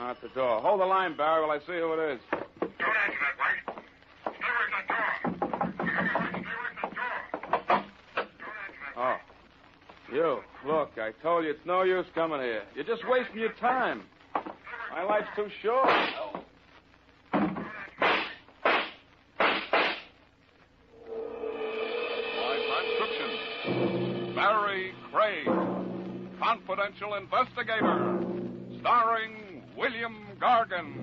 At the door. Hold the line, Barry, while I see who it is. Don't answer that, White. Stay away from that door. Stay away from that door. Don't answer that. Oh. You. Look, I told you it's no use coming here. You're just wasting your time. My life's too short. By transcription, Barrie Craig, confidential investigator, starring William Gargan.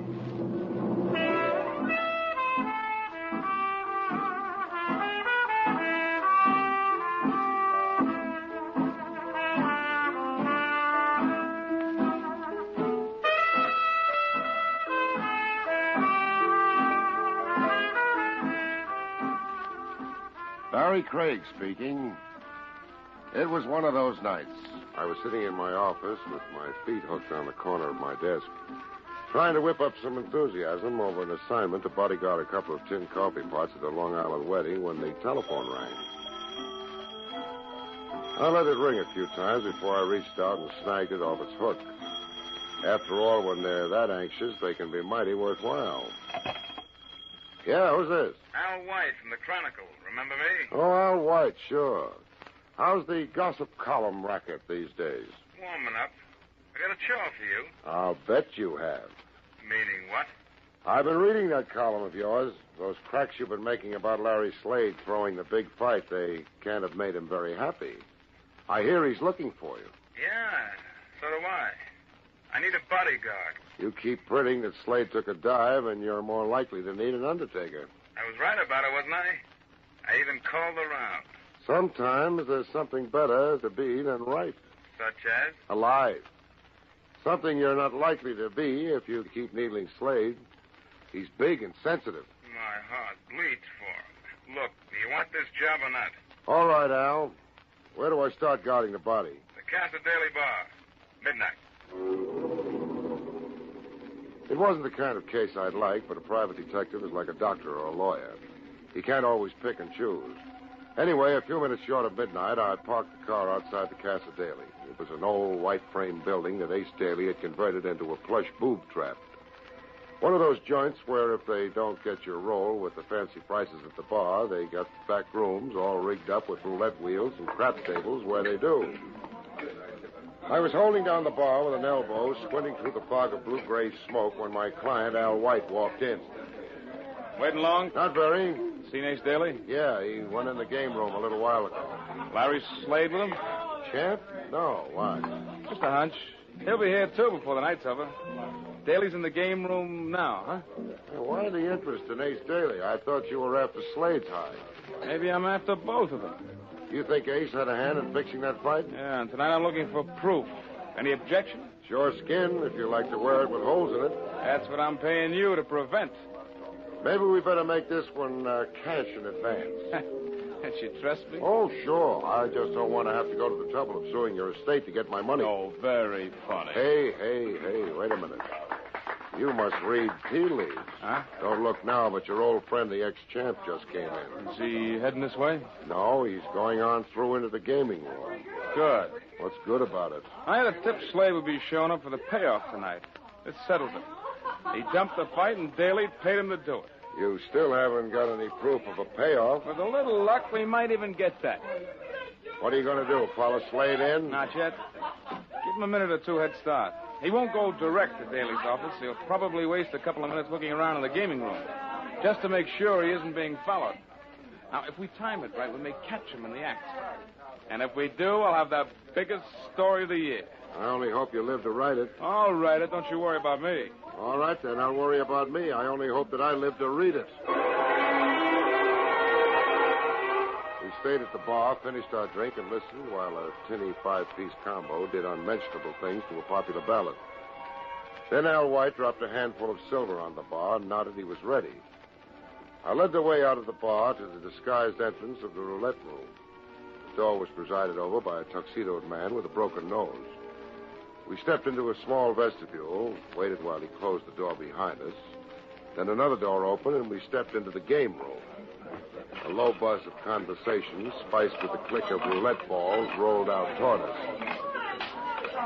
Barrie Craig speaking. It was one of those nights. I was sitting in my office with my feet hooked on the corner of my desk, trying to whip up some enthusiasm over an assignment to bodyguard a couple of tin coffee pots at a Long Island wedding when the telephone rang. I let it ring a few times before I reached out and snagged it off its hook. After all, when they're that anxious, they can be mighty worthwhile. Yeah, who's this? Al White from the Chronicle. Remember me? Oh, Al White, sure. How's the gossip column racket these days? Warming up. I got a chore for you. I'll bet you have. Meaning what? I've been reading that column of yours. Those cracks you've been making about Larry Slade throwing the big fight, they can't have made him very happy. I hear he's looking for you. Yeah, so do I. I need a bodyguard. You keep printing that Slade took a dive, and you're more likely to need an undertaker. I was right about it, wasn't I? I even called around. Sometimes there's something better to be than right. Such as? Alive. Something you're not likely to be if you keep needling Slade. He's big and sensitive. My heart bleeds for him. Look, do you want this job or not? All right, Al. Where do I start guarding the body? The Casa Daily Bar. Midnight. It wasn't the kind of case I'd like, but a private detective is like a doctor or a lawyer. He can't always pick and choose. Anyway, a few minutes short of midnight, I parked the car outside the Casa Daily. It was an old white-frame building that Ace Daly had converted into a plush boob trap. One of those joints where if they don't get your roll with the fancy prices at the bar, they got back rooms all rigged up with roulette wheels and craps tables where they do. I was holding down the bar with an elbow, squinting through the fog of blue-gray smoke when my client, Al White, walked in. Waiting long? Not very. Seen Ace Daly? Yeah, he went in the game room a little while ago. Larry Slade with him? Champ? No, why? Just a hunch. He'll be here, too, before the night's over. Daly's in the game room now, huh? Why the interest in Ace Daly? I thought you were after Slade's hide. Maybe I'm after both of them. You think Ace had a hand in fixing that fight? Yeah, and tonight I'm looking for proof. Any objection? Sure skin, if you like to wear it with holes in it. That's what I'm paying you to prevent. Maybe we better make this one cash in advance. Can't you trust me? Oh, sure. I just don't want to have to go to the trouble of suing your estate to get my money. Oh, very funny. Hey, wait a minute. You must read tea leaves. Huh? Don't look now, but your old friend, the ex-champ, just came in. Is he heading this way? No, he's going on through into the gaming room. Good. What's good about it? I had a tip Slade would be showing up for the payoff tonight. It settled it. He jumped the fight, and Daly paid him to do it. You still haven't got any proof of a payoff. With a little luck, we might even get that. What are you going to do, follow Slade in? Not yet. Give him a minute or two head start. He won't go direct to Daly's office. He'll probably waste a couple of minutes looking around in the gaming room, just to make sure he isn't being followed. Now, if we time it right, we may catch him in the act. And if we do, I'll have the biggest story of the year. I only hope you live to write it. I'll write it. Don't you worry about me. All right, then. I'll worry about me. I only hope that I live to read it. We stayed at the bar, finished our drink, and listened while a tinny five-piece combo did unmentionable things to a popular ballad. Then Al White dropped a handful of silver on the bar and nodded he was ready. I led the way out of the bar to the disguised entrance of the roulette room. The door was presided over by a tuxedoed man with a broken nose. We stepped into a small vestibule, waited while he closed the door behind us. Then another door opened, and we stepped into the game room. A low buzz of conversation, spiced with the click of roulette balls, rolled out toward us.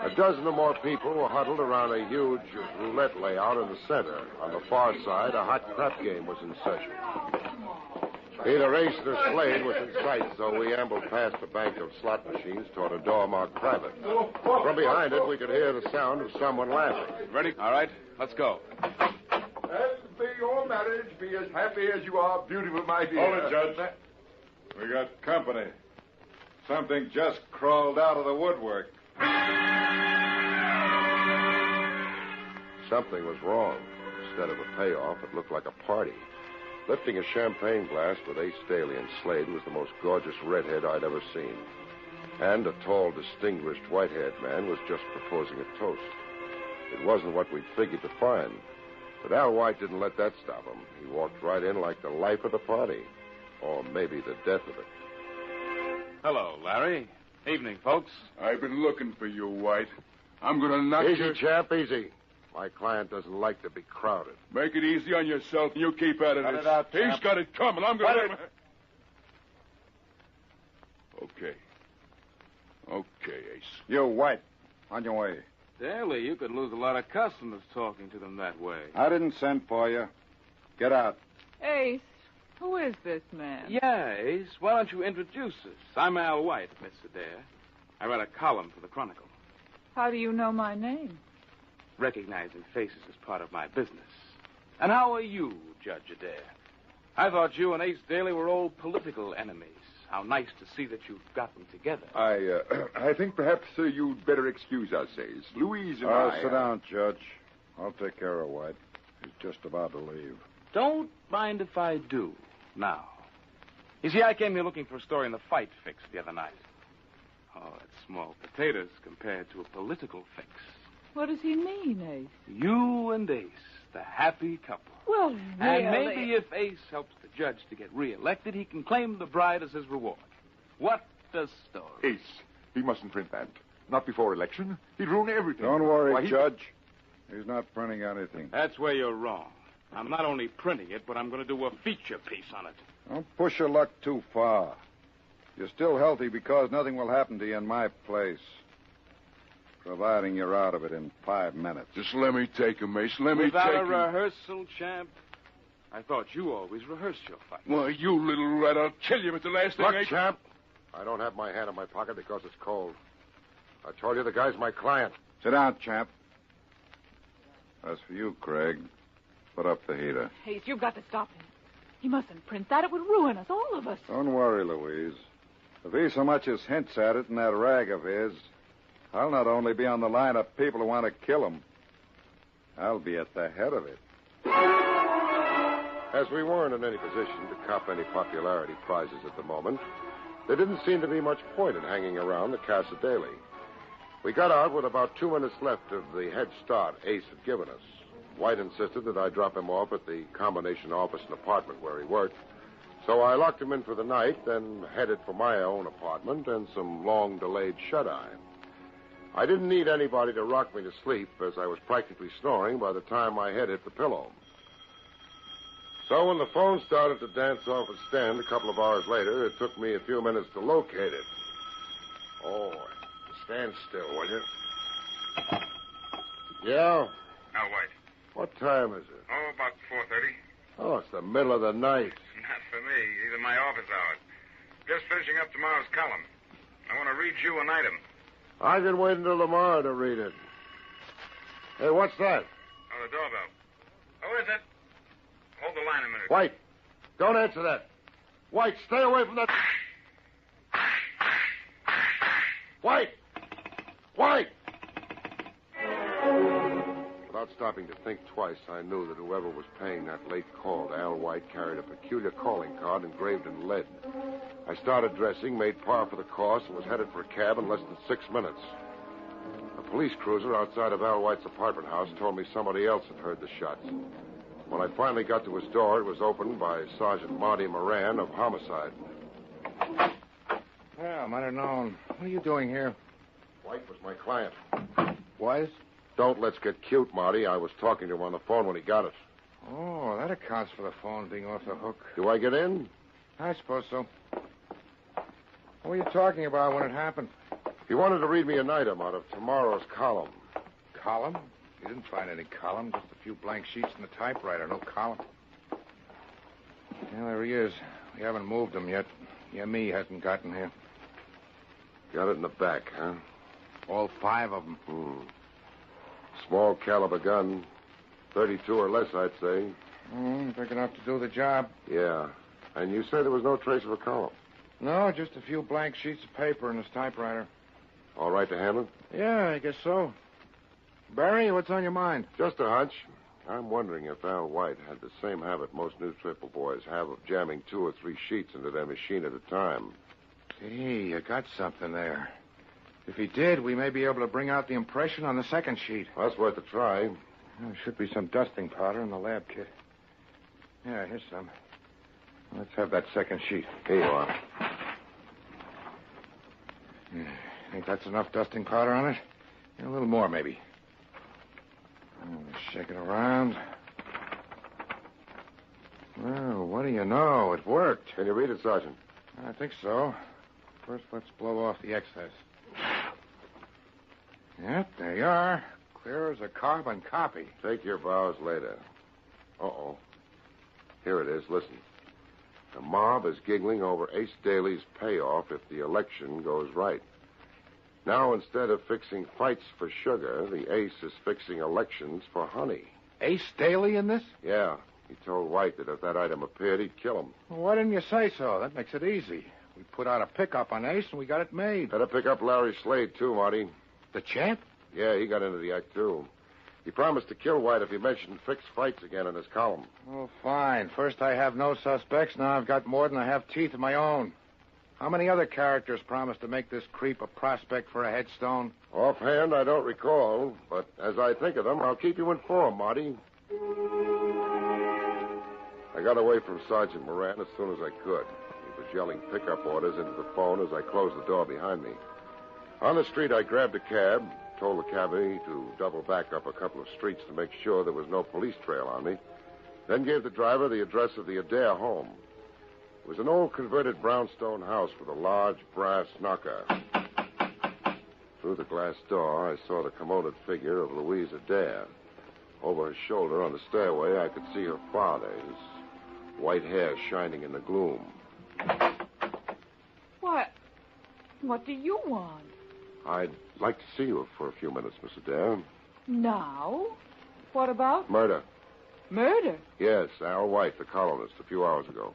A dozen or more people were huddled around a huge roulette layout in the center. On the far side, a hot crap game was in session. Either Ace or Slade was in sight, so we ambled past a bank of slot machines toward a door marked private. From behind it, we could hear the sound of someone laughing. Ready? All right, let's go. And may your marriage be as happy as you are beautiful, my dear. Hold it, Judge. We got company. Something just crawled out of the woodwork. Something was wrong. Instead of a payoff, it looked like a party. Lifting a champagne glass with Ace Daly and Slade was the most gorgeous redhead I'd ever seen. And a tall, distinguished, white-haired man was just proposing a toast. It wasn't what we'd figured to find. But Al White didn't let that stop him. He walked right in like the life of the party. Or maybe the death of it. Hello, Larry. Evening, folks. I've been looking for you, White. I'm going to knock Easy, you... chap, easy. My client doesn't like to be crowded. Make it easy on yourself, and you keep out of Cut this. it out, He's champ. got it coming. I'm going Cut to... Okay. Okay, Ace. You, White. On your way. Daly, you could lose a lot of customers talking to them that way. I didn't send for you. Get out. Ace, who is this man? Yeah, Ace. Why don't you introduce us? I'm Al White, Miss Adair. I write a column for the Chronicle. How do you know my name? Recognizing faces is part of my business. And how are you, Judge Adair? I thought you and Ace Daly were old political enemies. How nice to see that you've gotten together. I think perhaps you'd better excuse us, Ace. Louise and I... Sit down, Judge. I'll take care of White. He's just about to leave. Don't mind if I do now. You see, I came here looking for a story in the Fight Fix the other night. Oh, it's small potatoes compared to a political fix. What does he mean, Ace? You and Ace, the happy couple. Well, really? And maybe if Ace helps the judge to get reelected, he can claim the bride as his reward. What a story. Ace, he mustn't print that. Not before election. He'd ruin everything. Don't worry, Why, Judge. He's not printing anything. That's where you're wrong. I'm not only printing it, but I'm going to do a feature piece on it. Don't push your luck too far. You're still healthy because nothing will happen to you in my place. Providing you're out of it in 5 minutes. Just let me take him, Ace. Let me Without take a him. rehearsal, champ? I thought you always rehearsed your fight. Why, you little rat, I'll kill you at the last thing, Look, Ace. champ, I don't have my hand in my pocket because it's cold. I told you the guy's my client. Sit down, champ. As for you, Craig, put up the heater. Ace, you've got to stop him. He mustn't print that. It would ruin us, all of us. Don't worry, Louise. If he so much as hints at it in that rag of his, I'll not only be on the line of people who want to kill him, I'll be at the head of it. As we weren't in any position to cop any popularity prizes at the moment, there didn't seem to be much point in hanging around the Casa Daly. We got out with about 2 minutes left of the head start Ace had given us. White insisted that I drop him off at the combination office and apartment where he worked. So I locked him in for the night, then headed for my own apartment and some long-delayed shut-eye. I didn't need anybody to rock me to sleep, as I was practically snoring by the time my head hit the pillow. So when the phone started to dance off its stand a couple of hours later, it took me a few minutes to locate it. Oh, stand still, will you? Yeah? Now, White. What time is it? Oh, about 4:30. Oh, it's the middle of the night. Not for me. These are my office hours. Just finishing up tomorrow's column. I want to read you an item. I can wait until tomorrow to read it. Hey, what's that? Oh, the doorbell. Who is it? Hold the line a minute. White, don't answer that. White, stay away from that. White! White! Without stopping to think twice, I knew that whoever was paying that late call to Al White carried a peculiar calling card engraved in lead. I started dressing, made par for the course, and was headed for a cab in less than 6 minutes. A police cruiser outside of Al White's apartment house told me somebody else had heard the shots. When I finally got to his door, it was opened by Sergeant Marty Moran of Homicide. Well, might have known. What are you doing here? White was my client. Was? Don't let's get cute, Marty. I was talking to him on the phone when he got it. Oh, that accounts for the phone being off the hook. Do I get in? I suppose so. What were you talking about when it happened? He wanted to read me an item out of tomorrow's column. Column? You didn't find any column, just a few blank sheets in the typewriter, no column. Yeah, there he is. We haven't moved him yet. Yeah, me hasn't gotten here. Got it in the back, huh? All 5 of them. Small caliber gun. 32 or less, I'd say. Big enough to do the job. Yeah. And you say there was no trace of a column? No, just a few blank sheets of paper in his typewriter. All right to handle? Yeah, I guess so. Barry, what's on your mind? Just a hunch. I'm wondering if Al White had the same habit most newspaper boys have of jamming 2 or 3 sheets into their machine at a time. Gee, you got something there. If he did, we may be able to bring out the impression on the second sheet. Well, that's worth a try. There should be some dusting powder in the lab kit. Yeah, here's some. Let's have that second sheet. Here you are. Think that's enough dusting powder on it? Yeah, a little more, maybe. Shake it around. Well, what do you know? It worked. Can you read it, Sergeant? I think so. First, let's blow off the excess. Yep, there you are. Clear as a carbon copy. Take your vows later. Uh-oh. Here it is. Listen. The mob is giggling over Ace Daly's payoff if the election goes right. Now, instead of fixing fights for sugar, the Ace is fixing elections for honey. Ace Daly in this? Yeah. He told White that if that item appeared, he'd kill him. Well, why didn't you say so? That makes it easy. We put out a pickup on Ace, and we got it made. Better pick up Larry Slade, too, Marty. The champ? Yeah, he got into the act, too. He promised to kill White if he mentioned fixed fights again in his column. Oh, fine. First I have no suspects. Now I've got more than I have teeth of my own. How many other characters promised to make this creep a prospect for a headstone? Offhand, I don't recall, but as I think of them, I'll keep you informed, Marty. I got away from Sergeant Moran as soon as I could. He was yelling pickup orders into the phone as I closed the door behind me. On the street, I grabbed a cab, told the cabbie to double back up a couple of streets to make sure there was no police trail on me, then gave the driver the address of the Adair home. It was an old converted brownstone house with a large brass knocker. Through the glass door, I saw the commoded figure of Louise Adair. Over her shoulder on the stairway, I could see her father, his white hair shining in the gloom. What do you want? I'd like to see you for a few minutes, Miss Adair. Now? What about? Murder. Murder? Yes, Al White, the columnist, a few hours ago.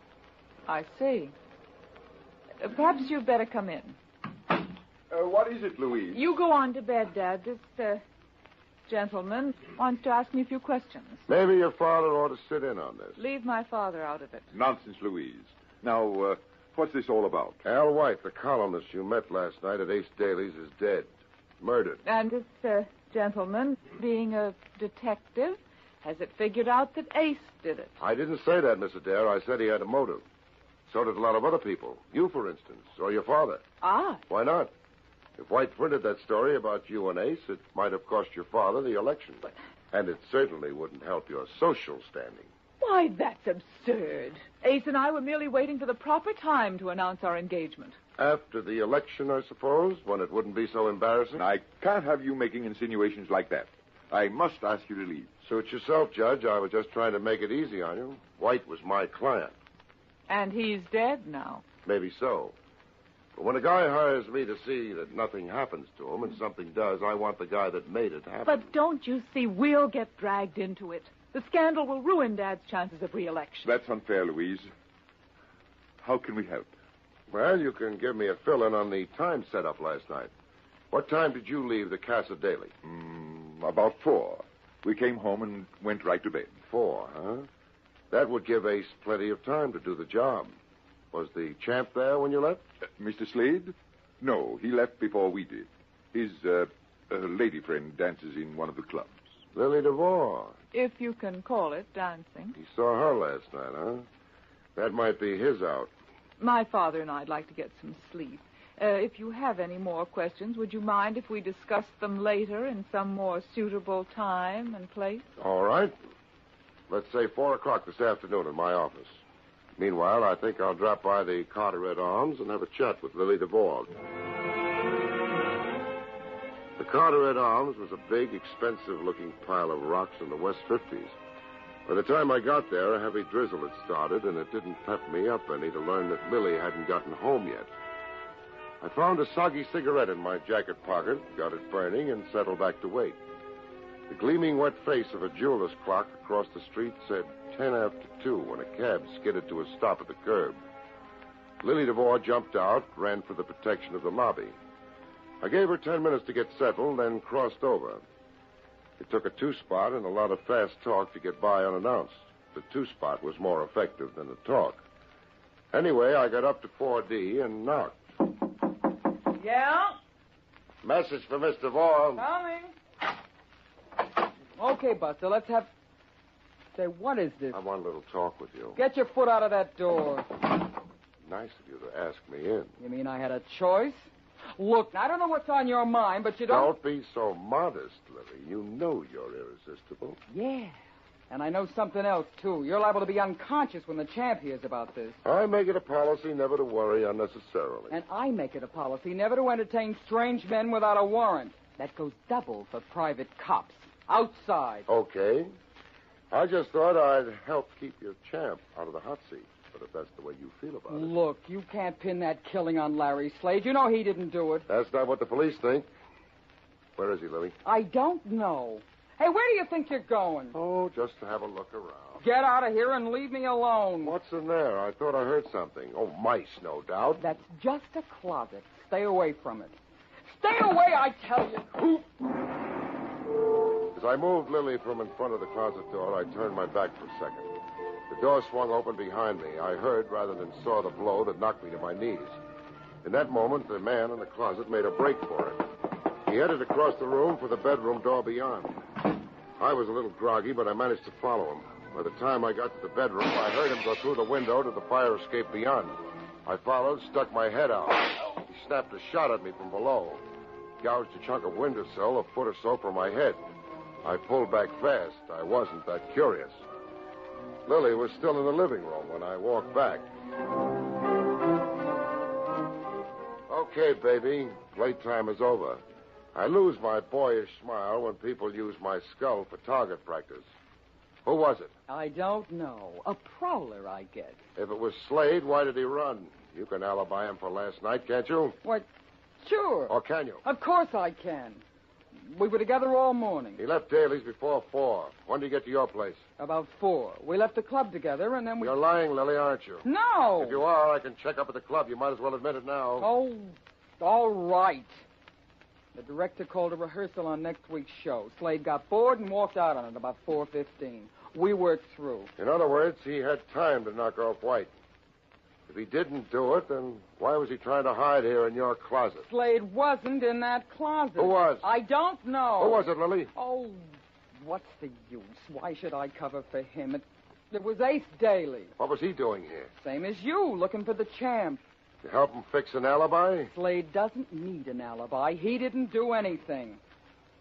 I see. Perhaps you'd better come in. What is it, Louise? You go on to bed, Dad. This, gentleman wants to ask me a few questions. Maybe your father ought to sit in on this. Leave my father out of it. Nonsense, Louise. Now, what's this all about? Al White, the columnist you met last night at Ace Daly's, is dead. Murdered. And this, gentleman, being a detective, has it figured out that Ace did it? I didn't say that, Miss Adair. I said he had a motive. So did a lot of other people. You, for instance, or your father. Ah. Why not? If White printed that story about you and Ace, it might have cost your father the election. And it certainly wouldn't help your social standing. Why, that's absurd. Ace and I were merely waiting for the proper time to announce our engagement. After the election, I suppose, when it wouldn't be so embarrassing? I can't have you making insinuations like that. I must ask you to leave. Suit yourself, Judge. I was just trying to make it easy on you. White was my client. And he's dead now. Maybe so. But when a guy hires me to see that nothing happens to him and something does, I want the guy that made it happen. But don't you see, we'll get dragged into it. The scandal will ruin Dad's chances of re-election. That's unfair, Louise. How can we help? Well, you can give me a fill-in on the time set up last night. What time did you leave the Casa Daily? About 4. We came home and went right to bed. 4, huh? That would give Ace plenty of time to do the job. Was the champ there when you left? Mr. Slade? No, he left before we did. His lady friend dances in one of the clubs. Lily DeVore. If you can call it dancing. He saw her last night, huh? That might be his out. My father and I'd like to get some sleep. If you have any more questions, would you mind if we discuss them later in some more suitable time and place? All right. Let's say 4 o'clock this afternoon in my office. Meanwhile, I think I'll drop by the Carteret Arms and have a chat with Lily DeVore. Carteret Arms was a big, expensive-looking pile of rocks in the West 50s. By the time I got there, a heavy drizzle had started, and it didn't pep me up any to learn that Lily hadn't gotten home yet. I found a soggy cigarette in my jacket pocket, got it burning, and settled back to wait. The gleaming wet face of a jeweler's clock across the street said 10 after 2 when a cab skidded to a stop at the curb. Lily DeVore jumped out, ran for the protection of the lobby. I gave her 10 minutes to get settled, then crossed over. It took a two-spot and a lot of fast talk to get by unannounced. The two-spot was more effective than the talk. Anyway, I got up to 4D and knocked. Yeah? Message for Miss DeVore. Coming. Okay, Buster, let's have... Say, what is this? I want a little talk with you. Get your foot out of that door. Nice of you to ask me in. You mean I had a choice? Look, I don't know what's on your mind, but you don't... Don't be so modest, Lily. You know you're irresistible. Yeah. And I know something else, too. You're liable to be unconscious when the champ hears about this. I make it a policy never to worry unnecessarily. And I make it a policy never to entertain strange men without a warrant. That goes double for private cops. Outside. Okay. I just thought I'd help keep your champ out of the hot seat. But if that's the way you feel about it... Look, you can't pin that killing on Larry Slade. You know he didn't do it. That's not what the police think. Where is he, Lily? I don't know. Hey, where do you think you're going? Oh, just to have a look around. Get out of here and leave me alone. What's in there? I thought I heard something. Oh, mice, no doubt. That's just a closet. Stay away from it. Stay away, I tell you. As I moved Lily from in front of the closet door, I turned my back for a second. The door swung open behind me. I heard rather than saw the blow that knocked me to my knees. In that moment, the man in the closet made a break for it. He headed across the room for the bedroom door beyond. I was a little groggy, but I managed to follow him. By the time I got to the bedroom, I heard him go through the window to the fire escape beyond. I followed, stuck my head out. He snapped a shot at me from below. Gouged a chunk of windowsill a foot or so from my head. I pulled back fast. I wasn't that curious. Lily was still in the living room when I walked back. Okay, baby. Playtime is over. I lose my boyish smile when people use my skull for target practice. Who was it? I don't know. A prowler, I guess. If it was Slade, why did he run? You can alibi him for last night, can't you? What? Sure. Or can you? Of course I can. We were together all morning. He left Daly's before 4. When did he get to your place? About 4. We left the club together, and then we... You're lying, Lily, aren't you? No! If you are, I can check up at the club. You might as well admit it now. Oh, all right. The director called a rehearsal on next week's show. Slade got bored and walked out on it about 4:15. We worked through. In other words, he had time to knock off White. If he didn't do it, then why was he trying to hide here in your closet? Slade wasn't in that closet. Who was? I don't know. Who was it, Lily? Oh, what's the use? Why should I cover for him? It was Ace Daly. What was he doing here? Same as you, looking for the champ. To help him fix an alibi? Slade doesn't need an alibi. He didn't do anything.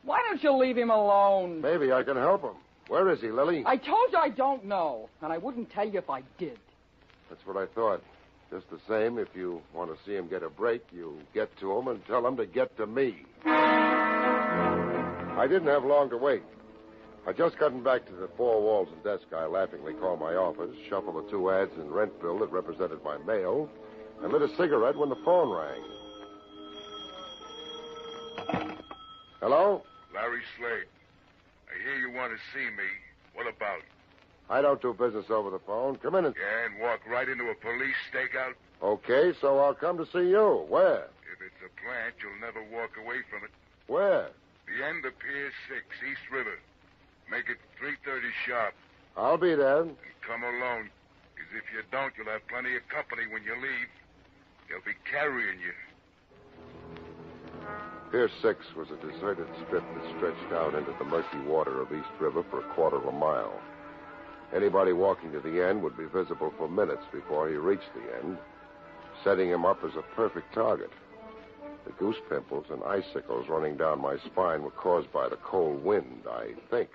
Why don't you leave him alone? Maybe I can help him. Where is he, Lily? I told you I don't know, and I wouldn't tell you if I did. That's what I thought. Just the same, if you want to see him get a break, you get to him and tell him to get to me. I didn't have long to wait. I'd just gotten back to the four walls and desk I laughingly called my office, shuffled the 2 ads and rent bill that represented my mail, and lit a cigarette when the phone rang. Hello? Larry Slade. I hear you want to see me. What about? I don't do business over the phone. Come in and... Yeah, and walk right into a police stakeout? Okay, so I'll come to see you. Where? If it's a plant, you'll never walk away from it. Where? The end of Pier 6, East River. Make it 3:30 sharp. I'll be there. And come alone. Because if you don't, you'll have plenty of company when you leave. They'll be carrying you. Pier 6 was a deserted strip that stretched out into the murky water of East River for a quarter of a mile. Anybody walking to the end would be visible for minutes before he reached the end, setting him up as a perfect target. The goose pimples and icicles running down my spine were caused by the cold wind, I think.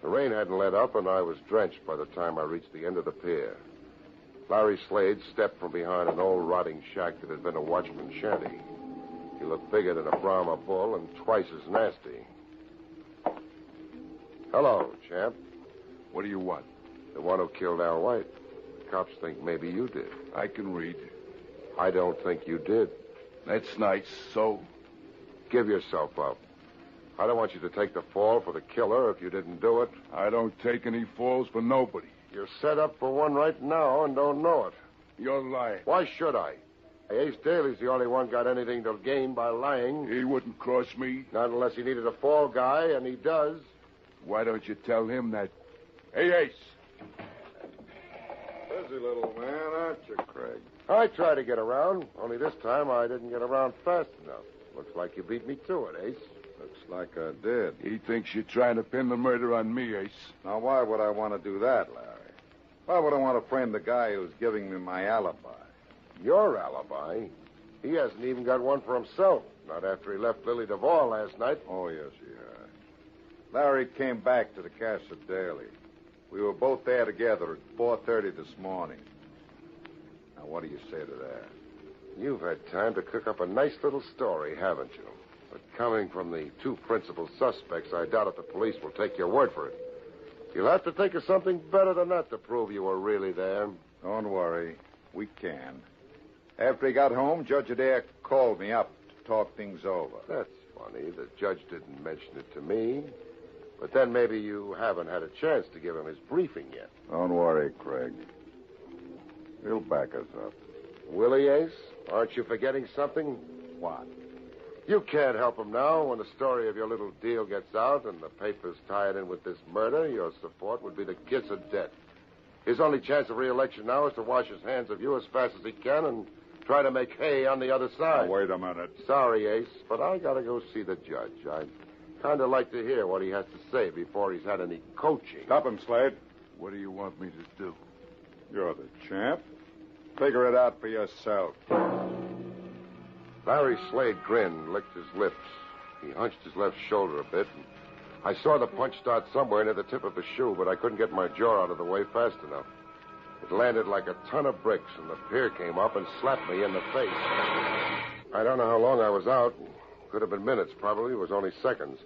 The rain hadn't let up, and I was drenched by the time I reached the end of the pier. Larry Slade stepped from behind an old rotting shack that had been a watchman's shanty. You look bigger than a Brahma bull and twice as nasty. Hello, champ. What do you want? The one who killed Al White. The cops think maybe you did. I can read. I don't think you did. That's nice. So? Give yourself up. I don't want you to take the fall for the killer if you didn't do it. I don't take any falls for nobody. You're set up for one right now and don't know it. You're lying. Why should I? Ace Daly's the only one got anything to gain by lying. He wouldn't cross me. Not unless he needed a fall guy, and he does. Why don't you tell him that? Hey, Ace. Busy little man, aren't you, Craig? I tried to get around, only this time I didn't get around fast enough. Looks like you beat me to it, Ace. Looks like I did. He thinks you're trying to pin the murder on me, Ace. Now, why would I want to do that, Larry? Why would I want to frame the guy who's giving me my alibi? Your alibi? He hasn't even got one for himself. Not after he left Lily Duvall last night. Oh, yes, he has. Larry came back to the Casa Daly. We were both there together at 4:30 this morning. Now, what do you say to that? You've had time to cook up a nice little story, haven't you? But coming from the two principal suspects, I doubt if the police will take your word for it. You'll have to think of something better than that to prove you were really there. Don't worry. We can. After he got home, Judge Adair called me up to talk things over. That's funny. The judge didn't mention it to me. But then maybe you haven't had a chance to give him his briefing yet. Don't worry, Craig. He'll back us up. Will he, Ace? Aren't you forgetting something? What? You can't help him now. When the story of your little deal gets out and the papers tie it in with this murder, your support would be the kiss of death. His only chance of re-election now is to wash his hands of you as fast as he can and try to make hay on the other side. Now, wait a minute. Sorry, Ace, but I gotta go see the judge. I'd kind of like to hear what he has to say before he's had any coaching. Stop him, Slade. What do you want me to do? You're the champ. Figure it out for yourself. Larry Slade grinned, licked his lips. He hunched his left shoulder a bit. I saw the punch start somewhere near the tip of his shoe, but I couldn't get my jaw out of the way fast enough. It landed like a ton of bricks, and the pier came up and slapped me in the face. I don't know how long I was out. Could have been minutes, probably. It was only seconds.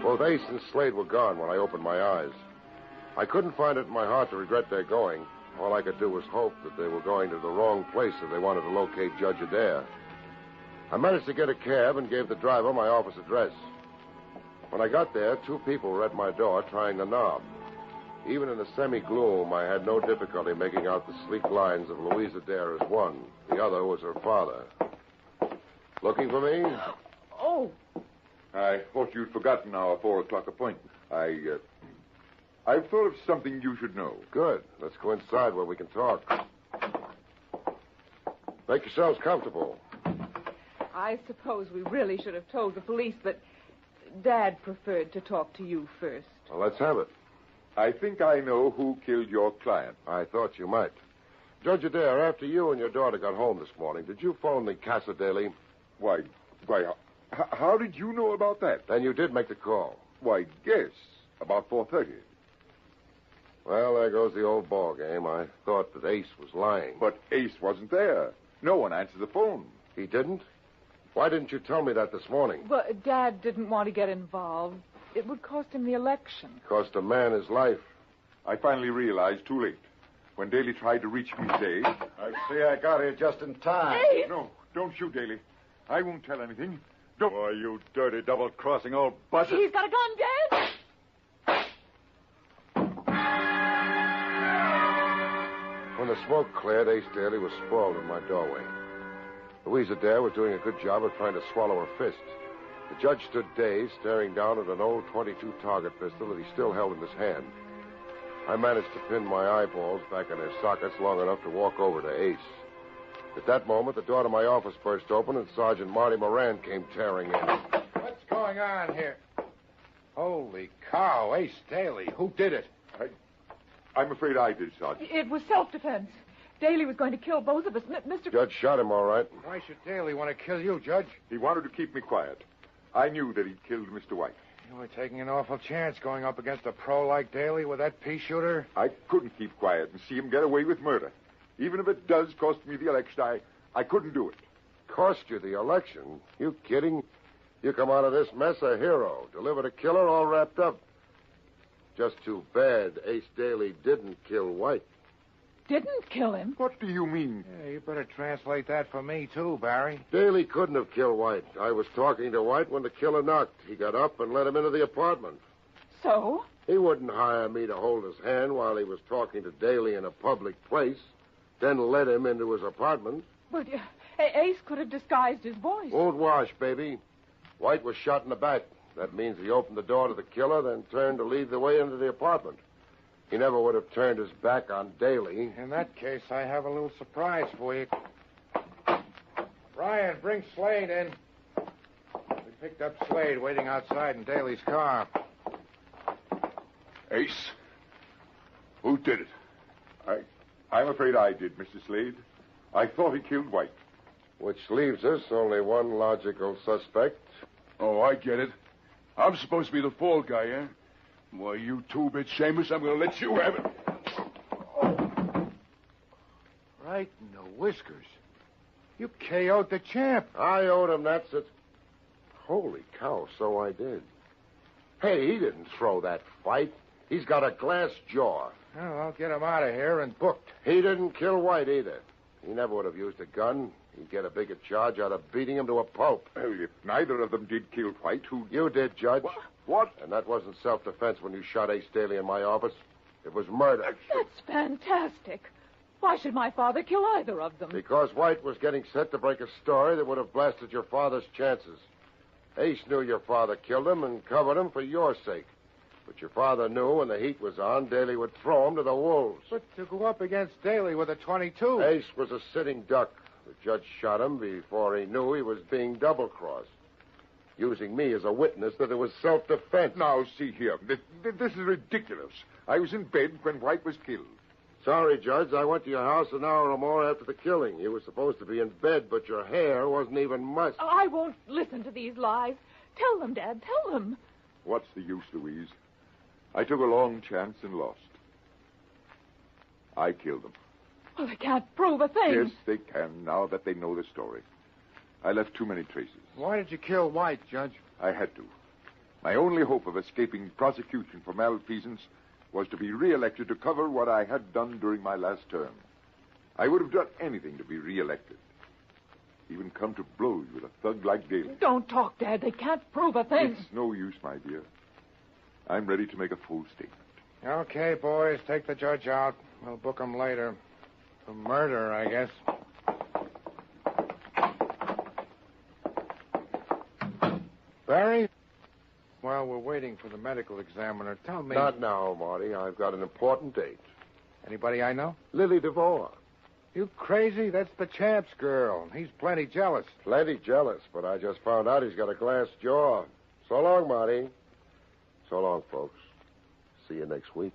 Both Ace and Slade were gone when I opened my eyes. I couldn't find it in my heart to regret their going. All I could do was hope that they were going to the wrong place if they wanted to locate Judge Adair. I managed to get a cab and gave the driver my office address. When I got there, two people were at my door trying the knob. Even in the semi-gloom, I had no difficulty making out the sleek lines of Louise Adair as one. The other was her father. Looking for me? Oh. I thought you'd forgotten our 4 o'clock appointment. I've thought of something you should know. Good. Let's go inside where we can talk. Make yourselves comfortable. I suppose we really should have told the police, but Dad preferred to talk to you first. Well, let's have it. I think I know who killed your client. I thought you might. Judge Adair, after you and your daughter got home this morning, did you phone the Casa Daly? Why, how did you know about that? Then you did make the call. Why, yes, about 4:30. Well, there goes the old ball game. I thought that Ace was lying. But Ace wasn't there. No one answered the phone. He didn't? Why didn't you tell me that this morning? Well, Dad didn't want to get involved. It would cost him the election. Cost a man his life. I finally realized too late. When Daly tried to reach me today... I see I got here just in time. Hey! No, don't shoot, Daly. I won't tell anything. Don't... Boy, you dirty double-crossing old buzzard. He's got a gun, Dad! When the smoke cleared, Ace Daly was sprawled in my doorway. Louise Adair was doing a good job of trying to swallow her fist. The judge stood dazed, staring down at an old .22 target pistol that he still held in his hand. I managed to pin my eyeballs back in their sockets long enough to walk over to Ace. At that moment, the door to my office burst open, and Sergeant Marty Moran came tearing in. What's going on here? Holy cow, Ace Daly. Who did it? I'm afraid I did, Sergeant. It was self-defense. Daly was going to kill both of us. Mr. Judge shot him, all right. Why should Daly want to kill you, Judge? He wanted to keep me quiet. I knew that he'd killed Mr. White. You were taking an awful chance going up against a pro like Daly with that pea shooter. I couldn't keep quiet and see him get away with murder. Even if it does cost me the election, I couldn't do it. Cost you the election? You kidding? You come out of this mess a hero. Delivered a killer all wrapped up. Just too bad Ace Daly didn't kill White. Didn't kill him? What do you mean? Yeah, you better translate that for me, too, Barry. Daly couldn't have killed White. I was talking to White when the killer knocked. He got up and let him into the apartment. So? He wouldn't hire me to hold his hand while he was talking to Daly in a public place, then let him into his apartment. But Ace could have disguised his voice. Won't wash, baby. White was shot in the back. That means he opened the door to the killer, then turned to lead the way into the apartment. He never would have turned his back on Daly. In that case, I have a little surprise for you. Ryan, bring Slade in. We picked up Slade waiting outside in Daly's car. Ace? Who did it? I'm afraid I did, Mr. Slade. I thought he killed White. Which leaves us only one logical suspect. Oh, I get it. I'm supposed to be the fall guy, eh? Why, you two-bit Seamus, I'm going to let you have it. Right in the whiskers. You KO'd the champ. I owed him that since... Holy cow, so I did. Hey, he didn't throw that fight. He's got a glass jaw. Well, I'll get him out of here and booked. He didn't kill White either. He never would have used a gun. He'd get a bigger charge out of beating him to a pulp. Well, if neither of them did kill White, who... You did, Judge. What? And that wasn't self-defense when you shot Ace Daly in my office. It was murder. That's fantastic. Why should my father kill either of them? Because White was getting set to break a story that would have blasted your father's chances. Ace knew your father killed him and covered him for your sake. But your father knew when the heat was on, Daly would throw him to the wolves. But to go up against Daly with a .22... Ace was a sitting duck. The judge shot him before he knew he was being double-crossed, using me as a witness that it was self-defense. Now, see here. This is ridiculous. I was in bed when White was killed. Sorry, Judge. I went to your house an hour or more after the killing. You were supposed to be in bed, but your hair wasn't even mussed. I won't listen to these lies. Tell them, Dad. Tell them. What's the use, Louise? I took a long chance and lost. I killed them. Well, they can't prove a thing. Yes, they can, now that they know the story. I left too many traces. Why did you kill White, Judge? I had to. My only hope of escaping prosecution for malfeasance was to be re-elected to cover what I had done during my last term. I would have done anything to be re-elected. Even come to blows with a thug like Daly. Don't talk, Dad. They can't prove a thing. It's no use, my dear. I'm ready to make a full statement. Okay, boys, take the judge out. We'll book him later. For murder, I guess. Barry? While we're waiting for the medical examiner, tell me... Not now, Marty. I've got an important date. Anybody I know? Lily DeVore. You crazy? That's the champ's girl. He's plenty jealous. Plenty jealous, but I just found out he's got a glass jaw. So long, Marty. So long, folks. See you next week.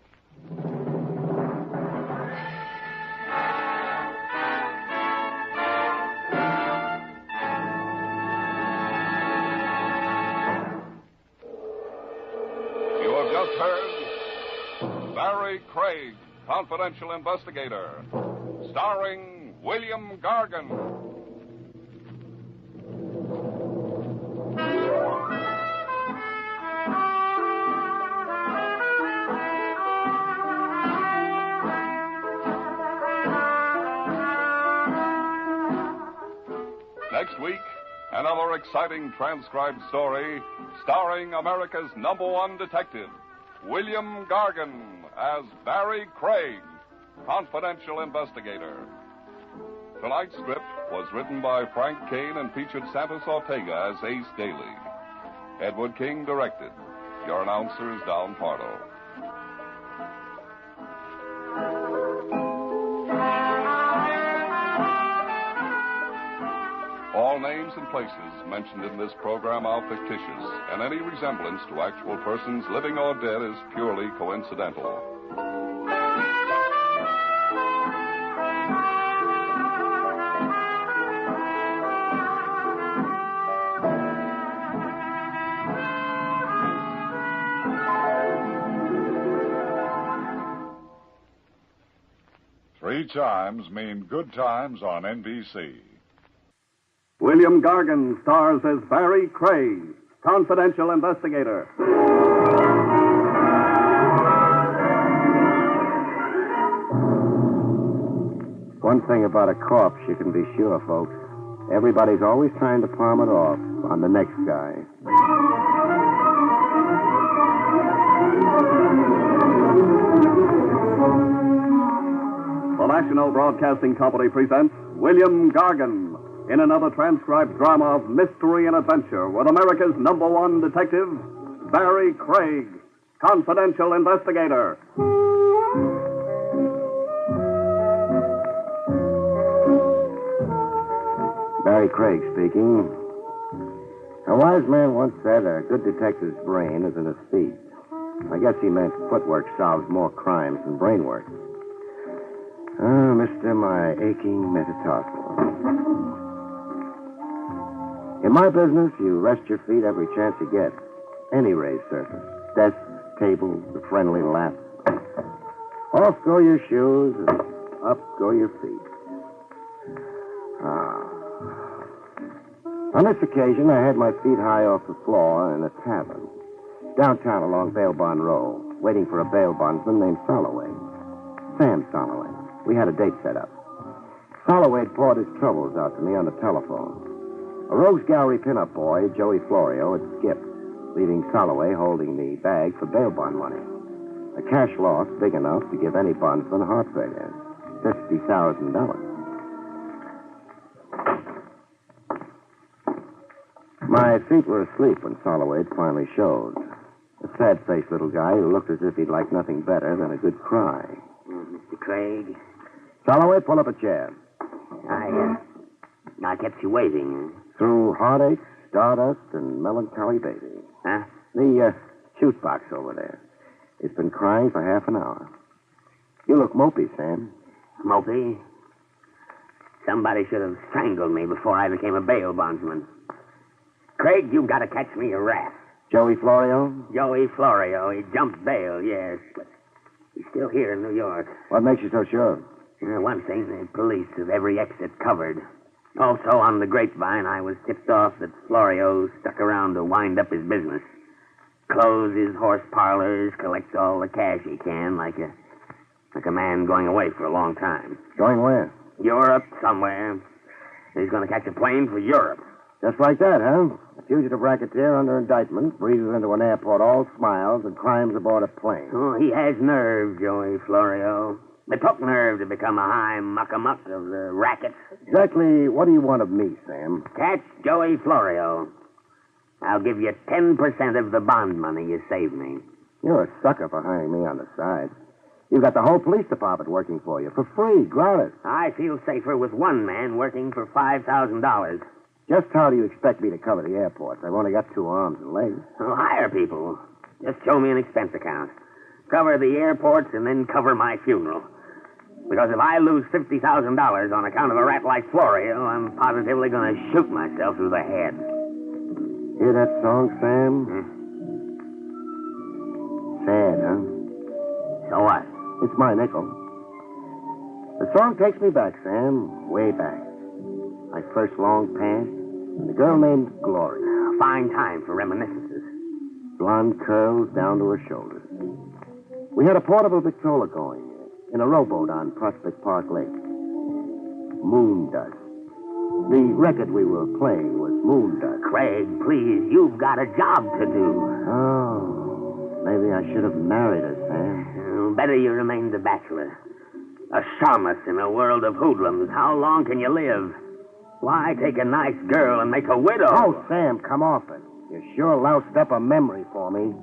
You have just heard Barrie Craig, Confidential Investigator, starring William Gargan. Next week, another exciting transcribed story starring America's #1 detective, William Gargan, as Barrie Craig, Confidential Investigator. Tonight's script was written by Frank Kane and featured Santos Ortega as Ace Daly. Edward King directed. Your announcer is Don Pardo. All names and places mentioned in this program are fictitious, and any resemblance to actual persons, living or dead, is purely coincidental. Three chimes mean good times on NBC. William Gargan stars as Barrie Craig, confidential investigator. One thing about a corpse you can be sure, folks. Everybody's always trying to palm it off on the next guy. The National Broadcasting Company presents William Gargan in another transcribed drama of mystery and adventure with America's #1 detective, Barrie Craig, confidential investigator. Barrie Craig speaking. A wise man once said a good detective's brain is in his feet. I guess he meant footwork solves more crimes than brain work. Oh, mister, my aching metatarsal. In my business, you rest your feet every chance you get. Any raised surface. Desks, tables, a friendly lap. Off go your shoes, and up go your feet. On this occasion, I had my feet high off the floor in a tavern, downtown along Bail Bond Row, waiting for a bail bondsman named Soloway. Sam Soloway. We had a date set up. Soloway had poured his troubles out to me on the telephone. A Rogues Gallery pinup boy, Joey Florio, had skipped, leaving Soloway holding the bag for bail bond money. A cash loss big enough to give any bondsman heart failure. $50,000. My feet were asleep when Soloway finally showed. A sad-faced little guy who looked as if he'd like nothing better than a good cry. Mr. Craig? Soloway, pull up a chair. I kept you waiting. Through heartache, stardust, and melancholy baby. Huh? The juice box over there. It's been crying for half an hour. You look mopey, Sam. Mopey? Somebody should have strangled me before I became a bail bondsman. Craig, you've got to catch me a rat. Joey Florio? Joey Florio. He jumped bail, yes, but he's still here in New York. What makes you so sure? One thing, the police have every exit covered. Also, on the grapevine, I was tipped off that Florio stuck around to wind up his business. Close his horse parlors, collect all the cash he can, like a man going away for a long time. Going where? Europe, somewhere. He's going to catch a plane for Europe. Just like that, huh? A fugitive racketeer under indictment breezes into an airport all smiles and climbs aboard a plane. Oh, he has nerve, Joey Florio. It took nerve to become a high muck-a-muck of the racket. Exactly what do you want of me, Sam? Catch Joey Florio. I'll give you 10% of the bond money you saved me. You're a sucker for hiring me on the side. You've got the whole police department working for you, for free, gratis. I feel safer with one man working for $5,000. Just how do you expect me to cover the airports? I've only got 2 arms and legs. I'll hire people. Just show me an expense account. Cover the airports and then cover my funeral. Because if I lose $50,000 on account of a rat like Florio, I'm positively going to shoot myself through the head. Hear that song, Sam? Sad, huh? So what? It's my nickel. The song takes me back, Sam, way back. My first long past, and a girl named Gloria. A fine time for reminiscences. Blonde curls down to her shoulders. We had a portable Victrola going in a rowboat on Prospect Park Lake. Moon Dust. The record we were playing was Moon Dust. Craig, please, you've got a job to do. Oh, maybe I should have married her, Sam. Better you remained a bachelor. A shamus in a world of hoodlums. How long can you live? Why take a nice girl and make a widow? Oh, Sam, come off it. You sure loused up a memory for me.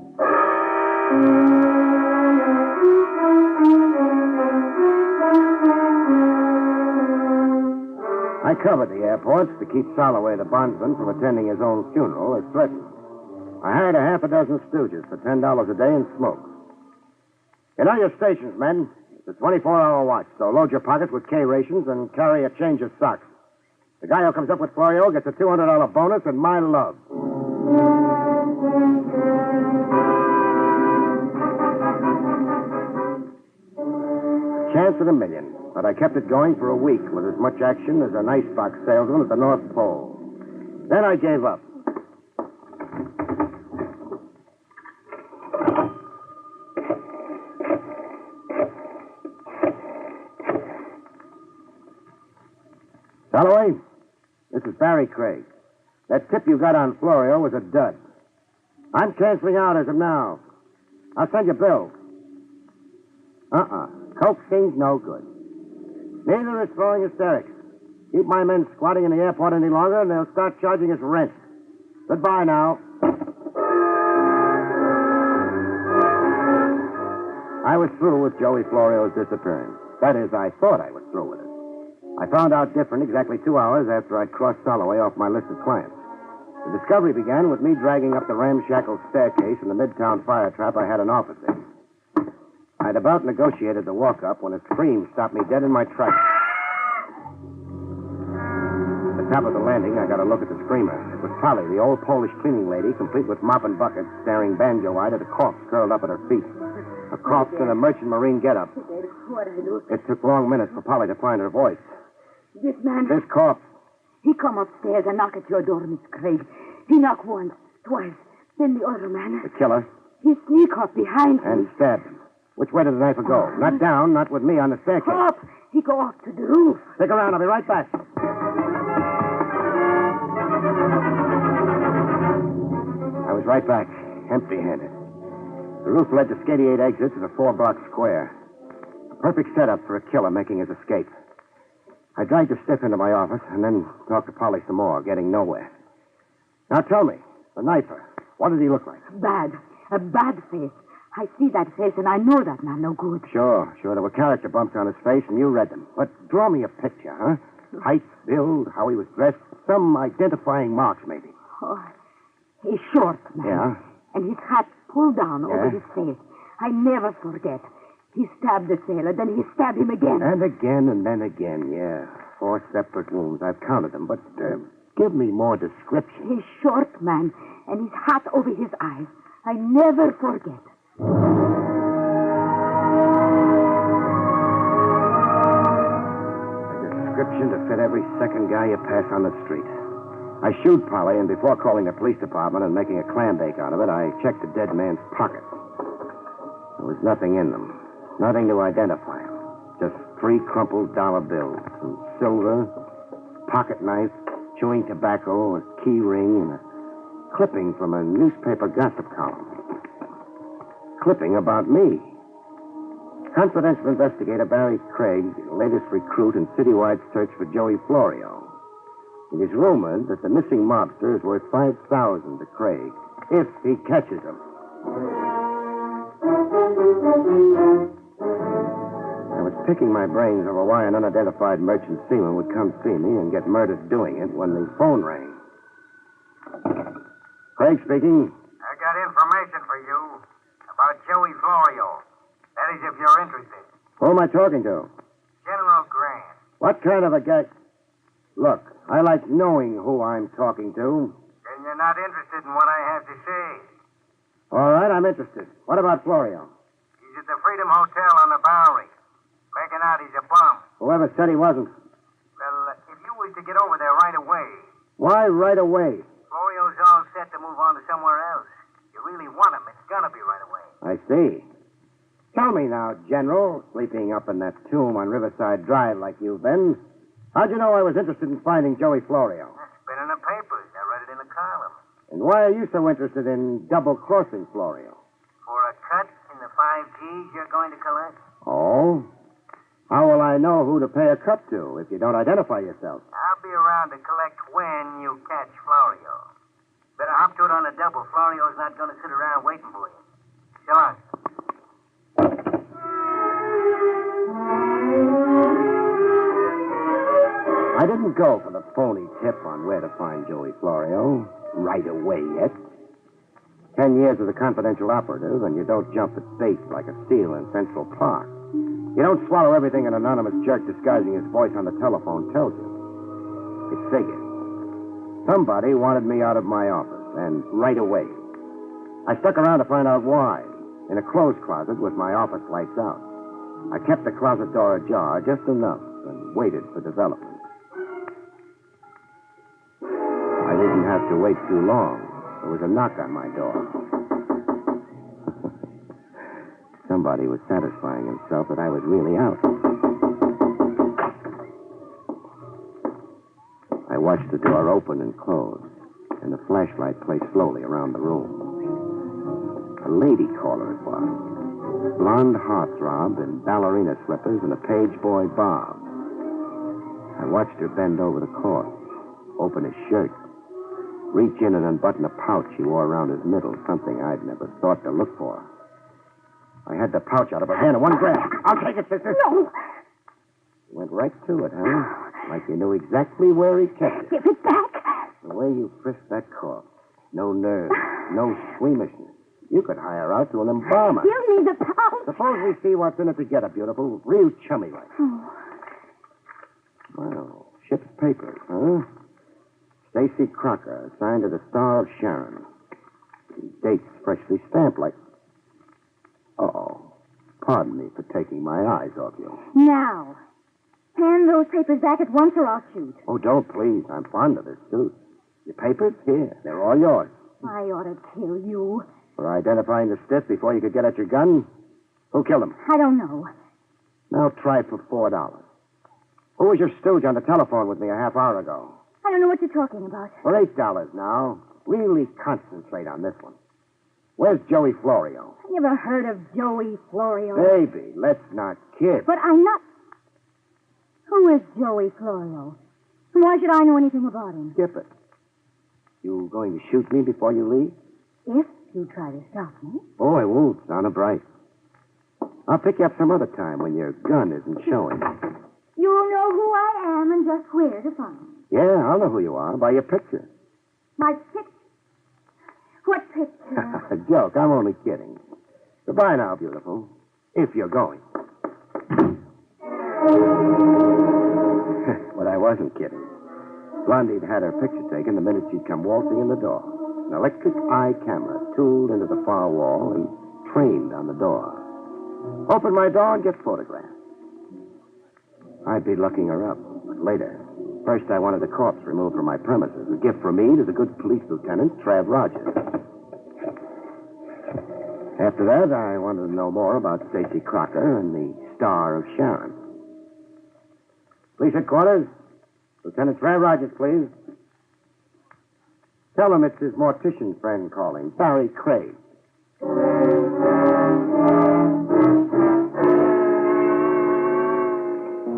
I covered the airports to keep Soloway, the bondsman, from attending his own funeral as threatened. I hired a half a dozen stooges for $10 a day and smoke. You know your stations, men. It's a 24-hour watch, so load your pockets with K rations and carry a change of socks. The guy who comes up with Florio gets a $200 bonus and my love. Chance in a million, but I kept it going for a week with as much action as an icebox salesman at the North Pole. Then I gave up. Holloway, this is Barrie Craig. That tip you got on Florio was a dud. I'm canceling out as of now. I'll send you a bill. Coaxing's no good. Neither is throwing hysterics. Keep my men squatting in the airport any longer, and they'll start charging us rent. Goodbye now. I was through with Joey Florio's disappearance. That is, I thought I was through with it. I found out different exactly 2 hours after I'd crossed Holloway off my list of clients. The discovery began with me dragging up the ramshackle staircase in the Midtown fire trap I had an office in. I'd about negotiated the walk-up when a scream stopped me dead in my tracks. At the top of the landing, I got a look at the screamer. It was Polly, the old Polish cleaning lady, complete with mop and bucket, staring banjo-eyed at a corpse curled up at her feet. A corpse in a merchant marine getup. It took long minutes for Polly to find her voice. This man... This corpse. He come upstairs and knock at your door, Miss Craig. He knock once, twice. Then the other man... The killer? He sneak up behind him. And stabbed him. Which way did the knife go? Not down, not with me on the staircase. Up! He go up to the roof. Stick around, I'll be right back. I was right back, empty-handed. The roof led to 88 exits in a 4-block square. A perfect setup for a killer making his escape. I dragged the stiff into my office and then talked to Polly some more, getting nowhere. Now tell me, the knifer, what did he look like? Bad. A bad face. I see that face and I know that man no good. Sure. There were character bumps on his face and you read them. But draw me a picture, huh? Height, build, how he was dressed, some identifying marks maybe. Oh, he's short, man. Yeah? And his hat pulled down over his face. I never forget. He stabbed the sailor, then he stabbed him again. And again, and then again, yeah. 4 separate wounds. I've counted them, but give me more description. He's short, man, and his hat over his eyes. I never forget. A description to fit every second guy you pass on the street. I shoot Polly, and before calling the police department and making a clam bake out of it, I checked the dead man's pockets. There was nothing in them. Nothing to identify him. Just 3 crumpled dollar bills, some silver, pocket knife, chewing tobacco, a key ring, and a clipping from a newspaper gossip column. Clipping about me. Confidential investigator Barrie Craig, latest recruit in citywide search for Joey Florio. It is rumored that the missing mobster is worth $5,000 to Craig, if he catches him. I was picking my brains over why an unidentified merchant seaman would come see me and get murdered doing it when the phone rang. Craig speaking. I got information for you about Joey Florio. That is, if you're interested. Who am I talking to? General Grant. What kind of a guy? Look, I like knowing who I'm talking to. Then you're not interested in what I have to say. All right, I'm interested. What about Florio? He's at the Freedom Hotel on the Bowery. Making out he's a bum. Whoever said he wasn't. Well, if you was to get over there right away... Why right away? Florio's all set to move on to somewhere else. You really want him, it's gonna be right away. I see. Tell me now, General, sleeping up in that tomb on Riverside Drive like you've been, how'd you know I was interested in finding Joey Florio? It's been in the papers. I read it in the column. And why are you so interested in double-crossing Florio? For a cut in the 5 Gs you're going to collect? Oh? How will I know who to pay a cut to if you don't identify yourself? I'll be around to collect when you catch Florio. Better hop to it on a double. Florio's not going to sit around waiting for you. So long. I didn't go for the phony tip on where to find Joey Florio right away yet. 10 years as a confidential operative, and you don't jump at bait like a seal in Central Park. You don't swallow everything an anonymous jerk disguising his voice on the telephone tells you. It figured. Somebody wanted me out of my office, and right away. I stuck around to find out why, in a clothes closet with my office lights out. I kept the closet door ajar just enough and waited for development. I didn't have to wait too long. There was a knock on my door. Somebody was satisfying himself that I was really out. I watched the door open and close, and the flashlight play slowly around the room. A lady caller it was. Blonde heartthrob in ballerina slippers and a page boy bob. I watched her bend over the corpse, open his shirt, reach in and unbutton a pouch he wore around his middle, something I'd never thought to look for. I had the pouch out of her hand in one grab. I'll take it, sister. No. Went right to it, huh? Like you knew exactly where he kept it. Give it back. The way you frisked that corpse. No nerves, no squeamishness. You could hire out to an embalmer. Give me the pouch. Suppose we see what's in it together, beautiful. Real chummy like. Oh. Well, ship's papers, huh? Stacy Crocker, assigned to the Star of Sharon. Dates freshly stamped like... Uh-oh. Pardon me for taking my eyes off you. Now, hand those papers back at once or I'll shoot. Oh, don't, please. I'm fond of this suit. Your papers? Here. They're all yours. I ought to kill you. For identifying the stiff before you could get at your gun? Who killed him? I don't know. Now try for $4. Who was your stooge on the telephone with me a half hour ago? I don't know what you're talking about. For $8 now. Really concentrate on this one. Where's Joey Florio? I never heard of Joey Florio. Baby, let's not kid. But I'm not... Who is Joey Florio? And why should I know anything about him? Skip it. You going to shoot me before you leave? If you try to stop me. Oh, I won't. Honor bright. I'll pick you up some other time when your gun isn't showing. You'll know who I am and just where to find me. Yeah, I'll know who you are by your picture. My picture? What picture? A joke. I'm only kidding. Goodbye now, beautiful. If you're going. But I wasn't kidding. Blondie'd had her picture taken the minute she'd come waltzing in the door. An electric eye camera tooled into the far wall and trained on the door. Open my door and get photographed. I'd be looking her up, but later. First, I wanted the corpse removed from my premises. A gift from me to the good police lieutenant, Trav Rogers. After that, I wanted to know more about Stacy Crocker and the Star of Sharon. Police headquarters. Lieutenant Trav Rogers, please. Tell him it's his mortician friend calling, Barrie Craig.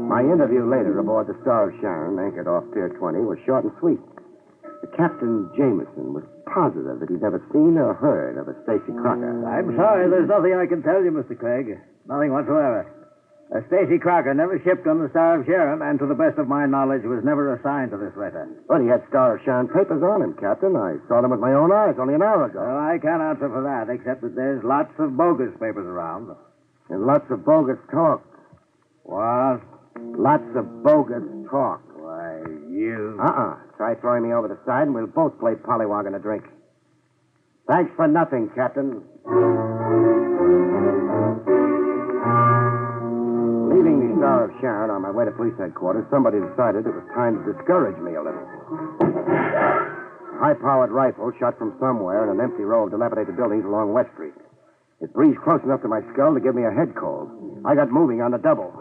My interview later aboard the Star of Sharon, anchored off Pier 20, was short and sweet. The Captain Jameson was positive that he'd never seen or heard of a Stacy Crocker. I'm sorry, there's nothing I can tell you, Mr. Craig. Nothing whatsoever. Stacy Crocker never shipped on the Star of Sharon, and to the best of my knowledge, was never assigned to this Redhead. But he had Star of Sharon papers on him, Captain. I saw them with my own eyes only an hour ago. Well, I can't answer for that, except that there's lots of bogus papers around. And lots of bogus talk. What? Lots of bogus talk. Why, you... Try throwing me over the side, and we'll both play pollywog in a drink. Thanks for nothing, Captain. Leaving the Star of Sharon on my way to police headquarters, somebody decided it was time to discourage me a little. A high-powered rifle shot from somewhere in an empty row of dilapidated buildings along West Street. It breezed close enough to my skull to give me a head cold. I got moving on the double.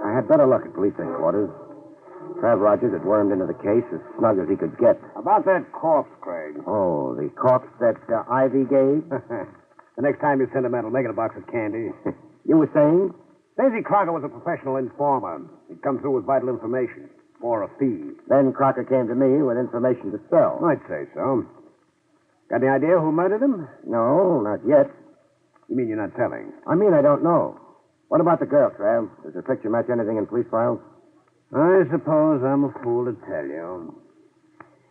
I had better look at police headquarters. Trav Rogers had wormed into the case as snug as he could get. About that corpse, Craig. Oh, the corpse that Ivy gave? The next time you're sentimental, make it a box of candy. You were saying? Stacy Crocker was a professional informer. He'd come through with vital information for a fee. Then Crocker came to me with information to sell. I'd say so. Got any idea who murdered him? No, not yet. You mean you're not telling? I mean I don't know. What about the girl, Trav? Does her picture match anything in police files? I suppose I'm a fool to tell you.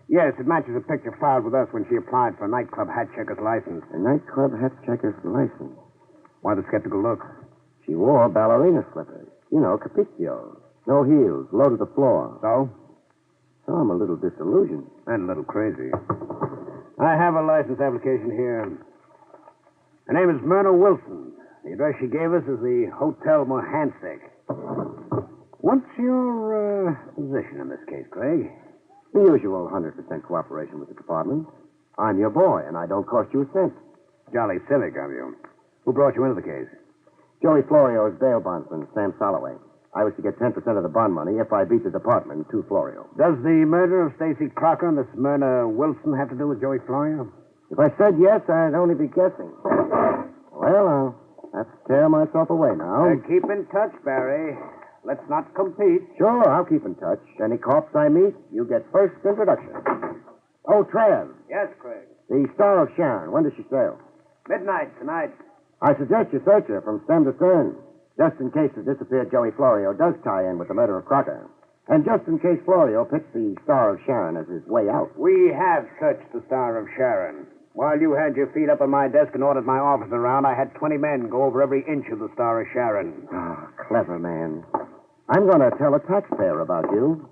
Yes, it matches a picture filed with us when she applied for a nightclub hat checker's license. A nightclub hat checker's license? Why the skeptical look? She wore ballerina slippers. You know, capriccios. No heels, low to the floor. So? So I'm a little disillusioned. And a little crazy. I have a license application here. Her name is Myrna Wilson. The address she gave us is the Hotel Mohansek. What's your position in this case, Craig? The usual 100% cooperation with the department. I'm your boy, and I don't cost you a cent. Jolly civic of you. Who brought you into the case? Joey Florio's bail bondsman, Sam Soloway. I was to get 10% of the bond money if I beat the department to Florio. Does the murder of Stacy Crocker and this Myrna Wilson have to do with Joey Florio? If I said yes, I'd only be guessing. Well, I'll have to tear myself away now. Keep in touch, Barry. Let's not compete. Sure, I'll keep in touch. Any corpse I meet, you get first introduction. Oh, Trav. Yes, Craig. The Star of Sharon. When does she sail? Midnight tonight. I suggest you search her from stem to stern, just in case the disappeared Joey Florio does tie in with the murder of Crocker. And just in case Florio picks the Star of Sharon as his way out. We have searched the Star of Sharon. While you had your feet up on my desk and ordered my office around, I had 20 men go over every inch of the Star of Sharon. Ah, clever man. I'm going to tell a taxpayer about you.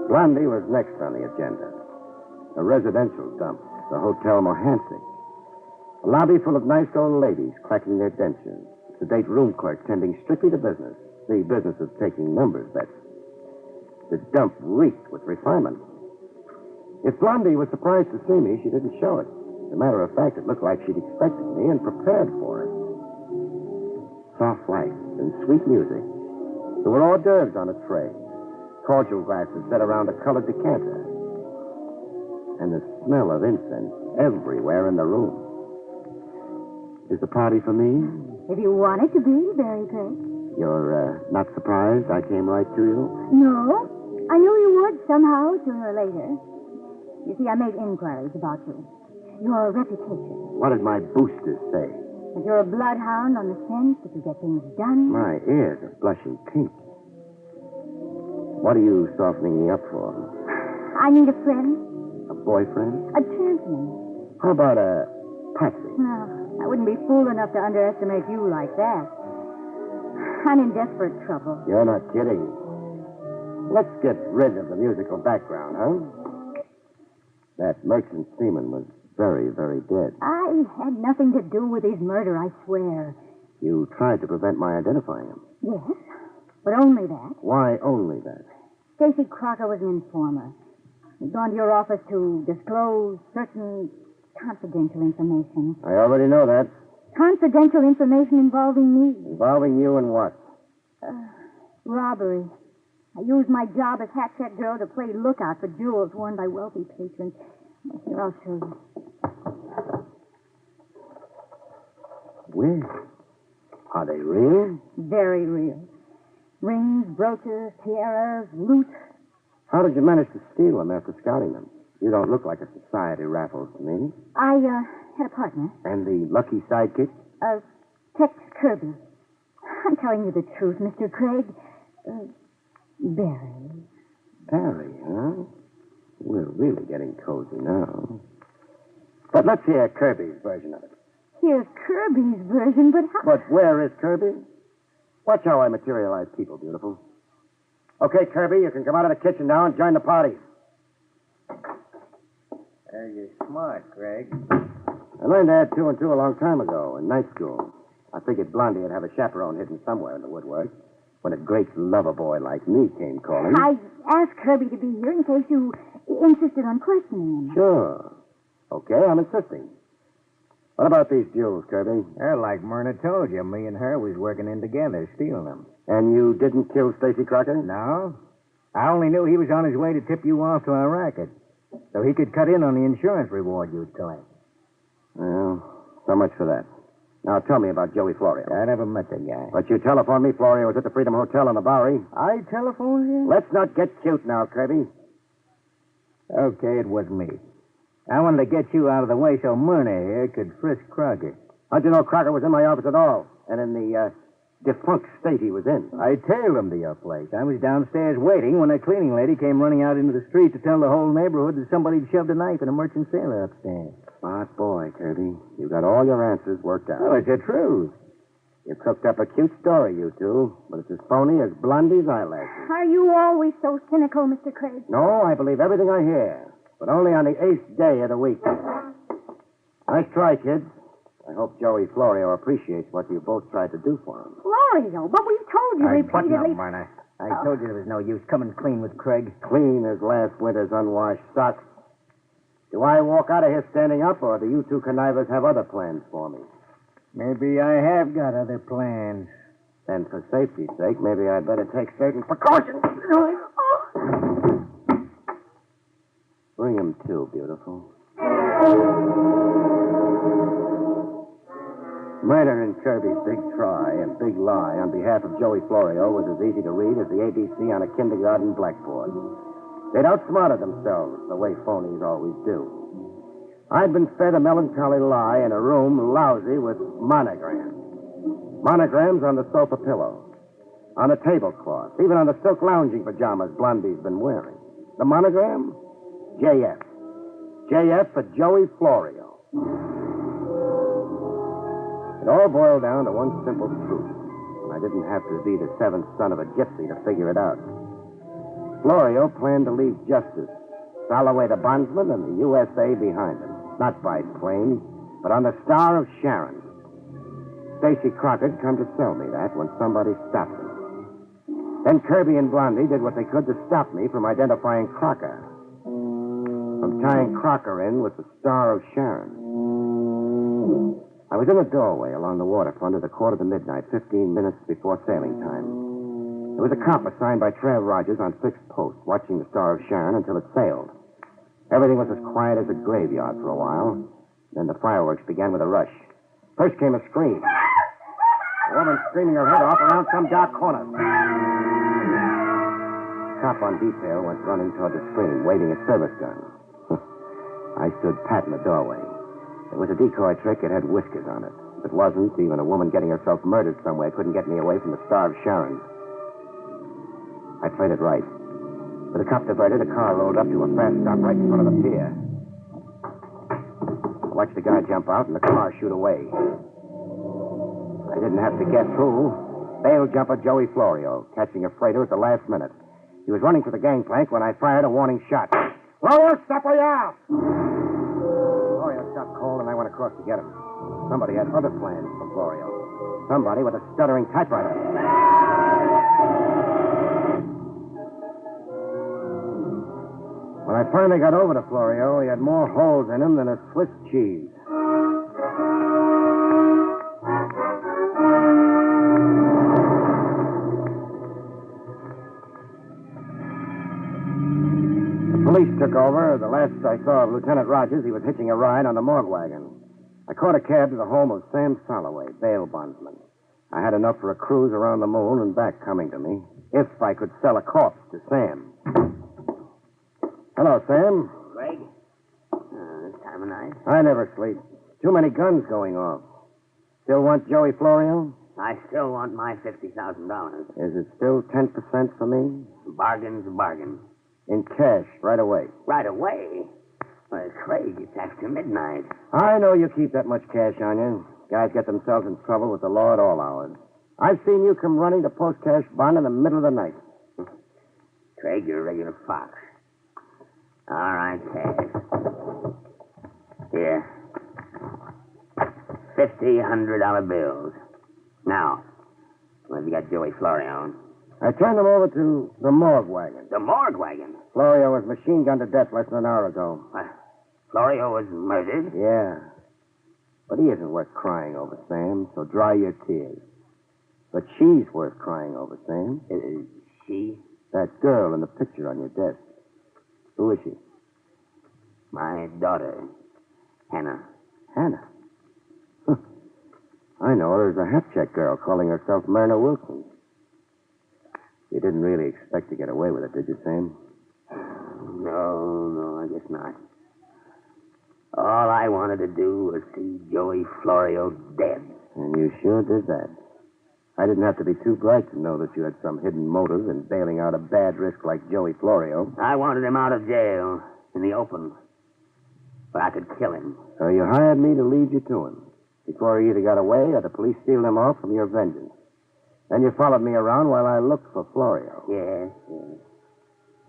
Blondie was next on the agenda. A residential dump, the Hotel Mohansick. A lobby full of nice old ladies clacking their dentures. Sedate room clerk tending strictly to business. The business of taking numbers bets. The dump reeked with refinement. If Blondie was surprised to see me, she didn't show it. As a matter of fact, it looked like she'd expected me and prepared for it. Soft lights and sweet music. There were hors d'oeuvres on a tray. Cordial glasses set around a colored decanter. And the smell of incense everywhere in the room. Is the party for me? If you want it to be, Barrie Craig. You're not surprised I came right to you? No. I knew you would somehow, sooner or later. You see, I made inquiries about you. Your reputation. What did my boosters say? That you're a bloodhound on the scent, that you get things done. My ears are blushing pink. What are you softening me up for? I need a friend. A boyfriend? A champion. How about a patsy? No, I wouldn't be fool enough to underestimate you like that. I'm in desperate trouble. You're not kidding. Let's get rid of the musical background, huh? That merchant seaman was very, very dead. I had nothing to do with his murder, I swear. You tried to prevent my identifying him. Yes, but only that. Why only that? Stacy Crocker was an informer. He'd gone to your office to disclose certain confidential information. I already know that. Confidential information involving me. Involving you in what? Robbery. I used my job as hat check girl to play lookout for jewels worn by wealthy patrons. Here, I'll show you. Where? Are they real? Very real. Rings, brooches, tiaras, loot. How did you manage to steal them after scouting them? You don't look like a society raffle to me. I had a partner. And the lucky sidekick? Tex Kirby. I'm telling you the truth, Mr. Craig. Barry. Barry, huh? We're really getting cozy now. But let's hear Kirby's version of it. Here's Kirby's version, but how... But where is Kirby? Watch how I materialize people, beautiful. Okay, Kirby, you can come out of the kitchen now and join the party. You're smart, Craig. I learned to add 2 and 2 a long time ago in night school. I figured Blondie would have a chaperone hidden somewhere in the woodwork when a great lover boy like me came calling. I asked Kirby to be here in case you insisted on questioning him. Sure. Okay, I'm insisting. What about these jewels, Kirby? Well, like Myrna told you, me and her was working in together, stealing them. And you didn't kill Stacy Crocker? No. I only knew he was on his way to tip you off to our racket, so he could cut in on the insurance reward you'd collect. Well, so much for that. Now, tell me about Joey Florio. I never met the guy. But you telephoned me Florio was at the Freedom Hotel on the Bowery. I telephoned you? Let's not get cute now, Kirby. Okay, it was me. I wanted to get you out of the way so Myrna here could frisk Crocker. How'd you know Crocker was in my office at all? And in the defunct state he was in? I tailed him to your place. I was downstairs waiting when a cleaning lady came running out into the street to tell the whole neighborhood that somebody'd shoved a knife in a merchant sailor upstairs. Smart boy, Kirby. You got all your answers worked out. Oh, it's the truth. You cooked up a cute story, you two, but it's as phony as Blondie's eyelashes. Are you always so cynical, Mr. Craig? No, I believe everything I hear, but only on the 8th day of the week. Nice try, kids. hope Joey Florio appreciates what you both tried to do for him. Florio, but we've told you Button repeatedly. up, Marner. I told you there was no use coming clean with Craig. Clean as last winter's unwashed socks. Do I walk out of here standing up, or do you two connivers have other plans for me? Maybe I have got other plans. Then, for safety's sake, maybe I'd better take certain precautions. Bring him to, beautiful. Murder in Kirby's big try and big lie on behalf of Joey Florio was as easy to read as the ABC on a kindergarten blackboard. They'd outsmarted themselves, the way phonies always do. I'd been fed a melancholy lie in a room lousy with monograms. Monograms on the sofa pillow, on the tablecloth, even on the silk lounging pajamas Blondie's been wearing. The monogram? JF. JF for Joey Florio. It all boiled down to one simple truth. I didn't have to be the seventh son of a gypsy to figure it out. Florio planned to leave justice, Soloway the bondsman, and the USA behind him. Not by plane, but on the Star of Sharon. Stacy Crockett'd come to sell me that when somebody stopped him. Then Kirby and Blondie did what they could to stop me from identifying Crocker. From tying Crocker in with the Star of Sharon. I was in a doorway along the waterfront at a quarter to midnight, 15 minutes before sailing time. There was a cop assigned by Trev Rogers on fixed post, watching the Star of Sharon until it sailed. Everything was as quiet as a graveyard for a while. Then the fireworks began with a rush. First came a scream. A woman screaming her head off around some dark corner. Cop on detail went running toward the screen, waving his service gun. I stood pat in the doorway. It was a decoy trick. It had whiskers on it. If it wasn't, even a woman getting herself murdered somewhere couldn't get me away from the Star of Sharon. I played it right. With the cop diverted, a car rolled up to a fast stop right in front of the pier. I watched the guy jump out and the car shoot away. I didn't have to guess who. Bail jumper Joey Florio, catching a freighter at the last minute. He was running for the gangplank when I fired a warning shot. Florio, stop where you are! Florio stopped cold and I went across to get him. Somebody had other plans for Florio. Somebody with a stuttering typewriter. When I finally got over to Florio, he had more holes in him than a Swiss cheese. The police took over. The last I saw of Lieutenant Rogers, he was hitching a ride on the morgue wagon. I caught a cab to the home of Sam Soloway, bail bondsman. I had enough for a cruise around the moon and back coming to me, if I could sell a corpse to Sam. Hello, Sam. Craig? This time of night? I never sleep. Too many guns going off. Still want Joey Florio? I still want my $50,000. Is it still 10% for me? Bargain's a bargain. In cash, right away. Right away? Well, Craig, it's after midnight. I know you keep that much cash on you. Guys get themselves in trouble with the law at all hours. I've seen you come running to post cash bond in the middle of the night. Craig, you're a regular fox. All right, cash. Here. $100 bills. Now, what have you got Joey Florio? I turned him over to the morgue wagon. The morgue wagon? Florio was machine gunned to death less than an hour ago. Florio was murdered? Yeah. But he isn't worth crying over, Sam, so dry your tears. But she's worth crying over, Sam. She? That girl in the picture on your desk. Who is she? My daughter, Hannah. Hannah? Huh. I know her as a hat-check girl calling herself Myrna Wilson. You didn't really expect to get away with it, did you, Sam? No, I guess not. All I wanted to do was see Joey Florio dead. And you sure did that. I didn't have to be too bright to know that you had some hidden motive in bailing out a bad risk like Joey Florio. I wanted him out of jail, in the open, where I could kill him. So you hired me to lead you to him, before he either got away or the police steal him off from your vengeance. Then you followed me around while I looked for Florio. Yes.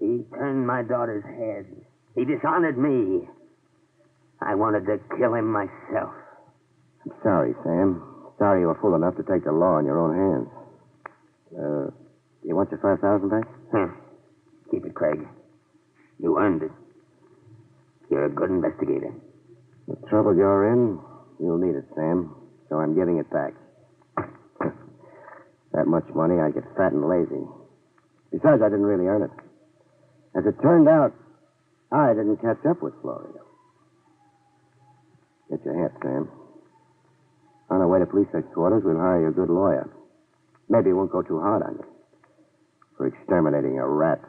He turned my daughter's head. He dishonored me. I wanted to kill him myself. Sorry, Sam. Sorry you were fool enough to take the law in your own hands. You want your $5,000 back? Keep it, Craig. You earned it. You're a good investigator. The trouble you're in, you'll need it, Sam. So I'm giving it back. That much money, I get fat and lazy. Besides, I didn't really earn it. As it turned out, I didn't catch up with Florio. Get your hat, Sam. On our way to police headquarters, we'll hire you a good lawyer. Maybe it won't go too hard on you for exterminating a rat.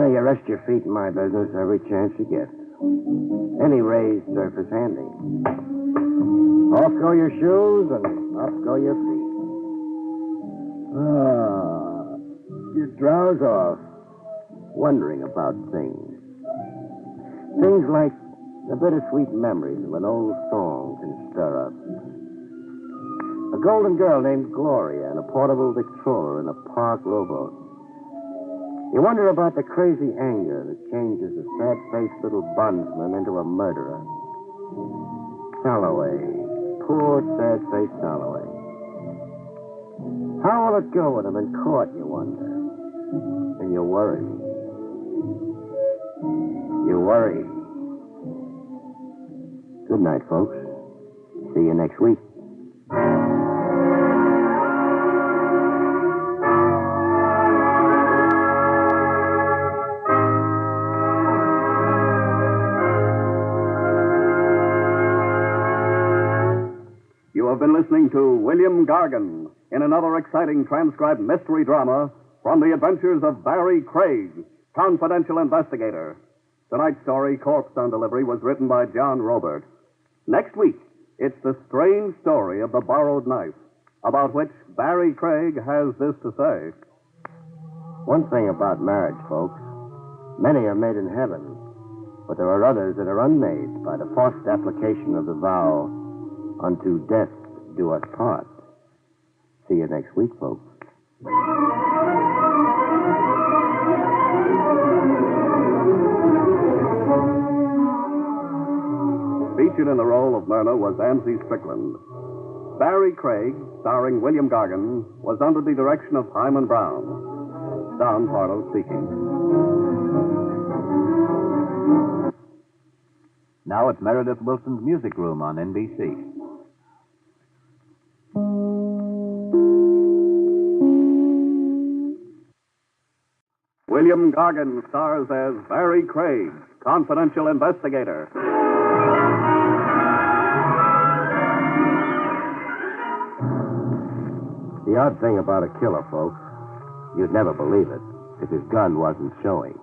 You rest your feet in my business every chance you get. Any raised surface handy. Off go your shoes and up go your feet. You drowse off, wondering about things. Things like the bittersweet memories of an old song can stir up. A golden girl named Gloria and a portable Victrola in a park rowboat. You wonder about the crazy anger that changes a sad-faced little bondsman into a murderer. Holloway. Poor, sad-faced Holloway. How will it go with him in court, you wonder? And you worry. You worry. Good night, folks. See you next week. You have been listening to William Gargan in another exciting transcribed mystery drama from the adventures of Barrie Craig, confidential investigator. Tonight's story, Corpse on Delivery, was written by John Robert. Next week, it's the strange story of the borrowed knife, about which Barrie Craig has this to say. One thing about marriage, folks, many are made in heaven, but there are others that are unmade by the forced application of the vow, unto death do us part. See you next week, folks. Featured in the role of Myrna was Ansie Strickland. Barrie Craig, starring William Gargan, was under the direction of Hyman Brown. Don Pardo speaking. Now it's Meredith Wilson's Music Room on NBC. William Gargan stars as Barrie Craig, confidential investigator. The odd thing about a killer, folks, you'd never believe it if his gun wasn't showing.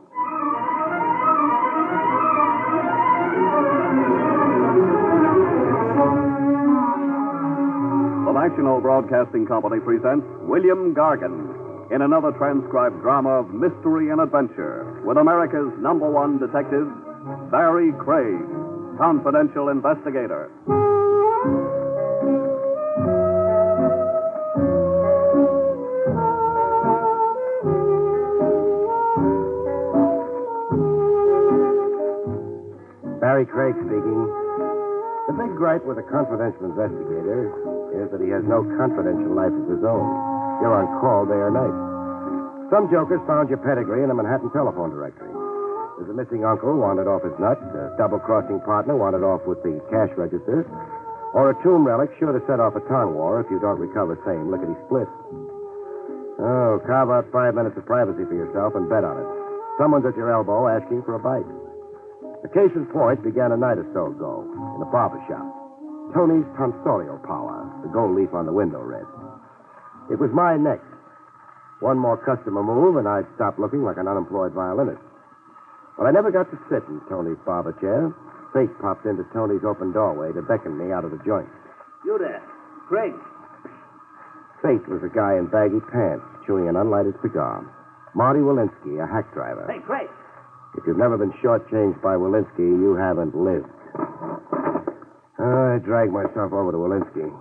The National Broadcasting Company presents William Gargan in another transcribed drama of mystery and adventure with America's #1 detective, Barrie Craig, confidential investigator. Barrie Craig speaking. The big gripe with a confidential investigator is that he has no confidential life of his own. You're on call day or night. Some jokers found your pedigree in a Manhattan telephone directory. There's a missing uncle wanted off his nut, a double-crossing partner wanted off with the cash register, or a tomb relic sure to set off a tongue war if you don't recover same lickety-split. Oh, carve out 5 minutes of privacy for yourself and bet on it. Someone's at your elbow asking for a bite. The case in point began a night or so ago in a barber shop. Tony's tonsorial power, the gold leaf on the window read. It was my neck. One more customer move, and I'd stop looking like an unemployed violinist. But I never got to sit in Tony's barber chair. Fate popped into Tony's open doorway to beckon me out of the joint. You there. Craig. Fate was a guy in baggy pants chewing an unlighted cigar. Marty Walensky, a hack driver. Hey, Craig. If you've never been shortchanged by Walensky, you haven't lived. I dragged myself over to Walensky.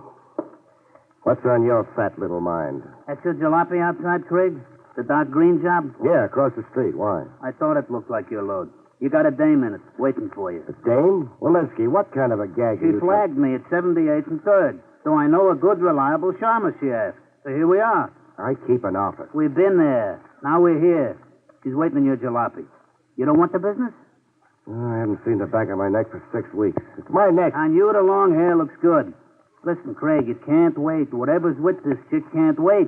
What's on your fat little mind? That's your jalopy outside, Craig? The dark green job? Yeah, across the street. Why? I thought it looked like your load. You got a dame in it, waiting for you. A dame? Walensky, what kind of a gag She flagged me at 78th and 3rd. So I know a good, reliable charmer she asked. So here we are. I keep an office. We've been there. Now we're here. She's waiting on your jalopy. You don't want the business? I haven't seen the back of my neck for 6 weeks. It's my neck. On you, the long hair looks good. Listen, Craig, it can't wait. Whatever's with this chick can't wait.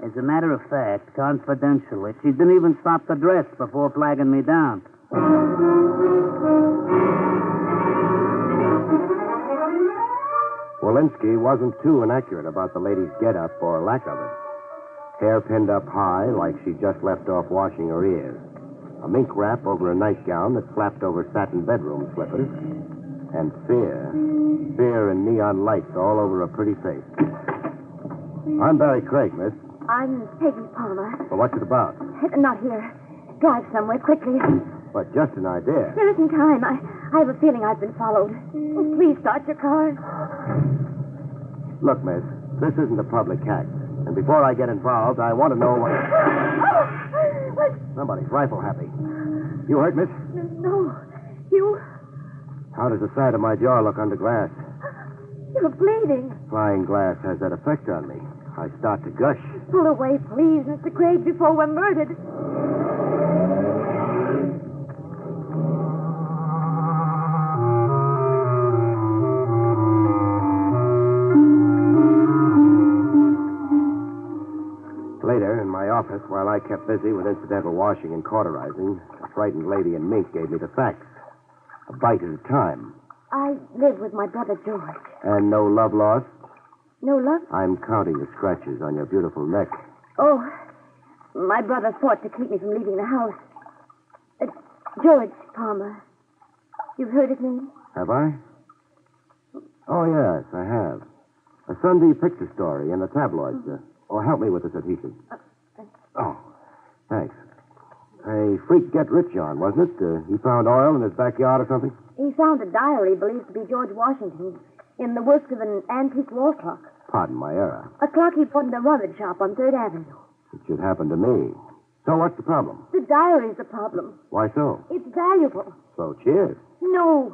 As a matter of fact, confidentially, she didn't even stop the dress before flagging me down. Walensky wasn't too inaccurate about the lady's get-up or lack of it. Hair pinned up high like she just left off washing her ears. A mink wrap over a nightgown that flapped over satin bedroom slippers. And fear. Fear and neon lights all over a pretty face. I'm Barrie Craig, miss. I'm Peggy Palmer. Well, what's it about? Not here. Drive somewhere quickly. But just an idea. There isn't time. I have a feeling I've been followed. Oh, please start your car. Look, miss, this isn't a public act. And before I get involved, I want to know what... What? Somebody's rifle happy. You hurt, miss? No. You... How does the side of my jaw look under glass? You're bleeding. Flying glass has that effect on me. I start to gush. Pull away, please, Mr. Craig, before we're murdered. Later, in my office, while I kept busy with incidental washing and cauterizing, a frightened lady in mink gave me the facts. A bite at a time. I live with my brother George. And no love lost? No love? I'm counting the scratches on your beautiful neck. Oh, my brother fought to keep me from leaving the house. George Palmer. You've heard his name? Have I? Oh, yes, I have. A Sunday picture story in the tabloids. Help me with this adhesive. Oh, thanks. A freak get rich on, wasn't it? He found oil in his backyard or something? He found a diary believed to be George Washington's in the works of an antique wall clock. Pardon my error. A clock he bought in a rummage shop on 3rd Avenue. It should happen to me. So what's the problem? The diary's the problem. Why so? It's valuable. So cheers. No.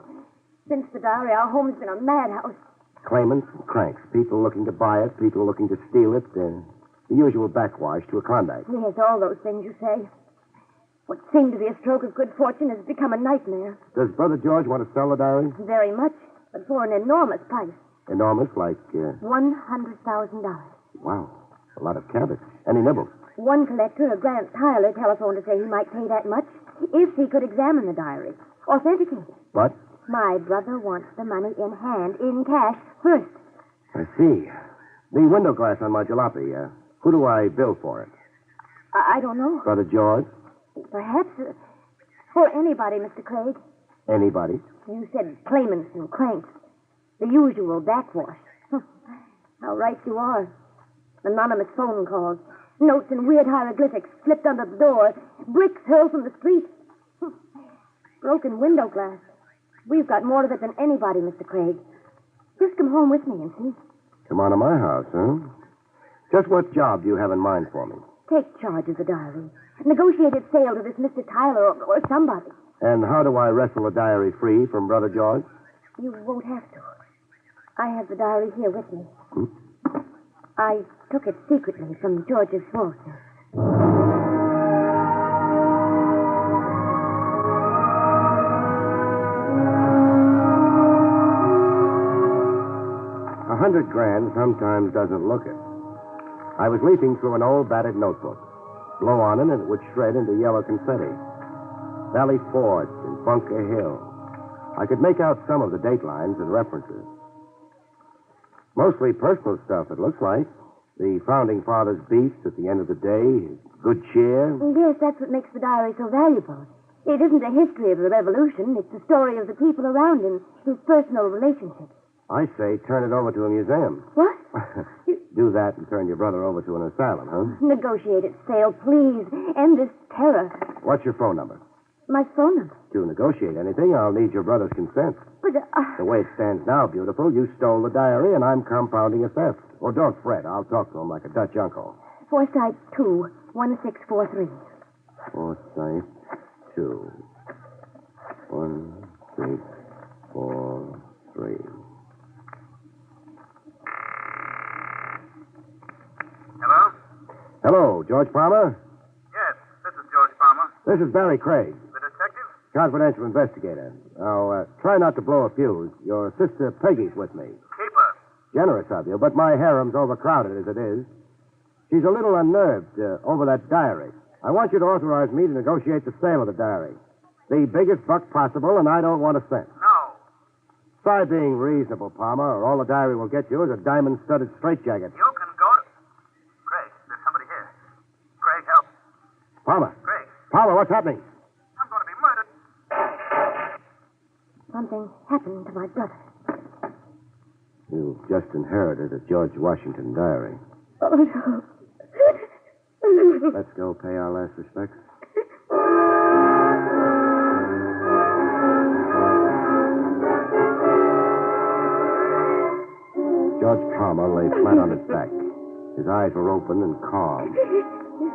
Since the diary, our home's been a madhouse. Claimants and cranks. People looking to buy it, people looking to steal it. The usual backwash to a Klondike. Yes, all those things you say. What seemed to be a stroke of good fortune has become a nightmare. Does Brother George want to sell the diary? Very much, but for an enormous price. Enormous, like... $100,000. Wow, a lot of cabbage. Any nibbles? One collector, a Grant Tyler, telephoned to say he might pay that much if he could examine the diary, authenticate it. But? My brother wants the money in hand, in cash, first. I see. The window glass on my jalopy, who do I bill for it? I don't know. Brother George? Perhaps for anybody, Mr. Craig. Anybody? You said claimants and cranks. The usual backwash. How right you are. Anonymous phone calls. Notes in weird hieroglyphics slipped under the door. Bricks hurled from the street. Broken window glass. We've got more of it than anybody, Mr. Craig. Just come home with me and see. Come on to my house, huh? Just what job do you have in mind for me? Take charge of the diary. Negotiated sale to this Mr. Tyler or somebody. And how do I wrestle the diary free from Brother George? You won't have to. I have the diary here with me. I took it secretly from George's vault. $100,000 sometimes doesn't look it. I was leafing through an old battered notebook. Blow on it and it would shred into yellow confetti. Valley Forge and Bunker Hill. I could make out some of the date lines and references. Mostly personal stuff, it looks like. The Founding Fathers' beats at the end of the day, good cheer. Yes, that's what makes the diary so valuable. It isn't a history of the revolution. It's the story of the people around him, his personal relationships. I say turn it over to a museum. What? Do that and turn your brother over to an asylum, huh? Negotiated sale, please. End this terror. What's your phone number? My phone number? To negotiate anything, I'll need your brother's consent. But, The way it stands now, beautiful, you stole the diary and I'm compounding a theft. Oh, don't fret. I'll talk to him like a Dutch uncle. Forsyth 2, 1643. Forsyth 2, 1643. Hello? Hello, George Palmer? Yes, this is George Palmer. This is Barrie Craig, The detective? confidential investigator. Now, try not to blow a fuse. Your sister Peggy's with me. Keep her. Generous of you, but my harem's overcrowded as it is. She's a little unnerved over that diary. I want you to authorize me to negotiate the sale of the diary. The biggest buck possible, and I don't want a cent. No. Try being reasonable, Palmer, or all the diary will get you is a diamond-studded straitjacket. You can go to... Craig, there's somebody here. Craig, help. Palmer. Craig, Palmer, what's happening? I'm going to be murdered. Something happened to my brother. You've just inherited a George Washington diary. Oh, no. Let's go pay our last respects. George Palmer lay flat on his back. His eyes were open and calm,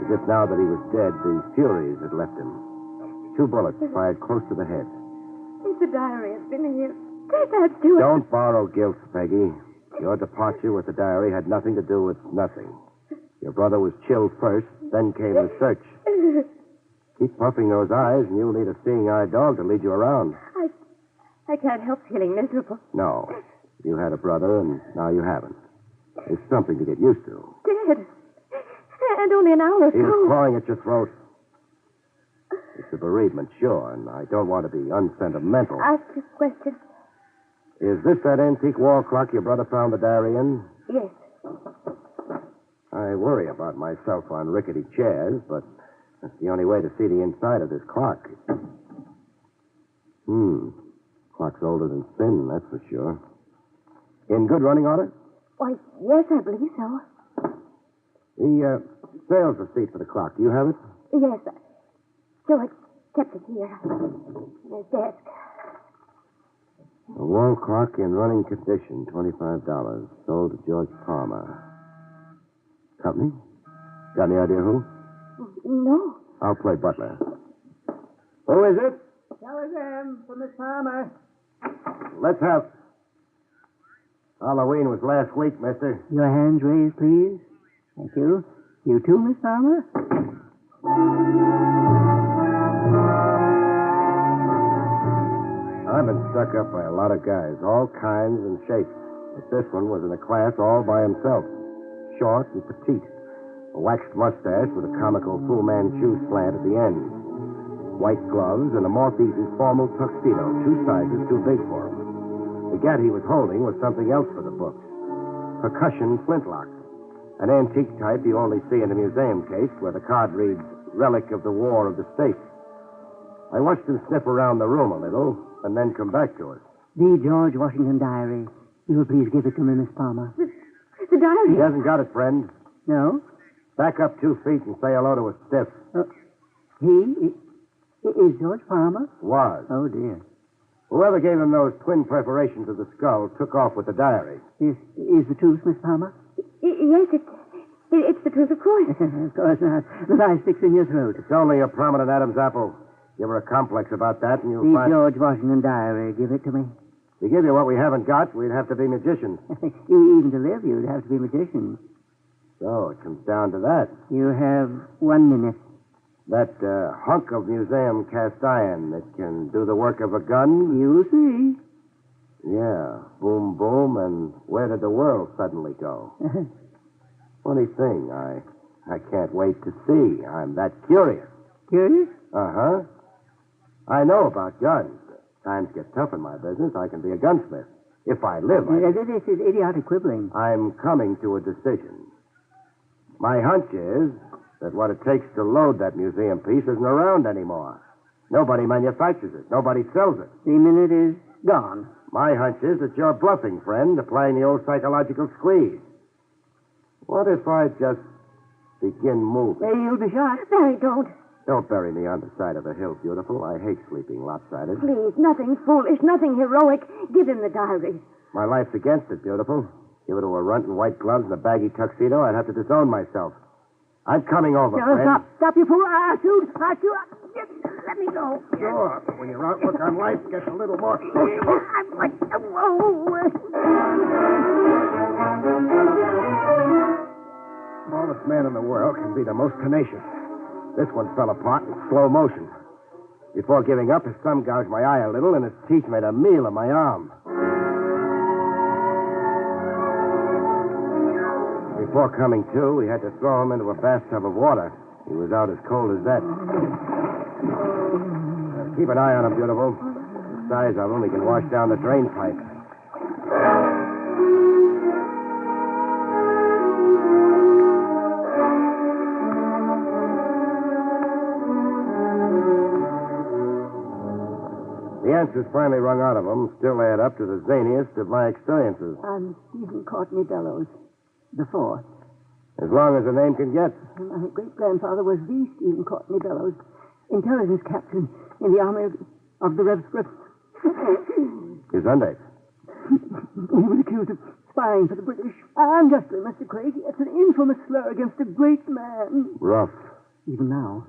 as if now that he was dead, the furies had left him. 2 bullets fired close to the head. If the diary has been here, that's too... Don't borrow guilt, Peggy. Your departure with the diary had nothing to do with nothing. Your brother was chilled first, then came the search. Keep puffing those eyes, and you'll need a seeing-eyed dog to lead you around. I can't help feeling miserable. No. You had a brother, and now you haven't. It's something to get used to. Dead. And only an hour He was ago. clawing at your throat. It's a bereavement, sure, and I don't want to be unsentimental. Ask you a question. Is this that antique wall clock your brother found the diary in? Yes. I worry about myself on rickety chairs, but that's the only way to see the inside of this clock. Clock's older than sin, that's for sure. In good running order? Why, yes, I believe so. The sales receipt for the clock, do you have it? Yes. George kept it here. In his desk. A wall clock in running condition, $25. Sold to George Palmer. Company? Got any idea who? No. I'll play butler. Who is it? Telegram for Miss Palmer. Let's have... Halloween was last week, mister. Your hands raised, please. Thank you. You too, Miss Palmer? I've been stuck up by a lot of guys, all kinds and shapes. But this one was in a class all by himself. Short and petite. A waxed mustache with a comical Fu Manchu slant at the end. White gloves and a more decent formal tuxedo, 2 sizes too big for him. The gat he was holding was something else for the books. Percussion flintlock. An antique type you only see in a museum case where the card reads, Relic of the War of the States. I watched him sniff around the room a little and then come back to us. The George Washington diary. You will please give it to me, Miss Palmer. The diary. He hasn't got it, friend. No? Back up 2 feet and say hello to a stiff. He is George Palmer? Was. Oh, dear. Whoever gave him those twin perforations of the skull took off with the diary. Is the truth, Miss Palmer? Yes, it's the truth, of course. Of course not. The lie sticks in your throat. It's only a prominent Adam's apple. Give her a complex about that, and you'll The find... George Washington diary. Give it to me. To give you what we haven't got, we'd have to be magicians. Even to live, you'd have to be magicians. So it comes down to that. You have 1 minute. That hunk of museum cast iron that can do the work of a gun? You'll see. Yeah. Boom, boom, and where did the world suddenly go? Funny thing, I can't wait to see. I'm that curious. Curious? Uh-huh. I know about guns. Times get tough in my business. I can be a gunsmith. If I live, This is idiotic quibbling. I'm coming to a decision. My hunch is that what it takes to load that museum piece isn't around anymore. Nobody manufactures it. Nobody sells it. The minute is gone. My hunch is that you're bluffing, friend, applying the old psychological squeeze. What if I just begin moving? You'll be shot. Barry, don't. Don't bury me on the side of a hill, beautiful. I hate sleeping lopsided. Please, nothing foolish, nothing heroic. Give him the diary. My life's against it, beautiful. Give it to a runt in white gloves and a baggy tuxedo, I'd have to disown myself. I'm coming over, No, friend. stop, you fool. I'll shoot. Let me go. Sure, but when your outlook on life gets a little more social. I'm like, Smallest man in the world can be the most tenacious. This one fell apart in slow motion. Before giving up, his thumb gouged my eye a little, and his teeth made a meal of my arm. Before coming to, we had to throw him into a bathtub of water. He was out as cold as that. Keep an eye on him, beautiful. The size of him, he can wash down the drain pipe. The answers finally wrung out of him still add up to the zaniest of my experiences. I'm Stephen Courtney Bellows, the fourth. As long as a name can get. My great-grandfather was the Stephen Courtney Bellows, intelligence captain in the army of the Red. His Sunday. He was accused of spying for the British. Unjustly, Mr. Craig. It's an infamous slur against a great man. Rough. Even now,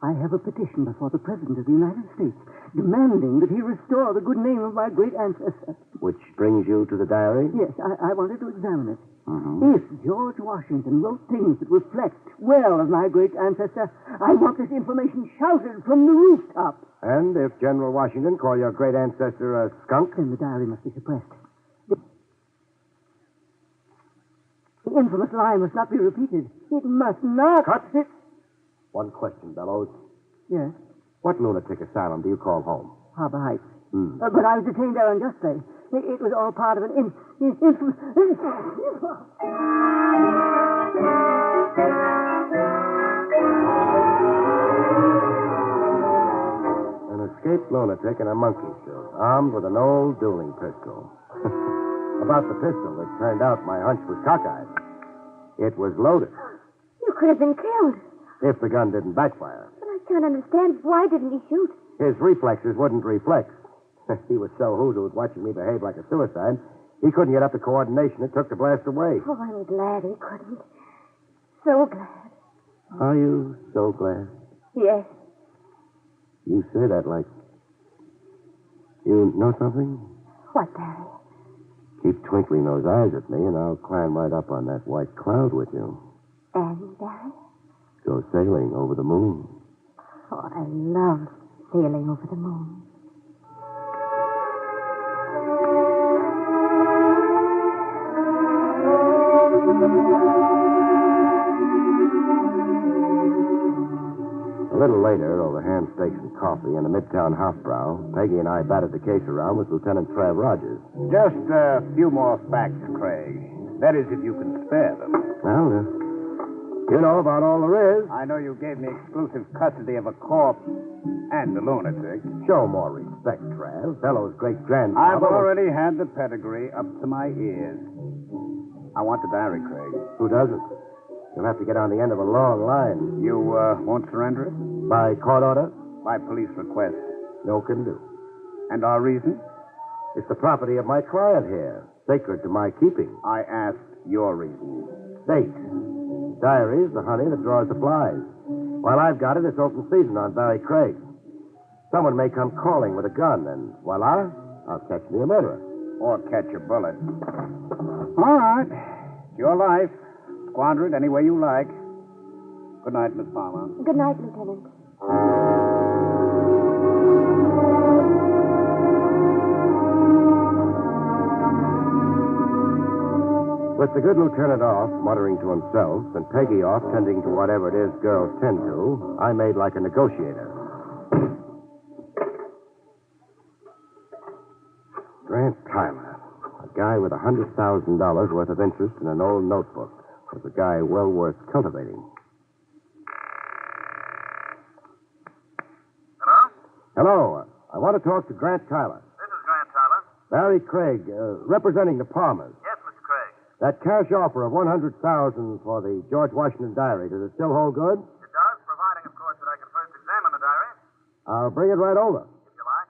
I have a petition before the President of the United States demanding that he restore the good name of my great ancestor. Which brings you to the diary? Yes, I wanted to examine it. Mm-hmm. If George Washington wrote things that reflect well of my great ancestor, I want this information shouted from the rooftop. And if General Washington called your great ancestor a skunk? Then the diary must be suppressed. The infamous lie must not be repeated. It must not. Cut it. One question, Bellows. Yes? What lunatic asylum do you call home? Harbor Heights. But I was detained there unjustly. It was all part of an infamous... An escaped lunatic in a monkey suit, armed with an old dueling pistol. About the pistol, it turned out my hunch was cockeyed. It was loaded. You could have been killed. If the gun didn't backfire. But I can't understand. Why didn't he shoot? His reflexes wouldn't reflex. He was so hoodooed watching me behave like a suicide, he couldn't get up the coordination it took to blast away. Oh, I'm glad he couldn't. So glad. Are you so glad? Yes. You say that like... You know something? What, Barry? Keep twinkling those eyes at me, and I'll climb right up on that white cloud with you. And, Barry? Go sailing over the moon. Oh, I love sailing over the moon. A little later, over ham steaks and coffee and a Midtown half-brow, Peggy and I batted the case around with Lieutenant Trav Rogers. Just a few more facts, Craig. That is, if you can spare them. Well, you know about all there is. I know you gave me exclusive custody of a corpse and a lunatic. Show more respect, Trav. Bellows' great-grandfather... I've already had the pedigree up to my ears. I want the diary, Craig. Who doesn't? You'll have to get on the end of a long line. You won't surrender it? By court order? By police request. No can do. And our reason? It's the property of my client here, sacred to my keeping. I asked your reason. State. Diary is the honey that draws the flies. While I've got it, it's open season on Barrie Craig. Someone may come calling with a gun, and voila, I'll catch me a murderer. Or catch a bullet. All right. It's your life. Squander it any way you like. Good night, Miss Palmer. Good night, Lieutenant. With the good lieutenant off, muttering to himself, and Peggy off, tending to whatever it is girls tend to, I made like a negotiator. Grant Tyler, a guy with $100,000 worth of interest in an old notebook, was a guy well worth cultivating. Hello? Hello. I want to talk to Grant Tyler. This is Grant Tyler. Barrie Craig, representing the Palmers. Yes, Mr. Craig. That cash offer of $100,000 for the George Washington diary, does it still hold good? It does, providing, of course, that I can first examine the diary. I'll bring it right over. If you like.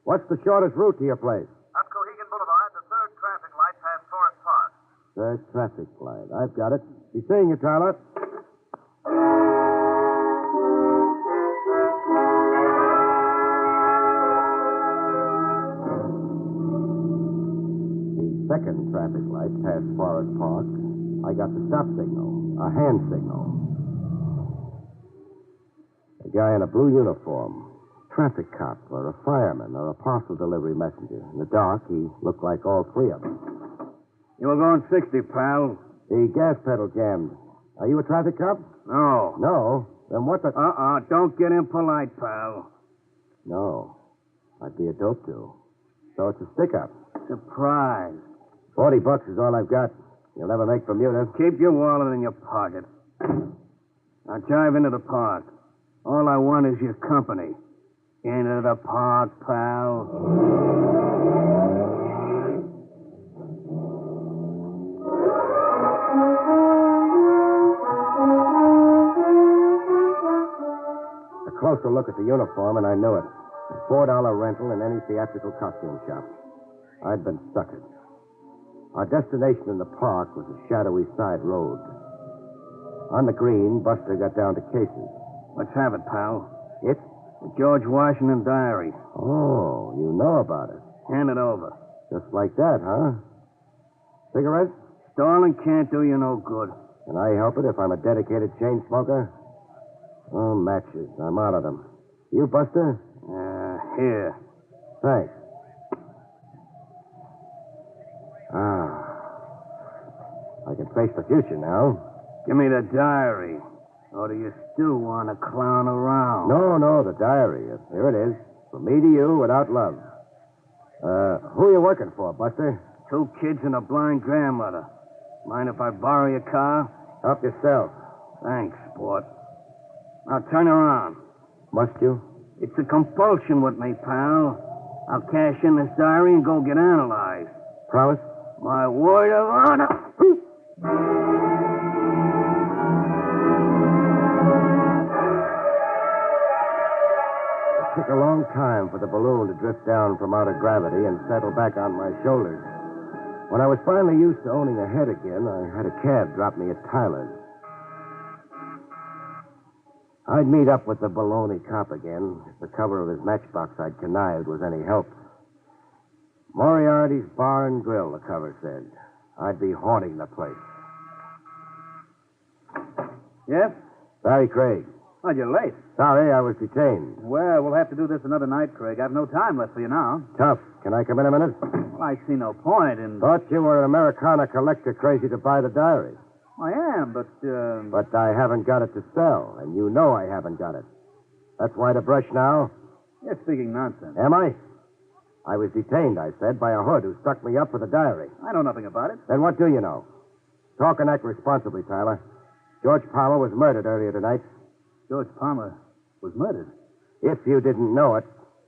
What's the shortest route to your place? Up Cohegan Boulevard, the third traffic light past Forest Park. The traffic light. I've got it. Be seeing you, Tyler. The second traffic light past Forest Park. I got the stop signal, a hand signal. A guy in a blue uniform. Traffic cop or a fireman or a parcel delivery messenger. In the dark, he looked like all three of them. You were going 60, pal. The gas pedal jammed. Are you a traffic cop? No. No? Then what the... Don't get impolite, pal. No. I'd be a dope too. So it's a stick-up. Surprise. $40 is all I've got. You'll never make Bermuda. Keep your wallet in your pocket. Now drive into the park. All I want is your company. Into the park, pal. A closer look at the uniform, and I knew it. A $4 rental in any theatrical costume shop. I'd been suckered. Our destination in the park was a shadowy side road. On the green, Buster got down to cases. Let's have it, pal. It? The George Washington diary. Oh, you know about it. Hand it over. Just like that, huh? Cigarette? Stalling can't do you no good. Can I help it if I'm a dedicated chain smoker? Oh, matches. I'm out of them. You, Buster? Here. Thanks. I can face the future now. Give me the diary. Or do you still want to clown around? No, the diary. Here it is. From me to you without love. Who are you working for, Buster? 2 kids and a blind grandmother. Mind if I borrow your car? Help yourself. Thanks, sport. Now turn around. Must you? It's a compulsion with me, pal. I'll cash in this diary and go get analyzed. Promise? My word of honor. It took a long time for the balloon to drift down from out of gravity and settle back on my shoulders. When I was finally used to owning a head again, I had a cab drop me at Tyler's. I'd meet up with the baloney cop again if the cover of his matchbox I'd connived was any help. Moriarty's Bar and Grill, the cover said. I'd be haunting the place. Yes? Barrie Craig. Oh, you're late. Sorry, I was detained. Well, we'll have to do this another night, Craig. I've no time left for you now. Tough. Can I come in a minute? Well, I see no point in... Thought you were an Americana collector crazy to buy the diary. I am, but... But I haven't got it to sell, and you know I haven't got it. That's why the brush now? You're speaking nonsense. Am I? I was detained, I said, by a hood who stuck me up for the diary. I know nothing about it. Then what do you know? Talk and act responsibly, Tyler. George Palmer was murdered earlier tonight. George Palmer was murdered? If you didn't know it,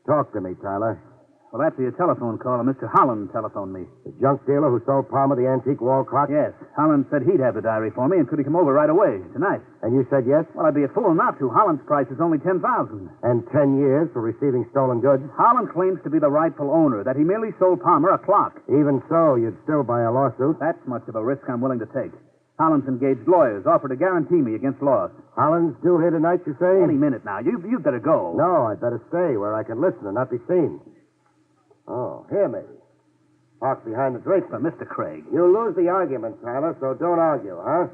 talk to me, Tyler. Well, after your telephone call, Mr. Holland telephoned me. The junk dealer who sold Palmer the antique wall clock? Yes. Holland said he'd have the diary for me, and could he come over right away, tonight? And you said yes? Well, I'd be a fool not to. Holland's price is only $10,000. And 10 years for receiving stolen goods? Holland claims to be the rightful owner, that he merely sold Palmer a clock. Even so, you'd still buy a lawsuit? That's much of a risk I'm willing to take. Holland's engaged lawyers, offered to guarantee me against loss. Holland's due here tonight, you say? Any minute now. You'd better go. No, I'd better stay where I can listen and not be seen. Oh, here, maybe. Park behind the drape. But, Mr. Craig... You'll lose the argument, Tyler, so don't argue, huh?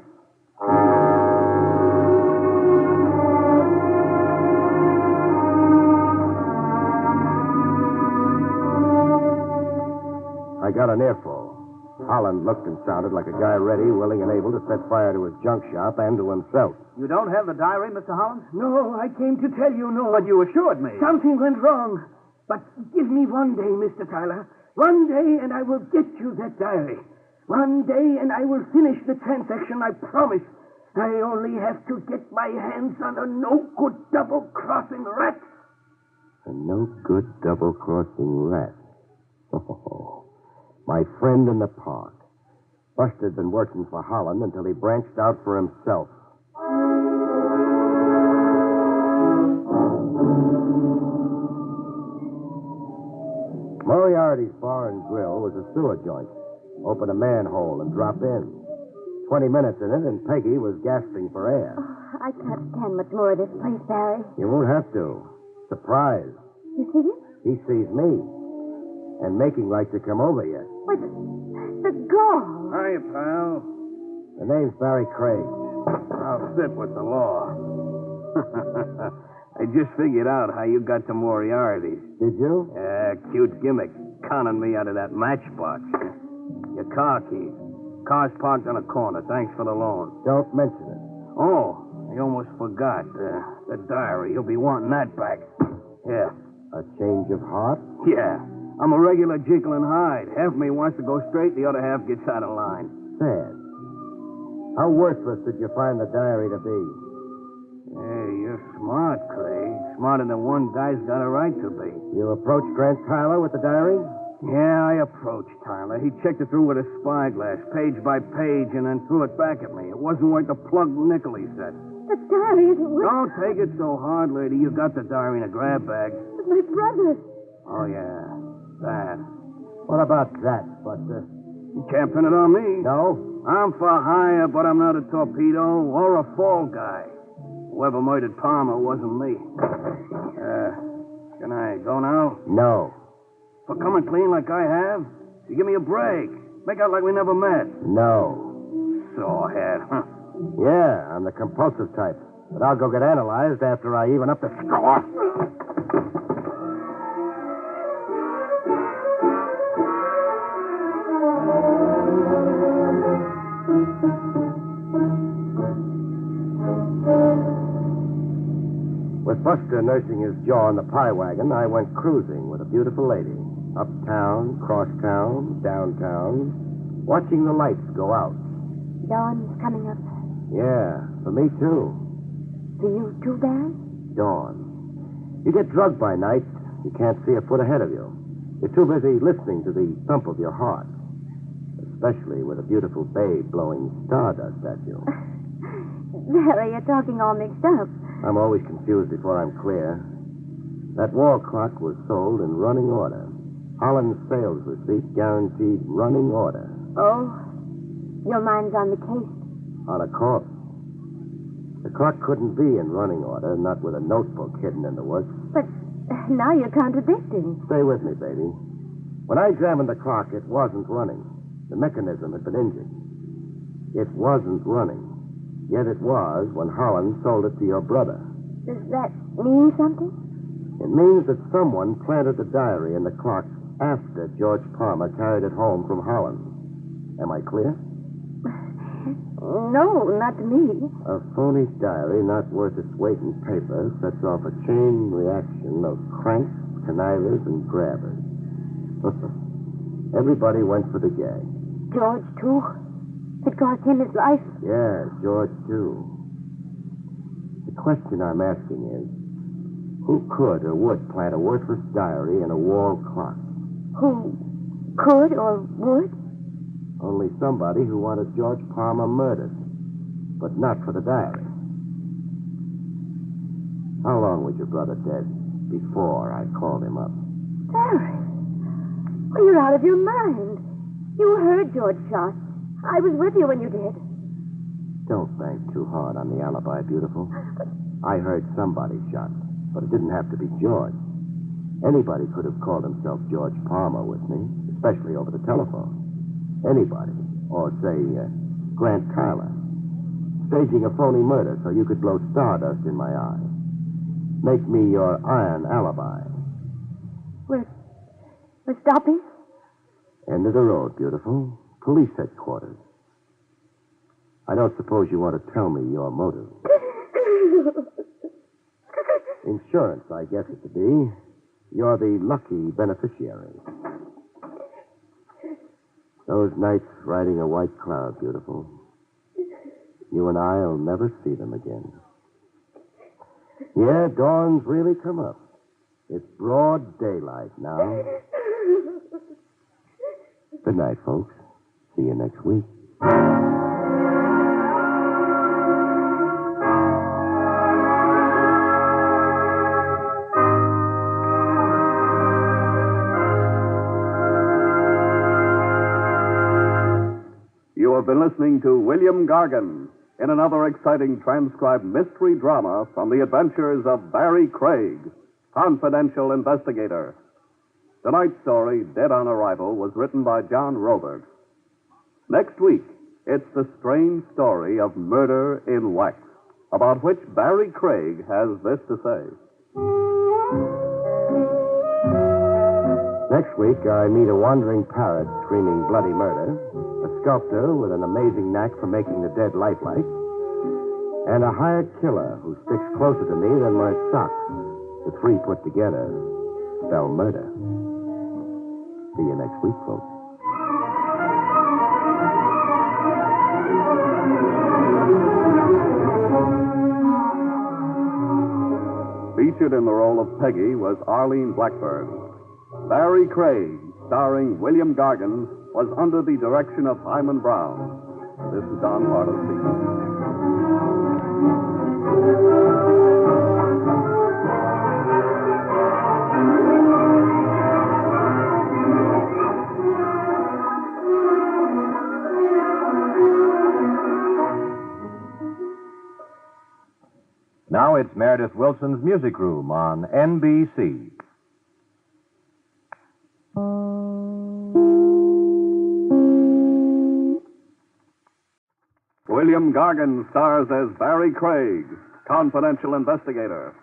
I got an earful. Holland looked and sounded like a guy ready, willing, and able to set fire to his junk shop and to himself. You don't have the diary, Mr. Holland? No, I came to tell you no. But you assured me. Something went wrong. But give me one day, Mr. Tyler. One day, and I will get you that diary. One day, and I will finish the transaction, I promise. I only have to get my hands on a no-good double-crossing rat. A no-good double-crossing rat. Oh, my friend in the park. Buster'd been working for Holland until he branched out for himself. Moriarty's Bar and Grill was a sewer joint. open a manhole, and drop in. 20 minutes in it, and Peggy was gasping for air. Oh, I can't stand much more of this place, Barry. You won't have to. Surprise. You see him? He sees me. And making like to come over yet. Why, the gall. Hiya, pal. The name's Barrie Craig. I'll sit with the law. I just figured out how you got to Moriarty's. Did you? Yeah, cute gimmick. Conning me out of that matchbox. Your car keys. Car's parked on a corner. Thanks for the loan. Don't mention it. Oh, I almost forgot. The diary. You'll be wanting that back. Yeah. A change of heart? Yeah. I'm a regular Jekyll and Hyde. Half of me wants to go straight, the other half gets out of line. Sad. How worthless did you find the diary to be? Hey, you're smart, Craig. Smarter than one guy's got a right to be. You approached Grant Tyler with the diary? Yeah, I approached Tyler. He checked it through with a spyglass, page by page, and then threw it back at me. It wasn't worth the plugged nickel, he said. The diary isn't worth... Don't take it so hard, lady. You got the diary in a grab bag. But my brother... Oh, yeah. That. What about that, Buster? You can't pin it on me. No? I'm for hire, but I'm not a torpedo or a fall guy. Whoever murdered Palmer wasn't me. Can I go now? No. For coming clean like I have? You give me a break. Make out like we never met. No. Sawhead, huh? Yeah, I'm the compulsive type. But I'll go get analyzed after I even up the score. With Buster nursing his jaw in the pie wagon, I went cruising with a beautiful lady. Uptown, crosstown, downtown, watching the lights go out. Dawn's coming up. Yeah, for me too. For you too, Barry? Dawn. You get drugged by night, you can't see a foot ahead of you. You're too busy listening to the thump of your heart. Especially with a beautiful babe blowing stardust at you. Barry, you're talking all mixed up. I'm always confused before I'm clear. That wall clock was sold in running order. Holland's sales receipt guaranteed running order. Oh, your mind's on the case. On a corpse. The clock couldn't be in running order, not with a notebook hidden in the works. But now you're contradicting. Stay with me, baby. When I examined the clock, it wasn't running. The mechanism had been injured. It wasn't running. Yet it was when Holland sold it to your brother. Does that mean something? It means that someone planted the diary in the clock after George Palmer carried it home from Holland. Am I clear? No, not to me. A phony diary not worth its weight in paper sets off a chain reaction of cranks, connivers, and grabbers. Everybody went for the gag. George, too? It cost him his life? Yeah, George, too. The question I'm asking is, who could or would plant a worthless diary in a wall clock? Who could or would? Only somebody who wanted George Palmer murdered, but not for the diary. How long was your brother dead before I called him up? Barry, well, you're out of your mind. You heard George shot. I was with you when you did. Don't bank too hard on the alibi, beautiful. I heard somebody shot, but it didn't have to be George. Anybody could have called himself George Palmer with me, especially over the telephone. Anybody. Or, say, Grant Tyler. Staging a phony murder so you could blow stardust in my eye. Make me your iron alibi. We're stopping? End of the road, beautiful. Police headquarters. I don't suppose you want to tell me your motive. Insurance, I guess it to be. You're the lucky beneficiary. Those nights riding a white cloud, beautiful. You and I'll never see them again. Yeah, dawn's really come up. It's broad daylight now. Good night, folks. See you next week. have been listening to William Gargan in another exciting transcribed mystery drama from the adventures of Barrie Craig, confidential investigator. Tonight's story, Dead on Arrival, was written by John Robert. Next week, it's the strange story of Murder in Wax, about which Barrie Craig has this to say. Next week, I meet a wandering parrot screaming bloody murder, a sculptor with an amazing knack for making the dead lifelike, and a hired killer who sticks closer to me than my socks. The three put together spell murder. See you next week, folks. Featured in the role of Peggy was Arlene Blackburn. Barrie Craig, starring William Gargan, was under the direction of Hyman Brown. This is Don Pardo speaking. Now it's Meredith Wilson's Music Room on NBC. William Gargan stars as Barrie Craig, confidential investigator.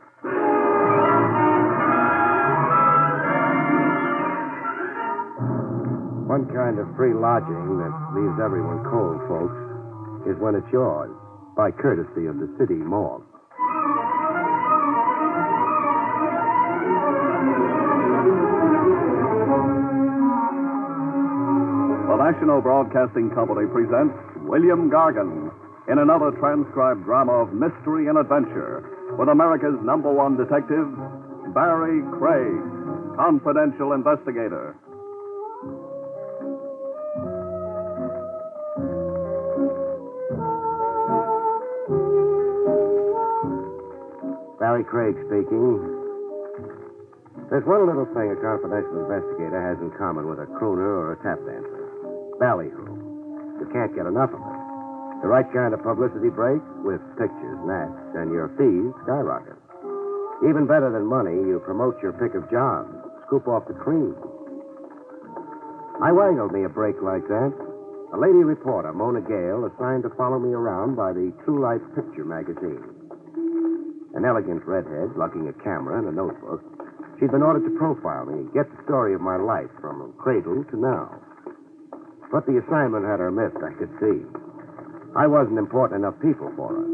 One kind of free lodging that leaves everyone cold, folks, is when it's yours, by courtesy of the city morgue. The National Broadcasting Company presents William Gargan in another transcribed drama of mystery and adventure with America's #1 detective, Barrie Craig, confidential investigator. Barrie Craig speaking. There's one little thing a confidential investigator has in common with a crooner or a tap dancer. Ballyhoo. You can't get enough of it. The right kind of publicity break with pictures and ads, and your fees skyrocket. Even better than money, you promote your pick of jobs, scoop off the cream. I wangled me a break like that. A lady reporter, Mona Gale, assigned to follow me around by the True Life Picture magazine. An elegant redhead, lugging a camera and a notebook. She'd been ordered to profile me, get the story of my life from cradle to now. But the assignment had her missed, I could see. I wasn't important enough people for her.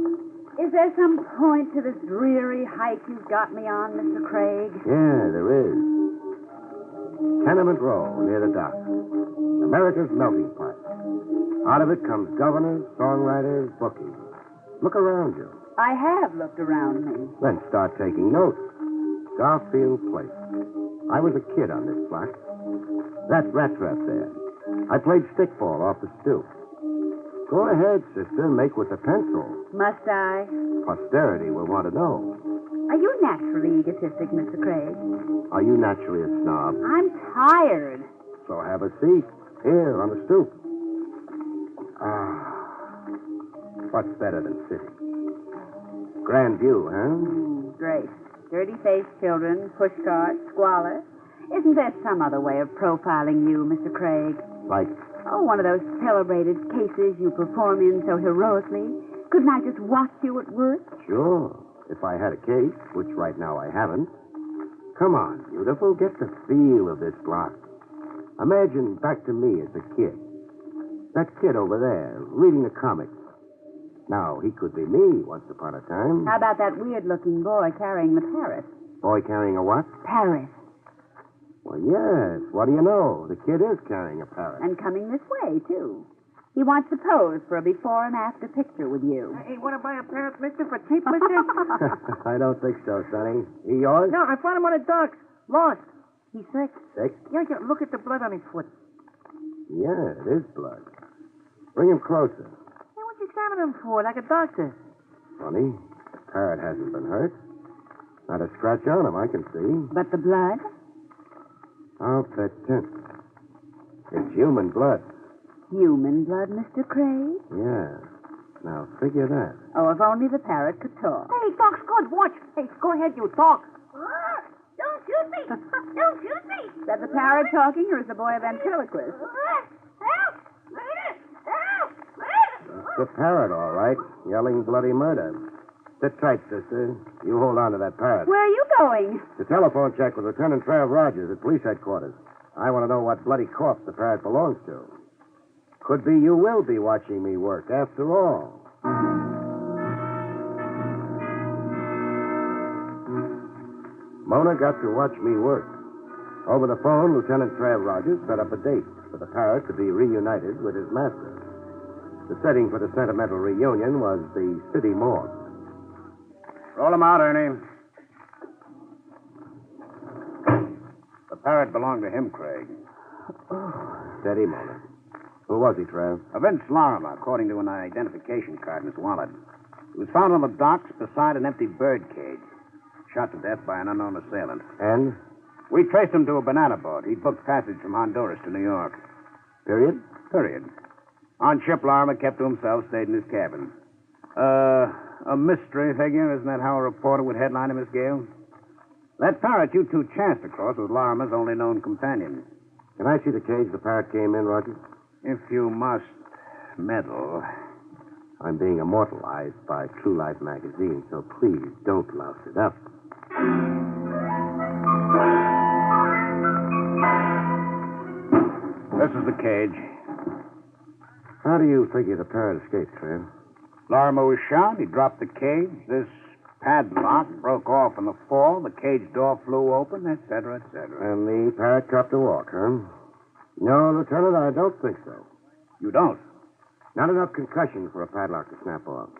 Is there some point to this dreary hike you've got me on, Mr. Craig? Yeah, there is. Tenement Row, near the dock. America's melting pot. Out of it comes governors, songwriters, bookies. Look around you. I have looked around me. Then start taking notes. Garfield Place. I was a kid on this block. That rat trap there. I played stickball off the stoop. Go ahead, sister. Make with the pencil. Must I? Posterity will want to know. Are you naturally egotistic, Mr. Craig? Are you naturally a snob? I'm tired. So have a seat. Here, on the stoop. What's better than city? Grand view, huh? Great. Dirty-faced children, pushcarts, squalor. Isn't there some other way of profiling you, Mr. Craig? Like? Oh, one of those celebrated cases you perform in so heroically. Couldn't I just watch you at work? Sure. If I had a case, which right now I haven't. Come on, beautiful. Get the feel of this block. Imagine back to me as a kid. That kid over there, reading the comics. Now, he could be me once upon a time. How about that weird-looking boy carrying the parrot? Boy carrying a what? Parrot. Well, yes. What do you know? The kid is carrying a parrot. And coming this way, too. He wants to pose for a before and after picture with you. Hey, want to buy a parrot, mister, for cheap, mister? I don't think so, Sonny. He yours? No, I found him on a docks. Lost. He's sick. Sick? Yeah, look at the blood on his foot. Yeah, it is blood. Bring him closer. Hey, what you examining him for, like a doctor? Funny. The parrot hasn't been hurt. Not a scratch on him, I can see. But the blood? I'll bet 10. It's human blood. Human blood, Mr. Craig? Yeah. Now, figure that. Oh, if only the parrot could talk. Hey, talk's good. Watch. Hey, go ahead, you talk. Don't shoot me. Don't shoot me. Is that the parrot talking, or is the boy a ventriloquist? Help! Help! It's the parrot, all right, yelling bloody murder. Sit tight, sister. You hold on to that parrot. Where are you going? The telephone check with Lieutenant Trav Rogers at police headquarters. I want to know what bloody corpse the parrot belongs to. Could be you will be watching me work, after all. Mona got to watch me work. Over the phone, Lieutenant Trav Rogers set up a date for the parrot to be reunited with his master. The setting for the sentimental reunion was the city morgue. Roll him out, Ernie. The parrot belonged to him, Craig. Steady, Mona. Who was he, Trav? Vince Larimer, according to an identification card in his wallet. He was found on the docks beside an empty bird cage. Shot to death by an unknown assailant. And? We traced him to a banana boat. He'd booked passage from Honduras to New York. Period? Period. On ship, Larimer kept to himself, stayed in his cabin. A mystery figure, isn't that how a reporter would headline him, Miss Gale? That parrot you two chanced across was Larimer's only known companion. Can I see the cage the parrot came in, Rogers? If you must meddle. I'm being immortalized by True Life magazine, so please don't louse it up. This is the cage. How do you figure the parrot escaped, Trav? Larimer was shot. He dropped the cage. This padlock broke off in the fall. The cage door flew open, etc., etc. And the parrot cut to walk, huh? No, Lieutenant, I don't think so. You don't? Not enough concussion for a padlock to snap off.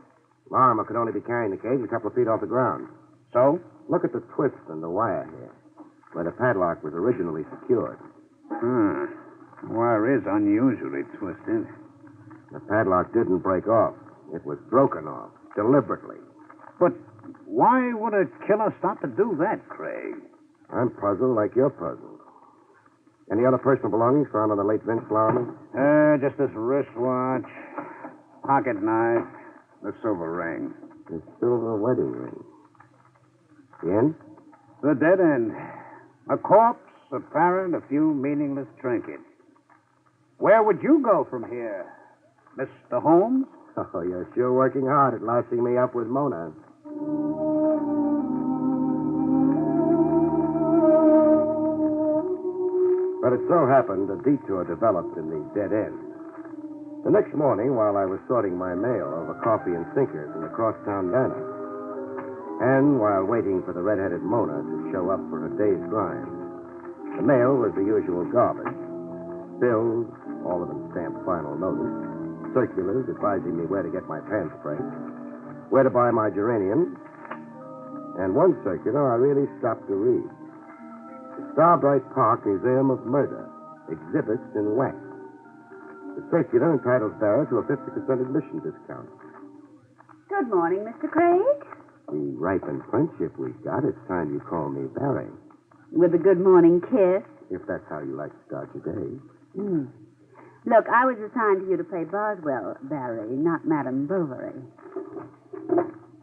Larimer could only be carrying the cage a couple of feet off the ground. So? Look at the twist in the wire here, where the padlock was originally secured. The wire is unusually twisted. The padlock didn't break off. It was broken off, deliberately. But why would a killer stop to do that, Craig? I'm puzzled like you're puzzled. Any other personal belongings found on the late Vince Larimer? Just this wristwatch, pocket knife, the silver ring. The silver wedding ring. The end? The dead end. A corpse, a parrot, a few meaningless trinkets. Where would you go from here, Mr. Holmes? Oh, you're sure working hard at lousing me up with Mona. But it so happened a detour developed in the dead end. The next morning, while I was sorting my mail over coffee and sinkers in the crosstown diner, and while waiting for the red-headed Mona to show up for her day's grind, the mail was the usual garbage. Bills, all of them stamped final notice, circulars advising me where to get my pan spray, where to buy my geraniums, and one circular I really stopped to read. The Starbright Park Museum of Murder, exhibits in wax. The circular entitles bearer to a 50% admission discount. Good morning, Mr. Craig. The ripened friendship we've got, it's time you call me Barrie. With a good morning kiss. If that's how you like to start your day. Look, I was assigned to you to play Boswell, Barrie, not Madame Bovary.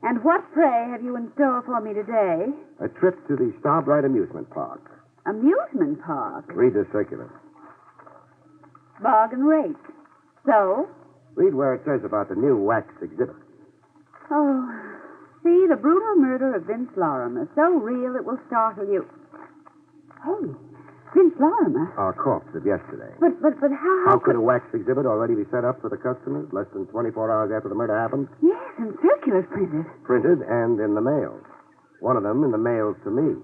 And what, pray, have you in store for me today? A trip to the Starbright Amusement Park. Amusement park? Read the circular. Bargain rate. So? Read where it says about the new wax exhibit. Oh, see, the brutal murder of Vince Larimer. So real it will startle you. Hey, Vince Larimer? Our corpse of yesterday. But how... How could a wax exhibit already be set up for the customers less than 24 hours after the murder happened? Yes, and circulars printed. Printed and in the mail. One of them in the mail to me.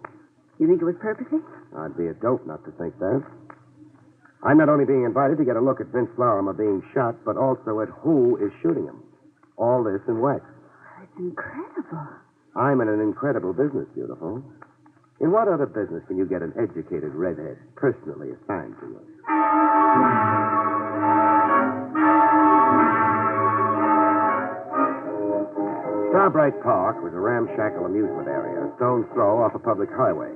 You think it was purposely? I'd be a dope not to think that. I'm not only being invited to get a look at Vince Larimer being shot, but also at who is shooting him. All this in wax. It's incredible. I'm in an incredible business, beautiful. In what other business can you get an educated redhead personally assigned to you? Starbright Park was a ramshackle amusement area, a stone's throw off a public highway.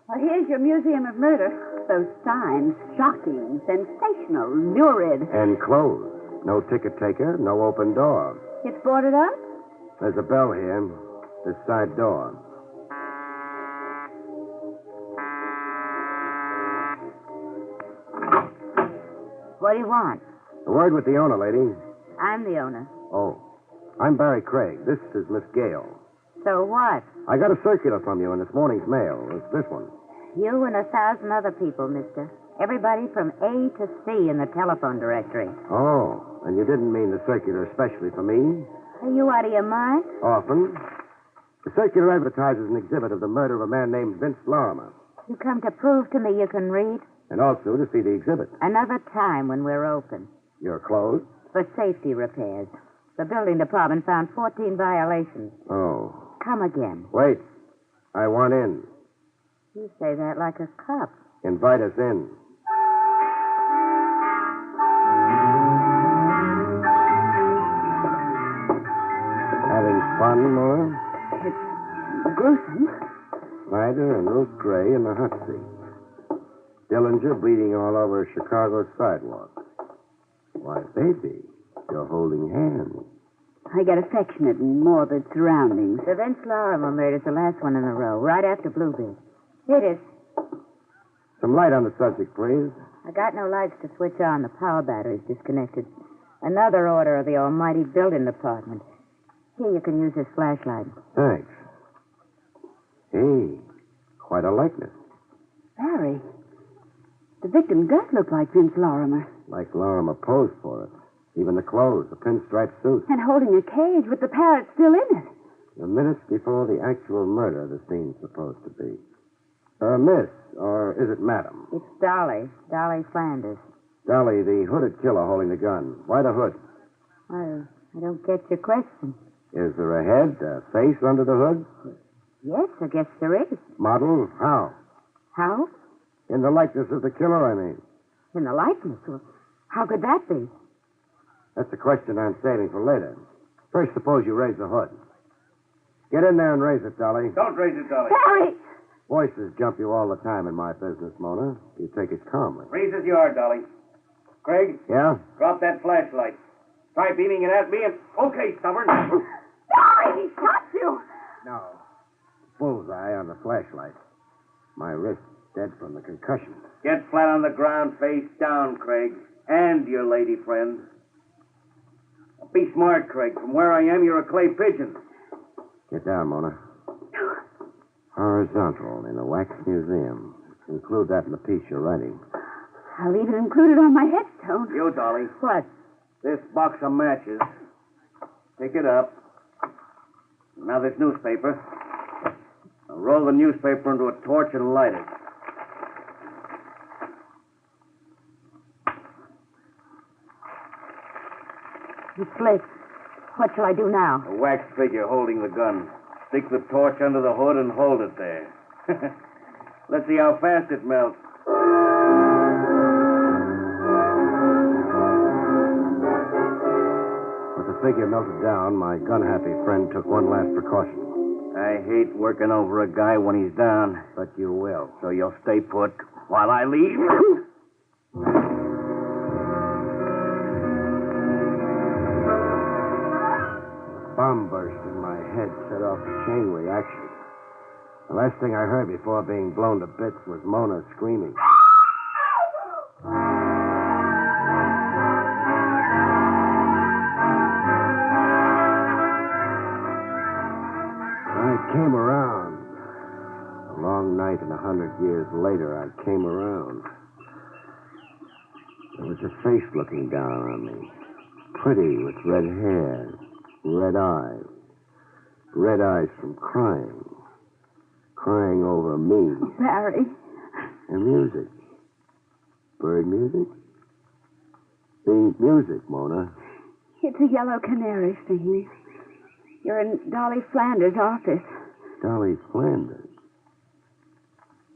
Well, here's your Museum of Murder. Those signs, shocking, sensational, lurid. And closed. No ticket taker, no open door. It's boarded up? There's a bell here. This side door. What do you want? A word with the owner, lady. I'm the owner. Oh. I'm Barrie Craig. This is Miss Gale. So what? I got a circular from you in this morning's mail. It's this one. You and 1,000 other people, mister. Everybody from A to C in the telephone directory. Oh, and you didn't mean the circular especially for me? Are you out of your mind? Often. The circular advertises an exhibit of the murder of a man named Vince Lorimer. You come to prove to me you can read? And also to see the exhibit. Another time when we're open. You're closed? For safety repairs. The building department found 14 violations. Oh. Come again. Wait. I want in. You say that like a cop. Invite us in. Having fun, Mora? It's gruesome. Snyder and Ruth Gray in the hot seat. Dillinger bleeding all over Chicago's sidewalk. Why, baby, you're holding hands. I get affectionate in morbid surroundings. The Vince Lorimer murder's the last one in a row, right after Bluebeard. It is. Some light on the subject, please. I got no lights to switch on. The power battery's disconnected. Another order of the almighty building department. Here, you can use this flashlight. Thanks. Hey, quite a likeness. Barrie, the victim does look like Vince Lorimer. Like Lorimer posed for it. Even the clothes, the pinstripe suit. And holding a cage with the parrot still in it. The minutes before the actual murder the scene's supposed to be. Miss, or is it madam? It's Dolly. Dolly Flanders. Dolly, the hooded killer holding the gun. Why the hood? I don't get your question. Is there a head, a face under the hood? Yes, I guess there is. Model? How? How? In the likeness of the killer, I mean. In the likeness? Well, how could that be? That's a question I'm saving for later. First, suppose you raise the hood. Get in there and raise it, Dolly. Don't raise it, Dolly. Barrie! Voices jump you all the time in my business, Mona. You take it calmly. Raise as you are, Dolly. Craig? Yeah? Drop that flashlight. Try beaming it at me and... Okay, stubborn. Barrie, he shot you! No. Bullseye on the flashlight. My wrist dead from the concussion. Get flat on the ground, face down, Craig. And your lady friend. Be smart, Craig. From where I am, you're a clay pigeon. Get down, Mona. Horizontal in a wax museum. Include that in the piece you're writing. I'll even include it on my headstone. You, Dolly. What? This box of matches. Pick it up. Now this newspaper. Now roll the newspaper into a torch and light it. It's lit. What shall I do now? A wax figure holding the gun. Stick the torch under the hood and hold it there. Let's see how fast it melts. With the figure melted down, my gun-happy friend took one last precaution. I hate working over a guy when he's down. But you will. So you'll stay put while I leave? Bomb burst in my head, set off a chain reaction. The last thing I heard before being blown to bits was Mona screaming. I came around. A long night and 100 years later, I came around. There was a face looking down on me. Pretty, with red hair. Red eyes. Red eyes from crying. Crying over me. Oh, Barrie. And music. Bird music? The music, Mona. It's a yellow canary singing. You're in Dolly Flanders' office. Dolly Flanders.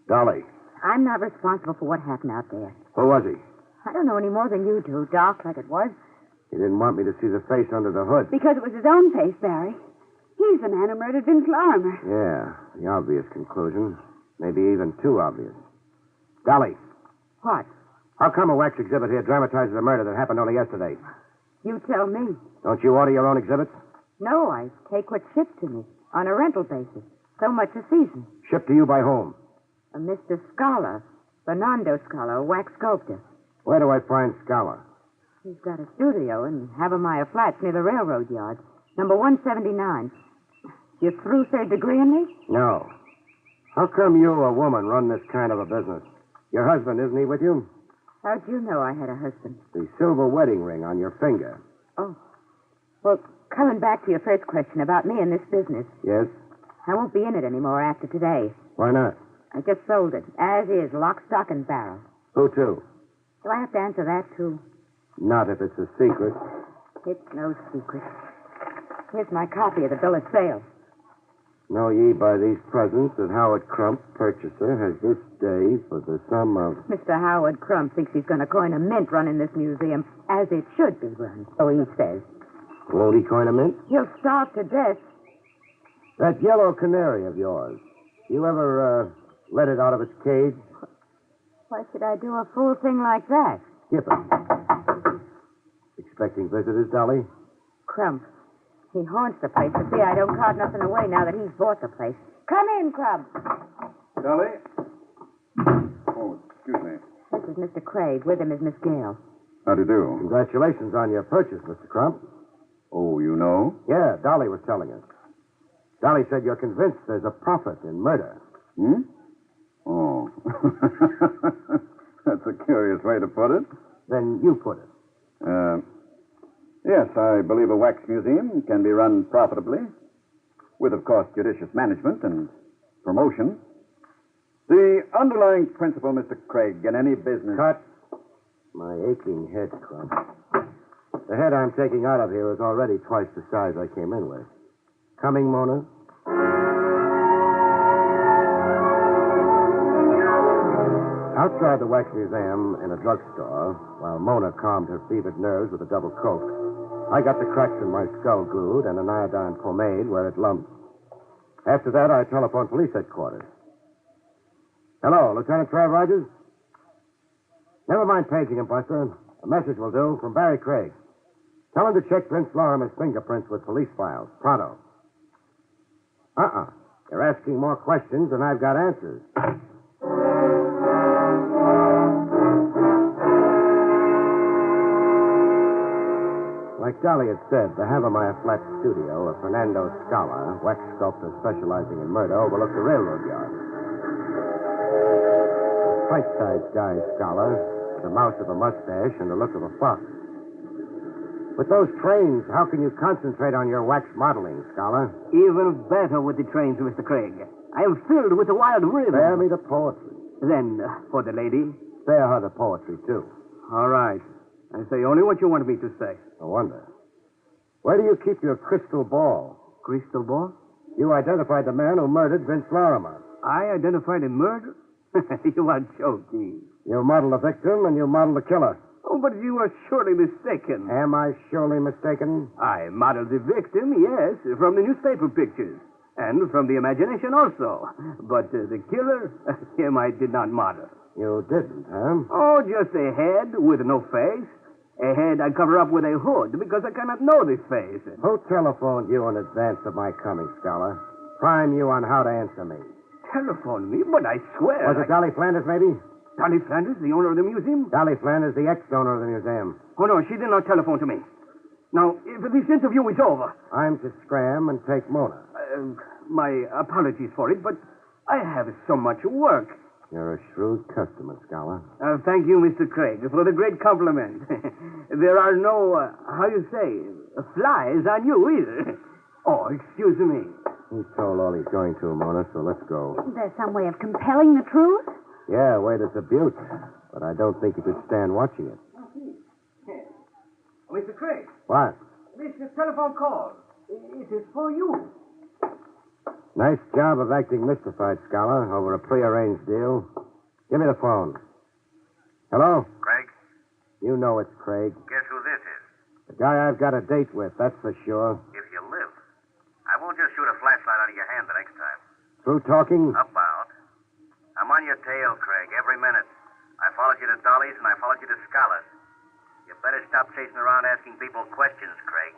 Dolly. I'm not responsible for what happened out there. Who was he? I don't know any more than you do, Doc, like it was. He didn't want me to see the face under the hood. Because it was his own face, Barrie. He's the man who murdered Vince Lorimer. Yeah, the obvious conclusion. Maybe even too obvious. Dolly, What? How come a wax exhibit here dramatizes a murder that happened only yesterday? You tell me. Don't you order your own exhibits? No, I take what's shipped to me on a rental basis. So much a season. Shipped to you by whom? A Mr. Scala, Fernando Scala, a wax sculptor. Where do I find Scala? He's got a studio in Havermeyer Flats near the railroad yard. Number 179. You through third degree in me? No. How come you, a woman, run this kind of a business? Your husband, isn't he with you? How'd you know I had a husband? The silver wedding ring on your finger. Oh. Well, coming back to your first question about me and this business. Yes? I won't be in it anymore after today. Why not? I just sold it, as is, lock, stock, and barrel. Who to? Do I have to answer that, too? Not if it's a secret. It's no secret. Here's my copy of the bill of sale. Know ye by these presents that Howard Crump, purchaser, has this day for the sum of... Mr. Howard Crump thinks he's going to coin a mint running this museum, as it should be run, so he says. Won't he coin a mint? He'll starve to death. That yellow canary of yours, you ever, let it out of its cage? Why should I do a fool thing like that? Skip it. Expecting visitors, Dolly? Crump. He haunts the place to see I don't cart nothing away now that he's bought the place. Come in, Crump. Dolly? Oh, excuse me. This is Mr. Craig. With him is Miss Gale. How do you do? Congratulations on your purchase, Mr. Crump. Oh, you know? Yeah, Dolly was telling us. Dolly said you're convinced there's a profit in murder. Hmm? Oh. That's a curious way to put it. Then you put it. Yes, I believe a wax museum can be run profitably, with, of course, judicious management and promotion. The underlying principle, Mr. Craig, in any business... Cut. My aching head, Crump. The head I'm taking out of here is already twice the size I came in with. Coming, Mona? Outside the Wax Museum in a drugstore, while Mona calmed her fevered nerves with a double Coke, I got the cracks in my skull glued and an iodine pomade where it lumped. After that, I telephoned police headquarters. Hello, Lieutenant Trav Rogers? Never mind paging him, Buster. A message will do from Barrie Craig. Tell him to check Prince Lorimer's fingerprints with police files. Pronto. You're asking more questions than I've got answers. Like Dolly had said, the Havermeyer Flat studio of Fernando Scala, wax sculptor specializing in murder, overlooked the railroad yard. Pint-sized guy, Scala, with the mouth of a mustache and the look of a fox. With those trains, how can you concentrate on your wax modeling, Scala? Even better with the trains, Mr. Craig. I am filled with the wild rhythm. Spare me the poetry. Then, for the lady? Spare her the poetry, too. All right. I say only what you want me to say. No wonder. Where do you keep your crystal ball? Crystal ball? You identified the man who murdered Vince Lorimer. I identified a murder? You are joking. You model the victim and you model the killer. Oh, but you are surely mistaken. Am I surely mistaken? I modeled the victim, yes, from the newspaper pictures. And from the imagination also. But the killer, him I did not model. You didn't, huh? Oh, just a head with no face. A head I cover up with a hood because I cannot know this face. Who telephoned you in advance of my coming, Scholar? Prime you on how to answer me. Telephone me? But I swear... Was it Dolly Flanders, maybe? Dolly Flanders, the owner of the museum? Dolly Flanders, the ex-owner of the museum. Oh, no, she did not telephone to me. Now, if this interview is over... I'm to scram and take Mona. My apologies for it, but I have so much work. You're a shrewd customer, Scholar. Thank you, Mr. Craig, for the great compliment. There are no, how you say, flies on you either. Oh, excuse me. He's told all he's going to, Mona, so let's go. Isn't there some way of compelling the truth? Yeah, a way that's a beaut. But I don't think you could stand watching it. Mr. Craig. What? This telephone call. It is for you. Nice job of acting mystified, Scholar, over a prearranged deal. Give me the phone. Hello? Craig? You know it's Craig. Guess who this is? The guy I've got a date with, that's for sure. If you live. I won't just shoot a flashlight out of your hand the next time. Through talking? About. I'm on your tail, Craig, every minute. I followed you to Dolly's, and I followed you to Scholars. You better stop chasing around asking people questions, Craig.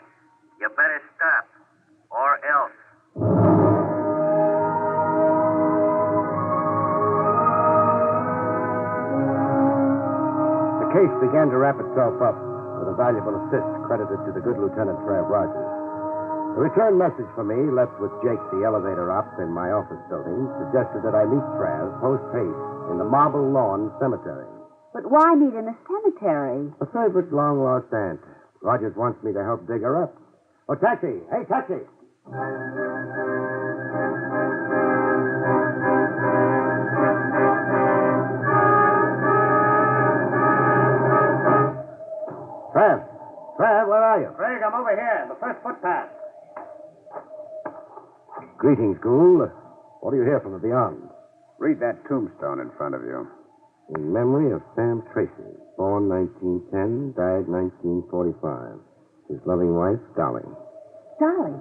You better stop. Or else. The case began to wrap itself up with a valuable assist credited to the good Lieutenant Trav Rogers. A return message for me, left with Jake, the elevator op, in my office building, suggested that I meet Trav post-haste in the Marble Lawn Cemetery. But why meet in a cemetery? A favorite long-lost aunt. Rogers wants me to help dig her up. Oh, taxi! Hey, taxi! Trav, where are you? Craig, I'm over here, the first footpath. Greetings, Gould. What do you hear from the beyond? Read that tombstone in front of you. In memory of Sam Tracy, born 1910, died 1945. His loving wife, Dolly. Dolly.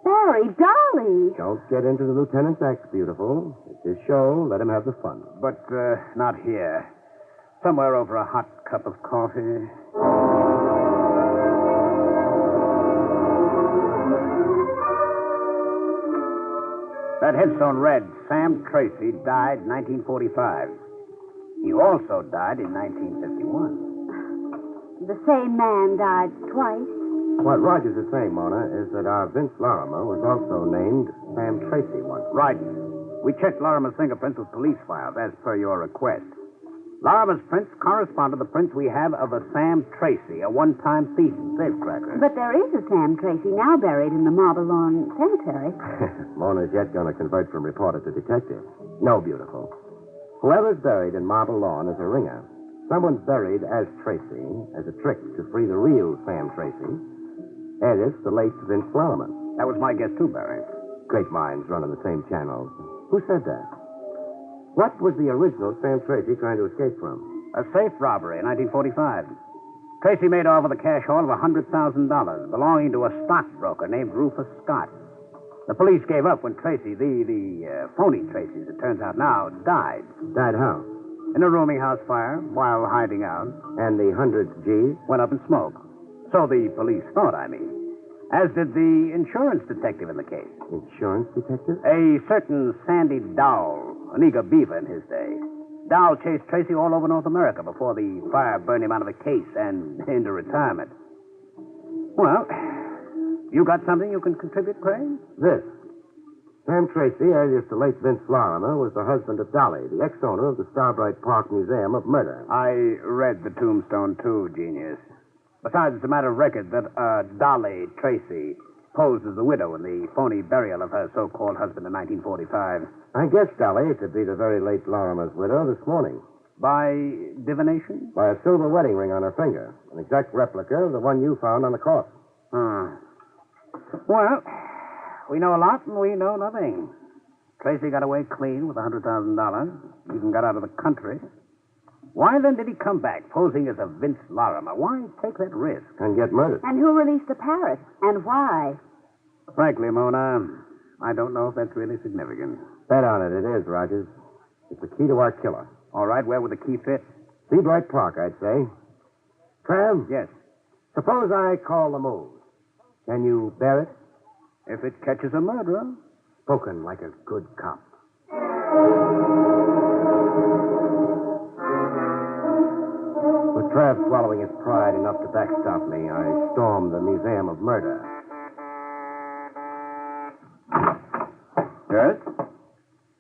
Barry, Dolly. Don't get into the lieutenant's acts, beautiful. It's his show. Let him have the fun. But not here. Somewhere over a hot cup of coffee. That headstone read, Sam Tracy died 1945. He also died in 1951. The same man died twice. What Rogers is saying, Mona, is that our Vince Larimer was also named Sam Tracy once. Right. We checked Larimer's fingerprints with police files, as per your request. Larimer's prints correspond to the prints we have of a Sam Tracy, a one-time thief and safecracker. But there is a Sam Tracy now buried in the Marble Lawn Cemetery. Mona's yet going to convert from reporter to detective. No, beautiful. Whoever's buried in Marble Lawn is a ringer. Someone's buried as Tracy, as a trick to free the real Sam Tracy, alias the late Vince Larimer. That was my guess, too, Barry. Great minds run on the same channels. Who said that? What was the original Sam Tracy trying to escape from? A safe robbery in 1945. Tracy made off with a cash haul of $100,000 belonging to a stockbroker named Rufus Scott. The police gave up when Tracy, the phony Tracy, as it turns out now, died. Died how? In a rooming house fire while hiding out. And the 100 G's? Went up in smoke. So the police thought, I mean. As did the insurance detective in the case. Insurance detective? A certain Sandy Dowell, an eager beaver in his day. Dowell chased Tracy all over North America before the fire burned him out of the case and into retirement. Well, you got something you can contribute, Craig? This. Sam Tracy, alias the late Vince Larimer, was the husband of Dolly, the ex-owner of the Starbright Park Museum of Murder. I read the tombstone, too, genius. Besides, it's a matter of record that Dolly Tracy posed as the widow in the phony burial of her so-called husband in 1945. I guess Dolly to be the very late Larimer's widow this morning. By divination? By a silver wedding ring on her finger. An exact replica of the one you found on the corpse. Well, we know a lot and we know nothing. Tracy got away clean with $100,000. Even got out of the country. Why then did he come back posing as a Vince Larimer? Why take that risk? And get murdered. And who released the parrot? And why? Frankly, Mona, I don't know if that's really significant. Bet on it. It is, Rogers. It's the key to our killer. All right, where would the key fit? Seabright Park, I'd say. Trav? Yes. Suppose I call the move. Can you bear it? If it catches a murderer. Spoken like a good cop. With Trav swallowing his pride enough to backstop me, I stormed the Museum of Murder. Yes?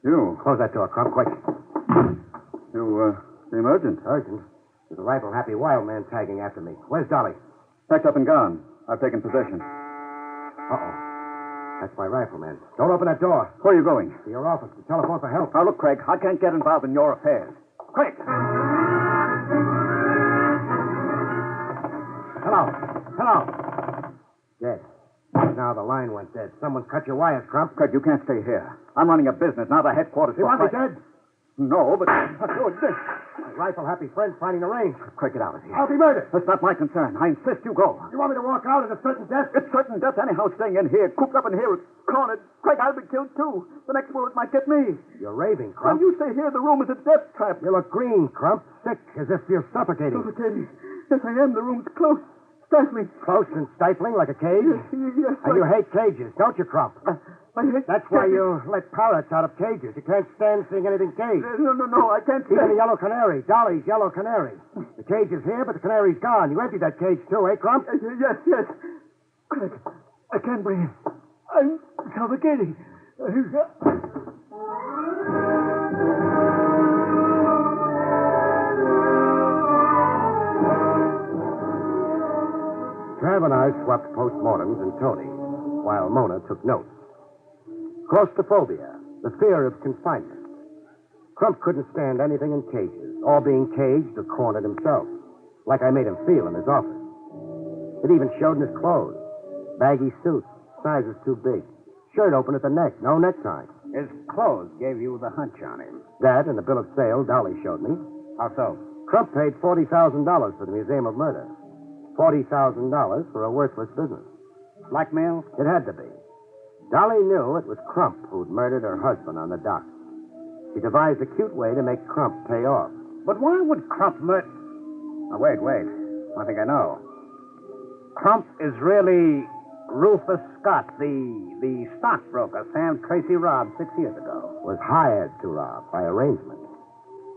You. Close that door, Crump, quick. You seem urgent. Urgent? There's a rifle-happy wild man tagging after me. Where's Dolly? Packed up and gone. I've taken possession. Uh-oh. That's my rifleman. Don't open that door. Where are you going? To your office to telephone for help. Now, look, Craig, I can't get involved in your affairs. Quick! Hello. Dead. Now the line went dead. Someone's cut your wires, Crump. Craig, you can't stay here. I'm running a business, not a headquarters. You want me dead? No, but... Oh, this. My rifle-happy friend finding the range. Craig, get out of here. I'll be murdered. That's not my concern. I insist you go. You want me to walk out at a certain death? It's certain death anyhow, staying in here, cooped up in here, cornered. Craig, I'll be killed, too. The next bullet might get me. You're raving, When Crump. you stay here, the room is a death trap. You look green, Crump. Sick, as if you're suffocating. Suffocating. Yes, I am. The room's close. Stifling. Close and stifling like a cage? Yes, And you hate cages, don't you, Crump? I hate... That's why you let parrots out of cages. You can't stand seeing anything caged. No, I can't stay. Even the yellow canary, Dolly's yellow canary. The cage is here, but the canary's gone. You emptied that cage, too, eh, Crump? Yes. Craig, I can't breathe. I'm suffocating. Trav and I swapped postmortems in Tony, while Mona took notes. Claustrophobia, the fear of confinement. Crump couldn't stand anything in cages, or being caged or cornered himself, like I made him feel in his office. It even showed in his clothes. Baggy suits, sizes too big. Shirt open at the neck, no necktie. His clothes gave you the hunch on him. That and the bill of sale Dolly showed me. How so? Crump paid $40,000 for the Museum of Murder. $40,000 for a worthless business. Blackmail? It had to be. Dolly knew it was Crump who'd murdered her husband on the dock. She devised a cute way to make Crump pay off. But why would Crump murder... Oh, wait. I think I know. Crump is really Rufus Scott, the stockbroker Sam Tracy robbed 6 years ago. Was hired to rob by arrangement.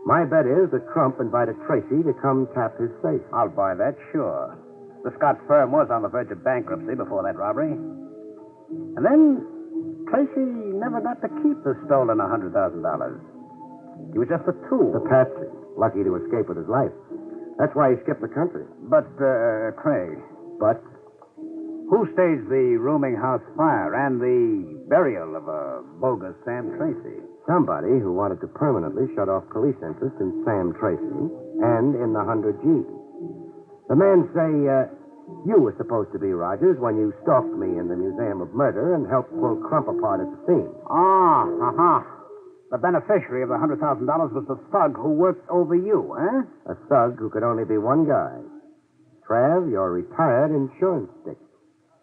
My bet is that Crump invited Tracy to come tap his safe. I'll buy that, sure. The Scott firm was on the verge of bankruptcy before that robbery. And then Tracy never got to keep the stolen $100,000. He was just a tool. The patsy, lucky to escape with his life. That's why he skipped the country. But, Craig. But? Who staged the rooming house fire and the burial of a bogus Sam Tracy? Somebody who wanted to permanently shut off police interest in Sam Tracy and in the 100G. The men say, you were supposed to be Rogers when you stalked me in the Museum of Murder and helped pull Crump apart at the scene. The beneficiary of the $100,000 was the thug who worked over you, eh? A thug who could only be one guy. Trav, your retired insurance stick.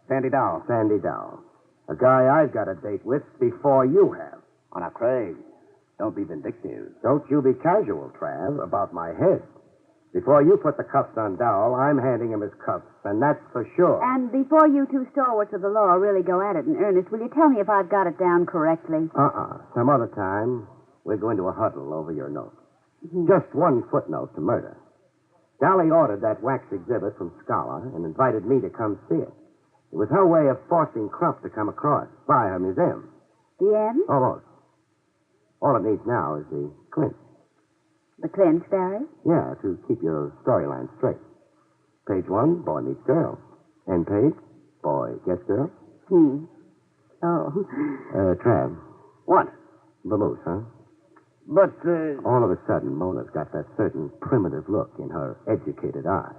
Sandy Dow. Sandy Dow. A guy I've got a date with before you have. Oh, now, Craig, don't be vindictive. Don't you be casual, Trav, about my head. Before you put the cuffs on Dowell, I'm handing him his cuffs, and that's for sure. And before you two stalwarts of the law really go at it in earnest, will you tell me if I've got it down correctly? Some other time, we're going to a huddle over your note. Just one footnote to murder. Dolly ordered that wax exhibit from Scholar and invited me to come see it. It was her way of forcing Crump to come across, by her museum. The end? Almost. All it needs now is the clinch. The clinch, Barry? Yeah, to keep your storyline straight. Page 1, boy meets girl. End page, boy gets girl. Oh. Trav. What? The moose, huh? But, All of a sudden, Mona's got that certain primitive look in her educated eye.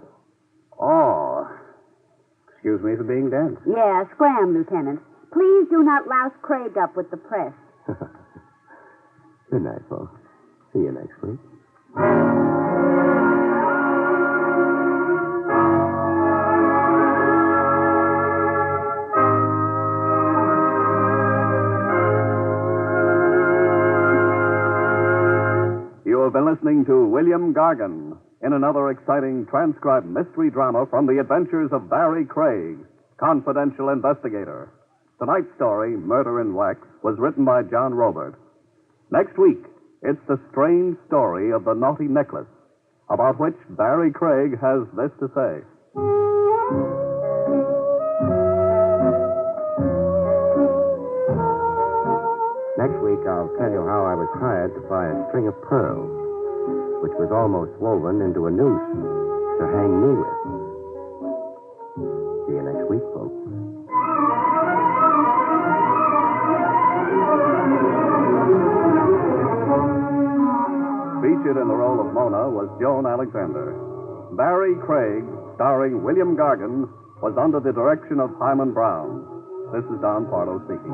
Oh. Excuse me for being dense. Yeah, scram, Lieutenant. Please do not louse Craig up with the press. Good night, folks. See you next week. You have been listening to William Gargan in another exciting transcribed mystery drama from the adventures of Barrie Craig, confidential investigator. Tonight's story, Murder in Wax, was written by John Robert. Next week, it's the strange story of the naughty necklace, about which Barrie Craig has this to say. Next week, I'll tell you how I was hired to buy a string of pearls, which was almost woven into a noose to hang me with. See you next week, folks. Featured in the role of Mona was Joan Alexander. Barrie Craig, starring William Gargan, was under the direction of Hyman Brown. This is Don Pardo speaking.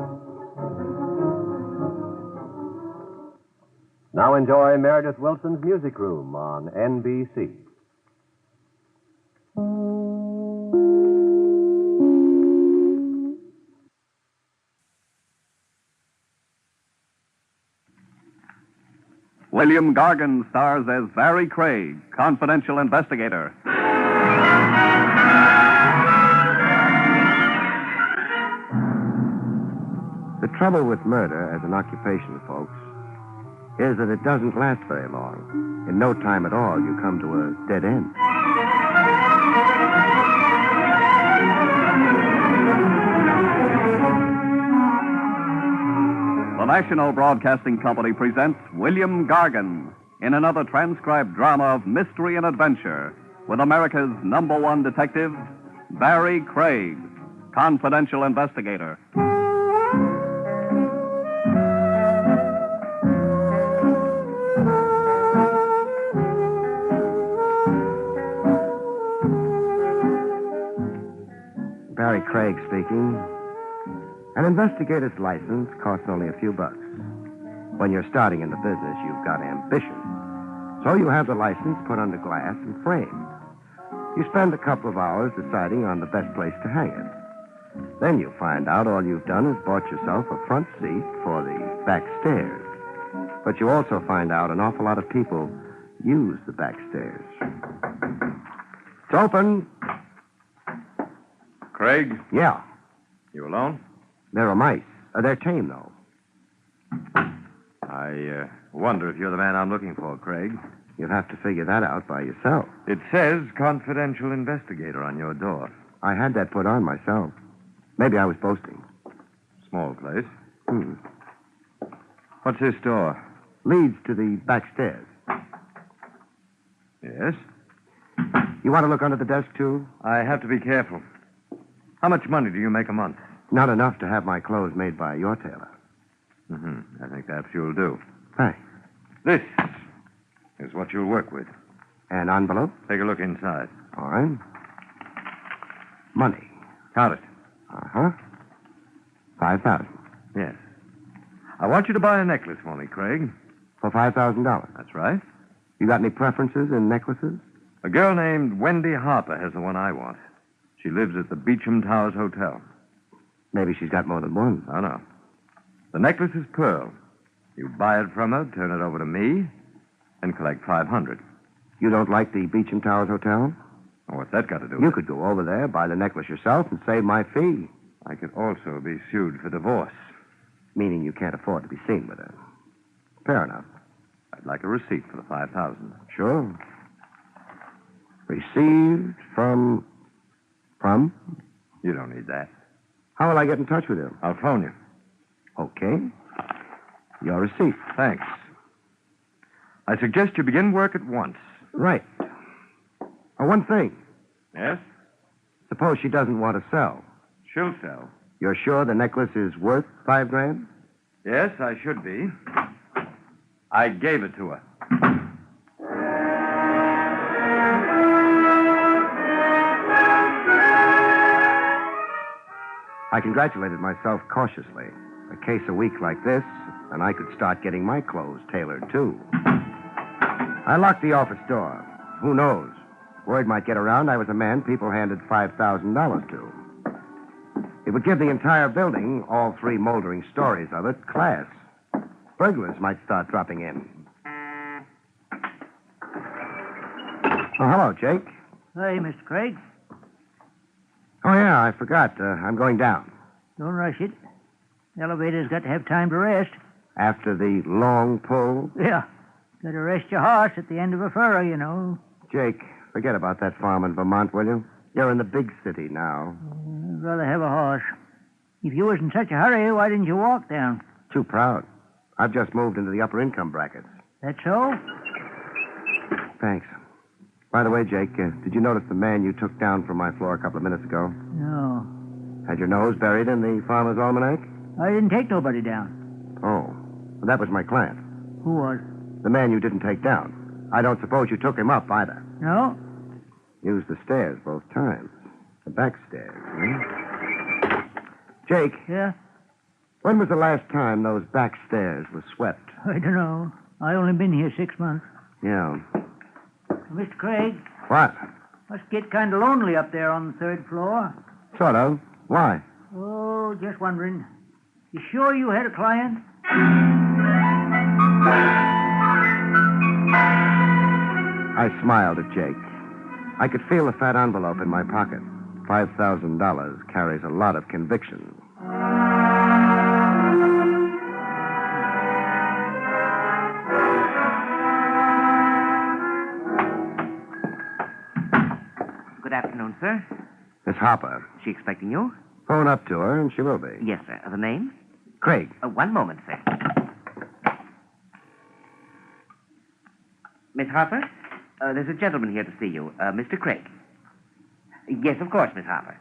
Now enjoy Meredith Wilson's Music Room on NBC. William Gargan stars as Barrie Craig, confidential investigator. The trouble with murder as an occupation, folks, is that it doesn't last very long. In no time at all, you come to a dead end. The National Broadcasting Company presents William Gargan in another transcribed drama of mystery and adventure with America's #1 detective, Barrie Craig, confidential investigator. Barrie Craig speaking. An investigator's license costs only a few bucks. When you're starting in the business, you've got ambition. So you have the license put under glass and framed. You spend a couple of hours deciding on the best place to hang it. Then you find out all you've done is bought yourself a front seat for the back stairs. But you also find out an awful lot of people use the back stairs. It's open. Craig? Yeah. You alone? There are mice. They're tame, though. I wonder if you're the man I'm looking for, Craig. You'll have to figure that out by yourself. It says confidential investigator on your door. I had that put on myself. Maybe I was boasting. Small place. What's this door? Leads to the back stairs. Yes? You want to look under the desk, too? I have to be careful. How much money do you make a month? Not enough to have my clothes made by your tailor. I think that's you'll do. Thanks. This is what you'll work with. An envelope? Take a look inside. All right. Money. Count it. Uh-huh. 5,000. Yes. I want you to buy a necklace for me, Craig. For $5,000? That's right. You got any preferences in necklaces? A girl named Wendy Harper has the one I want. She lives at the Beecham Towers Hotel. Maybe she's got more than one. Oh, no. The necklace is pearl. You buy it from her, turn it over to me, and collect $500. You don't like the Beecham Towers Hotel? Oh, what's that got to do with You it? could go over there, buy the necklace yourself, and save my fee. I could also be sued for divorce. Meaning you can't afford to be seen with her. Fair enough. I'd like a receipt for the $5,000. Sure. Received from... From? You don't need that. How will I get in touch with him? I'll phone you. Okay. Your receipt. Thanks. I suggest you begin work at once. Right. Oh, one thing. Yes? Suppose she doesn't want to sell. She'll sell. You're sure the necklace is worth $5,000? Yes, I should be. I gave it to her. I congratulated myself cautiously. A case a week like this, and I could start getting my clothes tailored, too. I locked the office door. Who knows? Word might get around I was a man people handed $5,000 to. It would give the entire building, all three moldering stories of it, class. Burglars might start dropping in. Oh, hello, Jake. Hey, Mr. Craig. Oh, yeah, I forgot. I'm going down. Don't rush it. The elevator's got to have time to rest. After the long pull? Yeah. Got to rest your horse at the end of a furrow, you know. Jake, forget about that farm in Vermont, will you? You're in the big city now. I'd rather have a horse. If you was in such a hurry, why didn't you walk down? Too proud. I've just moved into the upper income brackets. That so? Thanks. By the way, Jake, did you notice the man you took down from my floor a couple of minutes ago? No. Had your nose buried in the farmer's almanac? I didn't take nobody down. Oh. Well, that was my client. Who was? The man you didn't take down. I don't suppose you took him up either. No? Used the stairs both times. The back stairs, hmm? Jake. Yeah? When was the last time those back stairs were swept? I don't know. I only been here 6 months. Yeah. Mr. Craig, What? must get kind of lonely up there on the 3rd floor. Sort of. Why? Oh, just wondering. You sure you had a client? I smiled at Jake. I could feel the fat envelope in my pocket. $5,000 carries a lot of conviction. Good afternoon, sir. Miss Harper. She expecting you? Phone up to her, and she will be. Yes, sir. The name? Craig. One moment, sir. Miss Harper, there's a gentleman here to see you, Mr. Craig. Yes, of course, Miss Harper.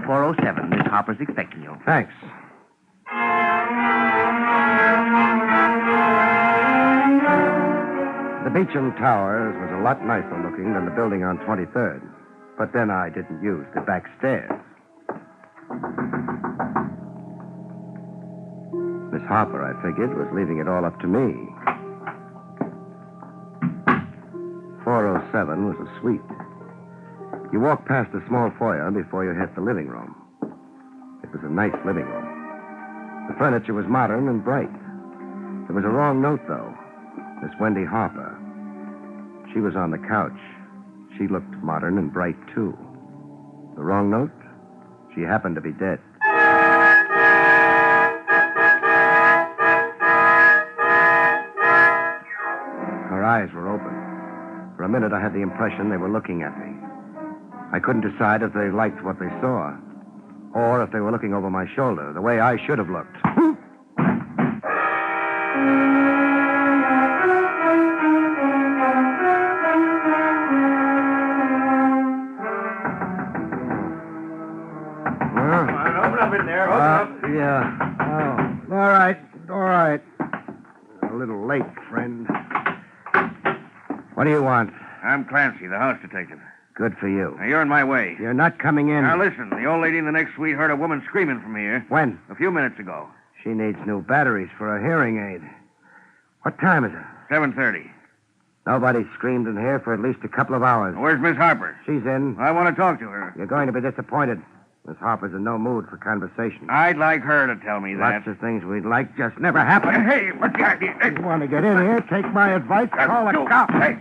407. Miss Harper's expecting you. Thanks. The Beecham Towers was a lot nicer looking than the building on 23rd. But then I didn't use the back stairs. Miss Harper, I figured, was leaving it all up to me. 407 was a suite. You walk past the small foyer before you hit the living room. It was a nice living room. The furniture was modern and bright. There was a wrong note, though. Miss Wendy Harper. She was on the couch. She looked modern and bright, too. The wrong note? She happened to be dead. Her eyes were open. For a minute, I had the impression they were looking at me. I couldn't decide if they liked what they saw, or if they were looking over my shoulder, the way I should have looked. Yeah. Oh, all right. A little late, friend. What do you want? I'm Clancy, the house detective. Good for you. Now, you're in my way. You're not coming in. Now, listen. The old lady in the next suite heard a woman screaming from here. When? A few minutes ago. She needs new batteries for a hearing aid. What time is it? 7:30. Nobody screamed in here for at least a couple of hours. Where's Miss Harper? She's in. I want to talk to her. You're going to be disappointed. Miss Harper's in no mood for conversation. I'd like her to tell me that. Lots of things we'd like just never happen. Hey, what's the idea? Hey. You want to get in here? Take my advice. Call a cop. Hey.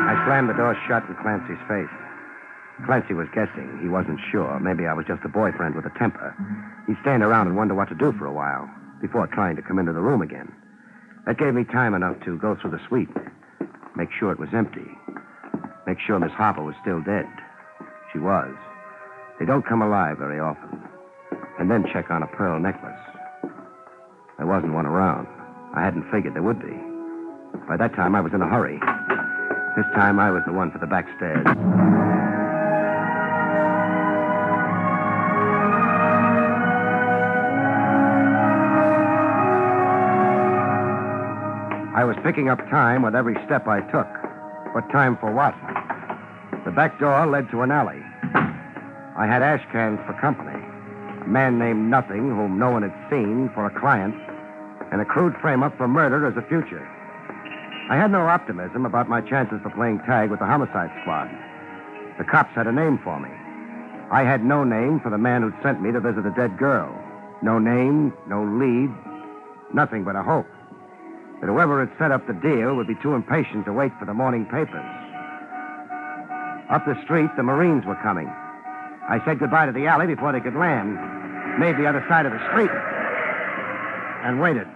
I slammed the door shut in Clancy's face. Clancy was guessing. He wasn't sure. Maybe I was just a boyfriend with a temper. He'd stand around and wonder what to do for a while before trying to come into the room again. That gave me time enough to go through the suite, make sure it was empty, make sure Miss Harper was still dead. She was. They don't come alive very often. And then check on a pearl necklace. There wasn't one around. I hadn't figured there would be. By that time, I was in a hurry. This time, I was the one for the back stairs. I was picking up time with every step I took. But time for what? The back door led to an alley. I had ash cans for company. A man named Nothing, whom no one had seen, for a client, and a crude frame-up for murder as a future. I had no optimism about my chances for playing tag with the homicide squad. The cops had a name for me. I had no name for the man who'd sent me to visit a dead girl. No name, no lead, nothing but a hope that whoever had set up the deal would be too impatient to wait for the morning papers. Up the street, the Marines were coming. I said goodbye to the alley before they could land, made the other side of the street, and waited.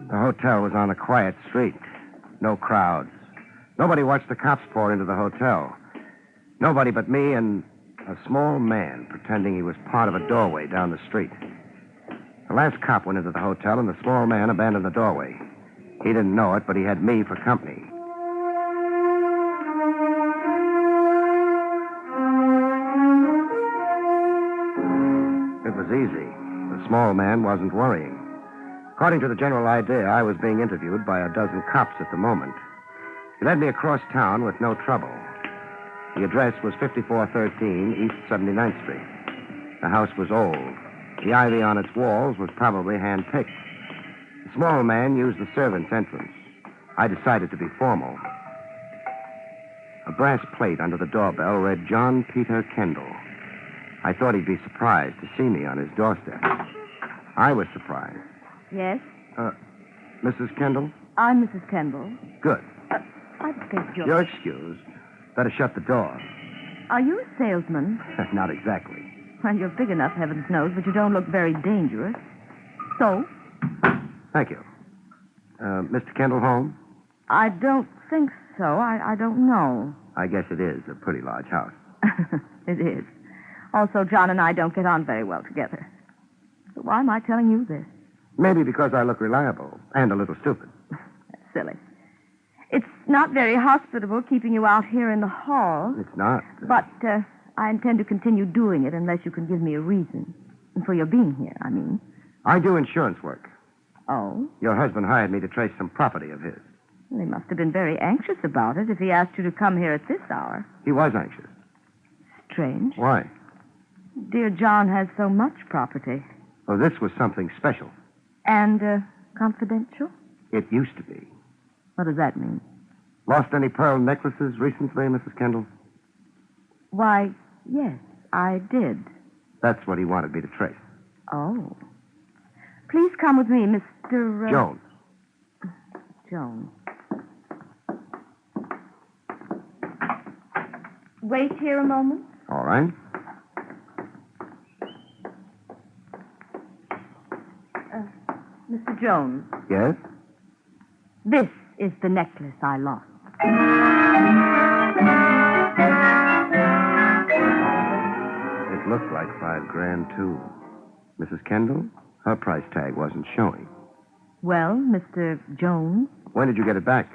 The hotel was on a quiet street. No crowds. Nobody watched the cops pour into the hotel. Nobody but me and a small man pretending he was part of a doorway down the street. The last cop went into the hotel, and the small man abandoned the doorway. He didn't know it, but he had me for company. It was easy. The small man wasn't worrying. According to the general idea, I was being interviewed by a dozen cops at the moment. He led me across town with no trouble. The address was 5413 East 79th Street. The house was old. The ivy on its walls was probably hand-picked. The small man used the servant's entrance. I decided to be formal. A brass plate under the doorbell read John Peter Kendall. I thought he'd be surprised to see me on his doorstep. I was surprised. Yes? Mrs. Kendall? I'm Mrs. Kendall. Good. I beg your... You're excused. Better shut the door. Are you a salesman? Not exactly. Well, you're big enough, heavens knows, but you don't look very dangerous. So? Thank you. Mr. Kendall home? I don't think so. I don't know. I guess it is a pretty large house. It is. Also, John and I don't get on very well together. So why am I telling you this? Maybe because I look reliable and a little stupid. That's silly. It's not very hospitable keeping you out here in the hall. It's not. But I intend to continue doing it unless you can give me a reason. For your being here, I mean. I do insurance work. Oh? Your husband hired me to trace some property of his. Well, he must have been very anxious about it if he asked you to come here at this hour. He was anxious. Strange. Why? Dear John has so much property. Well, this was something special. And confidential? It used to be. What does that mean? Lost any pearl necklaces recently, Mrs. Kendall? Why, yes, I did. That's what he wanted me to trace. Oh. Please come with me, Mr. Jones. Jones. Wait here a moment. All right. Mr. Jones. Yes? This is the necklace I lost. It looked like $5,000, too. Mrs. Kendall, her price tag wasn't showing. Well, Mr. Jones? When did you get it back?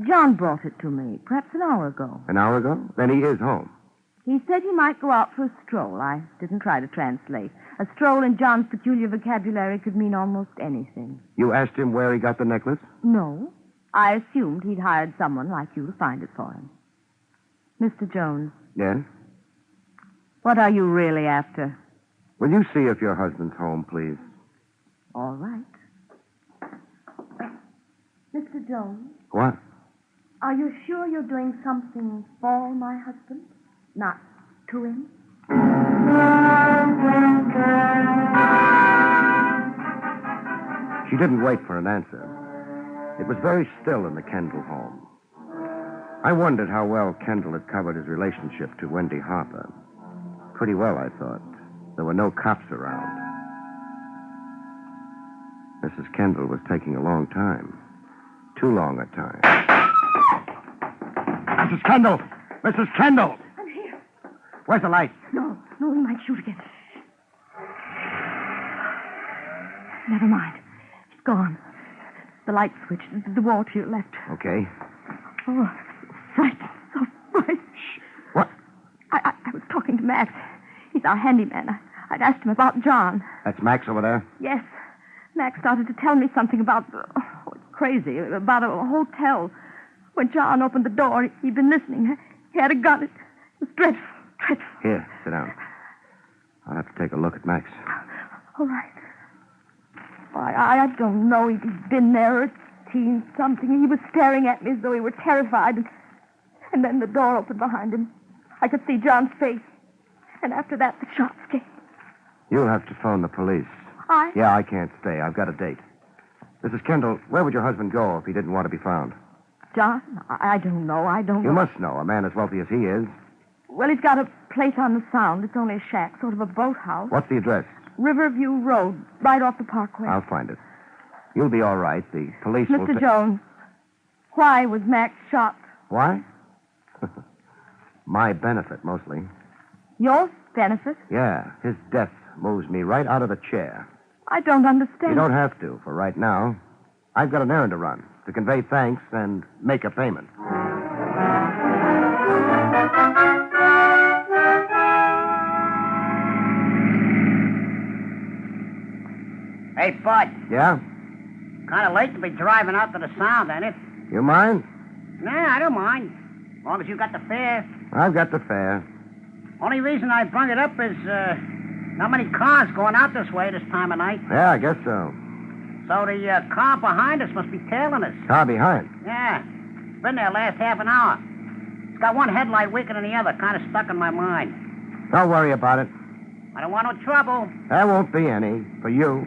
John brought it to me, perhaps an hour ago. An hour ago? Then he is home. He said he might go out for a stroll. I didn't try to translate. A stroll in John's peculiar vocabulary could mean almost anything. You asked him where he got the necklace? No. I assumed he'd hired someone like you to find it for him. Mr. Jones. Yes? What are you really after? Will you see if your husband's home, please? All right. Mr. Jones. What? Are you sure you're doing something for my husband? Not to him? She didn't wait for an answer. It was very still in the Kendall home. I wondered how well Kendall had covered his relationship to Wendy Harper. Pretty well, I thought. There were no cops around. Mrs. Kendall was taking a long time. Too long a time. Mrs. Kendall! Mrs. Kendall! I'm here. Where's the light? No, he might shoot again. Never mind. It's gone. The light switch, the wall to your left. Okay. Oh, frightened. So frightened. Shh. What? I was talking to Max. He's our handyman. I'd asked him about John. That's Max over there? Yes. Max started to tell me something about... Oh, it's crazy. About a hotel. When John opened the door, he'd been listening. He had a gun. It was dreadful. Dreadful. Here, sit down. I'll have to take a look at Max. All right. I don't know. He'd been there or seen something. He was staring at me as though he were terrified. And then the door opened behind him. I could see John's face. And after that, the shots came. You'll have to phone the police. Yeah, I can't stay. I've got a date. Mrs. Kendall, where would your husband go if he didn't want to be found? John? I don't know. You must know. A man as wealthy as he is. Well, he's got a place on the Sound. It's only a shack, sort of a boathouse. What's the address? Riverview Road, right off the parkway. I'll find it. You'll be all right. The police will... Mr. Jones, why was Max shot? Why? My benefit, mostly. Your benefit? Yeah, his death moves me right out of the chair. I don't understand. You don't have to, for right now. I've got an errand to run, to convey thanks and make a payment. Hey, Bud. Yeah? Kind of late to be driving out to the Sound, ain't it? You mind? Nah, I don't mind. As long as you got the fare. I've got the fare. Only reason I brung it up is, Not many cars going out this way this time of night. Yeah, I guess so. So the car behind us must be tailing us. Car behind. Yeah. Been there last half an hour. It's got one headlight weaker than the other, kind of stuck in my mind. Don't worry about it. I don't want no trouble. There won't be any for you.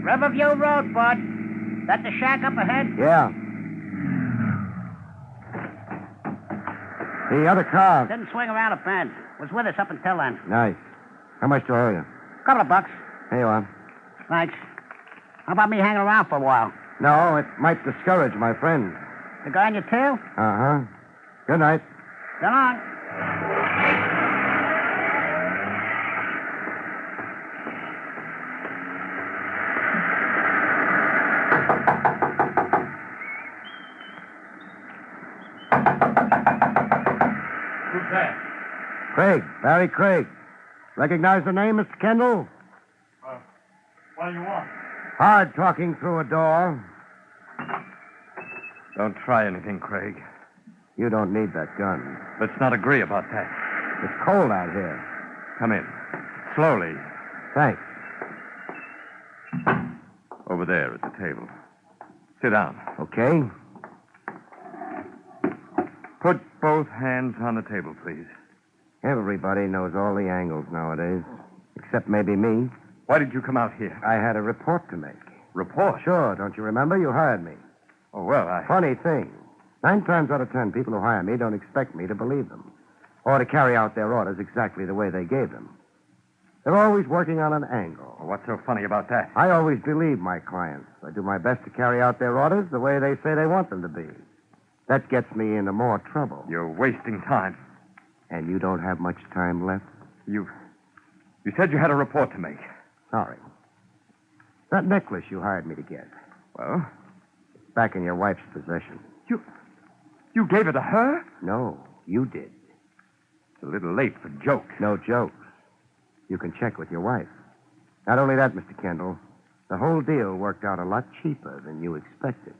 Riverview Road, bud. That the shack up ahead? Yeah. The other car. Didn't swing around a bend. Was with us up until then. Nice. How much do I owe you? Couple of bucks. Here you are. Thanks. How about me hanging around for a while? No, it might discourage my friend. The guy on your tail? Uh-huh. Good night. Good night. Who's that? Craig. Barrie Craig. Recognize the name, Mr. Kendall? What do you want? Hard talking through a door. Don't try anything, Craig. You don't need that gun. Let's not agree about that. It's cold out here. Come in. Slowly. Thanks. Over there at the table. Sit down. Okay. Put both hands on the table, please. Everybody knows all the angles nowadays, except maybe me. Why did you come out here? I had a report to make. Report? Sure, don't you remember? You hired me. Oh, well, Funny thing. 9 times out of 10, people who hire me don't expect me to believe them or to carry out their orders exactly the way they gave them. They're always working on an angle. Well, what's so funny about that? I always believe my clients. I do my best to carry out their orders the way they say they want them to be. That gets me into more trouble. You're wasting time. And you don't have much time left? You said you had a report to make. Sorry. That necklace you hired me to get. Well? It's back in your wife's possession. You gave it to her? No, you did. It's a little late for jokes. No jokes. You can check with your wife. Not only that, Mr. Kendall, the whole deal worked out a lot cheaper than you expected.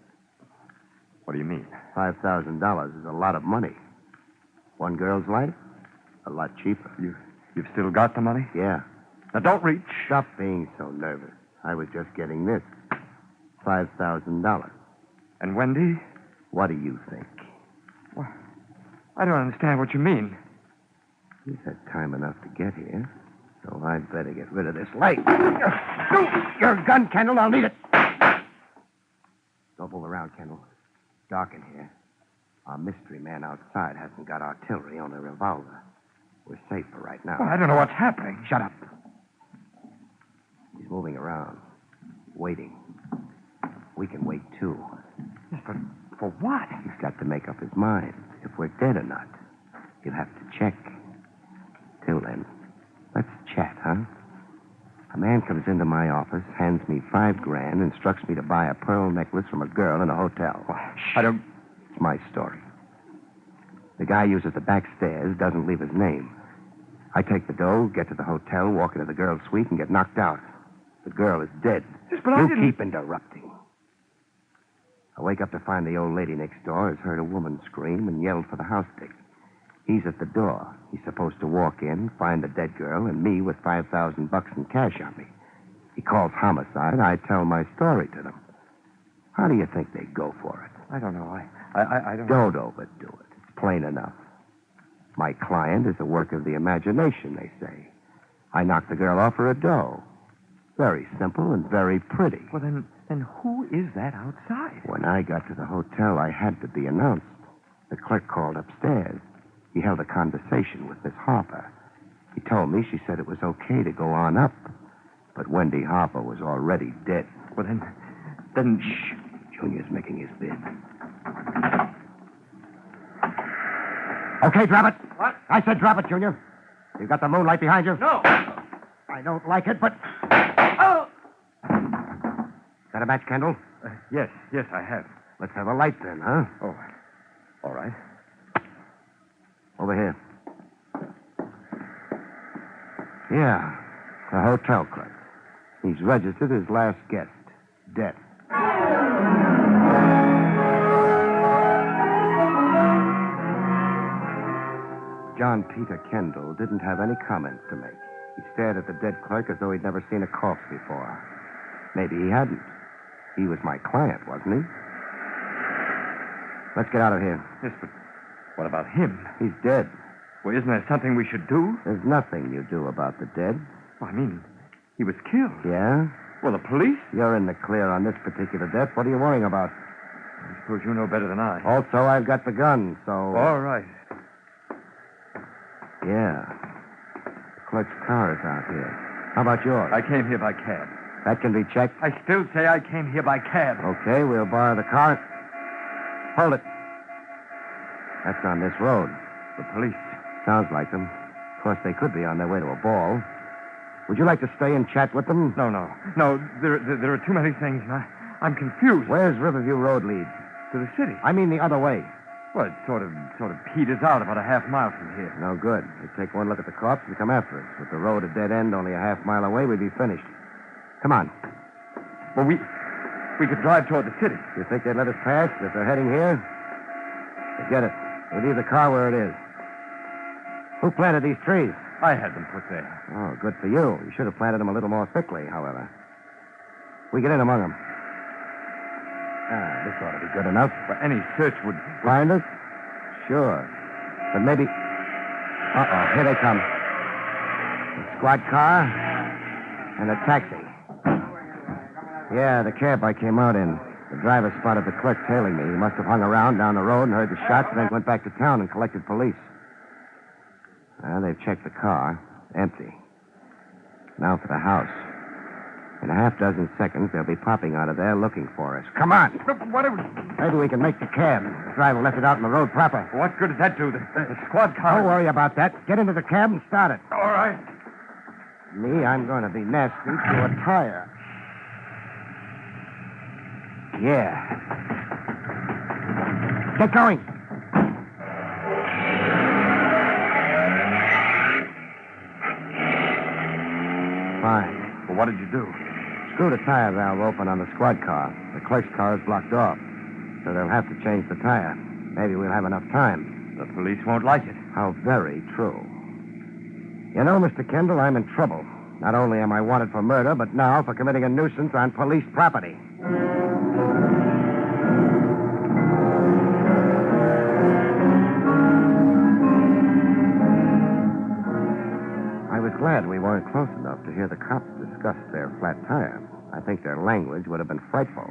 What do you mean? $5,000 is a lot of money. One girl's life, a lot cheaper. You've still got the money? Yeah. Now, don't reach. Stop being so nervous. I was just getting this. $5,000. And Wendy? What do you think? Well, I don't understand what you mean. You've had time enough to get here, so I'd better get rid of this light. Your gun, Kendall. I'll need it. Don't move around, Kendall. It's dark in here. Our mystery man outside hasn't got artillery, only a revolver. We're safe for right now. Well, I don't know what's happening. Shut up. He's moving around, waiting. We can wait, too. Yes, but for what? He's got to make up his mind if we're dead or not. He'll have to check. Till then, let's chat, huh? A man comes into my office, hands me $5,000, instructs me to buy a pearl necklace from a girl in a hotel. I don't... It's my story. The guy uses the back stairs, doesn't leave his name. I take the dough, get to the hotel, walk into the girl's suite, and get knocked out. The girl is dead. Yes, but I didn't... keep interrupting. I wake up to find the old lady next door has heard a woman scream and yelled for the house dick. He's at the door. He's supposed to walk in, find the dead girl, and me with $5,000 in cash on me. He calls homicide. I tell my story to them. How do you think they go for it? I don't know. I don't... Don't overdo it. It's plain enough. My client is a work of the imagination, they say. I knock the girl off her a dough. Very simple and very pretty. Well, then who is that outside? When I got to the hotel, I had to be announced. The clerk called upstairs. He held a conversation with Miss Harper. He told me she said it was okay to go on up. But Wendy Harper was already dead. Well, then... Shh. Junior's making his bid. Okay, drop it. What? I said drop it, Junior. You've got the moonlight behind you? No. I don't like it, but... Oh! Got a match, Kendall? Yes, I have. Let's have a light then, huh? Oh, all right. Over here. Yeah, the hotel clerk. He's registered as last guest. Death. John Peter Kendall didn't have any comments to make. He stared at the dead clerk as though he'd never seen a corpse before. Maybe he hadn't. He was my client, wasn't he? Let's get out of here. Yes, but what about him? He's dead. Well, isn't there something we should do? There's nothing you do about the dead. Well, I mean, he was killed. Yeah? Well, the police? You're in the clear on this particular death. What are you worrying about? I suppose you know better than I. Also, I've got the gun, so... All right. Yeah. The clerk's car is out here. How about yours? I came here by cab. That can be checked. I still say I came here by cab. Okay, we'll borrow the car. Hold it. That's on this road. The police. Sounds like them. Of course, they could be on their way to a ball. Would you like to stay and chat with them? No. There are too many things, and I'm confused. Where's Riverview Road lead? To the city. I mean the other way. Well, it sort of peters out about a half mile from here. No good. They take one look at the corpse and come after us. With the road a dead end only a half mile away, we'd be finished. Come on. Well, we could drive toward the city. You think they'd let us pass if they're heading here? Forget it. We'll leave the car where it is. Who planted these trees? I had them put there. Oh, good for you. You should have planted them a little more thickly, however. We get in among them. This ought to be good enough. But any search would... Find us? Sure. But maybe... Uh-oh, here they come. A squad car and a taxi. Yeah, the cab I came out in. The driver spotted the clerk tailing me. He must have hung around down the road and heard the shots and then went back to town and collected police. They've checked the car. Empty. Now for the house. In a half dozen seconds, they'll be popping out of there looking for us. Come on. Maybe we can make the cab. The driver left it out in the road proper. What good does that do? The squad car... Don't worry about that. Get into the cab and start it. All right. Me, I'm going to be nasty to a tire. Yeah. Get going. Fine. Well, what did you do? Screw the tire valve open on the squad car. The clerk's car is blocked off, so they'll have to change the tire. Maybe we'll have enough time. The police won't like it. How very true. You know, Mr. Kendall, I'm in trouble. Not only am I wanted for murder, but now for committing a nuisance on police property. I was glad we weren't close enough to hear the cops discuss their flat tire. I think their language would have been frightful.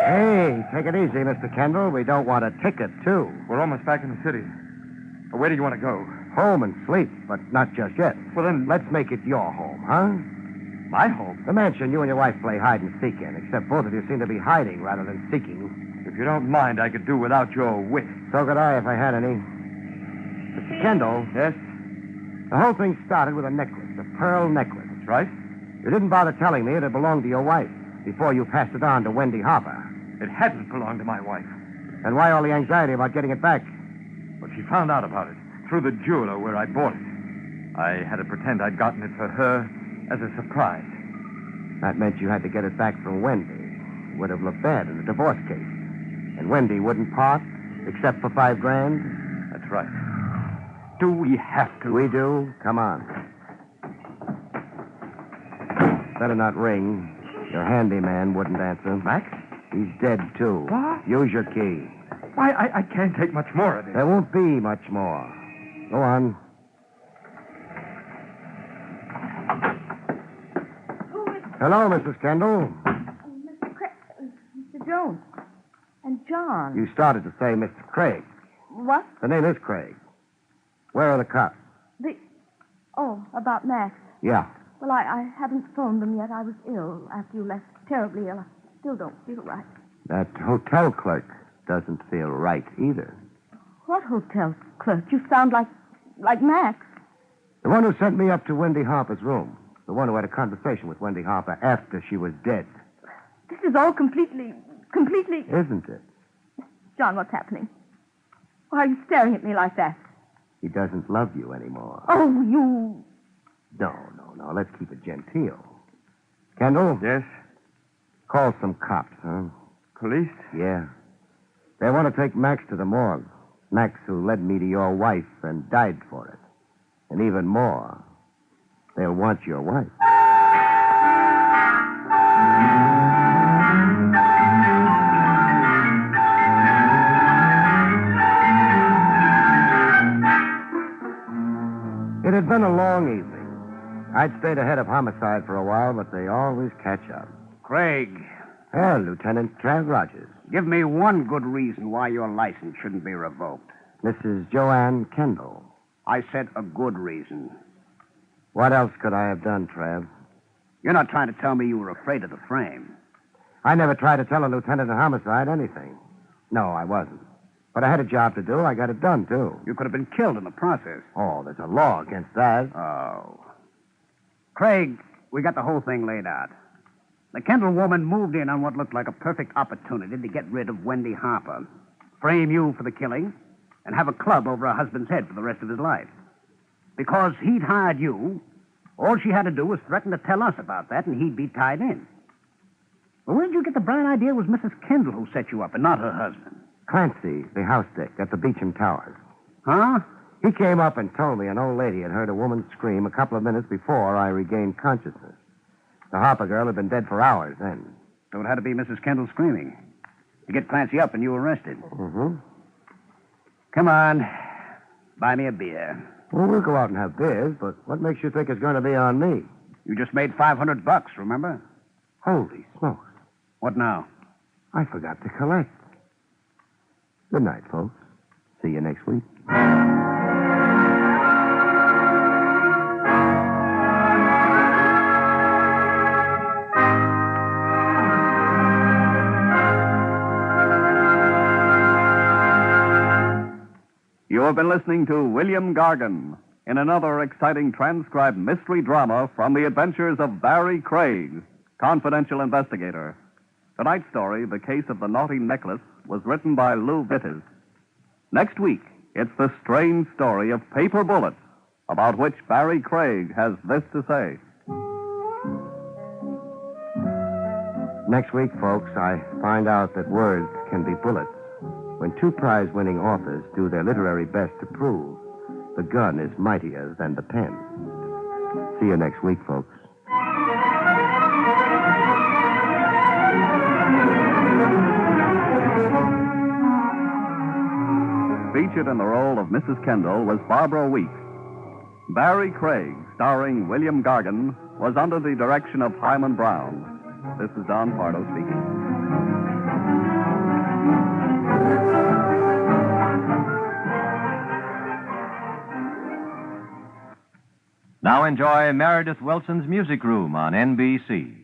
Hey, take it easy, Mr. Kendall. We don't want a ticket, too. We're almost back in the city. Where do you want to go? Home and sleep, but not just yet. Well, then... Let's make it your home, huh? My home? The mansion you and your wife play hide and seek in, except both of you seem to be hiding rather than seeking. If you don't mind, I could do without your wit. So could I if I had any. Mr. Kendall. Yes? The whole thing started with a necklace, a pearl necklace. That's right. You didn't bother telling me it had belonged to your wife before you passed it on to Wendy Harper. It hadn't belonged to my wife. And why all the anxiety about getting it back? Well, she found out about it through the jeweler where I bought it. I had to pretend I'd gotten it for her as a surprise. That meant you had to get it back from Wendy. It would have looked bad in a divorce case. And Wendy wouldn't part, except for $5,000? That's right. Do we have to? We do. Come on. Better not ring. Your handyman wouldn't answer. Max? He's dead, too. What? Use your key. Why, I can't take much more of this. There won't be much more. Go on. Hello, Mrs. Kendall. Mr. Jones. And John. You started to say Mr. Craig. What? The name is Craig. Where are the cops? Oh, about Max. Yeah. Well, I haven't phoned them yet. I was ill after you left. Terribly ill. I still don't feel right. That hotel clerk doesn't feel right either. What hotel clerk? You sound like Max. The one who sent me up to Wendy Harper's room. The one who had a conversation with Wendy Harper after she was dead. This is all completely... Isn't it? John, what's happening? Why are you staring at me like that? He doesn't love you anymore. Oh, you... No. Let's keep it genteel. Kendall? Yes? Call some cops, huh? Police? Yeah. They want to take Max to the morgue. Snacks who led me to your wife and died for it. And even more, they'll want your wife. It had been a long evening. I'd stayed ahead of homicide for a while, but they always catch up. Craig. Lieutenant Trav Rogers. Give me one good reason why your license shouldn't be revoked. Mrs. Joanne Kendall. I said a good reason. What else could I have done, Trav? You're not trying to tell me you were afraid of the frame. I never tried to tell a lieutenant of homicide anything. No, I wasn't. But I had a job to do. I got it done, too. You could have been killed in the process. Oh, there's a law against that. Oh. Craig, we got the whole thing laid out. The Kendall woman moved in on what looked like a perfect opportunity to get rid of Wendy Harper, frame you for the killing, and have a club over her husband's head for the rest of his life. Because he'd hired you, all she had to do was threaten to tell us about that, and he'd be tied in. Well, where did you get the bright idea it was Mrs. Kendall who set you up and not her husband? Clancy, the house dick at the Beecham Towers. Huh? He came up and told me an old lady had heard a woman scream a couple of minutes before I regained consciousness. The Harper girl had been dead for hours then. So it had to be Mrs. Kendall screaming. To get Clancy up and you arrested. Mm-hmm. Come on. Buy me a beer. Well, we'll go out and have beers, but what makes you think it's going to be on me? You just made $500, remember? Holy smokes. What now? I forgot to collect. Good night, folks. See you next week. You have been listening to William Gargan in another exciting transcribed mystery drama from the adventures of Barrie Craig, confidential investigator. Tonight's story, The Case of the Naughty Necklace, was written by Lou Vittes. Next week, it's the strange story of paper bullets, about which Barrie Craig has this to say. Next week, folks, I find out that words can be bullets. When two prize-winning authors do their literary best to prove the gun is mightier than the pen. See you next week, folks. Featured in the role of Mrs. Kendall was Barbara Weeks. Barrie Craig, starring William Gargan, was under the direction of Hyman Brown. This is Don Pardo speaking. Now enjoy Meredith Wilson's Music Room on NBC.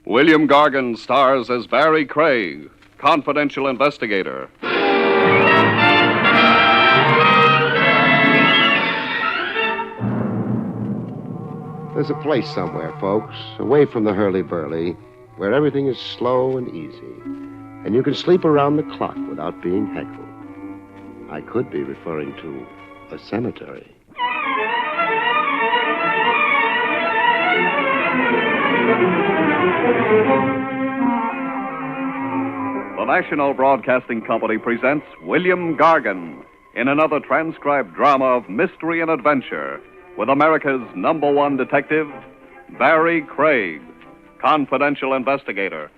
William Gargan stars as Barrie Craig, confidential investigator. There's a place somewhere, folks, away from the hurly-burly, where everything is slow and easy, and you can sleep around the clock without being heckled. I could be referring to a cemetery. The National Broadcasting Company presents William Gargan in another transcribed drama of mystery and adventure with America's #1 detective, Barrie Craig, confidential investigator.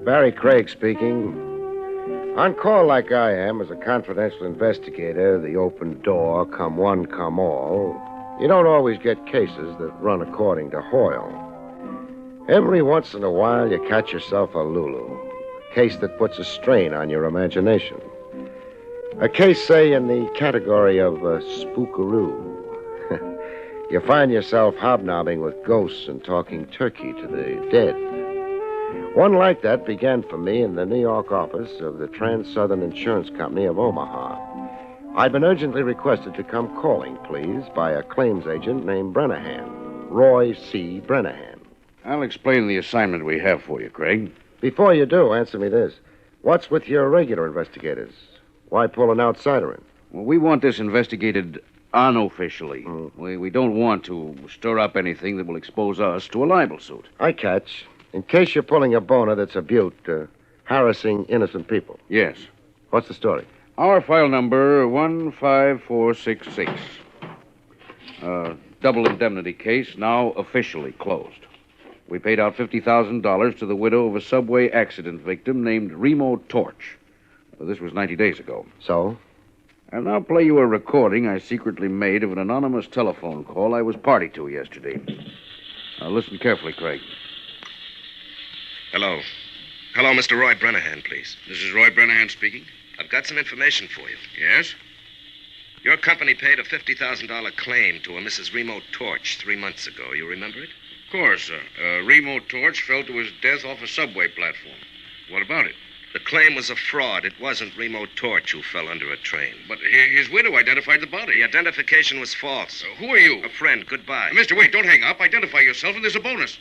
Barrie Craig speaking. On call like I am as a confidential investigator, the open door, come one, come all, you don't always get cases that run according to Hoyle. Every once in a while, you catch yourself a Lulu, a case that puts a strain on your imagination. A case, say, in the category of spookaroo. You find yourself hobnobbing with ghosts and talking turkey to the dead. One like that began for me in the New York office of the Trans-Southern Insurance Company of Omaha. I'd been urgently requested to come calling, please, by a claims agent named Brennahan, Roy C. Brennahan. I'll explain the assignment we have for you, Craig. Before you do, answer me this. What's with your regular investigators? Why pull an outsider in? Well, we want this investigated unofficially. We don't want to stir up anything that will expose us to a libel suit. I catch. In case you're pulling a boner that's a butte, harassing innocent people. Yes. What's the story? Our file number 15466. Double indemnity case, now officially closed. We paid out $50,000 to the widow of a subway accident victim named Remo Torch. This was 90 days ago. So? I'll now play you a recording I secretly made of an anonymous telephone call I was party to yesterday. Now, listen carefully, Craig. Hello. Hello, Mr. Roy Brennahan, please. This is Roy Brennahan speaking. I've got some information for you. Yes? Your company paid a $50,000 claim to a Mrs. Remo Torch 3 months ago. You remember it? Of course, sir. Remo Torch fell to his death off a subway platform. What about it? The claim was a fraud. It wasn't Remo Torch who fell under a train. But his widow identified the body. The identification was false. Who are you? A friend. Goodbye. Mister, wait, don't hang up. Identify yourself, and there's a bonus.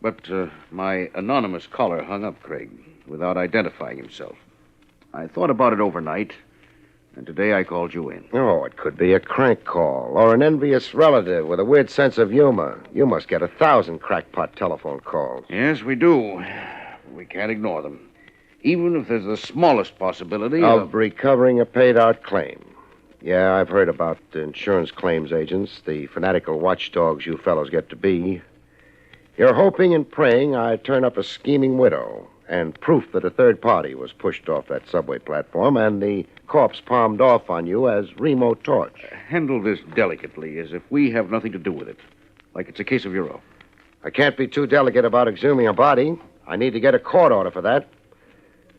But my anonymous caller hung up, Craig, without identifying himself. I thought about it overnight, and today I called you in. Oh, it could be a crank call or an envious relative with a weird sense of humor. You must get 1,000 crackpot telephone calls. Yes, we do. We can't ignore them. Even if there's the smallest possibility of recovering a paid-out claim. Yeah, I've heard about the insurance claims agents, the fanatical watchdogs you fellows get to be. You're hoping and praying I turn up a scheming widow and proof that a third party was pushed off that subway platform and the corpse palmed off on you as Remo Torch. Handle this delicately, as if we have nothing to do with it. Like it's a case of your own. I can't be too delicate about exhuming a body. I need to get a court order for that.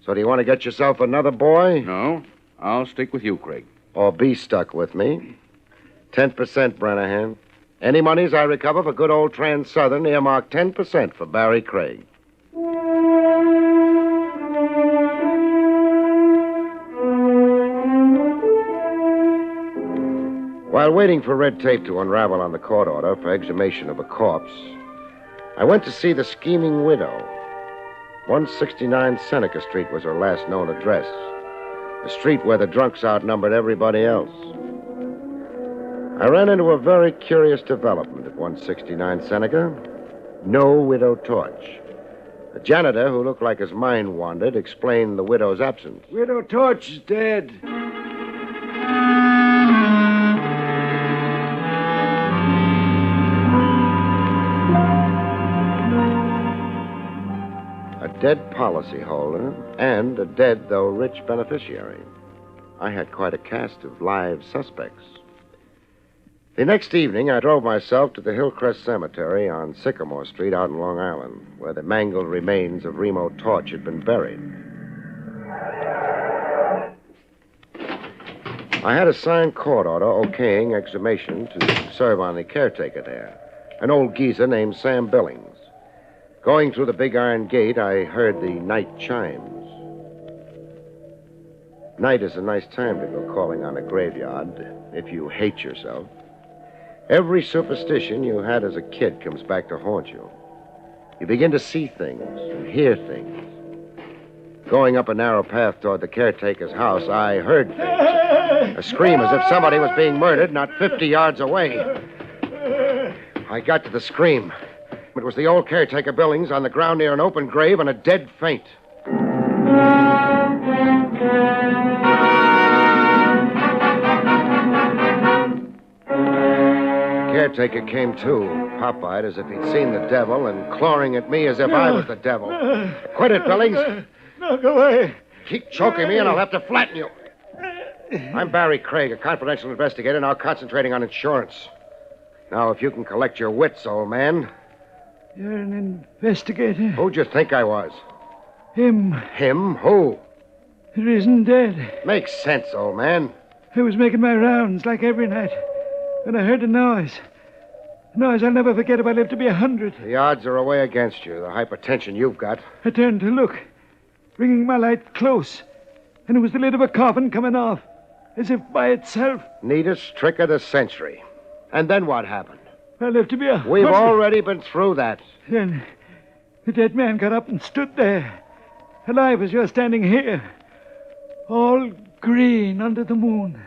So do you want to get yourself another boy? No. I'll stick with you, Craig. Or be stuck with me. 10%, Brennahan. Any monies I recover for good old Trans-Southern, earmark 10% for Barrie Craig. While waiting for red tape to unravel on the court order for exhumation of a corpse, I went to see the scheming widow. 169 Seneca Street was her last known address. The street where the drunks outnumbered everybody else. I ran into a very curious development at 169 Seneca. No Widow Torch. The janitor, who looked like his mind wandered, explained the widow's absence. Widow Torch is dead. A dead policyholder and a dead, though rich, beneficiary. I had quite a cast of live suspects. The next evening, I drove myself to the Hillcrest Cemetery on Sycamore Street out in Long Island, where the mangled remains of Remo Torch had been buried. I had a signed court order okaying exhumation to serve on the caretaker there, an old geezer named Sam Billings. Going through the big iron gate, I heard the night chimes. Night is a nice time to go calling on a graveyard, if you hate yourself. Every superstition you had as a kid comes back to haunt you. You begin to see things and hear things. Going up a narrow path toward the caretaker's house, I heard things. A scream as if somebody was being murdered not 50 yards away. I got to the scream. It was the old caretaker Billings on the ground near an open grave in a dead faint. Caretaker came to, pop-eyed as if he'd seen the devil and clawing at me as if I was the devil. Quit it, Billings. No, go away. Keep choking me and I'll have to flatten you. I'm Barrie Craig, a confidential investigator, now concentrating on insurance. Now, if you can collect your wits, old man. You're an investigator? Who'd you think I was? Him. Him? Who? It isn't dead. Makes sense, old man. I was making my rounds like every night when I heard a noise. A noise I'll never forget if I live to be 100. The odds are away against you, the hypertension you've got. I turned to look, bringing my light close, and it was the lid of a coffin coming off, as if by itself. Neatest trick of the century. And then what happened? I lived to be 100. We've already been through that. Then the dead man got up and stood there, alive as you're standing here, all green under the moon.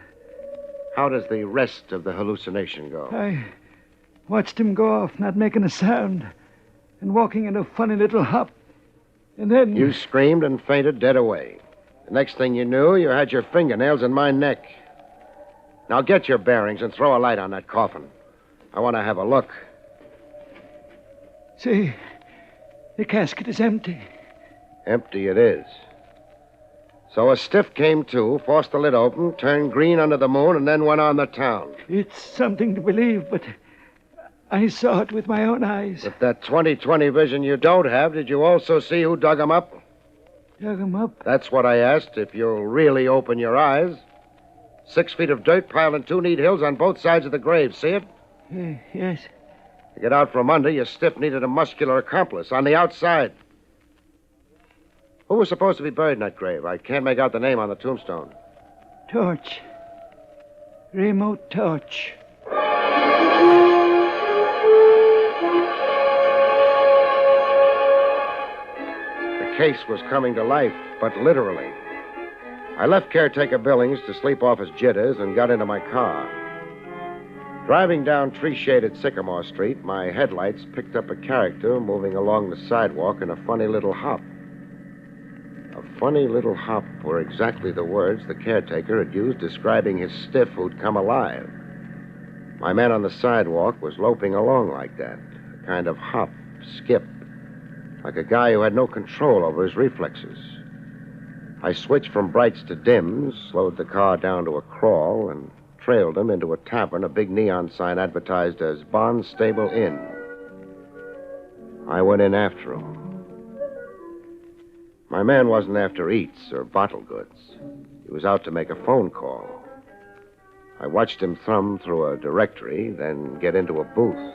How does the rest of the hallucination go? I watched him go off, not making a sound, and walking in a funny little hop. And then... You screamed and fainted dead away. The next thing you knew, you had your fingernails in my neck. Now get your bearings and throw a light on that coffin. I want to have a look. See, the casket is empty. Empty it is. So a stiff came to, forced the lid open, turned green under the moon, and then went on the town. It's something to believe, but I saw it with my own eyes. With that 20/20 vision you don't have, did you also see who dug him up? Dug him up? That's what I asked, if you'll really open your eyes. 6 feet of dirt piled in 2 neat hills on both sides of the grave. See it? Yes. To get out from under, your stiff needed a muscular accomplice on the outside. Who was supposed to be buried in that grave? I can't make out the name on the tombstone. Torch. Remote Torch. The case was coming to life, but literally. I left caretaker Billings to sleep off his jitters and got into my car. Driving down tree-shaded Sycamore Street, my headlights picked up a character moving along the sidewalk in a funny little hop. A funny little hop were exactly the words the caretaker had used describing his stiff who'd come alive. My man on the sidewalk was loping along like that, a kind of hop, skip, like a guy who had no control over his reflexes. I switched from brights to dims, slowed the car down to a crawl, and trailed him into a tavern, a big neon sign advertised as Barnstable Inn. I went in after him. My man wasn't after eats or bottle goods. He was out to make a phone call. I watched him thumb through a directory, then get into a booth.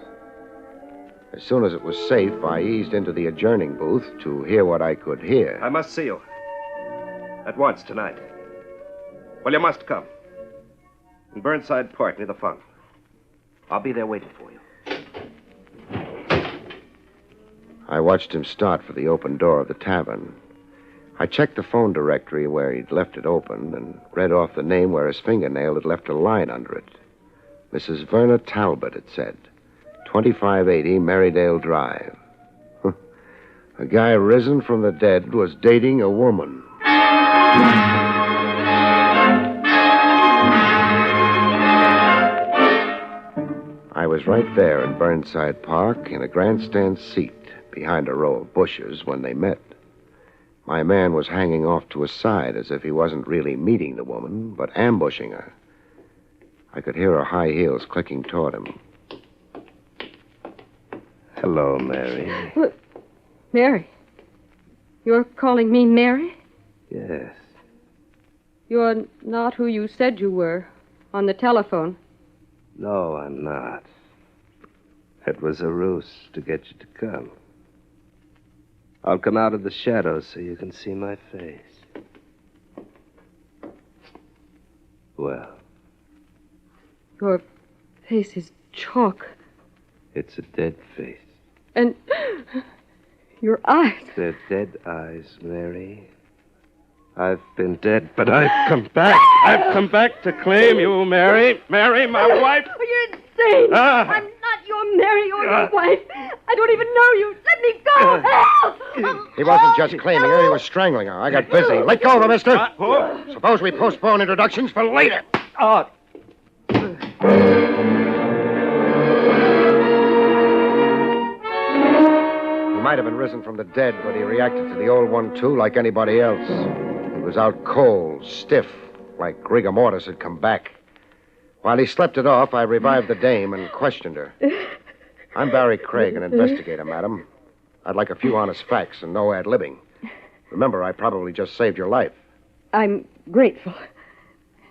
As soon as it was safe, I eased into the adjourning booth to hear what I could hear. I must see you. At once, tonight. Well, you must come. In Burnside Park, near the font. I'll be there waiting for you. I watched him start for the open door of the tavern. I checked the phone directory where he'd left it open and read off the name where his fingernail had left a line under it. Mrs. Verna Talbot, it said. 2580 Marydale Drive. A guy risen from the dead was dating a woman. I was right there in Burnside Park in a grandstand seat behind a row of bushes when they met. My man was hanging off to his side as if he wasn't really meeting the woman, but ambushing her. I could hear her high heels clicking toward him. Hello, Mary. What? Mary? You're calling me Mary? Yes. You're not who you said you were on the telephone. No, I'm not. It was a ruse to get you to come. I'll come out of the shadows so you can see my face. Well, Your face is chalk. it's a dead face. And your eyes. They're dead eyes, Mary. I've been dead, but I've come back. I've come back to claim you, Mary. Mary, my wife. Oh, you're insane. I'm not your Mary or your wife. I don't even know you. Let me go. Help! He wasn't just claiming her, he was strangling her. I got busy. Let go of her, mister. Suppose we postpone introductions for later. Oh. He might have been risen from the dead, but he reacted to the old one, too, like anybody else. He was out cold, stiff, like rigor mortis had come back. While he slept it off, I revived the dame and questioned her. I'm Barrie Craig, an investigator, madam. I'd like a few honest facts and no ad-libbing. Remember, I probably just saved your life. I'm grateful.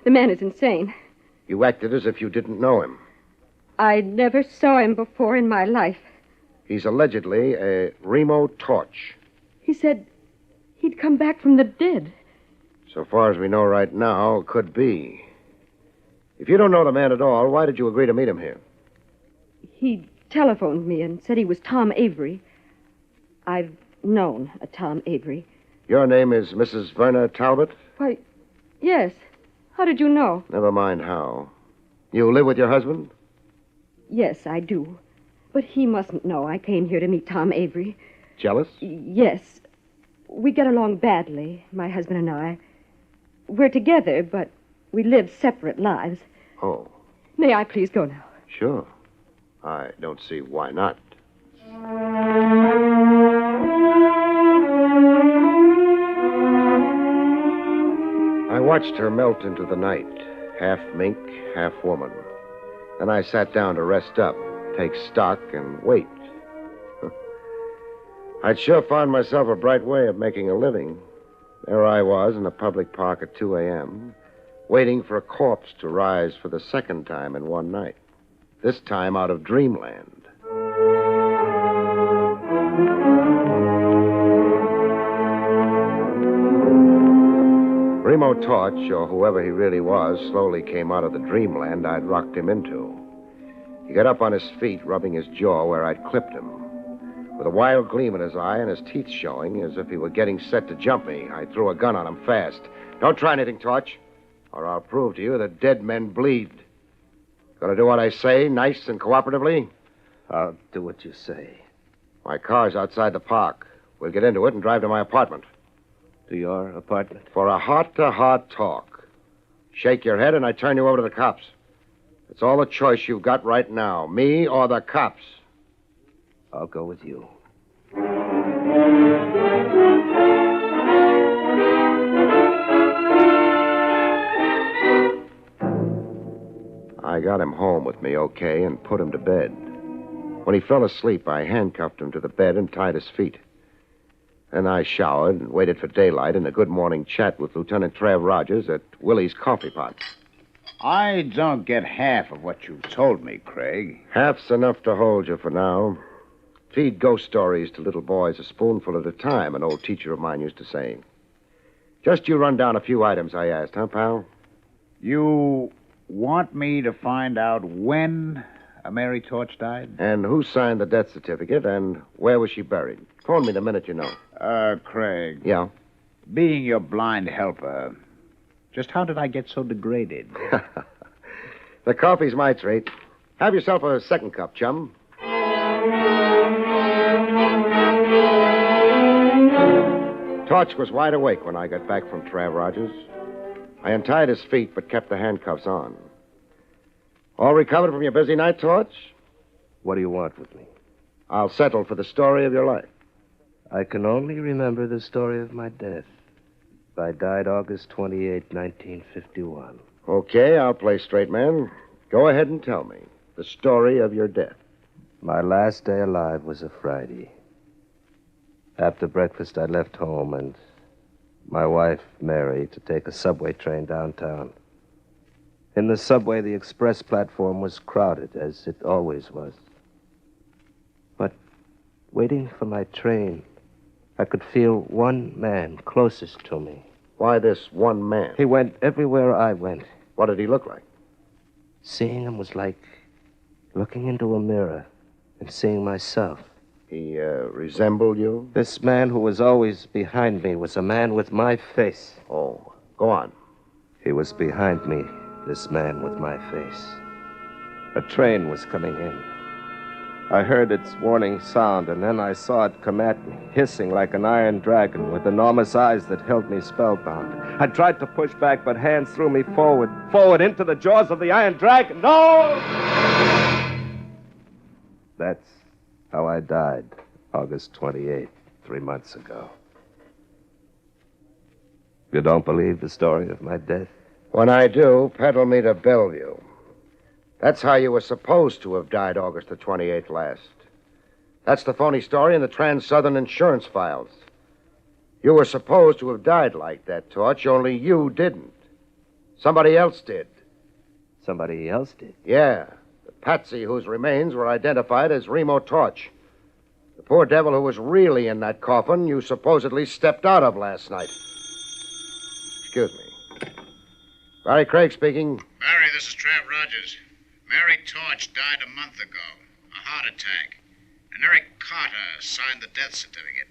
The man is insane. You acted as if you didn't know him. I never saw him before in my life. He's allegedly a Remo Torch. He said he'd come back from the dead. So far as we know right now, it could be. If you don't know the man at all, why did you agree to meet him here? He telephoned me and said he was Tom Avery. I've known a Tom Avery. Your name is Mrs. Verna Talbot? Why, yes. How did you know? Never mind how. You live with your husband? Yes, I do. But he mustn't know I came here to meet Tom Avery. Jealous? Yes. We get along badly, my husband and I. We're together, but we live separate lives. Oh. May I please go now? Sure. I don't see why not. I watched her melt into the night, half mink, half woman. Then I sat down to rest up, take stock, and wait. I'd sure found myself a bright way of making a living. There I was in a public park at 2 a.m., waiting for a corpse to rise for the second time in one night. This time out of dreamland. Remo Torch, or whoever he really was, slowly came out of the dreamland I'd rocked him into. He got up on his feet, rubbing his jaw where I'd clipped him. With a wild gleam in his eye and his teeth showing, as if he were getting set to jump me, I threw a gun on him fast. Don't try anything, Torch, or I'll prove to you that dead men bleed. Gonna do what I say, nice and cooperatively? I'll do what you say. My car's outside the park. We'll get into it and drive to my apartment. To your apartment? For a heart-to-heart talk. Shake your head and I turn you over to the cops. It's all the choice you've got right now, me or the cops. I'll go with you. I got him home with me okay and put him to bed. When he fell asleep, I handcuffed him to the bed and tied his feet. Then I showered and waited for daylight and a good morning chat with Lieutenant Trav Rogers at Willie's Coffee Pot. I don't get half of what you told me, Craig. Half's enough to hold you for now. Feed ghost stories to little boys a spoonful at a time, an old teacher of mine used to say. Just you run down a few items I asked, huh, pal? You want me to find out when Mary Torch died? And who signed the death certificate, and where was she buried? Phone me the minute you know. Craig. Yeah? Being your blind helper, just how did I get so degraded? The coffee's my treat. Have yourself a second cup, chum. Torch was wide awake when I got back from Trav Rogers. I untied his feet, but kept the handcuffs on. All recovered from your busy night, Torch? What do you want with me? I'll settle for the story of your life. I can only remember the story of my death. I died August 28, 1951. Okay, I'll play straight man. Go ahead and tell me the story of your death. My last day alive was a Friday. After breakfast, I left home and my wife, Mary, to take a subway train downtown. In the subway, the express platform was crowded, as it always was. But waiting for my train, I could feel one man closest to me. Why this one man? He went everywhere I went. What did he look like? Seeing him was like looking into a mirror and seeing myself. He resembled you? This man who was always behind me was a man with my face. Oh, go on. He was behind me, this man with my face. A train was coming in. I heard its warning sound, and then I saw it come at me, hissing like an iron dragon with enormous eyes that held me spellbound. I tried to push back, but hands threw me forward into the jaws of the iron dragon. No! That's how I died, August 28th, 3 months ago. You don't believe the story of my death? When I do, peddle me to Bellevue. That's how you were supposed to have died August the 28th last. That's the phony story in the Trans-Southern insurance files. You were supposed to have died like that, Torch, only you didn't. Somebody else did. Somebody else did? Yeah. The patsy whose remains were identified as Remo Torch. The poor devil who was really in that coffin you supposedly stepped out of last night. Excuse me. Barrie Craig speaking. Barry, this is Trav Rogers. Mary Torch died a month ago. A heart attack. And Eric Carter signed the death certificate.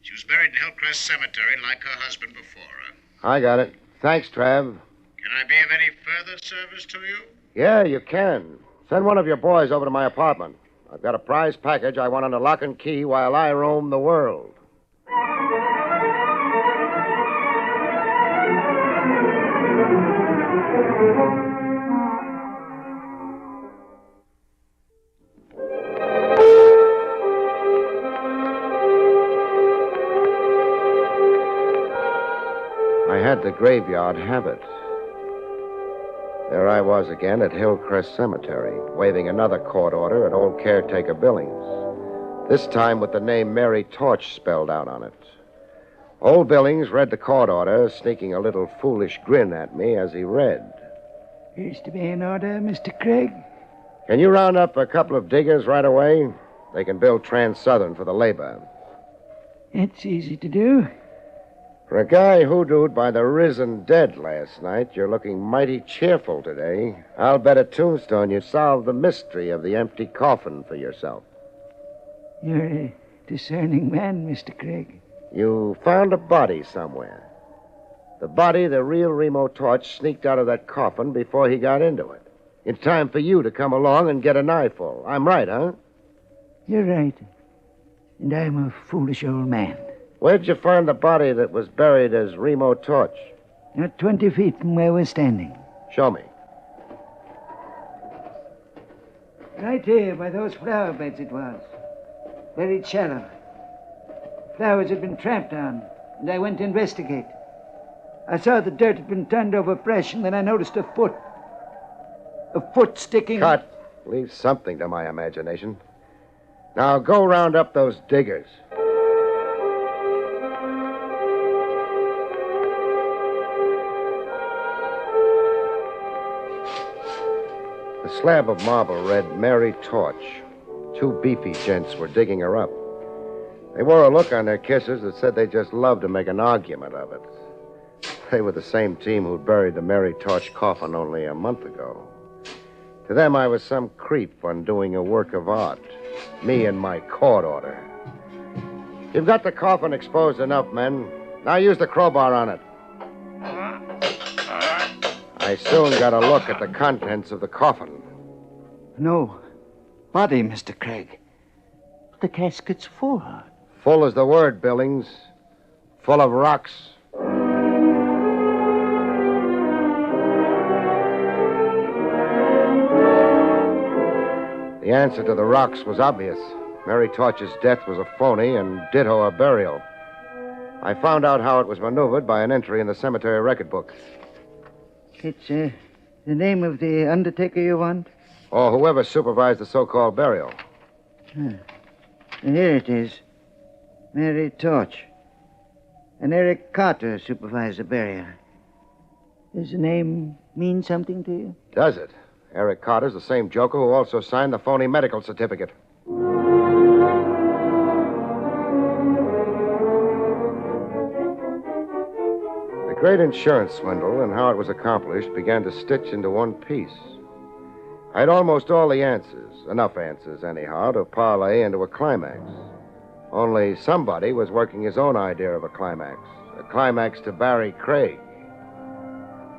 She was buried in Hillcrest Cemetery like her husband before her. I got it. Thanks, Trav. Can I be of any further service to you? Yeah, you can. Send one of your boys over to my apartment. I've got a prize package I want under lock and key while I roam the world. I had the graveyard habit. There I was again at Hillcrest Cemetery, waving another court order at old caretaker Billings. This time with the name Mary Torch spelled out on it. Old Billings read the court order, sneaking a little foolish grin at me as he read. Here's to be an order, Mr. Craig. Can you round up a couple of diggers right away? They can build Trans-Southern for the labor. It's easy to do. For a guy hoodooed by the risen dead last night, you're looking mighty cheerful today. I'll bet a tombstone you solved the mystery of the empty coffin for yourself. You're a discerning man, Mr. Craig. You found a body somewhere. The body the real Remo Torch sneaked out of that coffin before he got into it. In time for you to come along and get a knifeful. I'm right, huh? You're right. And I'm a foolish old man. Where'd you find the body that was buried as Remo Torch? Not 20 feet from where we're standing. Show me. Right here, by those flower beds it was. Buried shallow. Flowers had been tramped on, and I went to investigate. I saw the dirt had been turned over fresh, and then I noticed a foot. A foot sticking... Cut. Leave something to my imagination. Now go round up those diggers. The slab of marble read Mary Torch. Two beefy gents were digging her up. They wore a look on their kisses that said they just loved to make an argument of it. They were the same team who'd buried the Mary Torch coffin only a month ago. To them, I was some creep undoing a work of art. Me and my court order. You've got the coffin exposed enough, men. Now use the crowbar on it. I soon got a look at the contents of the coffin. No. Body, Mr. Craig. The casket's full. Full is the word, Billings. Full of rocks. The answer to the rocks was obvious. Mary Torch's death was a phony, and ditto her burial. I found out how it was maneuvered by an entry in the cemetery record book. It's the name of the undertaker you want? Or whoever supervised the so-called burial. Here it is. Mary Torch. And Eric Carter supervised the burial. Does the name mean something to you? Does it? Eric Carter's the same joker who also signed the phony medical certificate. The great insurance swindle and how it was accomplished began to stitch into one piece. I had almost all the answers, enough answers anyhow, to parlay into a climax. Only somebody was working his own idea of a climax to Barrie Craig.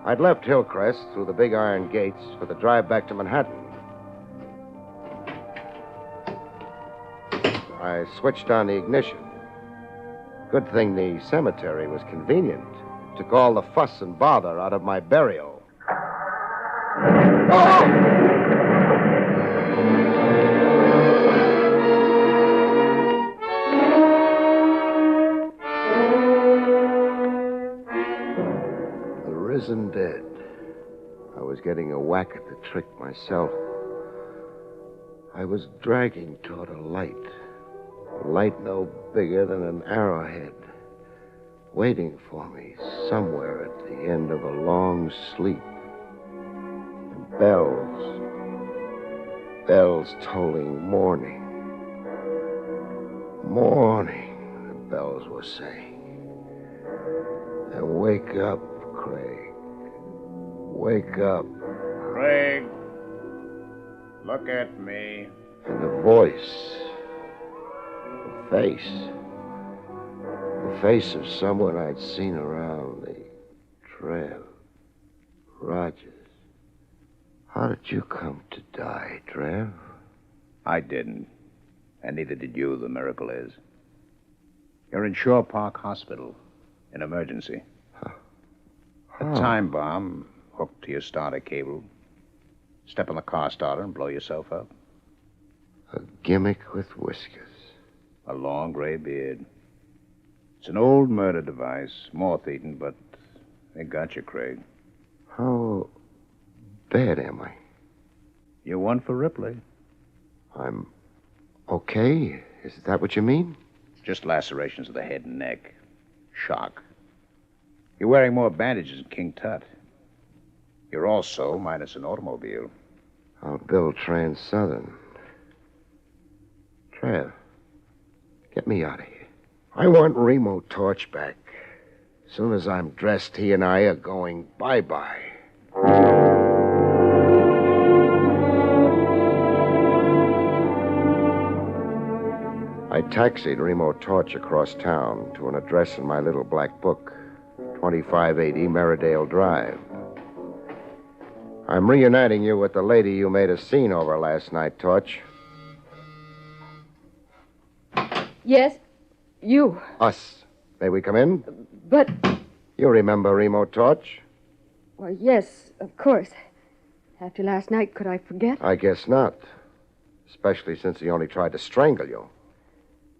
I'd left Hillcrest through the big iron gates for the drive back to Manhattan. I switched on the ignition. Good thing the cemetery was convenient. Took all the fuss and bother out of my burial. Oh! Risen dead. I was getting a whack at the trick myself. I was dragging toward a light no bigger than an arrowhead. waiting for me somewhere at the end of a long sleep. And bells tolling morning. Morning, the bells were saying. And wake up, Craig. Wake up. Craig, look at me. And the voice, the face of someone I'd seen around me. Trev. Rogers. How did you come to die, Trev? I didn't. And neither did you, the miracle is. You're in Shore Park Hospital. In emergency. A time bomb hooked to your starter cable. Step on the car starter and blow yourself up. A gimmick with whiskers. A long gray beard. It's an old murder device, moth-eaten, but they got you, Craig. How bad am I? You're one for Ripley. I'm okay? Is that what you mean? Just lacerations of the head and neck. Shock. You're wearing more bandages than King Tut. You're also minus an automobile. I'll build Trans-Southern. Trev, get me out of here. I want Remo Torch back. As soon as I'm dressed, he and I are going bye-bye. I taxied Remo Torch across town to an address in my little black book, 2580 Merridale Drive. I'm reuniting you with the lady you made a scene over last night, Torch. Yes, you. Us. May we come in? But, You remember Remo Torch? well, yes, of course. After last night, could I forget? I guess not. Especially since he only tried to strangle you.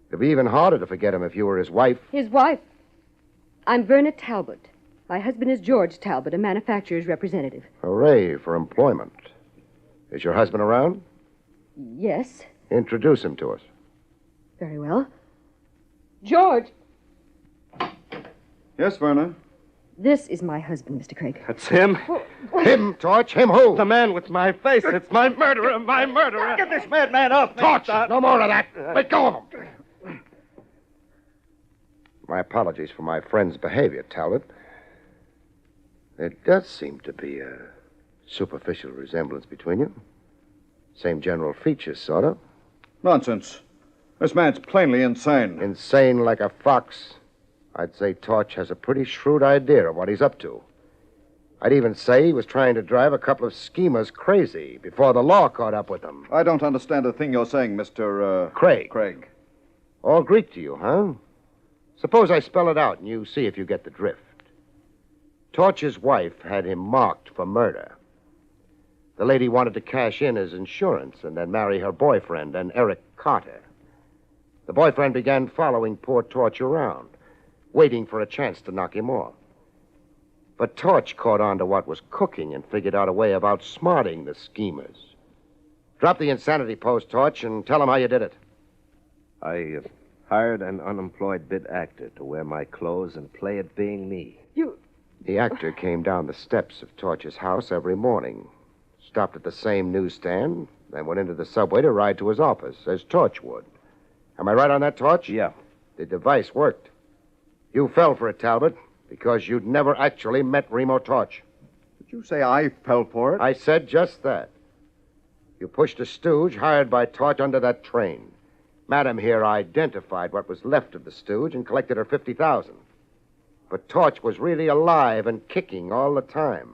It'd be even harder to forget him if you were his wife. His wife. I'm Verna Talbot. My husband is George Talbot, a manufacturer's representative. Hooray for employment. Is your husband around? Yes, Introduce him to us. very well. George, Yes, Verna. this is my husband, Mr. Craig. That's him. Him, Torch? Him who? The man with my face. It's my murderer. My murderer. Get this madman off me. Torch! No more of that. Let go of him. My apologies for my friend's behavior, Talbot. There does seem to be a superficial resemblance between you. Same general features, sort of. Nonsense. This man's plainly insane. Insane like a fox. I'd say Torch has a pretty shrewd idea of what he's up to. I'd even say he was trying to drive a couple of schemers crazy before the law caught up with them. I don't understand a thing you're saying, Mr. Craig. Craig. All Greek to you, huh? Suppose I spell it out and you see if you get the drift. Torch's wife had him marked for murder. The lady wanted to cash in his insurance and then marry her boyfriend, an Eric Carter. The boyfriend began following poor Torch around, waiting for a chance to knock him off. But Torch caught on to what was cooking and figured out a way of outsmarting the schemers. Drop the insanity pose, Torch, and tell them how you did it. I hired an unemployed bit actor to wear my clothes and play at being me. The actor came down the steps of Torch's house every morning, stopped at the same newsstand, then went into the subway to ride to his office, as Torch would. Am I right on that, Torch? Yeah. The device worked. You fell for it, Talbot, because you'd never actually met Remo Torch. Did you say I fell for it? I said just that. You pushed a stooge hired by Torch under that train. Madam here identified what was left of the stooge and collected her $50,000. But Torch was really alive and kicking all the time.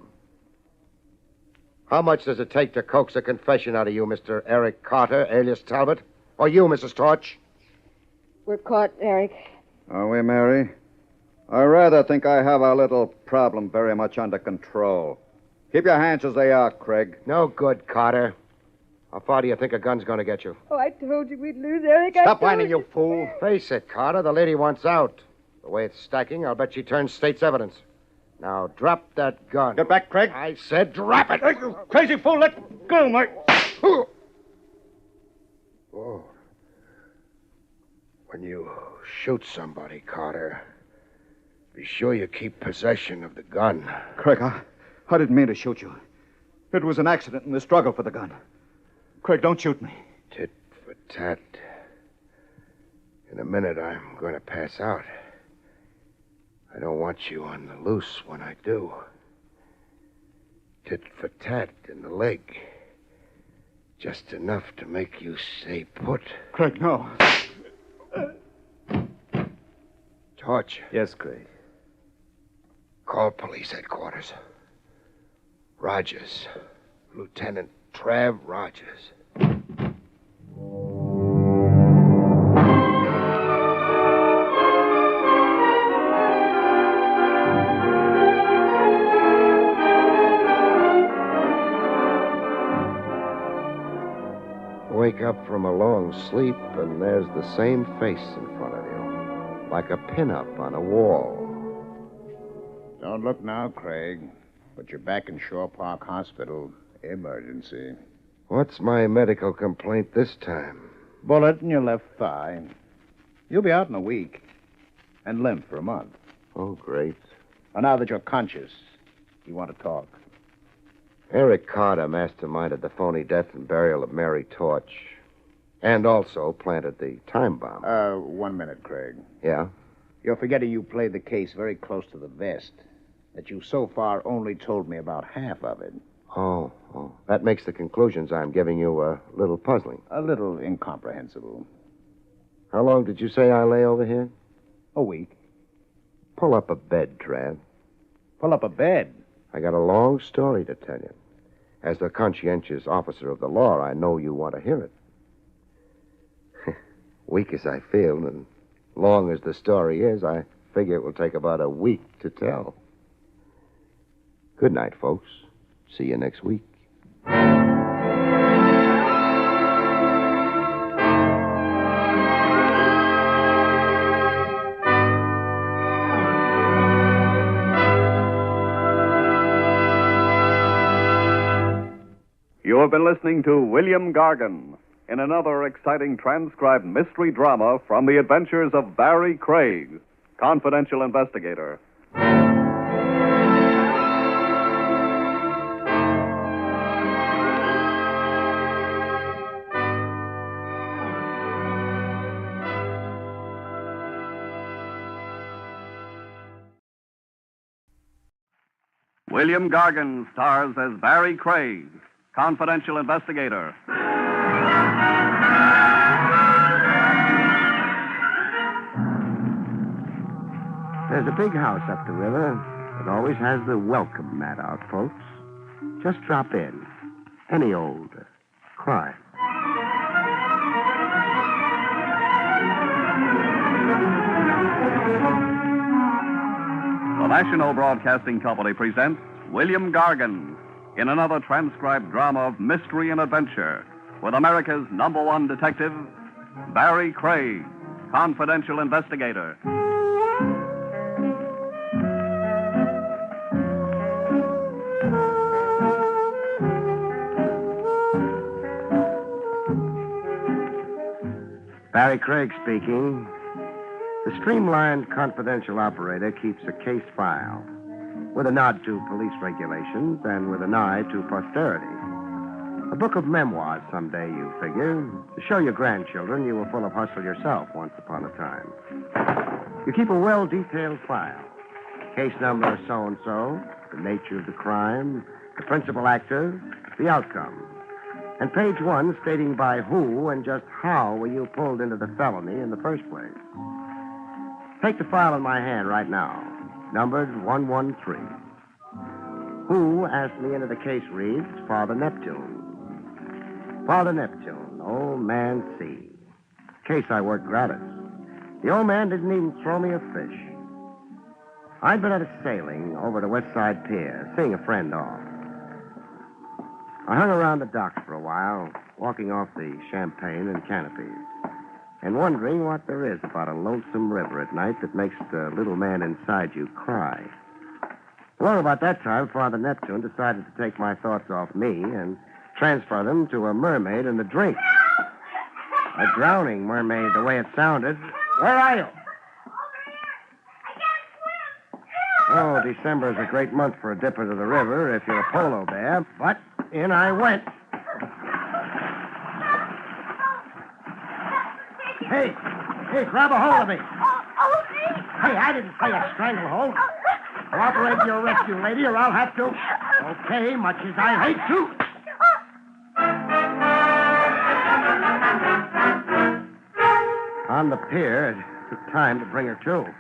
How much does it take to coax a confession out of you, Mr. Eric Carter, alias Talbot? Or you, Mrs. Torch? We're caught, Eric. Are we, Mary? I rather think I have our little problem very much under control. Keep your hands as they are, Craig. No good, Carter. How far do you think a gun's going to get you? Oh, I told you we'd lose, Eric. Stop whining, you fool. Face it, Carter. The lady wants out. The way it's stacking, I'll bet she turns state's evidence. Now, drop that gun. Get back, Craig. I said drop it. Hey, you crazy fool, let go, Mike. Oh. When you shoot somebody, Carter, Be sure you keep possession of the gun. Craig, I didn't mean to shoot you. It was an accident in the struggle for the gun. Craig, don't shoot me. Tit for tat. In a minute, I'm going to pass out. I don't want you on the loose when I do. Tit for tat in the leg. Just enough to make you stay put. Craig, no. Torch. Yes, Craig. Call police headquarters. Rogers. Lieutenant Trav Rogers. Wake up from a long sleep, and there's the same face in front of you, like a pin-up on a wall. Don't look now, Craig, but you're back in Shore Park Hospital. Emergency. What's my medical complaint this time? Bullet in your left thigh. You'll be out in a week, and limp for a month. Oh, great. And now that you're conscious, you want to talk. Eric Carter masterminded the phony death and burial of Mary Torch, and also planted the time bomb. 1 minute, Craig. Yeah? You're forgetting you played the case very close to the vest, that you so far only told me about half of it. Oh. That makes the conclusions I'm giving you a little puzzling. A little incomprehensible. How long did you say I lay over here? A week. Pull up a bed, Trav. Pull up a bed? I got a long story to tell you. As the conscientious officer of the law, I know you want to hear it. Weak as I feel, and long as the story is, I figure it will take about a week to tell. Good night, folks. See you next week. You have been listening to William Gargan in another exciting transcribed mystery drama from the adventures of Barrie Craig, confidential investigator. William Gargan stars as Barrie Craig, confidential investigator. There's a big house up the river that always has the welcome mat out, folks. Just drop in. Any old crime. The National Broadcasting Company presents William Gargan in another transcribed drama of mystery and adventure with America's #1 detective, Barrie Craig, confidential investigator. Barrie Craig speaking. The streamlined confidential operator keeps a case file with a nod to police regulations and with an eye to posterity. A book of memoirs someday, you figure. To show your grandchildren you were full of hustle yourself once upon a time. You keep a well-detailed file. Case number so-and-so, the nature of the crime, the principal actor, the outcome. And page 1 stating by who and just how were you pulled into the felony in the first place. Take the file in my hand right now, numbered 113. Who asked me into the case reads Father Neptune. Father Neptune, old man C. Case I worked gratis. The old man didn't even throw me a fish. I'd been at a sailing over to West Side Pier, seeing a friend off. I hung around the docks for a while, walking off the champagne and canopies, and wondering what there is about a lonesome river at night that makes the little man inside you cry. Well, about that time, Father Neptune decided to take my thoughts off me and transfer them to a mermaid and the drink. A drowning mermaid, the way it sounded. Where are you? Oh, December is a great month for a dip into the river if you're a polo bear, but in I went. Hey, grab a hold of me. Hey, I didn't say a stranglehold. Cooperate in your rescue, lady, or I'll have to. Okay, much as I hate to. On the pier, it took time to bring her to.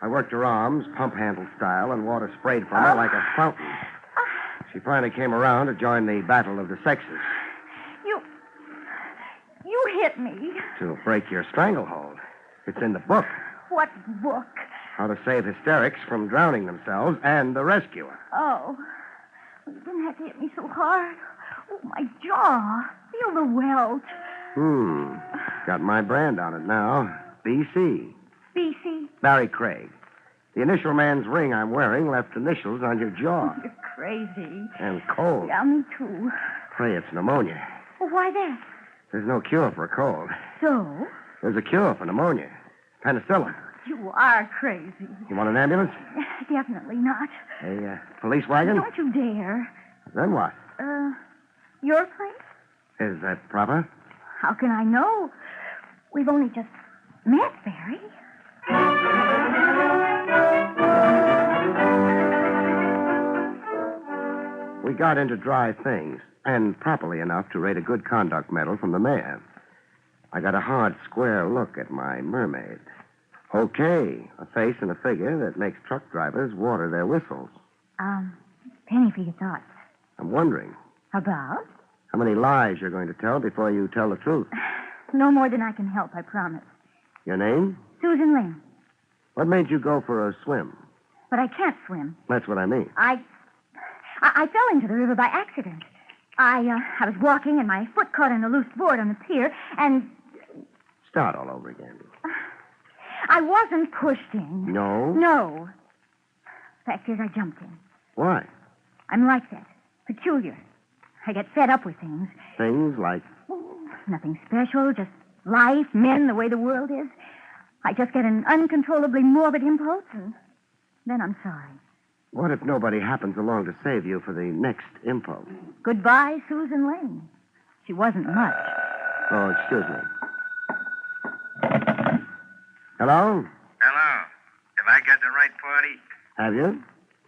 I worked her arms, pump handle style, and water sprayed from her like a fountain. She finally came around to join the battle of the sexes. You hit me. To break your stranglehold. It's in the book. What book? How to save hysterics from drowning themselves and the rescuer. Oh. You didn't have to hit me so hard. Oh, my jaw. Feel the welt. Got my brand on it now. BC. BC? Barrie Craig. The initial man's ring I'm wearing left initials on your jaw. You're crazy. And cold. Yeah, me too. Pray it's pneumonia. Well, why that? There's no cure for a cold. So? There's a cure for pneumonia. Penicillin. You are crazy. You want an ambulance? Definitely not. A police wagon? Don't you dare. Then what? Your place? Is that proper? How can I know? We've only just met, Barry. We got into dry things, and properly enough to rate a good conduct medal from the mayor. I got a hard, square look at my mermaid. Okay, a face and a figure that makes truck drivers water their whistles. Penny for your thoughts. I'm wondering. About? How many lies you're going to tell before you tell the truth? No more than I can help, I promise. Your name? Susan Lane. What made you go for a swim? But I can't swim. That's what I mean. I fell into the river by accident. I was walking and my foot caught on a loose board on the pier and... Start all over again. I wasn't pushed in. No? No. Fact is, I jumped in. Why? I'm like that. Peculiar. I get fed up with things. Things like? Nothing special, just life, men, the way the world is. I just get an uncontrollably morbid impulse, and then I'm sorry. What if nobody happens along to save you for the next impulse? Goodbye, Susan Lane. She wasn't much. Oh, excuse me. Hello? Hello. Have I got the right party? Have you?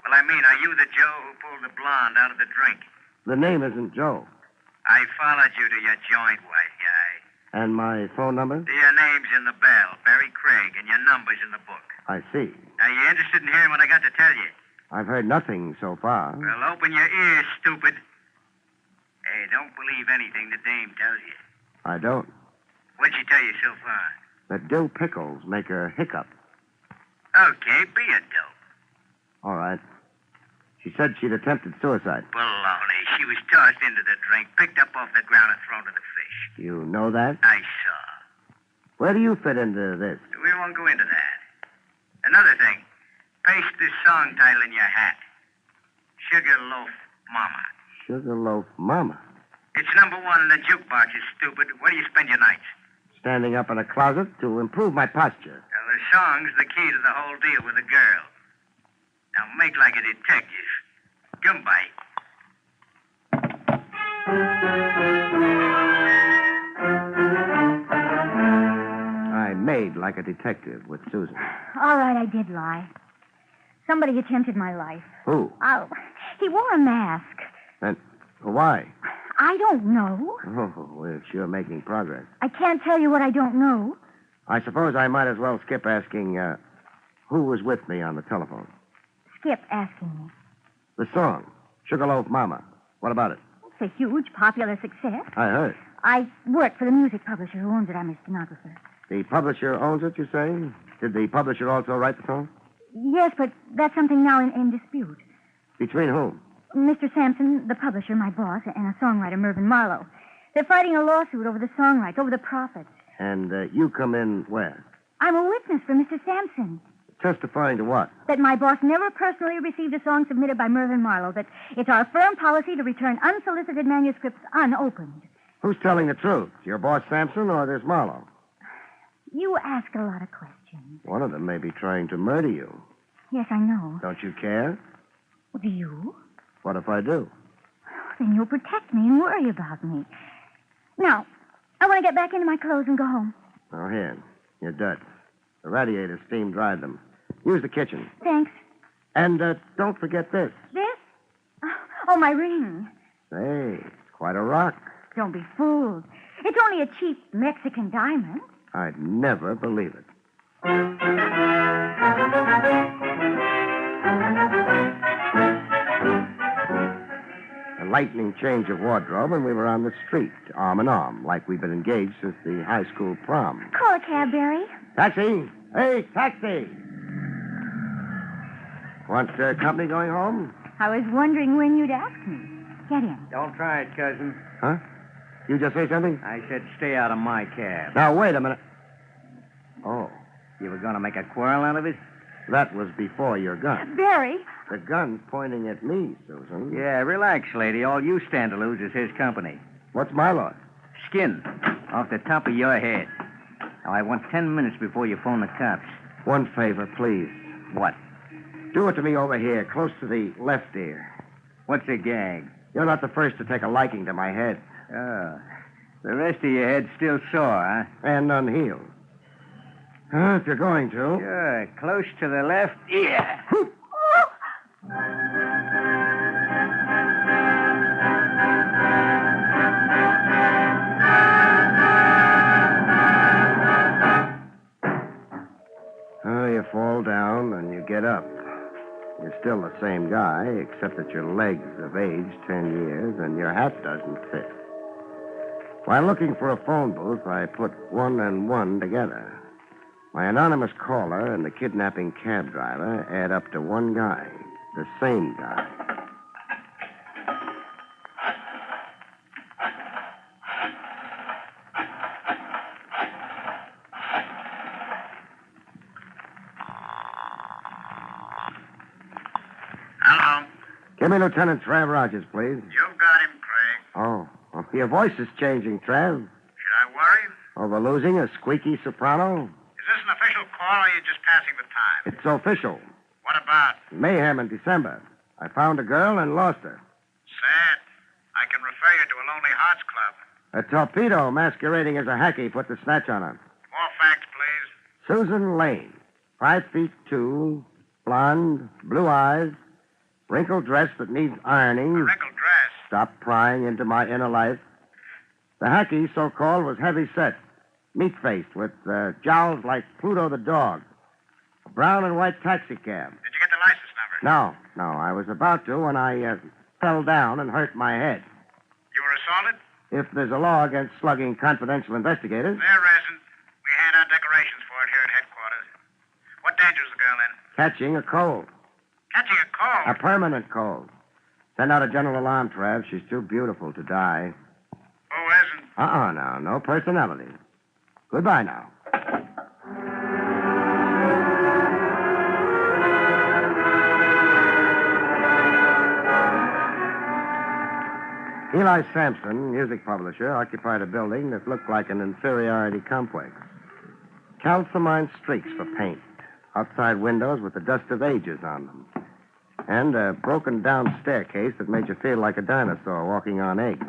Well, I mean, are you the Joe who pulled the blonde out of the drink? The name isn't Joe. I followed you to your joint, white guy. And my phone number? Your name's in the bell, Barrie Craig, and your number's in the book. I see. Are you interested in hearing what I got to tell you? I've heard nothing so far. Well, open your ears, stupid. Hey, don't believe anything the dame tells you. I don't. What'd she tell you so far? That dill pickles make her hiccup. Okay, be a dope. All right. She said she'd attempted suicide. Baloney. She was tossed into the drink, picked up off the ground, and thrown to the fish. You know that? I saw. Where do you fit into this? We won't go into that. Another thing. Paste this song title in your hat. Sugarloaf Mama. Sugarloaf Mama. It's number one in the jukebox, you stupid. Where do you spend your nights? Standing up in a closet to improve my posture. Well, the song's the key to the whole deal with a girl. Now make like a detective. Come by. I made like a detective with Susan. All right, I did lie. Somebody attempted my life. Who? Oh, he wore a mask. And why? I don't know. Oh, we're sure making progress. I can't tell you what I don't know. I suppose I might as well skip asking who was with me on the telephone. Skip asking me. The song, Sugarloaf Mama. What about it? It's a huge popular success. I heard. I work for the music publisher who owns it. I'm his stenographer. The publisher owns it, you say? Did the publisher also write the song? Yes, but that's something now in dispute. Between whom? Mr. Sampson, the publisher, my boss, and a songwriter, Mervyn Marlowe. They're fighting a lawsuit over the song rights, over the profits. And you come in where? I'm a witness for Mr. Sampson. Testifying to what? That my boss never personally received a song submitted by Mervyn Marlowe. That it's our firm policy to return unsolicited manuscripts unopened. Who's telling the truth? Your boss Sampson or this Marlowe? You ask a lot of questions. One of them may be trying to murder you. Yes, I know. Don't you care? Do you? What if I do? Then you'll protect me and worry about me. Now, I want to get back into my clothes and go home. Oh, here. Your duds. The radiator steam dried them. Use the kitchen. Thanks. And don't forget this. This? Oh, my ring. Say, it's quite a rock. Don't be fooled. It's only a cheap Mexican diamond. I'd never believe it. A lightning change of wardrobe, and we were on the street, arm in arm, like we'd been engaged since the high school prom. Call a cab, Barrie. Taxi! Hey, taxi! Want company going home? I was wondering when you'd ask me. Get in. Don't try it, cousin. Huh? You just say something? I said stay out of my cab. Now, wait a minute. Oh, You were going to make a quarrel out of it? that was before your gun. Barrie. The gun's pointing at me, Susan. Yeah, relax, lady. All you stand to lose is his company. What's my loss? Skin off the top of your head. Now, I want 10 minutes before you phone the cops. One favor, please. What? Do it to me over here, close to the left ear. What's a gag? You're not the first to take a liking to my head. Oh. The rest of your head's still sore, huh? And unhealed. If you're going to. Sure. Close to the left ear. You fall down and you get up. You're still the same guy, except that your legs have aged 10 years and your hat doesn't fit. While looking for a phone booth, I put one and one together. My anonymous caller and the kidnapping cab driver add up to one guy, the same guy. Hello. Give me Lieutenant Trav Rogers, please. You've got him, Craig. Oh, your voice is changing, Trav. Should I worry? Over losing a squeaky soprano? Is this an official call or are you just passing the time? It's official. What about? Mayhem in December. I found a girl and lost her. Sad. I can refer you to a Lonely Hearts Club. A torpedo masquerading as a hacky put the snatch on her. More facts, please. Susan Lane, 5'2", blonde, blue eyes, wrinkled dress that needs ironing. A wrinkled dress? Stop prying into my inner life. The hacky, so-called, was heavy-set, meat-faced, with jowls like Pluto the dog. A brown and white taxi cab. Did you get the license number? No, I was about to when I fell down and hurt my head. You were assaulted? If there's a law against slugging confidential investigators, There isn't. We hand out decorations for it here at headquarters. What danger's the girl in? catching a cold. Catching a cold? A permanent cold. Send out a general alarm, Trav. She's too beautiful to die. Who isn't? Now. No personality. Goodbye now. Eli Sampson, music publisher, occupied a building that looked like an inferiority complex. Calcimine streaks for paint. Outside windows with the dust of ages on them. And a broken down staircase that made you feel like a dinosaur walking on eggs.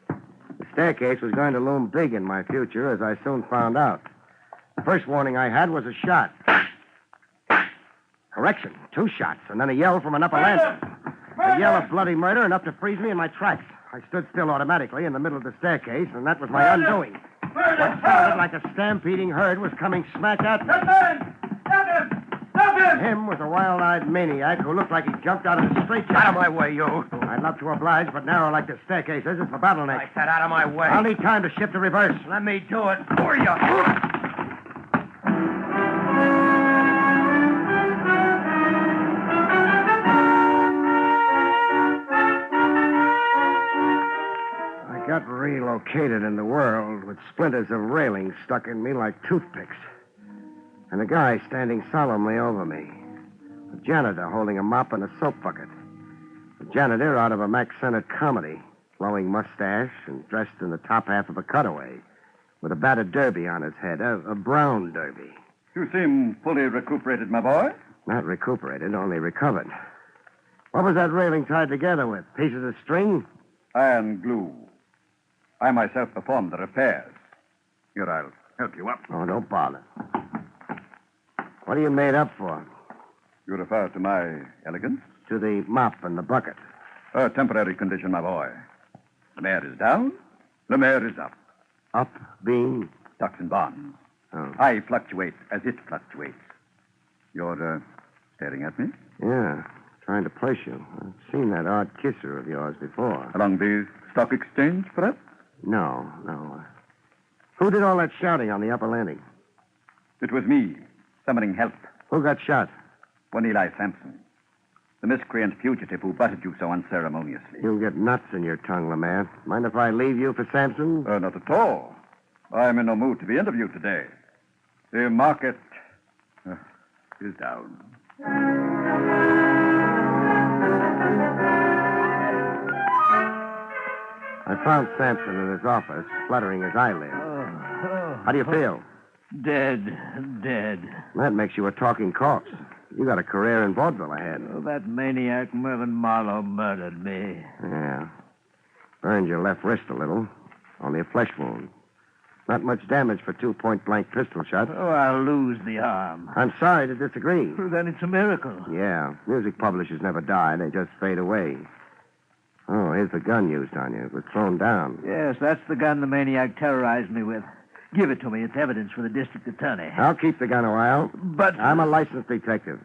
The staircase was going to loom big in my future, as I soon found out. The first warning I had was a shot. Correction, 2 shots, and then a yell from an upper landing. A yell of bloody murder enough to freeze me in my tracks. I stood still automatically in the middle of the staircase, and that was my undoing. What sounded like a stampeding herd was coming smack at me. Him was a wild-eyed maniac who looked like he jumped out of a straitjacket. Out of my way, you. I'd love to oblige, but narrow like the staircase is, it's a bottleneck. I said out of my way. I'll need time to shift to reverse. Let me do it for you. I got relocated in the world with splinters of railing stuck in me like toothpicks. And a guy standing solemnly over me. A janitor holding a mop and a soap bucket. A janitor out of a Mack Sennett comedy, flowing mustache and dressed in the top half of a cutaway, with a battered derby on his head, a brown derby. You seem fully recuperated, my boy. Not recuperated, only recovered. What was that railing tied together with? Pieces of string? Iron glue. I myself performed the repairs. Here, I'll help you up. Oh, don't bother. What are you made up for? You refer to my elegance? To the mop and the bucket. A temporary condition, my boy. The mare is down, the mare is up. Up being? Stocks and bonds. Oh. I fluctuate as it fluctuates. You're staring at me? Yeah, trying to place you. I've seen that odd kisser of yours before. Along the stock exchange, perhaps? No. Who did all that shouting on the upper landing? It was me, summoning help. Who got shot? One Eli Sampson. The miscreant fugitive who butted you so unceremoniously. You'll get nuts in your tongue, Lemaire. Mind if I leave you for Sampson? Not at all. I'm in no mood to be interviewed today. The market is down. I found Sampson in his office, fluttering his eyelids. How do you feel? Dead. That makes you a talking corpse. You got a career in vaudeville ahead. Oh, that maniac Mervyn Marlowe murdered me. Yeah. Burned your left wrist a little. Only a flesh wound. Not much damage for 2 point-blank pistol shots. Oh, I'll lose the arm. I'm sorry to disagree. Well, then it's a miracle. Yeah. Music publishers never die. They just fade away. Oh, here's the gun used on you. It was thrown down. Yes, that's the gun the maniac terrorized me with. Give it to me. It's evidence for the district attorney. I'll keep the gun a while. But I'm a licensed detective.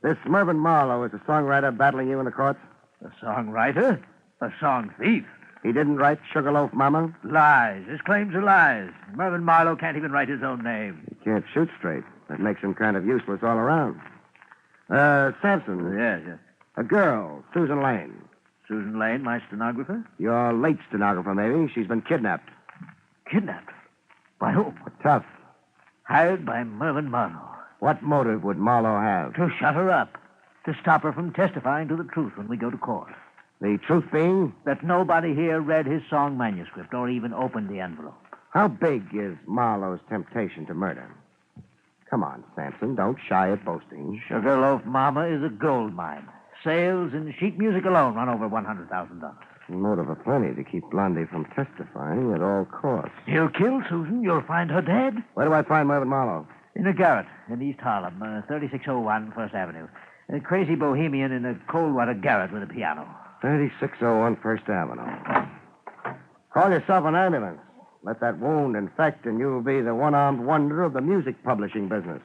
This Mervyn Marlowe is a songwriter battling you in the courts? A songwriter? A song thief? He didn't write Sugarloaf Mama? Lies. His claims are lies. Mervyn Marlowe can't even write his own name. He can't shoot straight. That makes him kind of useless all around. Sampson. Yes. A girl, Susan Lane. Susan Lane, my stenographer? Your late stenographer, maybe. She's been kidnapped. Kidnapped? By whom? Tough. Hired by Mervyn Marlowe. What motive would Marlowe have? To shut her up. To stop her from testifying to the truth when we go to court. The truth being? That nobody here read his song manuscript or even opened the envelope. How big is Marlowe's temptation to murder? Come on, Sampson. Don't shy at boasting. Sugarloaf Mama is a gold mine. Sales in sheet music alone run over $100,000. Motive aplenty to keep Blondie from testifying at all costs. He'll kill Susan. You'll find her dead. Where do I find Mervyn Marlowe? In a garret in East Harlem, 3601 First Avenue. A crazy bohemian in a cold water garret with a piano. 3601 First Avenue. Call yourself an ambulance. Let that wound infect, and you'll be the one-armed wonder of the music publishing business.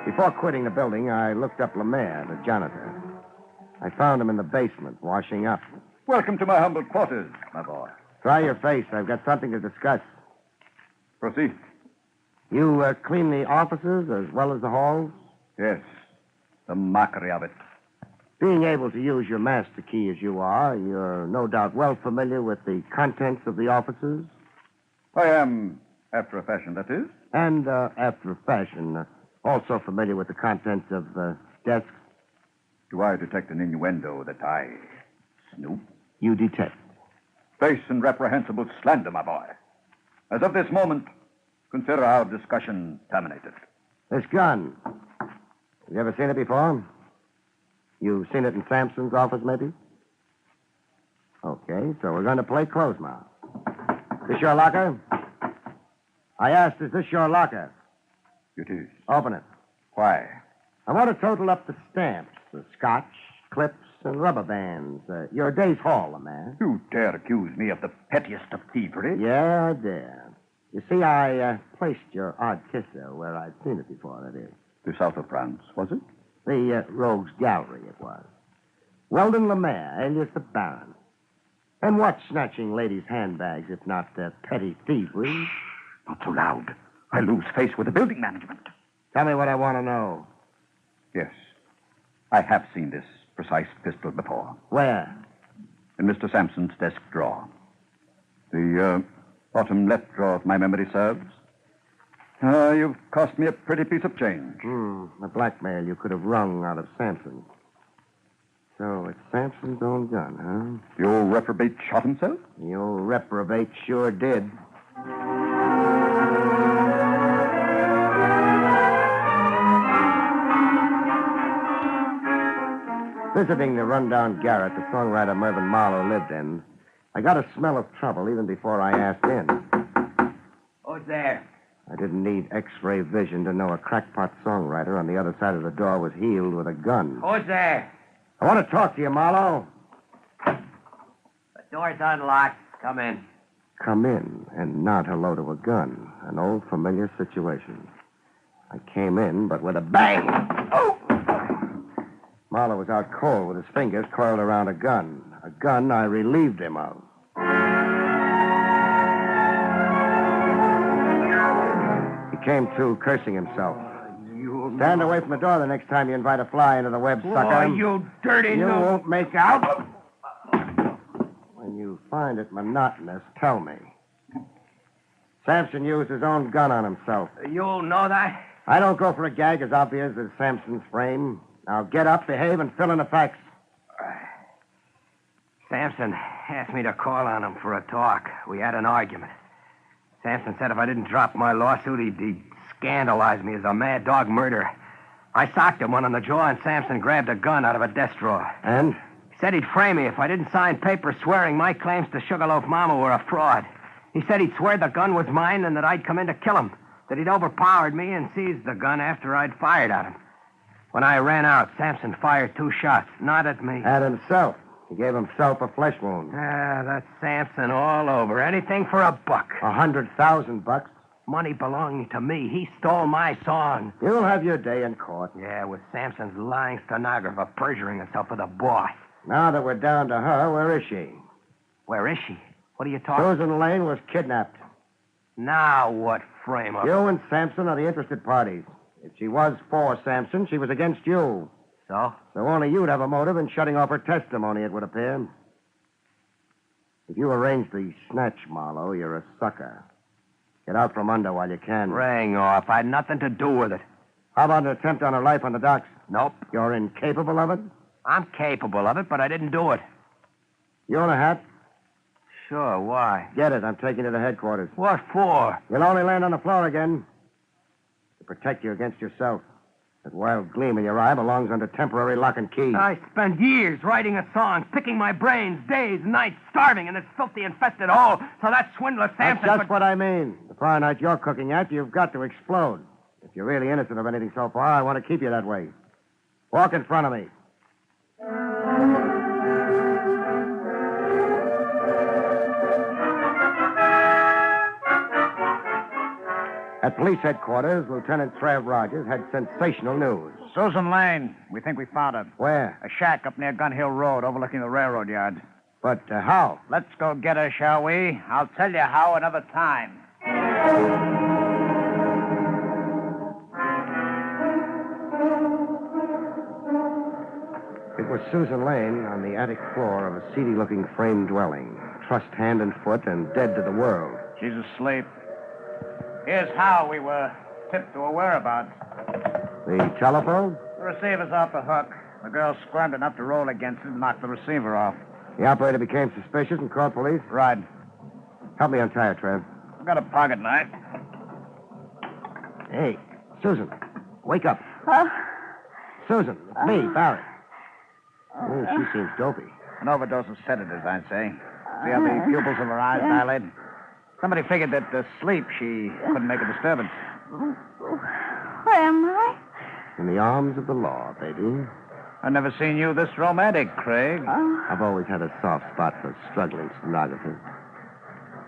Before quitting the building, I looked up Lemaire, the janitor. I found him in the basement, washing up. Welcome to my humble quarters, my boy. Dry your face. I've got something to discuss. Proceed. You clean the offices as well as the halls? Yes. The mockery of it. Being able to use your master key as you are, you're no doubt well familiar with the contents of the offices? I am, after a fashion, that is. And after a fashion, also familiar with the contents of desks? Do I detect an innuendo that I snoop? You detect. Base and reprehensible slander, my boy. As of this moment, consider our discussion terminated. This gun. You ever seen it before? You've seen it in Sampson's office, maybe? Okay, so we're going to play close mouth. This your locker? I asked, is this your locker? It is. Open it. Why? I want to total up the stamps, the scotch, clips, and rubber bands. Your day's haul, man. You dare accuse me of the pettiest of thievery? Yeah, I dare. You see, I placed your odd kisser where I'd seen it before, that is. The south of France, was it? The Rogues Gallery, it was. Weldon Lemaire, alias the Baron. And what snatching ladies' handbags, if not petty thievery? Shh, not so loud. I lose face with the building management. Tell me what I want to know. Yes. I have seen this precise pistol before. Where? In Mr. Sampson's desk drawer. The bottom left drawer, if my memory serves. You've cost me a pretty piece of change. A blackmail you could have wrung out of Sampson. So it's Sampson's own gun, huh? The old reprobate shot himself? The old reprobate sure did. Visiting the rundown garret the songwriter Mervyn Marlowe lived in, I got a smell of trouble even before I asked in. Who's there? I didn't need X-ray vision to know a crackpot songwriter on the other side of the door was heeled with a gun. Who's there? I want to talk to you, Marlowe. The door's unlocked. Come in. Come in and not hello to a gun. An old familiar situation. I came in, but with a bang. Oh! Marlowe was out cold with his fingers coiled around a gun. A gun I relieved him of. He came to, cursing himself. Stand away from the door the next time you invite a fly into the web, sucker. Oh, you dirty You won't make out. When you find it monotonous, tell me. Sampson used his own gun on himself. You know that? I don't go for a gag as obvious as Sampson's frame. Now get up, behave, and fill in the facts. Sampson asked me to call on him for a talk. We had an argument. Sampson said if I didn't drop my lawsuit, he'd scandalize me as a mad dog murderer. I socked him one on the jaw, and Sampson grabbed a gun out of a desk drawer. And? He said he'd frame me if I didn't sign papers swearing my claims to Sugarloaf Mama were a fraud. He said he'd swear the gun was mine and that I'd come in to kill him, that he'd overpowered me and seized the gun after I'd fired at him. When I ran out, Sampson fired 2 shots, not at me. At himself. He gave himself a flesh wound. That's Sampson all over. Anything for $1. $100,000. Money belonging to me. He stole my song. You'll have your day in court. Yeah, with Sampson's lying stenographer perjuring himself for the boss. Now that we're down to her, where is she? Where is she? What are you talking about? Susan Lane was kidnapped. Now what frame up? You and Sampson are the interested parties. If she was for Sampson, she was against you. So? So only you'd have a motive in shutting off her testimony, it would appear. If you arrange the snatch, Marlowe, you're a sucker. Get out from under while you can. Ring off. I had nothing to do with it. How about an attempt on her life on the docks? Nope. You're incapable of it? I'm capable of it, but I didn't do it. You own a hat? Sure, why? Get it. I'm taking you to headquarters. What for? You'll only land on the floor again. To protect you against yourself. That wild gleam in your eye belongs under temporary lock and key. I spent years writing a song, picking my brains, days, nights, starving in this filthy, infested hole. So that swindler Sampson... That's just what I mean. The fire night you're cooking at, you've got to explode. If you're really innocent of anything so far, I want to keep you that way. Walk in front of me. At police headquarters, Lieutenant Trav Rogers had sensational news. Susan Lane. We think we found her. Where? A shack up near Gun Hill Road, overlooking the railroad yard. But how? Let's go get her, shall we? I'll tell you how another time. It was Susan Lane on the attic floor of a seedy-looking frame dwelling, trussed hand and foot and dead to the world. She's asleep. Here's how we were tipped to her whereabouts. The telephone? The receiver's off the hook. The girl squirmed enough to roll against it and knock the receiver off. The operator became suspicious and called police? Right. Help me untie her, Trev. I've got a pocket knife. Hey, Susan, wake up. Huh? Susan, it's me, Barrie. Oh, she seems dopey. An overdose of sedatives, I'd say. See how the pupils of her eyes dilate? Somebody figured that sleep, she couldn't make a disturbance. Where am I? In the arms of the law, baby. I've never seen you this romantic, Craig. I've always had a soft spot for struggling stenographers.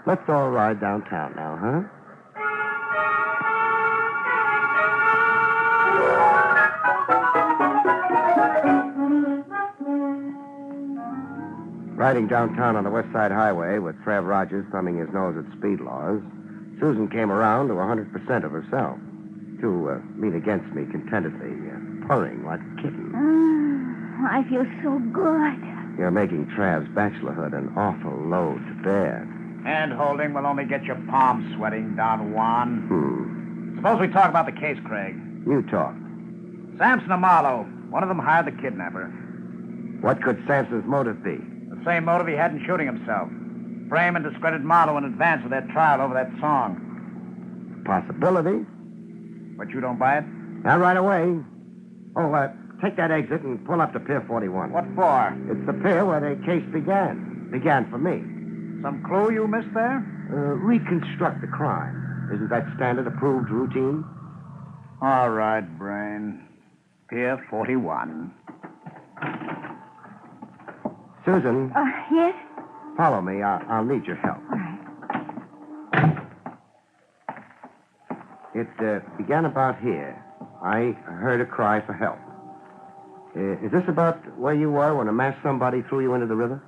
Let's all ride downtown now, huh? Riding downtown on the West Side Highway with Trav Rogers thumbing his nose at speed laws, Susan came around to 100% of herself. To lean against me contentedly, purring like a kitten. I feel so good. You're making Trav's bachelorhood an awful load to bear. Hand holding will only get your palms sweating, Don Juan. Suppose we talk about the case, Craig. You talk. Sampson and Marlowe. One of them hired the kidnapper. What could Sampson's motive be? The same motive he had in shooting himself. Frame and discredit Marlowe in advance of their trial over that song. Possibility. But you don't buy it? Not right away. Oh, take that exit and pull up to Pier 41. What for? It's the pier where the case began. Began for me. Some clue you missed there? Reconstruct the crime. Isn't that standard approved routine? All right, Brain. Pier 41. Susan, Yes? follow me. I'll need your help. All right. It began about here. I heard a cry for help. Is this about where you were when a masked somebody threw you into the river?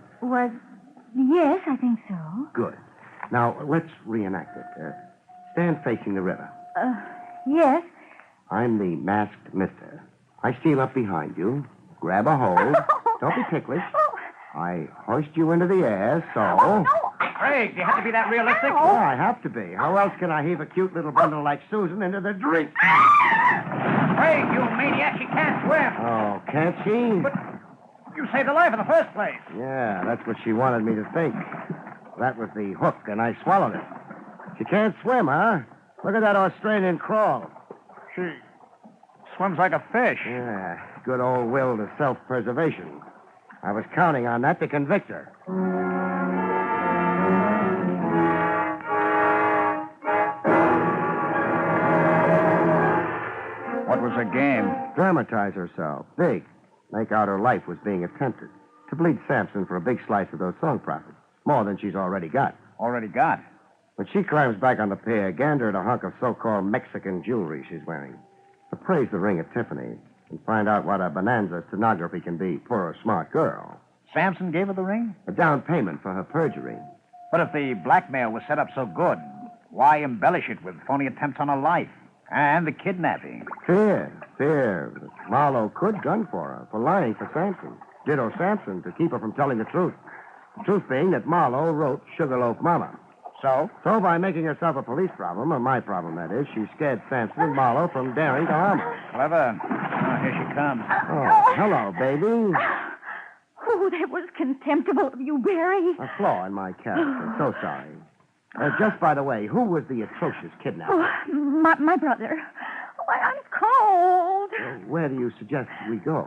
Yes, I think so. Good. Now, let's reenact it. Stand facing the river. Yes. I'm the masked mister. I steal up behind you, grab a hold. Don't be ticklish. I hoist you into the air, so... Craig, do you have to be that realistic? Oh, I have to be. How else can I heave a cute little bundle like Susan into the drink? Craig, you maniac, she can't swim. Oh, can't she? But you saved her life in the first place. Yeah, that's what she wanted me to think. That was the hook, and I swallowed it. She can't swim, huh? Look at that Australian crawl. She swims like a fish. Yeah, good old will to self-preservation. I was counting on that to convict her. What was her game? Dramatize herself. Big. Make out her life was being attempted. To bleed Sampson for a big slice of those song profits. More than she's already got. Already got? When she climbs back on the pier, gander at a hunk of so-called Mexican jewelry she's wearing. Appraise the ring at Tiffany's and find out what a bonanza stenography can be for a smart girl. Sampson gave her the ring? A down payment for her perjury. But if the blackmail was set up so good, why embellish it with phony attempts on her life? And the kidnapping. Fear. Marlowe could gun for her, for lying for Sampson. Ditto Sampson to keep her from telling the truth. The truth being that Marlowe wrote Sugarloaf Mama. So? So by making herself a police problem, or my problem, that is, she scared Sampson and Marlowe from daring to harm her. Clever. Oh, here she comes. Oh, hello, baby. Oh, that was contemptible of you, Barry. A flaw in my character. So sorry. Just by the way, who was the atrocious kidnapper? Oh, my brother. Oh, I'm cold. Where do you suggest we go?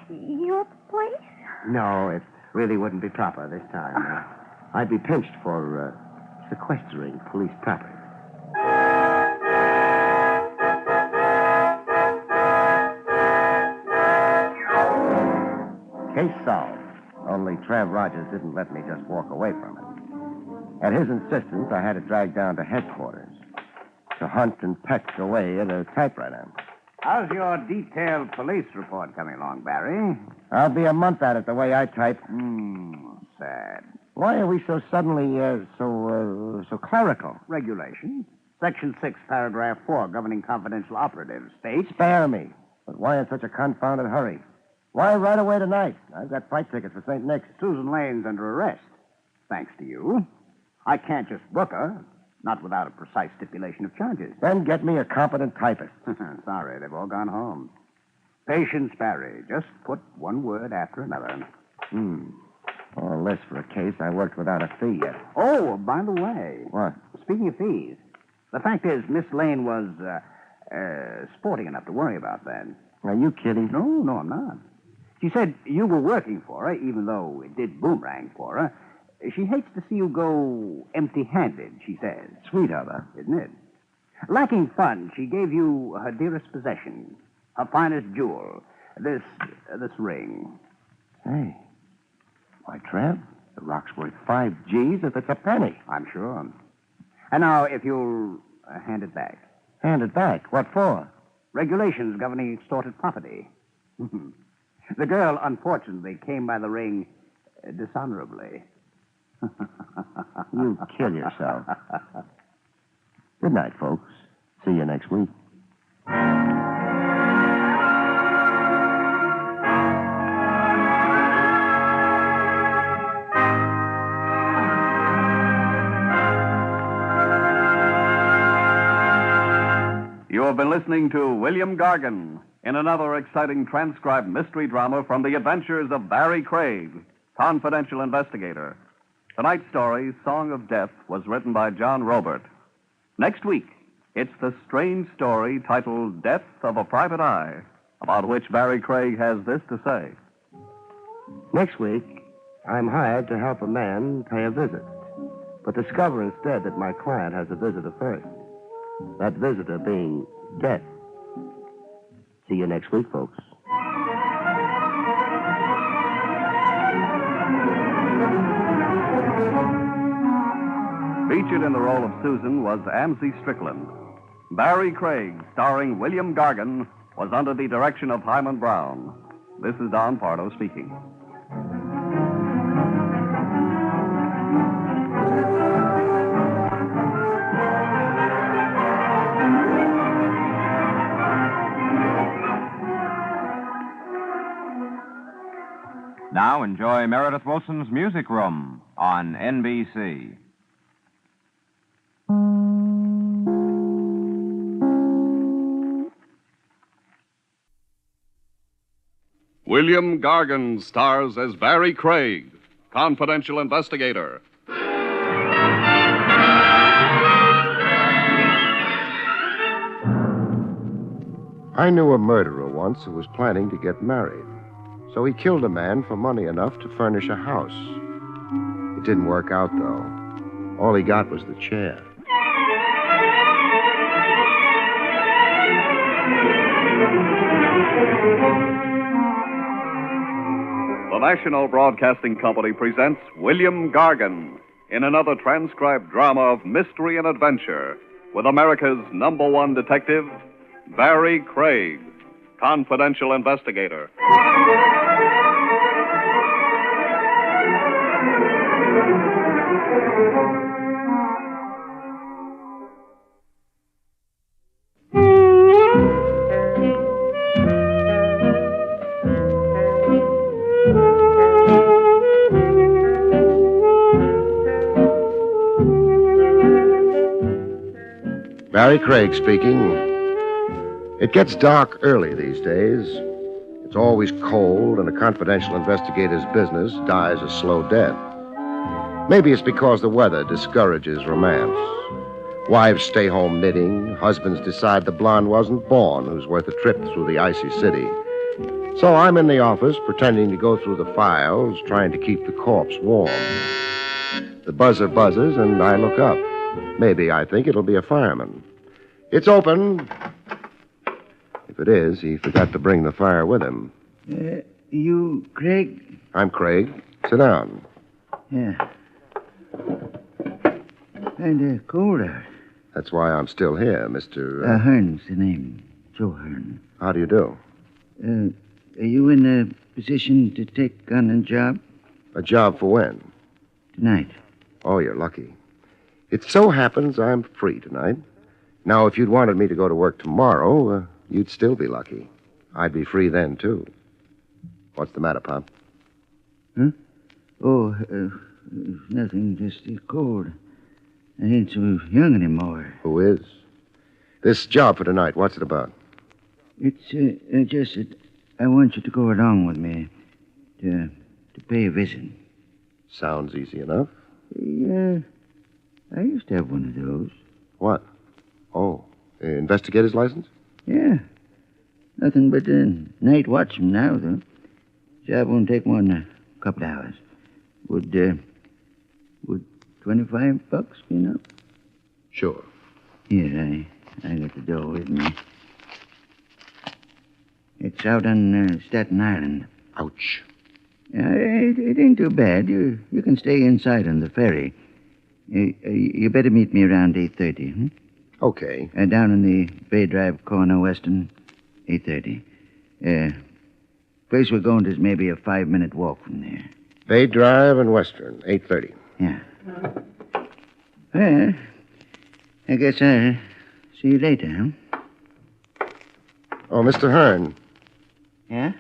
Your place? No, it really wouldn't be proper this time. I'd be pinched for sequestering police property. Case solved. Only Trav Rogers didn't let me just walk away from it. At his insistence, I had it dragged down to headquarters to hunt and peck away at a typewriter. How's your detailed police report coming along, Barry? I'll be a month at it the way I type. Sad. Why are we so suddenly so clerical? Regulation. Section 6, paragraph 4, governing confidential operatives, states... Spare me. But why in such a confounded hurry? Why right away tonight? I've got flight tickets for St. Nick's. Susan Lane's under arrest. Thanks to you. I can't just book her, not without a precise stipulation of charges. Then get me a competent typist. Sorry, they've all gone home. Patience, Barry. Just put one word after another. All this for a case I worked without a fee yet. Oh, by the way. What? Speaking of fees, the fact is Miss Lane was sporting enough to worry about that. Are you kidding? No, I'm not. She said you were working for her, even though it did boomerang for her. She hates to see you go empty-handed, she says. Sweet of her. Isn't it? Lacking funds, she gave you her dearest possession, her finest jewel, this ring. Hey. Why, Trev, the rock's worth 5 G's if it's a penny. I'm sure. And now, if you'll hand it back. Hand it back? What for? Regulations governing extorted property. The girl, unfortunately, came by the ring dishonorably. You kill yourself. Good night, folks. See you next week. You have been listening to William Gargan in another exciting transcribed mystery drama from the adventures of Barrie Craig, confidential investigator. Tonight's story, Song of Death, was written by John Robert. Next week, it's the strange story titled Death of a Private Eye. about which Barrie Craig has this to say. Next week, I'm hired to help a man pay a visit, but discover instead that my client has a visitor first. That visitor being death. See you next week, folks. Featured in the role of Susan was Amzie Strickland. Barrie Craig, starring William Gargan, was under the direction of Hyman Brown. This is Don Pardo speaking. Now enjoy Meredith Wilson's Music Room on NBC. William Gargan stars as Barrie Craig, confidential investigator. I knew a murderer once who was planning to get married. So he killed a man for money enough to furnish a house. It didn't work out, though. All he got was the chair. The National Broadcasting Company presents William Gargan in another transcribed drama of mystery and adventure with America's #1 detective, Barrie Craig, confidential investigator. Barrie Craig speaking. It gets dark early these days. It's always cold, and a confidential investigator's business dies a slow death. Maybe it's because the weather discourages romance. Wives stay home knitting. Husbands decide the blonde wasn't born who's worth a trip through the icy city. So I'm in the office pretending to go through the files, trying to keep the corpse warm. The buzzer buzzes, and I look up. Maybe I think it'll be a fireman. It's open. If it is, he forgot to bring the fire with him. You, Craig? I'm Craig. Sit down. Yeah. Kinda cold out. That's why I'm still here, Mr. Hearn's the name. Joe Hearn. How do you do? Are you in a position to take on a job? A job for when? Tonight. Oh, you're lucky. It so happens I'm free tonight. Now, if you'd wanted me to go to work tomorrow, you'd still be lucky. I'd be free then, too. What's the matter, Pop? Huh? Oh, nothing, just cold. I ain't so young anymore. Who is? This job for tonight, what's it about? It's just that I want you to go along with me to pay a visit. Sounds easy enough. Yeah, I used to have one of those. What? Oh, investigator's license? Yeah. Nothing but night watchman now, though. Job won't take more than a couple of hours. Would $25 be enough? Sure. Here, I got the dough with me. It's out on Staten Island. Ouch. It ain't too bad. You can stay inside on the ferry. You better meet me around 8:30, hmm? Okay. Down in the Bay Drive corner, Western, 8:30. Place we're going to is maybe a 5-minute walk from there. Bay Drive and Western, 8:30. Yeah. Well, I guess I'll see you later, huh? Oh, Mr. Hearn. Yeah?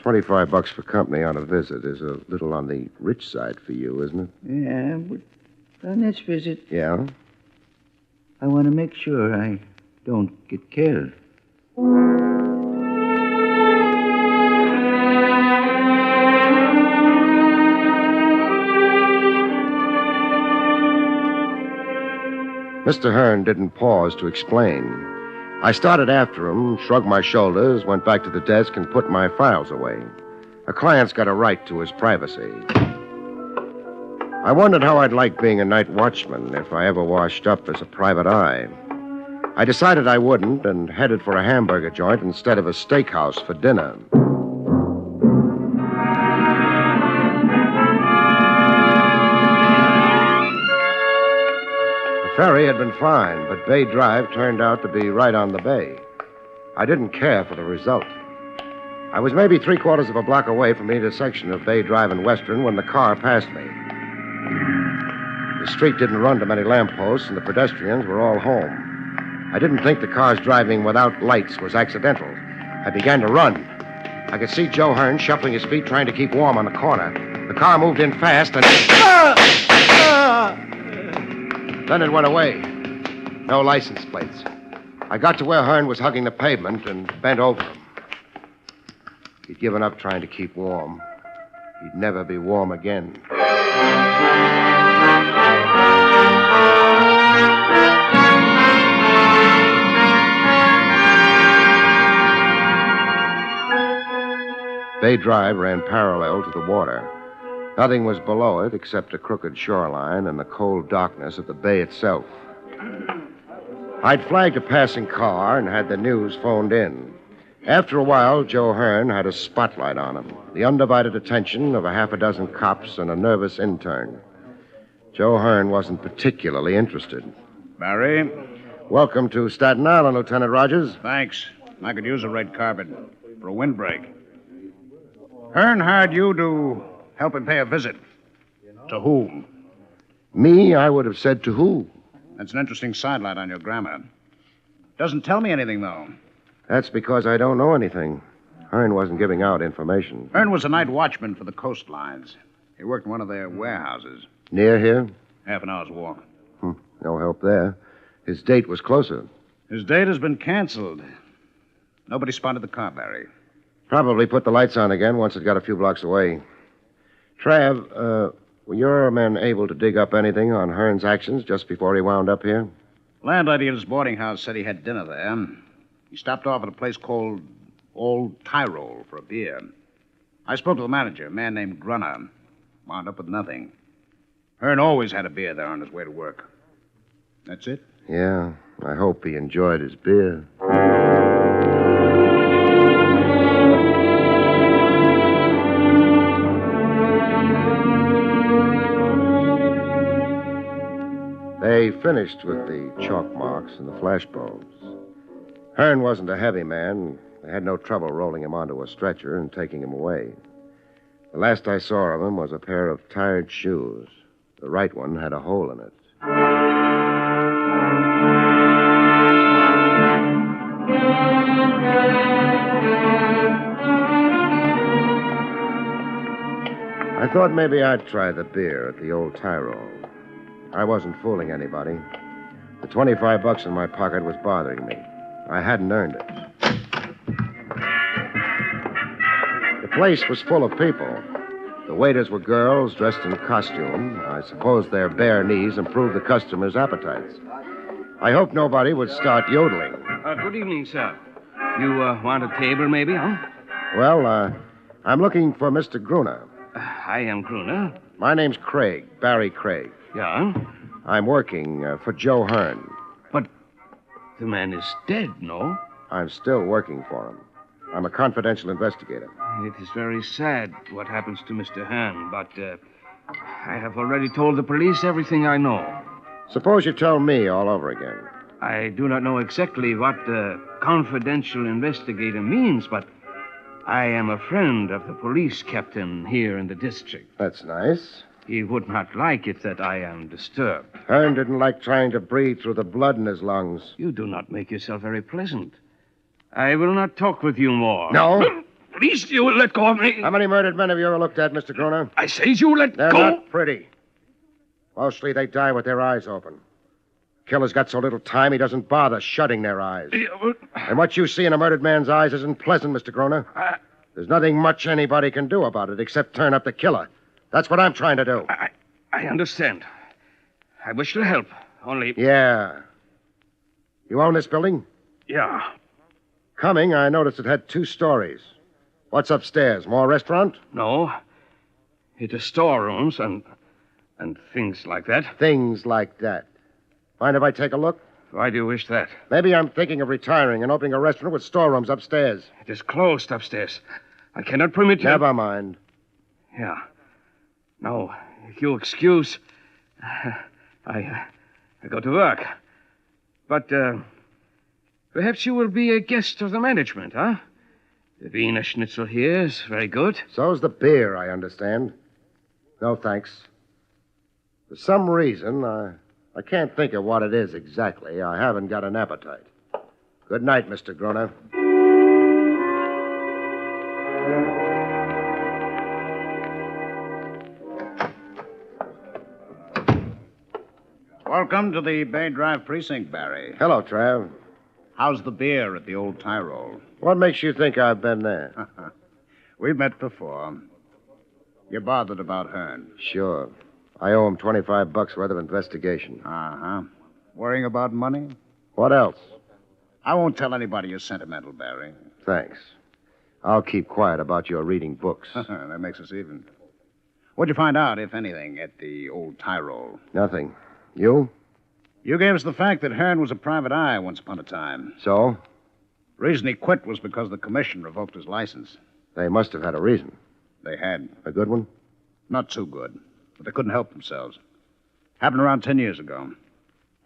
$25 for company on a visit is a little on the rich side for you, isn't it? Yeah, but on this visit, Yeah? I want to make sure I don't get killed. Mr. Hearn didn't pause to explain. I started after him, shrugged my shoulders, went back to the desk, and put my files away. A client's got a right to his privacy. I wondered how I'd like being a night watchman if I ever washed up as a private eye. I decided I wouldn't and headed for a hamburger joint instead of a steakhouse for dinner. The ferry had been fine, but Bay Drive turned out to be right on the bay. I didn't care for the result. I was maybe 3/4 of a block away from the intersection of Bay Drive and Western when the car passed me. The street didn't run to many lampposts, and the pedestrians were all home. I didn't think the car's driving without lights was accidental. I began to run. I could see Joe Hearn shuffling his feet, trying to keep warm on the corner. The car moved in fast, and... Then it went away. No license plates. I got to where Hearn was hugging the pavement and bent over him. He'd given up trying to keep warm. He'd never be warm again. Bay Drive ran parallel to the water. Nothing was below it except a crooked shoreline and the cold darkness of the bay itself. I'd flagged a passing car and had the news phoned in. After a while, Joe Hearn had a spotlight on him, the undivided attention of a half a dozen cops and a nervous intern. Joe Hearn wasn't particularly interested. Barrie? Welcome to Staten Island, Lieutenant Rogers. Thanks. I could use a red carpet for a windbreak. Hearn hired you to help him pay a visit. To whom? Me, I would have said to who. That's an interesting sidelight on your grammar. Doesn't tell me anything, though. That's because I don't know anything. Hearn wasn't giving out information. Hearn was a night watchman for the coastlines. He worked in one of their warehouses. Near here? Half an hour's walk. No help there. His date was closer. His date has been canceled. Nobody spotted the car, Barrie. Probably put the lights on again once it got a few blocks away. Trav, were your men able to dig up anything on Hearn's actions just before he wound up here? Landlady at his boarding house said he had dinner there. He stopped off at a place called Old Tyrol for a beer. I spoke to the manager, a man named Grunner. Wound up with nothing. Hearn always had a beer there on his way to work. That's it? Yeah, I hope he enjoyed his beer. They finished with the chalk marks and the flashbulbs. Hearn wasn't a heavy man. They had no trouble rolling him onto a stretcher and taking him away. The last I saw of him was a pair of tired shoes. The right one had a hole in it. I thought maybe I'd try the beer at the Old Tyrol. I wasn't fooling anybody. The $25 in my pocket was bothering me. I hadn't earned it. The place was full of people. The waiters were girls dressed in costume. I suppose their bare knees improved the customers' appetites. I hoped nobody would start yodeling. Good evening, sir. You want a table, maybe, huh? Well, I'm looking for Mr. Gruner. I am Gruner. My name's Craig, Barrie Craig. Yeah? I'm working for Joe Hearn. But the man is dead, no? I'm still working for him. I'm a confidential investigator. It is very sad what happens to Mr. Hearn, but I have already told the police everything I know. Suppose you tell me all over again. I do not know exactly what confidential investigator means, but I am a friend of the police captain here in the district. That's nice. He would not like it that I am disturbed. Hearn didn't like trying to breathe through the blood in his lungs. You do not make yourself very pleasant. I will not talk with you more. No? Please, you will let go of me. How many murdered men have you ever looked at, Mr. Gruner? I say you let They're go. They're not pretty. Mostly they die with their eyes open. Killer's got so little time he doesn't bother shutting their eyes. And what you see in a murdered man's eyes isn't pleasant, Mr. Gruner. There's nothing much anybody can do about it except turn up the killer. That's what I'm trying to do. I understand. I wish to help, only... Yeah. You own this building? Yeah. Coming, I noticed it had 2 stories. What's upstairs? More restaurant? No. It is storerooms and things like that. Things like that. Mind if I take a look? Why do you wish that? Maybe I'm thinking of retiring and opening a restaurant with storerooms upstairs. It is closed upstairs. I cannot permit you... Never mind. Yeah. No, if you'll excuse, I go to work. But perhaps you will be a guest of the management, huh? The Wiener Schnitzel here is very good. So's the beer, I understand. No, thanks. For some reason, I can't think of what it is exactly. I haven't got an appetite. Good night, Mr. Groner. Welcome to the Bay Drive precinct, Barry. Hello, Trav. How's the beer at the old Tyrol? What makes you think I've been there? We've met before. You're bothered about Hearn. Sure. I owe him $25 worth of investigation. Uh-huh. Worrying about money? What else? I won't tell anybody you're sentimental, Barry. Thanks. I'll keep quiet about your reading books. That makes us even. What'd you find out, if anything, at the old Tyrol? Nothing. You? You gave us the fact that Hearn was a private eye once upon a time. So? Reason he quit was because the commission revoked his license. They must have had a reason. They had. A good one? Not too good. But they couldn't help themselves. Happened around 10 years ago.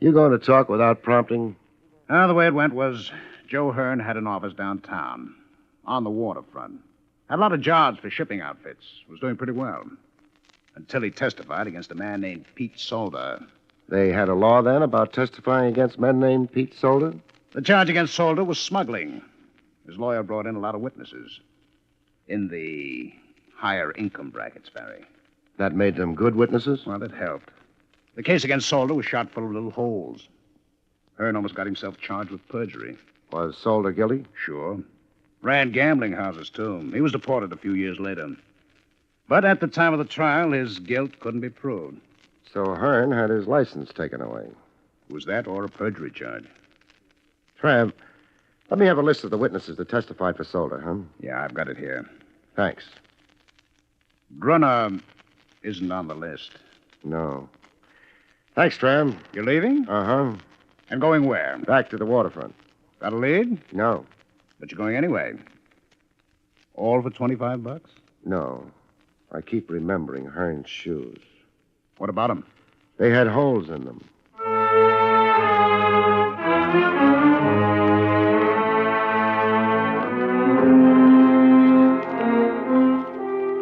You going to talk without prompting? The way it went was Joe Hearn had an office downtown, on the waterfront. Had a lot of jobs for shipping outfits. Was doing pretty well. Until he testified against a man named Pete Solder. They had a law then about testifying against men named Pete Solder? The charge against Solder was smuggling. His lawyer brought in a lot of witnesses. In the higher income brackets, Barry. That made them good witnesses? Well, it helped. The case against Solder was shot full of little holes. Hearn almost got himself charged with perjury. Was Solder guilty? Sure. Ran gambling houses, too. He was deported a few years later. But at the time of the trial, his guilt couldn't be proved. So Hearn had his license taken away. Was that or a perjury charge? Trav, let me have a list of the witnesses that testified for Solder, huh? Yeah, I've got it here. Thanks. Grunner isn't on the list. No. Thanks, Trav. You're leaving? Uh-huh. And going where? Back to the waterfront. Got a lead? No. But you're going anyway. All for $25? No. I keep remembering Hearn's shoes. What about them? They had holes in them.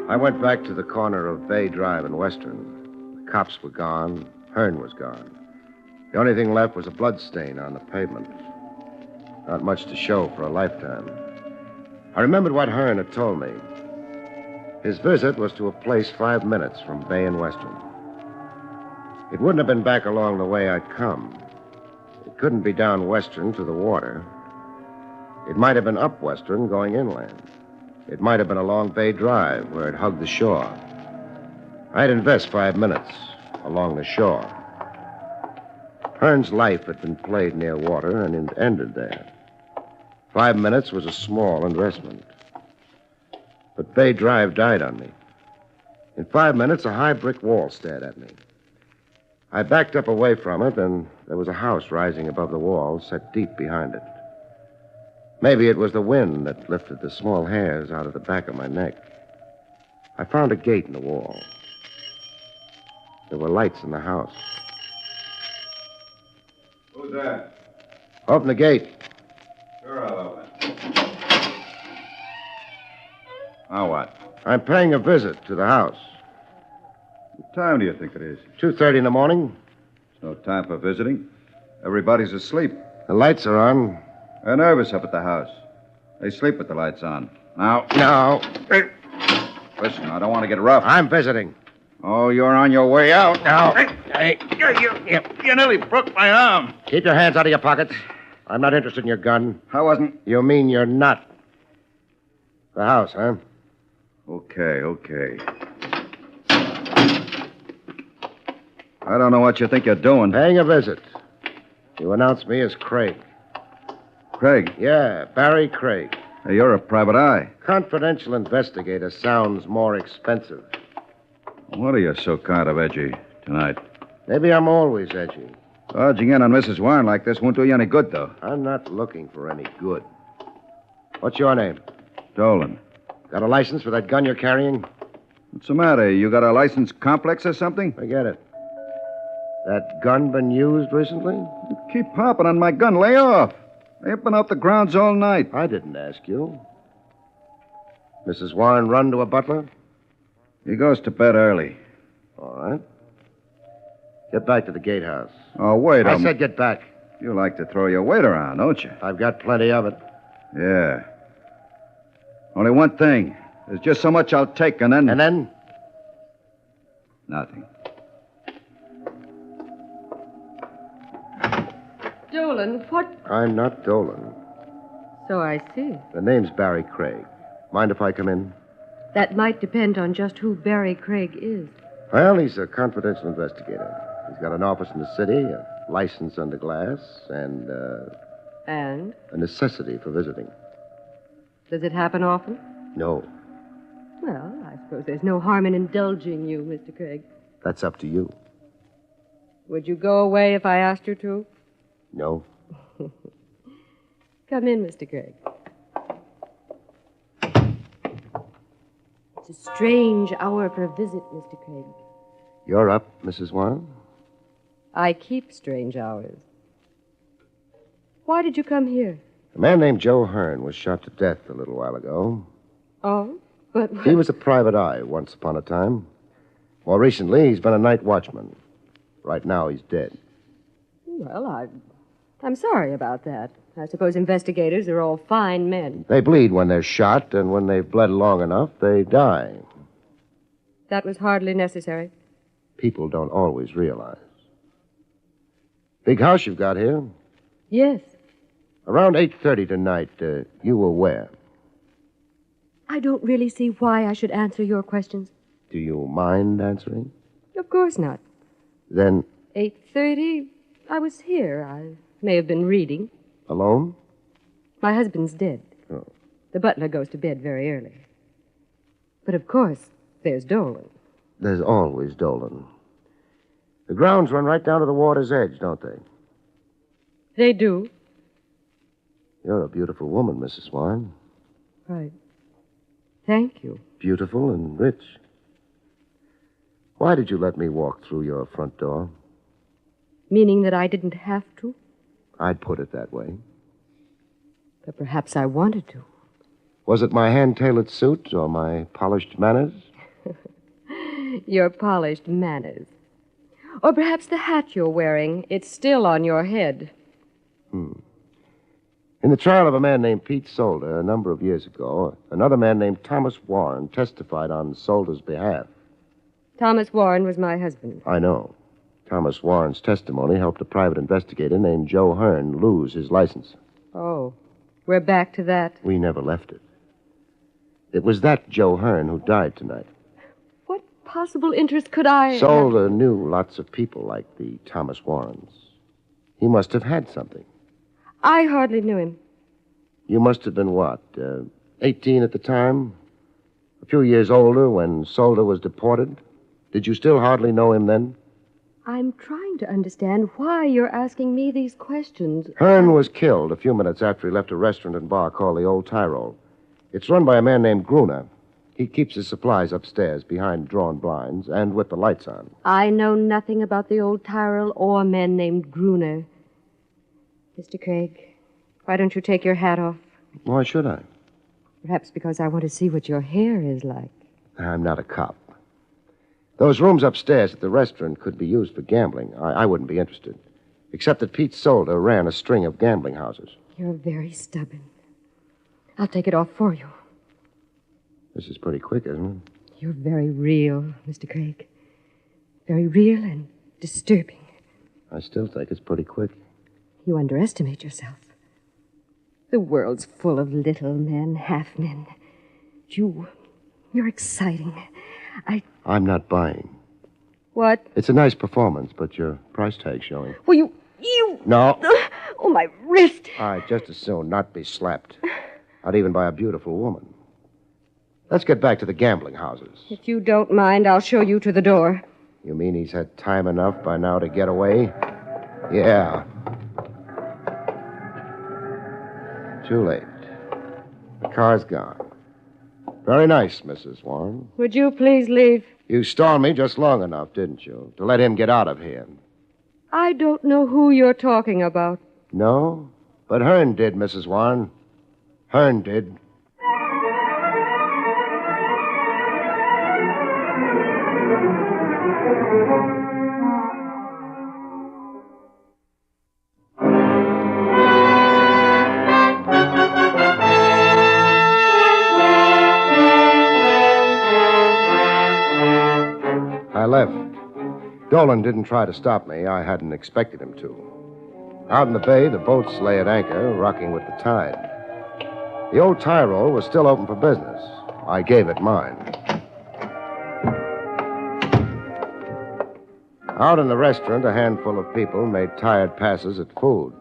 I went back to the corner of Bay Drive and Western. The cops were gone. Hearn was gone. The only thing left was a blood stain on the pavement. Not much to show for a lifetime. I remembered what Hearn had told me. His visit was to a place 5 minutes from Bay and Western. It wouldn't have been back along the way I'd come. It couldn't be down Western to the water. It might have been up Western going inland. It might have been along Bay Drive where it hugged the shore. I'd invest 5 minutes along the shore. Hearn's life had been played near water and it ended there. 5 minutes was a small investment. But Bay Drive died on me. In 5 minutes, a high brick wall stared at me. I backed up away from it, and there was a house rising above the wall, set deep behind it. Maybe it was the wind that lifted the small hairs out of the back of my neck. I found a gate in the wall. There were lights in the house. Who's there? Open the gate. Sure, I'll open it. Now what? I'm paying a visit to the house. What time do you think it is? 2:30 in the morning. It's no time for visiting. Everybody's asleep. The lights are on. They're nervous up at the house. They sleep with the lights on. Now. No. Listen, I don't want to get rough. I'm visiting. Oh, you're on your way out. Now. Hey, you nearly broke my arm. Keep your hands out of your pockets. I'm not interested in your gun. I wasn't. You mean you're not? The house, huh? Okay. I don't know what you think you're doing. Paying a visit. You announce me as Craig. Craig. Yeah, Barrie Craig. Hey, you're a private eye. Confidential investigator sounds more expensive. What are you so kind of edgy tonight? Maybe I'm always edgy. Dodging in on Mrs. Warren like this won't do you any good, though. I'm not looking for any good. What's your name? Dolan. Got a license for that gun you're carrying? What's the matter? You got a license complex or something? Forget it. That gun been used recently? You keep hopping on my gun. Lay off. They've been out the grounds all night. I didn't ask you. Mrs. Warren run to a butler? He goes to bed early. All right. Get back to the gatehouse. Oh, wait I said get back. You like to throw your weight around, don't you? I've got plenty of it. Yeah. Only one thing. There's just so much I'll take, and then... And then? Nothing. Dolan, what? I'm not Dolan. So I see. The name's Barrie Craig. Mind if I come in? That might depend on just who Barrie Craig is. Well, he's a confidential investigator. He's got an office in the city, a license under glass, and, And? a necessity for visiting. Does it happen often? No, Well, I suppose there's no harm in indulging you, Mr. Craig. that's up to you. Would you go away if I asked you to? No. Come in, Mr. Craig. It's a strange hour for a visit, Mr. Craig. You're up, Mrs. Warren? I keep strange hours. Why did you come here? A man named Joe Hearn was shot to death a little while ago. Oh, but... He was a private eye once upon a time. More recently, he's been a night watchman. Right now, he's dead. Well, I'm sorry about that. I suppose investigators are all fine men. They bleed when they're shot, and when they've bled long enough, they die. That was hardly necessary. People don't always realize. Big house you've got here. Yes. Around 8:30 tonight, you were where? I don't really see why I should answer your questions. Do you mind answering? Of course not. Then, 8:30, I was here. I may have been reading. alone? My husband's dead. Oh. The butler goes to bed very early. But of course, there's Dolan. There's always Dolan. The grounds run right down to the water's edge, don't they? They do. You're a beautiful woman, Mrs. Warren. Right. Thank you. Beautiful and rich. Why did you let me walk through your front door? Meaning that I didn't have to? I'd put it that way. But perhaps I wanted to. Was it my hand-tailored suit or my polished manners? Your polished manners. Or perhaps the hat you're wearing. It's still on your head. In the trial of a man named Pete Solder a number of years ago, another man named Thomas Warren testified on Solder's behalf. Thomas Warren was my husband. I know. Thomas Warren's testimony helped a private investigator named Joe Hearn lose his license. Oh, we're back to that. We never left it. It was that Joe Hearn who died tonight. What possible interest could I... Solder knew lots of people like the Thomas Warrens. He must have had something. I hardly knew him. You must have been what, 18 at the time? A few years older when Solder was deported? Did you still hardly know him then? I'm trying to understand why you're asking me these questions. Hearn was killed a few minutes after he left a restaurant and bar called the Old Tyrol. It's run by a man named Gruner. He keeps his supplies upstairs behind drawn blinds and with the lights on. I know nothing about the Old Tyrol or a man named Gruner. Mr. Craig, why don't you take your hat off? Why should I? Perhaps because I want to see what your hair is like. I'm not a cop. Those rooms upstairs at the restaurant could be used for gambling. I wouldn't be interested. Except that Pete Solder ran a string of gambling houses. You're very stubborn. I'll take it off for you. This is pretty quick, isn't it? You're very real, Mr. Craig. Very real and disturbing. I still think it's pretty quick. You underestimate yourself. The world's full of little men, half men. You're exciting. I'm not buying. What? It's a nice performance, but your price tag's showing. Well, you... No. Oh, my wrist. I'd just as soon not be slapped. Not even by a beautiful woman. Let's get back to the gambling houses. If you don't mind, I'll show you to the door. You mean he's had time enough by now to get away? Yeah. Too late. The car's gone. Very nice, Mrs. Warren. Would you please leave? You stalled me just long enough, didn't you, to let him get out of here? I don't know who you're talking about. No? But Hearn did, Mrs. Warren. Hearn did. I left. Dolan didn't try to stop me. I hadn't expected him to. Out in the bay, the boats lay at anchor, rocking with the tide. The old Tyrol was still open for business. I gave it mine. Out in the restaurant, a handful of people made tired passes at food.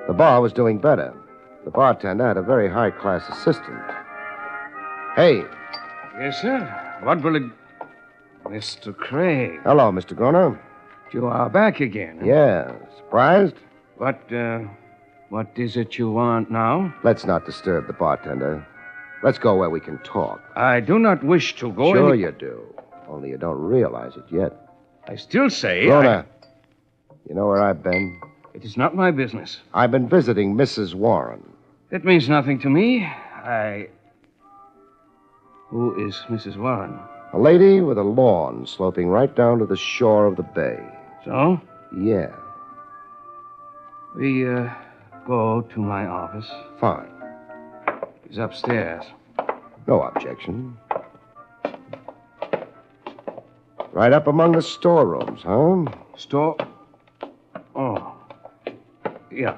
The bar was doing better. The bartender had a very high-class assistant. Hey. Yes, sir. What will it... Mr. Craig. Hello, Mr. Groner. You are back again. Huh? Yeah. Surprised? What is it you want now? Let's not disturb the bartender. Let's go where we can talk. I do not wish to go... Sure you do. Only you don't realize it yet. I still say... Groner, you know where I've been? It is not my business. I've been visiting Mrs. Warren. It means nothing to me. Who is Mrs. Warren? A lady with a lawn sloping right down to the shore of the bay. So? Yeah. We, go to my office. Fine. He's upstairs. No objection. Right up among the storerooms, huh? Store? Oh. Yeah.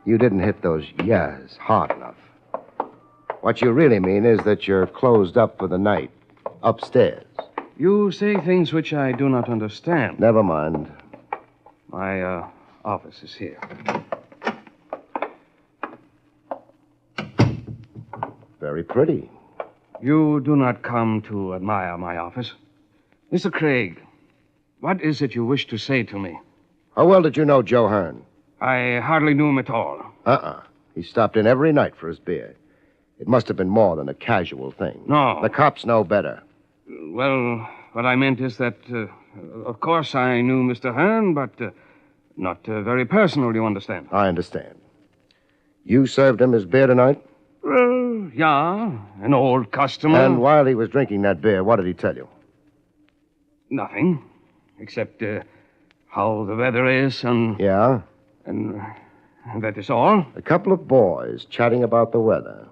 You didn't hit those yeahs hard enough. What you really mean is that you're closed up for the night. Upstairs. You say things which I do not understand. Never mind. My, office is here. Very pretty. You do not come to admire my office. Mr. Craig, what is it you wish to say to me? How well did you know Joe Hearn? I hardly knew him at all. He stopped in every night for his beer. It must have been more than a casual thing. No. The cops know better. Well, what I meant is that, of course, I knew Mr. Hearn, but not very personal, you understand. I understand. You served him his beer tonight? Yeah, an old customer. And while he was drinking that beer, what did he tell you? Nothing, except how the weather is and... Yeah? And that is all. A couple of boys chatting about the weather.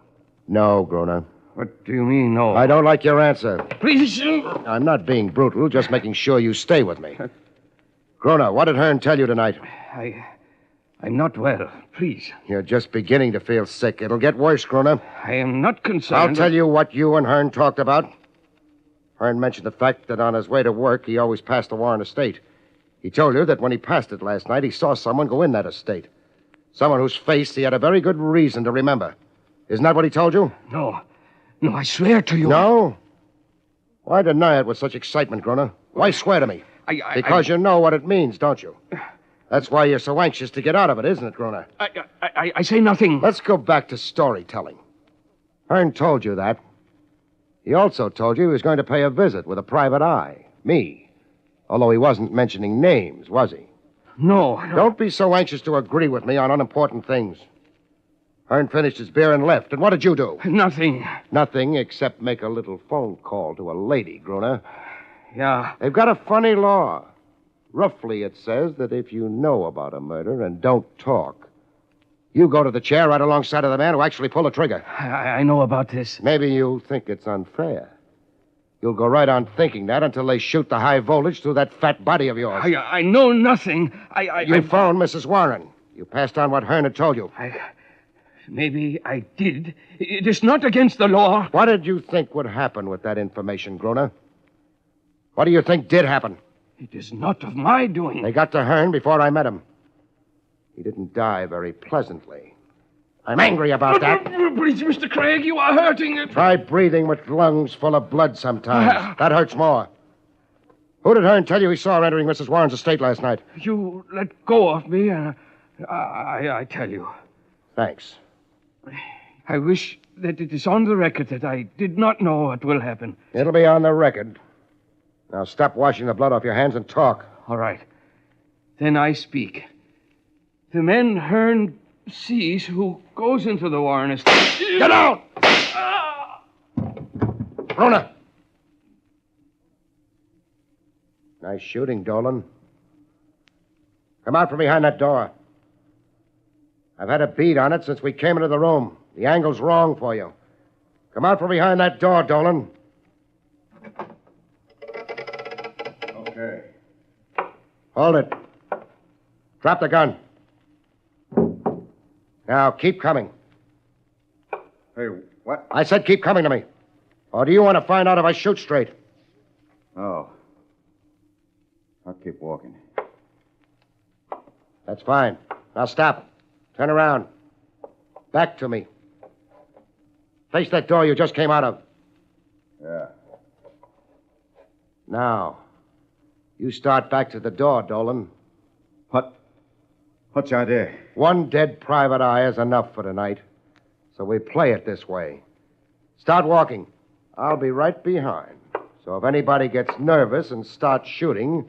No, Groner. What do you mean, no? I don't like your answer. Please. I'm not being brutal, just making sure you stay with me. Groner, what did Hearn tell you tonight? I'm not well. Please. You're just beginning to feel sick. It'll get worse, Groner. I am not concerned. I'll tell you what you and Hearn talked about. Hearn mentioned the fact that on his way to work, he always passed the Warren estate. He told you that when he passed it last night, he saw someone go in that estate. Someone whose face he had a very good reason to remember. Isn't that what he told you? No, I swear to you. No? Why deny it with such excitement, Groner? Why swear to me? Because you know what it means, don't you? That's why you're so anxious to get out of it, isn't it, Groner? I say nothing. Let's go back to storytelling. Hearn told you that. He also told you he was going to pay a visit with a private eye. Me. Although he wasn't mentioning names, was he? No. Don't be so anxious to agree with me on unimportant things. Hearn finished his beer and left. And what did you do? Nothing. Nothing except make a little phone call to a lady, Gruner. Yeah. They've got a funny law. Roughly, it says that if you know about a murder and don't talk, you go to the chair right alongside of the man who actually pulled the trigger. I know about this. Maybe you think it's unfair. You'll go right on thinking that until they shoot the high voltage through that fat body of yours. I know nothing. You phoned Mrs. Warren. You passed on what Hearn had told you. Maybe I did. It is not against the law. What did you think would happen with that information, Gruner? What do you think did happen? It is not of my doing. They got to Hearn before I met him. He didn't die very pleasantly. I'm angry about that. Please, Mr. Craig, you are hurting it. Try breathing with lungs full of blood sometimes. That hurts more. Who did Hearn tell you he saw entering Mrs. Warren's estate last night? You let go of me, and I tell you. Thanks. I wish that it is on the record that I did not know what will happen. It'll be on the record. Now stop washing the blood off your hands and talk. All right. Then I speak. The man Hearn sees who goes into the Warren estate... Get out! Bruna! Nice shooting, Dolan. Come out from behind that door. I've had a bead on it since we came into the room. The angle's wrong for you. Come out from behind that door, Dolan. Okay. Hold it. Drop the gun. Now, keep coming. Hey, what? I said keep coming to me. Or do you want to find out if I shoot straight? Oh. I'll keep walking. That's fine. Now stop. Turn around. Back to me. Face that door you just came out of. Yeah. Now, you start back to the door, Dolan. What's the idea? One dead private eye is enough for tonight. So we play it this way. Start walking. I'll be right behind. So if anybody gets nervous and starts shooting,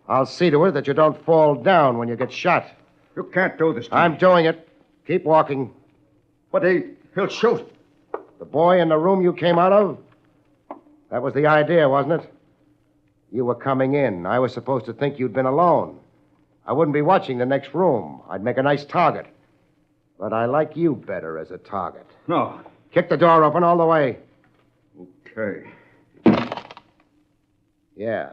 I'll see to it that you don't fall down when you get shot. You can't do this to I'm me. doing it. Keep walking. But he'll shoot. The boy in the room you came out of? That was the idea, wasn't it? You were coming in. I was supposed to think you'd been alone. I wouldn't be watching the next room. I'd make a nice target. But I like you better as a target. No. Kick the door open all the way. Okay. Yeah.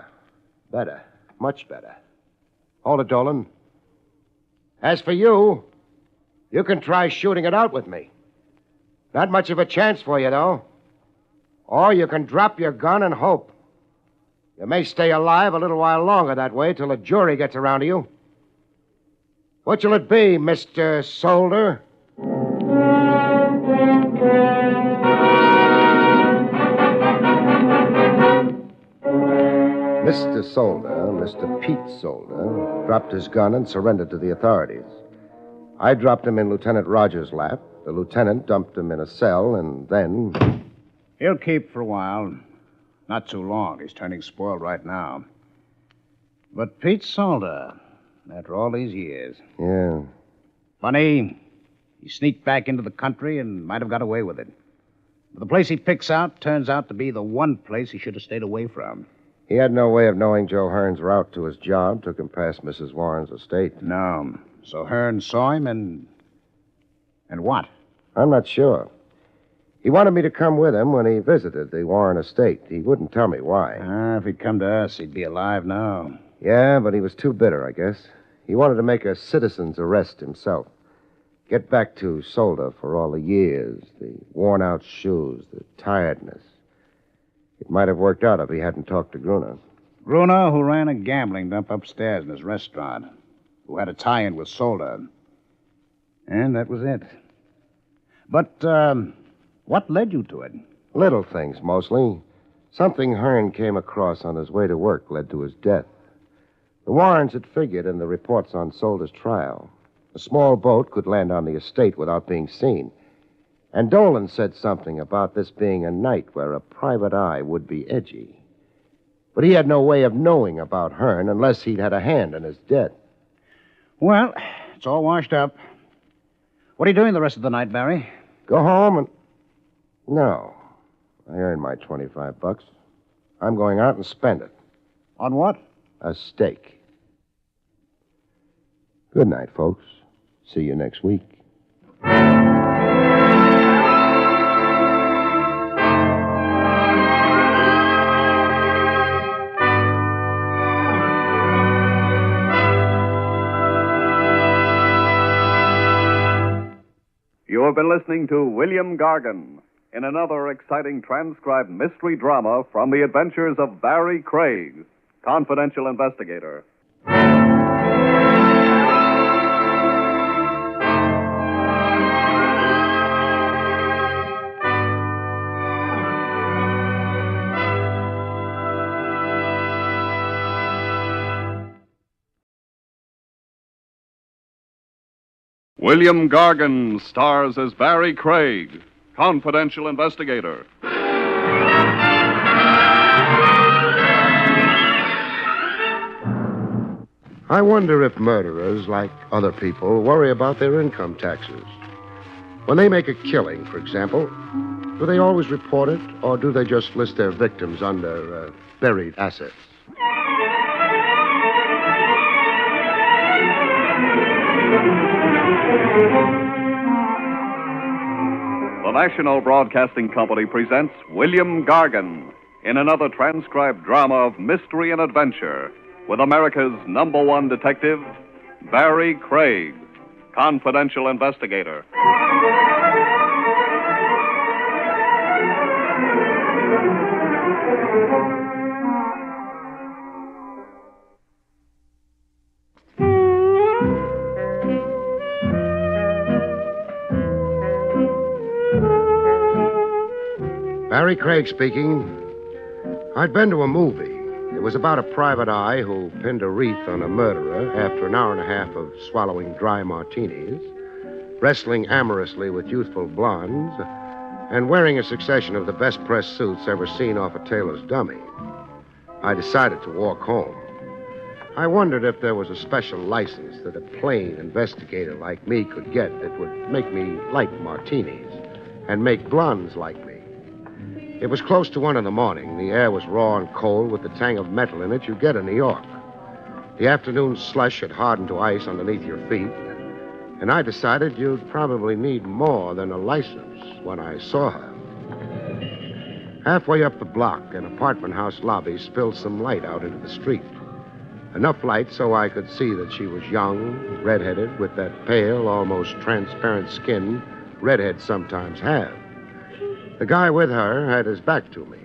Better. Much better. Hold it, Dolan. As for you, you can try shooting it out with me. Not much of a chance for you, though. Or you can drop your gun and hope. You may stay alive a little while longer that way till a jury gets around to you. What shall it be, Mr. Solder? Mr. Solder, Mr. Pete Solder, dropped his gun and surrendered to the authorities. I dropped him in Lieutenant Rogers' lap. The lieutenant dumped him in a cell, and then... He'll keep for a while. Not too long. He's turning spoiled right now. But Pete Solder, after all these years... Yeah. Funny, he sneaked back into the country and might have got away with it. But the place he picks out turns out to be the one place he should have stayed away from. He had no way of knowing Joe Hearn's route to his job, took him past Mrs. Warren's estate. No. So Hearn saw him and... And what? I'm not sure. He wanted me to come with him when he visited the Warren estate. He wouldn't tell me why. If he'd come to us, he'd be alive now. Yeah, but he was too bitter, I guess. He wanted to make a citizen's arrest himself. Get back to Solder for all the years, the worn-out shoes, the tiredness. It might have worked out if he hadn't talked to Gruner. Gruner, who ran a gambling dump upstairs in his restaurant, who had a tie-in with Solder. And that was it. But, what led you to it? Little things, mostly. Something Hearn came across on his way to work led to his death. The Warrens had figured in the reports on Solder's trial. A small boat could land on the estate without being seen. And Dolan said something about this being a night where a private eye would be edgy. But he had no way of knowing about Hearn unless he'd had a hand in his death. Well, it's all washed up. What are you doing the rest of the night, Barry? Go home and... No. I earned my $25. I'm going out and spend it. On what? A steak. Good night, folks. See you next week. You have been listening to William Gargan in another exciting transcribed mystery drama from the adventures of Barrie Craig, confidential investigator. William Gargan stars as Barrie Craig, confidential investigator. I wonder if murderers, like other people, worry about their income taxes. When they make a killing, for example, do they always report it, or do they just list their victims under buried assets? The National Broadcasting Company presents William Gargan in another transcribed drama of mystery and adventure with America's #1 detective, Barrie Craig, confidential investigator. Barrie Craig speaking. I'd been to a movie. It was about a private eye who pinned a wreath on a murderer after an hour and a half of swallowing dry martinis, wrestling amorously with youthful blondes, and wearing a succession of the best pressed suits ever seen off a tailor's dummy. I decided to walk home. I wondered if there was a special license that a plain investigator like me could get that would make me like martinis and make blondes like me. It was close to 1 a.m. The air was raw and cold with the tang of metal in it you get in New York. The afternoon slush had hardened to ice underneath your feet, and I decided you'd probably need more than a license when I saw her. Halfway up the block, an apartment house lobby spilled some light out into the street. Enough light so I could see that she was young, redheaded, with that pale, almost transparent skin redheads sometimes have. The guy with her had his back to me.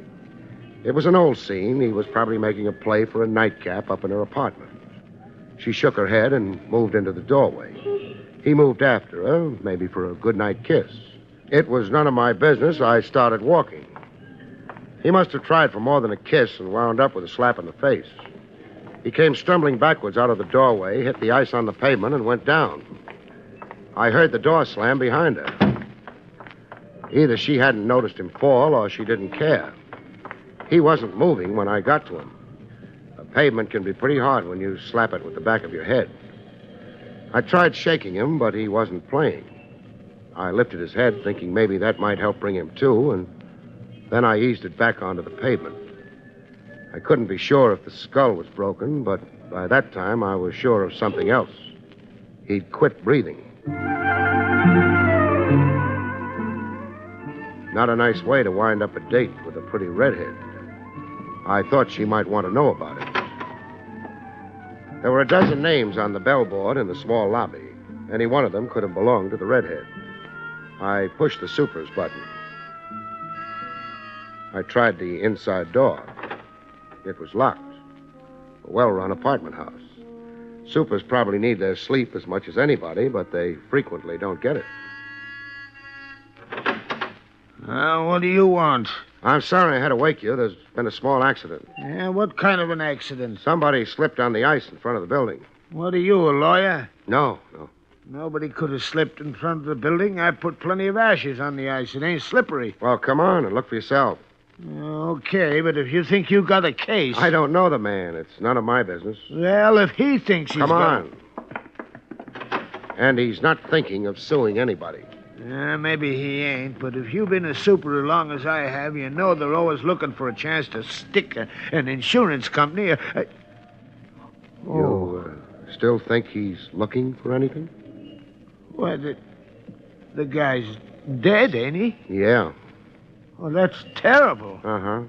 It was an old scene. He was probably making a play for a nightcap up in her apartment. She shook her head and moved into the doorway. He moved after her, maybe for a goodnight kiss. It was none of my business. I started walking. He must have tried for more than a kiss and wound up with a slap in the face. He came stumbling backwards out of the doorway, hit the ice on the pavement, and went down. I heard the door slam behind her. Either she hadn't noticed him fall or she didn't care. He wasn't moving when I got to him. A pavement can be pretty hard when you slap it with the back of your head. I tried shaking him, but he wasn't playing. I lifted his head, thinking maybe that might help bring him to, and then I eased it back onto the pavement. I couldn't be sure if the skull was broken, but by that time I was sure of something else. He'd quit breathing. Not a nice way to wind up a date with a pretty redhead. I thought she might want to know about it. There were a dozen names on the bellboard in the small lobby. Any one of them could have belonged to the redhead. I pushed the supers button. I tried the inside door. It was locked. A well-run apartment house. Supers probably need their sleep as much as anybody, but they frequently don't get it. What do you want? I'm sorry I had to wake you. There's been a small accident. Yeah, what kind of an accident? Somebody slipped on the ice in front of the building. What are you, a lawyer? No. Nobody could have slipped in front of the building. I put plenty of ashes on the ice. It ain't slippery. Well, come on and look for yourself. Okay, but if you think you got a case... I don't know the man. It's none of my business. Well, if he thinks he's Come on. And he's not thinking of suing anybody. Maybe he ain't, but if you've been a super as long as I have, you know they're always looking for a chance to stick an insurance company. You still think he's looking for anything? Well, the guy's dead, ain't he? Yeah. Well, that's terrible. Uh-huh.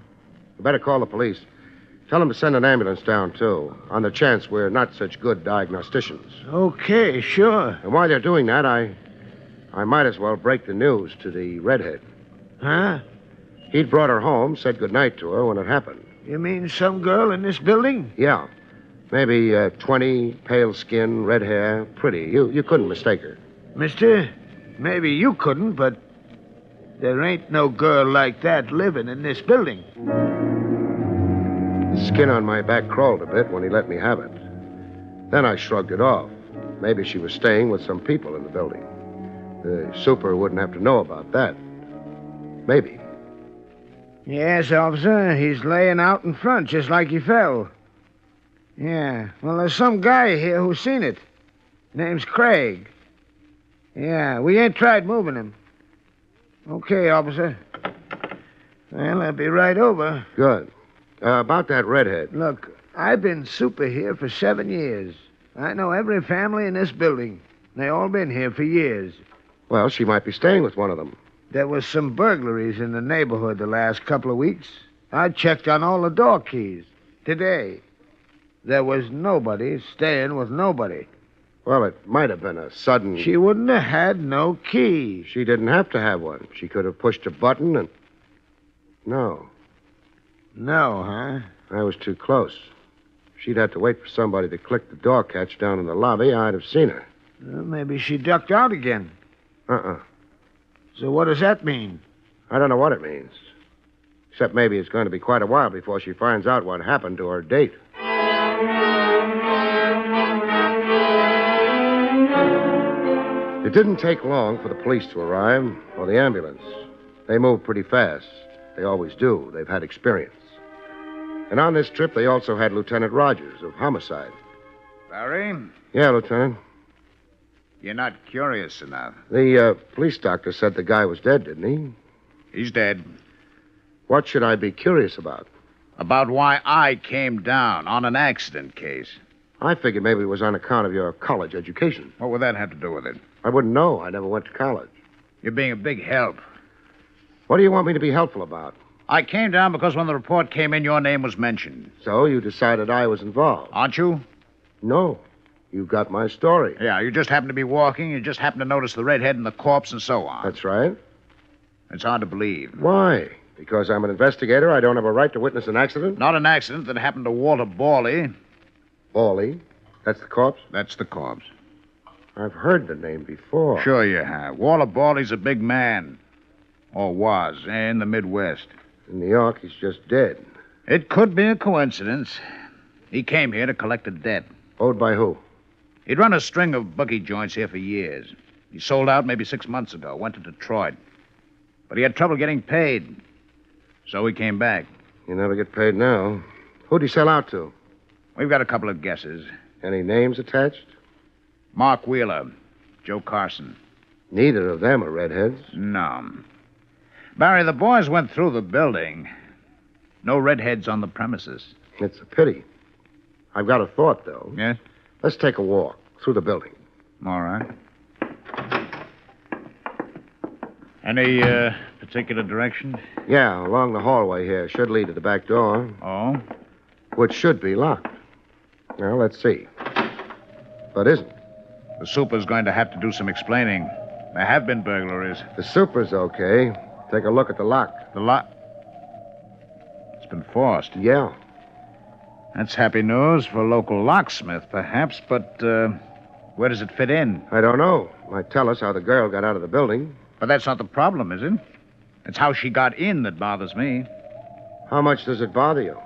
You better call the police. Tell them to send an ambulance down, too, on the chance we're not such good diagnosticians. Okay, sure. And while they're doing that, I might as well break the news to the redhead. Huh? He'd brought her home, said goodnight to her when it happened. You mean some girl in this building? Yeah. Maybe 20, pale skin, red hair, pretty. You couldn't mistake her. Mister, maybe you couldn't, but there ain't no girl like that living in this building. The skin on my back crawled a bit when he let me have it. Then I shrugged it off. Maybe she was staying with some people in the building. The super wouldn't have to know about that. Maybe. Yes, officer. He's laying out in front, just like he fell. Yeah. Well, there's some guy here who's seen it. Name's Craig. Yeah, we ain't tried moving him. Okay, officer. Well, I'll be right over. Good. About that redhead. Look, I've been super here for 7 years. I know every family in this building. They all been here for years. Well, she might be staying with one of them. There was some burglaries in the neighborhood the last couple of weeks. I checked on all the door keys. Today, there was nobody staying with nobody. Well, it might have been a sudden... She wouldn't have had no key. She didn't have to have one. She could have pushed a button and... No. No, huh? I was too close. She'd have to wait for somebody to click the door catch down in the lobby. I'd have seen her. Well, maybe she ducked out again. Uh-uh. So what does that mean? I don't know what it means. Except maybe it's going to be quite a while before she finds out what happened to her date. It didn't take long for the police to arrive, or the ambulance. They moved pretty fast. They always do. They've had experience. And on this trip, they also had Lieutenant Rogers of Homicide. Barry, Yeah, Lieutenant. you're not curious enough. The police doctor said the guy was dead, didn't he? He's dead. What should I be curious about? About why I came down on an accident case. I figured maybe it was on account of your college education. What would that have to do with it? I wouldn't know. I never went to college. You're being a big help. What do you want me to be helpful about? I came down because when the report came in, your name was mentioned. So you decided I was involved? Aren't you? No. You've got my story. Yeah, you just happened to be walking. You just happened to notice the redhead and the corpse and so on. That's right. It's hard to believe. Why? Because I'm an investigator, I don't have a right to witness an accident? Not an accident that happened to Walter Borley. Borley? That's the corpse? That's the corpse. I've heard the name before. Sure you have. Walter Borley's a big man. Or was, in the Midwest. In New York, he's just dead. It could be a coincidence. He came here to collect a debt. Owed by who? He'd run a string of bookie joints here for years. He sold out maybe 6 months ago, went to Detroit. But he had trouble getting paid. So he came back. You never get paid now. Who'd he sell out to? We've got a couple of guesses. Any names attached? Mark Wheeler, Joe Carson. Neither of them are redheads. No. Barry, the boys went through the building. No redheads on the premises. It's a pity. I've got a thought, though. Yes? Let's take a walk through the building. All right. Any particular direction? Yeah, along the hallway here. Should lead to the back door. Oh? Which should be locked. Well, let's see. But isn't. The super's going to have to do some explaining. There have been burglaries. The super's okay. Take a look at the lock. The lock? It's been forced. Yeah. That's happy news for a local locksmith, perhaps, but where does it fit in? I don't know. Might tell us how the girl got out of the building. But that's not the problem, is it? It's how she got in that bothers me. How much does it bother you?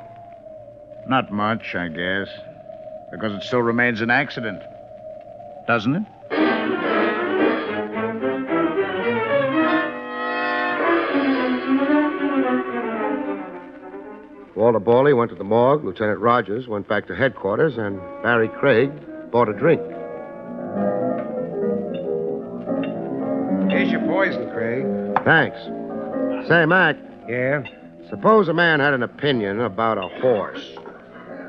Not much, I guess. Because it still remains an accident. Doesn't it? Walter Borley went to the morgue. Lieutenant Rogers went back to headquarters, and Barrie Craig bought a drink. Here's your poison, Craig. Thanks. Say, Mac. Yeah? Suppose a man had an opinion about a horse.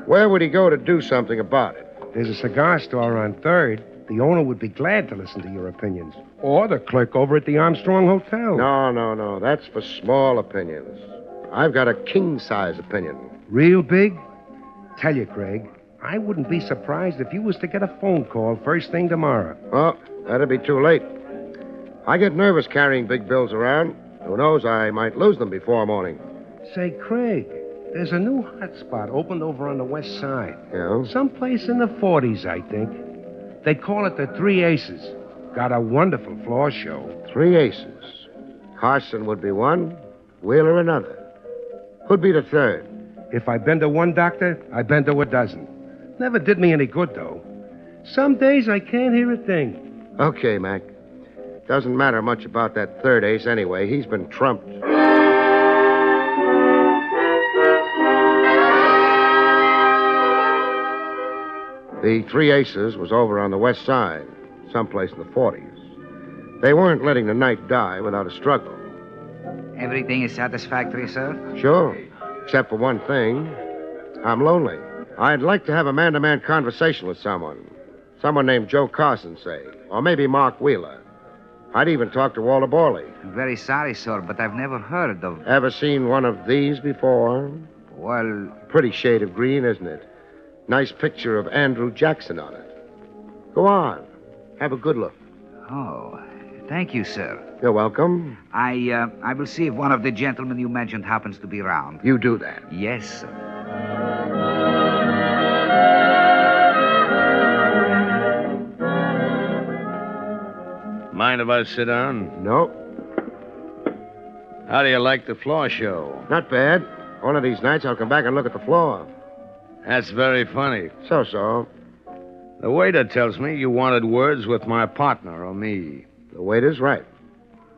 Where would he go to do something about it? There's a cigar store on 3rd. The owner would be glad to listen to your opinions. Or the clerk over at the Armstrong Hotel. No. That's for small opinions. I've got a king-size opinion. Real big? Tell you, Craig, I wouldn't be surprised if you was to get a phone call first thing tomorrow. Well, that'd be too late. I get nervous carrying big bills around. Who knows, I might lose them before morning. Say, Craig, there's a new hot spot opened over on the west side. Yeah? Someplace in the 40s, I think. They call it the Three Aces. Got a wonderful floor show. 3 aces. Carson would be one, Wheeler another. Who'd be the third? If I've been to one doctor, I've been to a dozen. Never did me any good, though. Some days I can't hear a thing. Okay, Mac. Doesn't matter much about that third ace anyway. He's been trumped. The three aces was over on the west side, someplace in the 40s. They weren't letting the night die without a struggle. Everything is satisfactory, sir? Sure, except for one thing. I'm lonely. I'd like to have a man-to-man conversation with someone. Someone named Joe Carson, say. Or maybe Mark Wheeler. I'd even talk to Walter Borley. Very sorry, sir, but I've never heard of... Ever seen one of these before? Well... Pretty shade of green, isn't it? Nice picture of Andrew Jackson on it. Go on. Have a good look. Oh, thank you, sir. You're welcome. I will see if one of the gentlemen you mentioned happens to be around. You do that. Yes, sir. Mind if I sit down? No. How do you like the floor show? Not bad. One of these nights I'll come back and look at the floor. That's very funny. So. The waiter tells me you wanted words with my partner or me. The waiter's right.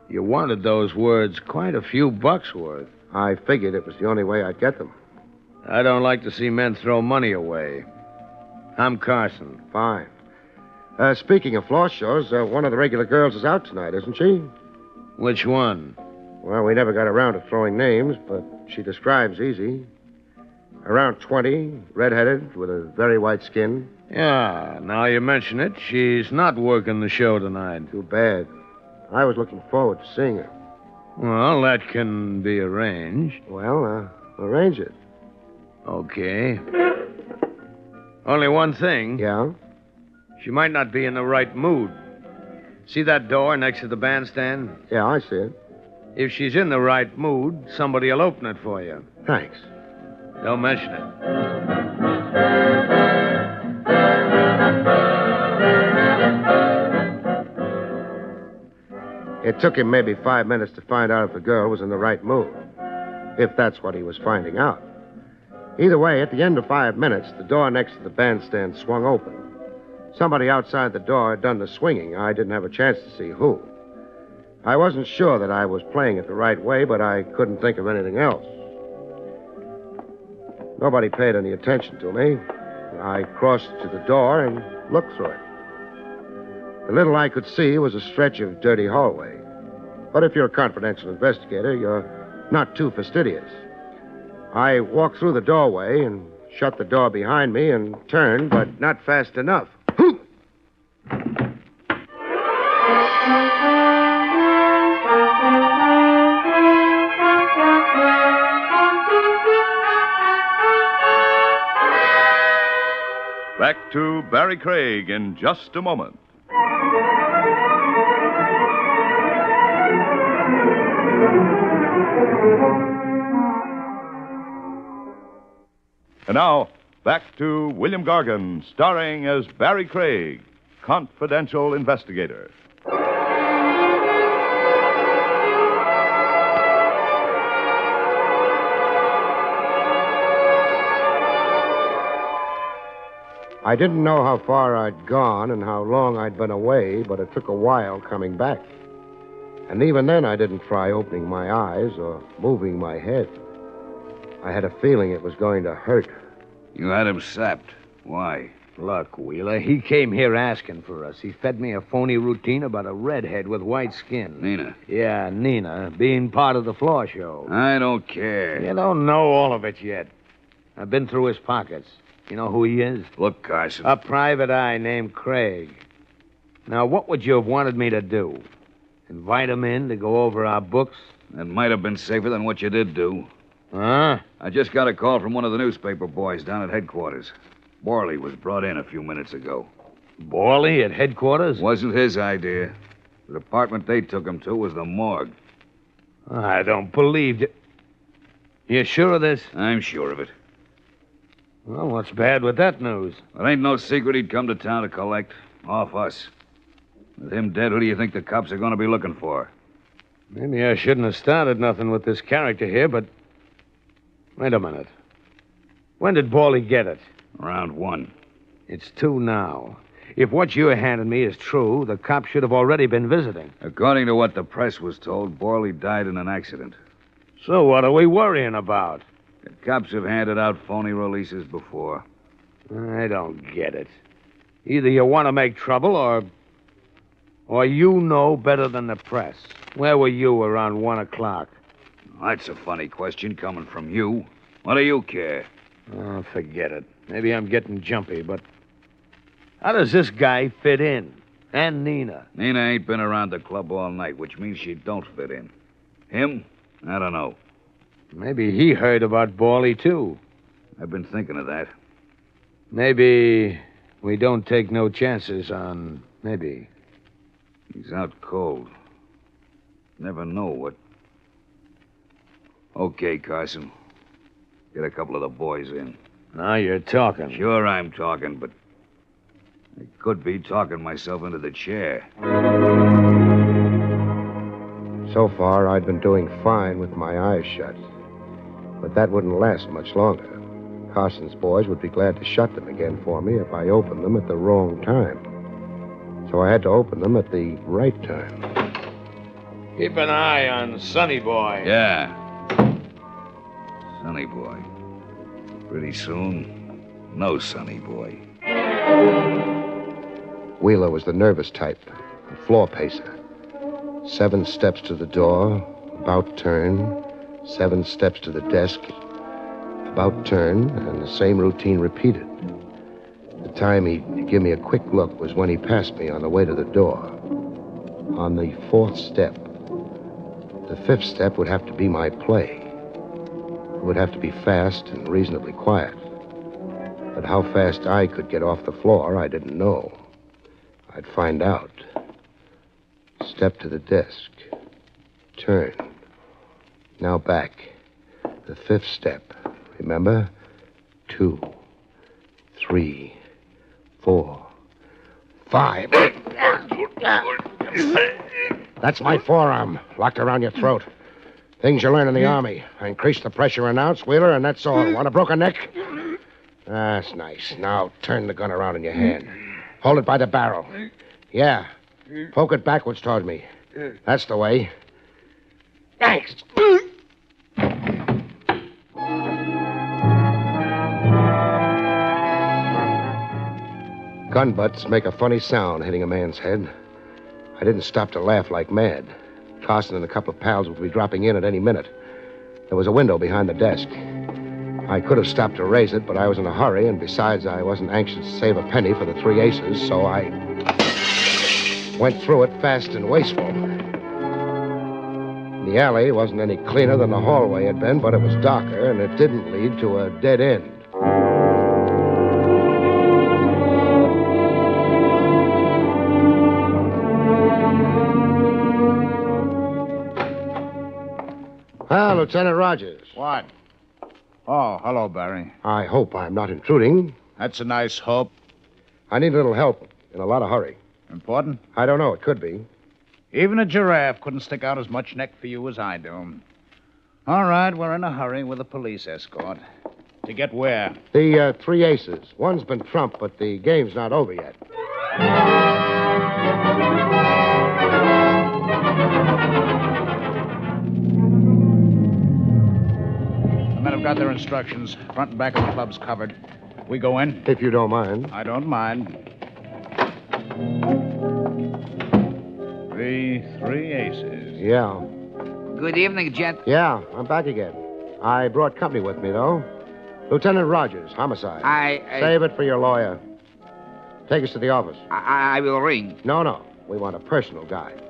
You wanted those words quite a few bucks worth. I figured it was the only way I'd get them. I don't like to see men throw money away. I'm Carson. Fine. Speaking of floor shows, one of the regular girls is out tonight, isn't she? Which one? Well, we never got around to throwing names, but she describes easy. Around 20, redheaded, with a very white skin. Yeah, now you mention it, she's not working the show tonight. Too bad. I was looking forward to seeing her. Well, that can be arranged. Well, arrange it. Okay. Only one thing. Yeah? She might not be in the right mood. See that door next to the bandstand? Yeah, I see it. If she's in the right mood, somebody will open it for you. Thanks. Don't mention it. It took him maybe 5 minutes to find out if the girl was in the right mood. If that's what he was finding out. Either way, at the end of 5 minutes, the door next to the bandstand swung open. Somebody outside the door had done the swinging. I didn't have a chance to see who. I wasn't sure that I was playing it the right way, but I couldn't think of anything else. Nobody paid any attention to me. I crossed to the door and looked through it. The little I could see was a stretch of dirty hallway. But if you're a confidential investigator, you're not too fastidious. I walked through the doorway and shut the door behind me and turned, but not fast enough. Back to Barrie Craig in just a moment. And now, back to William Gargan, starring as Barrie Craig, confidential investigator. I didn't know how far I'd gone and how long I'd been away, but it took a while coming back. And even then, I didn't try opening my eyes or moving my head. I had a feeling it was going to hurt. You had him sapped. Why? Look, Wheeler, he came here asking for us. He fed me a phony routine about a redhead with white skin. Nina? Yeah, Nina, being part of the floor show. I don't care. You don't know all of it yet. I've been through his pockets. You know who he is? Look, Carson. A private eye named Craig. Now, what would you have wanted me to do? Invite him in to go over our books? That might have been safer than what you did do. Huh? I just got a call from one of the newspaper boys down at headquarters. Borley was brought in a few minutes ago. Borley at headquarters? Wasn't his idea. The department they took him to was the morgue. I don't believe it. You sure of this? I'm sure of it. Well, what's bad with that news? It ain't no secret he'd come to town to collect. Off us. With him dead, who do you think the cops are going to be looking for? Maybe I shouldn't have started nothing with this character here, but... Wait a minute. When did Borley get it? Around 1. It's 2 now. If what you're handing me is true, the cops should have already been visiting. According to what the press was told, Borley died in an accident. So what are we worrying about? The cops have handed out phony releases before. I don't get it. Either you want to make trouble or you know better than the press. Where were you around 1 o'clock? That's a funny question coming from you. What do you care? Oh, forget it. Maybe I'm getting jumpy, but how does this guy fit in? And Nina? Nina ain't been around the club all night, which means she don't fit in. Him? I don't know. Maybe he heard about Borley, too. I've been thinking of that. Maybe we don't take no chances on... Maybe. He's out cold. Never know what... Okay, Carson. Get a couple of the boys in. Now you're talking. Sure I'm talking, but I could be talking myself into the chair. So far, I'd been doing fine with my eyes shut. But that wouldn't last much longer. Carson's boys would be glad to shut them again for me if I opened them at the wrong time. So I had to open them at the right time. Keep an eye on Sonny Boy. Yeah. Sonny Boy. Pretty soon, no Sonny Boy. Wheeler was the nervous type, a floor pacer. 7 steps to the door, about turn. 7 steps to the desk, about turn, and the same routine repeated. The time he'd give me a quick look was when he passed me on the way to the door. On the 4th step. The 5th step would have to be my play. It would have to be fast and reasonably quiet. But how fast I could get off the floor, I didn't know. I'd find out. Step to the desk. Turn. Now back. The 5th step. Remember? 2, 3, 4, 5. That's my forearm, locked around your throat. Things you learn in the Army. I increase the pressure an ounce, Wheeler, and that's all. Want a broken neck? That's nice. Now turn the gun around in your hand. Hold it by the barrel. Yeah. Poke it backwards toward me. That's the way. Thanks. Gun butts make a funny sound hitting a man's head. I didn't stop to laugh like mad. Carson and a couple of pals would be dropping in at any minute. There was a window behind the desk. I could have stopped to raise it, but I was in a hurry, and besides, I wasn't anxious to save a penny for the 3 aces, so I went through it fast and wasteful. The alley wasn't any cleaner than the hallway had been, but it was darker, and it didn't lead to a dead end. Ah, Lieutenant Rogers. What? Oh, hello, Barrie. I hope I'm not intruding. That's a nice hope. I need a little help in a lot of hurry. Important? I don't know. It could be. Even a giraffe couldn't stick out as much neck for you as I do. All right, we're in a hurry with a police escort. To get where? The 3 aces. One's been trumped, but the game's not over yet. The men have got their instructions. Front and back of the club's covered. We go in? If you don't mind. I don't mind. The 3 aces. Yeah. Good evening, gent. Yeah, I'm back again. I brought company with me, though. Lieutenant Rogers, homicide. Save it for your lawyer. Take us to the office. I will ring. No. We want a personal guide.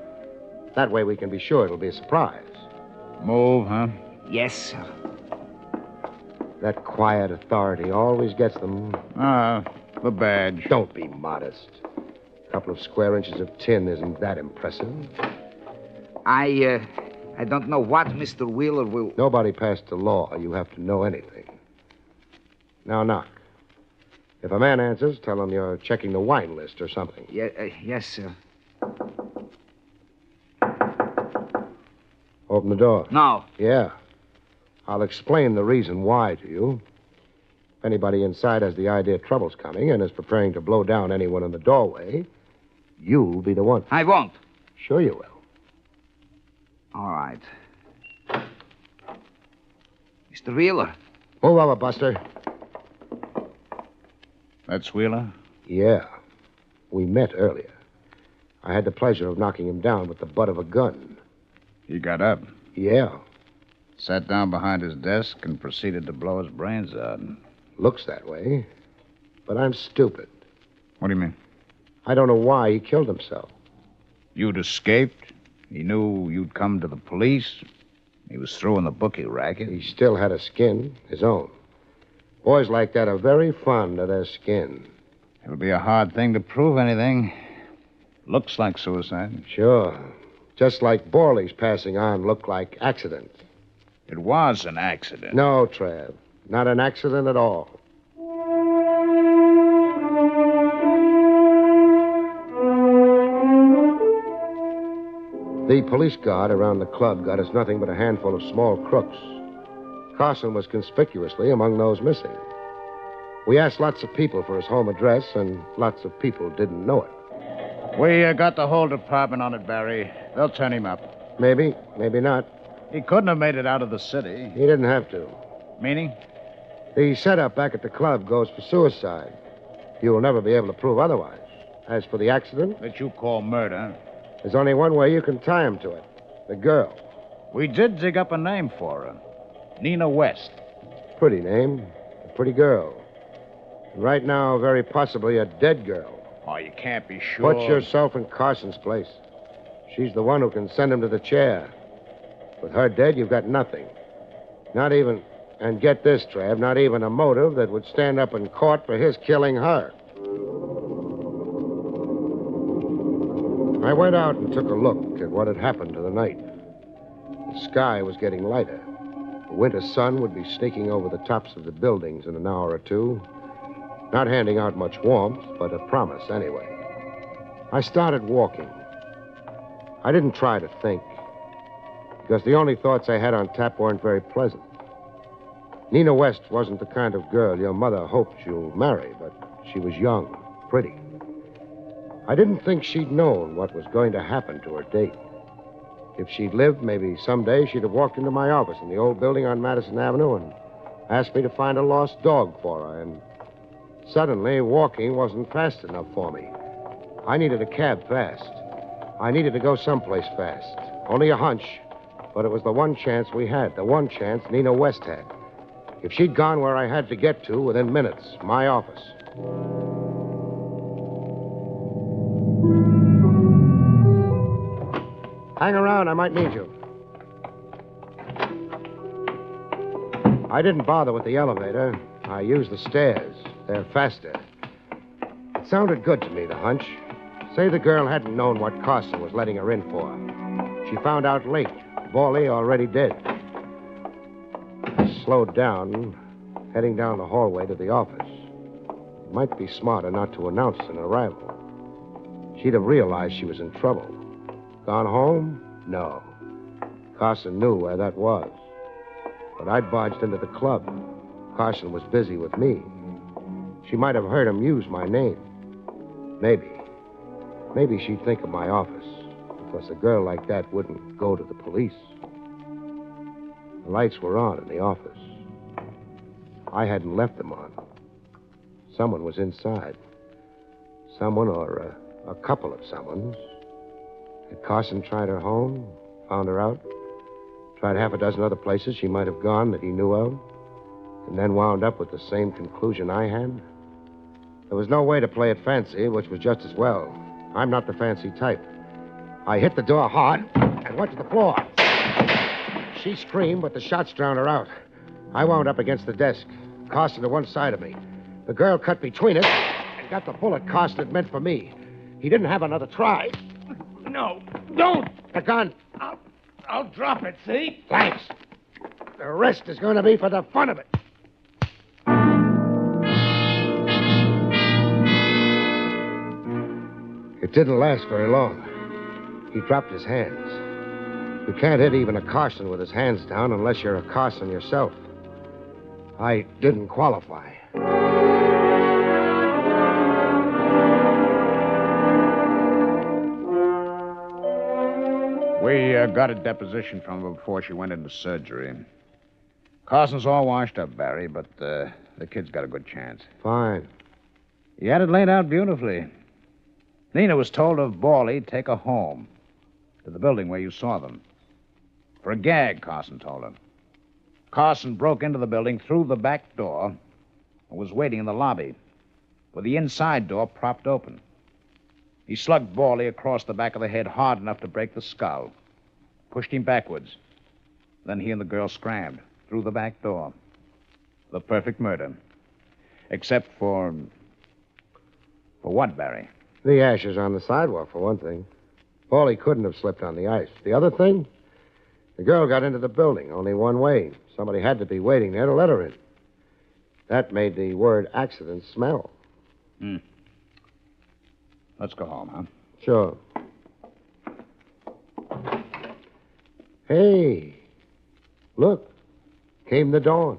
That way we can be sure it'll be a surprise. Move, huh? Yes, sir. That quiet authority always gets them. The badge. Don't be modest. A couple of square inches of tin isn't that impressive. I don't know what Mr. Wheeler will... Nobody passed the law. You have to know anything. Now knock. If a man answers, tell him you're checking the wine list or something. Yes, sir. Open the door. No. Yeah. I'll explain the reason why to you. If anybody inside has the idea trouble's coming and is preparing to blow down anyone in the doorway, you'll be the one. I won't. Sure you will. All right. Mr. Wheeler. Move over, Buster. That's Wheeler? Yeah. We met earlier. I had the pleasure of knocking him down with the butt of a gun. He got up. Yeah. Sat down behind his desk and proceeded to blow his brains out. Looks that way. But I'm stupid. What do you mean? I don't know why he killed himself. You'd escaped. He knew you'd come to the police. He was through in the bookie racket. He still had a skin, his own. Boys like that are very fond of their skin. It'll be a hard thing to prove anything. Looks like suicide. Sure. Just like Borley's passing on looked like accident. It was an accident. No, Trav. Not an accident at all. The police guard around the club got us nothing but a handful of small crooks. Carson was conspicuously among those missing. We asked lots of people for his home address, and lots of people didn't know it. We got the whole department on it, Barry. They'll turn him up. Maybe, maybe not. He couldn't have made it out of the city. He didn't have to. Meaning? The setup back at the club goes for suicide. You will never be able to prove otherwise. As for the accident... That you call murder. There's only one way you can tie him to it. The girl. We did dig up a name for her. Nina West. Pretty name. A pretty girl. And right now, very possibly a dead girl. Oh, you can't be sure. Put yourself in Carson's place. She's the one who can send him to the chair. With her dead, you've got nothing. Not even, and get this, Trav, not even a motive that would stand up in court for his killing her. I went out and took a look at what had happened to the night. The sky was getting lighter. The winter sun would be sneaking over the tops of the buildings in an hour or two. Not handing out much warmth, but a promise anyway. I started walking. I didn't try to think, because the only thoughts I had on tap weren't very pleasant. Nina West wasn't the kind of girl your mother hoped you'd marry, but she was young, pretty. I didn't think she'd known what was going to happen to her date. If she'd lived, maybe someday she'd have walked into my office in the old building on Madison Avenue and asked me to find a lost dog for her, and suddenly walking wasn't fast enough for me. I needed a cab fast. I needed to go someplace fast. Only a hunch, but it was the one chance we had, the one chance Nina West had. If she'd gone where I had to get to within minutes, my office. Hang around, I might need you. I didn't bother with the elevator. I used the stairs. They're faster. It sounded good to me, the hunch. Say the girl hadn't known what Carson was letting her in for. She found out late. Borley already dead. I slowed down, heading down the hallway to the office. It might be smarter not to announce an arrival. She'd have realized she was in trouble. Gone home? No. Carson knew where that was. But I'd barged into the club. Carson was busy with me. She might have heard him use my name. Maybe. Maybe she'd think of my office, because a girl like that wouldn't go to the police. The lights were on in the office. I hadn't left them on. Someone was inside. Someone or a couple of someones. Had Carson tried her home, found her out, tried half a dozen other places she might have gone that he knew of, and then wound up with the same conclusion I had? There was no way to play it fancy, which was just as well. I'm not the fancy type. I hit the door hard and went to the floor. She screamed, but the shots drowned her out. I wound up against the desk, Carson to one side of me. The girl cut between us and got the bullet Carson had meant for me. He didn't have another try. No, don't! The gun. I'll drop it, see? Thanks. The rest is going to be for the fun of it. It didn't last very long. He dropped his hands. You can't hit even a Carson with his hands down unless you're a Carson yourself. I didn't qualify. We got a deposition from her before she went into surgery. Carson's all washed up, Barry, but the kid's got a good chance. Fine. He had it laid out beautifully. Nina was told of Bawley take her home to the building where you saw them. For a gag, Carson told her. Carson broke into the building through the back door and was waiting in the lobby with the inside door propped open. He slugged Bawley across the back of the head hard enough to break the skull, pushed him backwards. Then he and the girl scrammed through the back door. The perfect murder. Except for what, Barry? The ashes on the sidewalk, for one thing. Bawley couldn't have slipped on the ice. The other thing? The girl got into the building only one way. Somebody had to be waiting there to let her in. That made the word accident smell. Let's go home, huh? Sure. Hey, look. Came the dawn.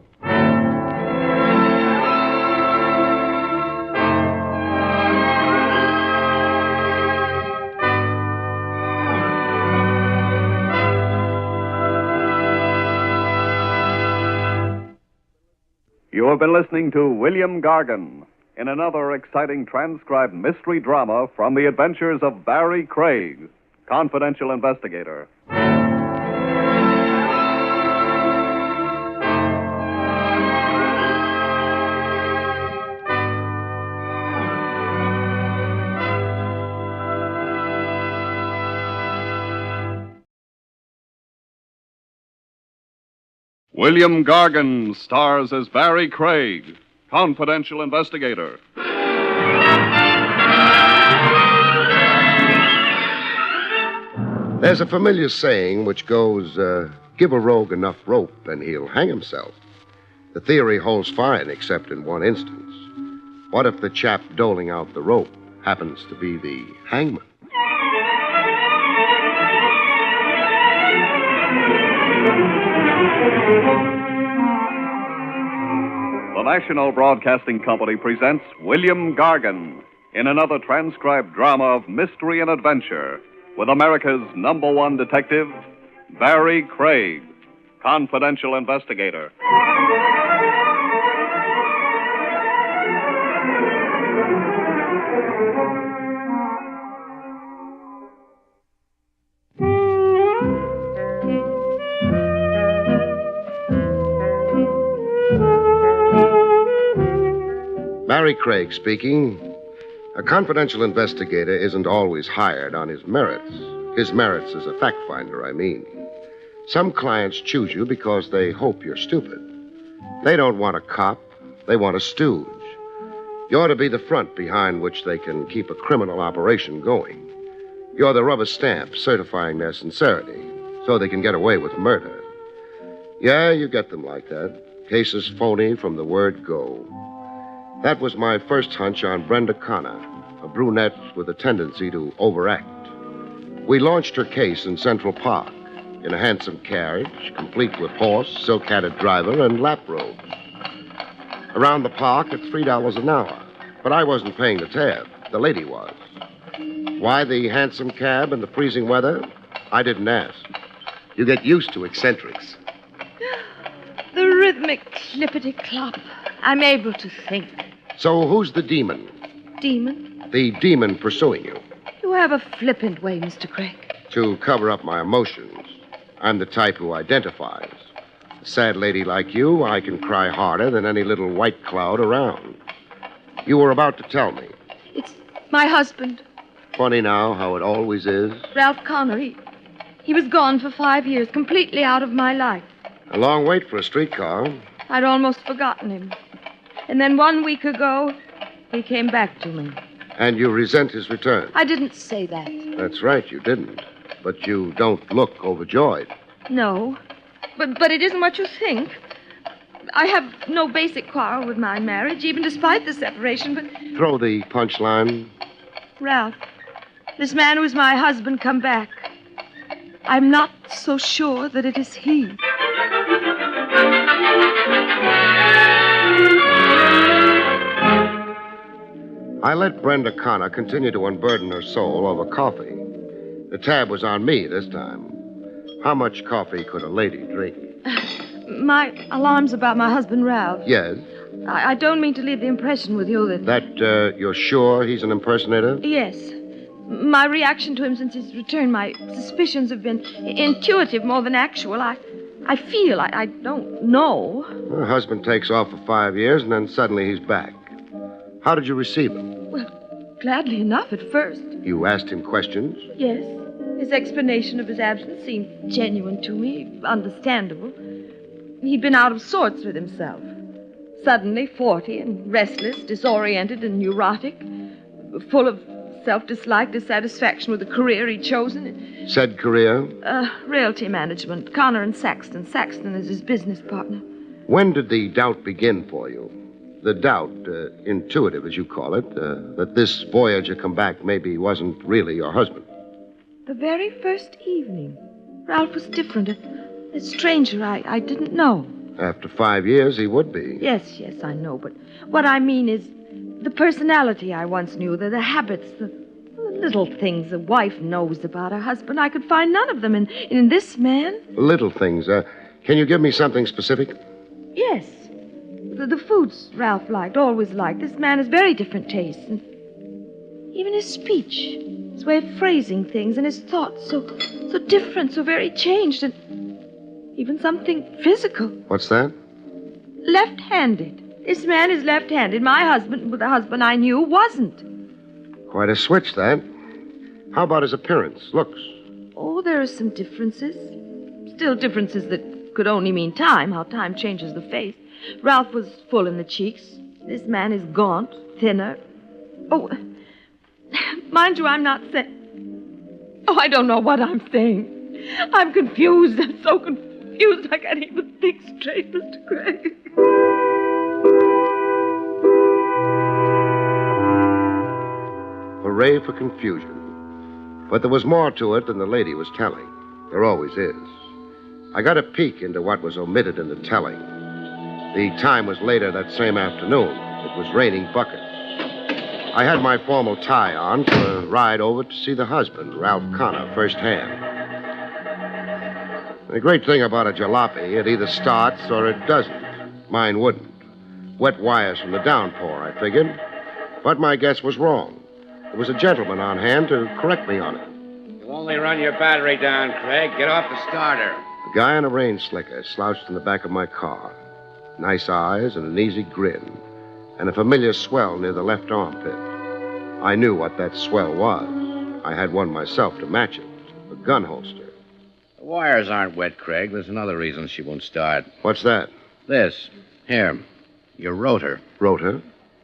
You have been listening to William Gargan in another exciting transcribed mystery drama from the adventures of Barrie Craig, confidential investigator. William Gargan stars as Barrie Craig, confidential investigator. There's a familiar saying which goes, give a rogue enough rope and he'll hang himself. The theory holds fine, except in one instance. What if the chap doling out the rope happens to be the hangman? The National Broadcasting Company presents William Gargan in another transcribed drama of mystery and adventure with America's #1 detective, Barrie Craig, confidential investigator. Barrie Craig speaking. A confidential investigator isn't always hired on his merits. His merits as a fact finder, I mean. Some clients choose you because they hope you're stupid. They don't want a cop. They want a stooge. You're to be the front behind which they can keep a criminal operation going. You're the rubber stamp certifying their sincerity so they can get away with murder. Yeah, you get them like that. Cases phony from the word go. That was my first hunch on Brenda Connor, a brunette with a tendency to overact. We launched her case in Central Park in a handsome carriage, complete with horse, silk-hatted driver, and lap robes. Around the park at $3 an hour. But I wasn't paying the tab. The lady was. Why the handsome cab in the freezing weather? I didn't ask. You get used to eccentrics. The rhythmic clippity-clop. I'm able to think. So who's the demon? Demon? The demon pursuing you. You have a flippant way, Mr. Craig. To cover up my emotions. I'm the type who identifies. A sad lady like you, I can cry harder than any little white cloud around. You were about to tell me. It's my husband, Funny now how it always is. Ralph Connor. He was gone for 5 years, completely out of my life. A long wait for a streetcar. I'd almost forgotten him. And then 1 week ago, he came back to me. And you resent his return. I didn't say that. That's right, you didn't. But you don't look overjoyed. No. But it isn't what you think. I have no basic quarrel with my marriage, even despite the separation, but... Throw the punchline. Ralph, this man who is my husband come back. I'm not so sure that it is he. I let Brenda Connor continue to unburden her soul over coffee. The tab was on me this time. How much coffee could a lady drink? My alarm's about my husband, Ralph. Yes. I don't mean to leave the impression with you that... You're sure he's an impersonator? Yes. My reaction to him since his return, my suspicions have been intuitive more than actual. I feel, I don't know. Her husband takes off for 5 years, and then suddenly he's back. How did you receive him? Well, gladly enough at first. You asked him questions? Yes. His explanation of his absence seemed genuine to me, understandable. He'd been out of sorts with himself. Suddenly 40 and restless, disoriented and neurotic, full of self-dislike, dissatisfaction with the career he'd chosen. Said career? Realty management. Connor and Saxton. Saxton is his business partner. When did the doubt begin for you? The doubt, intuitive as you call it, that this voyager come back maybe wasn't really your husband. The very first evening. Ralph was different. A stranger I didn't know. After 5 years, he would be. Yes, I know. But what I mean is the personality I once knew, the habits, the little things a wife knows about her husband. I could find none of them in this man. Little things. Can you give me something specific? Yes. The foods Ralph liked, always liked. This man has very different tastes. And even his speech, his way of phrasing things, and his thoughts, so different, so very changed, and even something physical. What's that? Left-handed. This man is left-handed. My husband, the husband I knew, wasn't. Quite a switch, that. How about his appearance, looks? Oh, there are some differences. Still differences that could only mean time, how time changes the face. Ralph was full in the cheeks. This man is gaunt, thinner. Oh, mind you, I'm not saying... Oh, I don't know what I'm saying. I'm confused. I'm so confused I can't even think straight, Mr. Craig. Hooray for confusion. But there was more to it than the lady was telling. There always is. I got a peek into what was omitted in the telling. The time was later that same afternoon. It was raining buckets. I had my formal tie on for a ride over to see the husband, Ralph Connor, firsthand. The great thing about a jalopy, it either starts or it doesn't. Mine wouldn't. Wet wires from the downpour, I figured. But my guess was wrong. There was a gentleman on hand to correct me on it. You only run your battery down, Craig. Get off the starter. A guy in a rain slicker slouched in the back of my car. Nice eyes and an easy grin, and a familiar swell near the left armpit. I knew what that swell was. I had one myself to match it, a gun holster. The wires aren't wet, Craig. There's another reason she won't start. What's that? This. Here. Your rotor. Rotor?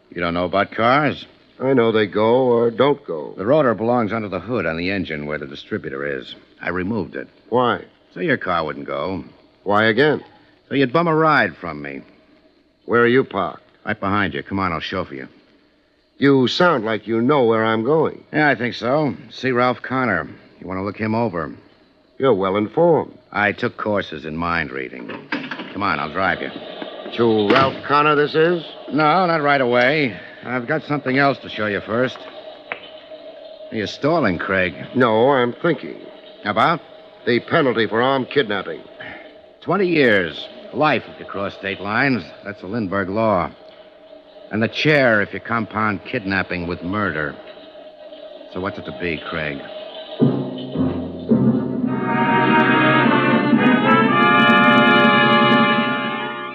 You don't know about cars? I know they go or don't go. The rotor belongs under the hood on the engine where the distributor is. I removed it. Why? So your car wouldn't go. Why again? So you'd bum a ride from me. Where are you parked? Right behind you. Come on, I'll chauffeur you. You sound like you know where I'm going. Yeah, I think so. See Ralph Connor. You want to look him over. You're well informed. I took courses in mind reading. Come on, I'll drive you. To Ralph Connor, this is? No, not right away. I've got something else to show you first. You're stalling, Craig. No, I'm thinking. About? The penalty for armed kidnapping. 20 years. Life if you cross state lines. That's the Lindbergh law. And the chair if you compound kidnapping with murder. So what's it to be, Craig?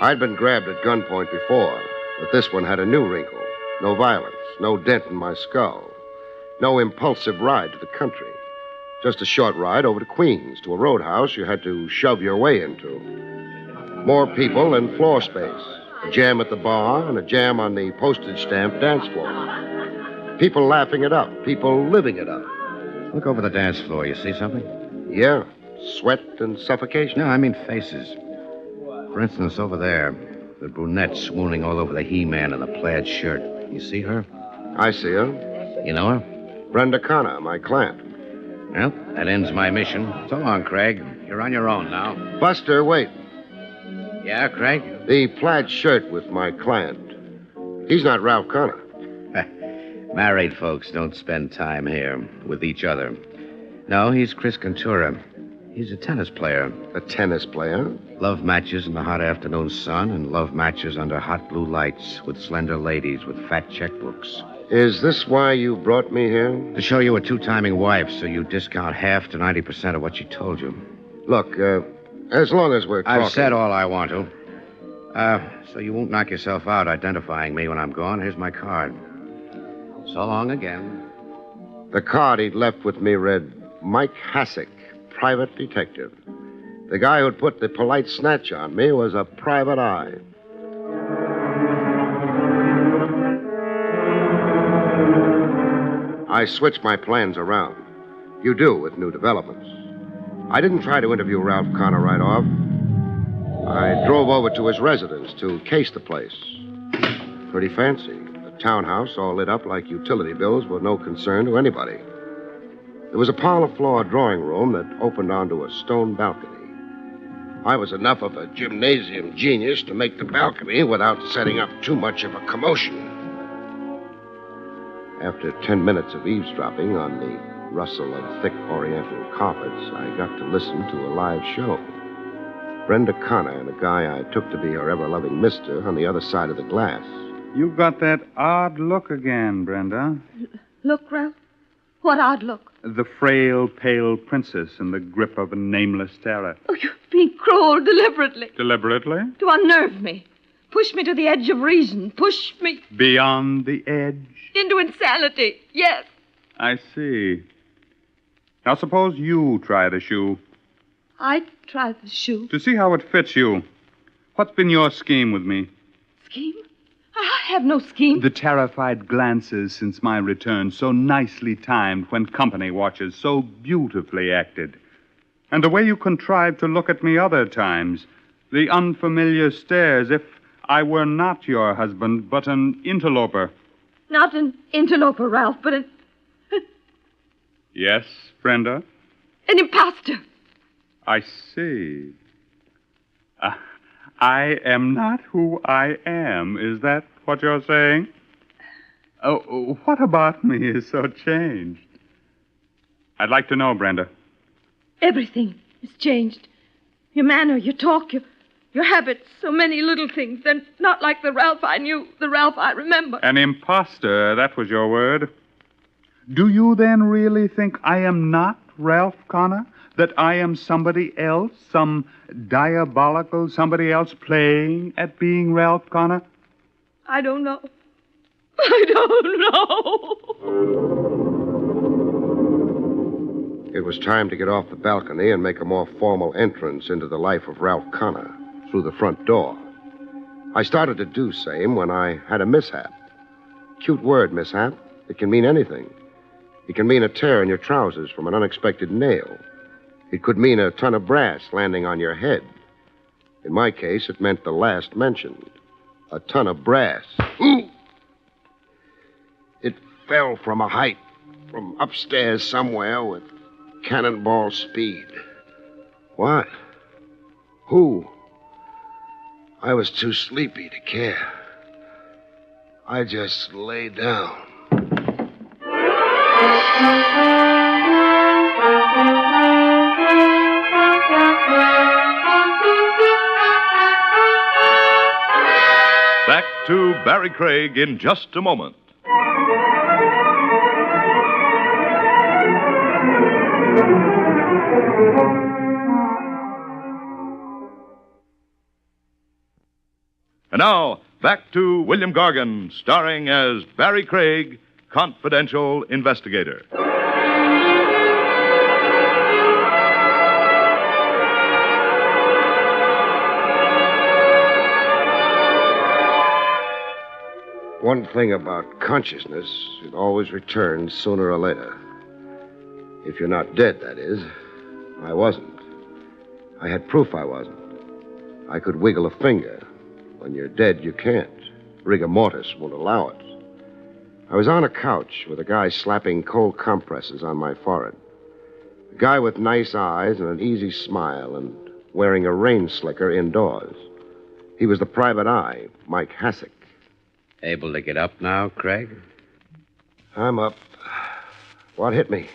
I'd been grabbed at gunpoint before, but this one had a new wrinkle. No violence, no dent in my skull. No impulsive ride to the country. Just a short ride over to Queens, to a roadhouse you had to shove your way into. More people and floor space. A jam at the bar and a jam on the postage stamp dance floor. People laughing it up, people living it up. Look over the dance floor. You see something? Yeah, sweat and suffocation. No, I mean faces. For instance, over there, the brunette swooning all over the He-Man in the plaid shirt. You see her? I see her. You know her? Brenda Connor, my client. Well, that ends my mission. So long, Craig. You're on your own now. Buster, wait. Yeah, Craig? The plaid shirt with my client. He's not Ralph Connor. Married folks don't spend time here with each other. No, he's Chris Cantura. He's a tennis player. A tennis player? Love matches in the hot afternoon sun and love matches under hot blue lights with slender ladies with fat checkbooks. Is this why you brought me here? To show you a two-timing wife so you discount half to 90% of what she told you. Look, as long as we're talking... I've said all I want to. So you won't knock yourself out identifying me when I'm gone. Here's my card. So long again. The card he'd left with me read, Mike Hassick, private detective. The guy who'd put the polite snatch on me was a private eye. I switched my plans around. You do with new developments. I didn't try to interview Ralph Connor right off. I drove over to his residence to case the place. Pretty fancy. A townhouse all lit up like utility bills were no concern to anybody. There was a parlor-floor drawing room that opened onto a stone balcony. I was enough of a gymnasium genius to make the balcony without setting up too much of a commotion. After 10 minutes of eavesdropping on the rustle of thick oriental carpets, I got to listen to a live show. Brenda Connor and a guy I took to be her ever-loving mister on the other side of the glass. You've got that odd look again, Brenda. Look, Ralph. What odd look? The frail, pale princess in the grip of a nameless terror. Oh, you're being cruel deliberately. Deliberately? To unnerve me. Push me to the edge of reason. Push me... Beyond the edge? Into insanity. Yes. I see. Now, suppose you try the shoe. I tried the shoe. To see how it fits you. What's been your scheme with me? Scheme? I have no scheme. The terrified glances since my return, so nicely timed when company watches, so beautifully acted. And the way you contrived to look at me other times. The unfamiliar stares, if I were not your husband, but an interloper. Not an interloper, Ralph, but an... Yes, Brenda? An imposter. I see. I am not who I am. Is that what you're saying? Oh, what about me is so changed? I'd like to know, Brenda. Everything is changed. Your manner, your talk, your habits, so many little things. They're not like the Ralph I knew, the Ralph I remember. An imposter, that was your word. Do you then really think I am not Ralph Connor? That I am somebody else? Some diabolical somebody else playing at being Ralph Connor? I don't know. I don't know. It was time to get off the balcony and make a more formal entrance into the life of Ralph Connor through the front door. I started to do same when I had a mishap. Cute word, mishap. It can mean anything. It can mean a tear in your trousers from an unexpected nail. It could mean a ton of brass landing on your head. In my case, it meant the last mentioned. A ton of brass. Ooh! It fell from a height, from upstairs somewhere with cannonball speed. What? Who? I was too sleepy to care. I just lay down. Back to Barrie Craig in just a moment. And now, back to William Gargan, starring as Barrie Craig, confidential investigator. One thing about consciousness, it always returns sooner or later. If you're not dead, that is. I wasn't. I had proof I wasn't. I could wiggle a finger. When you're dead, you can't. Rigor mortis won't allow it. I was on a couch with a guy slapping cold compresses on my forehead. A guy with nice eyes and an easy smile and wearing a rain slicker indoors. He was the private eye, Mike Hassick. Able to get up now, Craig? I'm up. What hit me?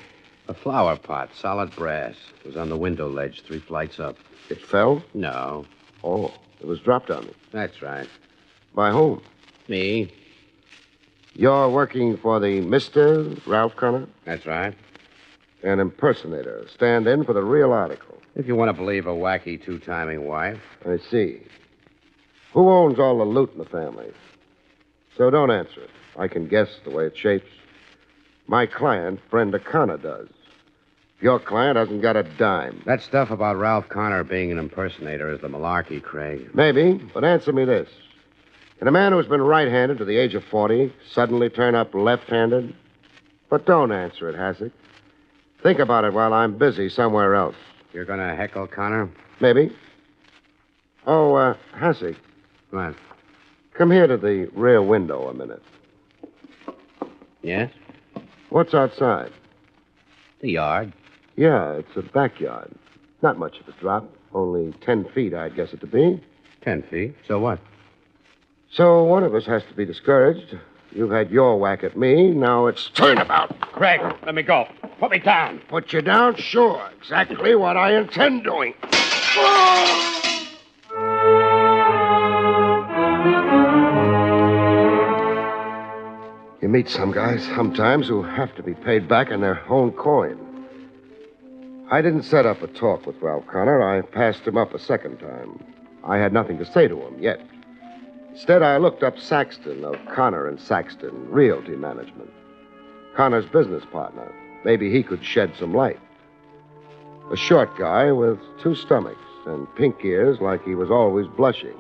A flower pot, solid brass. It was on the window ledge, 3 flights up. It fell? No. Oh, it was dropped on me. That's right. By whom? Me. You're working for the Mr. Ralph Connor? That's right. An impersonator. Stand in for the real article. If you want to believe a wacky two-timing wife. I see. Who owns all the loot in the family? So don't answer it. I can guess the way it shapes. My client, Brenda Connor, does. Your client hasn't got a dime. That stuff about Ralph Connor being an impersonator is the malarkey, Craig. Maybe, but answer me this. Can a man who's been right-handed to the age of 40 suddenly turn up left-handed? But don't answer it, Hassick. Think about it while I'm busy somewhere else. You're going to heckle Connor? Maybe. Oh, Hassick. What? Come here to the rear window a minute. Yes? What's outside? The yard. Yeah, it's a backyard. Not much of a drop. Only 10 feet, I'd guess it to be. 10 feet? So what? So one of us has to be discouraged. You've had your whack at me. Now it's turnabout. Craig, let me go. Put me down. Put you down? Sure. Exactly what I intend doing. You meet some guys sometimes who have to be paid back in their own coin. I didn't set up a talk with Ralph Connor. I passed him up a second time. I had nothing to say to him yet. Instead, I looked up Saxton of Connor and Saxton Realty Management. Connor's business partner. Maybe he could shed some light. A short guy with 2 stomachs and pink ears like he was always blushing.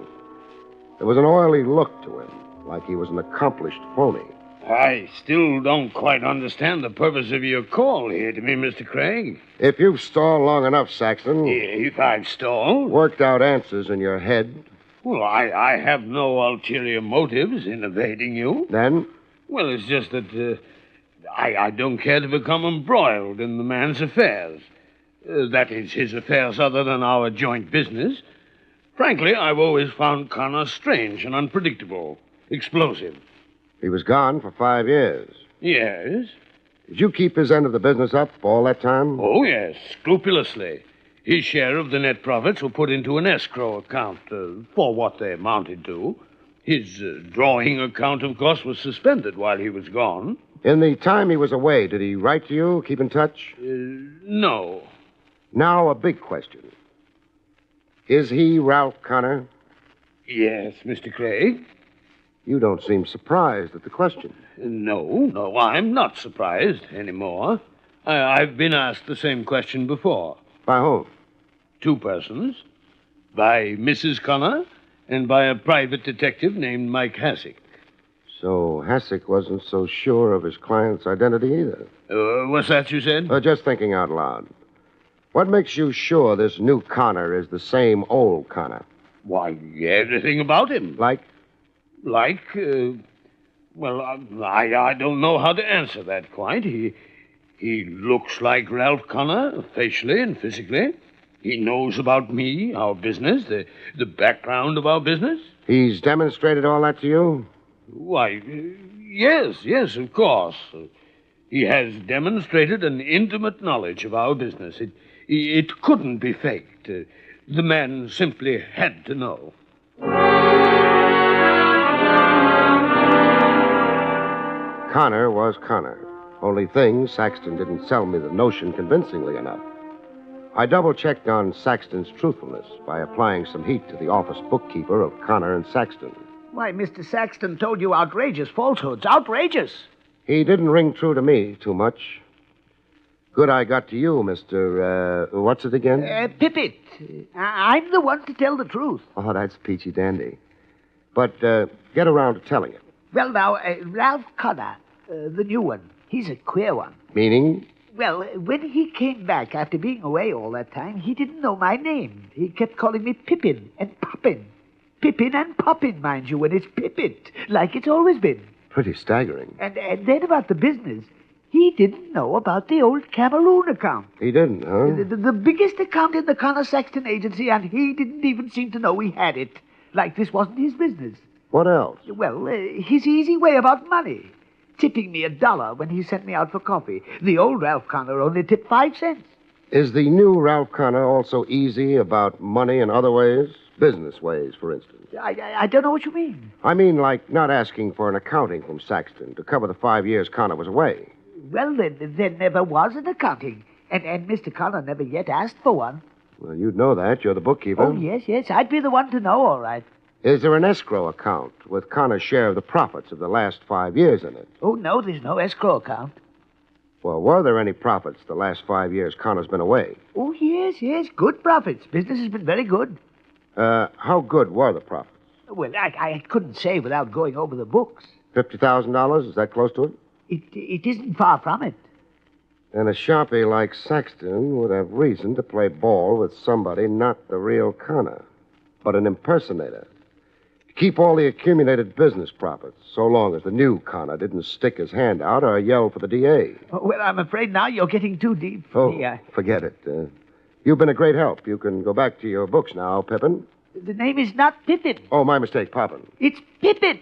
There was an oily look to him, like he was an accomplished phony. I still don't quite understand the purpose of your call here to me, Mr. Craig. If you've stalled long enough, Saxton... If I've stalled? Worked out answers in your head... Well, I have no ulterior motives in evading you. Then? Well, it's just that I don't care to become embroiled in the man's affairs. That is, his affairs other than our joint business. Frankly, I've always found Connor strange and unpredictable, explosive. He was gone for 5 years. Yes? Did you keep his end of the business up all that time? Oh, yes, scrupulously. His share of the net profits were put into an escrow account for what they amounted to. His drawing account, of course, was suspended while he was gone. In the time he was away, did he write to you, keep in touch? No. Now, a big question. Is he Ralph Connor? Yes, Mr. Craig. You don't seem surprised at the question. No, I'm not surprised anymore. I've been asked the same question before. By whom? 2 persons. By Mrs. Connor and by a private detective named Mike Hassick. So Hassick wasn't so sure of his client's identity either. What's that you said? Just thinking out loud. What makes you sure this new Connor is the same old Connor? Why, everything about him. Like? Well, I don't know how to answer that quite. He looks like Ralph Connor, facially and physically. He knows about me, our business, the background of our business. He's demonstrated all that to you? Why, yes, of course. He has demonstrated an intimate knowledge of our business. It couldn't be faked. The man simply had to know. Connor was Connor. Only thing, Saxton didn't sell me the notion convincingly enough. I double-checked on Saxton's truthfulness by applying some heat to the office bookkeeper of Connor and Saxton. Why, Mr. Saxton told you outrageous falsehoods. Outrageous! He didn't ring true to me too much. Good I got to you, Mr. What's it again? Pippet. I'm the one to tell the truth. Oh, that's peachy dandy. But get around to telling it. Well, now, Ralph Connor, the new one, he's a queer one. Meaning? Well, when he came back after being away all that time, he didn't know my name. He kept calling me Pippin and Poppin. Pippin and Poppin, mind you, when it's Pippet, like it's always been. Pretty staggering. And then about the business, he didn't know about the old Cameroon account. He didn't, huh? The biggest account in the Connor Saxton agency, and he didn't even seem to know he had it. Like this wasn't his business. What else? Well, his easy way about money. tipping me $1 when he sent me out for coffee. The old Ralph Connor only tipped 5 cents. Is the new Ralph Connor also easy about money in other ways? Business ways, for instance. I don't know what you mean. I mean, like not asking for an accounting from Saxton to cover the 5 years Connor was away. Well, then, there never was an accounting. And Mr. Connor never yet asked for one. Well, you'd know that. You're the bookkeeper. Oh, yes. I'd be the one to know, all right. Is there an escrow account with Connor's share of the profits of the last 5 years in it? Oh, no, there's no escrow account. Well, were there any profits the last 5 years Connor's been away? Oh, yes. Good profits. Business has been very good. How good were the profits? Well, I couldn't say without going over the books. $50,000? Is that close to it? It isn't far from it. Then a sharpie like Saxton would have reason to play ball with somebody not the real Connor, but an impersonator. To keep all the accumulated business profits, so long as the new Connor didn't stick his hand out or yell for the DA. Well, I'm afraid now you're getting too deep for me. Forget it. You've been a great help. You can go back to your books now, Pippin. The name is not Pippin. Oh, my mistake, Poppin. It's Pippin.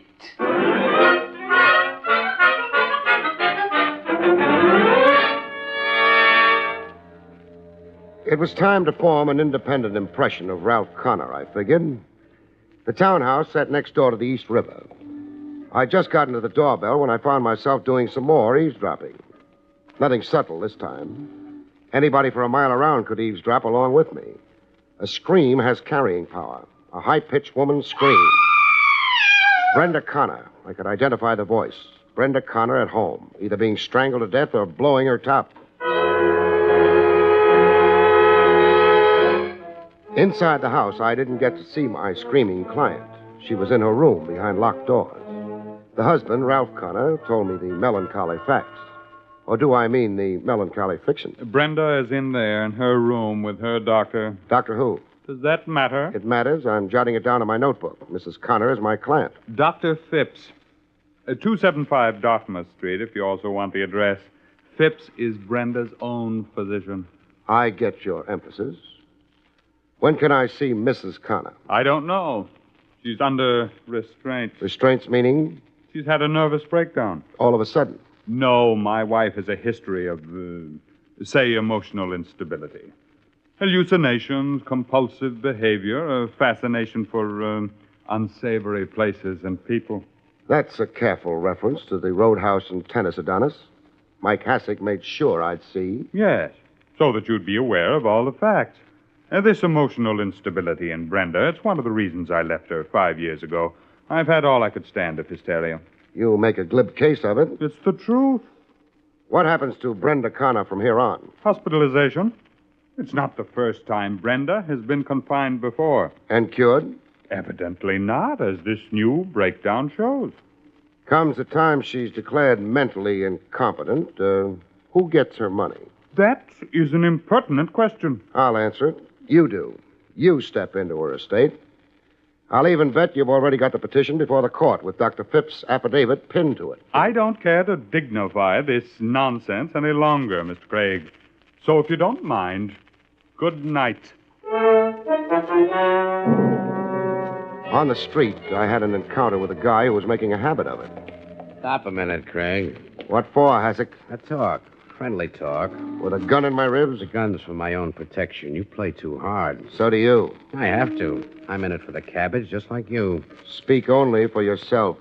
It was time to form an independent impression of Ralph Connor, I figured. The townhouse sat next door to the East River. I'd just gotten to the doorbell when I found myself doing some more eavesdropping. Nothing subtle this time. Anybody for a mile around could eavesdrop along with me. A scream has carrying power. A high-pitched woman's scream. Brenda Connor. I could identify the voice. Brenda Connor at home, either being strangled to death or blowing her top. Inside the house, I didn't get to see my screaming client. She was in her room behind locked doors. The husband, Ralph Connor, told me the melancholy facts. Or do I mean the melancholy fiction? Brenda is in there in her room with her doctor. Doctor who? Does that matter? It matters. I'm jotting it down in my notebook. Mrs. Connor is my client. Dr. Phipps. 275 Dartmouth Street, if you also want the address. Phipps is Brenda's own physician. I get your emphasis. When can I see Mrs. Connor? I don't know. She's under restraint. Restraints meaning? She's had a nervous breakdown. All of a sudden? No, my wife has a history of, say, emotional instability. Hallucinations, compulsive behavior, a fascination for unsavory places and people. That's a careful reference to the roadhouse and tennis Adonis. Mike Hassick made sure I'd see. Yes, so that you'd be aware of all the facts. This emotional instability in Brenda, it's one of the reasons I left her 5 years ago. I've had all I could stand of hysteria. You make a glib case of it. It's the truth. What happens to Brenda Connor from here on? Hospitalization. It's not the first time Brenda has been confined before. And cured? Evidently not, as this new breakdown shows. Comes the time she's declared mentally incompetent. Who gets her money? That is an impertinent question. I'll answer it. You do. You step into her estate. I'll even bet you've already got the petition before the court with Dr. Phipps' affidavit pinned to it. I don't care to dignify this nonsense any longer, Mr. Craig. So if you don't mind, good night. On the street, I had an encounter with a guy who was making a habit of it. Stop a minute, Craig. What for, Hassick? A talk. Friendly talk. With a gun in my ribs? The gun's for my own protection. You play too hard. So do you. I have to. I'm in it for the cabbage, just like you. Speak only for yourself.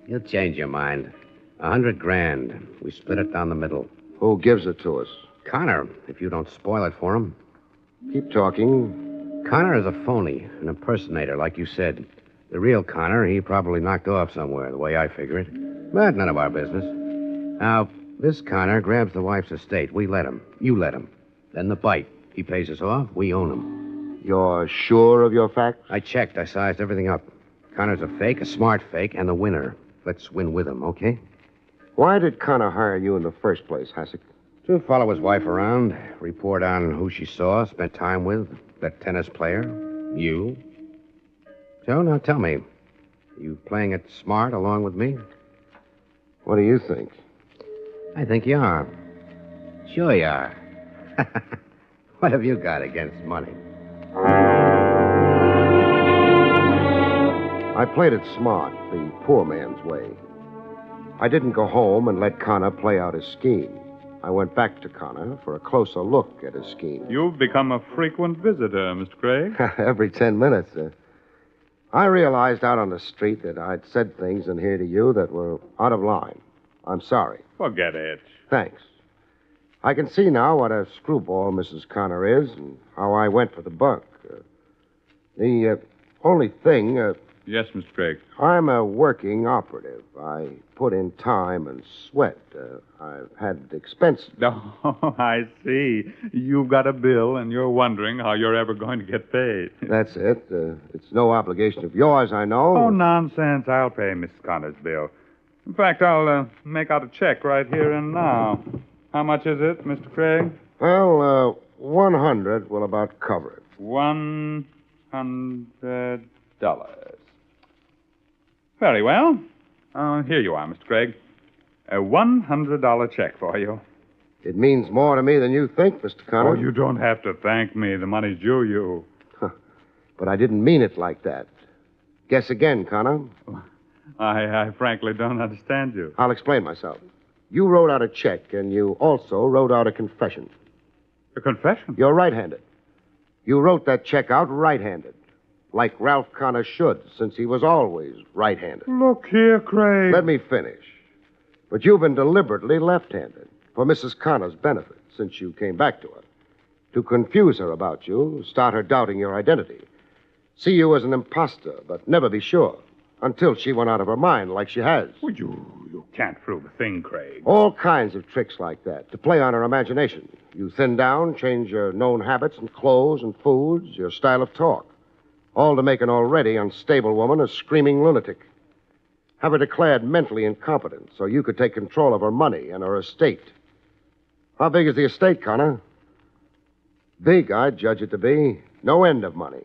You'll change your mind. $100,000. We split it down the middle. Who gives it to us? Connor, if you don't spoil it for him. Keep talking. Connor is a phony, an impersonator, like you said. The real Connor, he probably knocked off somewhere, the way I figure it. But none of our business. Now, this Connor grabs the wife's estate. We let him. You let him. Then the bite. He pays us off. We own him. You're sure of your facts? I checked. I sized everything up. Connor's a fake, a smart fake, and the winner. Let's win with him, okay? Why did Connor hire you in the first place, Hassick? To follow his wife around, report on who she saw, spent time with, that tennis player, you. So, now tell me, are you playing it smart along with me? What do you think? I think you are. Sure you are. What have you got against money? I played it smart, the poor man's way. I didn't go home and let Connor play out his scheme. I went back to Connor for a closer look at his scheme. You've become a frequent visitor, Mr. Craig. Every 10 minutes. I realized out on the street that I'd said things in here to you that were out of line. I'm sorry. Forget it. Thanks. I can see now what a screwball Mrs. Connor is and how I went for the buck. The only thing... Yes, Mr. Craig. I'm a working operative. I put in time and sweat. I've had expenses. Oh, I see. You've got a bill, and you're wondering how you're ever going to get paid. That's it. It's no obligation of yours, I know. Oh, nonsense. I'll pay Miss Connor's bill. In fact, I'll make out a check right here and now. How much is it, Mr. Craig? Well, 100 will about cover it. $100. Very well. Here you are, Mr. Craig. A $100 check for you. It means more to me than you think, Mr. Connor. Oh, you don't have to thank me. The money's due you. But I didn't mean it like that. Guess again, Connor. I frankly don't understand you. I'll explain myself. You wrote out a check, and you also wrote out a confession. A confession? You're right-handed. You wrote that check out right-handed. Like Ralph Connor should, since he was always right-handed. Look here, Craig. Let me finish. But you've been deliberately left-handed for Mrs. Connor's benefit since you came back to her. To confuse her about you, start her doubting your identity. See you as an imposter, but never be sure. Until she went out of her mind like she has. Well, you can't prove a thing, Craig. All kinds of tricks like that to play on her imagination. You thin down, change your known habits and clothes and foods, your style of talk. All to make an already unstable woman a screaming lunatic. Have her declared mentally incompetent so you could take control of her money and her estate. How big is the estate, Connor? Big, I'd judge it to be. No end of money.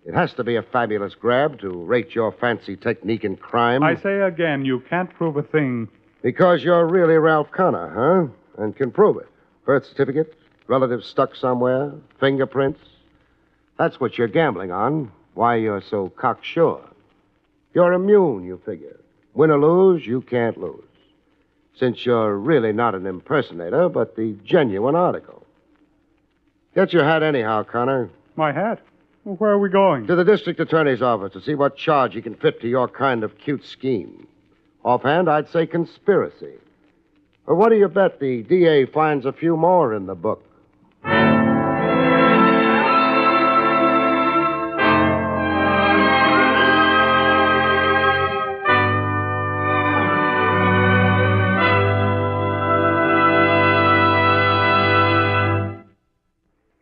It has to be a fabulous grab to rate your fancy technique in crime. I say again, you can't prove a thing. Because you're really Ralph Connor, huh? And can prove it. Birth certificate, relatives stuck somewhere, fingerprints. That's what you're gambling on. Why you're so cocksure. You're immune, you figure. Win or lose, you can't lose. Since you're really not an impersonator, but the genuine article. Get your hat anyhow, Connor. My hat? Well, where are we going? To the district attorney's office to see what charge he can fit to your kind of cute scheme. Offhand, I'd say conspiracy. But what do you bet the DA finds a few more in the book?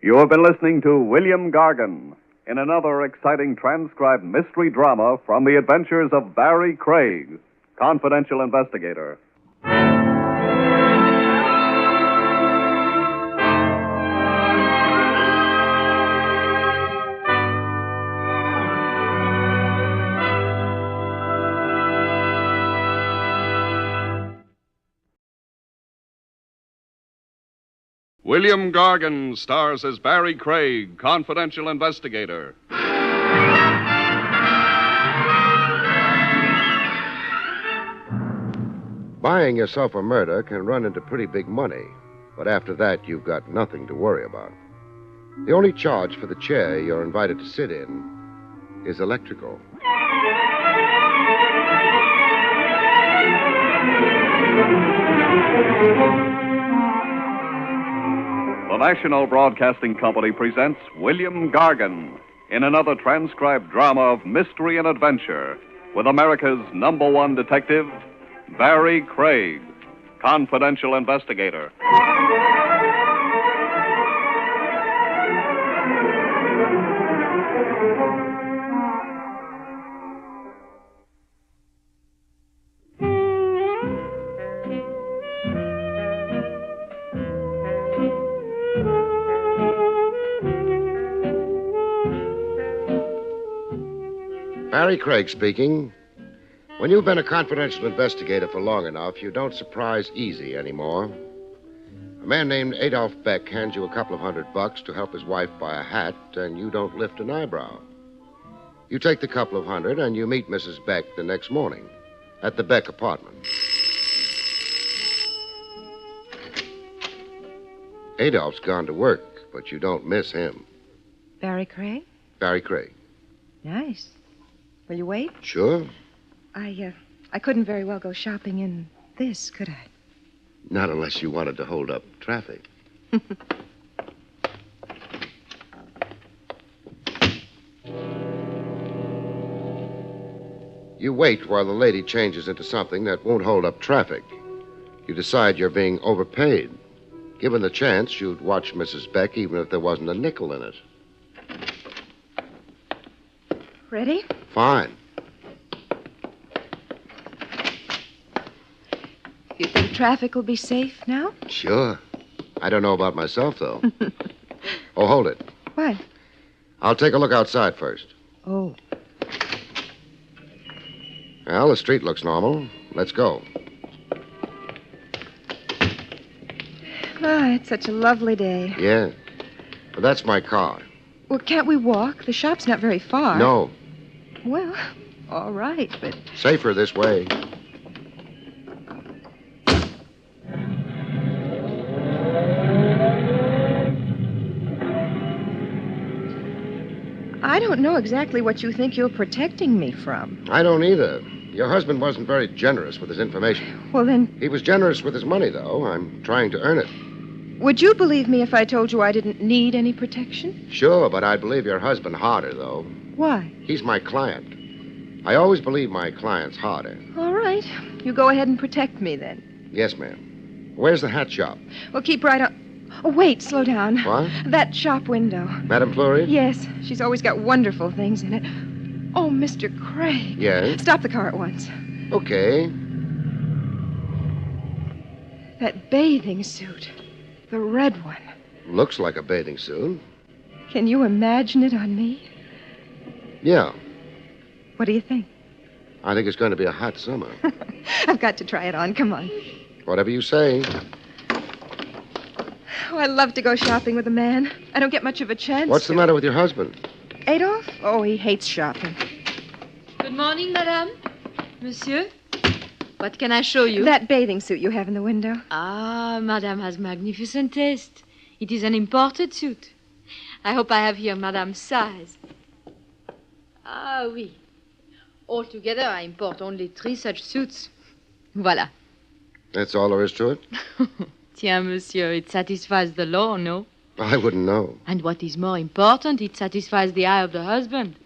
You have been listening to William Gargan in another exciting transcribed mystery drama from the adventures of Barrie Craig, confidential investigator. William Gargan stars as Barrie Craig, confidential investigator. Buying yourself a murder can run into pretty big money, but after that, you've got nothing to worry about. The only charge for the chair you're invited to sit in is electrical. The National Broadcasting Company presents William Gargan in another transcribed drama of mystery and adventure with America's #1 detective, Barrie Craig, confidential investigator. Barrie Craig speaking. When you've been a confidential investigator for long enough, you don't surprise easy anymore. A man named Adolph Beck hands you a couple of $100 to help his wife buy a hat, and you don't lift an eyebrow. You take the couple of hundred, and you meet Mrs. Beck the next morning at the Beck apartment. Adolph's gone to work, but you don't miss him. Barrie Craig? Barrie Craig. Nice. Will you wait? Sure. I couldn't very well go shopping in this, could I? Not unless you wanted to hold up traffic. You wait while the lady changes into something that won't hold up traffic. You decide you're being overpaid. Given the chance, you'd watch Mrs. Beck even if there wasn't a nickel in it. Ready? Fine. You think traffic will be safe now? Sure. I don't know about myself, though. Oh, hold it. What? I'll take a look outside first. Oh. Well, the street looks normal. Let's go. Ah, it's such a lovely day. Yeah. But that's my car. Well, can't we walk? The shop's not very far. No. Well, all right, but... Safer this way. I don't know exactly what you think you're protecting me from. I don't either. Your husband wasn't very generous with his information. Well, then, He was generous with his money, though. I'm trying to earn it. would you believe me if I told you I didn't need any protection? Sure, but I'd believe your husband harder, though. Why? He's my client. I always believe my clients harder. All right. You go ahead and protect me, then. Yes, ma'am. Where's the hat shop? Well, keep right on. Oh, wait, slow down. What? That shop window. Madame Fleury? Yes, she's always got wonderful things in it. Oh, Mr. Craig. Yes? Stop the car at once. Okay. That bathing suit. The red one. Looks like a bathing suit. Can you imagine it on me? Yeah. What do you think? I think it's going to be a hot summer. I've got to try it on. Come on. Whatever you say. Oh, I love to go shopping with a man. I don't get much of a chance. What's the matter with your husband? Adolph? Oh, he hates shopping. Good morning, madame. Monsieur? What can I show you? That bathing suit you have in the window. Ah, madame has magnificent taste. It is an imported suit. I hope I have here madame's size. Ah, oui. Altogether, I import only 3 such suits. Voilà. That's all there is to it? Tiens, monsieur, it satisfies the law, no? I wouldn't know. And what is more important, it satisfies the eye of the husband.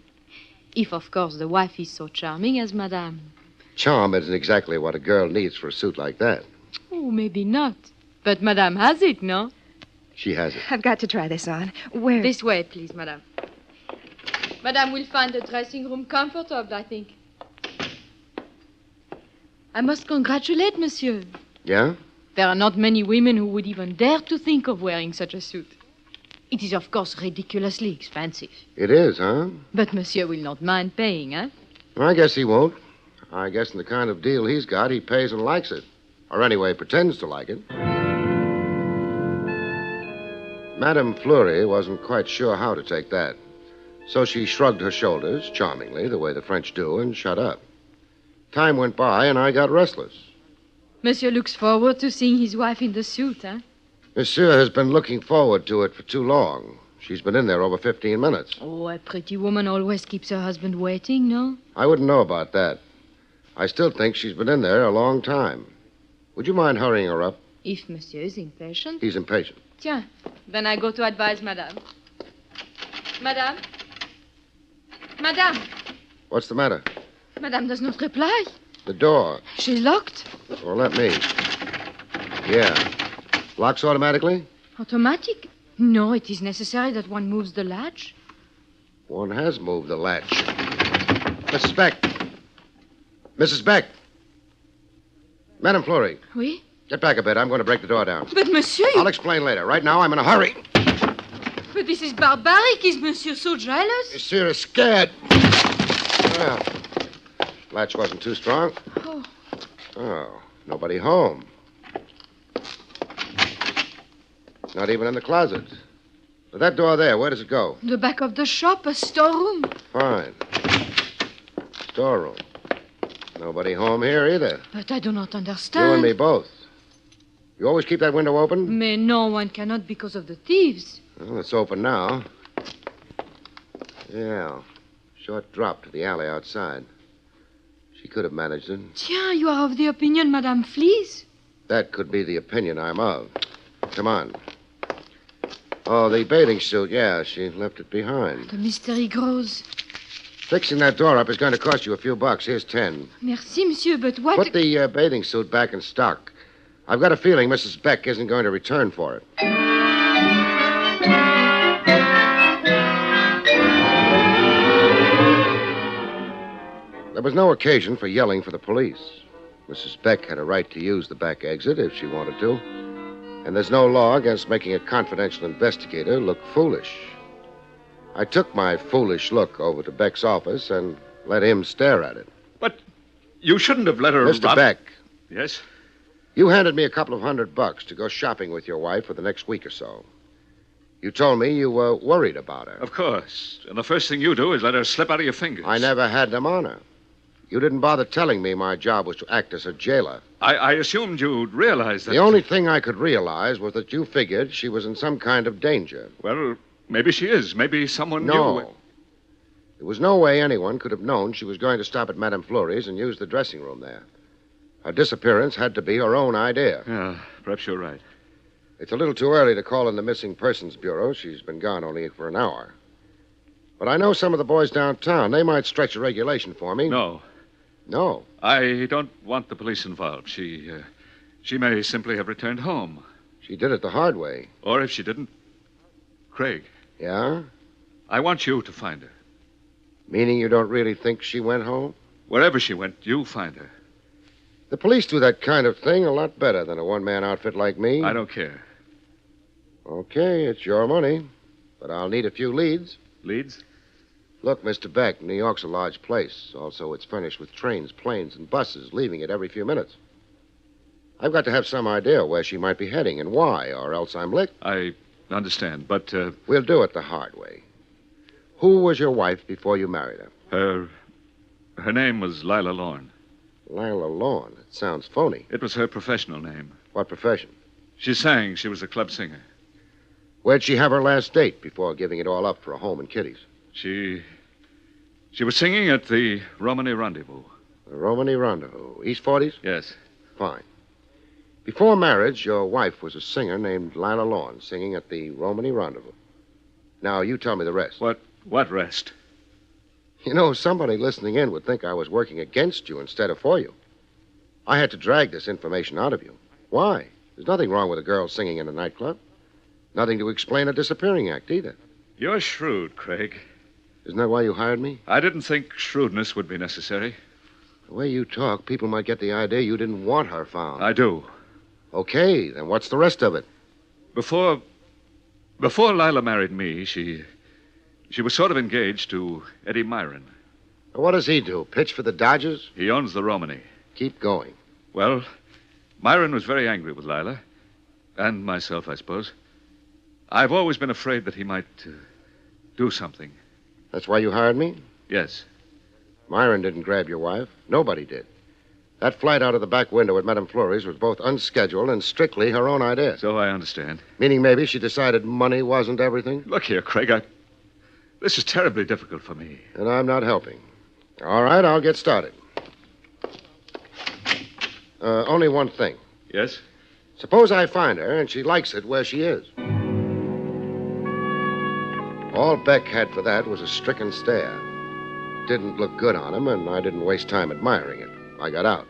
If, of course, the wife is so charming as madame. Charm isn't exactly what a girl needs for a suit like that. Oh, maybe not. But madame has it, no? She has it. I've got to try this on. Where? This way, please, madame. Madame will find the dressing room comfortable, I think. I must congratulate monsieur. Yeah? There are not many women who would even dare to think of wearing such a suit. It is, of course, ridiculously expensive. It is, huh? But monsieur will not mind paying, eh? I guess he won't. I guess in the kind of deal he's got, he pays and likes it. Or anyway, pretends to like it. Madame Fleury wasn't quite sure how to take that. So she shrugged her shoulders, charmingly, the way the French do, and shut up. Time went by, and I got restless. Monsieur looks forward to seeing his wife in the suit, eh? Monsieur has been looking forward to it for too long. She's been in there over 15 minutes. Oh, a pretty woman always keeps her husband waiting, no? I wouldn't know about that. I still think she's been in there a long time. Would you mind hurrying her up? If monsieur is impatient. He's impatient. Tiens, then I go to advise madame. Madame? Madame? What's the matter? Madame does not reply. The door. She's locked. Well, let me. Yeah. Locks automatically? Automatic? No, it is necessary that one moves the latch. One has moved the latch. Mrs. Beck. Mrs. Beck. Madame Fleury. Oui? Get back a bit. I'm going to break the door down. But monsieur... I'll explain later. Right now, I'm in a hurry. But this is barbaric. Is monsieur so jealous? Monsieur is scared. Well, latch wasn't too strong. Oh, nobody home. Not even in the closet. But that door there, where does it go? The back of the shop, a storeroom. Fine. Storeroom. Nobody home here either. But I do not understand. You and me both. You always keep that window open? Mais no, one cannot because of the thieves. Well, it's open now. Yeah. Short drop to the alley outside. She could have managed it. Tiens, you are of the opinion Madame flees? That could be the opinion I'm of. Come on. Oh, the bathing suit, yeah, she left it behind. The mystery grows. Fixing that door up is going to cost you a few bucks. Here's 10. Merci, monsieur, but what... Put the bathing suit back in stock. I've got a feeling Mrs. Beck isn't going to return for it. There was no occasion for yelling for the police. Mrs. Beck had a right to use the back exit if she wanted to. And there's no law against making a confidential investigator look foolish. I took my foolish look over to Beck's office and let him stare at it. But you shouldn't have let her... Mr. Beck. Yes? You handed me a couple of $100 to go shopping with your wife for the next week or so. You told me you were worried about her. Of course. And the first thing you do is let her slip out of your fingers. I never had them on her. You didn't bother telling me my job was to act as a jailer. I assumed you'd realize that... The only thing I could realize was that you figured she was in some kind of danger. Well, maybe she is. Maybe someone No. knew... There was no way anyone could have known she was going to stop at Madame Fleury's and use the dressing room there. Her disappearance had to be her own idea. Yeah, perhaps you're right. It's a little too early to call in the Missing Persons Bureau. She's been gone only for an hour. But I know some of the boys downtown. They might stretch a regulation for me. No. No. I don't want the police involved. She may simply have returned home. She did it the hard way. Or if she didn't... Craig. Yeah? I want you to find her. Meaning you don't really think she went home? Wherever she went, you find her. The police do that kind of thing a lot better than a one-man outfit like me. I don't care. Okay, it's your money. But I'll need a few leads. Leads? Look, Mr. Beck, New York's a large place. Also, it's furnished with trains, planes, and buses, leaving it every few minutes. I've got to have some idea where she might be heading and why, or else I'm licked. I understand, but... We'll do it the hard way. Who was your wife before you married her? Her name was Lila Lorne. Lila Lorne? It sounds phony. It was her professional name. What profession? She sang. She was a club singer. Where'd she have her last date before giving it all up for a home in Kitty's? She was singing at the Romany Rendezvous. The Romany Rendezvous. East 40s? Yes. Fine. Before marriage, your wife was a singer named Lila Lorne, singing at the Romany Rendezvous. Now, you tell me the rest. What rest? You know, somebody listening in would think I was working against you instead of for you. I had to drag this information out of you. Why? There's nothing wrong with a girl singing in a nightclub. Nothing to explain a disappearing act, either. You're shrewd, Craig. Isn't that why you hired me? I didn't think shrewdness would be necessary. The way you talk, people might get the idea you didn't want her found. I do. Okay, then what's the rest of it? Before Lila married me, she was sort of engaged to Eddie Myron. What does he do? Pitch for the Dodgers? He owns the Romany. Keep going. Well, Myron was very angry with Lila. And myself, I suppose. I've always been afraid that he might do something. That's why you hired me? Yes. Myron didn't grab your wife. Nobody did. That flight out of the back window at Madame Fleury's was both unscheduled and strictly her own idea. So I understand. Meaning maybe she decided money wasn't everything? Look here, Craig, this is terribly difficult for me. And I'm not helping. All right, I'll get started. Only one thing. Yes? Suppose I find her and she likes it where she is. All Beck had for that was a stricken stare. Didn't look good on him, and I didn't waste time admiring it. I got out.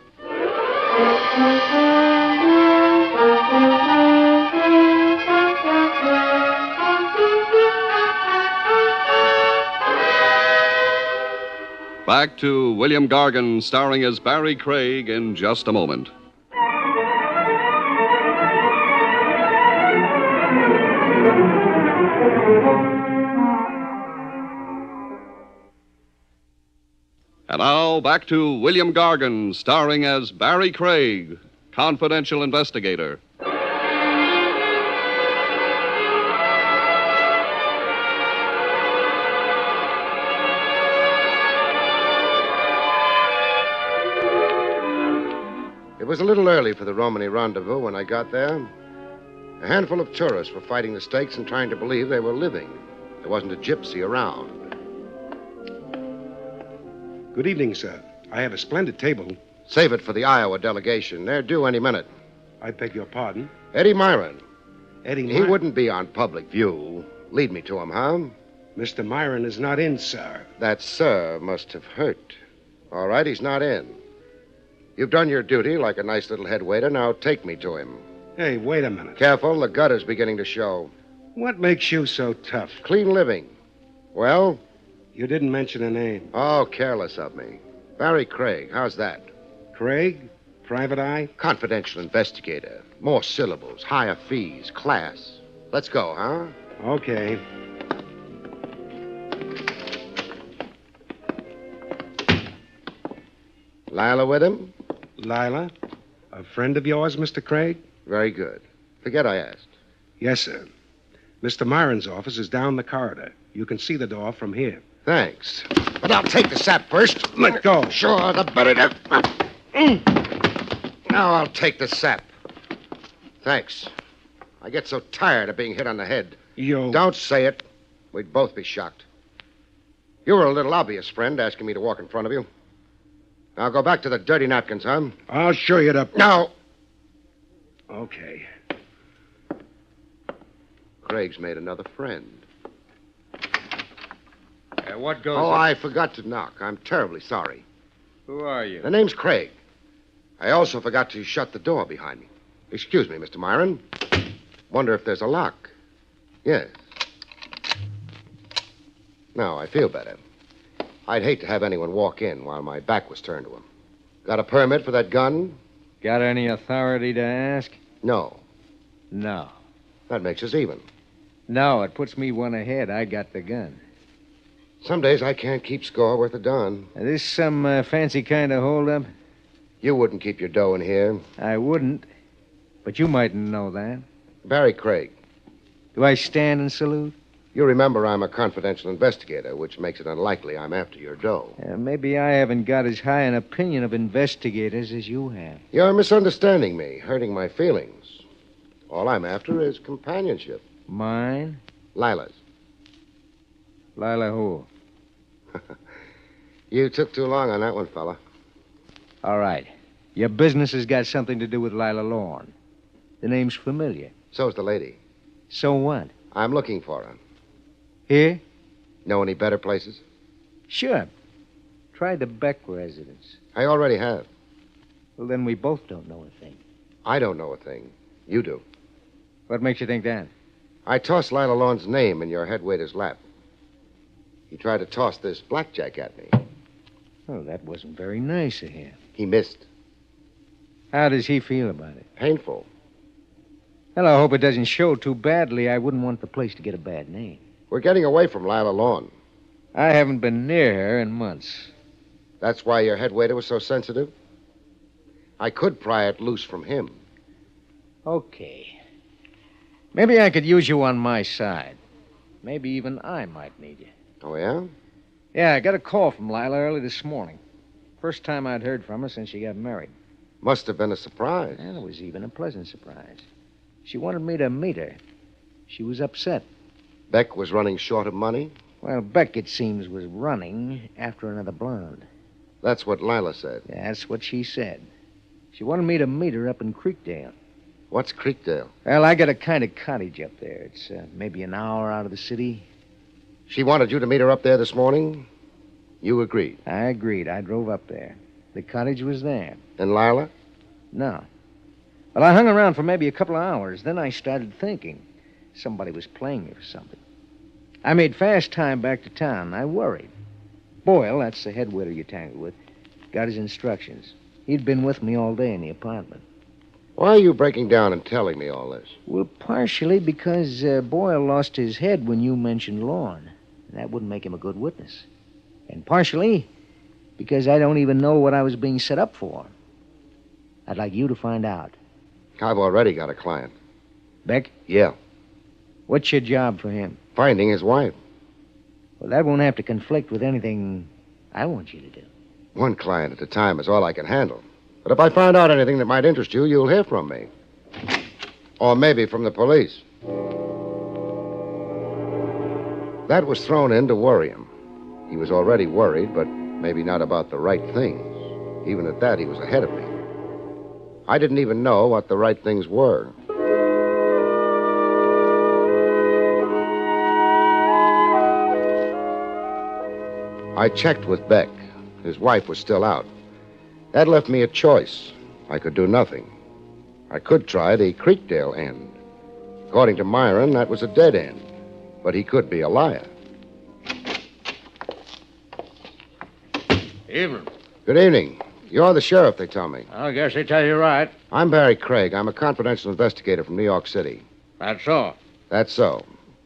Back to William Gargan, starring as Barrie Craig, in just a moment. And now, back to William Gargan, starring as Barrie Craig, confidential investigator. It was a little early for the Romany rendezvous when I got there. A handful of tourists were fighting the stakes and trying to believe they were living. There wasn't a gypsy around. Good evening, sir. I have a splendid table. Save it for the Iowa delegation. They're due any minute. I beg your pardon? Eddie Myron. Eddie He Myron? wouldn't be on public view. Lead me to him, huh? Mr. Myron is not in, sir. That sir must have hurt. All right, he's not in. You've done your duty like a nice little head waiter. Now take me to him. Hey, wait a minute. Careful, the gutter's beginning to show. What makes you so tough? Clean living. Well? You didn't mention a name. Oh, careless of me. Barrie Craig, how's that? Craig? Private eye? Confidential investigator. More syllables, higher fees, class. Let's go, huh? Okay. Lila with him? Lila? A friend of yours, Mr. Craig? Very good. Forget I asked. Yes, sir. Mr. Myron's office is down the corridor. You can see the door from here. Thanks. But I'll take the sap first. Let go. Sure, the better Now I'll take the sap. Thanks. I get so tired of being hit on the head. Don't say it. We'd both be shocked. You were a little obvious, friend, asking me to walk in front of you. Now go back to the dirty napkins, huh? I'll show you the... No. Okay. Craig's made another friend. What goes... Oh, I forgot to knock. I'm terribly sorry. Who are you? The name's Craig. I also forgot to shut the door behind me. Excuse me, Mr. Myron. Wonder if there's a lock. Yes. Now, I feel better. I'd hate to have anyone walk in while my back was turned to him. Got a permit for that gun? Got any authority to ask? No. No. That makes us even. No, it puts me one ahead. I got the gun. Some days I can't keep score worth a darn. Is this some fancy kind of holdup? You wouldn't keep your dough in here. I wouldn't. But you mightn't know that. Barrie Craig. Do I stand and salute? You remember I'm a confidential investigator, which makes it unlikely I'm after your dough. Maybe I haven't got as high an opinion of investigators as you have. You're misunderstanding me, hurting my feelings. All I'm after is companionship. Mine? Lila's. Lila who? You took too long on that one, fella. All right. Your business has got something to do with Lila Lorne. The name's familiar. So's the lady. So what? I'm looking for her. Here? Know any better places? Sure. Try the Beck residence. I already have. Well, then we both don't know a thing. I don't know a thing. You do. What makes you think that? I tossed Lila Lorne's name in your head waiter's lap. He tried to toss this blackjack at me. Oh, that wasn't very nice of him. He missed. How does he feel about it? Painful. Well, I hope it doesn't show too badly. I wouldn't want the place to get a bad name. We're getting away from Lila Lorne. I haven't been near her in months. That's why your head waiter was so sensitive? I could pry it loose from him. Okay. Maybe I could use you on my side. Maybe even I might need you. Oh, yeah? Yeah, I got a call from Lila early this morning. First time I'd heard from her since she got married. Must have been a surprise. And it was even a pleasant surprise. She wanted me to meet her. She was upset. Beck was running short of money? Well, Beck, it seems, was running after another blonde. That's what Lila said. That's what she said. She wanted me to meet her up in Creekdale. What's Creekdale? Well, I got a kind of cottage up there. It's maybe an hour out of the city. She wanted you to meet her up there this morning? You agreed? I agreed. I drove up there. The cottage was there. And Lila? No. Well, I hung around for maybe a couple of hours. Then I started thinking. Somebody was playing me for something. I made fast time back to town. I worried. Boyle, that's the head waiter you tangled with, got his instructions. He'd been with me all day in the apartment. Why are you breaking down and telling me all this? Well, partially because Boyle lost his head when you mentioned Lorne. That wouldn't make him a good witness. And partially because I don't even know what I was being set up for. I'd like you to find out. I've already got a client. Beck? Yeah. What's your job for him? Finding his wife. Well, that won't have to conflict with anything I want you to do. One client at a time is all I can handle. But if I find out anything that might interest you, you'll hear from me. Or maybe from the police. That was thrown in to worry him. He was already worried, but maybe not about the right things. Even at that, he was ahead of me. I didn't even know what the right things were. I checked with Beck. His wife was still out. That left me a choice. I could do nothing. I could try the Creekdale end. According to Myron, that was a dead end. But he could be a liar. Evening. Good evening. You're the sheriff, they tell me. I guess they tell you right. I'm Barrie Craig. I'm a confidential investigator from New York City. That's so. That's so.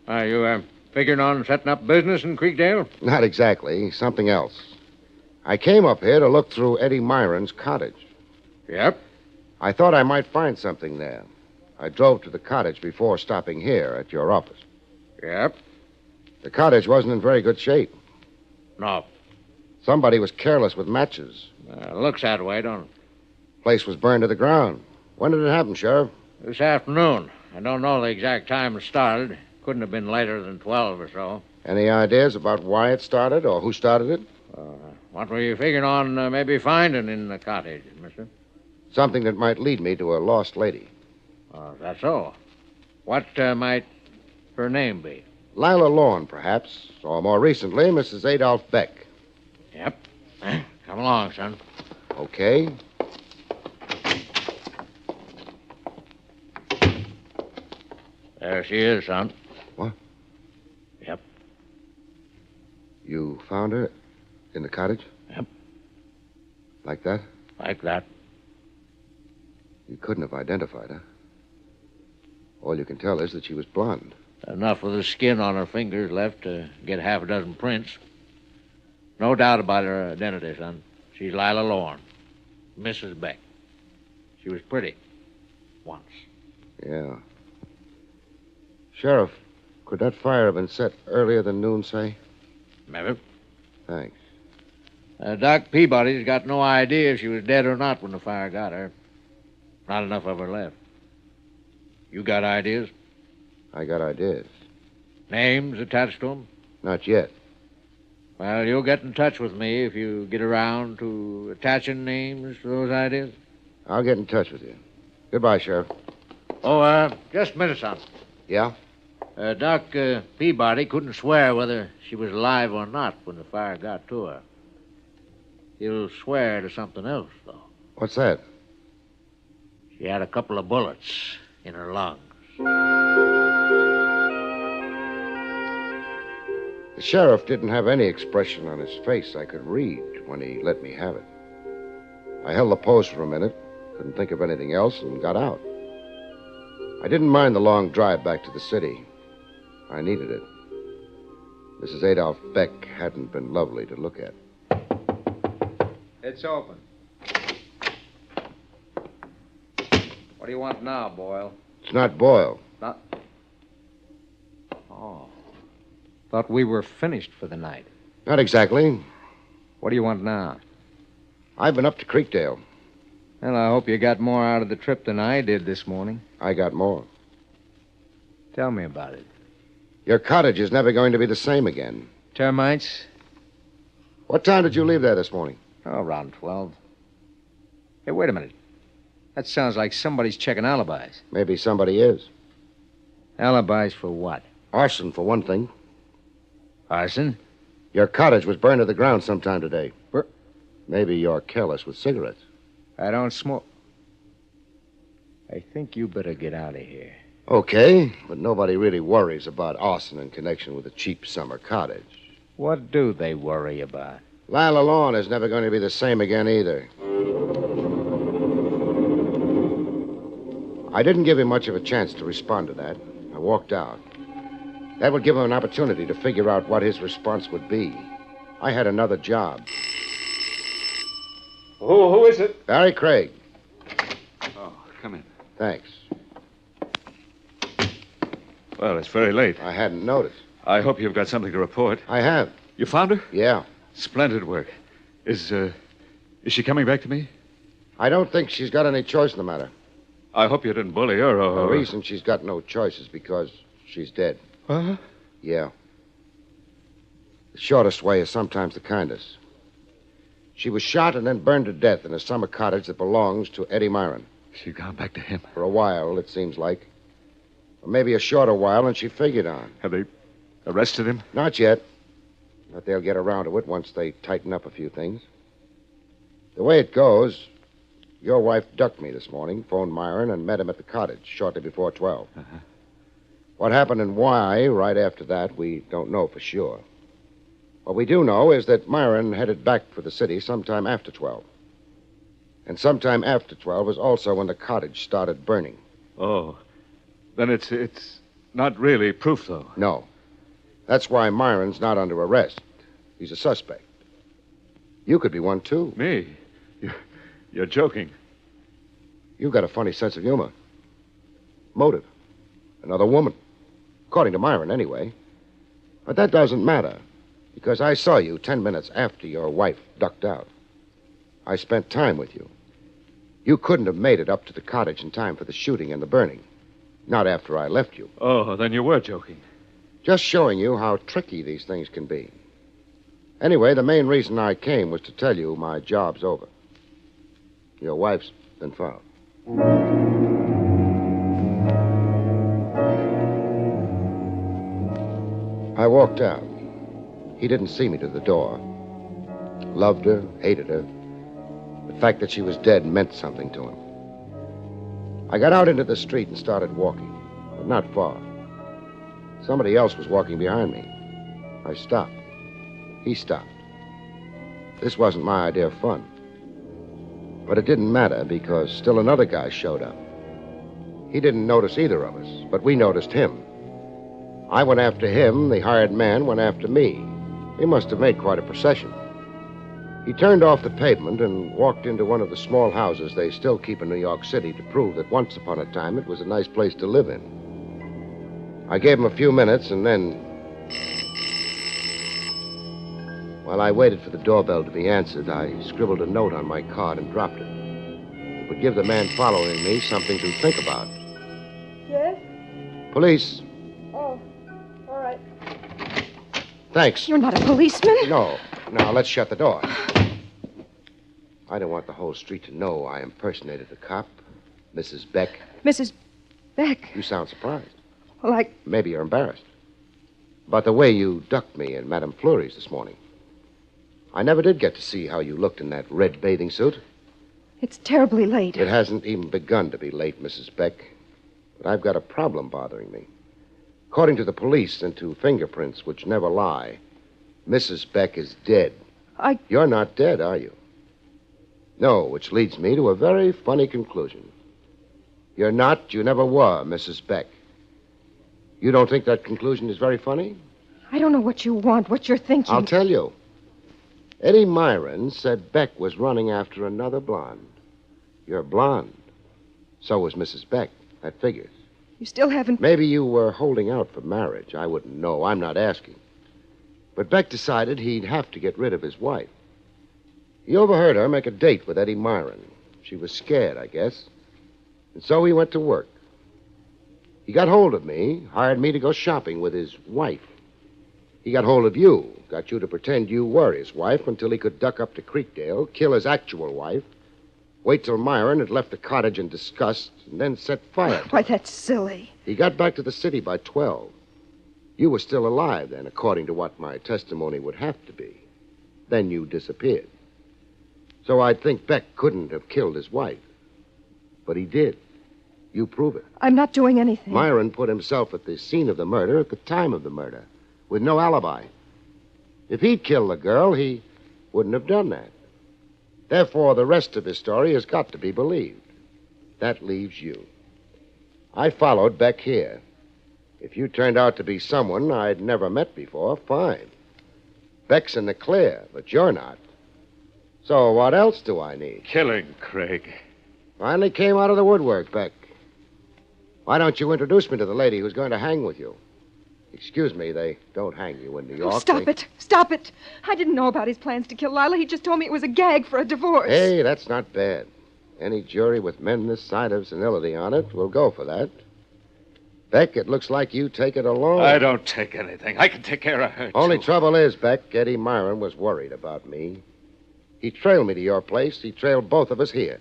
Are you figuring on setting up business in Creekdale? Not exactly. Something else. I came up here to look through Eddie Myron's cottage. Yep. I thought I might find something there. I drove to the cottage before stopping here at your office. Yep. The cottage wasn't in very good shape. No. Somebody was careless with matches. Looks that way, don't it? Place was burned to the ground. When did it happen, Sheriff? This afternoon. I don't know the exact time it started. Couldn't have been later than 12 or so. Any ideas about why it started or who started it? What were you figuring on maybe finding in the cottage, mister? Something that might lead me to a lost lady. That's so. What might her name be? Lila Lawn, perhaps. Or more recently, Mrs. Adolph Beck. Yep. Come along, son. Okay. There she is, son. What? Yep. You found her in the cottage? Yep. Like that? Like that. You couldn't have identified her. All you can tell is that she was blonde. Enough of the skin on her fingers left to get half a dozen prints. No doubt about her identity, son. She's Lila Lorne, Mrs. Beck. She was pretty. Once. Yeah. Sheriff, could that fire have been set earlier than noon, say? Maybe. Thanks. Doc Peabody's got no idea if she was dead or not when the fire got her. Not enough of her left. You got ideas? I got ideas. Names attached to them? Not yet. Well, you'll get in touch with me if you get around to attaching names to those ideas. I'll get in touch with you. Goodbye, Sheriff. Oh, just a minute, son. Yeah? Doc Peabody couldn't swear whether she was alive or not when the fire got to her. He'll swear to something else, though. What's that? She had a couple of bullets in her lungs. The sheriff didn't have any expression on his face I could read when he let me have it. I held the pose for a minute, couldn't think of anything else, and got out. I didn't mind the long drive back to the city. I needed it. Mrs. Adolph Beck hadn't been lovely to look at. It's open. What do you want now, Boyle? It's not Boyle. Not... Oh. Thought we were finished for the night. Not exactly. What do you want now? I've been up to Creekdale. Well, I hope you got more out of the trip than I did this morning. I got more. Tell me about it. Your cottage is never going to be the same again. Termites? What time did you leave there this morning? Oh, around 12. Hey, wait a minute. That sounds like somebody's checking alibis. Maybe somebody is. Alibis for what? Arson, for one thing. Arson? Your cottage was burned to the ground sometime today. Maybe you're careless with cigarettes. I don't smoke. I think you better get out of here. Okay, but nobody really worries about arson in connection with a cheap summer cottage. What do they worry about? Lila Lawn is never going to be the same again either. I didn't give him much of a chance to respond to that. I walked out. That would give him an opportunity to figure out what his response would be. I had another job. Who is it? Barrie Craig. Oh, come in. Thanks. Well, it's very late. I hadn't noticed. I hope you've got something to report. I have. You found her? Yeah. Splendid work. Is she coming back to me? I don't think she's got any choice in the matter. I hope you didn't bully her or... The reason she's got no choice is because she's dead. Huh? Yeah. The shortest way is sometimes the kindest. She was shot and then burned to death in a summer cottage that belongs to Eddie Myron. She gone back to him? For a while, it seems like. Or maybe a shorter while than she figured on. Have they arrested him? Not yet. But they'll get around to it once they tighten up a few things. The way it goes, your wife ducked me this morning, phoned Myron, and met him at the cottage shortly before 12. Uh-huh. What happened and why right after that, we don't know for sure. What we do know is that Myron headed back for the city sometime after 12. And sometime after 12 was also when the cottage started burning. Oh. Then it's not really proof, though. No. That's why Myron's not under arrest. He's a suspect. You could be one, too. Me? You're joking. You've got a funny sense of humor. Motive. Another woman. According to Myron, anyway. But that doesn't matter, because I saw you 10 minutes after your wife ducked out. I spent time with you. You couldn't have made it up to the cottage in time for the shooting and the burning. Not after I left you. Oh, then you were joking. Just showing you how tricky these things can be. Anyway, the main reason I came was to tell you my job's over. Your wife's been found. I walked out. He didn't see me to the door. Loved her, hated her. The fact that she was dead meant something to him. I got out into the street and started walking, but not far. Somebody else was walking behind me. I stopped. He stopped. This wasn't my idea of fun. But it didn't matter because still another guy showed up. He didn't notice either of us, but we noticed him. I went after him, the hired man went after me. He must have made quite a procession. He turned off the pavement and walked into one of the small houses they still keep in New York City to prove that once upon a time it was a nice place to live in. I gave him a few minutes and then... While I waited for the doorbell to be answered, I scribbled a note on my card and dropped it. It would give the man following me something to think about. Yes? Police. Oh, all right. Thanks. You're not a policeman? No. Now, let's shut the door. I don't want the whole street to know I impersonated a cop. Mrs. Beck. Mrs. Beck? You sound surprised. Well, Maybe you're embarrassed. About the way you ducked me in Madame Fleury's this morning. I never did get to see how you looked in that red bathing suit. It's terribly late. It hasn't even begun to be late, Mrs. Beck. But I've got a problem bothering me. According to the police and to fingerprints, which never lie, Mrs. Beck is dead. You're not dead, are you? No, which leads me to a very funny conclusion. You're not, you never were, Mrs. Beck. You don't think that conclusion is very funny? I don't know what you want, what you're thinking. I'll tell you. Eddie Myron said Beck was running after another blonde. You're blonde. So was Mrs. Beck. That figures. You still haven't... Maybe you were holding out for marriage. I wouldn't know. I'm not asking. But Beck decided he'd have to get rid of his wife. He overheard her make a date with Eddie Myron. She was scared, I guess. And so he went to work. He got hold of me, hired me to go shopping with his wife. He got hold of you, got you to pretend you were his wife until he could duck up to Creekdale, kill his actual wife, wait till Myron had left the cottage in disgust, and then set fire to her. Why, that's silly. He got back to the city by 12. You were still alive then, according to what my testimony would have to be. Then you disappeared. So I'd think Beck couldn't have killed his wife. But he did. You prove it. I'm not doing anything. Myron put himself at the scene of the murder at the time of the murder, with no alibi. If he'd killed the girl, he wouldn't have done that. Therefore, the rest of his story has got to be believed. That leaves you. I followed Beck here. If you turned out to be someone I'd never met before, fine. Beck's in the clear, but you're not. So what else do I need? Killing, Craig. Finally came out of the woodwork, Beck. Why don't you introduce me to the lady who's going to hang with you? Excuse me, they don't hang you in New York. Stop it. Stop it. I didn't know about his plans to kill Lila. He just told me it was a gag for a divorce. Hey, that's not bad. Any jury with men this side of senility on it will go for that. Beck, it looks like you take it alone. I don't take anything. I can take care of her, Only too. trouble is, Beck, Eddie Myron was worried about me. He trailed me to your place. He trailed both of us here.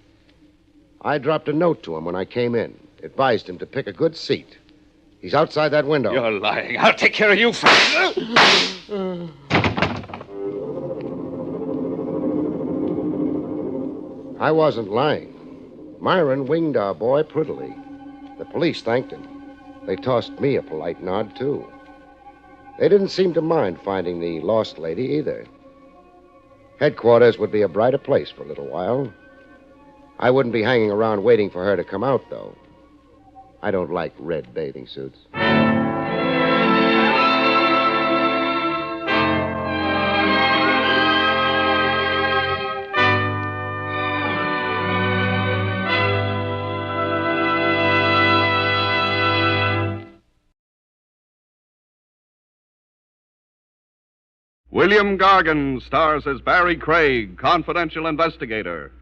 I dropped a note to him when I came in. Advised him to pick a good seat. He's outside that window. You're lying. I'll take care of you first. I wasn't lying. Myron winged our boy prettily. The police thanked him. They tossed me a polite nod, too. They didn't seem to mind finding the lost lady either. Headquarters would be a brighter place for a little while. I wouldn't be hanging around waiting for her to come out, though. I don't like red bathing suits. William Gargan stars as Barrie Craig, confidential investigator.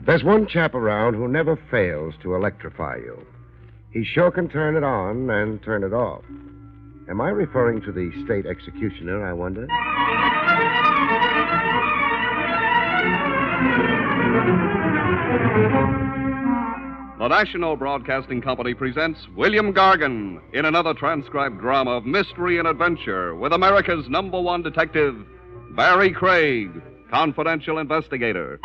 There's one chap around who never fails to electrify you. He sure can turn it on and turn it off. Am I referring to the state executioner, I wonder? The National Broadcasting Company presents William Gargan in another transcribed drama of mystery and adventure with America's #1 detective, Barrie Craig, confidential investigator.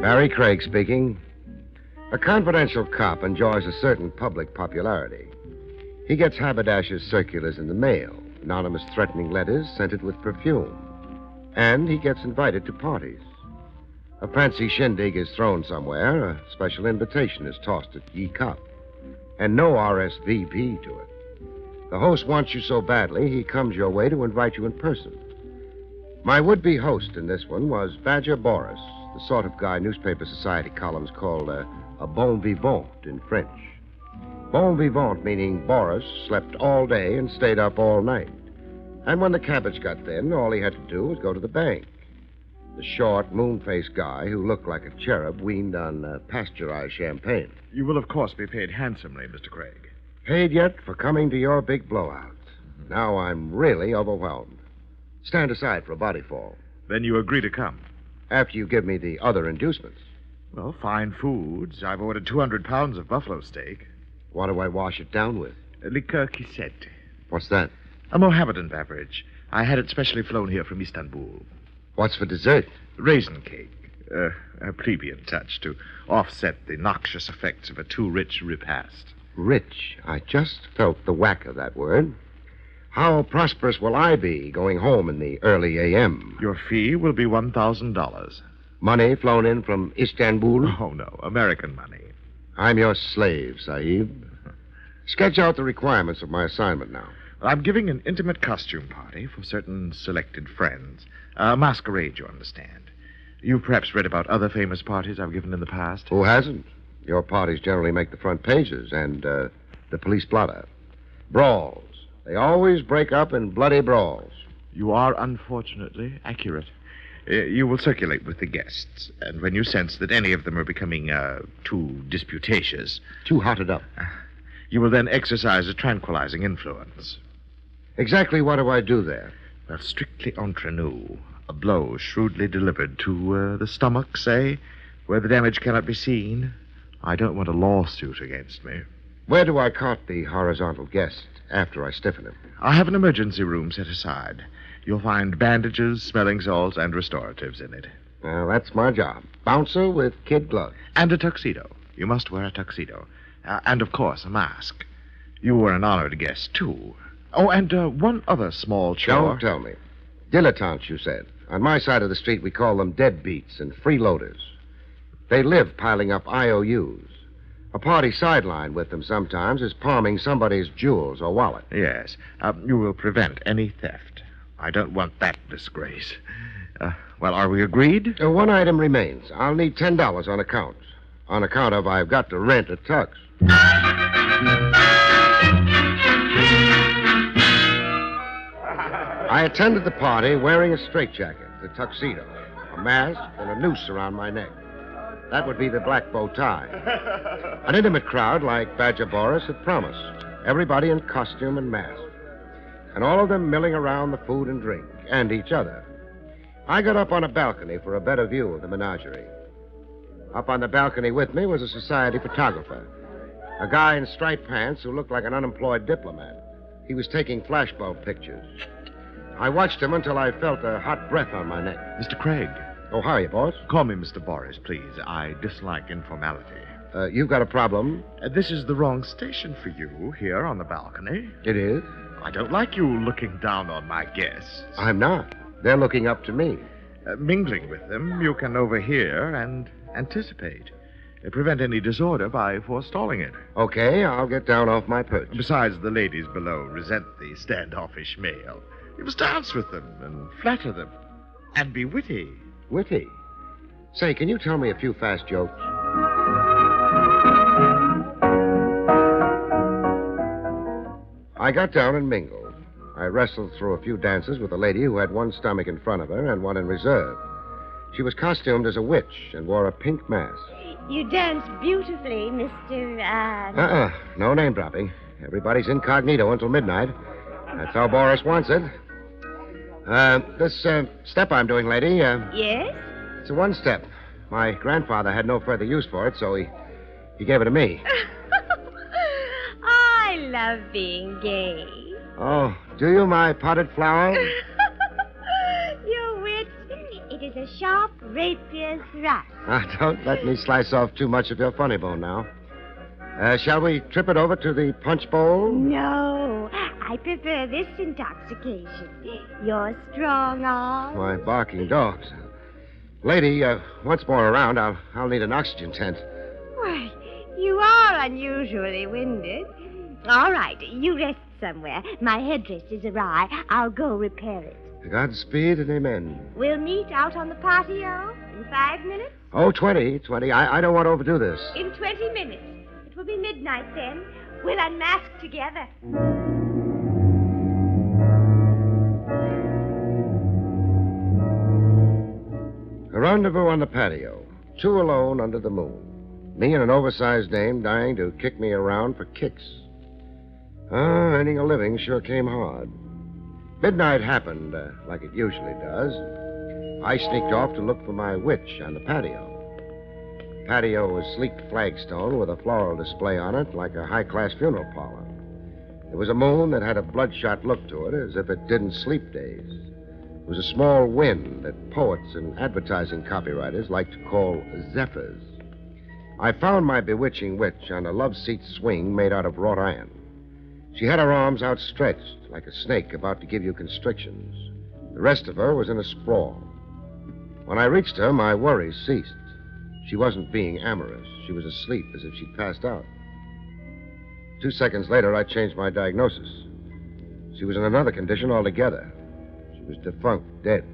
Barrie Craig speaking. A confidential cop enjoys a certain public popularity. He gets haberdashers' circulars in the mail, anonymous threatening letters scented with perfume, and he gets invited to parties. A fancy shindig is thrown somewhere, a special invitation is tossed at ye cop, and no RSVP to it. The host wants you so badly, he comes your way to invite you in person. My would-be host in this one was Badger Boris, the sort of guy newspaper society columns called a bon vivant in French. Bon vivant meaning Boris slept all day and stayed up all night. And when the cabbage got thin, all he had to do was go to the bank. The short, moon-faced guy who looked like a cherub weaned on pasteurized champagne. You will, of course, be paid handsomely, Mr. Craig. Paid yet for coming to your big blowout. Now I'm really overwhelmed. Stand aside for a body fall. Then you agree to come? After you give me the other inducements. Well, fine foods. I've ordered 200 pounds of buffalo steak. What do I wash it down with? Liqueur Kisette. What's that? A Mohammedan beverage. I had it specially flown here from Istanbul. What's for dessert? Raisin cake. A plebeian touch to offset the noxious effects of a too rich repast. Rich? I just felt the whack of that word. How prosperous will I be going home in the early a.m.? Your fee will be $1,000. Money flown in from Istanbul? Oh, no. American money. I'm your slave, Sahib. Sketch out the requirements of my assignment now. I'm giving an intimate costume party for certain selected friends. A masquerade, you understand. You've perhaps read about other famous parties I've given in the past. Who hasn't? Your parties generally make the front pages and the police blotter. Brawls. They always break up in bloody brawls. You are unfortunately accurate. You will circulate with the guests, and when you sense that any of them are becoming too disputatious... Too hotted up. You will then exercise a tranquilizing influence. Exactly what do I do there? Well, strictly entre nous. A blow shrewdly delivered to the stomach, say, where the damage cannot be seen. I don't want a lawsuit against me. Where do I cart the horizontal guest after I stiffen him? I have an emergency room set aside. You'll find bandages, smelling salts, and restoratives in it. Well, that's my job. Bouncer with kid gloves. And a tuxedo. You must wear a tuxedo. And, of course, a mask. You were an honored guest, too. Oh, and one other small chore. Don't tell me. Dilettantes, you said. On my side of the street, we call them deadbeats and freeloaders. They live piling up IOUs. A party sideline with them sometimes is palming somebody's jewels or wallet. Yes. You will prevent any theft. I don't want that disgrace. Well, are we agreed? One item remains. I'll need $10 on account. On account of I've got to rent a tux. I attended the party wearing a straitjacket, a tuxedo, a mask, and a noose around my neck. That would be the black bow tie. An intimate crowd like Badger Boris had promised. Everybody in costume and mask. And all of them milling around the food and drink, and each other. I got up on a balcony for a better view of the menagerie. Up on the balcony with me was a society photographer. A guy in striped pants who looked like an unemployed diplomat. He was taking flashbulb pictures. I watched him until I felt a hot breath on my neck. Mr. Craig. Oh, how are you, boss? Call me Mr. Boris, please. I dislike informality. You've got a problem? This is the wrong station for you here on the balcony. It is? I don't like you looking down on my guests. I'm not. They're looking up to me. Mingling with them, you can overhear and anticipate. Prevent any disorder by forestalling it. Okay, I'll get down off my perch. Besides, the ladies below resent the standoffish male. You must dance with them and flatter them. And be witty. Witty? Say, can you tell me a few fast jokes? I got down and mingled. I wrestled through a few dances with a lady who had one stomach in front of her and one in reserve. She was costumed as a witch and wore a pink mask. You dance beautifully, Mr. No name dropping. Everybody's incognito until midnight. That's how Boris wants it. This step I'm doing, lady, Yes? it's a one-step. My grandfather had no further use for it, so he gave it to me. I love being gay. Oh, do you, my potted flower? Your wit, it is a sharp rapier's thrust. Don't let me slice off too much of your funny bone now. Shall we trip it over to the punch bowl? No, I prefer this intoxication. Your strong arm. My barking dogs. Lady, once more around, I'll need an oxygen tent. Why, you are unusually winded. All right, you rest somewhere. My headdress is awry. I'll go repair it. Godspeed and amen. We'll meet out on the patio in 5 minutes. Oh, 20. I don't want to overdo this. In 20 minutes. It will be midnight then. We'll unmask together. A rendezvous on the patio. Two alone under the moon. Me and an oversized dame dying to kick me around for kicks. Earning a living sure came hard. Midnight happened, like it usually does. I sneaked off to look for my witch on the patio. The patio was sleek flagstone with a floral display on it like a high-class funeral parlor. There was a moon that had a bloodshot look to it, as if it didn't sleep days. There was a small wind that poets and advertising copywriters like to call zephyrs. I found my bewitching witch on a love-seat swing made out of wrought iron. She had her arms outstretched, like a snake about to give you constrictions. The rest of her was in a sprawl. When I reached her, my worries ceased. She wasn't being amorous. She was asleep, as if she'd passed out. 2 seconds later, I changed my diagnosis. She was in another condition altogether. She was defunct, dead.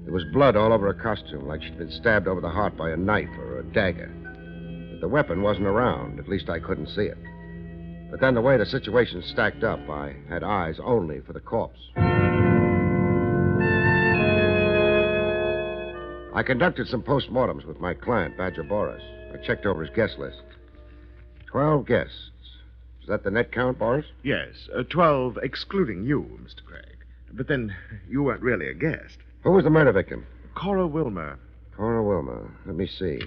There was blood all over her costume, like she'd been stabbed over the heart by a knife or a dagger. But the weapon wasn't around. At least I couldn't see it. But then the way the situation stacked up, I had eyes only for the corpse. I conducted some postmortems with my client, Badger Boris. I checked over his guest list. 12 guests. Is that the net count, Boris? Yes, 12 excluding you, Mr. Craig. But then you weren't really a guest. Who was the murder victim? Cora Wilmer. Cora Wilmer. Let me see.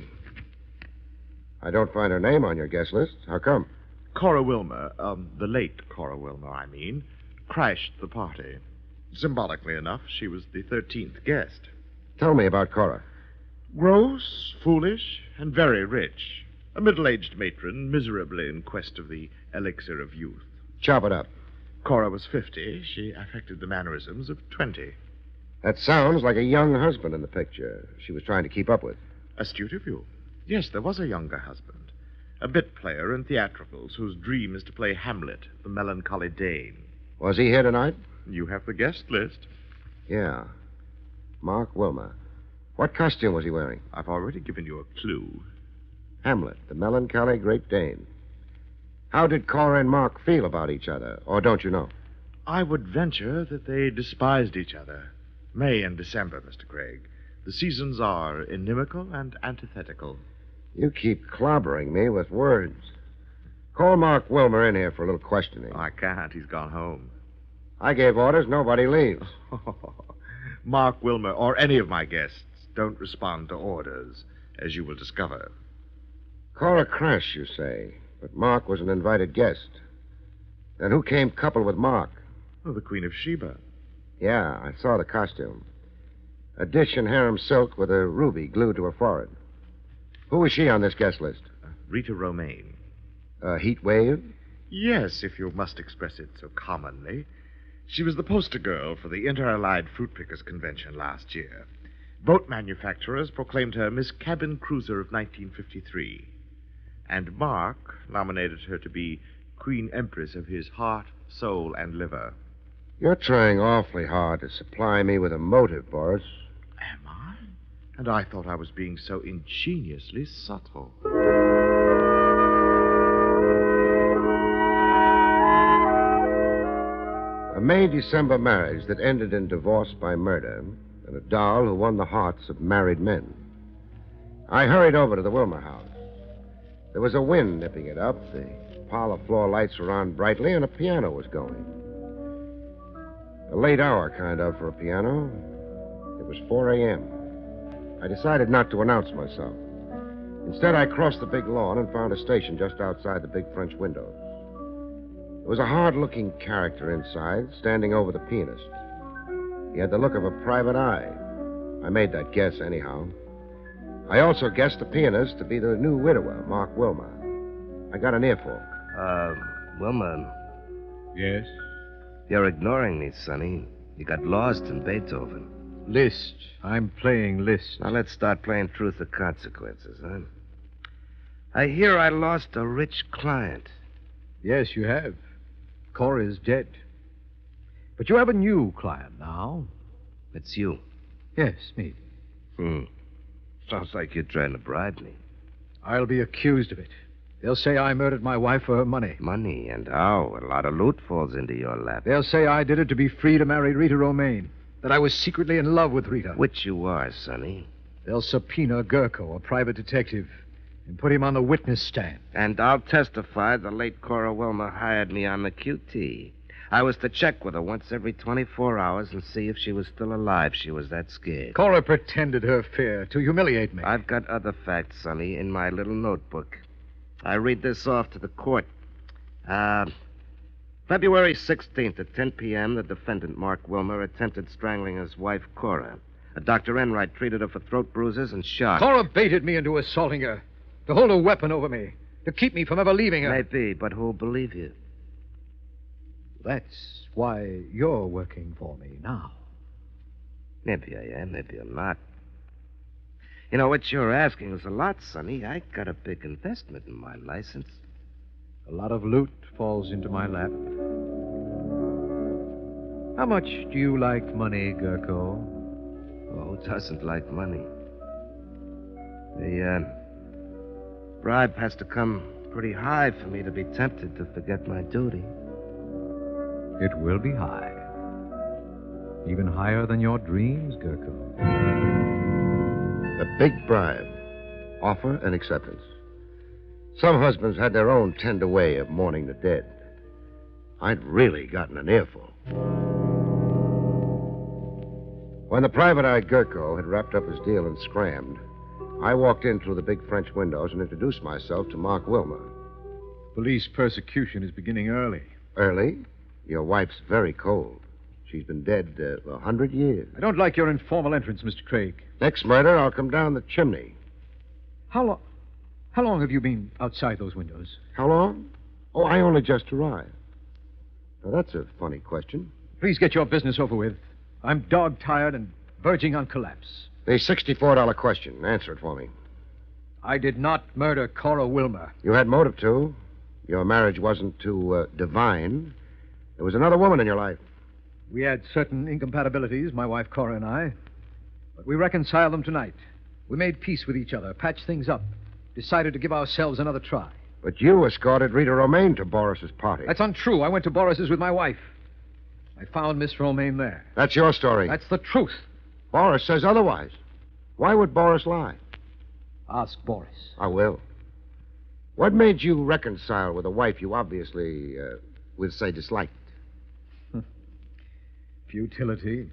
I don't find her name on your guest list. How come? Cora Wilmer, the late Cora Wilmer, I mean, crashed the party. Symbolically enough, she was the 13th guest. Tell me about Cora. Gross, foolish, and very rich. A middle-aged matron, miserably in quest of the elixir of youth. Chop it up. Cora was 50. She affected the mannerisms of 20. That sounds like a young husband in the picture she was trying to keep up with. Astute of you. Yes, there was a younger husband. A bit player in theatricals whose dream is to play Hamlet, the melancholy Dane. Was he here tonight? You have the guest list. Yeah. Mark Wilmer. What costume was he wearing? I've already given you a clue. Hamlet, the melancholy Great Dane. How did Cora and Mark feel about each other? Or don't you know? I would venture that they despised each other. May and December, Mr. Craig. The seasons are inimical and antithetical. You keep clobbering me with words. Call Mark Wilmer in here for a little questioning. I can't. He's gone home. I gave orders. Nobody leaves. Mark Wilmer or any of my guests don't respond to orders, as you will discover. Cora Crash, you say. But Mark was an invited guest. Then who came coupled with Mark? Oh, the Queen of Sheba. Yeah, I saw the costume. A dish in harem silk with a ruby glued to her forehead. Who was she on this guest list? Rita Romaine. Heat wave? Yes, if you must express it so commonly. She was the poster girl for the Inter-Allied Fruit Pickers Convention last year. Boat manufacturers proclaimed her Miss Cabin Cruiser of 1953. And Mark nominated her to be Queen Empress of his heart, soul, and liver. You're trying awfully hard to supply me with a motive, Boris. Am I? And I thought I was being so ingeniously subtle. A May-December marriage that ended in divorce by murder, and a doll who won the hearts of married men. I hurried over to the Wilmer house. There was a wind nipping it up, the parlor floor lights were on brightly, and a piano was going. A late hour, kind of, for a piano. It was 4 a.m. I decided not to announce myself. Instead, I crossed the big lawn and found a station just outside the big French windows. There was a hard-looking character inside, standing over the pianist. He had the look of a private eye. I made that guess, anyhow. I also guessed the pianist to be the new widower, Mark Wilmer. I got an earful. Wilmer. Yes? You're ignoring me, Sonny. You got lost in Beethoven. Liszt. I'm playing Liszt. Now let's start playing truth or consequences, huh? I hear I lost a rich client. Yes, you have. Cora is dead. But you have a new client now. It's you. Yes, me. Sounds like you're trying to bribe me. I'll be accused of it. They'll say I murdered my wife for her money. Money? And how? A lot of loot falls into your lap. They'll say I did it to be free to marry Rita Romaine. That I was secretly in love with Rita. Which you are, Sonny. They'll subpoena Gurko, a private detective, and put him on the witness stand. And I'll testify the late Cora Wilmer hired me on the QT. I was to check with her once every 24 hours and see if she was still alive. She was that scared. Cora pretended her fear to humiliate me. I've got other facts, Sonny, in my little notebook. I read this off to the court. February 16th at 10 p.m., the defendant, Mark Wilmer, attempted strangling his wife, Cora. Dr. Enright treated her for throat bruises and shock. Cora baited me into assaulting her, to hold a weapon over me, to keep me from ever leaving her. Maybe, but who'll believe you? That's why you're working for me now. Maybe I am, maybe I'm not. You know, what you're asking is a lot, Sonny. I got a big investment in my license. A lot of loot falls into my lap. How much do you like money, Gurko? Oh, who doesn't like money? The bribe has to come pretty high for me to be tempted to forget my duty. It will be high. Even higher than your dreams, Gurko. A big bribe. Offer and acceptance. Some husbands had their own tender way of mourning the dead. I'd really gotten an earful. When the private eye Gurko had wrapped up his deal and scrammed, I walked in through the big French windows and introduced myself to Mark Wilmer. Police persecution is beginning early. Early? Your wife's very cold. She's been dead 100 years. I don't like your informal entrance, Mr. Craig. Next murder, I'll come down the chimney. How long have you been outside those windows? How long? Oh, I only just arrived. Now, that's a funny question. Please get your business over with. I'm dog-tired and verging on collapse. The $64 question. Answer it for me. I did not murder Cora Wilmer. You had motive to. Your marriage wasn't too divine. There was another woman in your life. We had certain incompatibilities, my wife Cora and I. But we reconciled them tonight. We made peace with each other, patched things up, decided to give ourselves another try. But you escorted Rita Romaine to Boris's party. That's untrue. I went to Boris's with my wife. I found Miss Romaine there. That's your story. That's the truth. Boris says otherwise. Why would Boris lie? Ask Boris. I will. What made you reconcile with a wife you obviously, would say, disliked? Futility.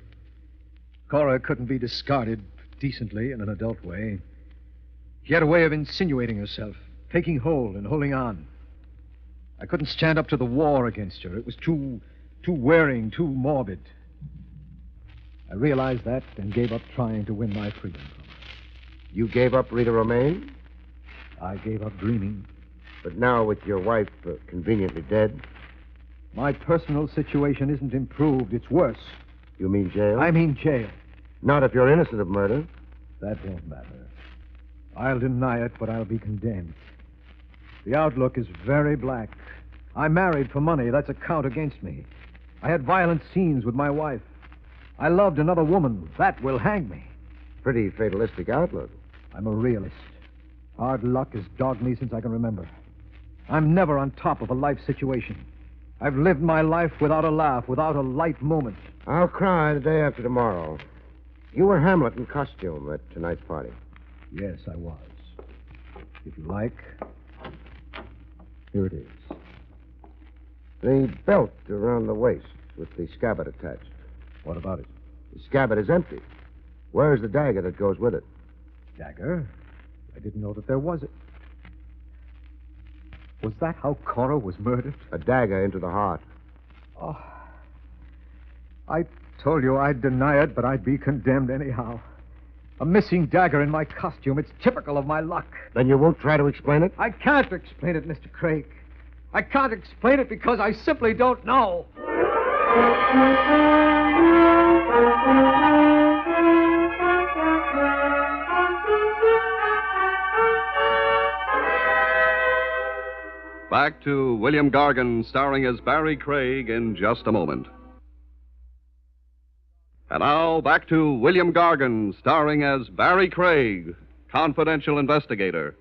Cora couldn't be discarded decently in an adult way. She had a way of insinuating herself, taking hold and holding on. I couldn't stand up to the war against her. It was too wearing, too morbid. I realized that and gave up trying to win my freedom from her. You gave up Rita Romaine? I gave up dreaming. But now, with your wife conveniently dead? My personal situation isn't improved. It's worse. You mean jail? I mean jail. Not if you're innocent of murder. That won't matter. I'll deny it, but I'll be condemned. The outlook is very black. I married for money. That's a count against me. I had violent scenes with my wife. I loved another woman. That will hang me. Pretty fatalistic outlook. I'm a realist. Hard luck has dogged me since I can remember. I'm never on top of a life situation. I've lived my life without a laugh, without a light moment. I'll cry the day after tomorrow. You were Hamlet in costume at tonight's party. Yes, I was. If you like, here it is. The belt around the waist with the scabbard attached. What about it? The scabbard is empty. Where's the dagger that goes with it? Dagger? I didn't know that there was it. Was that how Cora was murdered? A dagger into the heart. Oh. I told you I'd deny it, but I'd be condemned anyhow. A missing dagger in my costume. It's typical of my luck. Then you won't try to explain it? I can't explain it, Mr. Craig. I can't explain it because I simply don't know. Back to William Gargan, starring as Barrie Craig, in just a moment. And now, back to William Gargan, starring as Barrie Craig, confidential investigator.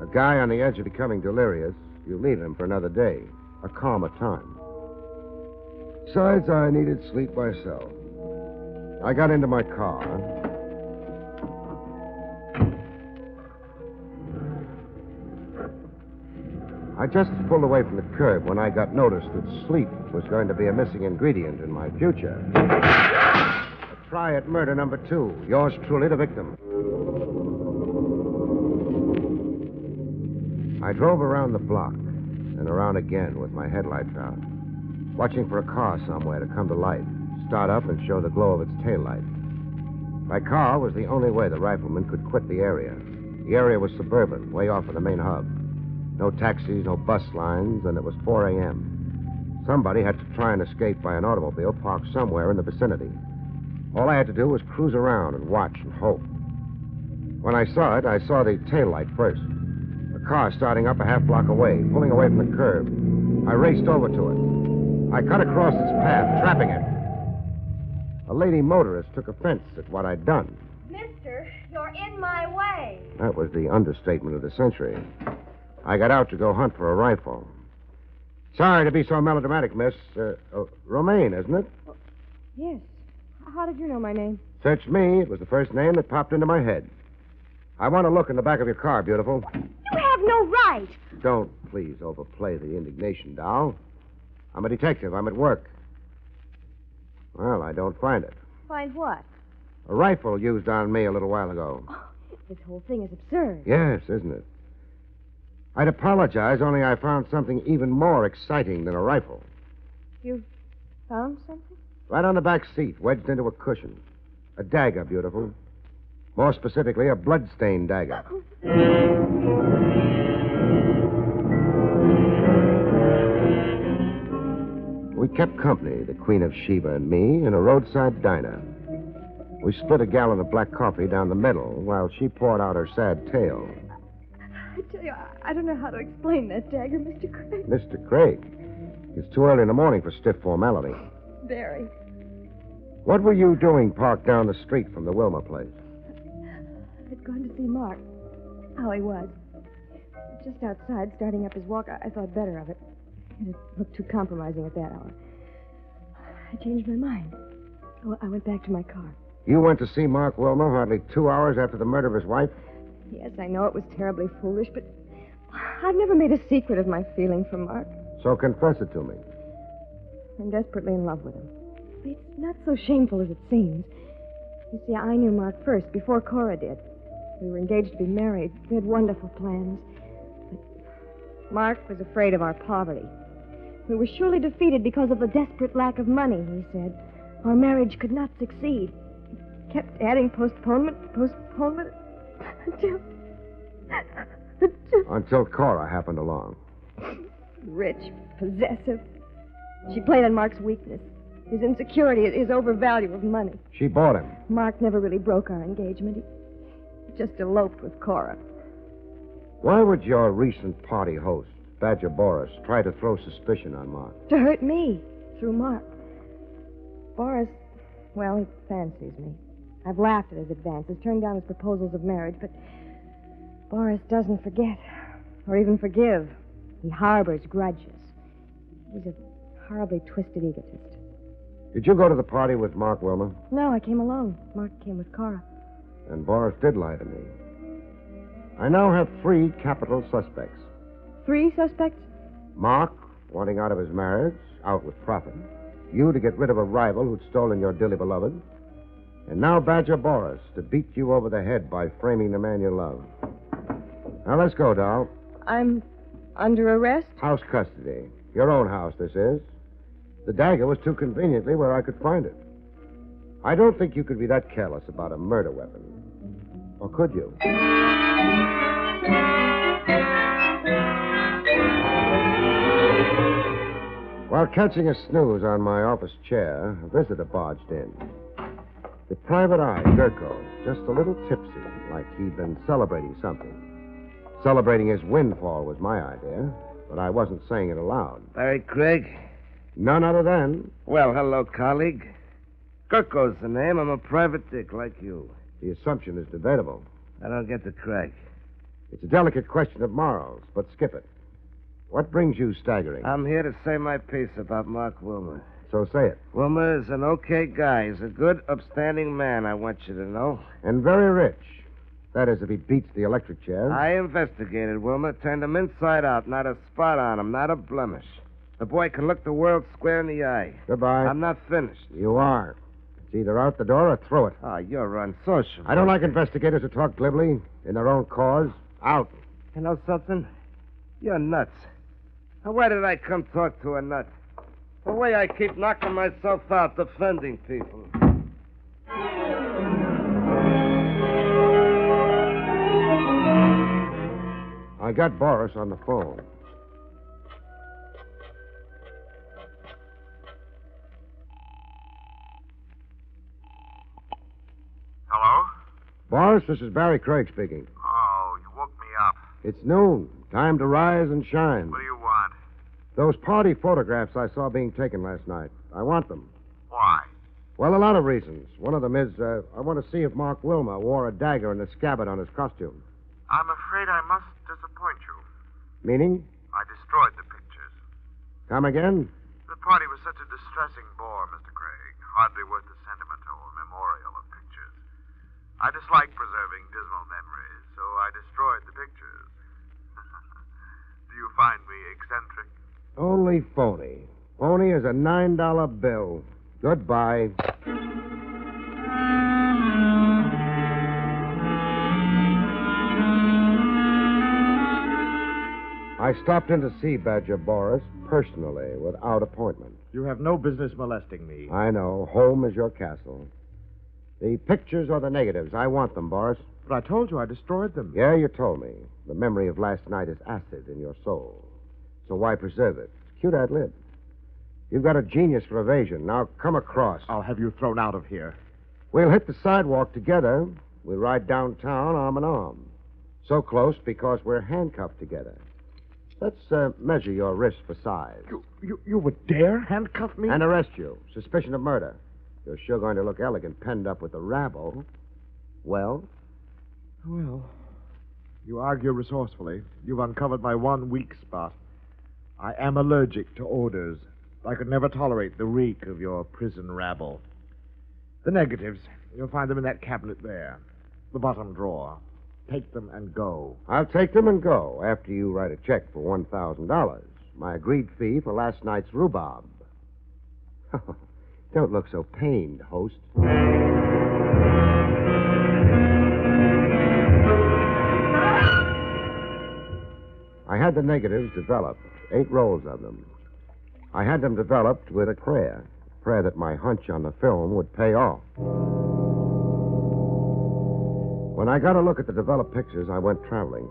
A guy on the edge of becoming delirious, you leave him for another day, a calmer time. Besides, I needed sleep myself. I got into my car. I just pulled away from the curb when I got notice that sleep was going to be a missing ingredient in my future. A try at murder number 2. Yours truly, the victim. I drove around the block and around again with my headlights out, watching for a car somewhere to come to light, start up and show the glow of its taillight. My car was the only way the rifleman could quit the area. The area was suburban, way off of the main hub. No taxis, no bus lines, and it was 4 a.m. Somebody had to try and escape by an automobile parked somewhere in the vicinity. All I had to do was cruise around and watch and hope. When I saw it, I saw the taillight first. A car starting up a half block away, pulling away from the curb. I raced over to it. I cut across its path, trapping it. A lady motorist took offense at what I'd done. Mister, you're in my way. That was the understatement of the century. I got out to go hunt for a rifle. Sorry to be so melodramatic, miss. Romaine, isn't it? Yes. How did you know my name? Search me. It was the first name that popped into my head. I want to look in the back of your car, beautiful. You have no right. Don't please overplay the indignation, doll. I'm a detective. I'm at work. Well, I don't find it. Find what? A rifle used on me a little while ago. Oh, this whole thing is absurd. Yes, isn't it? I'd apologize, only I found something even more exciting than a rifle. You found something? Right on the back seat, wedged into a cushion. A dagger, beautiful. More specifically, a blood-stained dagger. We kept company, the Queen of Sheba and me, in a roadside diner. We split a gallon of black coffee down the middle while she poured out her sad tale. I tell you, I don't know how to explain that dagger, Mr. Craig. Mr. Craig, it's too early in the morning for stiff formality. Barry. What were you doing parked down the street from the Wilma place? I'd gone to see Mark. How he was. Just outside, starting up his walk, I thought better of it. It looked too compromising at that hour. I changed my mind. I went back to my car. You went to see Mark Wilma hardly 2 hours after the murder of his wife? Yes, I know it was terribly foolish, but I've never made a secret of my feeling for Mark. So confess it to me. I'm desperately in love with him. It's not so shameful as it seems. You see, I knew Mark first, before Cora did. We were engaged to be married. We had wonderful plans. But Mark was afraid of our poverty. We were surely defeated because of the desperate lack of money, he said. Our marriage could not succeed. He kept adding postponement Until Cora happened along. Rich, possessive. She played on Mark's weakness. His insecurity, his overvalue of money. She bought him. Mark never really broke our engagement. He just eloped with Cora. Why would your recent party host, Badger Boris, try to throw suspicion on Mark? To hurt me, through Mark. Boris, well, he fancies me. I've laughed at his advances, turned down his proposals of marriage, but Boris doesn't forget, or even forgive. He harbors grudges. He's a horribly twisted egotist. Did you go to the party with Mark Wilma? No, I came alone. Mark came with Cora. And Boris did lie to me. I now have 3 capital suspects. 3 suspects? Mark, wanting out of his marriage, out with profit. You to get rid of a rival who'd stolen your dearly beloved. And now Badger Boris to beat you over the head by framing the man you love. Now let's go, doll. I'm under arrest? House custody. Your own house, this is. The dagger was too conveniently where I could find it. I don't think you could be that careless about a murder weapon. Or could you? While catching a snooze on my office chair, a visitor barged in. The private eye, Gurko, just a little tipsy, like he'd been celebrating something. Celebrating his windfall was my idea, but I wasn't saying it aloud. Barrie Craig? None other than... Well, hello, colleague. Gurko's the name. I'm a private dick like you. The assumption is debatable. I don't get the Craig. It's a delicate question of morals, but skip it. What brings you staggering? I'm here to say my piece about Mark Wilma. So say it. Wilma is an okay guy. He's a good, upstanding man, I want you to know. And very rich. That is, if he beats the electric chair. I investigated Wilma, turned him inside out. Not a spot on him, not a blemish. The boy can look the world square in the eye. Goodbye. I'm not finished. You are. It's either out the door or through it. Oh, you're unsociable. I don't like investigators who talk glibly in their own cause. Out. You know something? You're nuts. Now, why did I come talk to a nut? The way I keep knocking myself out defending people. I got Boris on the phone. Hello? Boris, this is Barrie Craig speaking. Oh, you woke me up. It's noon. Time to rise and shine. What do you want? Those party photographs I saw being taken last night. I want them. Why? Well, a lot of reasons. One of them is I want to see if Mark Wilma wore a dagger in the scabbard on his costume. I'm afraid I must disappoint you. Meaning? I destroyed the pictures. Come again? The party was such a distressing bore, Mr. Craig. Hardly worth the sentiment or memorial of pictures. I dislike preserving dismal memories, so I destroyed the pictures. Do you find me eccentric? Only phony. Phony as a $9 bill. Goodbye. I stopped in to see Badger Boris personally, without appointment. You have no business molesting me. I know. Home is your castle. The pictures or the negatives, I want them, Boris. But I told you I destroyed them. Yeah, you told me. The memory of last night is acid in your soul. So why preserve it? It's cute ad lib. You've got a genius for evasion. Now come across. I'll have you thrown out of here. We'll hit the sidewalk together. We'll ride downtown arm in arm. So close because we're handcuffed together. Let's measure your wrist for size. You would dare handcuff me? And arrest you. Suspicion of murder. You're sure going to look elegant penned up with the rabble. Well? Well, you argue resourcefully. You've uncovered my one weak spot. I am allergic to odors. I could never tolerate the reek of your prison rabble. The negatives, you'll find them in that cabinet there. The bottom drawer. Take them and go. I'll take them and go after you write a check for $1,000. My agreed fee for last night's rhubarb. Don't look so pained, host. I had the negatives developed, 8 rolls of them. I had them developed with a prayer that my hunch on the film would pay off. When I got a look at the developed pictures, I went traveling.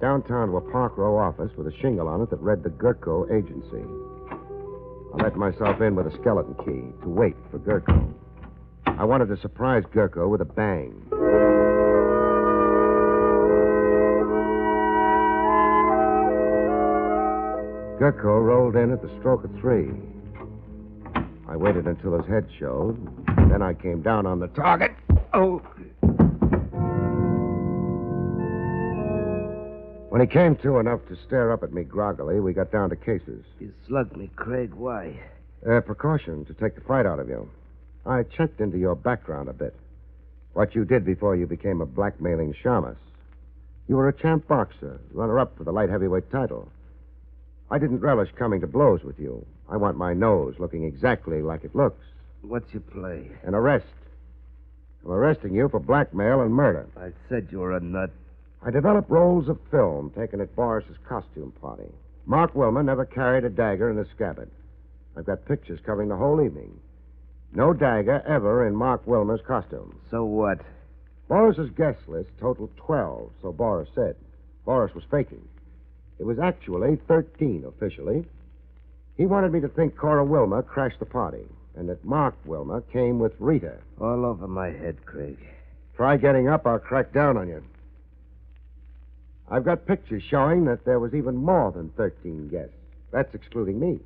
Downtown to a Park Row office with a shingle on it that read the Gurko Agency. I let myself in with a skeleton key to wait for Gurko. I wanted to surprise Gurko with a bang. Gurko rolled in at the stroke of 3. I waited until his head showed. Then I came down on the target. Oh! When he came to enough to stare up at me groggily, we got down to cases. You slugged me, Craig. Why? Precaution to take the fright out of you. I checked into your background a bit. What you did before you became a blackmailing shamus. You were a champ boxer, runner-up for the light heavyweight title. I didn't relish coming to blows with you. I want my nose looking exactly like it looks. What's your play? An arrest. I'm arresting you for blackmail and murder. I said you were a nut. I developed rolls of film taken at Boris's costume party. Mark Wilmer never carried a dagger in a scabbard. I've got pictures covering the whole evening. No dagger ever in Mark Wilmer's costume. So what? Boris's guest list totaled 12, so Boris said. Boris was faking. It was actually 13 officially. He wanted me to think Cora Wilmer crashed the party and that Mark Wilmer came with Rita. All over my head, Craig. Try getting up, I'll crack down on you. I've got pictures showing that there was even more than 13 guests. That's excluding me.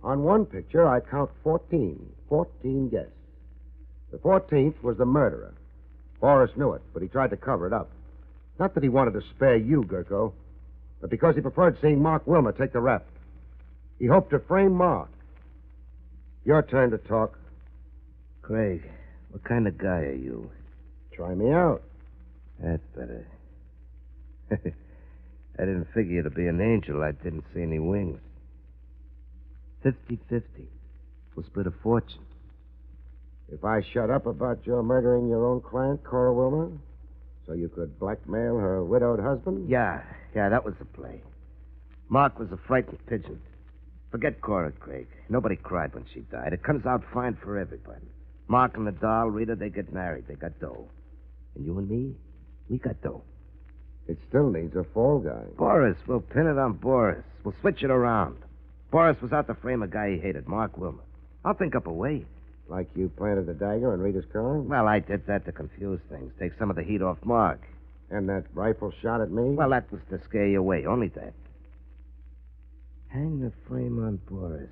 On one picture, I count 14. 14 guests. The 14th was the murderer. Boris knew it, but he tried to cover it up. Not that he wanted to spare you, Gurko, but because he preferred seeing Mark Wilmer take the rap. He hoped to frame Mark. Your turn to talk. Craig, what kind of guy are you? Try me out. That's better. I didn't figure you to be an angel. I didn't see any wings. 50-50. We'll split a fortune. If I shut up about your murdering your own client, Cora Wilmer, so you could blackmail her widowed husband? Yeah, that was the play. Mark was a frightened pigeon. Forget Cora, Craig. Nobody cried when she died. It comes out fine for everybody. Mark and the doll, Rita, they get married. They got dough. And you and me, we got dough. It still needs a fall guy. Boris. We'll pin it on Boris. We'll switch it around. Boris was out to frame a guy he hated, Mark Wilmer. I'll think up a way. Like you planted the dagger in Rita's car? Well, I did that to confuse things. Take some of the heat off Mark. And that rifle shot at me? Well, that was to scare you away. Only that. Hang the frame on Boris.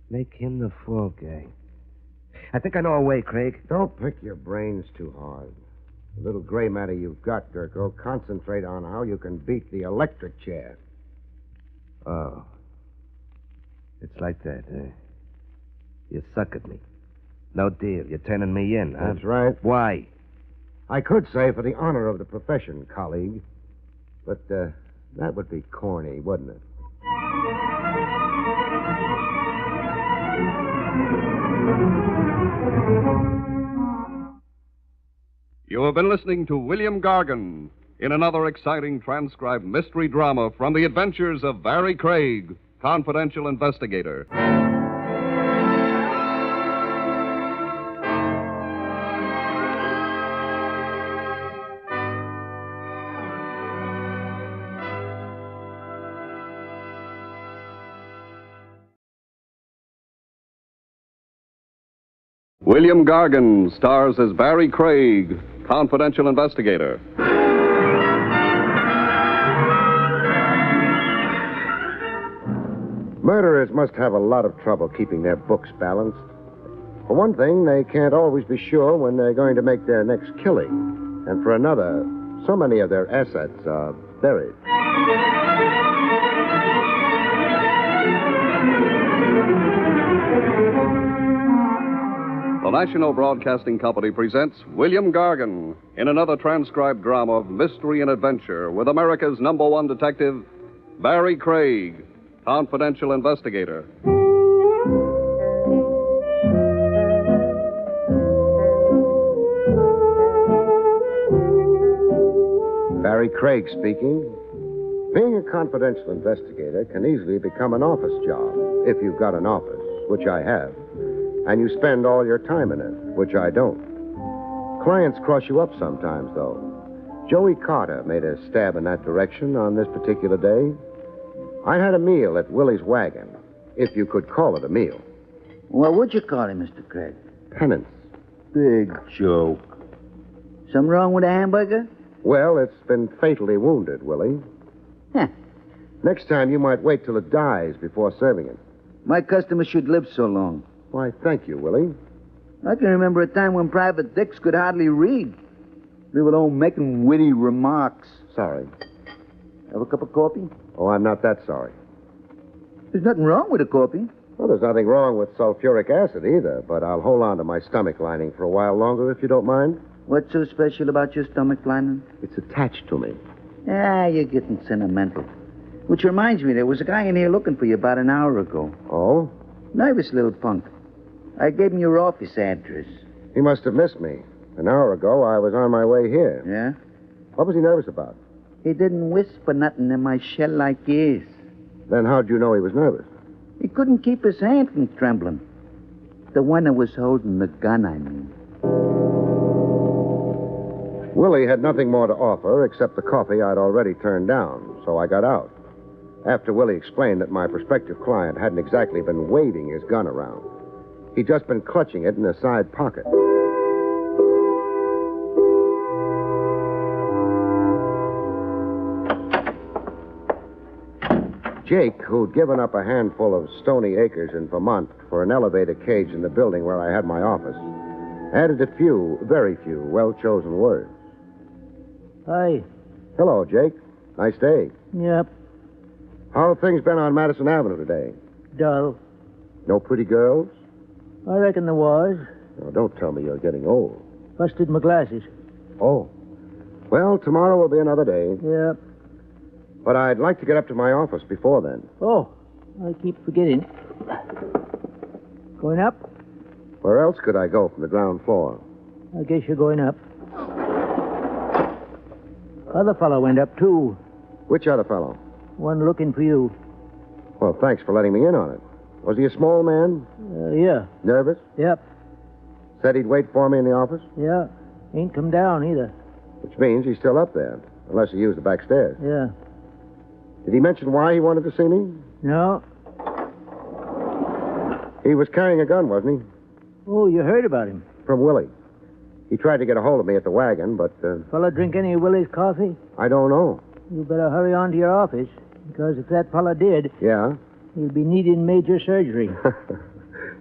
Make him the fall guy. I think I know a way, Craig. Don't pick your brains too hard. The little gray matter you've got, Gurko, concentrate on how you can beat the electric chair. Oh. It's like that, huh? You suck at me. No deal. You're turning me in, huh? That's right. Why? I could say for the honor of the profession, colleague. But that would be corny, wouldn't it? You have been listening to William Gargan in another exciting transcribed mystery drama from the adventures of Barrie Craig, confidential investigator. William Gargan stars as Barrie Craig, confidential investigator. Murderers must have a lot of trouble keeping their books balanced. For one thing, they can't always be sure when they're going to make their next killing. And for another, so many of their assets are buried. The National Broadcasting Company presents William Gargan in another transcribed drama of mystery and adventure with America's #1 detective, Barrie Craig, confidential investigator. Barrie Craig speaking. Being a confidential investigator can easily become an office job, if you've got an office, which I have, and you spend all your time in it, which I don't. Clients cross you up sometimes, though. Joey Carter made a stab in that direction on this particular day. I had a meal at Willie's Wagon, if you could call it a meal. What would you call him, Mr. Craig? Penance. Big joke. Something wrong with the hamburger? Well, it's been fatally wounded, Willie. Huh. Next time, you might wait till it dies before serving it. My customers should live so long. Why, thank you, Willie. I can remember a time when Private Dix could hardly read. Leave alone making witty remarks. Sorry. Have a cup of coffee? Oh, I'm not that sorry. There's nothing wrong with a coffee. Well, there's nothing wrong with sulfuric acid either, but I'll hold on to my stomach lining for a while longer if you don't mind. What's so special about your stomach lining? It's attached to me. Ah, you're getting sentimental. Which reminds me, there was a guy in here looking for you about an hour ago. Oh? Nervous little punk. I gave him your office address. He must have missed me. An hour ago, I was on my way here. Yeah? What was he nervous about? He didn't whisper nothing in my shell-like ears. Then how'd you know he was nervous? He couldn't keep his hand from trembling. The one that was holding the gun, I mean. Willie had nothing more to offer except the coffee I'd already turned down, so I got out. After Willie explained that my prospective client hadn't exactly been waving his gun around. He'd just been clutching it in a side pocket. Jake, who'd given up a handful of stony acres in Vermont for an elevator cage in the building where I had my office, added a few, very few, well-chosen words. Hi. Hello, Jake. Nice day. Yep. How have things been on Madison Avenue today? Dull. No pretty girls? I reckon there was. Oh, don't tell me you're getting old. Busted my glasses. Oh. Well, tomorrow will be another day. Yep. But I'd like to get up to my office before then. Oh, I keep forgetting. Going up? Where else could I go from the ground floor? I guess you're going up. Other fellow went up, too. Which other fellow? One looking for you. Well, thanks for letting me in on it. Was he a small man? Yeah. Nervous? Yep. Said he'd wait for me in the office? Yeah. Ain't come down either. Which means he's still up there, unless he used the back stairs. Yeah. Did he mention why he wanted to see me? No. He was carrying a gun, wasn't he? Oh, you heard about him? From Willie. He tried to get a hold of me at the wagon, but... Fella drink any of Willie's coffee? I don't know. You better hurry on to your office, because if that fella did... Yeah? He'll be needing major surgery.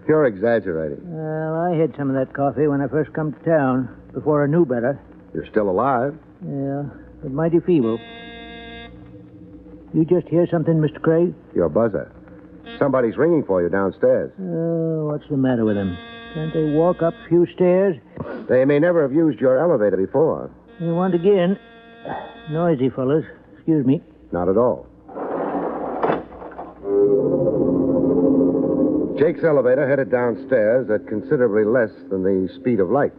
You're exaggerating. Well, I had some of that coffee when I first come to town, before I knew better. You're still alive? Yeah, but mighty feeble. You just hear something, Mr. Craig? Your buzzer. Somebody's ringing for you downstairs. What's the matter with them? Can't they walk up a few stairs? They may never have used your elevator before. You want again? Noisy fellas. Excuse me. Not at all. Jake's elevator headed downstairs at considerably less than the speed of light.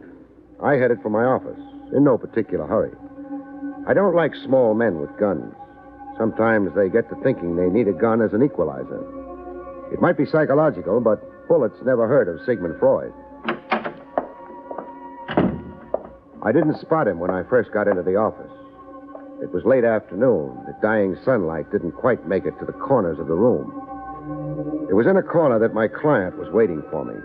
I headed for my office, in no particular hurry. I don't like small men with guns. Sometimes they get to thinking they need a gun as an equalizer. It might be psychological, but bullets never heard of Sigmund Freud. I didn't spot him when I first got into the office. It was late afternoon. The dying sunlight didn't quite make it to the corners of the room. It was in a corner that my client was waiting for me.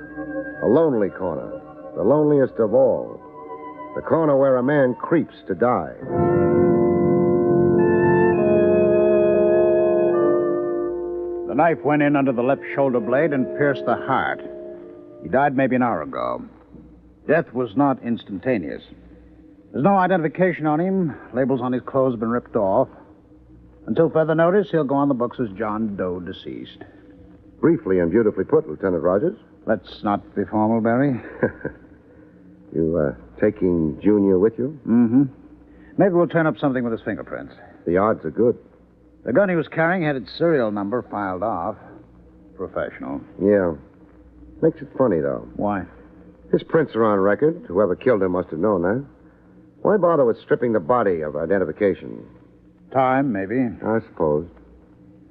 A lonely corner, the loneliest of all. The corner where a man creeps to die. The knife went in under the left shoulder blade and pierced the heart. He died maybe an hour ago. Death was not instantaneous. There's no identification on him. Labels on his clothes have been ripped off. Until further notice, he'll go on the books as John Doe, deceased. Briefly and beautifully put, Lieutenant Rogers. Let's not be formal, Barry. You, taking Junior with you? Mm-hmm. Maybe we'll turn up something with his fingerprints. The odds are good. The gun he was carrying had its serial number filed off. Professional. Yeah. Makes it funny, though. Why? His prints are on record. Whoever killed him must have known that. Why bother with stripping the body of identification? Time, maybe. I suppose.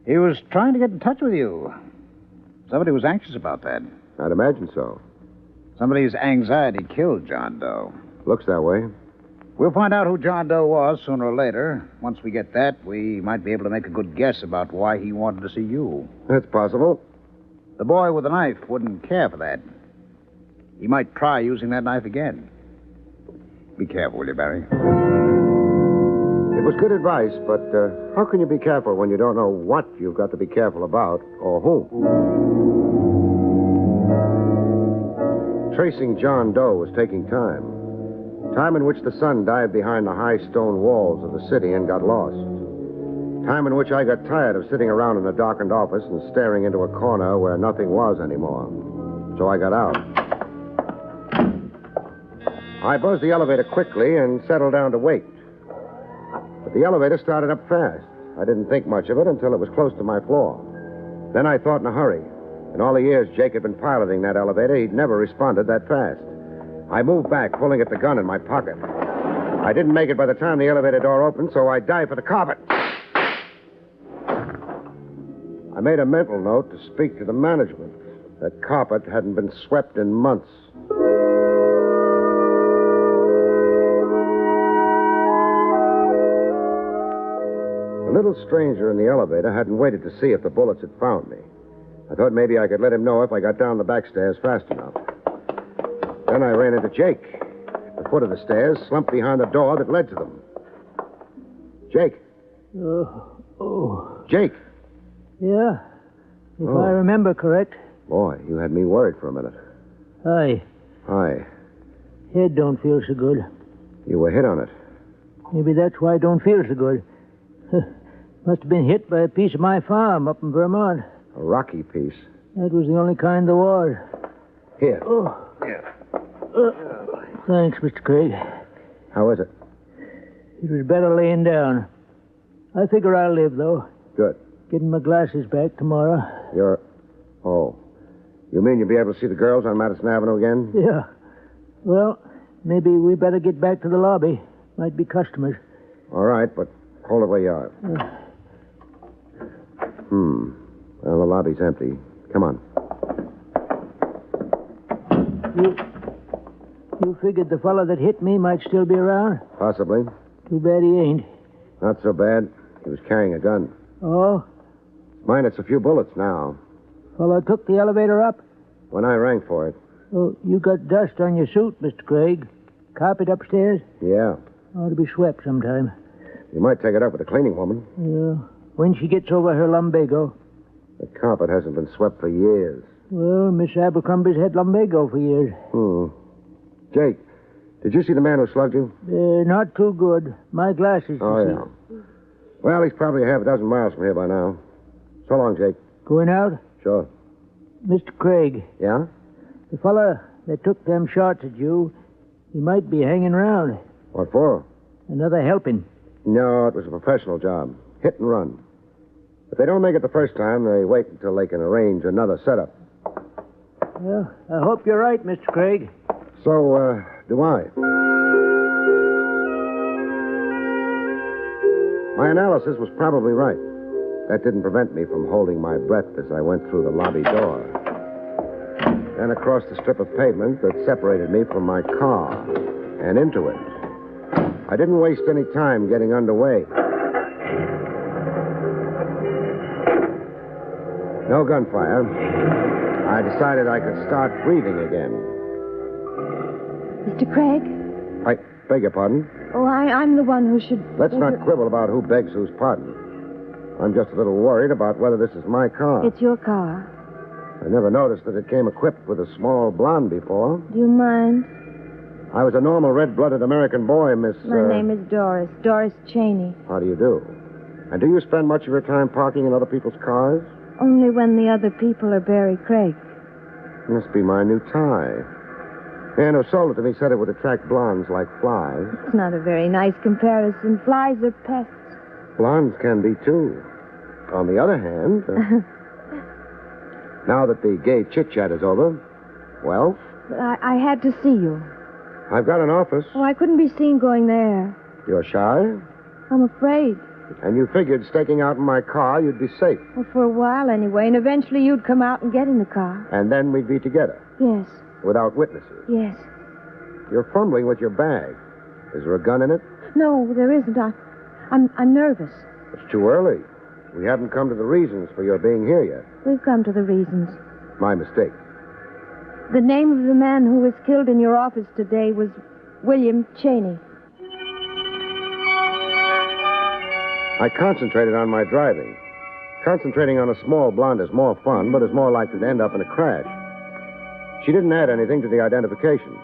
He was trying to get in touch with you. Somebody was anxious about that. I'd imagine so. Somebody's anxiety killed John Doe. Looks that way. We'll find out who John Doe was sooner or later. Once we get that, we might be able to make a good guess about why he wanted to see you. That's possible. The boy with the knife wouldn't care for that. He might try using that knife again. Be careful, will you, Barry? It was good advice, but how can you be careful when you don't know what you've got to be careful about or whom? Tracing John Doe was taking time. Time in which the sun dived behind the high stone walls of the city and got lost. Time in which I got tired of sitting around in a darkened office and staring into a corner where nothing was anymore. So I got out. I buzzed the elevator quickly and settled down to wait. But the elevator started up fast. I didn't think much of it until it was close to my floor. Then I thought in a hurry. In all the years Jake had been piloting that elevator, he'd never responded that fast. I moved back, pulling at the gun in my pocket. I didn't make it by the time the elevator door opened, so I dived for the carpet. I made a mental note to speak to the management. That carpet hadn't been swept in months. The little stranger in the elevator hadn't waited to see if the bullets had found me. I thought maybe I could let him know if I got down the back stairs fast enough. Then I ran into Jake. At the foot of the stairs, slumped behind the door that led to them. Jake. Jake. Yeah? If Oh. I remember correct. Boy, you had me worried for a minute. Hi. Hi. Head don't feel so good. You were hit on it. Maybe that's why it don't feel so good. Must have been hit by a piece of my farm up in Vermont. A rocky piece. That was the only kind there was. Here. Oh. Here. Thanks, Mr. Craig. How is it? It was better laying down. I figure I'll live, though. Good. Getting my glasses back tomorrow. You're... Oh. You mean you'll be able to see the girls on Madison Avenue again? Yeah. Well, maybe we better get back to the lobby. Might be customers. All right, but hold it where you are. Well, the lobby's empty. Come on. You figured the fellow that hit me might still be around? Possibly. Too bad he ain't. Not so bad. He was carrying a gun. Oh? Minus a few bullets now. Fellow took the elevator up? When I rang for it. Oh, you got dust on your suit, Mr. Craig. Carpet upstairs? Yeah. Ought to be swept sometime. You might take it up with the cleaning woman. Yeah. When she gets over her lumbago. The carpet hasn't been swept for years. Well, Miss Abercrombie's had lumbago for years. Jake, did you see the man who slugged you? Not too good. My glasses. Oh, you yeah. see. Well, he's probably a half a dozen miles from here by now. So long, Jake. Going out? Sure. Mr. Craig. Yeah? The fella that took them shots at you, he might be hanging around. What for? Another helping. No, it was a professional job. Hit and run. If they don't make it the first time, they wait until they can arrange another setup. Well, I hope you're right, Mr. Craig. So, do I. My analysis was probably right. That didn't prevent me from holding my breath as I went through the lobby door. Then across the strip of pavement that separated me from my car and into it. I didn't waste any time getting underway. No gunfire. I decided I could start breathing again. Mr. Craig? I beg your pardon? Oh, I'm the one who should... Let's not quibble about who begs whose pardon. I'm just a little worried about whether this is my car. It's your car. I never noticed that it came equipped with a small blonde before. Do you mind? I was a normal red-blooded American boy, Miss... My name is Doris. Doris Cheney. How do you do? And do you spend much of your time parking in other people's cars? Only when the other people are Barrie Craig. Must be my new tie. The man who sold it to me said it would attract blondes like flies. It's not a very nice comparison. Flies are pests. Blondes can be, too. On the other hand... now that the gay chit-chat is over, well... But I had to see you. I've got an office. Oh, I couldn't be seen going there. You're shy? I'm afraid. And you figured staking out in my car, you'd be safe. Well, for a while anyway, and eventually you'd come out and get in the car. And then we'd be together. Yes. Without witnesses. Yes. You're fumbling with your bag. Is there a gun in it? No, there isn't. I'm nervous. It's too early. We haven't come to the reasons for your being here yet. We've come to the reasons. My mistake. The name of the man who was killed in your office today was William Cheney. I concentrated on my driving. Concentrating on a small blonde is more fun, but is more likely to end up in a crash. She didn't add anything to the identification.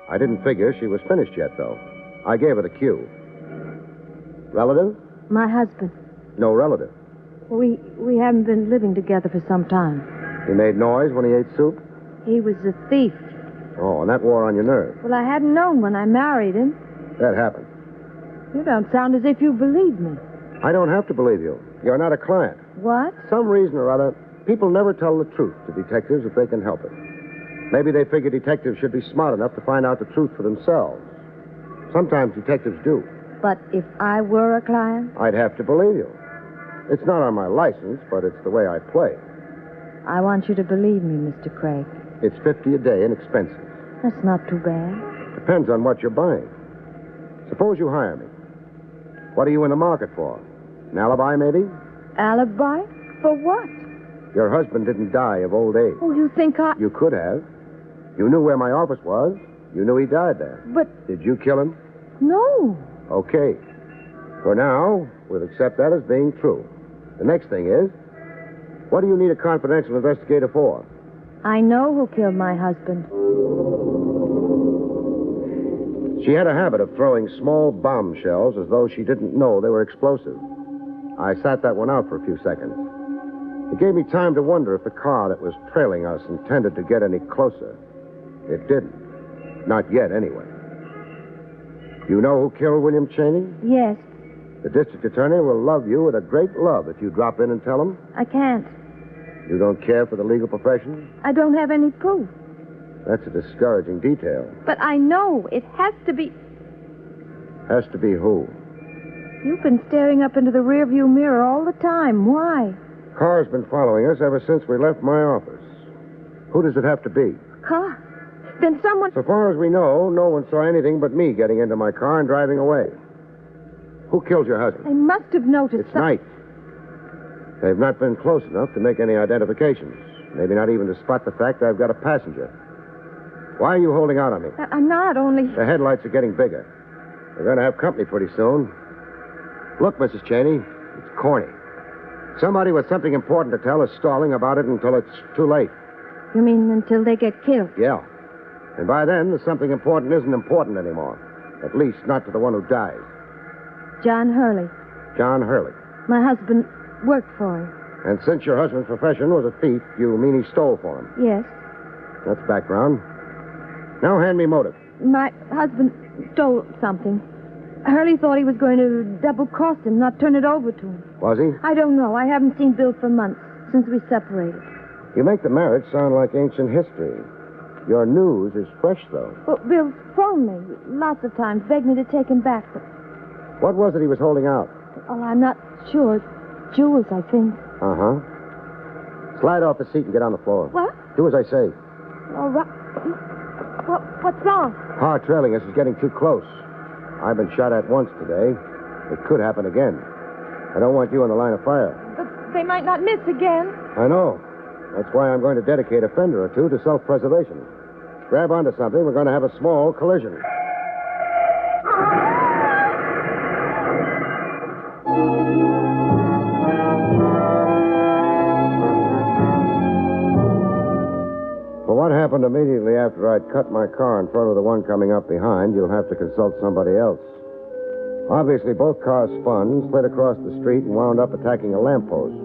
I didn't figure she was finished yet, though. I gave her the cue. Relative? My husband. No relative. We haven't been living together for some time. He made noise when he ate soup? He was a thief. Oh, and that wore on your nerve. Well, I hadn't known when I married him. That happened. You don't sound as if you believe me. I don't have to believe you. You're not a client. What? Some reason or other, people never tell the truth to detectives if they can help it. Maybe they figure detectives should be smart enough to find out the truth for themselves. Sometimes detectives do. But if I were a client? I'd have to believe you. It's not on my license, but it's the way I play. I want you to believe me, Mr. Craig. It's $50 a day in expenses. That's not too bad. Depends on what you're buying. Suppose you hire me. What are you in the market for? An alibi, maybe? Alibi? For what? Your husband didn't die of old age. Oh, you think I... You could have. You knew where my office was. You knew he died there. But... Did you kill him? No. Okay. For now, we'll accept that as being true. The next thing is, what do you need a confidential investigator for? I know who killed my husband. She had a habit of throwing small bombshells as though she didn't know they were explosive. I sat that one out for a few seconds. It gave me time to wonder if the car that was trailing us intended to get any closer. It didn't. Not yet, anyway. You know who killed William Cheney? Yes. The district attorney will love you with a great love if you drop in and tell him. I can't. You don't care for the legal profession? I don't have any proof. That's a discouraging detail. But I know it has to be... Has to be who? You've been staring up into the rearview mirror all the time. Why? Car's been following us ever since we left my office. Who does it have to be? Car? Then someone... So far as we know, no one saw anything but me getting into my car and driving away. Who killed your husband? They must have noticed... It's night. They've not been close enough to make any identifications. Maybe not even to spot the fact I've got a passenger. Why are you holding out on me? I'm not, only... The headlights are getting bigger. We're going to have company pretty soon. Look, Mrs. Cheney, it's corny. Somebody with something important to tell is stalling about it until it's too late. You mean until they get killed? Yeah. And by then, the something important isn't important anymore. At least not to the one who dies. John Hurley. John Hurley. My husband worked for him. And since your husband's profession was a thief, you mean he stole for him? Yes. That's background. Now hand me motive. My husband stole something. Hurley thought he was going to double-cross him, not turn it over to him. Was he? I don't know. I haven't seen Bill for months, since we separated. You make the marriage sound like ancient history. Your news is fresh, though. Well, Bill's phoned me lots of times, begged me to take him back, but... What was it he was holding out? Oh, I'm not sure. Jewels, I think. Uh-huh. Slide off the seat and get on the floor. What? Do as I say. All right. What's wrong? Car trailing us is getting too close. I've been shot at once today. It could happen again. I don't want you in the line of fire. But they might not miss again. I know. That's why I'm going to dedicate a fender or two to self-preservation. Grab onto something. We're going to have a small collision. For what happened immediately after I'd cut my car in front of the one coming up behind, you'll have to consult somebody else. Obviously, both cars spun, slid across the street, and wound up attacking a lamppost.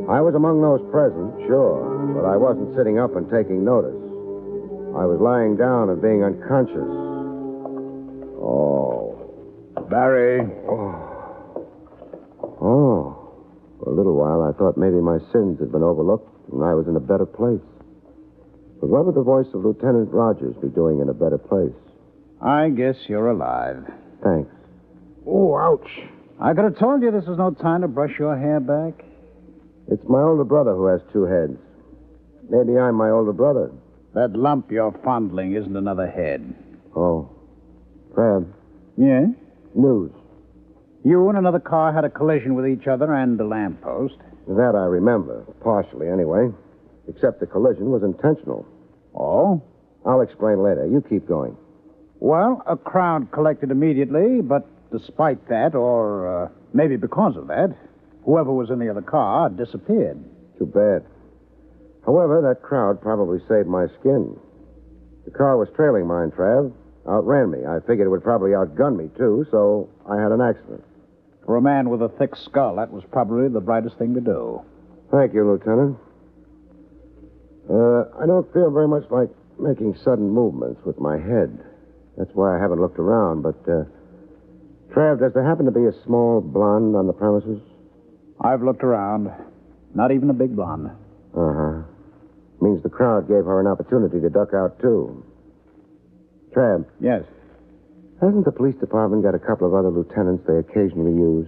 I was among those present, sure, but I wasn't sitting up and taking notice. I was lying down and being unconscious. Oh. Barrie. Oh. For a little while, I thought maybe my sins had been overlooked and I was in a better place. But what would the voice of Lieutenant Rogers be doing in a better place? I guess you're alive. Thanks. Oh, ouch. I could have told you this was no time to brush your hair back. It's my older brother who has two heads. Maybe I'm my older brother. That lump you're fondling isn't another head. Oh. Crab. Yeah? News. You and another car had a collision with each other and a lamppost. That I remember, partially anyway. Except the collision was intentional. Oh? I'll explain later. You keep going. Well, a crowd collected immediately, but despite that, or maybe because of that, whoever was in the other car disappeared. Too bad. However, that crowd probably saved my skin. The car was trailing mine, Trav. Outran me. I figured it would probably outgun me, too, so I had an accident. For a man with a thick skull, that was probably the brightest thing to do. Thank you, Lieutenant. I don't feel very much like making sudden movements with my head. That's why I haven't looked around, but, Trav, does there happen to be a small blonde on the premises? I've looked around. Not even a big blonde. Uh-huh. Means the crowd gave her an opportunity to duck out, too. Trav. Yes? Hasn't the police department got a couple of other lieutenants they occasionally use?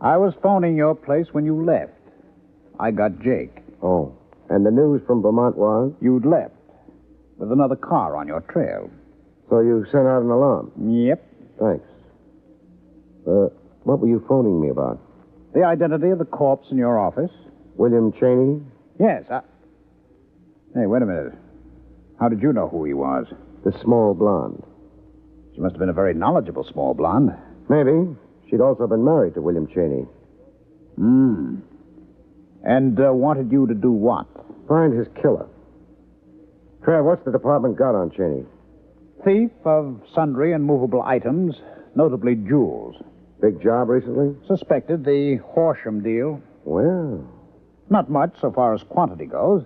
I was phoning your place when you left. I got Jake. Oh. And the news from Vermont was? You'd left. With another car on your trail. So you sent out an alarm? Yep. Thanks. What were you phoning me about? The identity of the corpse in your office. William Cheney? Yes, Hey, wait a minute. How did you know who he was? The small blonde. She must have been a very knowledgeable small blonde. Maybe. She'd also been married to William Cheney. And wanted you to do what? Find his killer. Trav, what's the department got on Cheney? Thief of sundry and movable items, notably jewels. Big job recently? Suspected the Horsham deal. Well. Not much so far as quantity goes.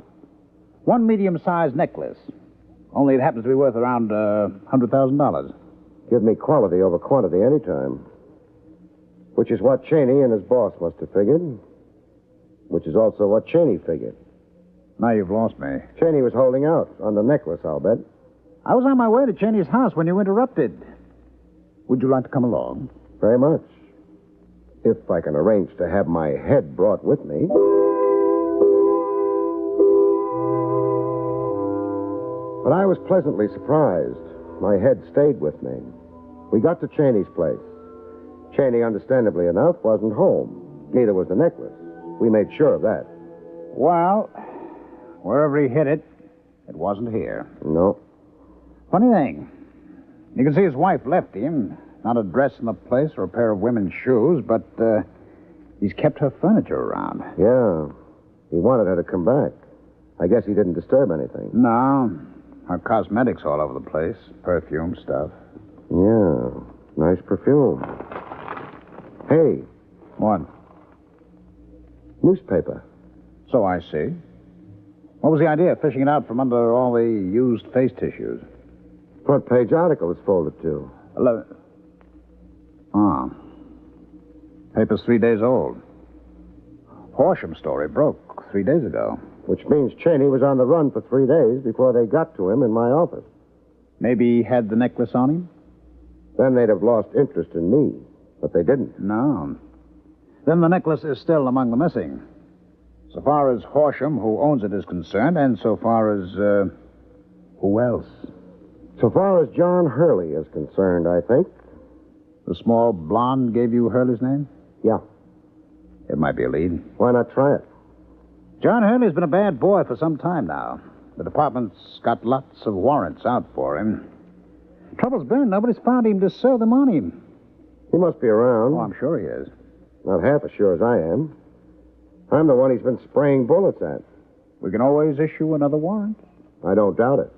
One medium-sized necklace. Only it happens to be worth around $100,000. Give me quality over quantity anytime. Which is what Cheney and his boss must have figured. Which is also what Cheney figured. Now you've lost me. Cheney was holding out on the necklace, I'll bet. I was on my way to Cheney's house when you interrupted. Would you like to come along? Very much. If I can arrange to have my head brought with me. But I was pleasantly surprised. My head stayed with me. We got to Cheney's place. Cheney, understandably enough, wasn't home. Neither was the necklace. We made sure of that. Well, wherever he hid it, it wasn't here. No. Funny thing. You can see his wife left him. Not a dress in the place or a pair of women's shoes, but he's kept her furniture around. Yeah. He wanted her to come back. I guess he didn't disturb anything. No. Her cosmetics all over the place. Perfume stuff. Yeah. Nice perfume. Hey. What? Newspaper. So I see. What was the idea of fishing it out from under all the used face tissues? Front page article is folded to. Paper's 3 days old. Horsham story broke 3 days ago. Which means Cheney was on the run for 3 days before they got to him in my office. Maybe he had the necklace on him? Then they'd have lost interest in me. But they didn't. No. Then the necklace is still among the missing. So far as Horsham, who owns it, is concerned, and so far as, who else? So far as John Hurley is concerned, I think. The small blonde gave you Hurley's name? Yeah. It might be a lead. Why not try it? John Hurley's been a bad boy for some time now. The department's got lots of warrants out for him. Trouble's been, nobody's found him to serve them on him. He must be around. Oh, I'm sure he is. Not half as sure as I am. I'm the one he's been spraying bullets at. We can always issue another warrant. I don't doubt it.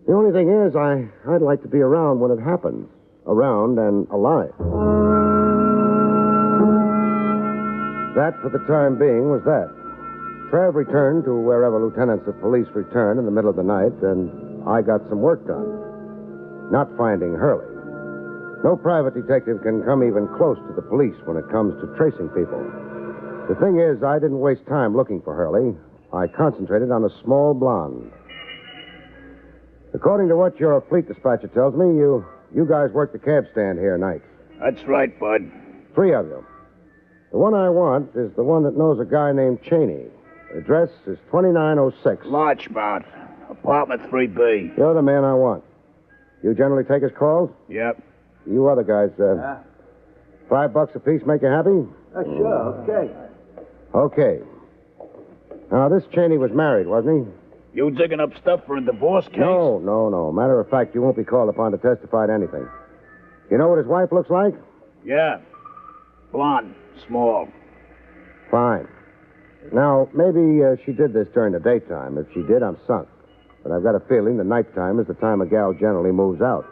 The only thing is, I'd like to be around when it happens. Around and alive. That, for the time being, was that. Trav returned to wherever lieutenants of police return in the middle of the night, and I got some work done. Not finding Hurley. No private detective can come even close to the police when it comes to tracing people. The thing is, I didn't waste time looking for Hurley. I concentrated on a small blonde. According to what your fleet dispatcher tells me, you guys work the cab stand here nights. That's right, Bud. 3 of you. The one I want is the one that knows a guy named Cheney. The address is 2906. Larchmont, apartment 3B. You're the man I want. You generally take his calls? Yep. You other guys, $5 apiece make you happy? Sure, okay. Okay. Now, this Cheney was married, wasn't he? You digging up stuff for a divorce case? No. Matter of fact, you won't be called upon to testify to anything. You know what his wife looks like? Yeah. Blonde, small. Fine. Now, maybe she did this during the daytime. If she did, I'm sunk. But I've got a feeling the nighttime is the time a gal generally moves out.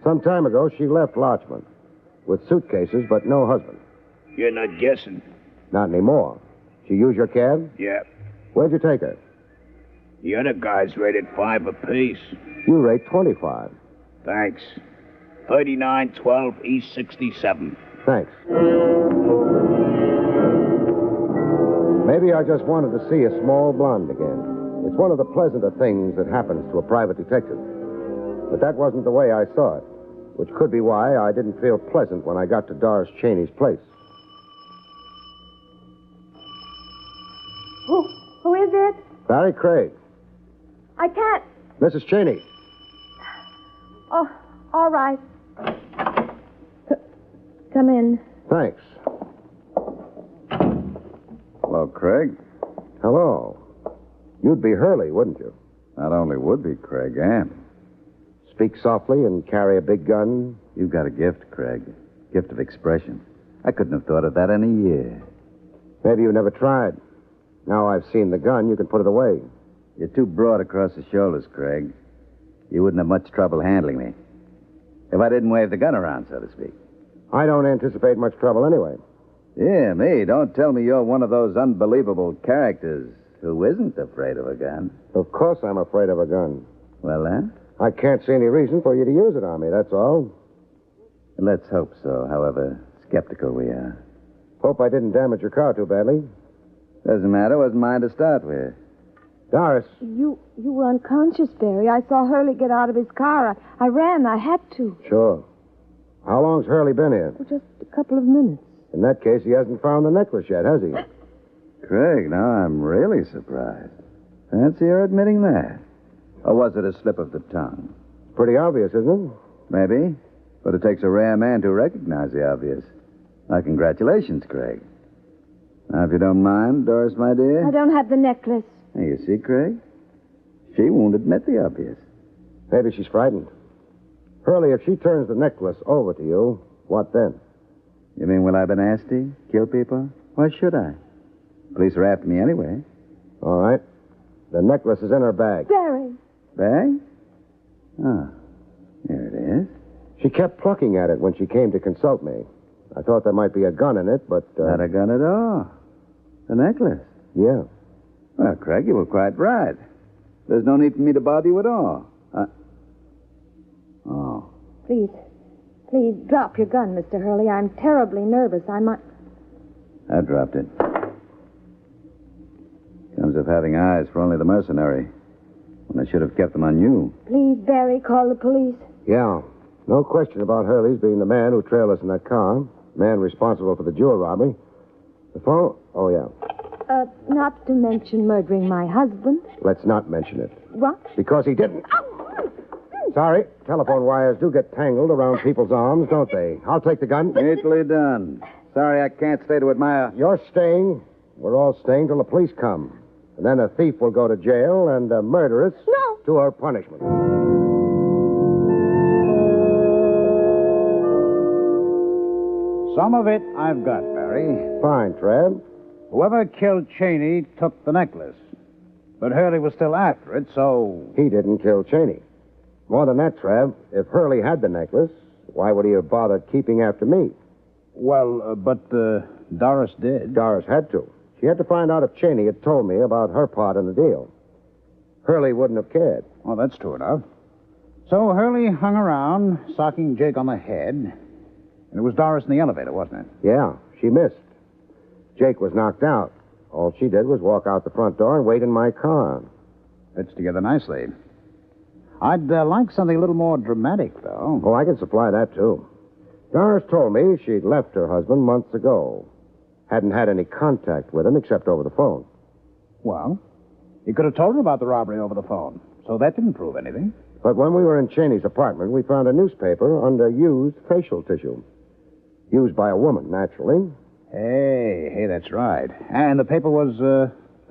Some time ago, she left Larchmont with suitcases, but no husband. You're not guessing. Not anymore. She used your cab? Yeah. Where'd you take her? The other guys rated 5 apiece. You rate 25. Thanks. 3912 East 67. Thanks. Maybe I just wanted to see a small blonde again. It's one of the pleasanter things that happens to a private detective. But that wasn't the way I saw it, which could be why I didn't feel pleasant when I got to Doris Cheney's place. Who is it? Barrie Craig. I can't. Mrs. Cheney. Oh, all right. Come in. Thanks. Hello, Craig. Hello. You'd be Hurley, wouldn't you? Not only would be, Craig, am. Speak softly and carry a big gun? You've got a gift, Craig. Gift of expression. I couldn't have thought of that in a year. Maybe you never tried. Now I've seen the gun, you can put it away. You're too broad across the shoulders, Craig. You wouldn't have much trouble handling me. If I didn't wave the gun around, so to speak. I don't anticipate much trouble anyway. Yeah, me. Don't tell me you're one of those unbelievable characters who isn't afraid of a gun. Of course I'm afraid of a gun. Well, then? I can't see any reason for you to use it on me, that's all. Let's hope so, however skeptical we are. Hope I didn't damage your car too badly. Doesn't matter. Wasn't mine to start with. Doris. You were unconscious, Barry. I saw Hurley get out of his car. I ran. I had to. Sure. How long's Hurley been here? Oh, just a couple of minutes. In that case, he hasn't found the necklace yet, has he? Craig, now I'm really surprised. Fancy her admitting that. Or was it a slip of the tongue? Pretty obvious, isn't it? Maybe. But it takes a rare man to recognize the obvious. Now, congratulations, Craig. Now, if you don't mind, Doris, my dear. I don't have the necklace. Now, you see, Craig? She won't admit the obvious. Maybe she's frightened. Hurley, if she turns the necklace over to you, what then? You mean, will I be nasty? Kill people? Why should I? Police are after me anyway. All right. The necklace is in her bag. Barry. Bag? Oh, here it is. She kept plucking at it when she came to consult me. I thought there might be a gun in it, but... Not a gun at all. The necklace? Yeah. Well, Craig, you were quite right. There's no need for me to bother you at all. Oh. Please, drop your gun, Mr. Hurley. I'm terribly nervous. I might... I dropped it. Comes of having eyes for only the mercenary, when I should have kept them on you. Please, Barry, call the police. Yeah. No question about Hurley's being the man who trailed us in that car. Man responsible for the jewel robbery. The phone? Oh, yeah. Not to mention murdering my husband. Let's not mention it. What? Because he didn't. Sorry. Telephone wires do get tangled around people's arms, don't they? I'll take the gun. Neatly done. Sorry I can't stay to admire. You're staying. We're all staying till the police come. And then a thief will go to jail and a murderess to her punishment. Some of it I've got, Barry. Fine, Trev. Whoever killed Cheney took the necklace. But Hurley was still after it, so... He didn't kill Cheney. More than that, Trev, if Hurley had the necklace, why would he have bothered keeping after me? Well, but Doris did. Doris had to. She had to find out if Cheney had told me about her part in the deal. Hurley wouldn't have cared. Well, that's true enough. So Hurley hung around, socking Jake on the head. And it was Doris in the elevator, wasn't it? Yeah, she missed. Jake was knocked out. All she did was walk out the front door and wait in my car. Fits together nicely. I'd like something a little more dramatic, though. Oh, I can supply that, too. Doris told me she'd left her husband months ago. Hadn't had any contact with him except over the phone. Well, you could have told her about the robbery over the phone, so that didn't prove anything. But when we were in Cheney's apartment, we found a newspaper under used facial tissue. Used by a woman, naturally. Hey, that's right. And the paper was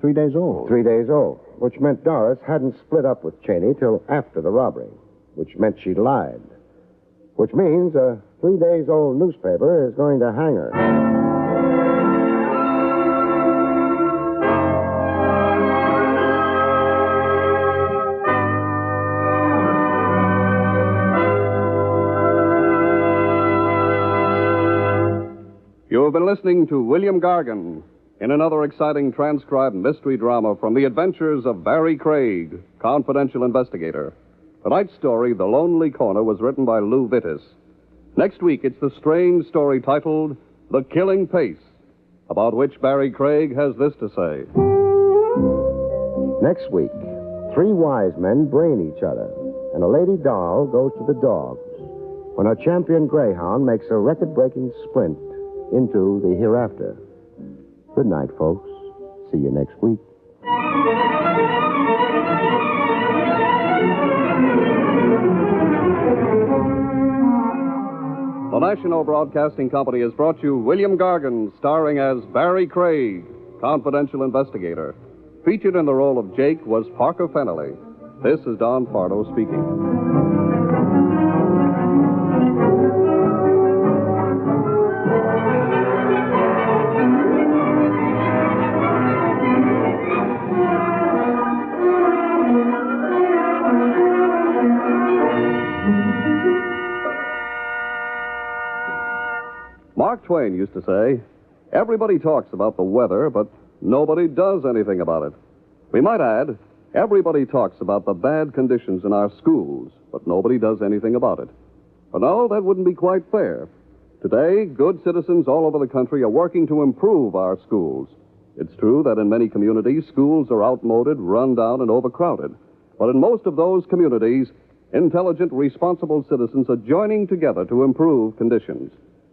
3 days old. 3 days old, which meant Doris hadn't split up with Cheney till after the robbery, which meant she lied. Which means a 3 days old newspaper is going to hang her. You have been listening to William Gargan in another exciting transcribed mystery drama from the adventures of Barrie Craig, confidential investigator. Tonight's story, The Lonely Corner, was written by Lou Vittis. Next week, it's the strange story titled The Killing Pace, about which Barrie Craig has this to say. Next week, 3 wise men brain each other, and a lady doll goes to the dogs when a champion greyhound makes a record-breaking sprint into the hereafter. Good night, folks. See you next week. The National Broadcasting Company has brought you William Gargan, starring as Barrie Craig, confidential investigator. Featured in the role of Jake was Parker Fennelly. This is Don Pardo speaking. Mark Twain used to say, everybody talks about the weather, but nobody does anything about it. We might add, everybody talks about the bad conditions in our schools, but nobody does anything about it. But no, that wouldn't be quite fair. Today, good citizens all over the country are working to improve our schools. It's true that in many communities, schools are outmoded, run down, and overcrowded. But in most of those communities, intelligent, responsible citizens are joining together to improve conditions.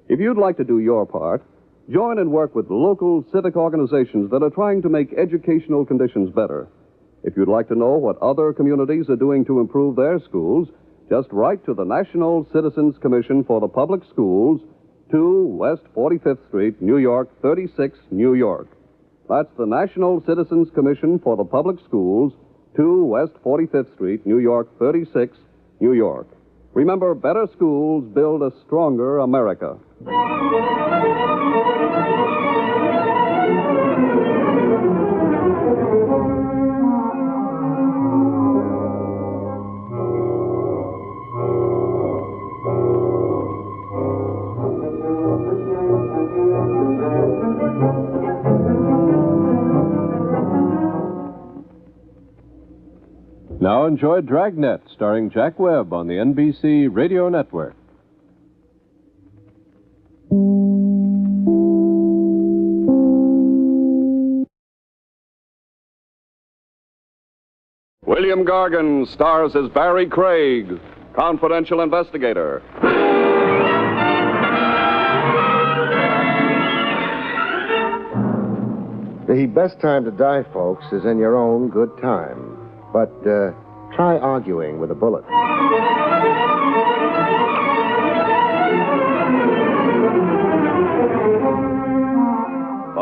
If you'd like to do your part, join and work with local civic organizations that are trying to make educational conditions better. If you'd like to know what other communities are doing to improve their schools, just write to the National Citizens Commission for the Public Schools, 2 West 45th Street, New York, 36, New York. That's the National Citizens Commission for the Public Schools, 2 West 45th Street, New York, 36, New York. Remember, better schools build a stronger America. Now enjoy Dragnet, starring Jack Webb on the NBC Radio Network. William Gargan stars as Barrie Craig, confidential investigator. The best time to die, folks, is in your own good time. But try arguing with a bullet. The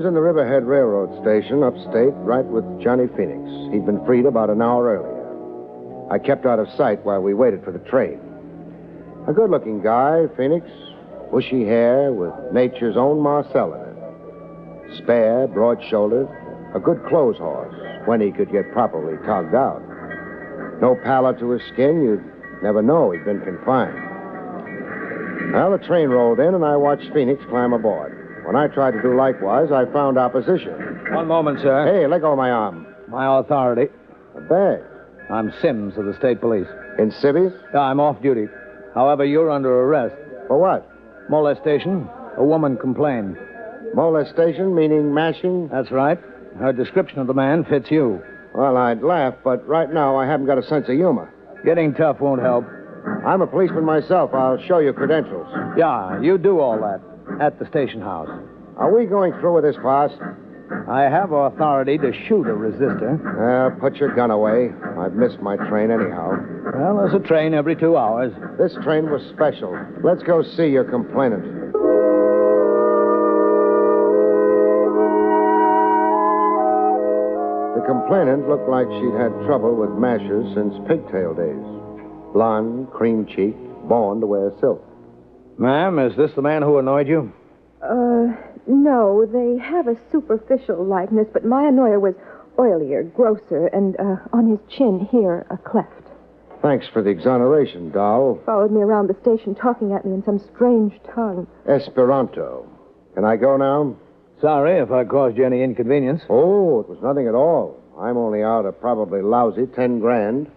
was in the Riverhead Railroad Station, upstate, right with Johnny Phoenix. He'd been freed about an hour earlier. I kept out of sight while we waited for the train. A good-looking guy, Phoenix. Bushy hair with nature's own Marcel in it. Spare, broad-shouldered, a good clothes horse when he could get properly togged out. No pallor to his skin, you'd never know he'd been confined. Well, the train rolled in, and I watched Phoenix climb aboard. When I tried to do likewise, I found opposition. One moment, sir. Hey, let go of my arm. My authority. A bag. I'm Sims of the state police. In civvies? Yeah, I'm off duty. However, you're under arrest. For what? Molestation. A woman complained. Molestation, meaning mashing? That's right. Her description of the man fits you. Well, I'd laugh, but right now I haven't got a sense of humor. Getting tough won't help. I'm a policeman myself. I'll show you credentials. Yeah, you do all that. At the station house. Are we going through with this, boss? I have authority to shoot a resistor. Put your gun away. I've missed my train anyhow. Well, there's a train every 2 hours. This train was special. Let's go see your complainant. The complainant looked like she'd had trouble with mashers since pigtail days. Blonde, cream-cheeked, born to wear silk. Ma'am, is this the man who annoyed you? No, they have a superficial likeness, but my annoyer was oilier, grosser, and on his chin here, a cleft. Thanks for the exoneration, doll. Followed me around the station, talking at me in some strange tongue. Esperanto. Can I go now? Sorry if I caused you any inconvenience. Oh, it was nothing at all. I'm only out a probably lousy 10 grand.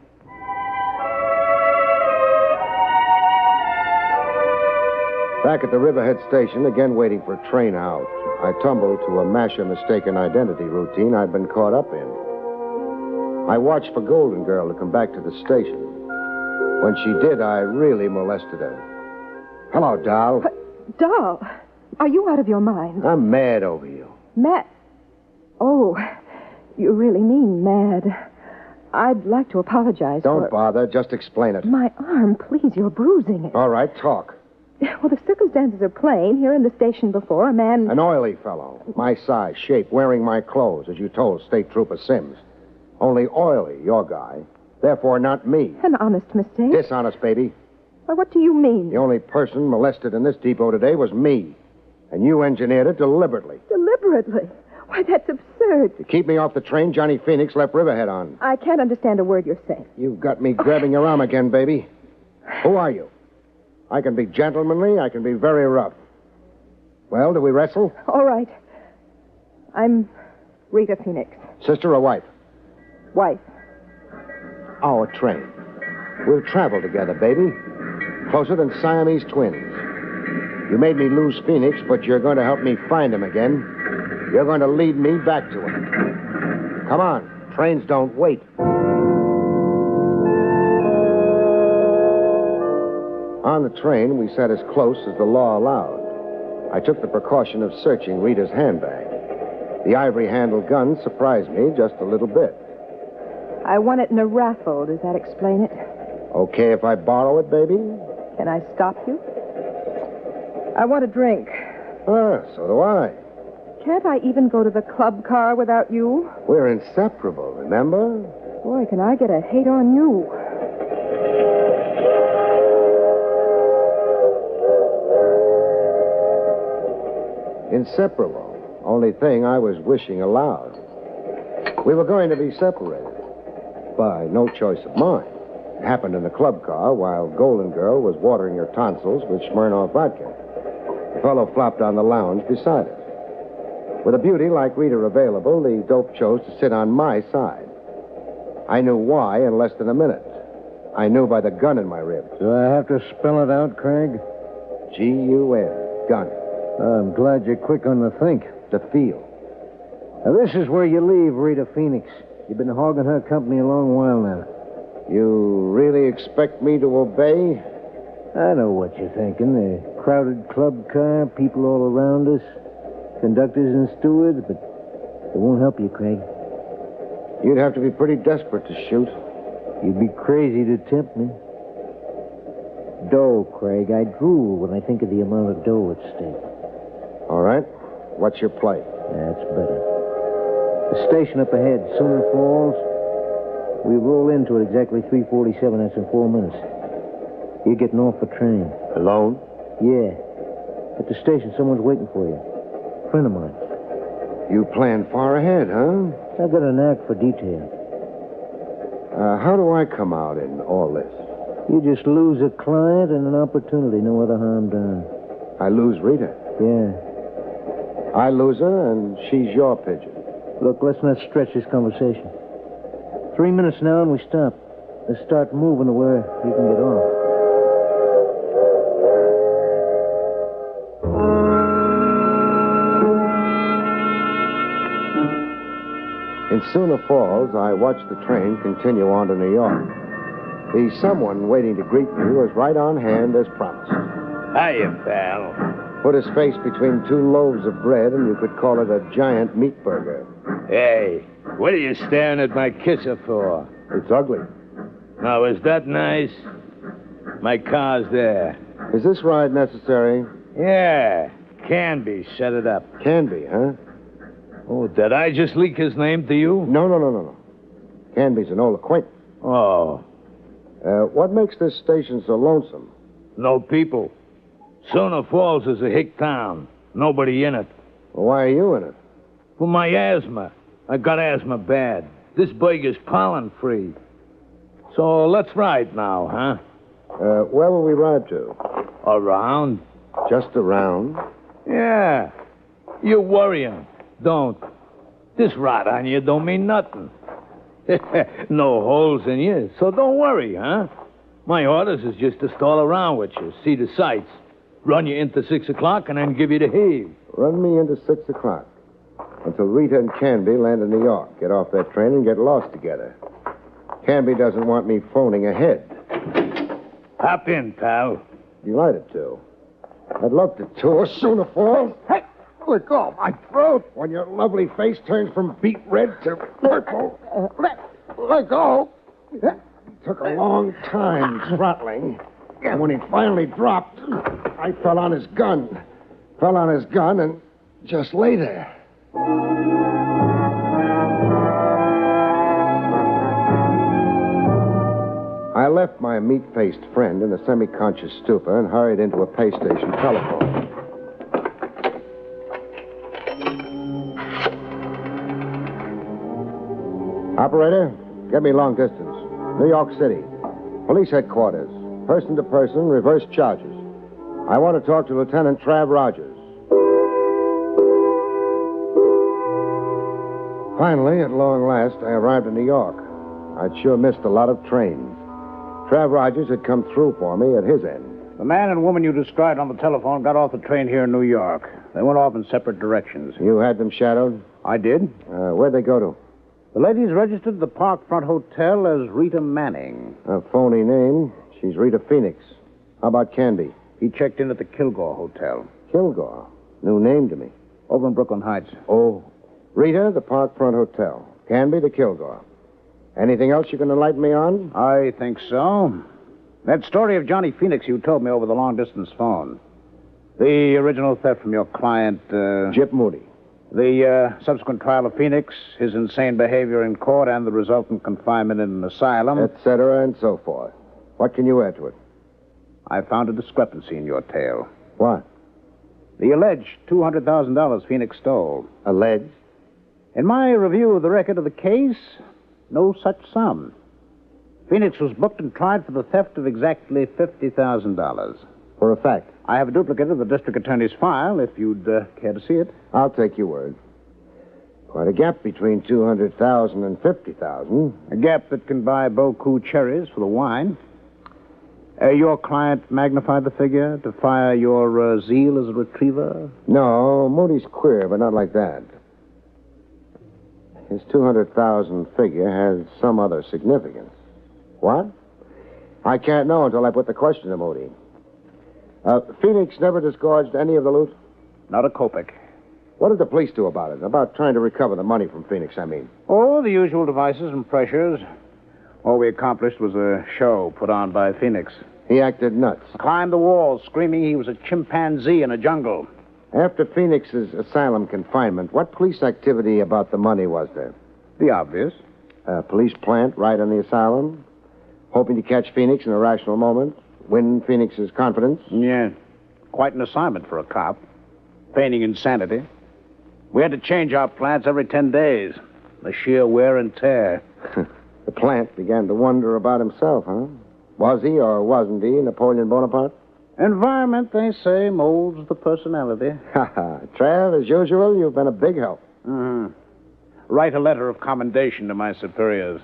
Back at the Riverhead station, again waiting for a train out, I tumbled to a masher mistaken identity routine I'd been caught up in. I watched for Golden Girl to come back to the station. When she did, I really molested her. Hello, doll. Doll, are you out of your mind? I'm mad over you. Mad? Oh, you really mean mad. I'd like to apologize Don't bother. Just explain it. My arm, please, you're bruising it. All right, talk. Well, the circumstances are plain. Here in the station before, a man... An oily fellow. My size, shape, wearing my clothes, as you told State Trooper Sims. Only oily, your guy. Therefore, not me. An honest mistake? Dishonest, baby. Well, what do you mean? The only person molested in this depot today was me. And you engineered it deliberately. Deliberately? Why, that's absurd. To keep me off the train, Johnny Phoenix left Riverhead on. I can't understand a word you're saying. You've got me grabbing your arm again, baby. Who are you? I can be gentlemanly. I can be very rough. Well, do we wrestle? All right. I'm Rita Phoenix. Sister or wife? Wife. Our train. We'll travel together, baby. Closer than Siamese twins. You made me lose Phoenix, but you're going to help me find him again. You're going to lead me back to him. Come on. Trains don't wait. On the train, we sat as close as the law allowed. I took the precaution of searching Rita's handbag. The ivory-handled gun surprised me just a little bit. I won it in a raffle. Does that explain it? Okay if I borrow it, baby? Can I stop you? I want a drink. So do I. Can't I even go to the club car without you? We're inseparable, remember? Boy, can I get a hate on you. Inseparable. Only thing I was wishing aloud. We were going to be separated. By no choice of mine. It happened in the club car while Golden Girl was watering her tonsils with Smirnoff vodka. The fellow flopped on the lounge beside us. With a beauty like Rita available, the dope chose to sit on my side. I knew why in less than a minute. I knew by the gun in my rib. Do I have to spell it out, Craig? G-U-N. Gun. I'm glad you're quick on the think. The feel. Now, this is where you leave Rita Phoenix. You've been hogging her company a long while now. You really expect me to obey? I know what you're thinking. A crowded club car, people all around us, conductors and stewards, but it won't help you, Craig. You'd have to be pretty desperate to shoot. You'd be crazy to tempt me. Dough, Craig. I drool when I think of the amount of dough at stake. All right. What's your play? That's better. The station up ahead, Sooner Falls. We roll into it exactly 3:47. That's in 4 minutes. You're getting off the train. Alone? Yeah. At the station, someone's waiting for you. Friend of mine. You plan far ahead, huh? I got a knack for detail. How do I come out in all this? You just lose a client and an opportunity. No other harm done. I lose Rita. Yeah. I lose her, and she's your pigeon. Look, let's not stretch this conversation. 3 minutes now, and we stop. Let's start moving to where you can get off. In Sooner Falls, I watched the train continue on to New York. The someone waiting to greet me was right on hand as promised. Hiya, pal. Put his face between 2 loaves of bread, and you could call it a giant meat burger. Hey, what are you staring at my kisser for? It's ugly. Now, is that nice? My car's there. Is this ride necessary? Yeah, Canby set it up. Canby, huh? Oh, did I just leak his name to you? No. Canby's an old acquaintance. Oh. What makes this station so lonesome? No people. Sooner Falls is a hick town. Nobody in it. Well, why are you in it? For my asthma. I got asthma bad. This burger's pollen-free. So let's ride now, huh? Where will we ride to? Around. Just around? Yeah. You're worrying. Don't. This rot on you don't mean nothing. No holes in you, so don't worry, huh? My orders is just to stall around with you, see the sights, run you into 6 o'clock, and then give you the heave. Run me into 6 o'clock. Until Rita and Canby land in New York, get off that train, and get lost together. Canby doesn't want me phoning ahead. Hop in, pal. Delighted to. I'd love to tour Sooner Falls. Hey, let go of my throat when your lovely face turns from beet red to purple. Let go. It took a long time throttling. And when he finally dropped, I fell on his gun. And just lay there. I left my meat-faced friend in a semi-conscious stupor and hurried into a pay station telephone. Operator, get me long distance. New York City. Police headquarters. Person-to-person, reverse charges. I want to talk to Lieutenant Trav Rogers. Finally, at long last, I arrived in New York. I'd sure missed a lot of trains. Trav Rogers had come through for me at his end. The man and woman you described on the telephone got off the train here in New York. They went off in separate directions. You had them shadowed? I did. Where'd they go to? The lady's registered at the Parkfront Hotel as Rita Manning. A phony name. She's Rita Phoenix. How about Canby? He checked in at the Kilgore Hotel. Kilgore? New name to me. Over in Brooklyn Heights. Oh. Rita, the Parkfront Hotel. Canby, the Kilgore. Anything else you can enlighten me on? I think so. That story of Johnny Phoenix you told me over the long-distance phone. The original theft from your client, Jip Moody. The subsequent trial of Phoenix, his insane behavior in court, and the resultant confinement in an asylum. Et cetera, and so forth. What can you add to it? I found a discrepancy in your tale. What? The alleged $200,000 Phoenix stole. Alleged? In my review of the record of the case, no such sum. Phoenix was booked and tried for the theft of exactly $50,000. For a fact? I have a duplicate of the district attorney's file, if you'd care to see it. I'll take your word. Quite a gap between $200,000 and $50,000. A gap that can buy Boku cherries for the wine. Your client magnified the figure to fire your zeal as a retriever? No, Moody's queer, but not like that. His $200,000 figure has some other significance. What? I can't know until I put the question to Moody. Phoenix never disgorged any of the loot? Not a kopeck. What did the police do about it? About trying to recover the money from Phoenix, I mean. Oh, the usual devices and pressures. All we accomplished was a show put on by Phoenix. He acted nuts. Climbed the wall, screaming he was a chimpanzee in a jungle. After Phoenix's asylum confinement, what police activity about the money was there? The obvious. A police plant right on the asylum? Hoping to catch Phoenix in a rational moment? Win Phoenix's confidence? Yeah. Quite an assignment for a cop. Feigning insanity. We had to change our plants every 10 days. The sheer wear and tear. The plant began to wonder about himself, huh? Was he or wasn't he Napoleon Bonaparte? Environment, they say, molds the personality. Ha ha. Trav, as usual, you've been a big help. Write a letter of commendation to my superiors.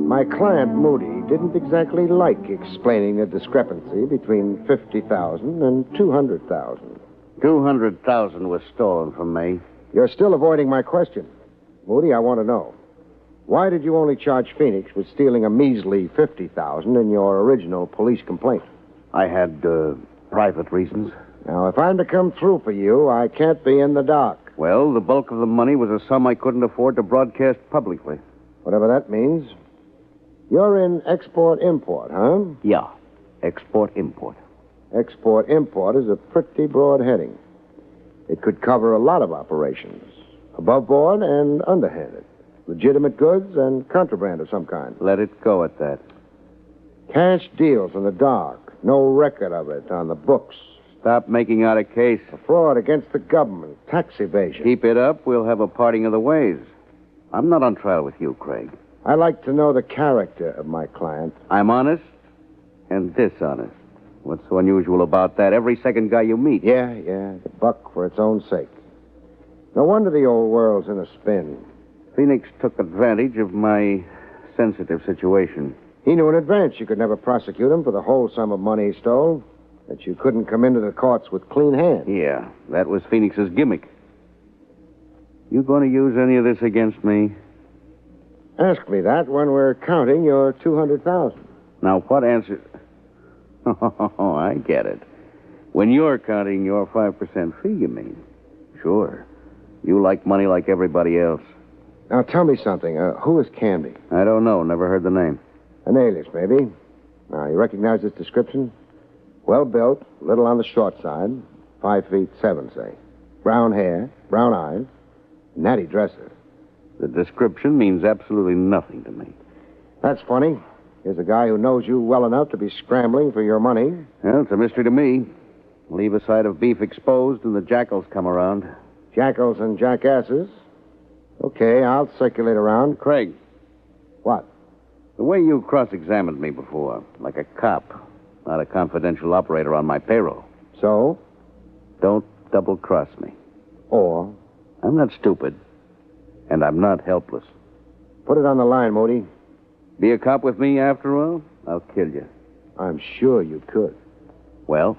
My client, Moody, didn't exactly like explaining the discrepancy between 50,000 and 200,000. 200,000 was stolen from me. You're still avoiding my question. Moody, I want to know. Why did you only charge Phoenix with stealing a measly 50,000 in your original police complaint? I had, private reasons. Now, if I'm to come through for you, I can't be in the dark. Well, the bulk of the money was a sum I couldn't afford to broadcast publicly. Whatever that means. You're in export-import, huh? Yeah, export-import. Export-import is a pretty broad heading. It could cover a lot of operations, above board and underhanded. Legitimate goods and contraband of some kind. Let it go at that. Cash deals in the dark. No record of it on the books. Stop making out a case. A fraud against the government. Tax evasion. Keep it up, we'll have a parting of the ways. I'm not on trial with you, Craig. I like to know the character of my client. I'm honest and dishonest. What's so unusual about that? Every second guy you meet. Yeah, the buck for its own sake. No wonder the old world's in a spin. Phoenix took advantage of my sensitive situation. He knew in advance you could never prosecute him for the whole sum of money he stole. That you couldn't come into the courts with clean hands. Yeah, that was Phoenix's gimmick. You going to use any of this against me? Ask me that when we're counting your 200,000. Now, what answer... Oh, I get it. When you're counting your 5% fee, you mean? Sure. You like money like everybody else. Now, tell me something. Who is Canby? I don't know. Never heard the name. An alias, maybe. Now, you recognize this description? Well-built, little on the short side. 5'7", say. Brown hair, brown eyes, natty dresser. The description means absolutely nothing to me. That's funny. Here's a guy who knows you well enough to be scrambling for your money. Well, it's a mystery to me. Leave a side of beef exposed and the jackals come around. Jackals and jackasses? Okay, I'll circulate around. Craig. What? The way you cross-examined me before, like a cop, not a confidential operator on my payroll. So? Don't double-cross me. Or? I'm not stupid, and I'm not helpless. Put it on the line, Moody. Be a cop with me, after all? I'll kill you. I'm sure you could. Well?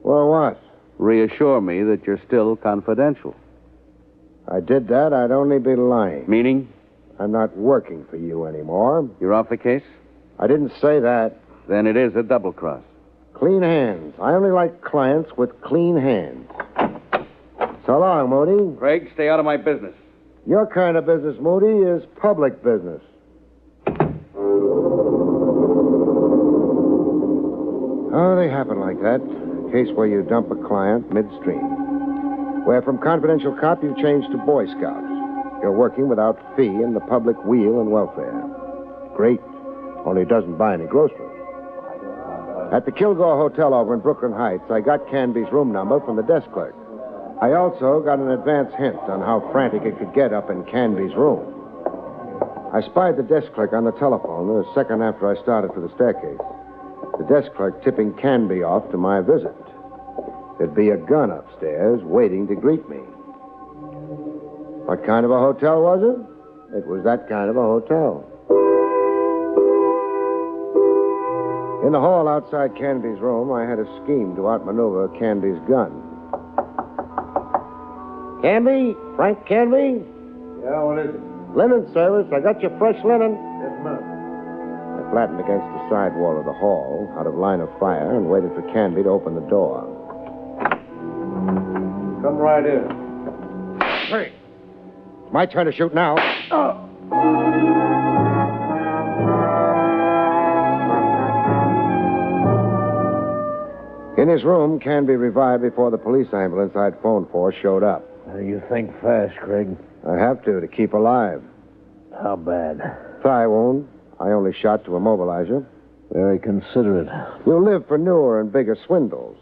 Well, what? Reassure me that you're still confidential. I did that, I'd only be lying. Meaning? I'm not working for you anymore. You're off the case? I didn't say that. Then it is a double-cross. Clean hands. I only like clients with clean hands. So long, Moody. Craig, stay out of my business. Your kind of business, Moody, is public business. Oh, they happen like that. Case where you dump a client midstream. Where from confidential cop you change to Boy Scouts. You're working without fee in the public weal and welfare. Great. Only doesn't buy any groceries. At the Kilgore Hotel over in Brooklyn Heights, I got Canby's room number from the desk clerk. I also got an advance hint on how frantic it could get up in Canby's room. I spied the desk clerk on the telephone a second after I started for the staircase. The desk clerk tipping Canby off to my visit. There'd be a gun upstairs waiting to greet me. What kind of a hotel was it? It was that kind of a hotel. In the hall outside Canby's room, I had a scheme to outmaneuver Canby's gun. Canby? Frank Canby? Yeah, what is it? Linen service. I got your fresh linen. Yes, ma'am. I flattened against the side wall of the hall, out of line of fire, and waited for Canby to open the door. Come right in. Hey! My turn to shoot now. his room can be revived before the police ambulance I'd phoned for showed up. You think fast, Craig. I have to keep alive. How bad? Thigh wound. I only shot to immobilize you. Very considerate. You'll live for newer and bigger swindles.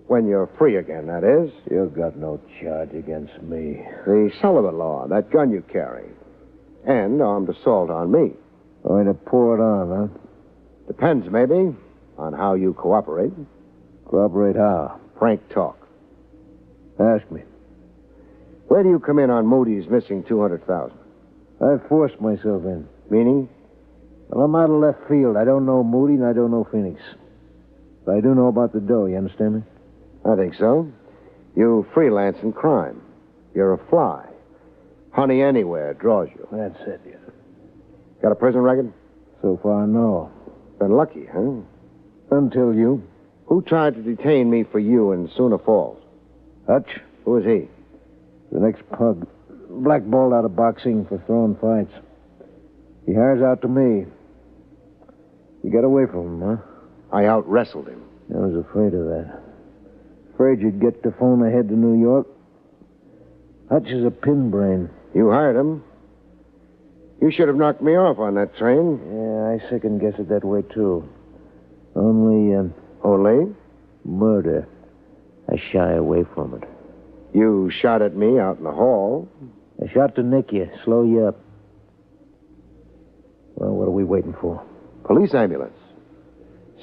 When you're free again, that is. You've got no charge against me. The Sullivan Law, that gun you carry. And armed assault on me. Going to pour it on, huh? Depends, maybe, on how you cooperate. Cooperate how? Frank talk. Ask me. Where do you come in on Moody's missing $200,000? I forced myself in. Meaning? Well, I'm out of left field. I don't know Moody and I don't know Phoenix. But I do know about the dough, you understand me? I think so. You freelance in crime. You're a fly. Honey anywhere draws you. That's it, yeah. Got a prison record? So far, no. Been lucky, huh? Until you. Who tried to detain me for you in Sooner Falls? Hutch. Who was he? The next pug. Blackballed out of boxing for throwing fights. He hires out to me. You got away from him, huh? I out-wrestled him. I was afraid of that. Afraid you'd get the phone ahead to New York. Hutch is a pin brain. You hired him. You should have knocked me off on that train. Yeah, I second guess it that way, too. Only, Only? Murder. I shy away from it. You shot at me out in the hall. I shot to nick you, slow you up. Well, what are we waiting for? Police ambulance.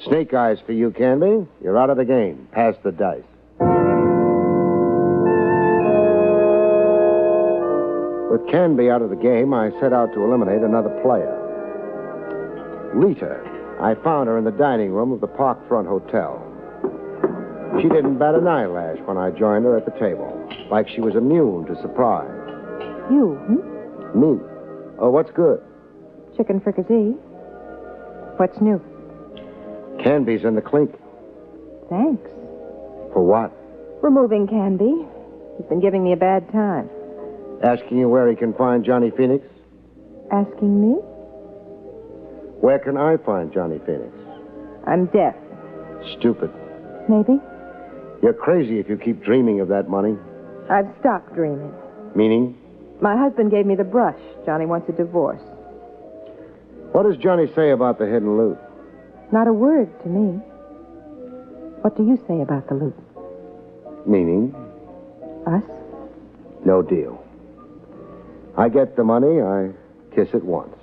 Snake eyes for you, Canby. You're out of the game. Pass the dice. With Canby out of the game, I set out to eliminate another player. Rita. I found her in the dining room of the Parkfront Hotel. She didn't bat an eyelash when I joined her at the table, like she was immune to surprise. You, Me. Oh, what's good? Chicken fricassee. What's new? Canby's in the clink. Thanks. For what? Removing Canby. He's been giving me a bad time. Asking you where he can find Johnny Phoenix? Asking me? Where can I find Johnny Phoenix? I'm deaf. Stupid. Maybe. You're crazy if you keep dreaming of that money. I've stopped dreaming. Meaning? My husband gave me the brush. Johnny wants a divorce. What does Johnny say about the hidden loot? Not a word to me. What do you say about the loot? Meaning? Us? No deal. I get the money, I kiss it once.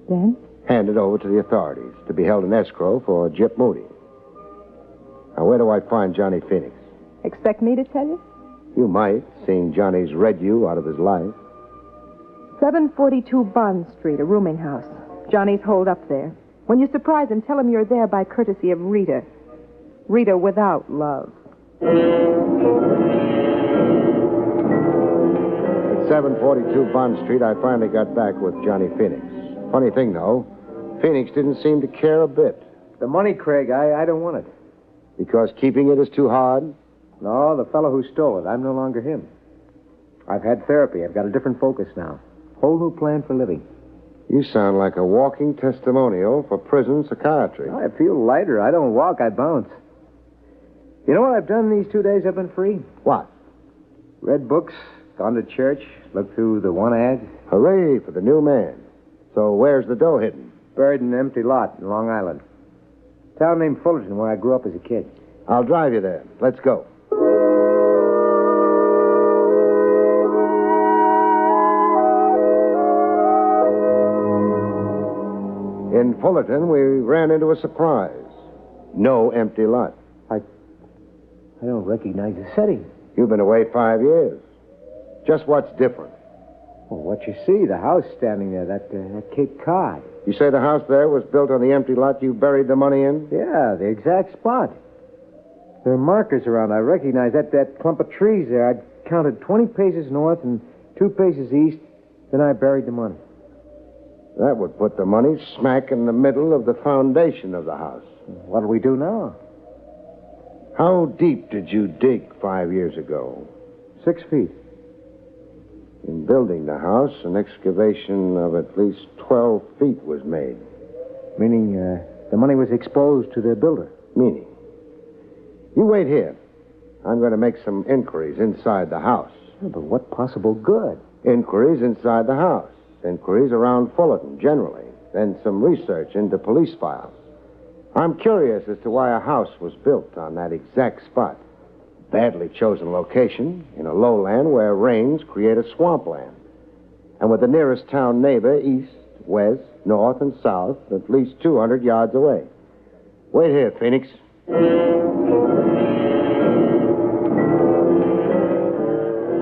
Then? Hand it over to the authorities to be held in escrow for Gyp Moody. Now, where do I find Johnny Phoenix? Expect me to tell you? You might, seeing Johnny's read you out of his life. 742 Bond Street, a rooming house. Johnny's holed up there. When you surprise him, tell him you're there by courtesy of Rita. Rita without love. At 742 Bond Street, I finally got back with Johnny Phoenix. Funny thing, though, Phoenix didn't seem to care a bit. The money, Craig, I don't want it. Because keeping it is too hard? No, the fellow who stole it. I'm no longer him. I've had therapy. I've got a different focus now. Whole new plan for living. You sound like a walking testimonial for prison psychiatry. I feel lighter. I don't walk, I bounce. You know what I've done these 2 days I've been free? What? Read books, gone to church, looked through the one ad. Hooray for the new man. So where's the dough hidden? Buried in an empty lot in Long Island. Town named Fullerton, where I grew up as a kid. I'll drive you there. Let's go. In Fullerton, we ran into a surprise. No empty lot. I don't recognize the setting. You've been away 5 years. Just what's different? Well, what you see, the house standing there, that Cape Cod. You say the house there was built on the empty lot you buried the money in? Yeah, the exact spot. There are markers around. I recognize that clump of trees there. I counted 20 paces north and 2 paces east. Then I buried the money. That would put the money smack in the middle of the foundation of the house. What'll we do now? How deep did you dig 5 years ago? 6 feet. In building the house, an excavation of at least 12 feet was made. Meaning, the money was exposed to the builder. Meaning? You wait here. I'm going to make some inquiries inside the house. Yeah, but what possible good? Inquiries inside the house. Inquiries around Fullerton, generally. Then some research into police files. I'm curious as to why a house was built on that exact spot. Badly chosen location in a lowland where rains create a swampland. And with the nearest town neighbor east, west, north, and south at least 200 yards away. Wait here, Phoenix.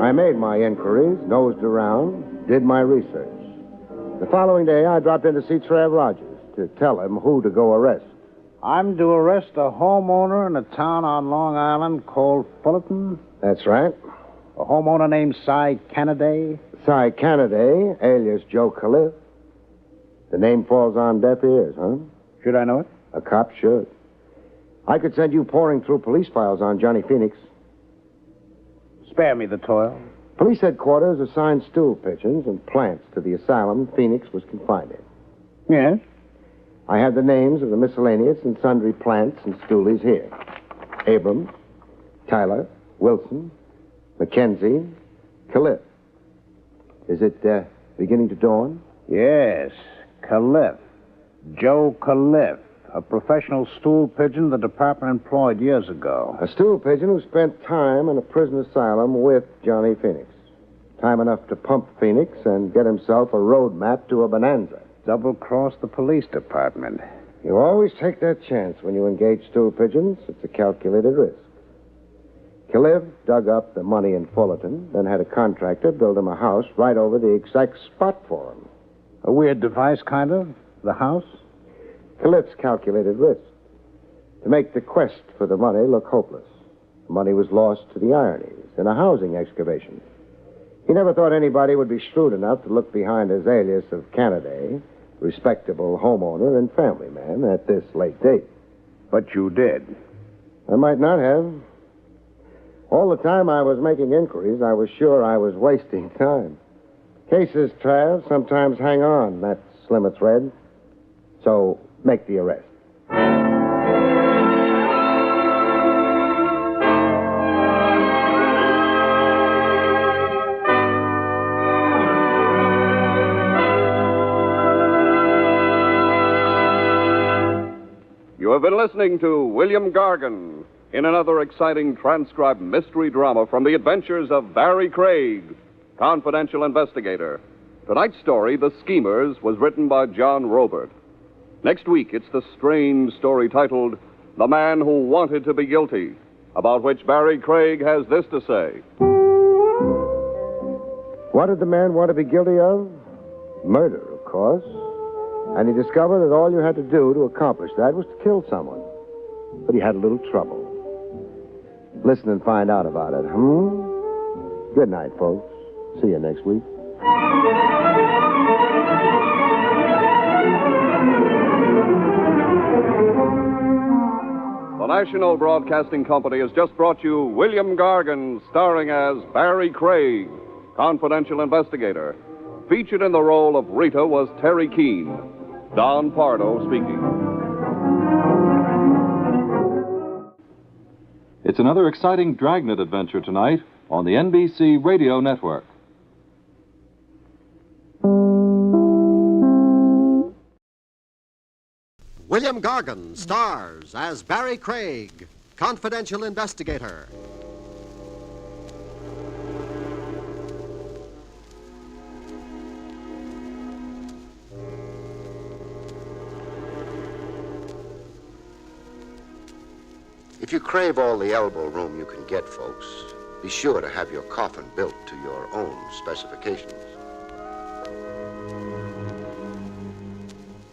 I made my inquiries, nosed around, did my research. The following day, I dropped in to see Trav Rogers to tell him who to go arrest. I'm to arrest a homeowner in a town on Long Island called Fullerton? That's right. A homeowner named Cy Canaday? Cy Canaday, alias Joe Cliff. The name falls on deaf ears, huh? Should I know it? A cop should. I could send you pouring through police files on Johnny Phoenix. Spare me the toil. Police headquarters assigned stool pigeons and plants to the asylum Phoenix was confined in. Yes? I have the names of the miscellaneous and sundry plants and stoolies here. Abrams, Tyler, Wilson, Mackenzie, Cliff. Is it beginning to dawn? Yes, Cliff. Joe Cliff. A professional stool pigeon the department employed years ago. A stool pigeon who spent time in a prison asylum with Johnny Phoenix. Time enough to pump Phoenix and get himself a road map to a bonanza. Double-cross the police department. You always take that chance when you engage stool pigeons. It's a calculated risk. Cliff dug up the money in Fullerton, then had a contractor build him a house right over the exact spot for him. A weird device, kind of? The house? Cliff's calculated risk. To make the quest for the money look hopeless. The money was lost to the ironies in a housing excavation. He never thought anybody would be shrewd enough to look behind his alias of Canaday, respectable homeowner and family man, at this late date. But you did. I might not have. All the time I was making inquiries, I was sure I was wasting time. Cases, Trav, sometimes hang on that slim a thread. So, make the arrest. You have been listening to William Gargan in another exciting transcribed mystery drama from the adventures of Barrie Craig, confidential investigator. Tonight's story, The Schemers, was written by John Robert. Next week, it's the strange story titled The Man Who Wanted to Be Guilty, about which Barrie Craig has this to say. What did the man want to be guilty of? Murder, of course. And he discovered that all you had to do to accomplish that was to kill someone. But he had a little trouble. Listen and find out about it, Good night, folks. See you next week. The National Broadcasting Company has just brought you William Gargan, starring as Barrie Craig, confidential investigator. Featured in the role of Rita was Terry Keane. Don Pardo speaking. It's another exciting Dragnet adventure tonight on the NBC Radio Network. William Gargan stars as Barrie Craig, confidential investigator. If you crave all the elbow room you can get, folks, be sure to have your coffin built to your own specifications.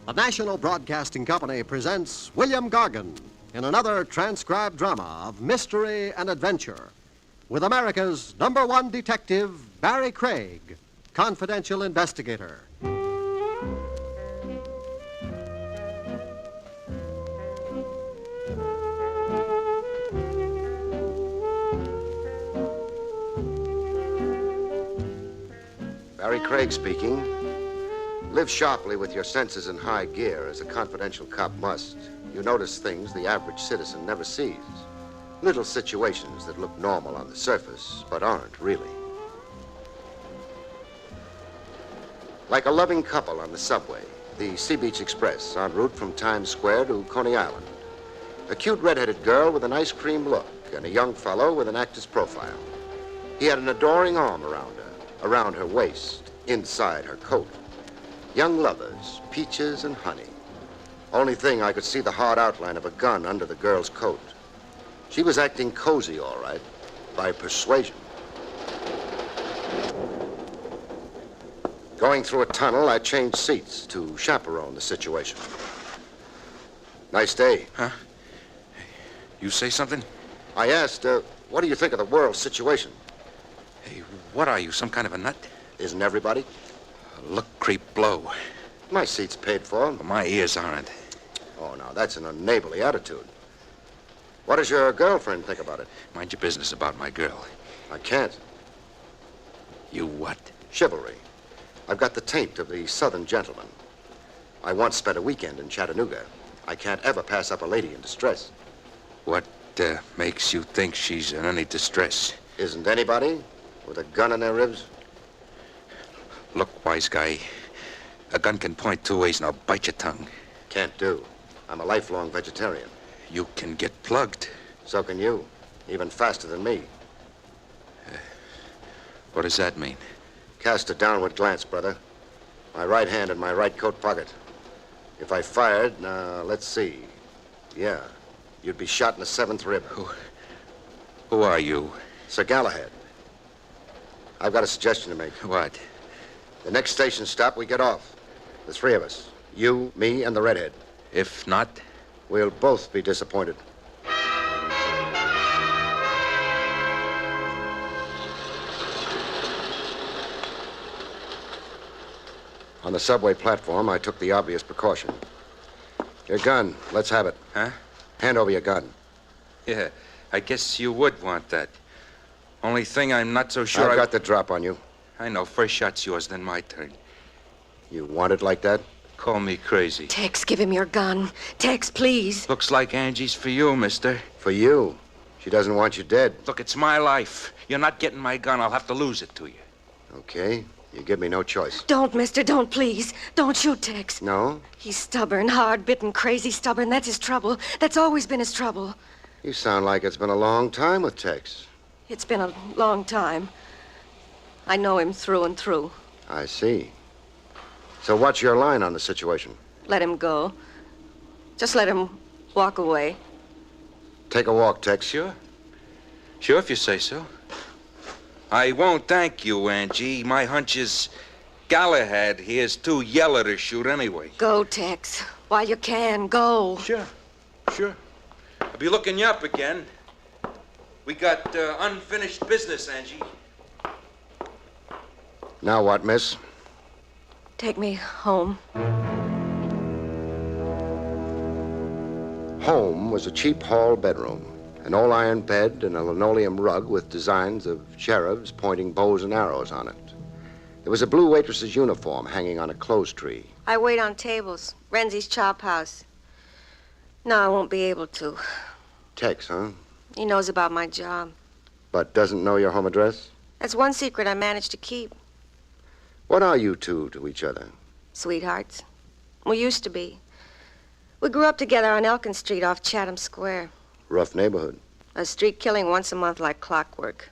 The National Broadcasting Company presents William Gargan in another transcribed drama of mystery and adventure with America's #1 detective, Barrie Craig, confidential investigator. Barrie Craig speaking. Live sharply with your senses in high gear, as a confidential cop must. You notice things the average citizen never sees. Little situations that look normal on the surface, but aren't really. Like a loving couple on the subway, the Sea Beach Express, en route from Times Square to Coney Island. A cute redheaded girl with an ice cream look and a young fellow with an actor's profile. He had an adoring arm around her waist, inside her coat. Young lovers, peaches and honey. Only thing, I could see the hard outline of a gun under the girl's coat. She was acting cozy, all right, by persuasion. Going through a tunnel, I changed seats to chaperone the situation. Nice day. Huh? You say something? I asked, what do you think of the world situation? Hey, what are you, some kind of a nut? Isn't everybody? Look, creep, blow. My seat's paid for. But my ears aren't. Oh, now, that's an unneighborly attitude. What does your girlfriend think about it? Mind your business about my girl. I can't. You what? Chivalry. I've got the taint of the Southern gentleman. I once spent a weekend in Chattanooga. I can't ever pass up a lady in distress. What makes you think she's in any distress? Isn't anybody with a gun in their ribs? Look, wise guy, a gun can point two ways and I'll bite your tongue. Can't do. I'm a lifelong vegetarian. You can get plugged. So can you, even faster than me. What does that mean? Cast a downward glance, brother. My right hand in my right coat pocket. If I fired, now, let's see. Yeah, you'd be shot in the 7th rib. Who are you? Sir Galahad. I've got a suggestion to make. What? The next station stop, we get off. The three of us. You, me, and the Redhead. If not? We'll both be disappointed. On the subway platform, I took the obvious precaution. Your gun. Let's have it. Huh? Hand over your gun. Yeah, I guess you would want that. Only thing I'm not so sure I've got the drop on you. I know. First shot's yours, then my turn. You want it like that? Call me crazy. Tex, give him your gun. Tex, please. Looks like Angie's for you, mister. For you? She doesn't want you dead. Look, it's my life. You're not getting my gun. I'll have to lose it to you. Okay. You give me no choice. Don't, mister. Don't, please. Don't shoot Tex. No? He's stubborn, hard-bitten, crazy stubborn. That's his trouble. That's always been his trouble. You sound like it's been a long time with Tex. It's been a long time. I know him through and through. I see. So what's your line on the situation? Let him go. Just let him walk away. Take a walk, Tex. Sure. Sure, if you say so. I won't thank you, Angie. My hunch is Galahad here's too yellow to shoot anyway. Go, Tex. While you can, go. Sure. I'll be looking you up again. We got unfinished business, Angie. Now what, miss? Take me home. Home was a cheap hall bedroom. An all-iron bed and a linoleum rug with designs of cherubs pointing bows and arrows on it. There was a blue waitress's uniform hanging on a clothes tree. I wait on tables. Renzi's Chop House. No, I won't be able to. Tex, huh? He knows about my job. But doesn't know your home address? That's one secret I managed to keep. What are you two to each other? Sweethearts. We used to be. We grew up together on Elkin Street off Chatham Square. Rough neighborhood. A street killing once a month like clockwork.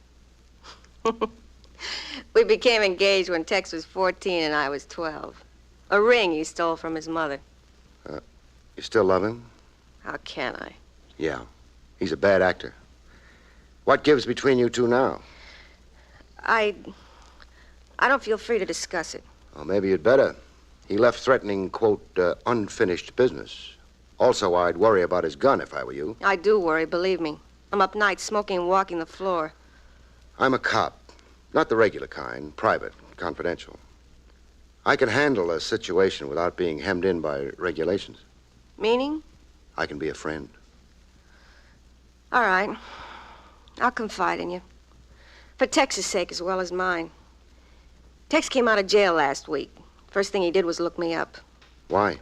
We became engaged when Tex was 14 and I was 12. A ring he stole from his mother. You still love him? How can I? Yeah. He's a bad actor. What gives between you two now? I don't feel free to discuss it. Well, maybe you'd better. He left threatening, quote, unfinished business. Also, I'd worry about his gun if I were you. I do worry, believe me. I'm up nights smoking and walking the floor. I'm a cop. Not the regular kind, private, confidential. I can handle a situation without being hemmed in by regulations. Meaning? I can be a friend. All right. I'll confide in you. For Tex's sake as well as mine. Tex came out of jail last week. First thing he did was look me up. Why?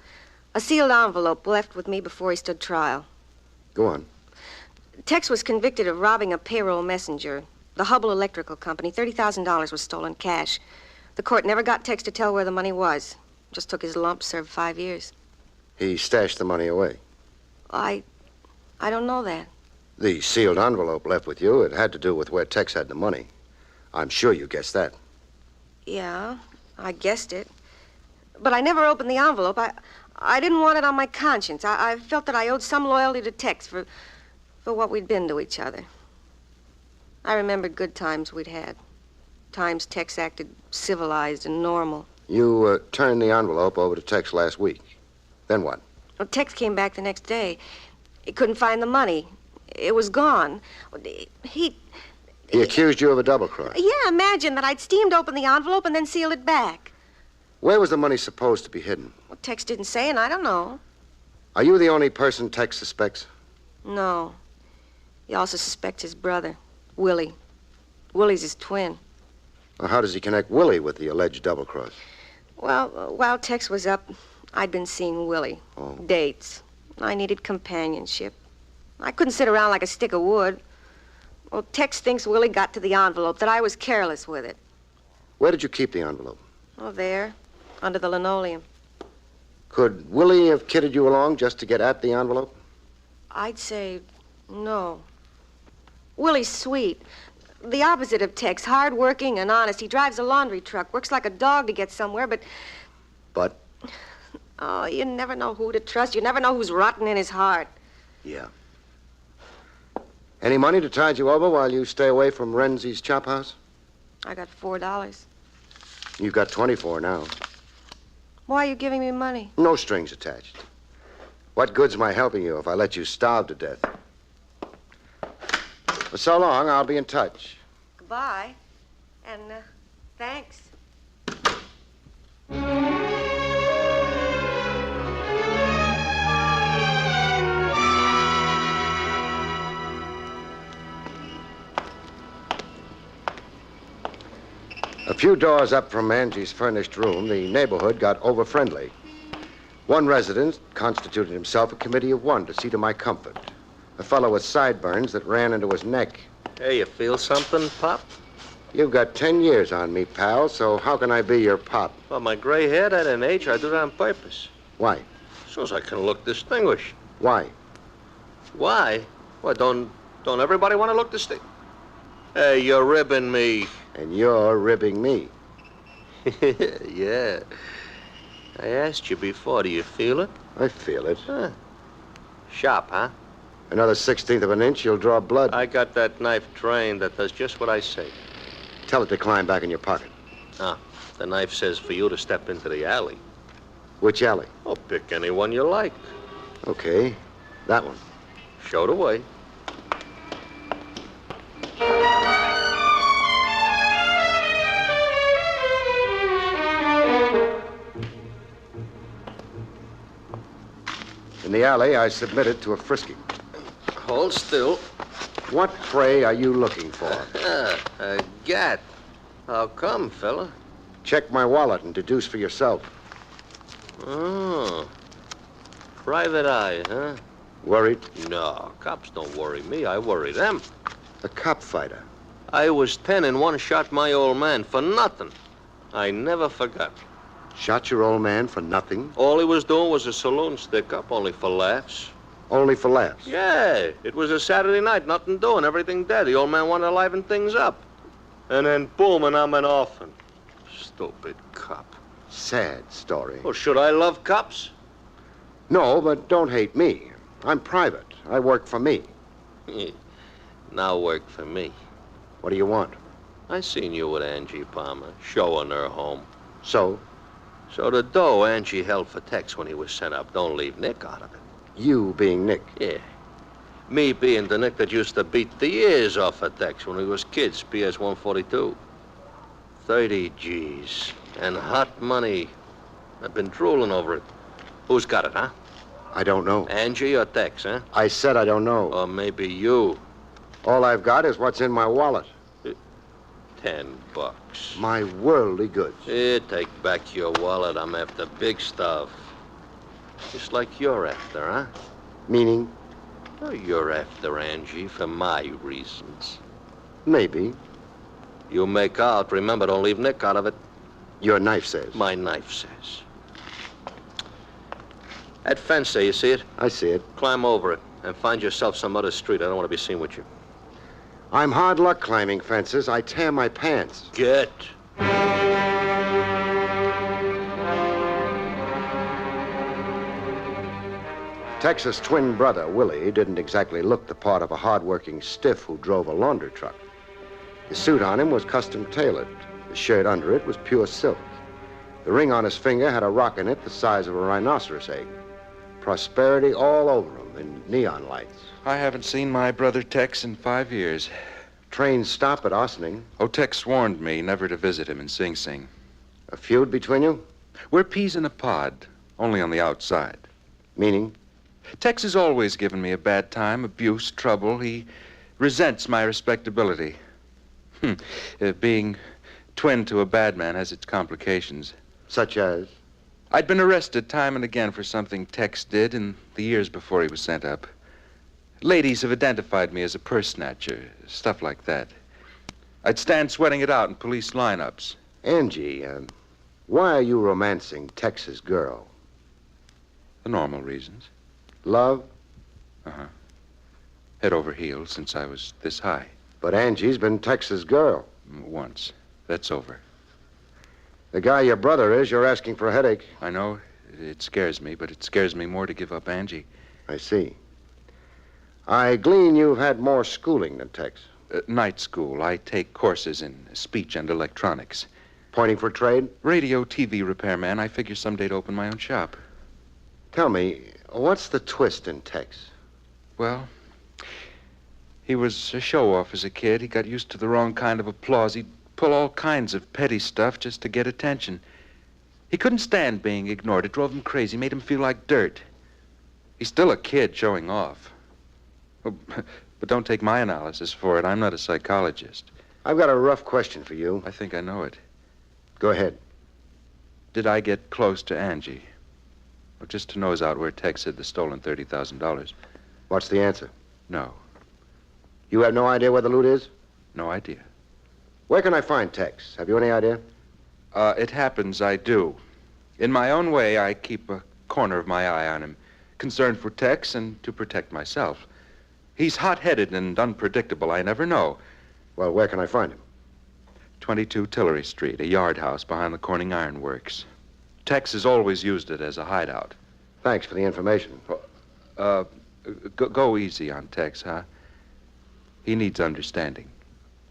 A sealed envelope left with me before he stood trial. Go on. Tex was convicted of robbing a payroll messenger. The Hubble Electrical Company. $30,000 was stolen cash. The court never got Tex to tell where the money was. Just took his lump, served 5 years. He stashed the money away. I don't know that. The sealed envelope left with you, it had to do with where Tex had the money. I'm sure you guessed that. Yeah, I guessed it. But I never opened the envelope. I didn't want it on my conscience. I felt that I owed some loyalty to Tex for what we'd been to each other. I remembered good times we'd had. Times Tex acted civilized and normal. You turned the envelope over to Tex last week. Then what? Well, Tex came back the next day. He couldn't find the money. It was gone. He accused you of a double cross. Yeah, imagine that I'd steamed open the envelope and then sealed it back. Where was the money supposed to be hidden? Well, Tex didn't say, and I don't know. Are you the only person Tex suspects? No. He also suspects his brother, Willie. Willie's his twin. Well, how does he connect Willie with the alleged double cross? Well, while Tex was up, I'd been seeing Willie. Oh. Dates. I needed companionship. I couldn't sit around like a stick of wood. Well, Tex thinks Willie got to the envelope, that I was careless with it. Where did you keep the envelope? Oh, there, under the linoleum. Could Willie have kidded you along just to get at the envelope? I'd say no. Willie's sweet. The opposite of Tex, hard-working and honest. He drives a laundry truck, works like a dog to get somewhere, but... But? Oh, you never know who to trust. You never know who's rotten in his heart. Yeah. Any money to tide you over while you stay away from Renzi's chop house? I got $4. You've got 24 now. Why are you giving me money? No strings attached. What good's my helping you if I let you starve to death? For so long, I'll be in touch. Goodbye. And, thanks. A few doors up from Angie's furnished room, the neighborhood got over-friendly. One resident constituted himself a committee of one to see to my comfort. A fellow with sideburns that ran into his neck. Hey, you feel something, Pop? You've got 10 years on me, pal, so how can I be your pop? Well, my gray hair at an age, I do that on purpose. Why? So as I can look distinguished. Why? Why? Well, don't everybody want to look distinguished? Hey, you're ribbing me. And you're ribbing me. Yeah. I asked you before. Do you feel it? I feel it. Huh. Sharp, huh? Another 1/16 of an inch, you'll draw blood. I got that knife trained that does just what I say. Tell it to climb back in your pocket. Ah, the knife says for you to step into the alley. Which alley? Oh, pick any one you like. Okay, that one. Show the way. In the alley, I submitted to a frisking. Hold still. What, pray, are you looking for? A gat. How come, fella? Check my wallet and deduce for yourself. Oh. Private eye, huh? Worried? No, cops don't worry me. I worry them. A cop fighter. I was 10 and one shot my old man for nothing. I never forgot. Shot your old man for nothing? All he was doing was a saloon stick-up, only for laughs. Only for laughs? Yeah, it was a Saturday night, nothing doing, everything dead. The old man wanted to liven things up. And then boom, and I'm an orphan. Stupid cop. Sad story. Well, should I love cops? No, but don't hate me. I'm private. I work for me. Now work for me. What do you want? I seen you with Angie Palmer, showing her home. So? So the dough Angie held for Tex when he was sent up, don't leave Nick out of it. You being Nick? Yeah. Me being the Nick that used to beat the ears off of Tex when we was kids, PS 142. 30 G's. And hot money. I've been drooling over it. Who's got it, huh? I don't know. Angie or Tex, huh? I said I don't know. Or maybe you. All I've got is what's in my wallet. $10. My worldly goods. Here, take back your wallet. I'm after big stuff. Just like you're after, huh? Meaning? Oh, you're after Angie for my reasons. Maybe. You make out. Remember, don't leave Nick out of it. Your knife says. My knife says. That fence there, you see it? I see it. Climb over it and find yourself some other street. I don't want to be seen with you. I'm hard luck climbing fences. I tear my pants. Get. Tex's twin brother, Willie, didn't exactly look the part of a hard-working stiff who drove a laundry truck. The suit on him was custom tailored. The shirt under it was pure silk. The ring on his finger had a rock in it the size of a rhinoceros egg. Prosperity all over him in neon lights. I haven't seen my brother Tex in 5 years. Trains stop at Ossining. Oh, Tex warned me never to visit him in Sing Sing. A feud between you? We're peas in a pod, only on the outside. Meaning? Tex has always given me a bad time, abuse, trouble. He resents my respectability. Being twin to a bad man has its complications. Such as? I'd been arrested time and again for something Tex did in the years before he was sent up. Ladies have identified me as a purse snatcher, stuff like that. I'd stand sweating it out in police lineups. Angie, why are you romancing Tex's girl? The normal reasons. Love? Uh-huh. Head over heels since I was this high. But Angie's been Tex's girl. Once. That's over. The guy your brother is, you're asking for a headache. I know. It scares me, but it scares me more to give up Angie. I see. I glean you've had more schooling than Tex. Night school. I take courses in speech and electronics. Pointing for trade? Radio, TV repairman. I figure someday to open my own shop. Tell me, what's the twist in Tex? Well, he was a show-off as a kid. He got used to the wrong kind of applause. He'd pull all kinds of petty stuff just to get attention. He couldn't stand being ignored. It drove him crazy, made him feel like dirt. He's still a kid showing off. But don't take my analysis for it. I'm not a psychologist. I've got a rough question for you. I think I know it. Go ahead. Did I get close to Angie? Or just to nose out where Tex hid the stolen $30,000? What's the answer? No. You have no idea where the loot is? No idea. Where can I find Tex? Have you any idea? It happens I do. In my own way, I keep a corner of my eye on him, concerned for Tex and to protect myself. He's hot-headed and unpredictable. I never know. Well, where can I find him? 22 Tillery Street, a yard house behind the Corning Iron Works. Tex has always used it as a hideout. Thanks for the information. Go easy on Tex, huh? He needs understanding.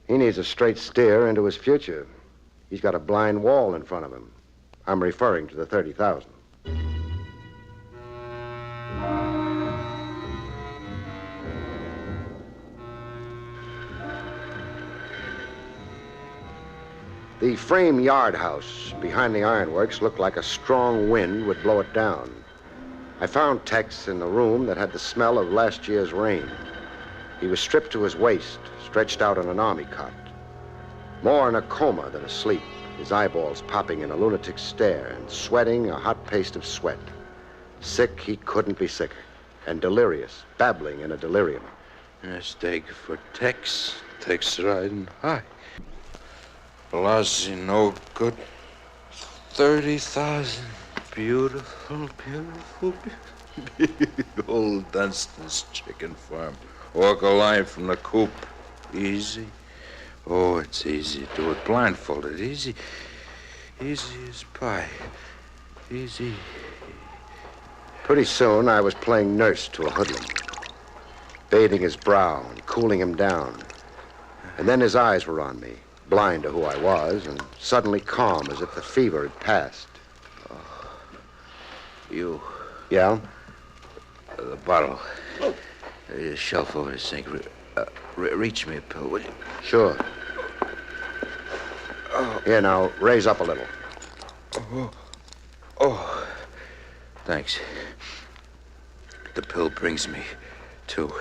He needs a straight steer into his future. He's got a blind wall in front of him. I'm referring to the 30,000. The frame yard house behind the ironworks looked like a strong wind would blow it down. I found Tex in the room that had the smell of last year's rain. He was stripped to his waist, stretched out on an army cot. More in a coma than asleep, his eyeballs popping in a lunatic stare and sweating a hot paste of sweat. Sick he couldn't be sicker, and delirious, babbling in a delirium. Mistake for Tex. Tex riding high. Velocity no good. 30,000. Beautiful, beautiful, beautiful. Old Dunstan's chicken farm. Walk a line from the coop. Easy. Oh, it's easy to do it blindfolded. Easy. Easy as pie. Easy. Pretty soon, I was playing nurse to a hoodlum, bathing his brow and cooling him down. And then his eyes were on me, blind to who I was, and suddenly calm as if the fever had passed. Oh. You. Yeah? The bottle. The shelf over the sink. Reach me a pill, will you? Sure. Oh. Here, now, raise up a little. Oh. Thanks. The pill brings me to.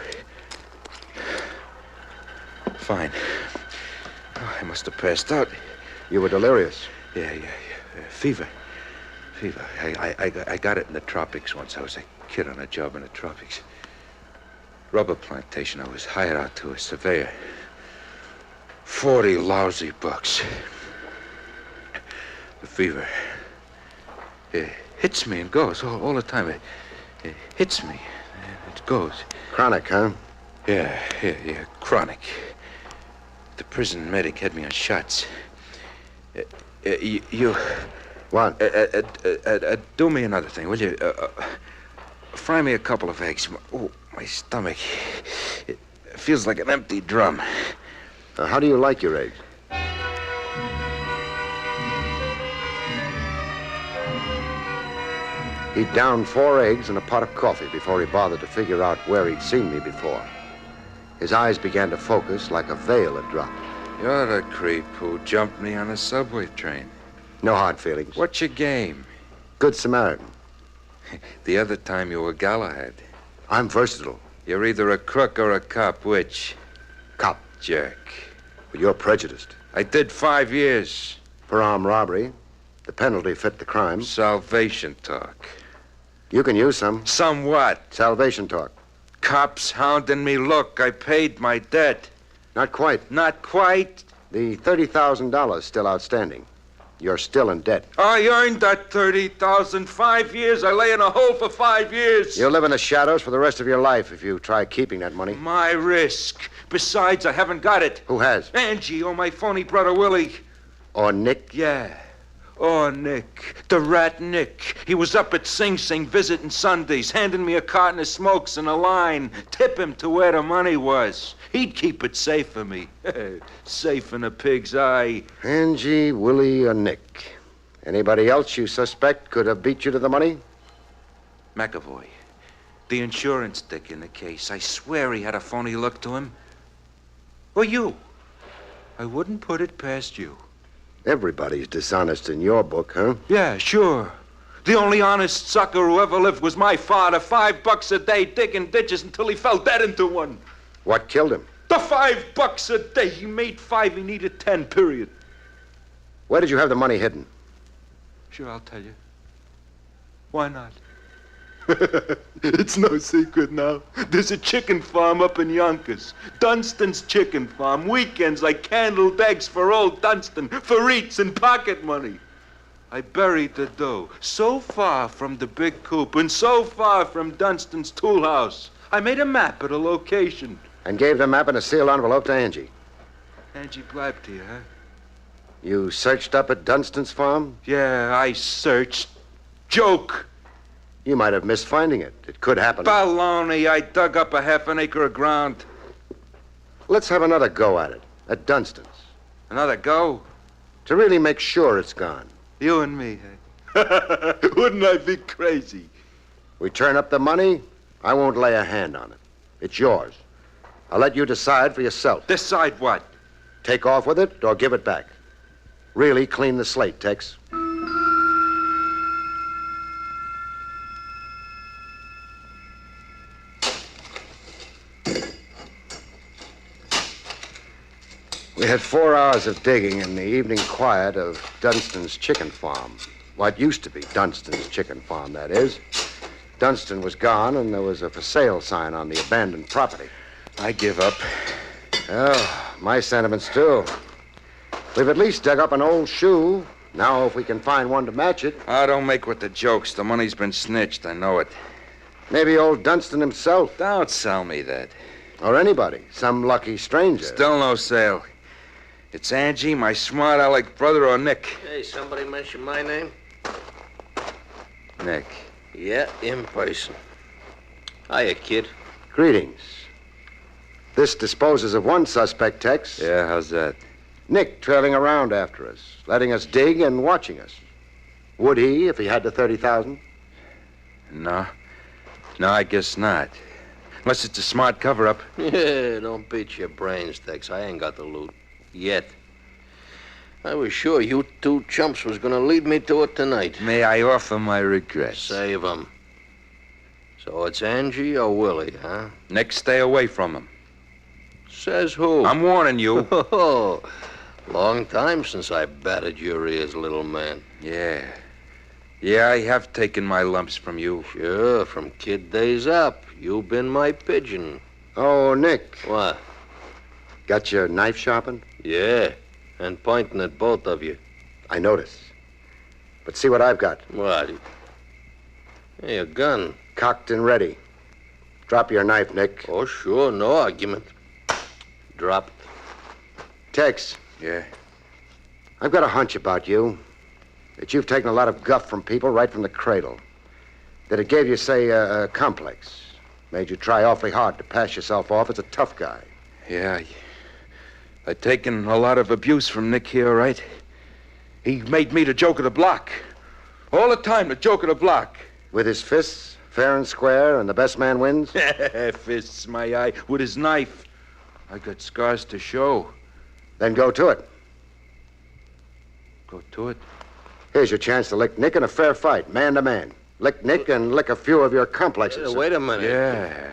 Fine. Oh, I must have passed out. You were delirious. Yeah. Fever. I got it in the tropics once. I was a kid on a job in the tropics. Rubber plantation I was hired out to a surveyor. 40 lousy bucks. The fever. It hits me and goes all the time. It hits me and it goes. Chronic, huh? Yeah, chronic. The prison medic had me on shots. You... What? Do me another thing, will you? Fry me a couple of eggs. Oh, my stomach. It feels like an empty drum. How do you like your eggs? He downed 4 eggs and a pot of coffee before he bothered to figure out where he'd seen me before. His eyes began to focus like a veil had dropped. You're the creep who jumped me on a subway train. No hard feelings. What's your game? Good Samaritan. The other time you were Galahad. I'm versatile. You're either a crook or a cop. Which? Cop. Jerk. But you're prejudiced. I did 5 years. For armed robbery. The penalty fit the crime. Salvation talk. You can use some. Some what? Salvation talk. Cops hounding me. Look, I paid my debt. Not quite. Not quite? The $30,000 still outstanding. You're still in debt. I earned that $30,000. 5 years. I lay in a hole for 5 years. You'll live in the shadows for the rest of your life if you try keeping that money. My risk. Besides, I haven't got it. Who has? Angie or my phony brother Willie. Or Nick? Yeah. Oh, Nick. The rat Nick. He was up at Sing Sing visiting Sundays, handing me a carton of smokes and a line. Tip him to where the money was. He'd keep it safe for me. Safe in a pig's eye. Angie, Willie, or Nick. Anybody else you suspect could have beat you to the money? McAvoy. The insurance dick in the case. I swear he had a phony look to him. Or you. I wouldn't put it past you. Everybody's dishonest in your book, huh? Yeah, sure. The only honest sucker who ever lived was my father. $5 a day digging ditches until he fell dead into one. What killed him? The $5 a day. He made 5, he needed 10, period. Where did you have the money hidden? Sure, I'll tell you. Why not? It's no secret now. There's a chicken farm up in Yonkers. Dunstan's Chicken Farm. Weekends I candled eggs for old Dunstan, for eats and pocket money. I buried the dough so far from the big coop and so far from Dunstan's tool house. I made a map of the location. And gave the map in a sealed envelope to Angie. Angie blabbed to you, huh? You searched up at Dunstan's farm? Yeah, I searched. Joke. You might have missed finding it. It could happen. Baloney. I dug up a half an acre of ground. Let's have another go at it. At Dunstan's. Another go? To really make sure it's gone. You and me, eh? Wouldn't I be crazy? We turn up the money, I won't lay a hand on it. It's yours. I'll let you decide for yourself. Decide what? Take off with it or give it back. Really clean the slate, Tex. We had 4 hours of digging in the evening quiet of Dunstan's Chicken Farm. What used to be Dunstan's Chicken Farm, that is. Dunstan was gone, and there was a for sale sign on the abandoned property. I give up. Oh, my sentiments, too. We've at least dug up an old shoe. Now, if we can find one to match it... Oh, don't make with the jokes. The money's been snitched. I know it. Maybe old Dunstan himself. Don't sell me that. Or anybody. Some lucky stranger. Still no sale. It's Angie, my smart aleck brother, or Nick. Hey, somebody mention my name? Nick. Yeah, in person. Hiya, kid. Greetings. This disposes of one suspect, Tex. Yeah, how's that? Nick trailing around after us, letting us dig and watching us. Would he if he had the $30,000? No. No, I guess not. Unless it's a smart cover-up. Yeah, don't beat your brains, Tex. I ain't got the loot. Yet. I was sure you two chumps was gonna lead me to it tonight. May I offer my regrets? Save 'em. So it's Angie or Willie, huh? Nick, stay away from him. Says who? I'm warning you. Oh, long time since I batted your ears, little man. Yeah. Yeah, I have taken my lumps from you. Sure, from kid days up. You've been my pigeon. Oh, Nick. What? Got your knife sharpened? Yeah, and pointing at both of you. I notice. But see what I've got. What? Hey, a gun. Cocked and ready. Drop your knife, Nick. Oh, sure, no argument. Drop it. Tex. Yeah? I've got a hunch about you. That you've taken a lot of guff from people right from the cradle. That it gave you, say, a complex. Made you try awfully hard to pass yourself off as a tough guy. Yeah, I've taken a lot of abuse from Nick here, right? He made me the joke of the block. All the time, the joke of the block. With his fists, fair and square, and the best man wins? Fists, my eye. With his knife. I got scars to show. Then go to it. Go to it? Here's your chance to lick Nick in a fair fight, man to man. Lick Nick and lick a few of your complexes. Wait a minute. Yeah.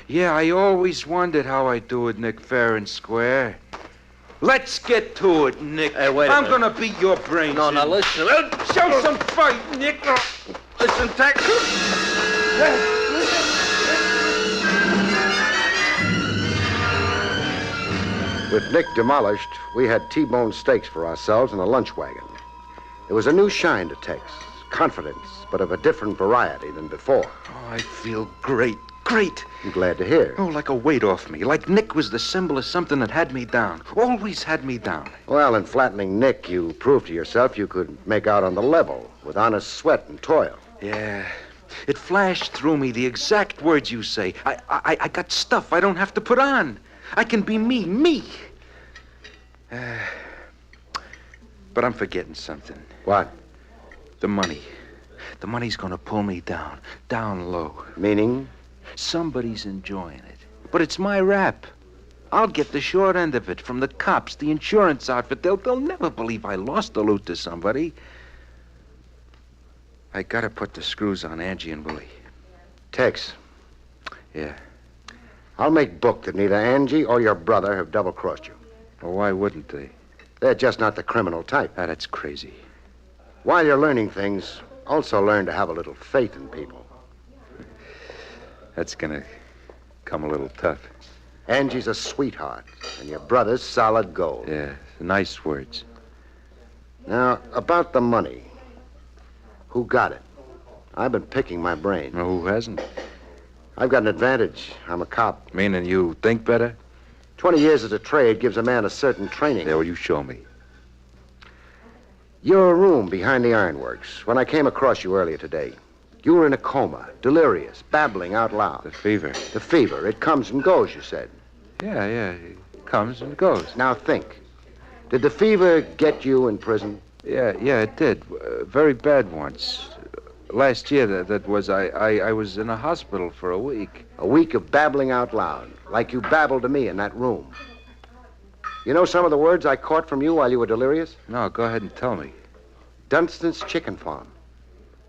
Yeah, I always wondered how I'd do it, Nick, fair and square. Let's get to it, Nick. Hey, wait a I'm minute. gonna beat your brains No, in. now listen. Show some fight, Nick. Listen, Tex. With Nick demolished, we had T-bone steaks for ourselves in a lunch wagon. There was a new shine to Tex. Confidence, but of a different variety than before. Oh, I feel great. Great. I'm glad to hear. Oh, like a weight off me. Like Nick was the symbol of something that had me down. Always had me down. Well, in flattening Nick, you proved to yourself you could make out on the level with honest sweat and toil. Yeah. It flashed through me the exact words you say. I got stuff I don't have to put on. I can be me. But I'm forgetting something. What? The money. The money's gonna pull me down low. Meaning? Somebody's enjoying it. But it's my rap. I'll get the short end of it from the cops, the insurance outfit. They'll never believe I lost the loot to somebody. I gotta put the screws on Angie and Willie. Tex. Yeah. I'll make book that neither Angie or your brother have double-crossed you. Well, why wouldn't they? They're just not the criminal type. Ah, that's crazy. While you're learning things, also learn to have a little faith in people. That's gonna come a little tough. Angie's a sweetheart, and your brother's solid gold. Yeah, nice words. Now, about the money. Who got it? I've been picking my brain. Well, who hasn't? I've got an advantage. I'm a cop. Meaning you think better? 20 years as a trade gives a man a certain training. Yeah, well, you show me. Your room behind the ironworks. When I came across you earlier today, you were in a coma, delirious, babbling out loud. The fever. The fever. It comes and goes, you said. Yeah, it comes and goes. Now think. Did the fever get you in prison? Yeah, it did. Very bad once. Last year, that was, I was in a hospital for a week. A week of babbling out loud, like you babbled to me in that room. You know some of the words I caught from you while you were delirious? No, go ahead and tell me. Dunston's chicken farm.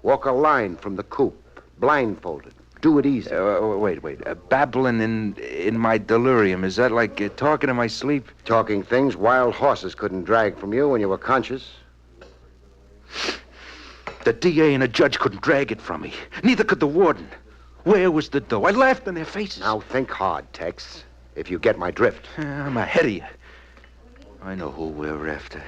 Walk a line from the coop, blindfolded. Do it easy. Wait. Babbling in my delirium. Is that like talking in my sleep? Talking things wild horses couldn't drag from you when you were conscious. The DA and a judge couldn't drag it from me. Neither could the warden. Where was the dough? I laughed in their faces. Now think hard, Tex, if you get my drift. I'm ahead of you. I know who we're after.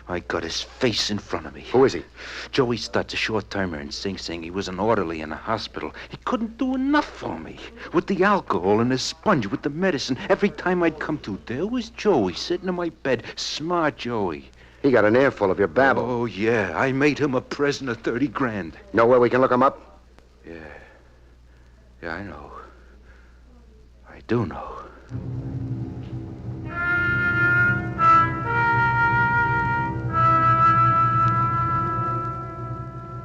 I got his face in front of me. Who is he? Joey Stutz, a short-timer in Sing Sing. He was an orderly in a hospital. He couldn't do enough for me. With the alcohol and the sponge, with the medicine. Every time I'd come to, there was Joey sitting in my bed. Smart Joey. He got an earful of your babble. Oh, yeah. I made him a present of 30 grand. Know where we can look him up? Yeah, I know. I do know.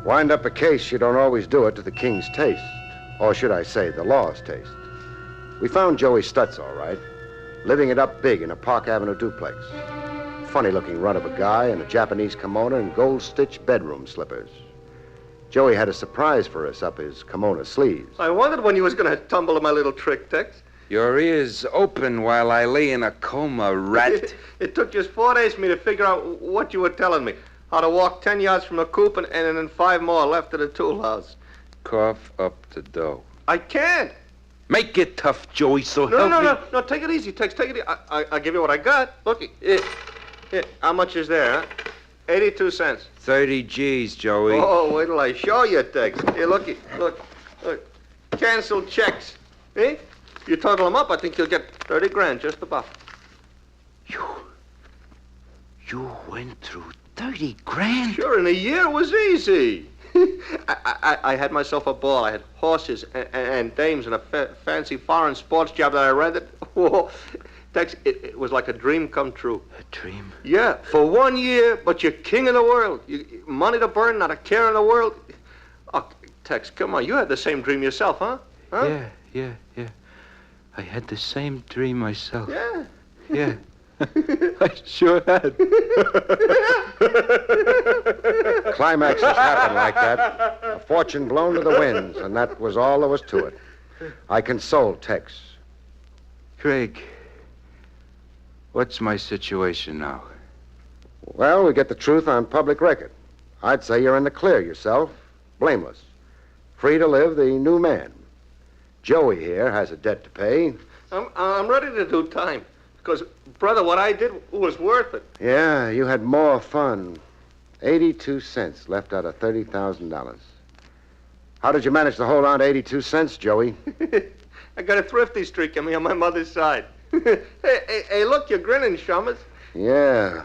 Wind up a case, you don't always do it to the king's taste. Or should I say, the law's taste. We found Joey Stutz, all right. Living it up big in a Park Avenue duplex. Funny-looking runt of a guy in a Japanese kimono and gold-stitched bedroom slippers. Joey had a surprise for us up his kimono sleeves. I wondered when you was going to tumble to my little trick, Tex. Your ears open while I lay in a coma, rat. It took just 4 days for me to figure out what you were telling me. How to walk 10 yards from the coop and then 5 more left of the tool house. Cough up the dough. I can't. Make it tough, Joey, so No, help no, me. no, no, take it easy, Tex, take it easy. I'll give you what I got. Look, here, how much is there, huh? 82 cents. 30 G's, Joey. Oh, wait till I show you, Tex. Here, looky, look. Canceled checks. Eh? You total them up, I think you'll get 30 grand, just about. You went through 30 grand? Sure, in a year it was easy. I had myself a ball. I had horses and dames and a fancy foreign sports job that I rented. Whoa. Tex, it was like a dream come true. A dream? Yeah, for 1 year, but you're king of the world. Money to burn, not a care in the world. Oh, Tex, come on, you had the same dream yourself, huh? Yeah. I had the same dream myself. Yeah. Yeah. I sure had. Climaxes happen like that. A fortune blown to the winds, and that was all there was to it. I consoled Tex. Craig, what's my situation now? Well, we get the truth on public record. I'd say you're in the clear yourself, blameless, free to live the new man. Joey here has a debt to pay. I'm ready to do time. Because, brother, what I did was worth it. Yeah, you had more fun. 82 cents left out of $30,000. How did you manage to hold on to 82 cents, Joey? I got a thrifty streak in me on my mother's side. hey, look, you're grinning, Shummers. Yeah.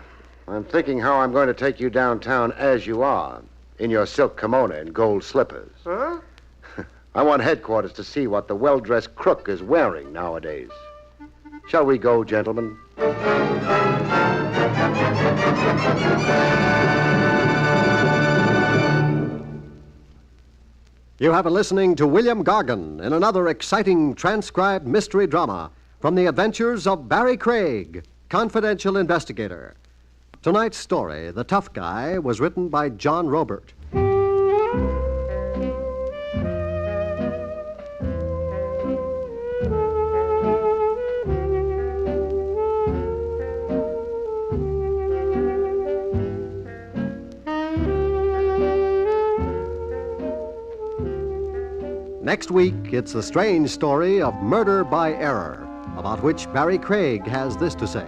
I'm thinking how I'm going to take you downtown as you are, in your silk kimono and gold slippers. Huh? I want headquarters to see what the well-dressed crook is wearing nowadays. Shall we go, gentlemen? You have been listening to William Gargan in another exciting transcribed mystery drama from the adventures of Barrie Craig, confidential investigator. Tonight's story, The Tough Guy, was written by John Robert. Next week, it's the strange story of murder by error, about which Barrie Craig has this to say.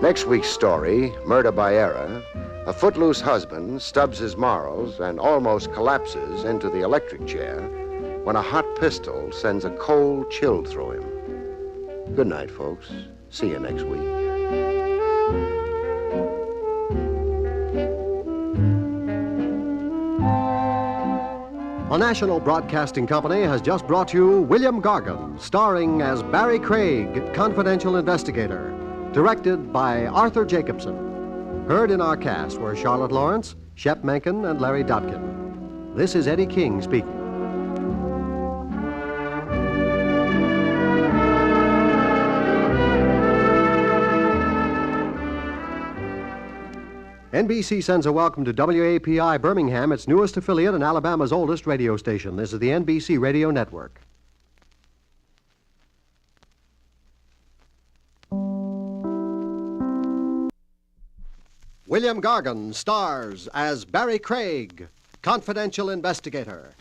Next week's story, Murder by Error, a footloose husband stubs his morals and almost collapses into the electric chair when a hot pistol sends a cold chill through him. Good night, folks. See you next week. The National Broadcasting Company has just brought you William Gargan, starring as Barrie Craig, confidential investigator, directed by Arthur Jacobson. Heard in our cast were Charlotte Lawrence, Shep Menken, and Larry Dotkin. This is Eddie King speaking. NBC sends a welcome to WAPI Birmingham, its newest affiliate and Alabama's oldest radio station. This is the NBC Radio Network. William Gargan stars as Barrie Craig, confidential investigator.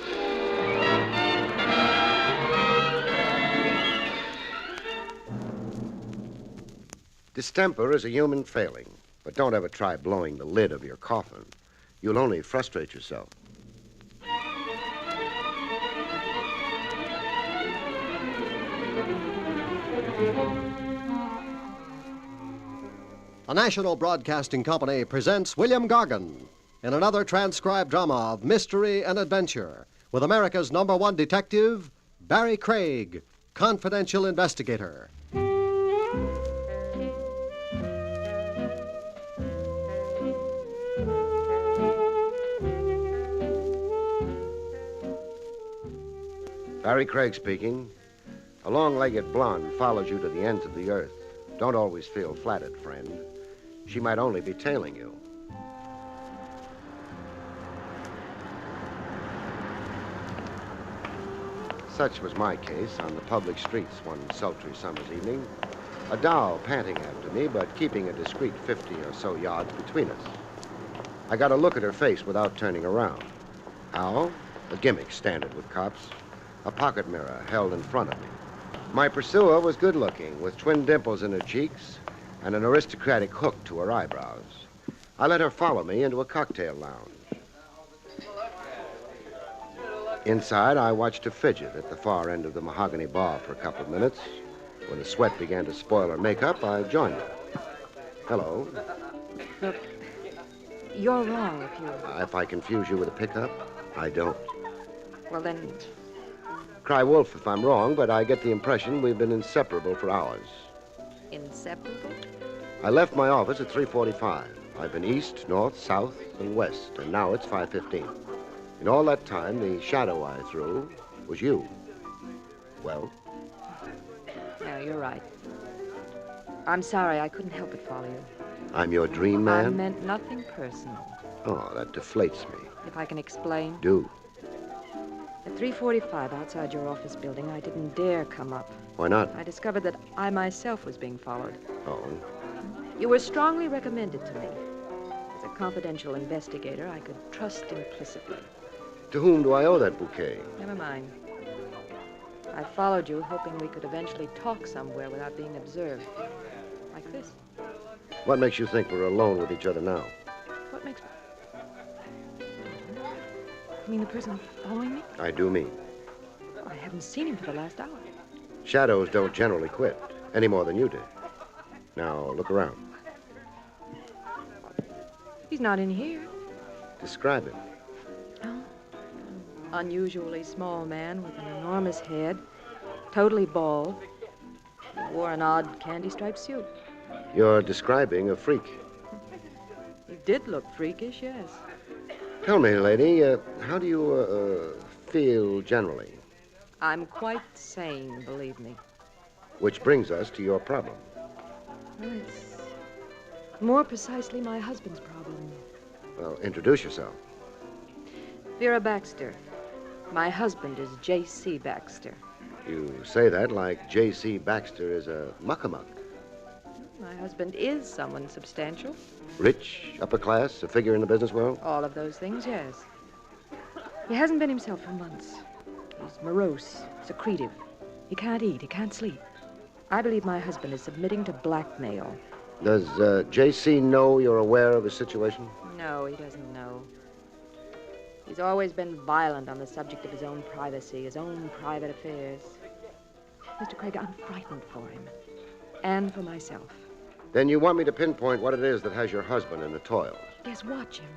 Distemper is a human failing, but don't ever try blowing the lid of your coffin. You'll only frustrate yourself. The National Broadcasting Company presents William Gargan in another transcribed drama of mystery and adventure with America's #1 detective, Barrie Craig, confidential investigator. Barrie Craig speaking. A long-legged blonde follows you to the ends of the earth. Don't always feel flattered, friend. She might only be tailing you. Such was my case on the public streets one sultry summer's evening. A doll panting after me, but keeping a discreet 50 or so yards between us. I got a look at her face without turning around. How? A gimmick standard with cops. a pocket mirror held in front of me. My pursuer was good-looking, with twin dimples in her cheeks and an aristocratic hook to her eyebrows. I let her follow me into a cocktail lounge. Inside, I watched her fidget at the far end of the mahogany bar for a couple of minutes. When the sweat began to spoil her makeup, I joined her. Hello. Look, you're wrong if you... If I confuse you with a pickup, I don't. Well, then... Cry wolf if I'm wrong, but I get the impression we've been inseparable for hours. Inseparable? I left my office at 3:45. I've been east, north, south, and west, and now it's 5:15. In all that time, the shadow I threw was you. Well? No, you're right. I'm sorry I couldn't help but follow you. I'm your dream man? I meant nothing personal. Oh, that deflates me. If I can explain. Do. At 3:45 outside your office building, I didn't dare come up. Why not? I discovered that I myself was being followed. Oh? You were strongly recommended to me. As a confidential investigator, I could trust implicitly. To whom do I owe that bouquet? Never mind. I followed you, hoping we could eventually talk somewhere without being observed. Like this. What makes you think we're alone with each other now? What makes... You mean the person following me? I do mean. I haven't seen him for the last hour. Shadows don't generally quit, any more than you did. Now, look around. He's not in here. Describe him. Unusually small man with an enormous head, totally bald. He wore an odd candy-striped suit. You're describing a freak. He did look freakish, yes. Tell me, lady, how do you feel generally? I'm quite sane, believe me. Which brings us to your problem. Well, it's more precisely my husband's problem. Well, introduce yourself. Vera Baxter. My husband is J.C. Baxter. You say that like J.C. Baxter is a muckamuck. My husband is someone substantial. Rich, upper class, a figure in the business world? All of those things, yes. He hasn't been himself for months. He's morose, secretive. He can't eat, he can't sleep. I believe my husband is submitting to blackmail. Does J.C. know you're aware of his situation? No, he doesn't know. He's always been violent on the subject of his own privacy, his own private affairs. Mr. Craig, I'm frightened for him. And for myself. Then you want me to pinpoint what it is that has your husband in the toils? Yes, watch him.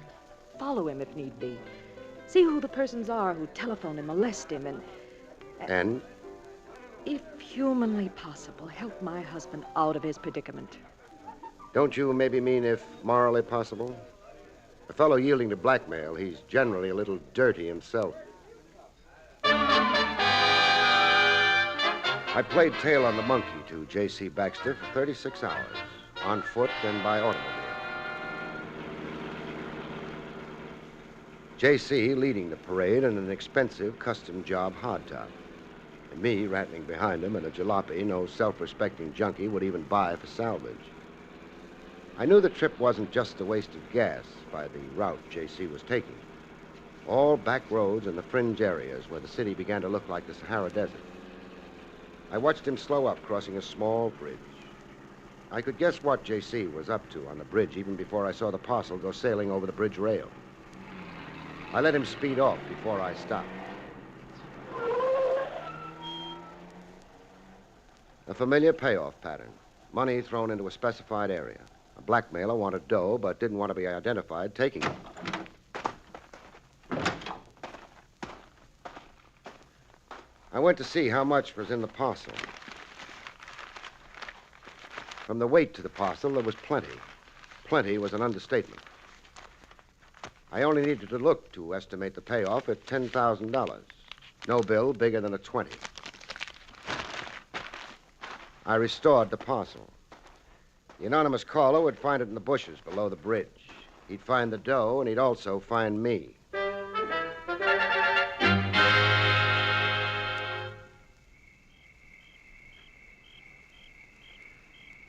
Follow him if need be. See who the persons are who telephone and molest him And? If humanly possible, help my husband out of his predicament. Don't you maybe mean if morally possible? A fellow yielding to blackmail, he's generally a little dirty himself. I played tail on the monkey to J.C. Baxter for 36 hours, on foot and by automobile. J.C. leading the parade in an expensive custom job hardtop. And me rattling behind him in a jalopy no self-respecting junkie would even buy for salvage. I knew the trip wasn't just a waste of gas by the route J.C. was taking. All back roads and the fringe areas where the city began to look like the Sahara Desert. I watched him slow up, crossing a small bridge. I could guess what J.C. was up to on the bridge even before I saw the parcel go sailing over the bridge rail. I let him speed off before I stopped. A familiar payoff pattern. Money thrown into a specified area. A blackmailer wanted dough, but didn't want to be identified taking it. I went to see how much was in the parcel. From the weight to the parcel, there was plenty. Plenty was an understatement. I only needed to look to estimate the payoff at $10,000. No bill bigger than a 20. I restored the parcel. The anonymous caller would find it in the bushes below the bridge. He'd find the dough, and he'd also find me.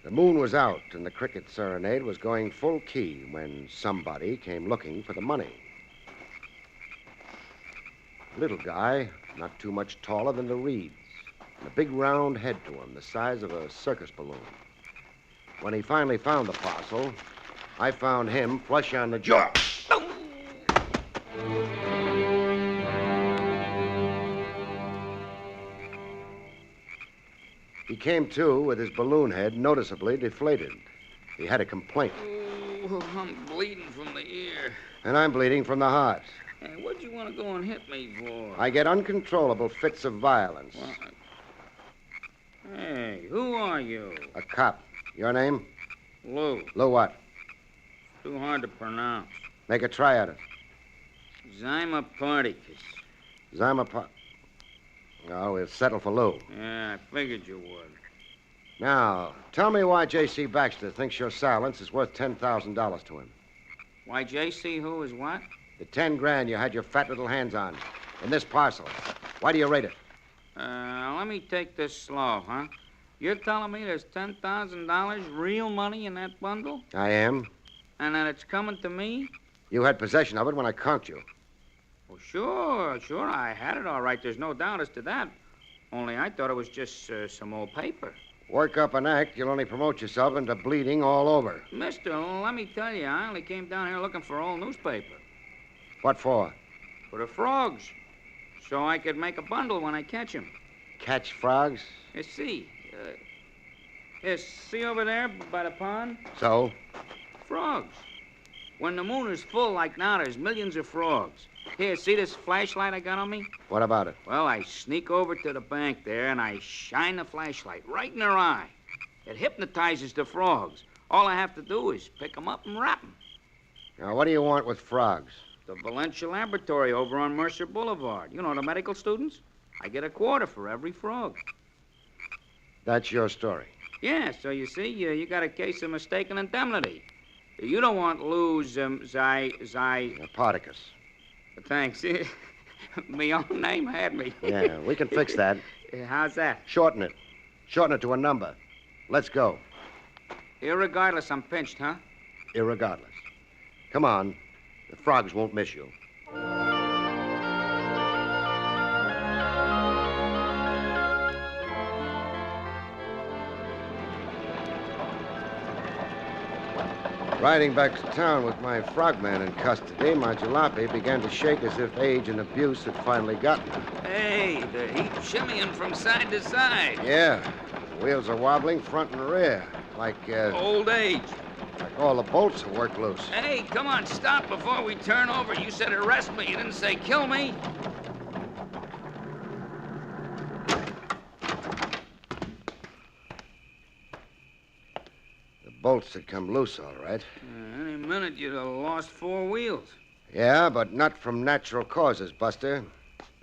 The moon was out, and the cricket serenade was going full key when somebody came looking for the money. Little guy, not too much taller than the reeds, and a big round head to him, the size of a circus balloon. When he finally found the parcel, I found him flush on the jaw. He came to with his balloon head noticeably deflated. He had a complaint. Oh, I'm bleeding from the ear. And I'm bleeding from the heart. Hey, what'd you want to go and hit me for? I get uncontrollable fits of violence. What? Hey, who are you? A cop. Your name? Lou. Lou what? Too hard to pronounce. Make a try at it. Zyma Particus. Oh, we'll settle for Lou. Yeah, I figured you would. Now, tell me why J.C. Baxter thinks your silence is worth $10,000 to him. Why, J.C. who is what? The 10 grand you had your fat little hands on. In this parcel. Why do you rate it? Let me take this slow, huh? You're telling me there's $10,000 real money in that bundle? I am. And that it's coming to me? You had possession of it when I conked you. Well, sure, I had it all right. There's no doubt as to that. Only I thought it was just some old paper. Work up an act, you'll only promote yourself into bleeding all over. Mister, let me tell you, I only came down here looking for old newspaper. What for? For the frogs. So I could make a bundle when I catch them. Catch frogs? See over there by the pond? So? Frogs. When the moon is full like now, there's millions of frogs. Here, see this flashlight I got on me? What about it? Well, I sneak over to the bank there, and I shine the flashlight right in their eye. It hypnotizes the frogs. All I have to do is pick them up and wrap them. Now, what do you want with frogs? The Valencia Laboratory over on Mercer Boulevard. You know, the medical students? I get a quarter for every frog. That's your story. Yeah, so you see, you got a case of mistaken indemnity. You don't want Lou's, Particus. Thanks. My own name had me. Yeah, we can fix that. How's that? Shorten it. Shorten it to a number. Let's go. Irregardless, I'm pinched, huh? Irregardless. Come on. The frogs won't miss you. Riding back to town with my frogman in custody, my jalopy began to shake as if age and abuse had finally gotten her. Hey, the heat shimmying from side to side. Yeah. The wheels are wobbling front and rear, like, Old age. like all the bolts are worked loose. Hey, come on, stop before we turn over. You said arrest me. You didn't say kill me. Bolts had come loose, all right. Any minute you'd have lost 4 wheels. Yeah, but not from natural causes, Buster.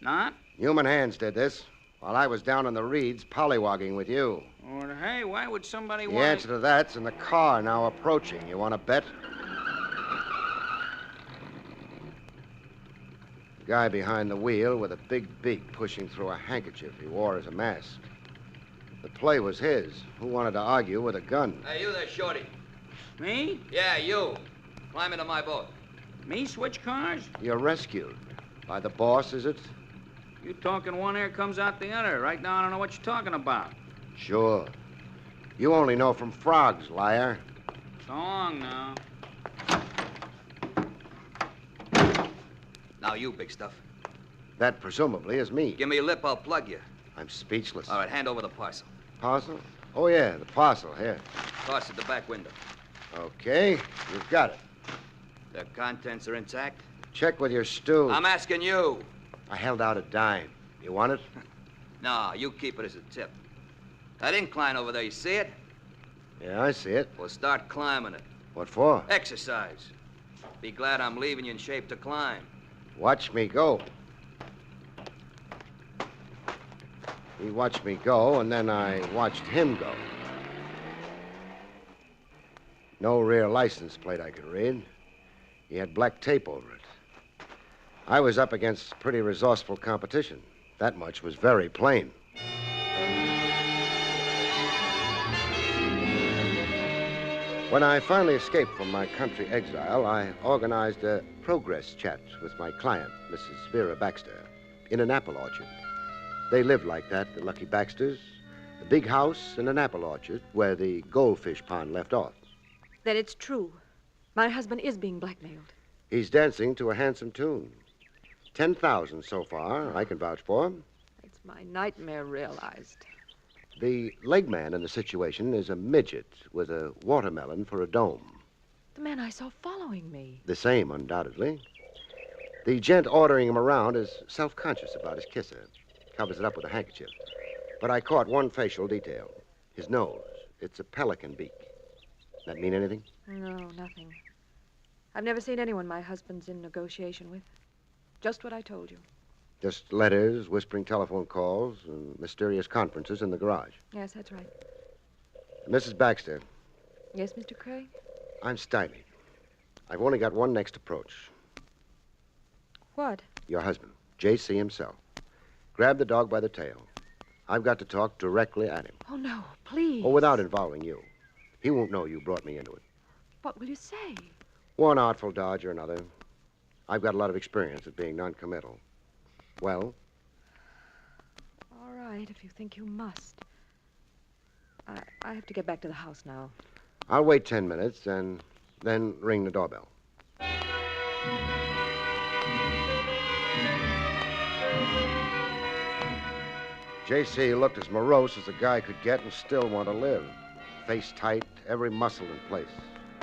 Not? Human hands did this, while I was down in the reeds pollywogging with you. Or, hey, why would somebody The want... answer to that's in the car now approaching. You want to bet? The guy behind the wheel with a big beak pushing through a handkerchief he wore as a mask. The play was his. Who wanted to argue with a gun? Hey, you there, Shorty. Me? Yeah, you. Climb into my boat. Me switch cars? You're rescued. By the boss, is it? You talking one ear comes out the other. Right now, I don't know what you're talking about. Sure. You only know from frogs, liar. So long now. Now you, big stuff. That presumably is me. Give me your lip, I'll plug you. I'm speechless. All right, hand over the parcel. Parcel? Oh, yeah, the parcel. Here. Toss it the back window. Okay, you've got it. The contents are intact? Check with your stew. I'm asking you. I held out a dime. You want it? No, you keep it as a tip. That incline over there, you see it? Yeah, I see it. Well, start climbing it. What for? Exercise. Be glad I'm leaving you in shape to climb. Watch me go. He watched me go, and then I watched him go. No rear license plate I could read. He had black tape over it. I was up against pretty resourceful competition. That much was very plain. When I finally escaped from my country exile, I organized a progress chat with my client, Mrs. Vera Baxter, in an apple orchard. They lived like that, the Lucky Baxters. A big house and an apple orchard where the goldfish pond left off. Then it's true. My husband is being blackmailed. He's dancing to a handsome tune. 10,000 so far, I can vouch for him. It's my nightmare realized. The leg man in the situation is a midget with a watermelon for a dome. The man I saw following me. The same, undoubtedly. The gent ordering him around is self-conscious about his kisser. Covers it up with a handkerchief. But I caught one facial detail. His nose. It's a pelican beak. That mean anything? No, nothing. I've never seen anyone my husband's in negotiation with. Just what I told you. Just letters, whispering telephone calls, and mysterious conferences in the garage. Yes, that's right. Mrs. Baxter, Yes, Mr. Craig? I'm stymied. I've only got one next approach. What? Your husband, J.C. himself. Grab the dog by the tail. I've got to talk directly at him. Oh, no, please. Oh, without involving you. He won't know you brought me into it. What will you say? One artful dodge or another. I've got a lot of experience at being noncommittal. Well? All right, if you think you must. I have to get back to the house now. I'll wait 10 minutes and then ring the doorbell. J.C. looked as morose as a guy could get and still want to live. Face tight, every muscle in place.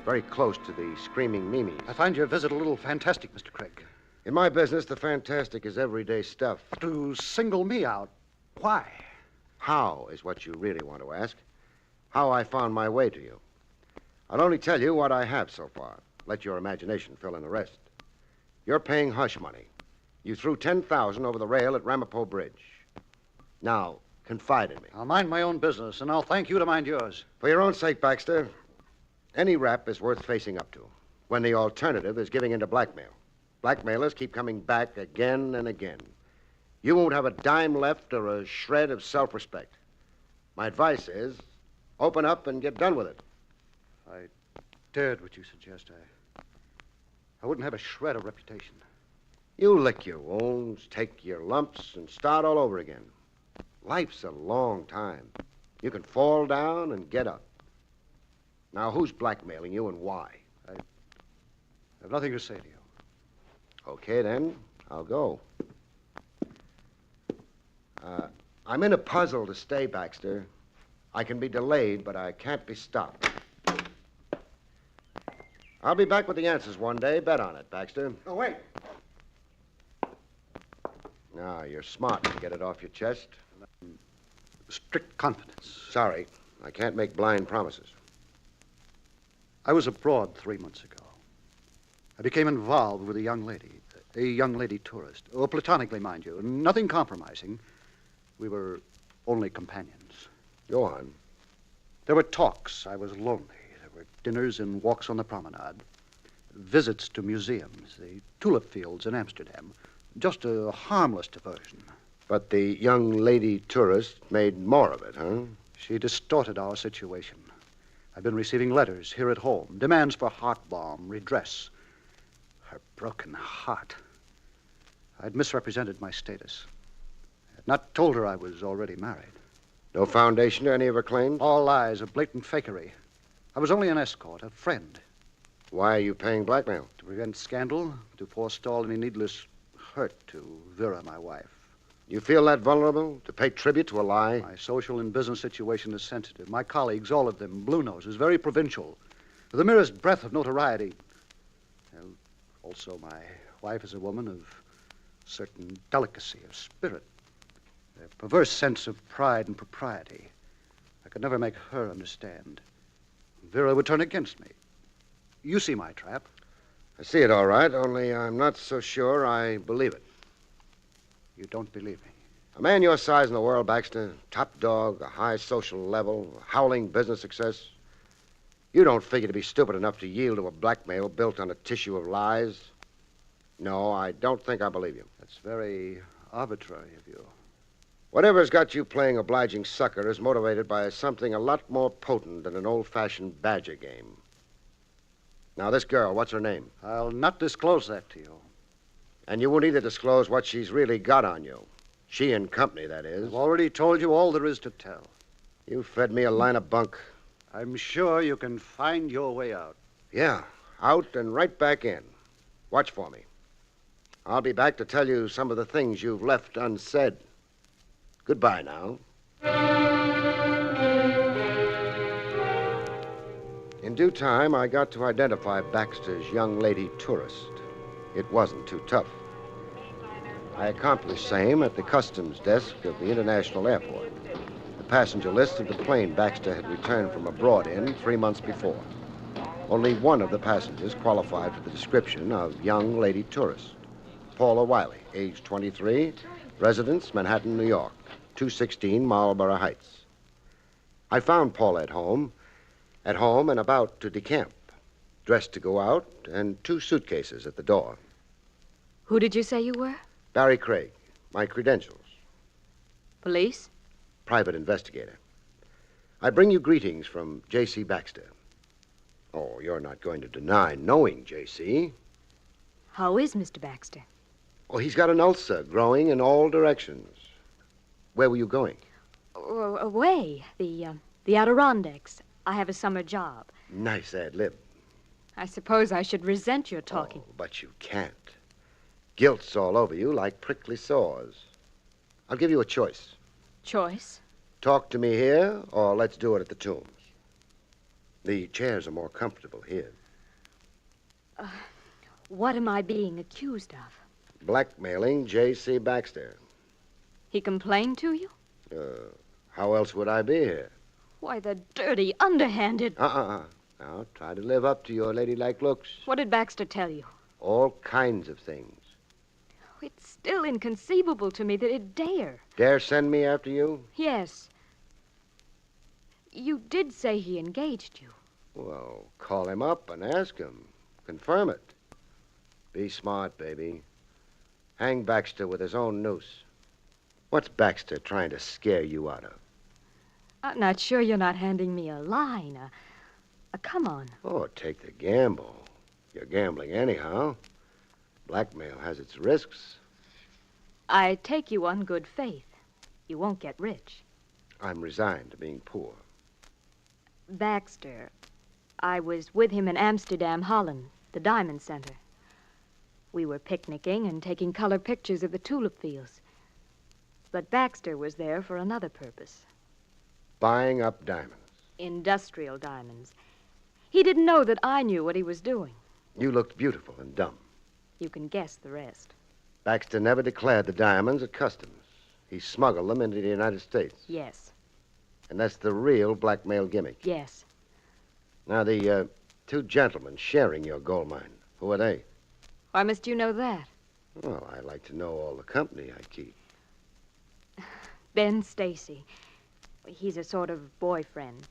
Very close to the screaming Mimis. I find your visit a little fantastic, Mr. Craig. In my business, the fantastic is everyday stuff. To single me out, why? How is what you really want to ask. How I found my way to you. I'll only tell you what I have so far. Let your imagination fill in the rest. You're paying hush money. You threw 10,000 over the rail at Ramapo Bridge. Now, confide in me. I'll mind my own business, and I'll thank you to mind yours. For your own sake, Baxter, any rap is worth facing up to when the alternative is giving in to blackmail. Blackmailers keep coming back again and again. You won't have a dime left or a shred of self-respect. My advice is, open up and get done with it. If I dared what you suggest, I wouldn't have a shred of reputation. You lick your wounds, take your lumps, and start all over again. Life's a long time. You can fall down and get up. Now, who's blackmailing you and why? I have nothing to say to you. Okay, then. I'll go. I'm in a puzzle to stay, Baxter. I can be delayed, but I can't be stopped. I'll be back with the answers one day. Bet on it, Baxter. Oh, wait. Now, you're smart to get it off your chest. Strict confidence. Sorry. I can't make blind promises. I was abroad 3 months ago. I became involved with a young lady tourist. Oh, platonically, mind you. Nothing compromising. We were only companions. Go on. There were talks. I was lonely. There were dinners and walks on the promenade. Visits to museums, the tulip fields in Amsterdam. Just a harmless diversion. But the young lady tourist made more of it, huh? She distorted our situation. I've been receiving letters here at home, demands for heart balm, redress. Her broken heart. I'd misrepresented my status. I had not told her I was already married. No foundation to any of her claims? All lies, a blatant fakery. I was only an escort, a friend. Why are you paying blackmail? To prevent scandal, to forestall any needless hurt to Vera, my wife. You feel that vulnerable to pay tribute to a lie? My social and business situation is sensitive. My colleagues, all of them, blue noses, very provincial. With the merest breath of notoriety. And also, my wife is a woman of certain delicacy of spirit. A perverse sense of pride and propriety. I could never make her understand. Vera would turn against me. You see my trap. I see it all right, only I'm not so sure I believe it. You don't believe me? A man your size in the world, Baxter, top dog, a high social level, a howling business success. You don't figure to be stupid enough to yield to a blackmail built on a tissue of lies. No, I don't think I believe you. That's very arbitrary of you. Whatever's got you playing obliging sucker is motivated by something a lot more potent than an old-fashioned badger game. Now, this girl, what's her name? I'll not disclose that to you. And you won't either disclose what she's really got on you. She and company, that is. I've already told you all there is to tell. You fed me a line of bunk. I'm sure you can find your way out. Yeah, out and right back in. Watch for me. I'll be back to tell you some of the things you've left unsaid. Goodbye now. In due time, I got to identify Baxter's young lady tourist. It wasn't too tough. I accomplished same at the customs desk of the international airport. The passenger list of the plane Baxter had returned from abroad in 3 months before. Only one of the passengers qualified for the description of young lady tourist. Paula Wiley, age 23, residence Manhattan, New York, 216 Marlborough Heights. I found Paula at home and about to decamp, dressed to go out, and 2 suitcases at the door. Who did you say you were? Barrie Craig, my credentials. Police? Private investigator. I bring you greetings from J.C. Baxter. Oh, you're not going to deny knowing J.C. How is Mr. Baxter? Oh, he's got an ulcer growing in all directions. Where were you going? Away. The Adirondacks. I have a summer job. Nice ad lib. I suppose I should resent your talking. Oh, but you can't. Guilt's all over you like prickly sores. I'll give you a choice. Choice? Talk to me here, or let's do it at the Tombs. The chairs are more comfortable here. What am I being accused of? Blackmailing J.C. Baxter. He complained to you? How else would I be here? Why, the dirty, underhanded... Now, try to live up to your ladylike looks. What did Baxter tell you? All kinds of things. It's still inconceivable to me that he'd dare. Dare send me after you? Yes. You did say he engaged you. Well, call him up and ask him. Confirm it. Be smart, baby. Hang Baxter with his own noose. What's Baxter trying to scare you out of? I'm not sure you're not handing me a line, a come on. Oh, take the gamble. You're gambling anyhow. Blackmail has its risks. I take you on good faith. You won't get rich. I'm resigned to being poor. Baxter, I was with him in Amsterdam, Holland, the Diamond Center. We were picnicking and taking color pictures of the tulip fields. But Baxter was there for another purpose. Buying up diamonds. Industrial diamonds. He didn't know that I knew what he was doing. You looked beautiful and dumb. You can guess the rest. Baxter never declared the diamonds at customs. He smuggled them into the United States. Yes. And that's the real blackmail gimmick. Yes. Now, the 2 gentlemen sharing your gold mine, who are they? Why must you know that? Well, I like to know all the company I keep. Ben Stacy. He's a sort of boyfriend.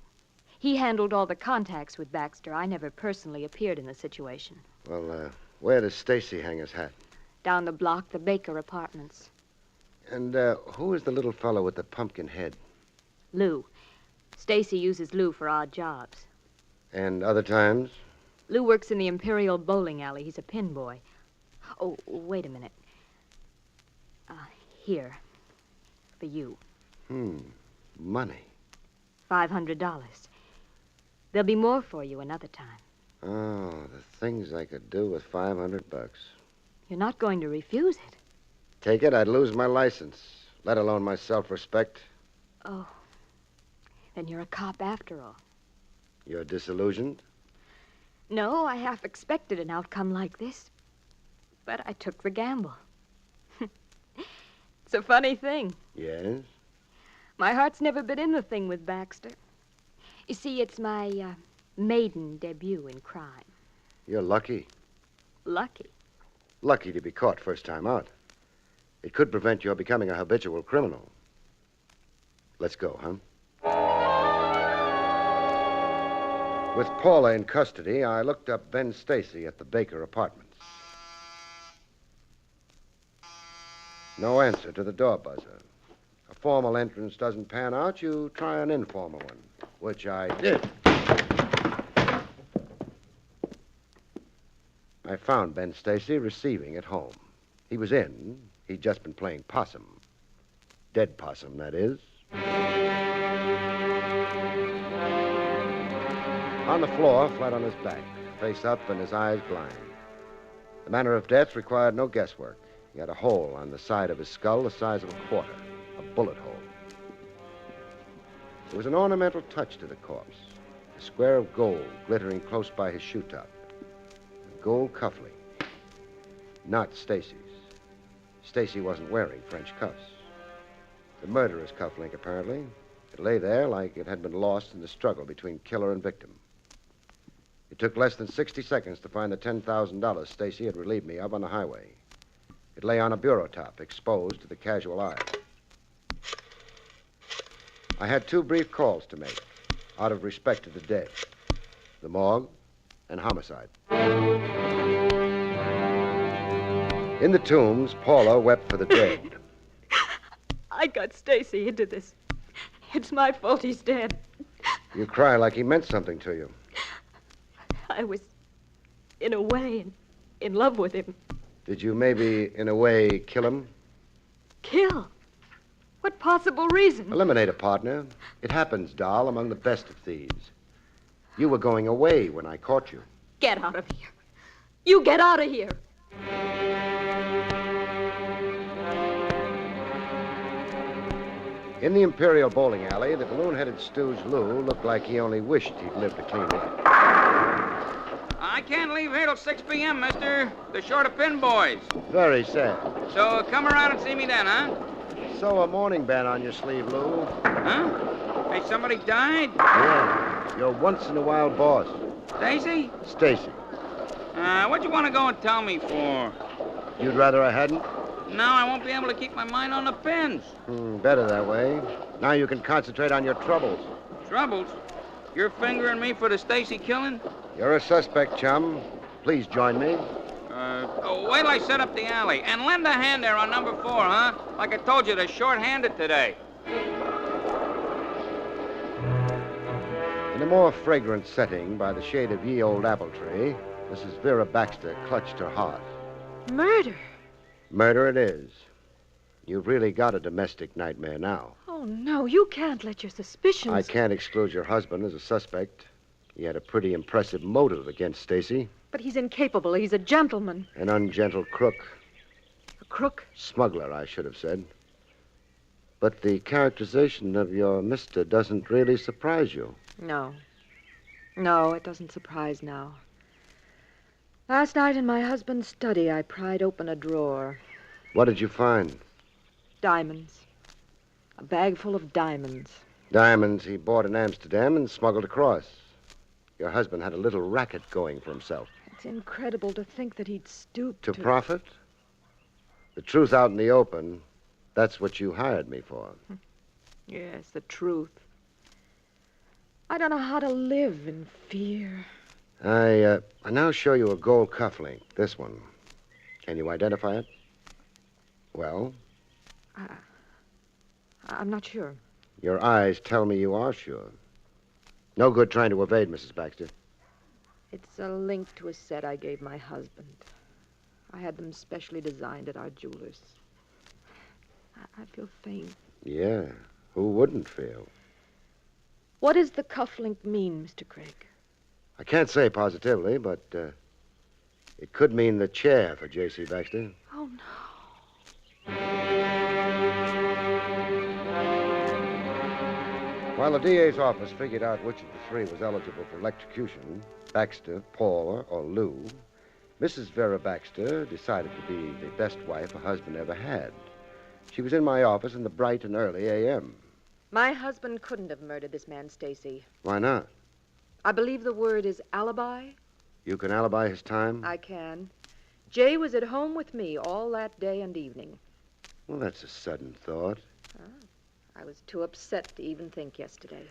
He handled all the contacts with Baxter. I never personally appeared in the situation. Well, where does Stacy hang his hat? Down the block, the Baker Apartments. And who is the little fellow with the pumpkin head? Lou. Stacy uses Lou for odd jobs. And other times? Lou works in the Imperial Bowling Alley. He's a pin boy. Oh, wait a minute. Here. For you. Money. $500. There'll be more for you another time. Oh, the things I could do with $500. You're not going to refuse it. Take it, I'd lose my license, let alone my self-respect. Oh. Then you're a cop after all. You're disillusioned? No, I half expected an outcome like this. But I took the gamble. It's a funny thing. Yes? My heart's never been in the thing with Baxter. You see, it's my maiden debut in crime. You're lucky. Lucky? Lucky to be caught first time out. It could prevent your becoming a habitual criminal. Let's go, huh? With Paula in custody, I looked up Ben Stacy at the Baker Apartments. No answer to the door buzzer. A formal entrance doesn't pan out, you try an informal one, which I did. I found Ben Stacy receiving at home. He was in. He'd just been playing possum. Dead possum, that is. On the floor, flat on his back, face up and his eyes blind. The manner of death required no guesswork. He had a hole on the side of his skull the size of a quarter, a bullet hole. There was an ornamental touch to the corpse, a square of gold glittering close by his shoe top. A gold cufflink. Not Stacy's. Stacy wasn't wearing French cuffs. The murderer's cufflink, apparently. It lay there like it had been lost in the struggle between killer and victim. It took less than 60 seconds to find the $10,000 Stacy had relieved me of on the highway. It lay on a bureau top, exposed to the casual eye. I had 2 brief calls to make, out of respect to the dead. The morgue and homicide. In the tombs, Paula wept for the dead. I got Stacy into this. It's my fault he's dead. You cry like he meant something to you. I was, in a way, in love with him. Did you maybe, in a way, kill him? Kill? What possible reason? Eliminate a partner. It happens, doll, among the best of thieves. You were going away when I caught you. Get out of here. You get out of here. In the Imperial bowling alley, the balloon-headed stooge Lou looked like he only wished he'd lived a clean life. I can't leave here till 6 p.m., mister. They're short of pin boys. Very sad. So come around and see me then, huh? So a mourning band on your sleeve, Lou. Huh? Hey, somebody died? Yeah. Your once-in-a-while boss. Stacy? Stacy. What'd you want to go and tell me for? You'd rather I hadn't? Now I won't be able to keep my mind on the pins. Better that way. Now you can concentrate on your troubles. Troubles? You're fingering me for the Stacy killing? You're a suspect, chum. Please join me. Wait till I set up the alley. And lend a hand there on number 4, huh? Like I told you, they're short-handed today. In a more fragrant setting, by the shade of ye old apple tree, Mrs. Vera Baxter clutched her heart. Murder? Murder it is. You've really got a domestic nightmare now. Oh, no, you can't let your suspicions... I can't exclude your husband as a suspect. He had a pretty impressive motive against Stacy. But he's incapable. He's a gentleman. An ungentle crook. A crook? Smuggler, I should have said. But the characterization of your mister doesn't really surprise you. No. No, it doesn't surprise now. Last night in my husband's study, I pried open a drawer. What did you find? Diamonds. A bag full of diamonds. Diamonds he bought in Amsterdam and smuggled across. Your husband had a little racket going for himself. It's incredible to think that he'd stoop to... profit? The truth out in the open, that's what you hired me for. Yes, the truth. I don't know how to live in fear. I now show you a gold cufflink, this one. Can you identify it? Well? I'm not sure. Your eyes tell me you are sure. No good trying to evade, Mrs. Baxter. It's a link to a set I gave my husband. I had them specially designed at our jeweler's. I feel faint. Yeah, who wouldn't feel? What does the cufflink mean, Mr. Craig? I can't say positively, but it could mean the chair for J.C. Baxter. Oh, no. While the DA's office figured out which of the 3 was eligible for electrocution, Baxter, Paula, or Lou, Mrs. Vera Baxter decided to be the best wife a husband ever had. She was in my office in the bright and early a.m. My husband couldn't have murdered this man, Stacy. Why not? I believe the word is alibi. You can alibi his time? I can. Jay was at home with me all that day and evening. Well, that's a sudden thought. I was too upset to even think yesterday.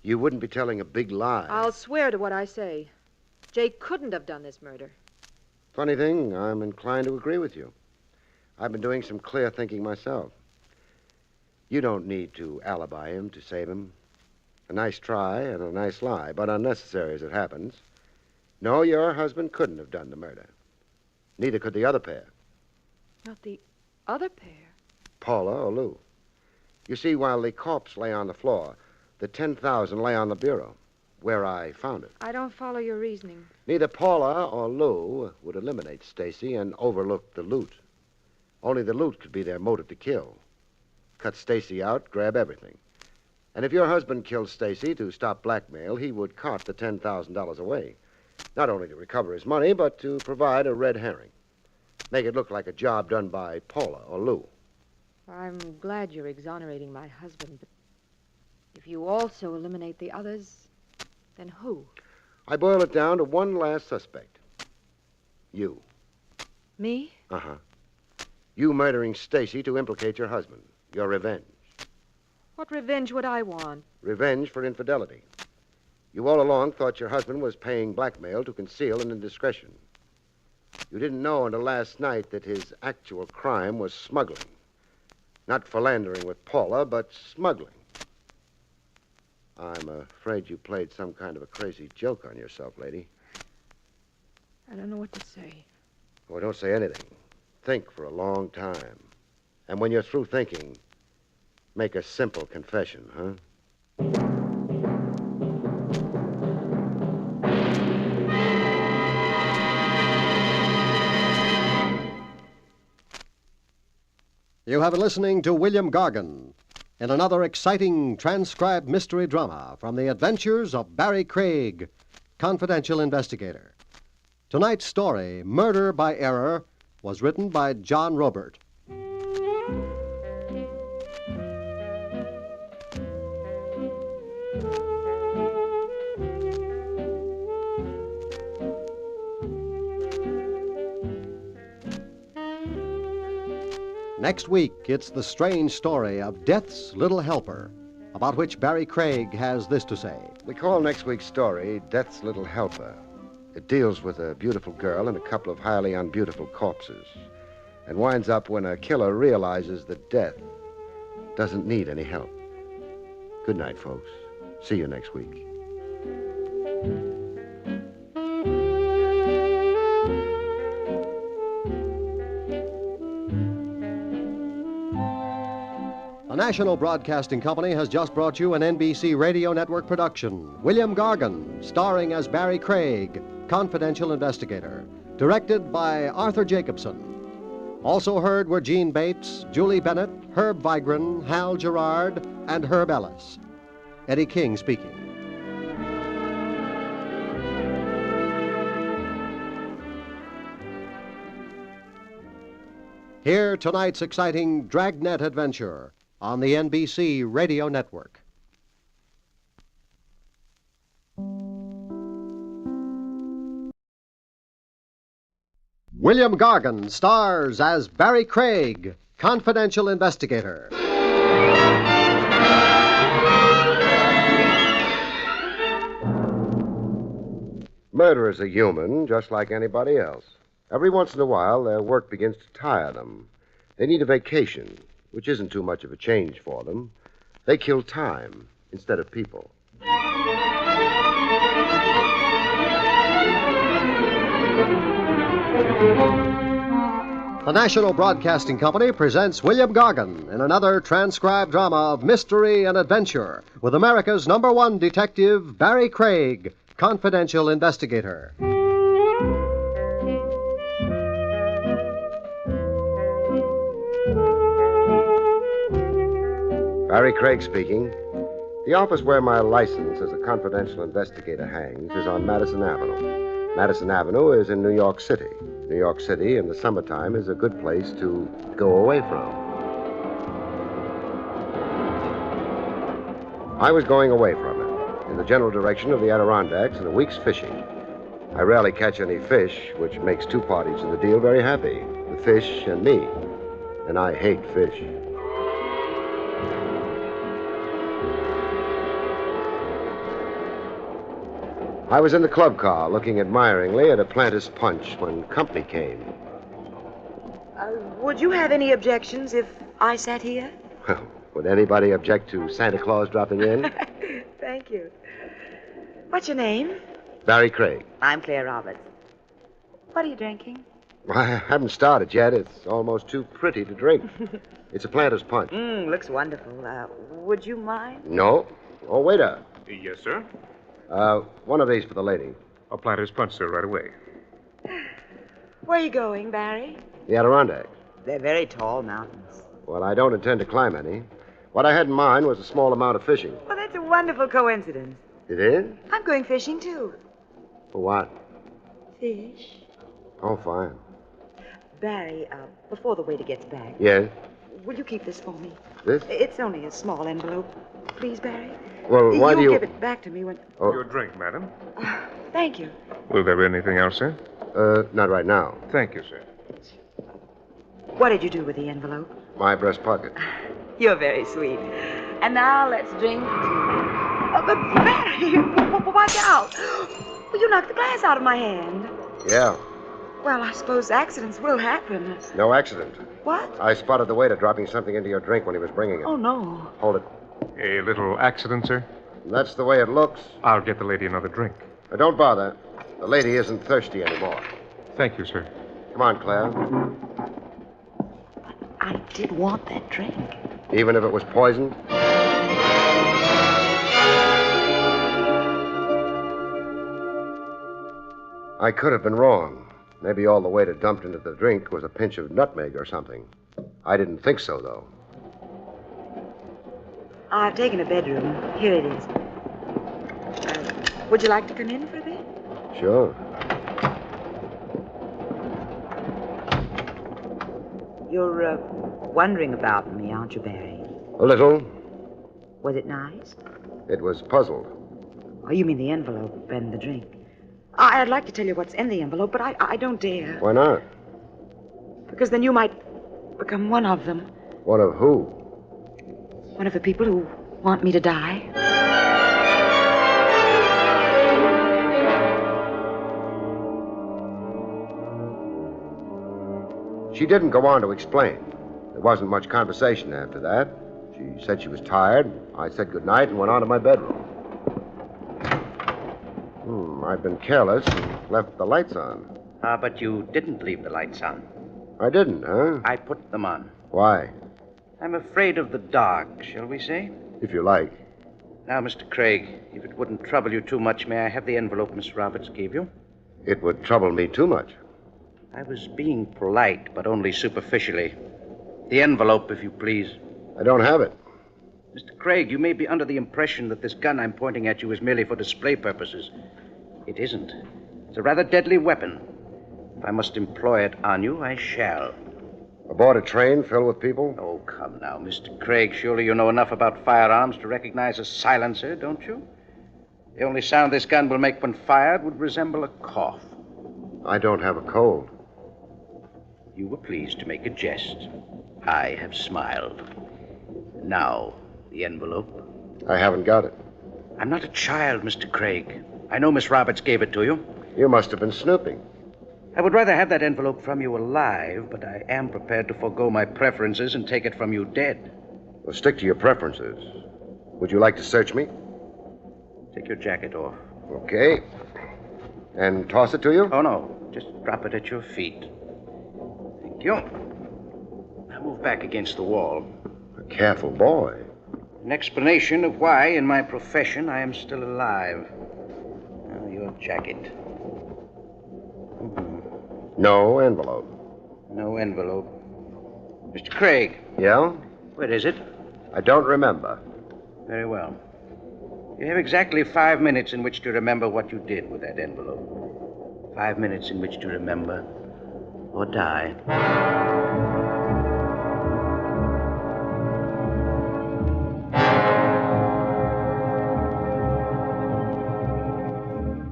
You wouldn't be telling a big lie. I'll swear to what I say. Jay couldn't have done this murder. Funny thing, I'm inclined to agree with you. I've been doing some clear thinking myself. You don't need to alibi him to save him. A nice try and a nice lie, but unnecessary as it happens. No, your husband couldn't have done the murder. Neither could the other pair. Not the other pair? Paula or Lou. You see, while the corpse lay on the floor, the 10,000 lay on the bureau, where I found it. I don't follow your reasoning. Neither Paula or Lou would eliminate Stacy and overlook the loot. Only the loot could be their motive to kill. Cut Stacy out, grab everything. And if your husband killed Stacy to stop blackmail, he would cart the $10,000 away. Not only to recover his money, but to provide a red herring. Make it look like a job done by Paula or Lou. I'm glad you're exonerating my husband, but if you also eliminate the others, then who? I boil it down to one last suspect. You. Me? Uh-huh. You murdering Stacy to implicate your husband. Your revenge. What revenge would I want? Revenge for infidelity. You all along thought your husband was paying blackmail to conceal an indiscretion. You didn't know until last night that his actual crime was smuggling. Not philandering with Paula, but smuggling. I'm afraid you played some kind of a crazy joke on yourself, lady. I don't know what to say. Oh, don't say anything. Think for a long time. And when you're through thinking, make a simple confession, huh? You have been listening to William Gargan in another exciting transcribed mystery drama from the adventures of Barrie Craig, confidential investigator. Tonight's story, Murder by Error, was written by John Robert. Next week, it's the strange story of Death's Little Helper, about which Barrie Craig has this to say. We call next week's story Death's Little Helper. It deals with a beautiful girl and a couple of highly unbeautiful corpses, and winds up when a killer realizes that death doesn't need any help. Good night, folks. See you next week. The National Broadcasting Company has just brought you an NBC Radio Network production, William Gargan, starring as Barrie Craig, confidential investigator, directed by Arthur Jacobson. Also heard were Gene Bates, Julie Bennett, Herb Vigran, Hal Gerard, and Herb Ellis. Eddie King speaking. Hear tonight's exciting Dragnet adventure on the NBC Radio Network. William Gargan stars as Barrie Craig, confidential investigator. Murderers are human, just like anybody else. Every once in a while, their work begins to tire them. They need a vacation, which isn't too much of a change for them. They kill time instead of people. The National Broadcasting Company presents William Gargan in another transcribed drama of mystery and adventure with America's #1 detective, Barrie Craig, confidential investigator. Barrie Craig speaking. The office where my license as a confidential investigator hangs is on Madison Avenue. Madison Avenue is in New York City. New York City in the summertime is a good place to go away from. I was going away from it, in the general direction of the Adirondacks and a week's fishing. I rarely catch any fish, which makes two parties in the deal very happy, the fish and me. And I hate fish. I was in the club car looking admiringly at a Planter's Punch when company came. Would you have any objections if I sat here? Well, would anybody object to Santa Claus dropping in? Thank you. What's your name? Barrie Craig. I'm Claire Roberts. What are you drinking? I haven't started yet. It's almost too pretty to drink. It's a planter's punch. Looks wonderful. Would you mind? No. Oh, waiter. Yes, sir. One of these for the lady. A planter's punch, sir, right away. Where are you going, Barry? The Adirondacks. They're very tall mountains. Well, I don't intend to climb any. What I had in mind was a small amount of fishing. Well, that's a wonderful coincidence. It is? I'm going fishing, too. For what? Fish? Oh, fine. Barry, before the waiter gets back, Yes? will you keep this for me? This? It's only a small envelope. Please, Barry. Well, why do you... give it back to me when... Oh. Your drink, madam. Thank you. Will there be anything else, sir? Not right now. Thank you, sir. What did you do with the envelope? My breast pocket. You're very sweet. And now let's drink to... but Barry, watch out. Well, you knocked the glass out of my hand. Yeah. Well, I suppose accidents will happen. No accident. What? I spotted the waiter dropping something into your drink when he was bringing it. Oh, no. Hold it. A little accident, sir? That's the way it looks. I'll get the lady another drink. Don't bother. The lady isn't thirsty anymore. Thank you, sir. Come on, Claire. I did want that drink. Even if it was poisoned? I could have been wrong. Maybe all the waiter dumped into the drink was a pinch of nutmeg or something. I didn't think so, though. I've taken a bedroom. Here it is. Would you like to come in for a bit? Sure. You're wondering about me, aren't you, Barry? A little. Was it nice? It was puzzled. Oh, you mean the envelope and the drink. I'd like to tell you what's in the envelope, but I don't dare. Why not? Because then you might become one of them. One of who? One of the people who want me to die. She didn't go on to explain. There wasn't much conversation after that. She said she was tired. I said goodnight and went on to my bedroom. I've been careless and left the lights on. But you didn't leave the lights on. I didn't, huh? I put them on. Why? I'm afraid of the dark, shall we say? If you like. Now, Mr. Craig, if it wouldn't trouble you too much, may I have the envelope Miss Roberts gave you? It would trouble me too much. I was being polite, but only superficially. The envelope, if you please. I don't have it. Mr. Craig, you may be under the impression that this gun I'm pointing at you is merely for display purposes. It isn't. It's a rather deadly weapon. If I must employ it on you, I shall. Aboard a train filled with people? Oh, come now, Mr. Craig. Surely you know enough about firearms to recognize a silencer, don't you? The only sound this gun will make when fired would resemble a cough. I don't have a cold. You were pleased to make a jest. I have smiled. Now, the envelope. I haven't got it. I'm not a child, Mr. Craig. I know Miss Roberts gave it to you. You must have been snooping. I would rather have that envelope from you alive, but I am prepared to forego my preferences and take it from you dead. Well, stick to your preferences. Would you like to search me? Take your jacket off. Okay. And toss it to you? Oh, no. Just drop it at your feet. Thank you. Now move back against the wall. A careful boy. An explanation of why, in my profession, I am still alive. Now, your jacket. No envelope. No envelope. Mr. Craig. Yeah? Where is it? I don't remember. Very well. You have exactly 5 minutes in which to remember what you did with that envelope. 5 minutes in which to remember or die.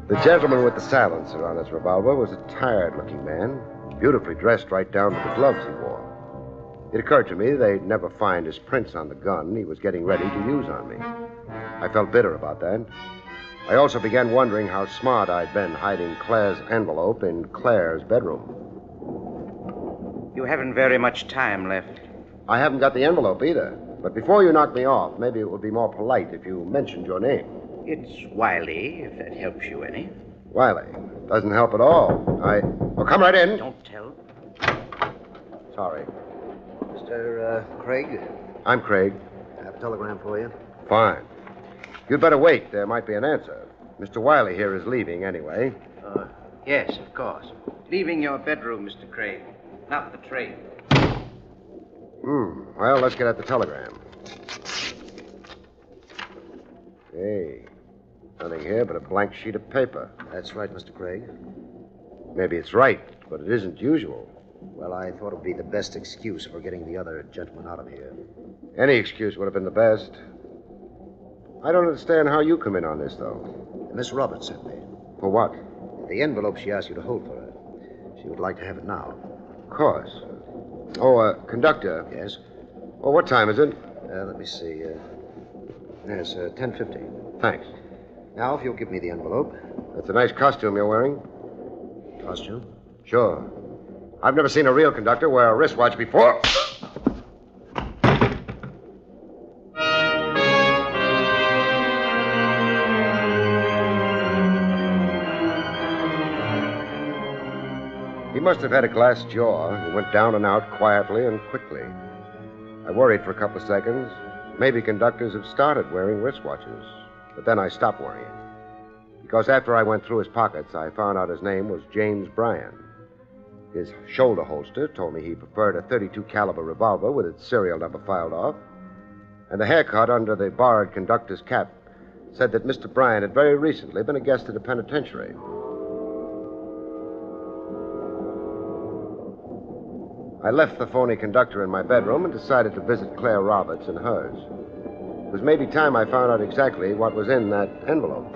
The gentleman with the silencer on his revolver was a tired-looking man, beautifully dressed right down to the gloves he wore. It occurred to me they'd never find his prints on the gun he was getting ready to use on me. I felt bitter about that. I also began wondering how smart I'd been hiding Claire's envelope in Claire's bedroom. You haven't very much time left. I haven't got the envelope either. But before you knock me off, maybe it would be more polite if you mentioned your name. It's Wiley, if that helps you any. Wiley. Doesn't help at all. Oh, come right in. Don't tell. Sorry. Mr. Craig, I'm Craig. I have a telegram for you. Fine. You'd better wait. There might be an answer. Mr. Wiley here is leaving anyway. Yes, of course. Leaving your bedroom, Mr. Craig. Not the train. Well, let's get at the telegram. Hey, nothing here but a blank sheet of paper. That's right, Mr. Craig. Maybe it's right, but it isn't usual. Well, I thought it would be the best excuse for getting the other gentleman out of here. Any excuse would have been the best. I don't understand how you come in on this, though. Miss Roberts sent me. For what? The envelope she asked you to hold for her. She would like to have it now. Of course. Oh, conductor. Yes? Oh, what time is it? Let me see. Yes, 10:50. Thanks. Now, if you'll give me the envelope. That's a nice costume you're wearing. Costume? Sure. I've never seen a real conductor wear a wristwatch before. He must have had a glass jaw. He went down and out quietly and quickly. I worried for a couple of seconds. Maybe conductors have started wearing wristwatches. But then I stopped worrying. Because after I went through his pockets, I found out his name was James Bryan. His shoulder holster told me he preferred a .32 caliber revolver with its serial number filed off. And the haircut under the borrowed conductor's cap said that Mr. Bryan had very recently been a guest at a penitentiary. I left the phony conductor in my bedroom and decided to visit Claire Roberts in hers. It was maybe time I found out exactly what was in that envelope.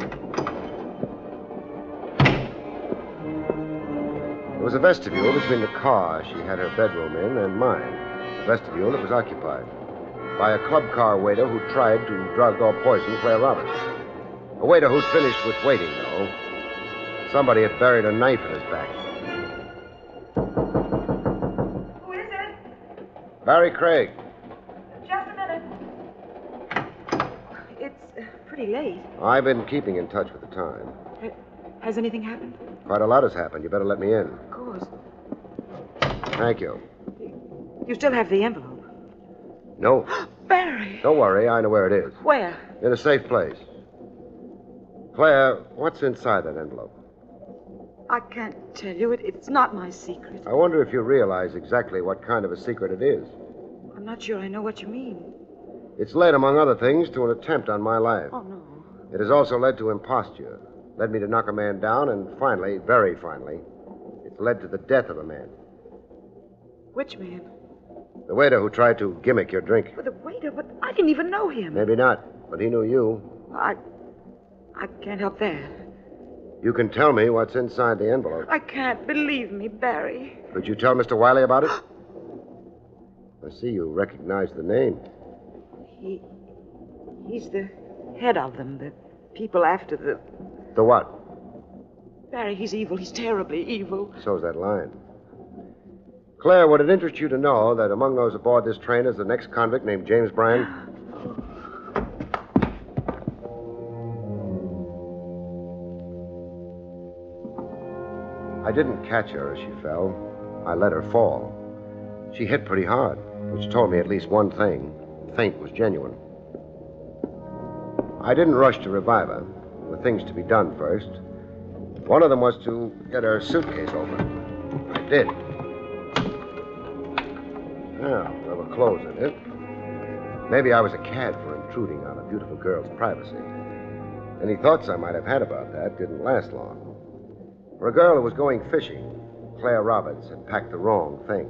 There was a vestibule between the car she had her bedroom in and mine. The vestibule that was occupied by a club car waiter who tried to drug or poison Claire Roberts. A waiter who'd finished with waiting, though. Somebody had buried a knife in his back. Who is it? Barrie Craig. Just a minute. It's pretty late. I've been keeping in touch with the time. Has anything happened? Quite a lot has happened. You better let me in. Of course. Thank you. You still have the envelope. No. Barrie! Don't worry. I know where it is. Where? In a safe place. Claire, what's inside that envelope? I can't tell you. It's not my secret. I wonder if you realize exactly what kind of a secret it is. I'm not sure I know what you mean. It's led, among other things, to an attempt on my life. Oh, no. It has also led to imposture. Led me to knock a man down, and finally, very finally, it's led to the death of a man. Which man? The waiter who tried to gimmick your drink. But the waiter, but I didn't even know him. Maybe not, but he knew you. I can't help that. You can tell me what's inside the envelope. I can't. Believe me, Barrie. Could you tell Mr. Wiley about it? I see you recognize the name. He's the head of them, the people after the... The what? Barrie, he's evil. He's terribly evil. So's that line. Claire, would it interest you to know that among those aboard this train is the next convict named James Bryan? I didn't catch her as she fell. I let her fall. She hit pretty hard, which told me at least one thing. The feint was genuine. I didn't rush to revive her. There were things to be done first. One of them was to get her suitcase open. I did. Well, there were clothes in it. Maybe I was a cad for intruding on a beautiful girl's privacy. Any thoughts I might have had about that didn't last long. For a girl who was going fishing, Claire Roberts had packed the wrong thing.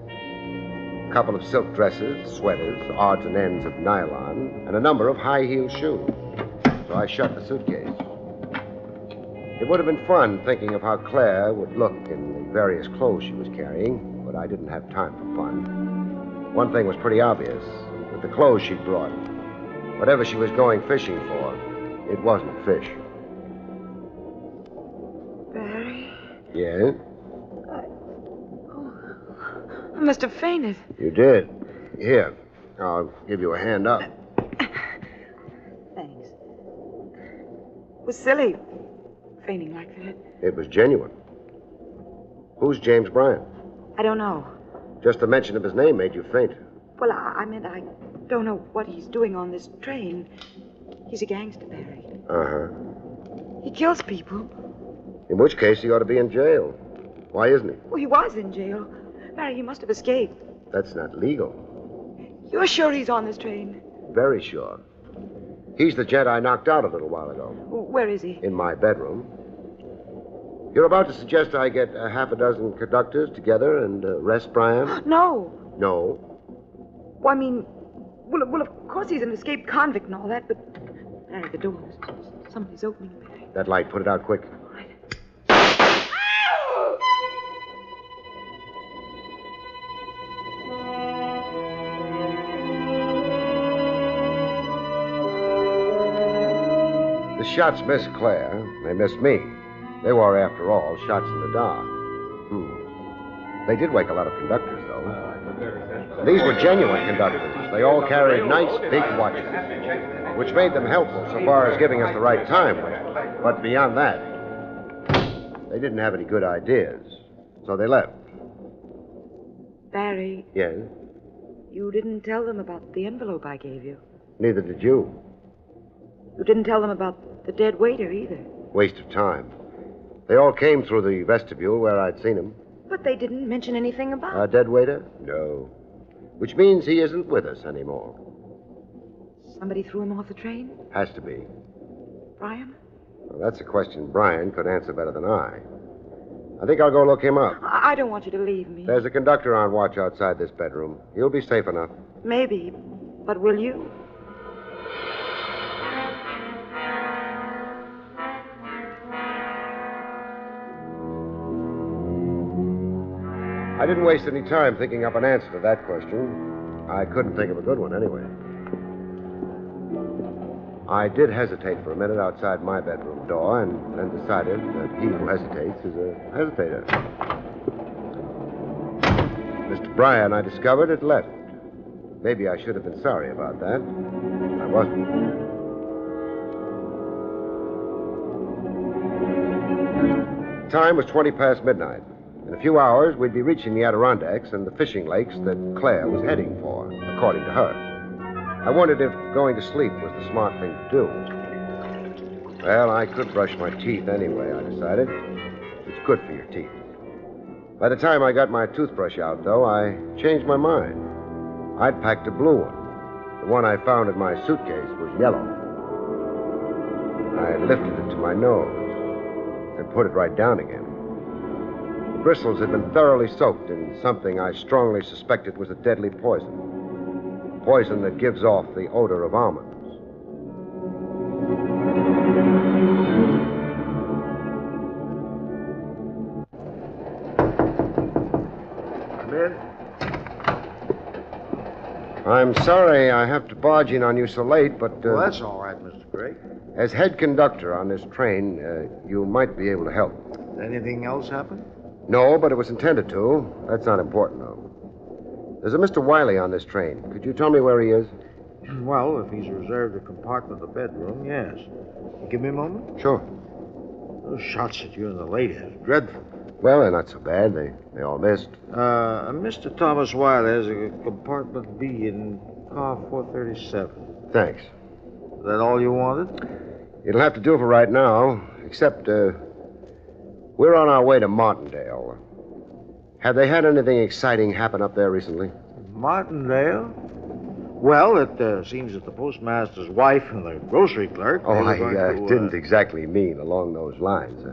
A couple of silk dresses, sweaters, odds and ends of nylon, and a number of high-heeled shoes. So I shut the suitcase. It would have been fun thinking of how Claire would look in the various clothes she was carrying, but I didn't have time for fun. One thing was pretty obvious. With the clothes she'd brought, whatever she was going fishing for, it wasn't fish. Barrie? Yeah? I must have fainted. You did. Here, I'll give you a hand up. Thanks. It was silly, fainting like that. It was genuine. Who's James Bryan? I don't know. Just the mention of his name made you faint. Well, I meant I don't know what he's doing on this train. He's a gangster, Barry. Uh-huh. He kills people. In which case, he ought to be in jail. Why isn't he? Well, he was in jail. Barry, he must have escaped. That's not legal. You're sure he's on this train? Very sure. He's the gent I knocked out a little while ago. Where is he? In my bedroom. You're about to suggest I get half a dozen conductors together and arrest Brian? No. No. Well, I mean, well, of course he's an escaped convict and all that, but... Barry, the door. Somebody's opening it. That light, put it out quick. The shots missed Claire. They missed me. They were, after all, shots in the dark. They did wake a lot of conductors, though. These were genuine conductors. They all carried nice, big watches, which made them helpful so far as giving us the right time. But beyond that, they didn't have any good ideas. So they left. Barry, Yes? you didn't tell them about the envelope I gave you. Neither did you. You didn't tell them about the dead waiter either. Waste of time. They all came through the vestibule where I'd seen him. But they didn't mention anything about Our dead waiter? No. Which means he isn't with us anymore. Somebody threw him off the train? Has to be. Brian? Well, that's a question Brian could answer better than I think I'll go look him up. I don't want you to leave me. There's a conductor on watch outside this bedroom. He'll be safe enough. Maybe. But will you? I didn't waste any time thinking up an answer to that question. I couldn't think of a good one anyway. I did hesitate for a minute outside my bedroom door and then decided that he who hesitates is a hesitator. Mr. Bryan, I discovered, had left. Maybe I should have been sorry about that. I wasn't. Time was 20 past midnight. In a few hours, we'd be reaching the Adirondacks and the fishing lakes that Claire was heading for, according to her. I wondered if going to sleep was the smart thing to do. Well, I could brush my teeth anyway, I decided. It's good for your teeth. By the time I got my toothbrush out, though, I changed my mind. I'd packed a blue one. The one I found in my suitcase was yellow. I lifted it to my nose and put it right down again. The bristles had been thoroughly soaked in something I strongly suspected was a deadly poison. Poison that gives off the odor of almonds. Come in. I'm sorry I have to barge in on you so late, but... Well, that's all right, Mr. Craig. As head conductor on this train, you might be able to help. Anything else happen? No, but it was intended to. That's not important, though. There's a Mr. Wiley on this train. Could you tell me where he is? Well, if he's reserved a compartment of the bedroom, yes. Give me a moment. Sure. Those shots at you and the lady is dreadful. Well, they're not so bad. They all missed. Mr. Thomas Wiley has a compartment B in car 437. Thanks. Is that all you wanted? It'll have to do for right now, except, we're on our way to Martindale. Have they had anything exciting happen up there recently? Martindale? Well, it seems that the postmaster's wife and the grocery clerk... Oh, I didn't exactly mean along those lines.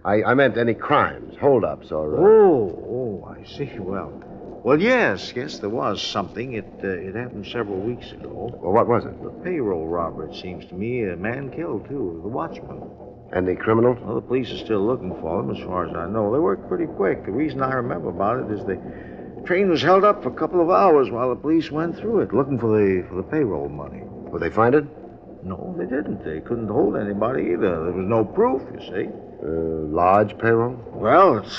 I meant any crimes, holdups, or... Oh, I see. Well, yes, there was something. It happened several weeks ago. Well, what was it? The payroll robber, it seems to me. A man killed, too, the watchman. And the criminals? Well, the police are still looking for them, as far as I know. They worked pretty quick. The reason I remember about it is the train was held up for a couple of hours while the police went through it, looking for the payroll money. Were they find it? No, they didn't. They couldn't hold anybody either. There was no proof, you see. Large payroll? Well, it's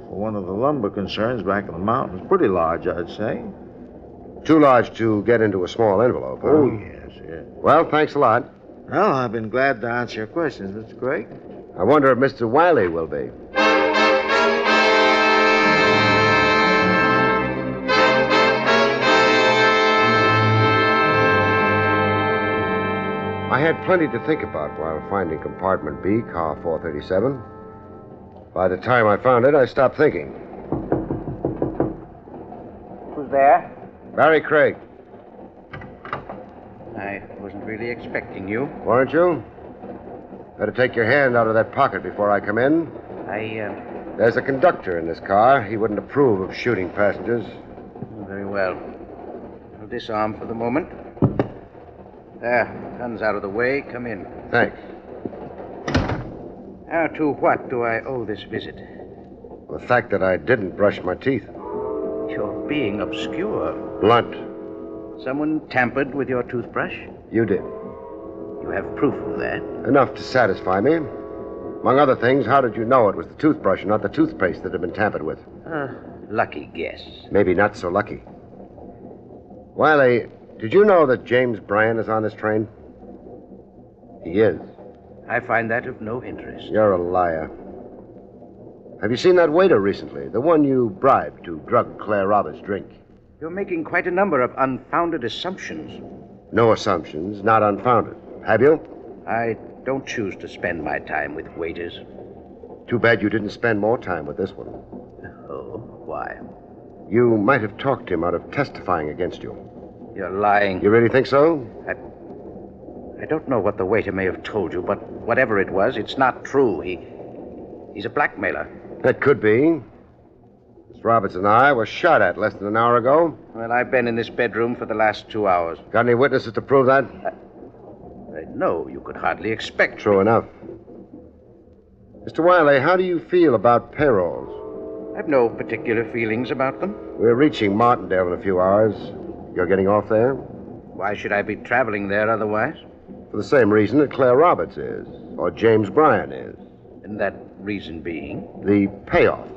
for one of the lumber concerns back in the mountains. Pretty large, I'd say. Too large to get into a small envelope, huh? Oh, yes. Well, thanks a lot. Well, I've been glad to answer your questions, Mr. Craig. I wonder if Mr. Wiley will be. I had plenty to think about while finding compartment B, car 437. By the time I found it, I stopped thinking. Who's there? Barrie Craig. I wasn't really expecting you. Weren't you? Better take your hand out of that pocket before I come in. There's a conductor in this car. He wouldn't approve of shooting passengers. Very well. I'll disarm for the moment. There, guns out of the way. Come in. Thanks. Now, to what do I owe this visit? The fact that I didn't brush my teeth. You're being obscure. Blunt. Someone tampered with your toothbrush? You did. You have proof of that? Enough to satisfy me. Among other things, how did you know it was the toothbrush and not the toothpaste that had been tampered with? Lucky guess. Maybe not so lucky. Wiley, did you know that James Bryan is on this train? He is. I find that of no interest. You're a liar. Have you seen that waiter recently? The one you bribed to drug Claire Roberts' drink? You're making quite a number of unfounded assumptions. No assumptions, not unfounded. Have you? I don't choose to spend my time with waiters. Too bad you didn't spend more time with this one. Oh, why? You might have talked him out of testifying against you. You're lying. You really think so? I don't know what the waiter may have told you, but whatever it was, it's not true. He's a blackmailer. That could be. Miss Roberts and I were shot at less than an hour ago. Well, I've been in this bedroom for the last 2 hours. Got any witnesses to prove that? No, you could hardly expect. True enough. Mr. Wiley, how do you feel about payrolls? I've no particular feelings about them. We're reaching Martindale in a few hours. You're getting off there? Why should I be traveling there otherwise? For the same reason that Claire Roberts is, or James Bryan is. And that reason being? The payoff.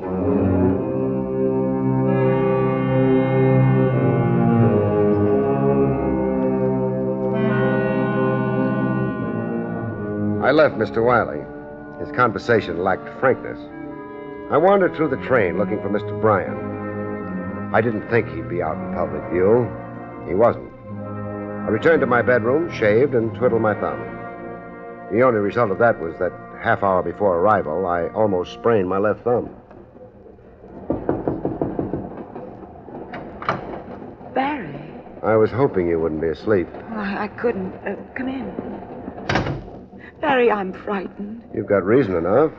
I left Mr. Wiley. His conversation lacked frankness. I wandered through the train looking for Mr. Bryan. I didn't think he'd be out in public view. He wasn't. I returned to my bedroom, shaved, and twiddled my thumb. The only result of that was that half hour before arrival, I almost sprained my left thumb. Barrie. I was hoping you wouldn't be asleep. I couldn't. Come in. Barrie, I'm frightened. You've got reason enough.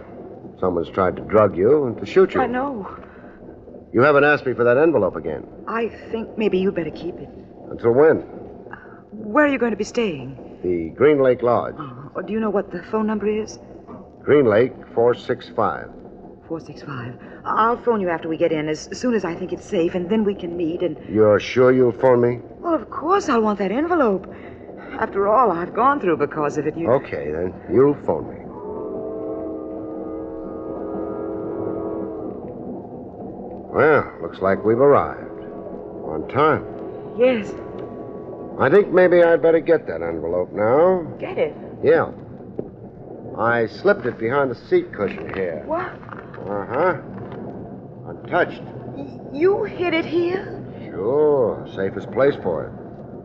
Someone's tried to drug you and to shoot you. I know. You haven't asked me for that envelope again. I think maybe you better keep it. Until when? Where are you going to be staying? The Green Lake Lodge. Oh, do you know what the phone number is? Green Lake 465. 465. I'll phone you after we get in, as soon as I think it's safe, and then we can meet and... You're sure you'll phone me? Well, of course I'll want that envelope. After all I've gone through because of it, you... Okay, then. You'll phone me. Well, looks like we've arrived. On time. Yes. I think maybe I'd better get that envelope now. Get it? Yeah. I slipped it behind the seat cushion here. What? Uh-huh. Untouched. You hid it here? Sure. Safest place for it.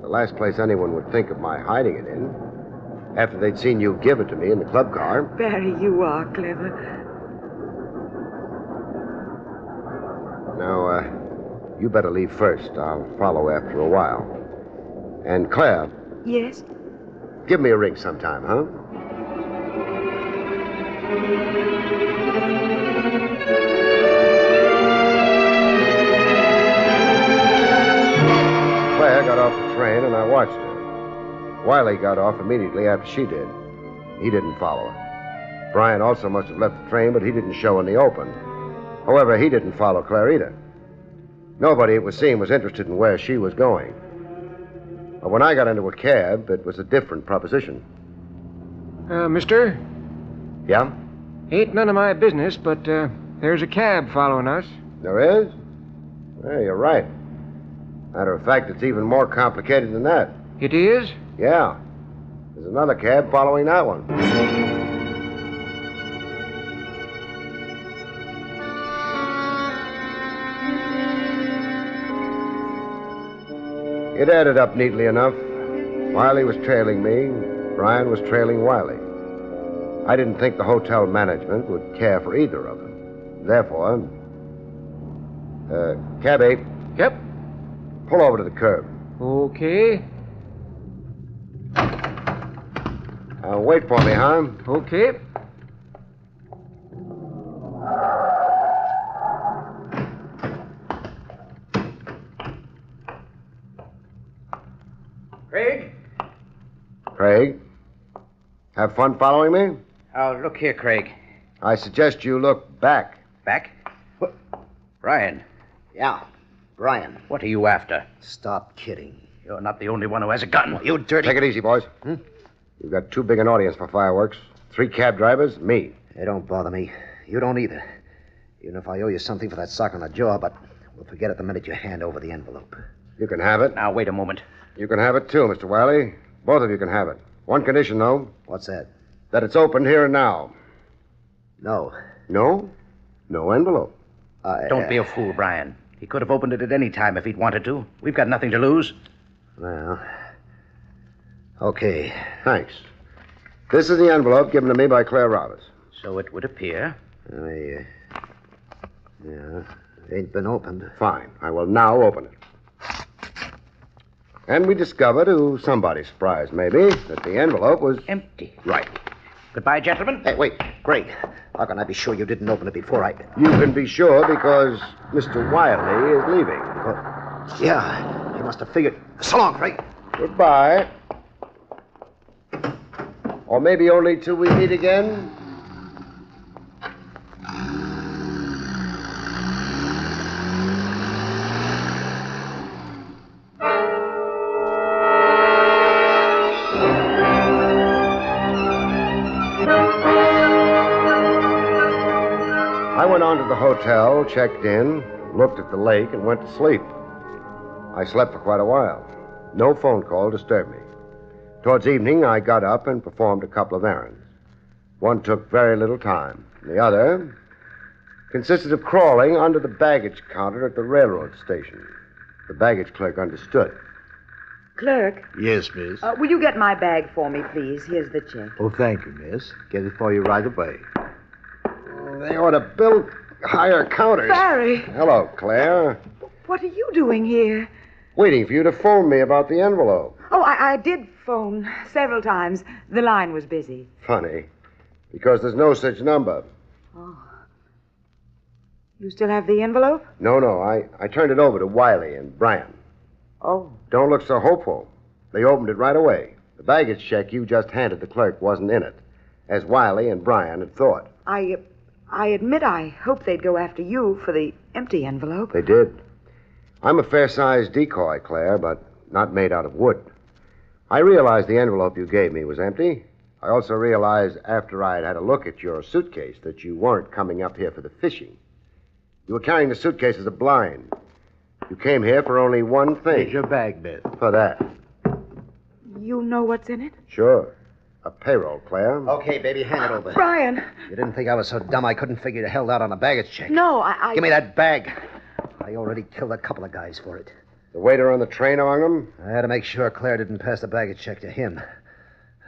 The last place anyone would think of my hiding it in. After they'd seen you give it to me in the club car. Barrie, you are clever. Now, you better leave first. I'll follow after a while. And Claire. Yes? Give me a ring sometime, huh? Claire got off the train, and I watched her. Wiley got off immediately after she did. He didn't follow her. Bryan also must have left the train, but he didn't show in the open. However, he didn't follow Claire either. Nobody, it would seem, was interested in where she was going. But when I got into a cab, it was a different proposition. Mister? Yeah? Ain't none of my business, but there's a cab following us. There is? Well, you're right. Matter of fact, it's even more complicated than that. It is? Yeah. There's another cab following that one. It added up neatly enough. Wiley was trailing me. Brian was trailing Wiley. I didn't think the hotel management would care for either of them. Therefore, cabby. Yep. Pull over to the curb. Okay. Wait for me, huh? Okay. Craig? Craig? Have fun following me? Oh, look here, Craig. I suggest you look back. Back? What? Brian. Yeah, Brian. What are you after? Stop kidding. You're not the only one who has a gun. You dirty... Take it easy, boys. You've got too big an audience for fireworks. 3 cab drivers, me. Hey, don't bother me. You don't either. Even if I owe you something for that sock on the jaw, but we'll forget it the minute you hand over the envelope. You can have it. Now, wait a moment. You can have it, too, Mr. Wiley. Both of you can have it. One condition, though. What's that? That it's opened here and now. No. No? No envelope. Don't be a fool, Brian. He could have opened it at any time if he'd wanted to. We've got nothing to lose. Well, okay. Thanks. This is the envelope given to me by Claire Roberts. So it would appear. Yeah, ain't been opened. Fine. I will now open it. And we discover, to somebody's surprise, maybe, that the envelope was... empty. Right. Goodbye, gentlemen. Hey, wait. Greg, how can I be sure you didn't open it before I... You can be sure because Mr. Wiley is leaving. Yeah, he must have figured... So long, Greg. Goodbye. Or maybe only till we meet again. I went on to the hotel, checked in, looked at the lake, and went to sleep. I slept for quite a while. No phone call disturbed me. Towards evening, I got up and performed a couple of errands. One took very little time. The other consisted of crawling under the baggage counter at the railroad station. The baggage clerk understood. Clerk, Yes, miss. will you get my bag for me, please? Here's the check. Oh, thank you, miss. Get it for you right away. They ought to build higher counters. Barry! Hello, Claire. What are you doing here? Waiting for you to phone me about the envelope. Oh, I did phone several times. The line was busy. Funny, because there's no such number. Oh. You still have the envelope? No, I turned it over to Wiley and Brian. Oh. Don't look so hopeful. They opened it right away. The baggage check you just handed the clerk wasn't in it, as Wiley and Brian had thought. I admit I hoped they'd go after you for the empty envelope. They did. I'm a fair-sized decoy, Claire, but not made out of wood. I realized the envelope you gave me was empty. I also realized after I had had a look at your suitcase that you weren't coming up here for the fishing. You were carrying the suitcase as a blind. You came here for only one thing. Here's your bag, miss. For that. You know what's in it? Sure. A payroll, Claire. Okay, baby, hand it over. Brian! You didn't think I was so dumb I couldn't figure you held out on a baggage check. No, I... Give me that bag. I already killed a couple of guys for it. The waiter on the train among them? I had to make sure Claire didn't pass the baggage check to him.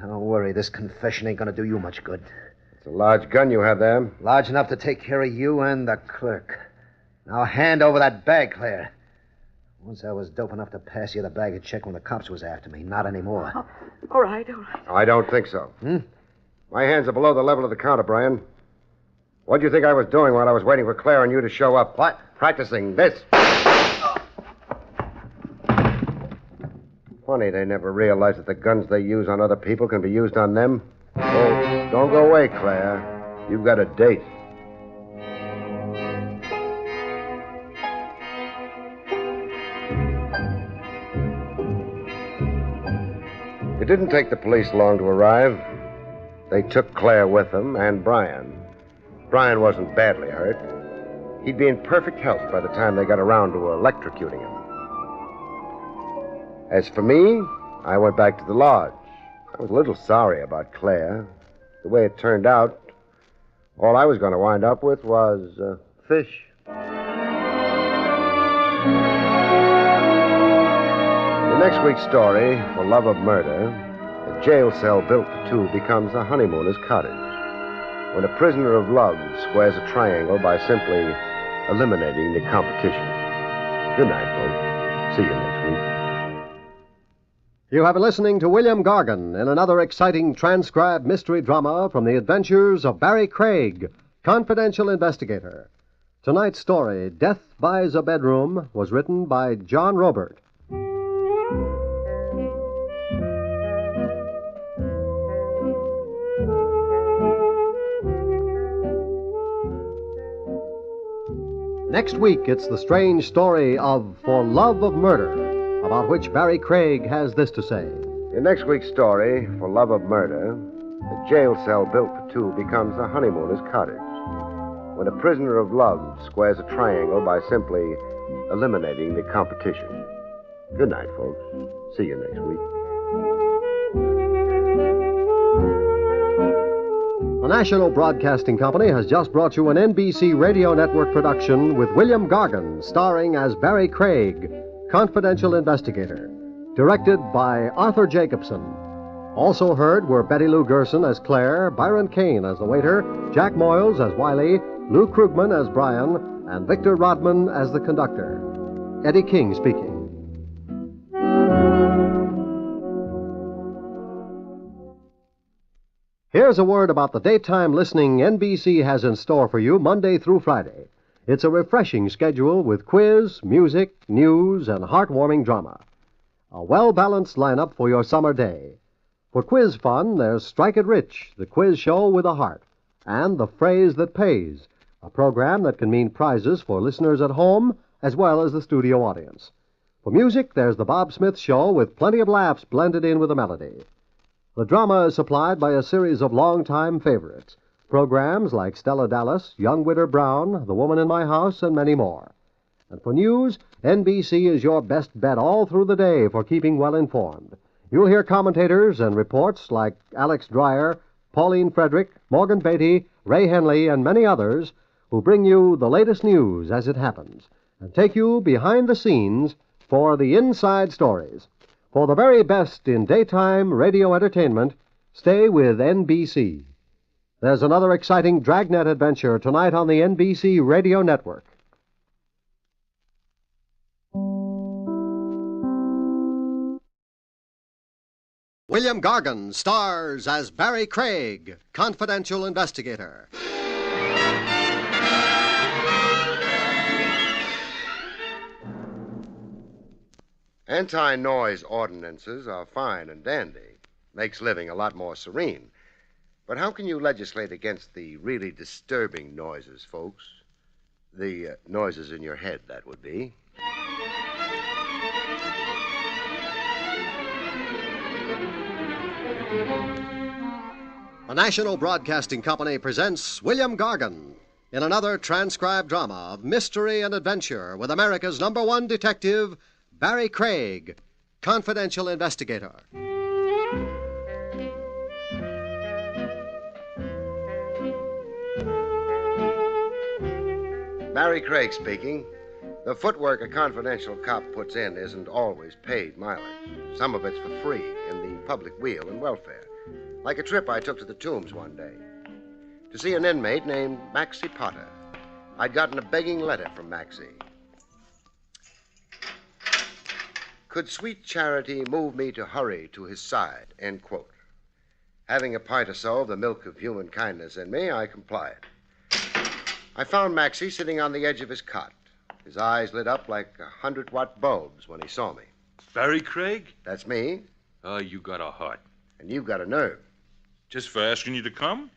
Don't worry, this confession ain't gonna do you much good. It's a large gun you have there. Large enough to take care of you and the clerk. Now hand over that bag, Claire. Once I was dope enough to pass you the baggage check when the cops was after me. Not anymore. Oh, all right. I don't think so. My hands are below the level of the counter, Brian. What do you think I was doing while I was waiting for Claire and you to show up? What? Practicing this. Funny, they never realize that the guns they use on other people can be used on them. Oh, don't go away, Claire. You've got a date. It didn't take the police long to arrive. They took Claire with them and Brian. Brian wasn't badly hurt. He'd be in perfect health by the time they got around to electrocuting him. As for me, I went back to the lodge. I was a little sorry about Claire. The way it turned out, all I was going to wind up with was fish. The next week's story, For Love of Murder, is A jail cell built for two becomes a honeymooner's cottage. When a prisoner of love squares a triangle by simply eliminating the competition. Good night, folks. See you next week. You have been listening to William Gargan in another exciting transcribed mystery drama from the adventures of Barrie Craig, confidential investigator. Tonight's story, Death Buys a Bedroom, was written by John Robert. Next week, it's the strange story of For Love of Murder, about which Barrie Craig has this to say. In next week's story, For Love of Murder, a jail cell built for two becomes a honeymooner's cottage. When a prisoner of love squares a triangle by simply eliminating the competition. Good night, folks. See you next week. The National Broadcasting Company has just brought you an NBC Radio Network production with William Gargan starring as Barrie Craig, confidential investigator. Directed by Arthur Jacobson. Also heard were Betty Lou Gerson as Claire, Byron Kane as the waiter, Jack Moyles as Wiley, Lou Krugman as Brian, and Victor Rodman as the conductor. Eddie King speaking. Here's a word about the daytime listening NBC has in store for you Monday through Friday. It's a refreshing schedule with quiz, music, news, and heartwarming drama. A well-balanced lineup for your summer day. For quiz fun, there's Strike It Rich, the quiz show with a heart, and The Phrase That Pays, a program that can mean prizes for listeners at home as well as the studio audience. For music, there's The Bob Smith Show with plenty of laughs blended in with a melody. The drama is supplied by a series of longtime favorites, programs like Stella Dallas, Young Widder Brown, The Woman in My House, and many more. And for news, NBC is your best bet all through the day for keeping well informed. You'll hear commentators and reports like Alex Dreyer, Pauline Frederick, Morgan Beatty, Ray Henley, and many others who bring you the latest news as it happens and take you behind the scenes for the inside stories. For the very best in daytime radio entertainment, stay with NBC. There's another exciting Dragnet adventure tonight on the NBC Radio Network. William Gargan stars as Barrie Craig, confidential investigator. Anti-noise ordinances are fine and dandy. Makes living a lot more serene. But how can you legislate against the really disturbing noises, folks? The noises in your head, that would be. The National Broadcasting Company presents William Gargan in another transcribed drama of mystery and adventure with America's #1 detective, Barrie Craig, confidential investigator. Barrie Craig speaking. The footwork a confidential cop puts in isn't always paid mileage. Some of it's for free in the public weal and welfare. Like a trip I took to the Tombs one day to see an inmate named Maxie Potter. I'd gotten a begging letter from Maxie. Could sweet charity move me to hurry to his side, end quote. Having a pint or so of the milk of human kindness in me, I complied. I found Maxie sitting on the edge of his cot. His eyes lit up like 100-watt bulbs when he saw me. Barrie Craig? That's me. Oh, you got a heart. And you've got a nerve. Just for asking you to come?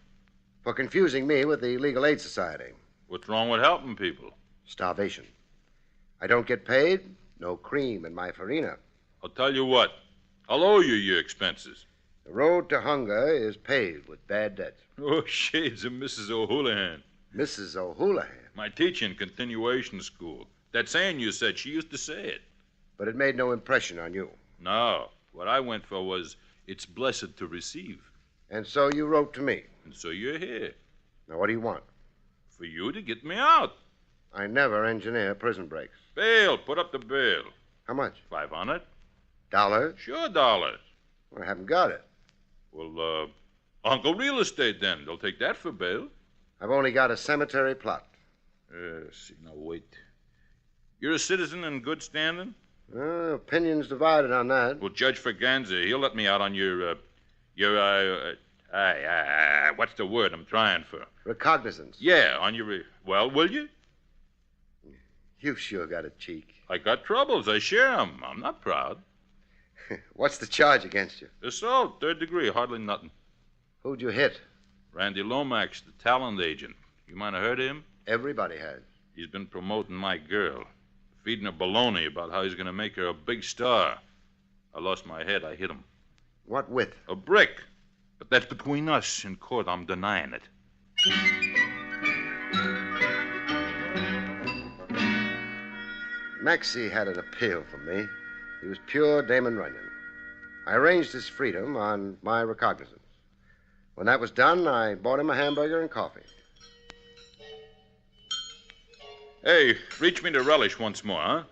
For confusing me with the Legal Aid Society. What's wrong with helping people? Starvation. I don't get paid. No cream in my farina. I'll tell you what. I'll owe you your expenses. The road to hunger is paved with bad debts. Oh, shades of Mrs. O'Houlihan. Mrs. O'Houlihan? My teacher in continuation school. That saying you said, she used to say it. But it made no impression on you. No. What I went for was, it's blessed to receive. And so you wrote to me. And so you're here. Now, what do you want? For you to get me out. I never engineer prison breaks. Bail. Put up the bail. How much? $500. Dollars? Sure, dollars. Well, I haven't got it. Well, Uncle Real Estate, then. They'll take that for bail. I've only got a cemetery plot. See, now wait. You're a citizen in good standing? Opinions divided on that. Well, Judge Ferganza, he'll let me out on what's the word I'm trying for? Recognizance. Yeah, on your... Well, will you? You've sure got a cheek. I got troubles. I share 'em. I'm not proud. What's the charge against you? Assault, 3rd degree, hardly nothing. Who'd you hit? Randy Lomax, the talent agent. You might have heard of him? Everybody has. He's been promoting my girl, feeding her baloney about how he's going to make her a big star. I lost my head. I hit him. What with? A brick. But that's between us. In court, I'm denying it. Maxie had an appeal for me. He was pure Damon Runyon. I arranged his freedom on my recognizance. When that was done, I bought him a hamburger and coffee. Hey, reach me to relish once more, huh?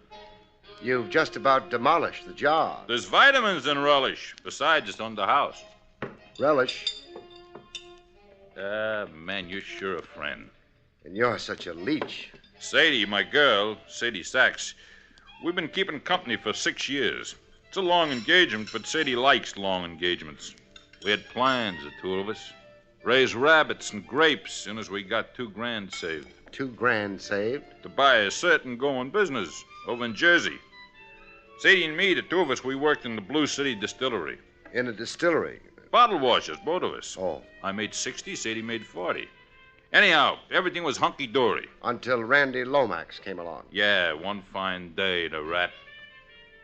You've just about demolished the jar. There's vitamins in relish. Besides, it's on the house. Relish? Man, you're sure a friend. And you're such a leech. Sadie, my girl, Sadie Sachs, we've been keeping company for 6 years. It's a long engagement, but Sadie likes long engagements. We had plans, the two of us. Raise rabbits and grapes soon as we got $2,000 saved. $2,000 saved? To buy a certain going business over in Jersey. Sadie and me, the two of us, we worked in the Blue City distillery. In a distillery? Bottle washers, both of us. Oh. I made 60, Sadie made 40. Anyhow, everything was hunky-dory. Until Randy Lomax came along. Yeah, one fine day, the rat.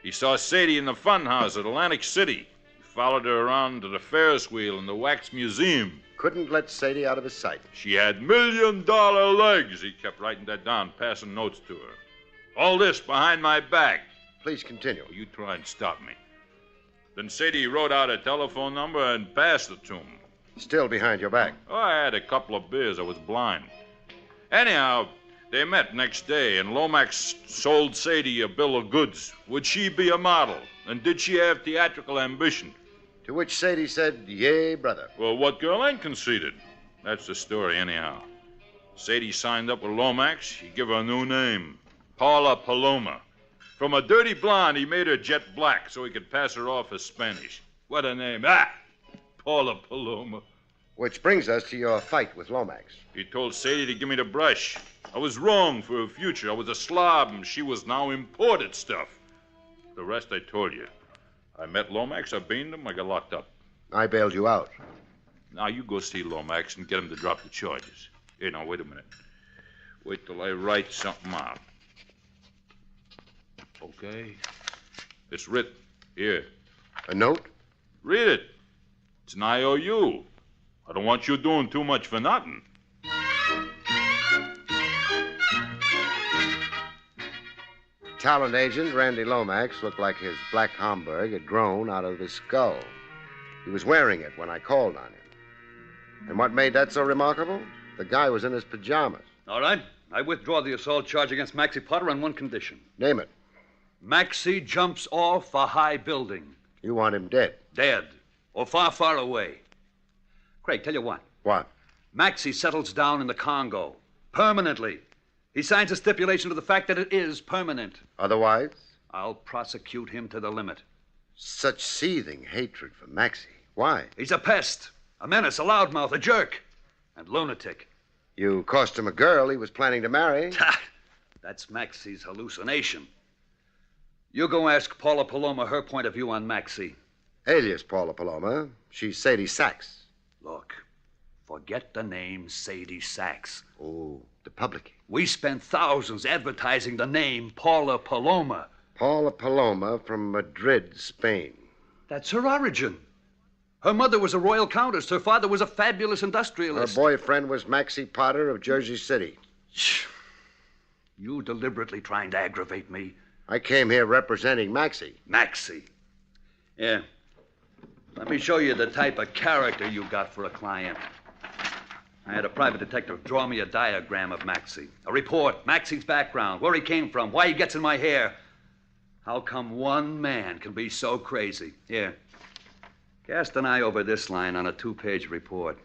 He saw Sadie in the fun house at Atlantic City. He followed her around to the Ferris wheel in the Wax Museum. Couldn't let Sadie out of his sight. She had $1 million legs. He kept writing that down, passing notes to her. All this behind my back. Please continue. Oh, you try and stop me. Then Sadie wrote out a telephone number and passed it to him. Still behind your back? Oh, I had a couple of beers. I was blind. Anyhow, they met next day, and Lomax sold Sadie a bill of goods. Would she be a model? And did she have theatrical ambition? To which Sadie said, yay, brother. Well, what girl ain't conceited? That's the story, anyhow. Sadie signed up with Lomax. He gave her a new name, Paula Paloma. From a dirty blonde, he made her jet black so he could pass her off as Spanish. What a name. Paula Paloma. Which brings us to your fight with Lomax. He told Sadie to give me the brush. I was wrong for her future. I was a slob, and she was now imported stuff. The rest I told you. I met Lomax, I beaned him, I got locked up. I bailed you out. Now you go see Lomax and get him to drop the charges. Here, now, wait a minute. Wait till I write something out. Okay. It's written. Here. A note? Read it. It's an IOU. I don't want you doing too much for nothing. Talent agent Randy Lomax looked like his black Homburg had grown out of his skull. He was wearing it when I called on him. And what made that so remarkable? The guy was in his pajamas. All right. I withdraw the assault charge against Maxie Potter on one condition. Name it. Maxie jumps off a high building. You want him dead? Dead. Or far, far away. Craig, tell you what. What? Maxie settles down in the Congo. Permanently. He signs a stipulation to the fact that it is permanent. Otherwise? I'll prosecute him to the limit. Such seething hatred for Maxie. Why? He's a pest, a menace, a loudmouth, a jerk, and lunatic. You cost him a girl he was planning to marry. That's Maxie's hallucination. You go ask Paula Paloma her point of view on Maxie. Alias Paula Paloma. She's Sadie Sachs. Look, forget the name Sadie Sachs. Oh, the public. We spent thousands advertising the name Paula Paloma. Paula Paloma from Madrid, Spain. That's her origin. Her mother was a royal countess. Her father was a fabulous industrialist. Her boyfriend was Maxie Potter of Jersey City. You deliberately trying to aggravate me. I came here representing Maxie. Maxie? Yeah. Let me show you the type of character you got for a client. I had a private detective draw me a diagram of Maxie. A report, Maxie's background, where he came from, why he gets in my hair. How come one man can be so crazy? Here. Cast an eye over this line on a 2-page report.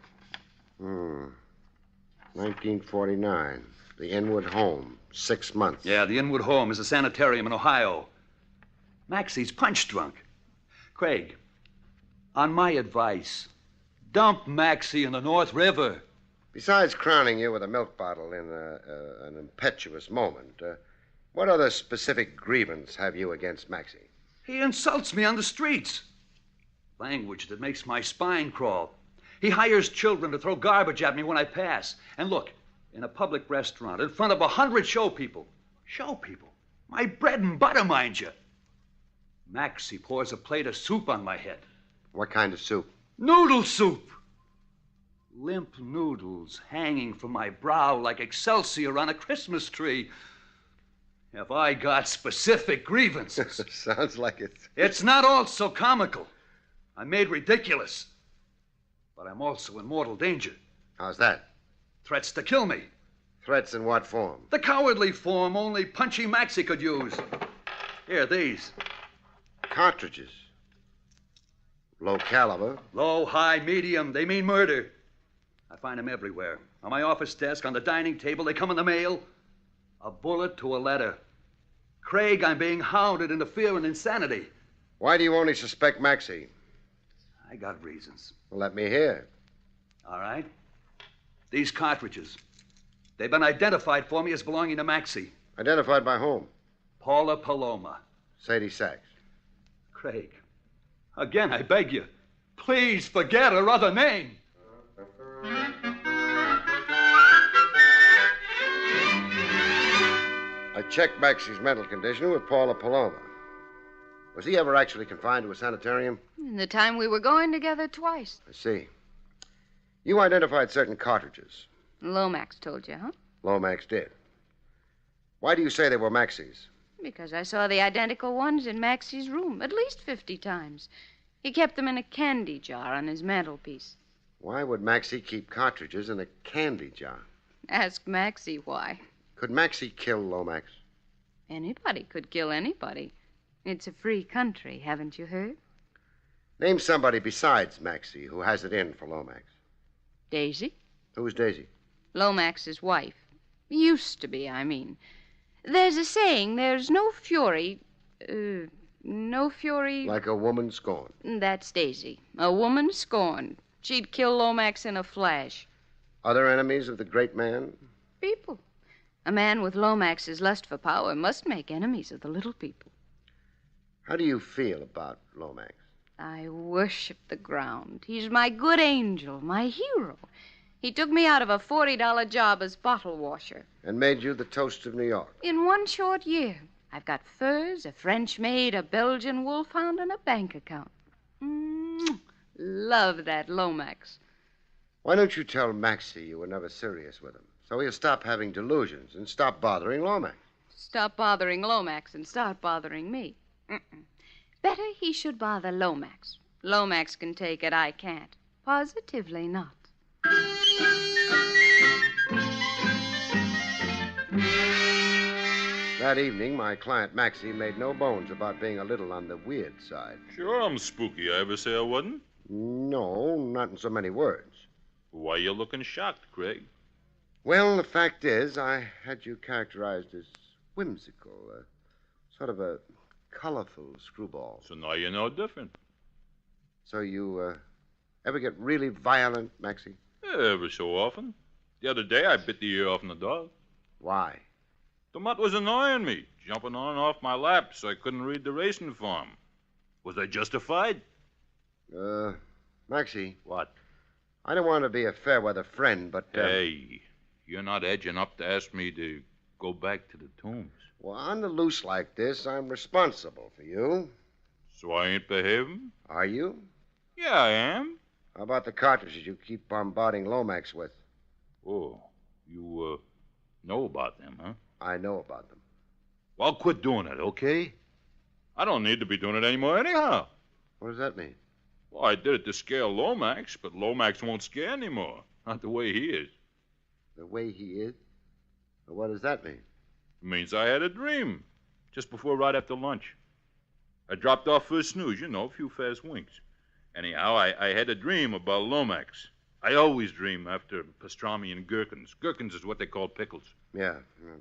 1949. The Inwood Home. 6 months. Yeah, the Inwood Home is a sanitarium in Ohio. Maxie's punch drunk. Craig, on my advice, dump Maxie in the North River. Besides crowning you with a milk bottle in an impetuous moment, what other specific grievance have you against Maxie? He insults me on the streets. Language that makes my spine crawl. He hires children to throw garbage at me when I pass. And look, in a public restaurant, in front of 100 show people. Show people? My bread and butter, mind you. Maxie pours a plate of soup on my head. What kind of soup? Noodle soup. Limp noodles hanging from my brow like Excelsior on a Christmas tree. Have I got specific grievances? Sounds like it. It's not all so comical. I'm made ridiculous. But I'm also in mortal danger. How's that? Threats to kill me. Threats in what form? The cowardly form only Punchy Maxie could use. Here, these. Cartridges. Low caliber. Low, high, medium. They mean murder. I find them everywhere. On my office desk, on the dining table. They come in the mail. A bullet to a letter. Craig, I'm being hounded into fear and insanity. Why do you only suspect Maxie? I got reasons. Well, let me hear. All right. These cartridges. They've been identified for me as belonging to Maxie. Identified by whom? Paula Paloma. Sadie Sachs. Craig, again, I beg you, please forget her other name. I checked Maxie's mental condition with Paula Paloma. Was he ever actually confined to a sanitarium? In the time we were going together twice. I see. You identified certain cartridges. Lomax told you, huh? Lomax did. Why do you say they were Maxie's? Because I saw the identical ones in Maxie's room at least 50 times. He kept them in a candy jar on his mantelpiece. Why would Maxie keep cartridges in a candy jar? Ask Maxie why. Could Maxie kill Lomax? Anybody could kill anybody. It's a free country, haven't you heard? Name somebody besides Maxie who has it in for Lomax. Daisy? Who's Daisy? Lomax's wife. Used to be, I mean. There's a saying, there's no fury... no fury... Like a woman scorned. That's Daisy. A woman scorned. She'd kill Lomax in a flash. Other enemies of the great man? People. A man with Lomax's lust for power must make enemies of the little people. How do you feel about Lomax? I worship the ground. He's my good angel, my hero. He took me out of a $40 job as bottle washer. And made you the toast of New York. In one short year, I've got furs, a French maid, a Belgian wolfhound, and a bank account. Love that Lomax. Why don't you tell Maxie you were never serious with him, so he'll stop having delusions and stop bothering Lomax? Stop bothering Lomax and start bothering me. Better he should bother Lomax. Lomax can take it, I can't. Positively not. That evening, my client Maxie made no bones about being a little on the weird side. Sure, I'm spooky. I ever say I wasn't? No, not in so many words. Why you looking shocked, Craig? Well, the fact is, I had you characterized as whimsical, sort of a colorful screwball. So now you know different. So you ever get really violent, Maxie? Every so often. The other day, I bit the ear off the dog. Why? The mutt was annoying me, jumping on and off my lap so I couldn't read the racing form. Was I justified? Maxie. What? I don't want to be a fair-weather friend, but... Hey, you're not edging up to ask me to go back to the tombs. Well, on the loose like this, I'm responsible for you. So I ain't behaving? Are you? Yeah, I am. How about the cartridges you keep bombarding Lomax with? Oh, you, know about them, huh? I know about them. Well, quit doing it, okay? I don't need to be doing it anymore anyhow. What does that mean? Well, I did it to scare Lomax, but Lomax won't scare anymore. Not the way he is. The way he is? Well, what does that mean? It means I had a dream just before right after lunch. I dropped off for a snooze, you know, a few fast winks. Anyhow, I had a dream about Lomax. I always dream after pastrami and gherkins. Gherkins is what they call pickles. Yeah.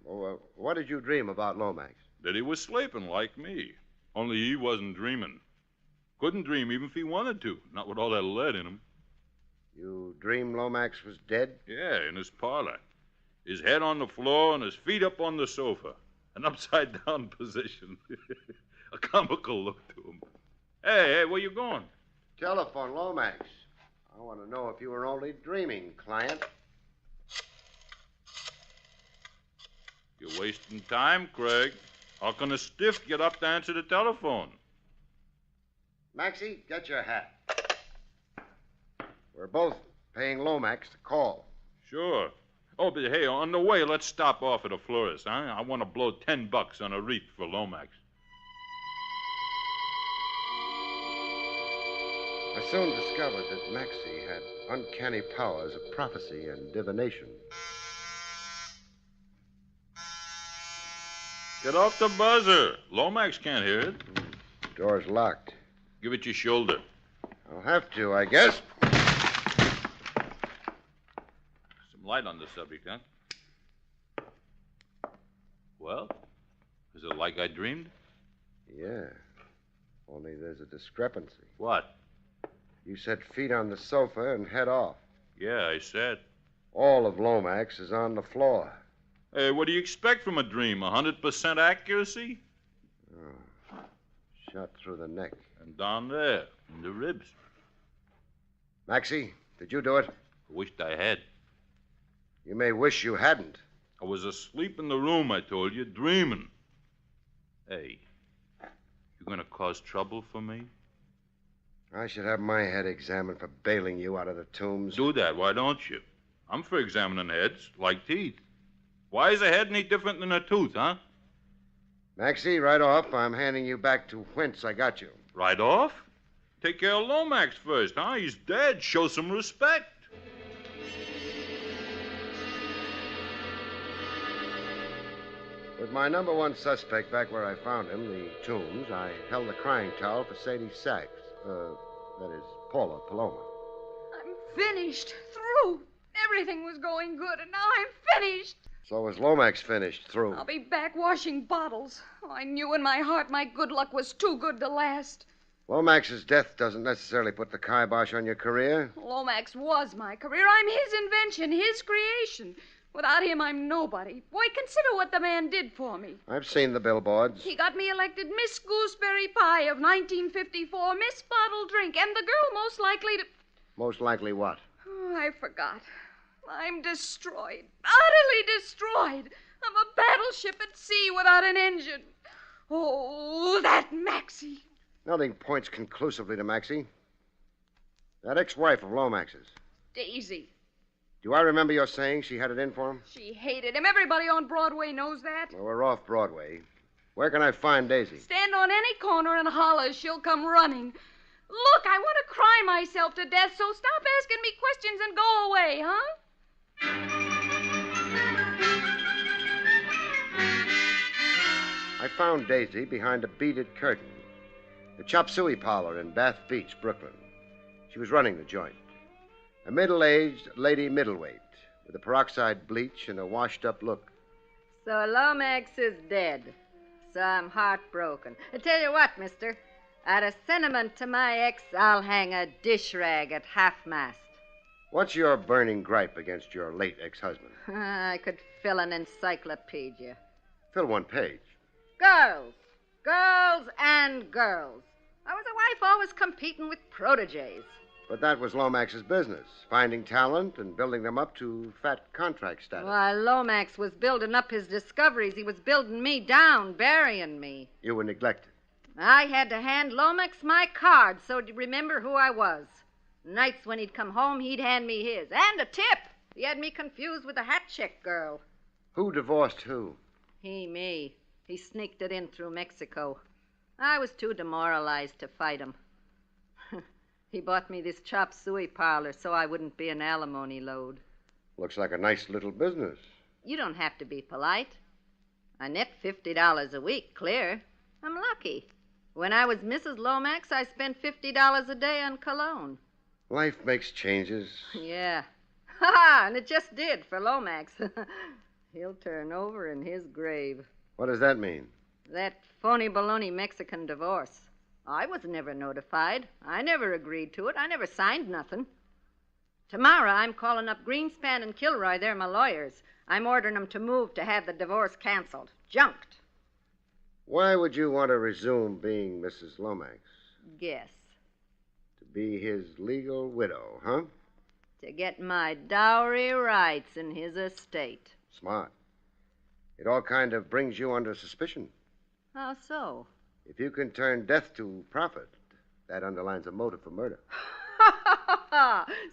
Well, what did you dream about Lomax? That he was sleeping like me. Only he wasn't dreaming. Couldn't dream even if he wanted to. Not with all that lead in him. You dreamed Lomax was dead? Yeah, in his parlor. His head on the floor and his feet up on the sofa. An upside-down position. A comical look to him. Hey, where you going? Telephone, Lomax. I want to know if you were only dreaming, client. You're wasting time, Craig. How can a stiff get up to answer the telephone? Maxie, get your hat. We're both paying Lomax to call. Sure. Oh, but hey, on the way, let's stop off at a florist, huh? I want to blow $10 on a wreath for Lomax. I soon discovered that Maxie had uncanny powers of prophecy and divination. Get off the buzzer. Lomax can't hear it. Door's locked. Give it your shoulder. I'll have to, I guess. Some light on the subject, huh? Well, is it like I dreamed? Yeah. Only there's a discrepancy. What? You said feet on the sofa and head off. Yeah, I said. All of Lomax is on the floor. Hey, what do you expect from a dream? 100% accuracy? Oh. Shot through the neck. And down there, in the ribs. Maxie, did you do it? I wished I had. You may wish you hadn't. I was asleep in the room, I told you, dreaming. Hey, you gonna cause trouble for me? I should have my head examined for bailing you out of the tombs. Do that, why don't you? I'm for examining heads, like teeth. Why is a head any different than a tooth, huh? Maxie, right off, I'm handing you back to whence I got you. Right off? Take care of Lomax first, huh? He's dead. Show some respect. With my number one suspect back where I found him, the tombs, I held the crying towel for Sadie Sachs. That is, Paula Paloma. I'm finished. Through. Everything was going good, and now I'm finished. So was Lomax finished, through. I'll be back washing bottles. Oh, I knew in my heart my good luck was too good to last. Lomax's death doesn't necessarily put the kibosh on your career. Lomax was my career. I'm his invention, his creation. Without him, I'm nobody. Boy, consider what the man did for me. I've seen the billboards. He got me elected Miss Gooseberry Pie of 1954, Miss Bottle Drink, and the girl most likely to... Most likely what? Oh, I forgot. I'm destroyed. Utterly destroyed. I'm a battleship at sea without an engine. Oh, that Maxie. Nothing points conclusively to Maxie. That ex-wife of Lomax's. Daisy. Do I remember your saying she had it in for him? She hated him. Everybody on Broadway knows that. Well, we're off Broadway. Where can I find Daisy? Stand on any corner and holler. She'll come running. Look, I want to cry myself to death, so stop asking me questions and go away, huh? I found Daisy behind a beaded curtain. The Chop Suey parlor in Bath Beach, Brooklyn. She was running the joint. A middle-aged lady middleweight with a peroxide bleach and a washed-up look. So Lomax is dead. So I'm heartbroken. I tell you what, mister. Out of sentiment to my ex, I'll hang a dish rag at half-mast. What's your burning gripe against your late ex-husband? I could fill an encyclopedia. Fill one page. Girls. Girls and girls. I was a wife always competing with proteges. But that was Lomax's business, finding talent and building them up to fat contract status. While Lomax was building up his discoveries, he was building me down, burying me. You were neglected. I had to hand Lomax my card so to remember who I was. Nights when he'd come home, he'd hand me his. And a tip. He had me confused with a hat check girl. Who divorced who? Me. He sneaked it in through Mexico. I was too demoralized to fight him. He bought me this chop suey parlor so I wouldn't be an alimony load. Looks like a nice little business. You don't have to be polite. I net $50 a week, clear. I'm lucky. When I was Mrs. Lomax, I spent $50 a day on cologne. Life makes changes. Yeah. Ha! And it just did for Lomax. He'll turn over in his grave. What does that mean? That phony baloney Mexican divorce. I was never notified. I never agreed to it. I never signed nothing. Tomorrow, I'm calling up Greenspan and Kilroy. They're my lawyers. I'm ordering them to move to have the divorce canceled. Junked. Why would you want to resume being Mrs. Lomax? Guess. To be his legal widow, huh? To get my dowry rights in his estate. Smart. It all kind of brings you under suspicion. How so? If you can turn death to profit, that underlines a motive for murder.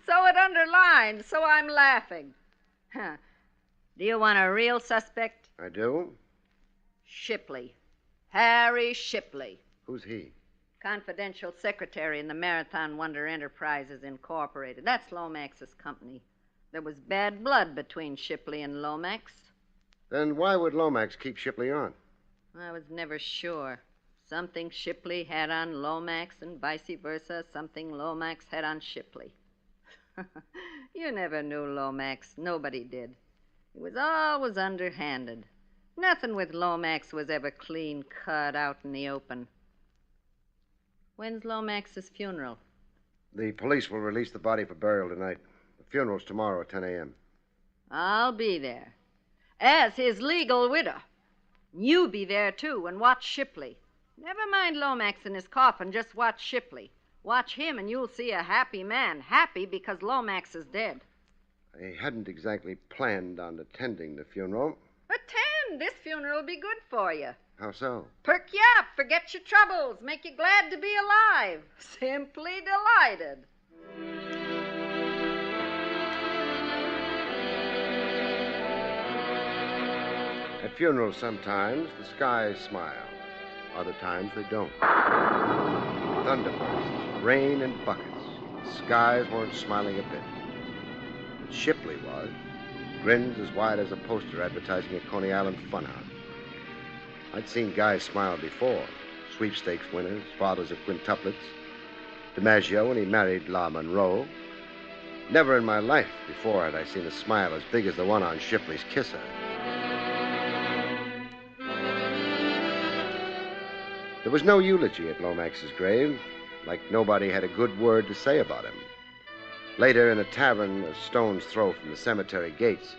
So it underlined, so I'm laughing. Huh. Do you want a real suspect? I do? Shipley. Harry Shipley. Who's he? Confidential secretary in the Marathon Wonder Enterprises, Incorporated. That's Lomax's company. There was bad blood between Shipley and Lomax. Then why would Lomax keep Shipley on? I was never sure. Something Shipley had on Lomax and vice versa, something Lomax had on Shipley. You never knew Lomax. Nobody did. He was always underhanded. Nothing with Lomax was ever clean cut out in the open. When's Lomax's funeral? The police will release the body for burial tonight. The funeral's tomorrow at 10 a.m. I'll be there. As his legal widow. You be there, too, and watch Shipley. Never mind Lomax in his coffin, just watch Shipley. Watch him, and you'll see a happy man. Happy because Lomax is dead. I hadn't exactly planned on attending the funeral. Attend! This funeral will be good for you. How so? Perk you up, forget your troubles, make you glad to be alive. Simply delighted. At funerals, sometimes the skies smile. Other times they don't. Thunderbursts, rain in buckets. The skies weren't smiling a bit. But Shipley was. Grins as wide as a poster advertising a Coney Island funhouse. I'd seen guys smile before. Sweepstakes winners, fathers of quintuplets. DiMaggio when he married La Monroe. Never in my life before had I seen a smile as big as the one on Shipley's kisser. There was no eulogy at Lomax's grave, like nobody had a good word to say about him. Later, in a tavern a stone's throw from the cemetery gates,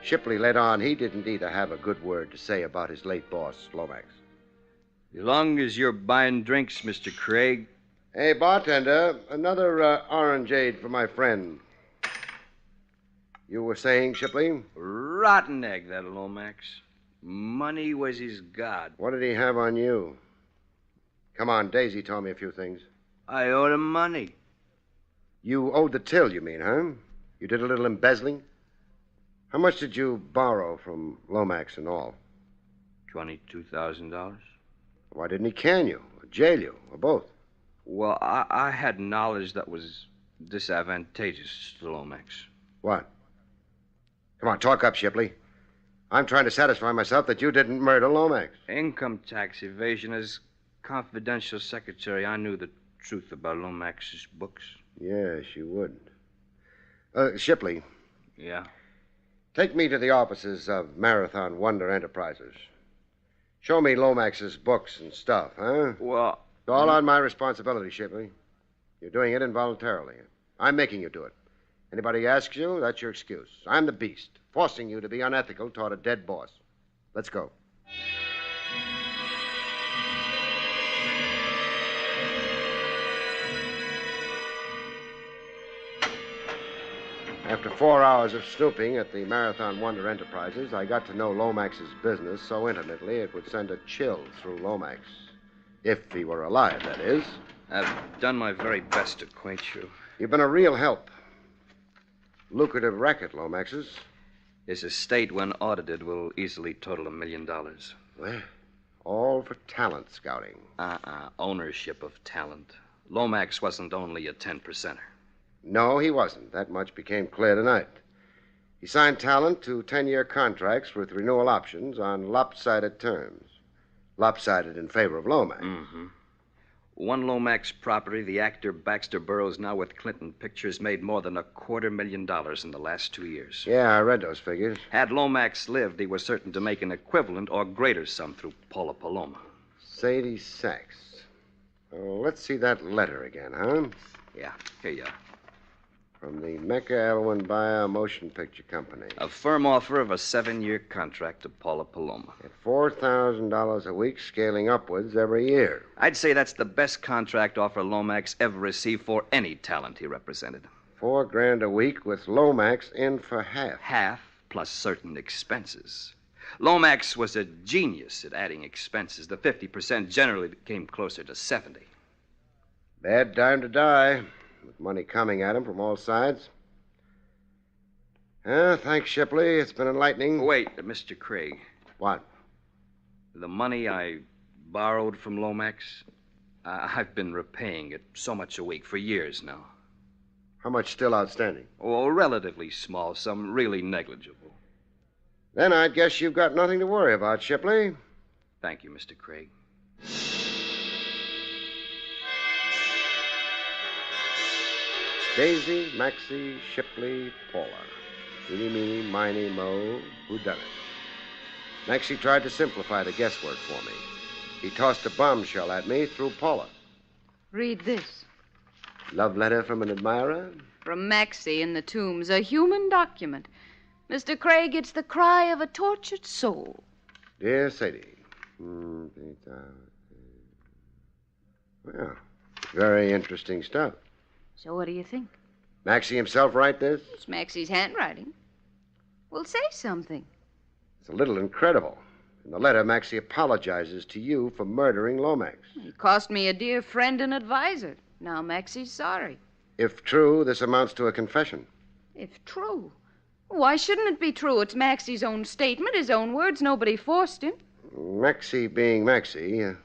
Shipley let on he didn't either have a good word to say about his late boss, Lomax. As long as you're buying drinks, Mr. Craig. Hey, bartender, another orangeade for my friend. You were saying, Shipley? Rotten egg, that Lomax. Money was his god. What did he have on you? Come on, Daisy told me a few things. I owed him money. You owed the till, you mean, huh? You did a little embezzling? How much did you borrow from Lomax and all? $22,000. Why didn't he can you, or jail you, or both? Well, I had knowledge that was disadvantageous to Lomax. What? Come on, talk up, Shipley. I'm trying to satisfy myself that you didn't murder Lomax. Income tax evasion. As confidential secretary, I knew the truth about Lomax's books. Yes, you would. Shipley. Yeah? Take me to the offices of Marathon Wonder Enterprises. Show me Lomax's books and stuff, huh? Well... It's all on my responsibility, Shipley. You're doing it involuntarily. I'm making you do it. Anybody asks you, that's your excuse. I'm the beast, forcing you to be unethical toward a dead boss. Let's go. After 4 hours of snooping at the Marathon Wonder Enterprises, I got to know Lomax's business so intimately it would send a chill through Lomax. If he were alive, that is. I've done my very best to acquaint you. You've been a real help. Lucrative racket, Lomax's. His estate, when audited, will easily total $1 million. Well, all for talent scouting. Ownership of talent. Lomax wasn't only a 10%er. No, he wasn't. That much became clear tonight. He signed talent to 10-year contracts with renewal options on lopsided terms. Lopsided in favor of Lomax. Mm-hmm. One Lomax property, the actor Baxter Burroughs, now with Clinton Pictures, made more than $250,000 in the last 2 years. Yeah, I read those figures. Had Lomax lived, he was certain to make an equivalent or greater sum through Paula Paloma. Sadie Sachs. Oh, let's see that letter again, huh? Yeah, here you are. From the Mecca Elwyn Bayer Motion Picture Company. A firm offer of a 7-year contract to Paula Paloma. At $4,000 a week, scaling upwards every year. I'd say that's the best contract offer Lomax ever received for any talent he represented. $4,000 a week with Lomax in for half. Half plus certain expenses. Lomax was a genius at adding expenses. The 50% generally came closer to 70. Bad time to die, with money coming at him from all sides. Thanks, Shipley. It's been enlightening. Wait, Mr. Craig. What? The money I borrowed from Lomax, I've been repaying it so much a week for years now. How much still outstanding? Oh, a relatively small sum, really negligible. Then I'd guess you've got nothing to worry about, Shipley. Thank you, Mr. Craig. Daisy, Maxie, Shipley, Paula. Eeny, meeny, miny, mo, whodunit. Maxie tried to simplify the guesswork for me. He tossed a bombshell at me through Paula. Read this. Love letter from an admirer? From Maxie in the Tombs, a human document. Mr. Craig, it's the cry of a tortured soul. Dear Sadie. Well, very interesting stuff. So what do you think? Maxie himself write this? It's Maxie's handwriting. Well, say something. It's a little incredible. In the letter, Maxie apologizes to you for murdering Lomax. He cost me a dear friend and advisor. Now Maxie's sorry. If true, this amounts to a confession. If true. Why shouldn't it be true? It's Maxie's own statement, his own words. Nobody forced him. Maxie being Maxie, you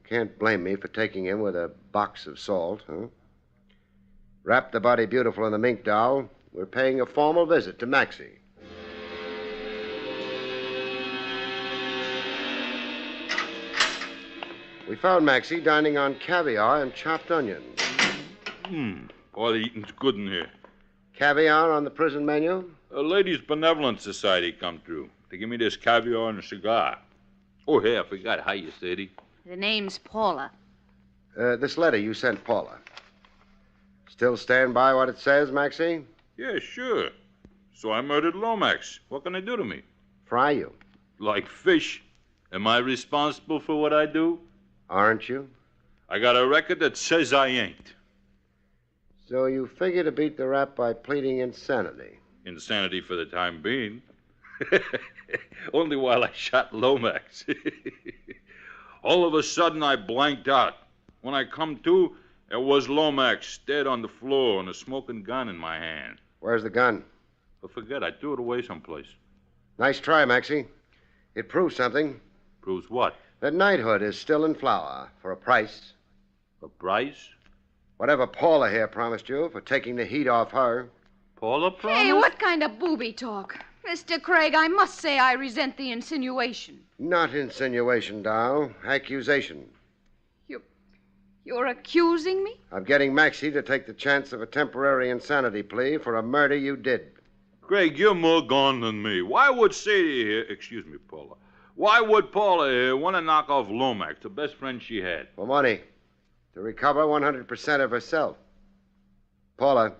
can't blame me for taking him with a box of salt, huh? Wrap the body beautiful in the mink doll. We're paying a formal visit to Maxie. We found Maxie dining on caviar and chopped onions. All the eating's good in here. Caviar on the prison menu? A ladies' benevolent society come through. They give me this caviar and a cigar. Oh, hey, I forgot. How you, Sadie? The name's Paula. This letter you sent Paula. Still stand by what it says, Maxie? Yeah, sure. So I murdered Lomax. What can they do to me? Fry you. Like fish. Am I responsible for what I do? Aren't you? I got a record that says I ain't. So you figure to beat the rap by pleading insanity? Insanity for the time being. Only while I shot Lomax. All of a sudden, I blanked out. When I come to, there was Lomax dead on the floor and a smoking gun in my hand. Where's the gun? But forget, I threw it away someplace. Nice try, Maxie. It proves something. Proves what? That knighthood is still in flower for a price. A price? Whatever Paula here promised you for taking the heat off her. Paula promised? Hey, what kind of booby talk? Mr. Craig, I must say I resent the insinuation. Not insinuation, doll. Accusation. You're accusing me? Of getting Maxie to take the chance of a temporary insanity plea for a murder you did. Craig, you're more gone than me. Why would Sadie here, excuse me, Paula, why would Paula here want to knock off Lomax, the best friend she had? For money. To recover 100% of herself. Paula.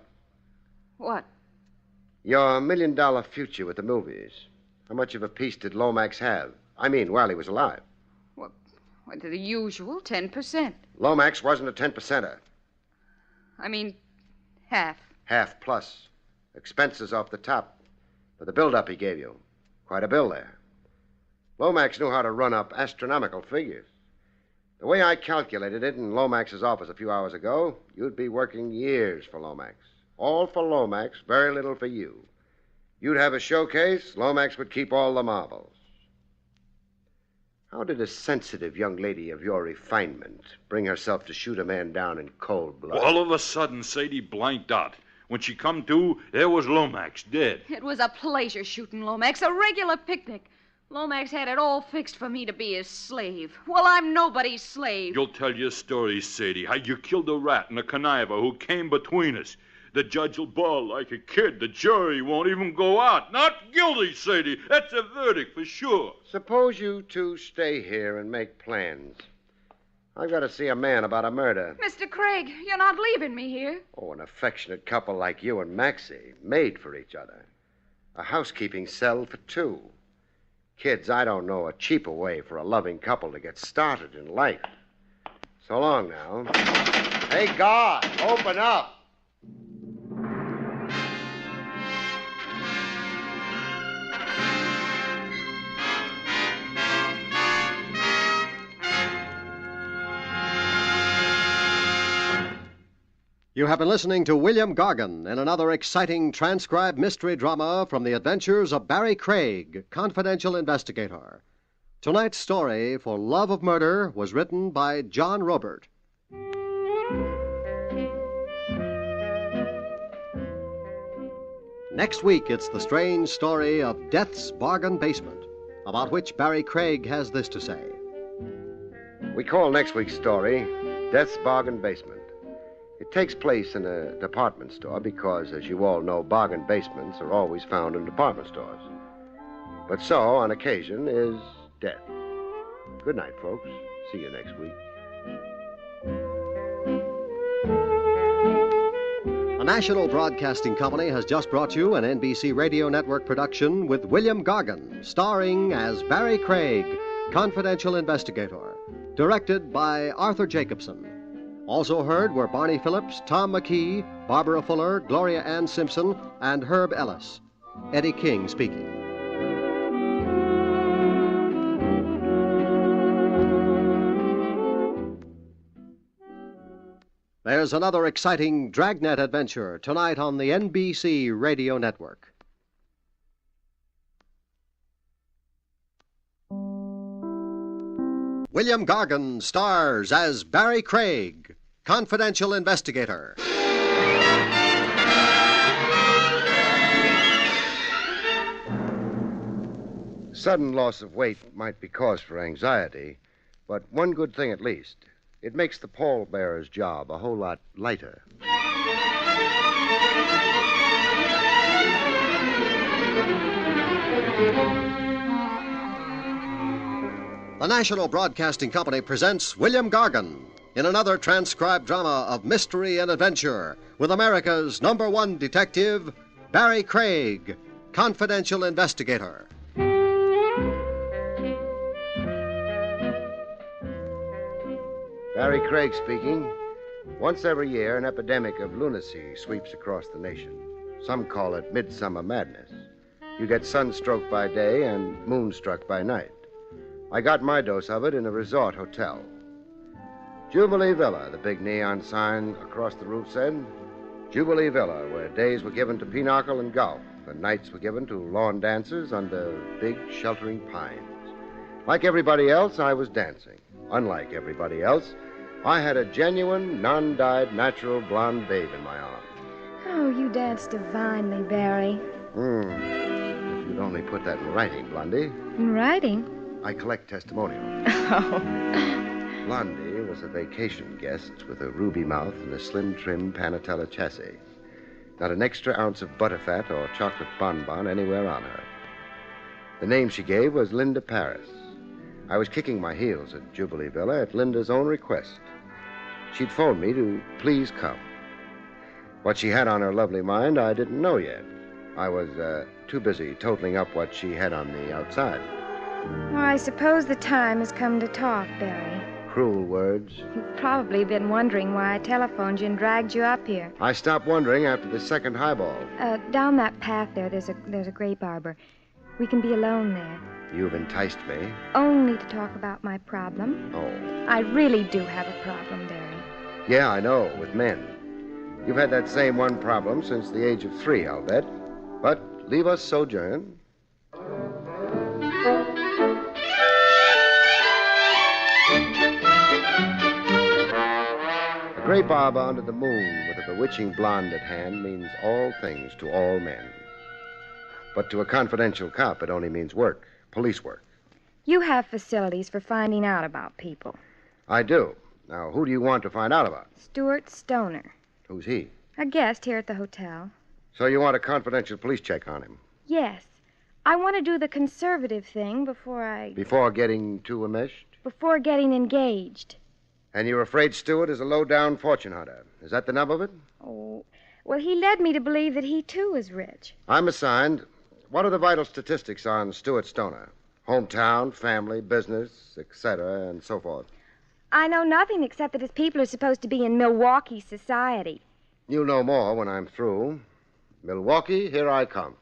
What? Your $1 million future with the movies. How much of a piece did Lomax have? I mean, while he was alive. What, the usual 10%. Lomax wasn't a 10%er. I mean, half. Half plus. Expenses off the top. For the build-up he gave you. Quite a bill there. Lomax knew how to run up astronomical figures. The way I calculated it in Lomax's office a few hours ago, you'd be working years for Lomax. All for Lomax, very little for you. You'd have a showcase, Lomax would keep all the marbles. How did a sensitive young lady of your refinement bring herself to shoot a man down in cold blood? All of a sudden, Sadie blanked out. When she come to, there was Lomax dead. It was a pleasure shooting Lomax, a regular picnic. Lomax had it all fixed for me to be his slave. Well, I'm nobody's slave. You'll tell your story, Sadie, how you killed a rat and a conniver who came between us. The judge will bawl like a kid. The jury won't even go out. Not guilty, Sadie. That's a verdict for sure. Suppose you two stay here and make plans. I've got to see a man about a murder. Mr. Craig, you're not leaving me here. Oh, an affectionate couple like you and Maxie, made for each other. A housekeeping cell for two. Kids, I don't know a cheaper way for a loving couple to get started in life. So long now. Hey, God, open up. You have been listening to William Gargan in another exciting transcribed mystery drama from the adventures of Barrie Craig, confidential investigator. Tonight's story, For Love of Murder, was written by John Robert. Next week, it's the strange story of Death's Bargain Basement, about which Barrie Craig has this to say. We call next week's story Death's Bargain Basement. It takes place in a department store because, as you all know, bargain basements are always found in department stores. But so, on occasion, is death. Good night, folks. See you next week. The National Broadcasting Company has just brought you an NBC Radio Network production with William Gargan, starring as Barrie Craig, confidential investigator, directed by Arthur Jacobson. Also heard were Barney Phillips, Tom McKee, Barbara Fuller, Gloria Ann Simpson, and Herb Ellis. Eddie King speaking. There's another exciting Dragnet adventure tonight on the NBC Radio Network. William Gargan stars as Barrie Craig, confidential investigator. Sudden loss of weight might be cause for anxiety, but one good thing at least. It makes the pallbearer's job a whole lot lighter. The National Broadcasting Company presents William Gargan in another transcribed drama of mystery and adventure with America's #1 detective, Barrie Craig, confidential investigator. Barrie Craig speaking. Once every year, an epidemic of lunacy sweeps across the nation. Some call it midsummer madness. You get sunstroke by day and moonstruck by night. I got my dose of it in a resort hotel. Jubilee Villa, the big neon sign across the roof said. Jubilee Villa, where days were given to pinochle and golf, and nights were given to lawn dances under big sheltering pines. Like everybody else, I was dancing. Unlike everybody else, I had a genuine, non-dyed, natural blonde babe in my arms. Oh, you dance divinely, Barrie. If you'd only put that in writing, Blondie. In writing? I collect testimonials. Oh. Blondie was a vacation guest with a ruby mouth and a slim, trim Panatella chassis. Not an extra ounce of butterfat or chocolate bonbon anywhere on her. The name she gave was Linda Paris. I was kicking my heels at Jubilee Villa at Linda's own request. She'd phoned me to please come. What she had on her lovely mind, I didn't know yet. I was too busy totaling up what she had on the outside. Well, I suppose the time has come to talk, Barrie. Cruel words. You've probably been wondering why I telephoned you and dragged you up here. I stopped wondering after the second highball. Down that path there's a grape arbor. We can be alone there. You've enticed me. Only to talk about my problem. Oh. I really do have a problem, Barrie. Yeah, I know, with men. You've had that same one problem since the age of 3, I'll bet. But leave us sojourn. A grape arbor under the moon with a bewitching blonde at hand means all things to all men. But to a confidential cop, it only means work. police work. You have facilities for finding out about people. I do. Now, who do you want to find out about? Stuart Stoner, Who's he? a guest here at the hotel. So you want a confidential police check on him Yes. I want to do the conservative thing before before getting too enmeshed? before getting engaged. And you're afraid Stewart is a low-down fortune hunter. Is that the nub of it? Oh, well, he led me to believe that he, too, is rich. I'm assigned. What are the vital statistics on Stuart Stoner? Hometown, family, business, etc., and so forth. I know nothing except that his people are supposed to be in Milwaukee society. You'll know more when I'm through. Milwaukee, here I come.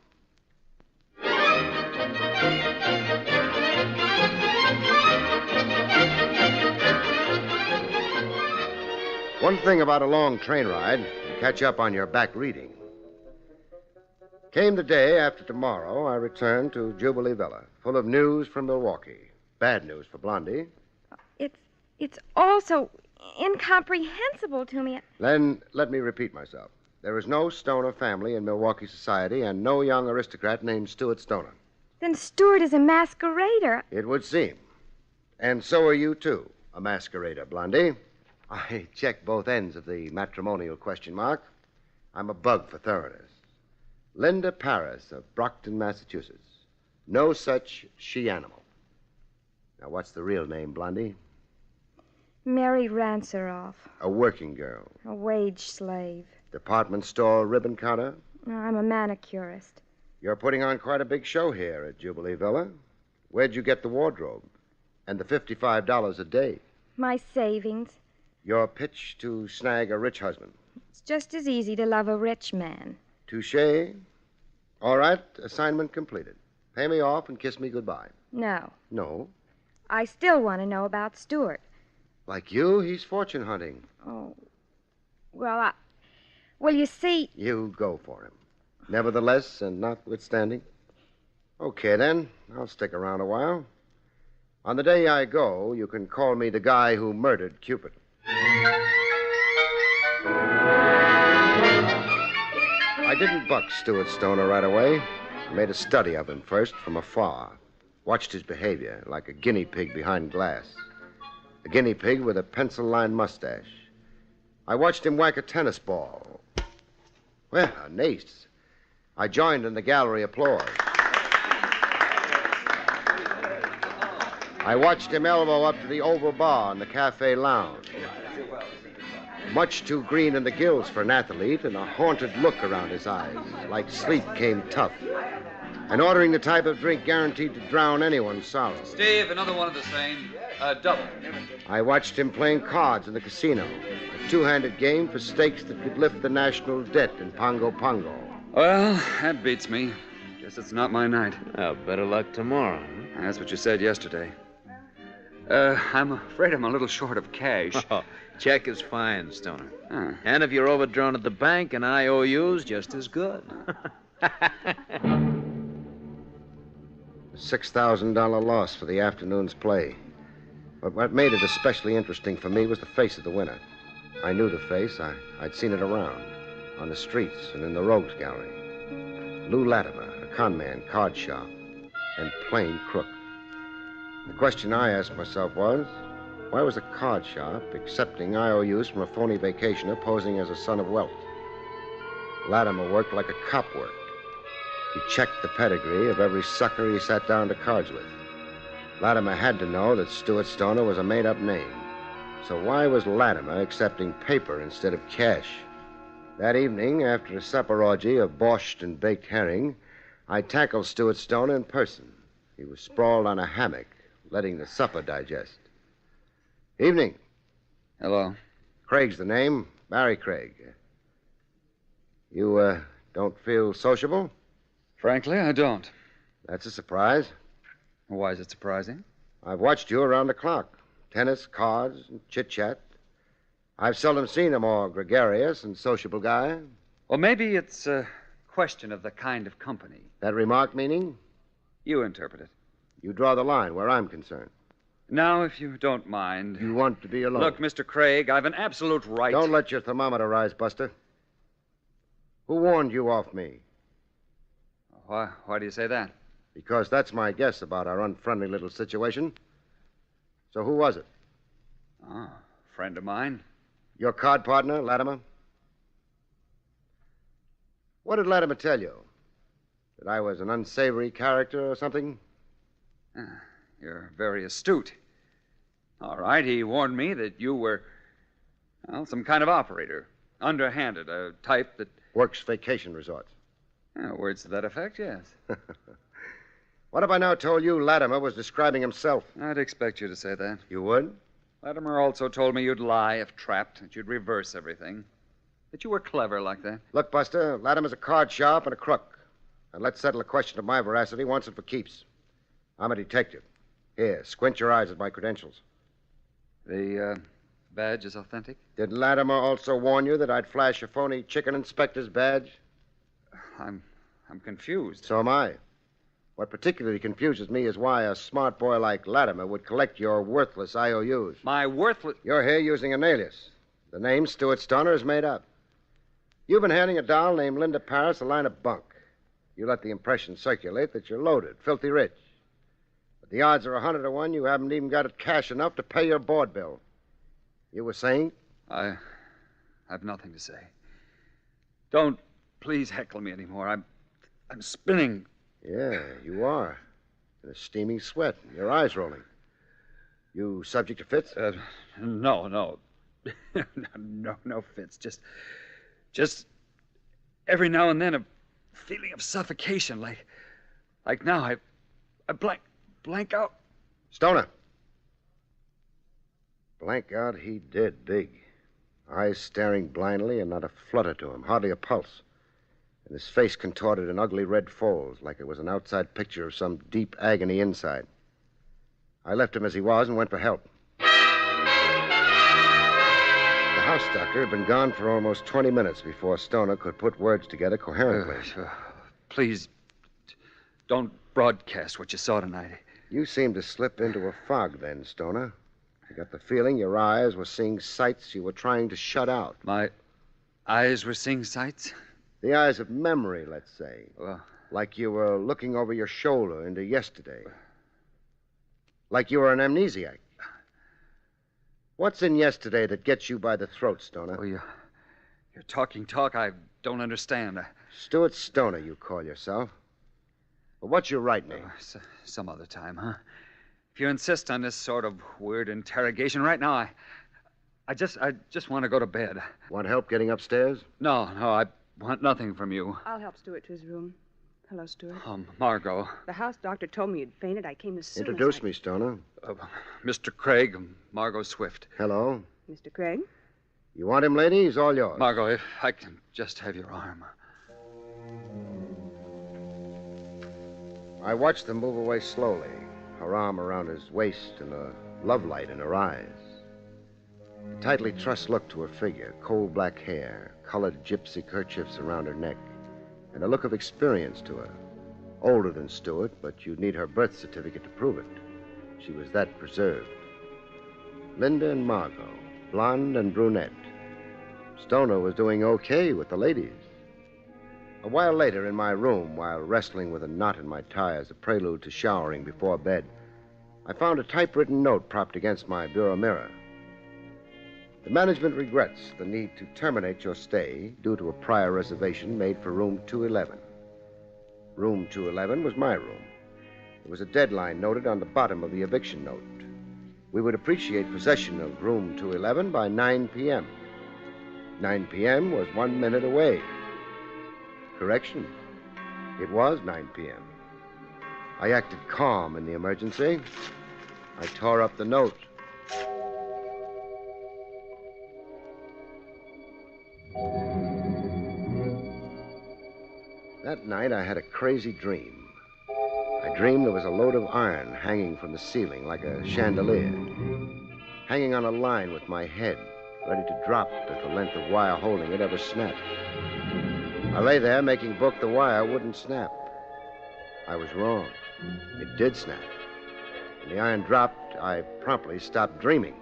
One thing about a long train ride, you catch up on your back reading. Came the day after tomorrow, I returned to Jubilee Villa, full of news from Milwaukee. Bad news for Blondie. It's all so incomprehensible to me. Then let me repeat myself. There is no Stoner family in Milwaukee society and no young aristocrat named Stuart Stoner. Then Stuart is a masquerader. It would seem. And so are you, too, a masquerader, Blondie. I check both ends of the matrimonial question mark. I'm a bug for thoroughness. Linda Paris of Brockton, Massachusetts. No such she-animal. Now, what's the real name, Blondie? Mary Ranceroff, A working girl. a wage slave. Department store ribbon counter. I'm a manicurist. You're putting on quite a big show here at Jubilee Villa. Where'd you get the wardrobe? And the $55 a day? My savings. Your pitch to snag a rich husband. It's just as easy to love a rich man. Touché. All right, assignment completed. Pay me off and kiss me goodbye. No. No. I still want to know about Stuart. Like you, he's fortune hunting. Oh. Well, well, you see... You go for him. Nevertheless, and notwithstanding. Okay, then. I'll stick around a while. On the day I go, you can call me the guy who murdered Cupid. I didn't buck Stuart Stoner right away. I made a study of him first from afar. Watched his behavior like a guinea pig behind glass. A guinea pig with a pencil-lined mustache. I watched him whack a tennis ball. Well, an ace. I joined in the gallery applause. I watched him elbow up to the oval bar in the cafe lounge. Much too green in the gills for an athlete, and a haunted look around his eyes, like sleep came tough. And ordering the type of drink guaranteed to drown anyone's sorrow. Steve, another one of the same. Double. I watched him playing cards in the casino, a two-handed game for stakes that could lift the national debt in Pongo Pongo. Well, that beats me. Guess it's not my night. Well, better luck tomorrow. That's what you said yesterday. I'm afraid I'm a little short of cash. Oh, check is fine, Stoner. Huh. And if you're overdrawn at the bank, an IOU's just as good. $6,000 loss for the afternoon's play. But what made it especially interesting for me was the face of the winner. I knew the face. I'd seen it around, on the streets and in the rogues gallery. Lou Latimer, a conman, card sharp, and plain crook. The question I asked myself was, why was a card sharp accepting IOUs from a phony vacationer posing as a son of wealth? Latimer worked like a cop worked. He checked the pedigree of every sucker he sat down to cards with. Latimer had to know that Stuart Stoner was a made-up name. So why was Latimer accepting paper instead of cash? That evening, after a supper orgy of borscht and baked herring, I tackled Stuart Stoner in person. He was sprawled on a hammock, letting the supper digest. Evening. Hello. Craig's the name. Barrie Craig. You, don't feel sociable? Frankly, I don't. That's a surprise. Why is it surprising? I've watched you around the clock. Tennis, cards, and chit-chat. I've seldom seen a more gregarious and sociable guy. Well, maybe it's a question of the kind of company. That remark meaning? You interpret it. You draw the line where I'm concerned. Now, if you don't mind... You want to be alone. Look, Mr. Craig, I've an absolute right... Don't let your thermometer rise, Buster. Who warned you off me? Why do you say that? Because that's my guess about our unfriendly little situation. So who was it? Oh, friend of mine. Your card partner, Latimer? What did Latimer tell you? That I was an unsavory character or something? You're very astute. All right, he warned me that you were, well, some kind of operator. Underhanded, a type that... Works vacation resorts. Words to that effect, yes. What if I now told you Latimer was describing himself? I'd expect you to say that. You would? Latimer also told me you'd lie if trapped, that you'd reverse everything. That you were clever like that. Look, Buster, Latimer's a card sharp and a crook. And let's settle the question of my veracity once and for keeps. I'm a detective. Here, squint your eyes at my credentials. The badge is authentic? Did Latimer also warn you that I'd flash a phony chicken inspector's badge? I'm confused. So am I. What particularly confuses me is why a smart boy like Latimer would collect your worthless IOUs. My worthless... You're here using an alias. The name Stuart Stoner is made up. You've been handing a doll named Linda Paris a line of bunk. You let the impression circulate that you're loaded, filthy rich. But the odds are 100 to 1 you haven't even got cash enough to pay your board bill. You were saying? I have nothing to say. Don't please heckle me anymore. I'm spinning. Yeah, you are. In a steaming sweat, your eyes rolling. You subject to fits? No. no fits. Just every now and then a feeling of suffocation, like now I blank out. Stoner. Blank out he did, big. Eyes staring blindly and not a flutter to him, hardly a pulse. And his face contorted in ugly red folds, like it was an outside picture of some deep agony inside. I left him as he was and went for help. The house doctor had been gone for almost 20 minutes before Stoner could put words together coherently. Please, don't broadcast what you saw tonight. You seemed to slip into a fog then, Stoner. I got the feeling your eyes were seeing sights you were trying to shut out. My eyes were seeing sights? The eyes of memory, let's say. Well, like you were looking over your shoulder into yesterday. Like you were an amnesiac. What's in yesterday that gets you by the throat, Stoner? Oh, you're talking talk I don't understand. Stuart Stoner, you call yourself. But what's your right name? Some other time, huh? If you insist on this sort of weird interrogation right now, I just want to go to bed. Want help getting upstairs? No, I want nothing from you. I'll help Stuart to his room. Hello, Stuart. Margot. The house doctor told me you'd fainted. I came as soon Introduce me, Stoner. Mr. Craig, Margot Swift. Hello. Mr. Craig? You want him, lady? He's all yours. Margot, if I can just have your arm. I watched them move away slowly, her arm around his waist and a love light in her eyes. A tightly trussed look to her figure, coal black hair, colored gypsy kerchiefs around her neck, and a look of experience to her. Older than Stuart, but you'd need her birth certificate to prove it. She was that preserved. Linda and Margot, blonde and brunette. Stoner was doing okay with the ladies. A while later, in my room, while wrestling with a knot in my tie as a prelude to showering before bed, I found a typewritten note propped against my bureau mirror. The management regrets the need to terminate your stay due to a prior reservation made for room 211. Room 211 was my room. There was a deadline noted on the bottom of the eviction note. We would appreciate possession of room 211 by 9 p.m. 9 p.m. was 1 minute away. Correction. It was 9 p.m. I acted calm in the emergency. I tore up the note. That night, I had a crazy dream. I dreamed there was a load of iron hanging from the ceiling like a chandelier, hanging on a line with my head, ready to drop if the length of wire holding it ever snapped. I lay there making book the wire wouldn't snap. I was wrong. It did snap. When the iron dropped, I promptly stopped dreaming.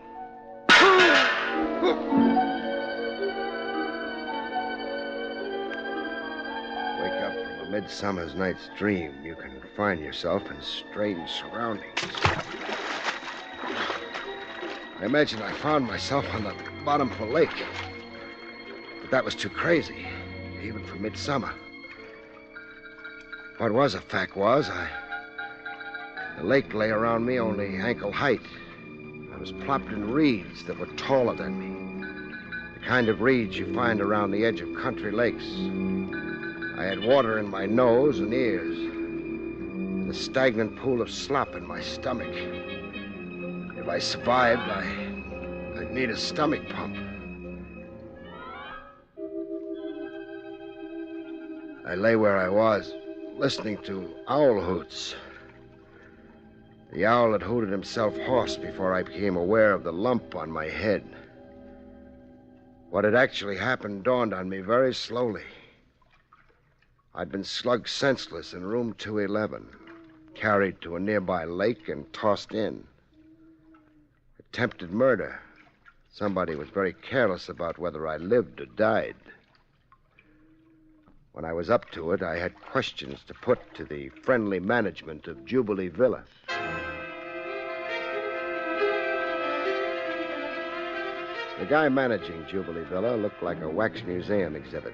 Wake up from a Midsummer's Night's Dream, you can find yourself in strange surroundings. I imagine I found myself on the bottom of a lake. But that was too crazy, even for midsummer. What was a fact was, the lake lay around me only ankle height. I was plopped in reeds that were taller than me. The kind of reeds you find around the edge of country lakes. I had water in my nose and ears, and a stagnant pool of slop in my stomach. If I survived, I'd need a stomach pump. I lay where I was, listening to owl hoots. The owl had hooted himself hoarse before I became aware of the lump on my head. What had actually happened dawned on me very slowly. I'd been slugged senseless in room 211, carried to a nearby lake and tossed in. Attempted murder. Somebody was very careless about whether I lived or died. When I was up to it, I had questions to put to the friendly management of Jubilee Villa. The guy managing Jubilee Villa looked like a wax museum exhibit.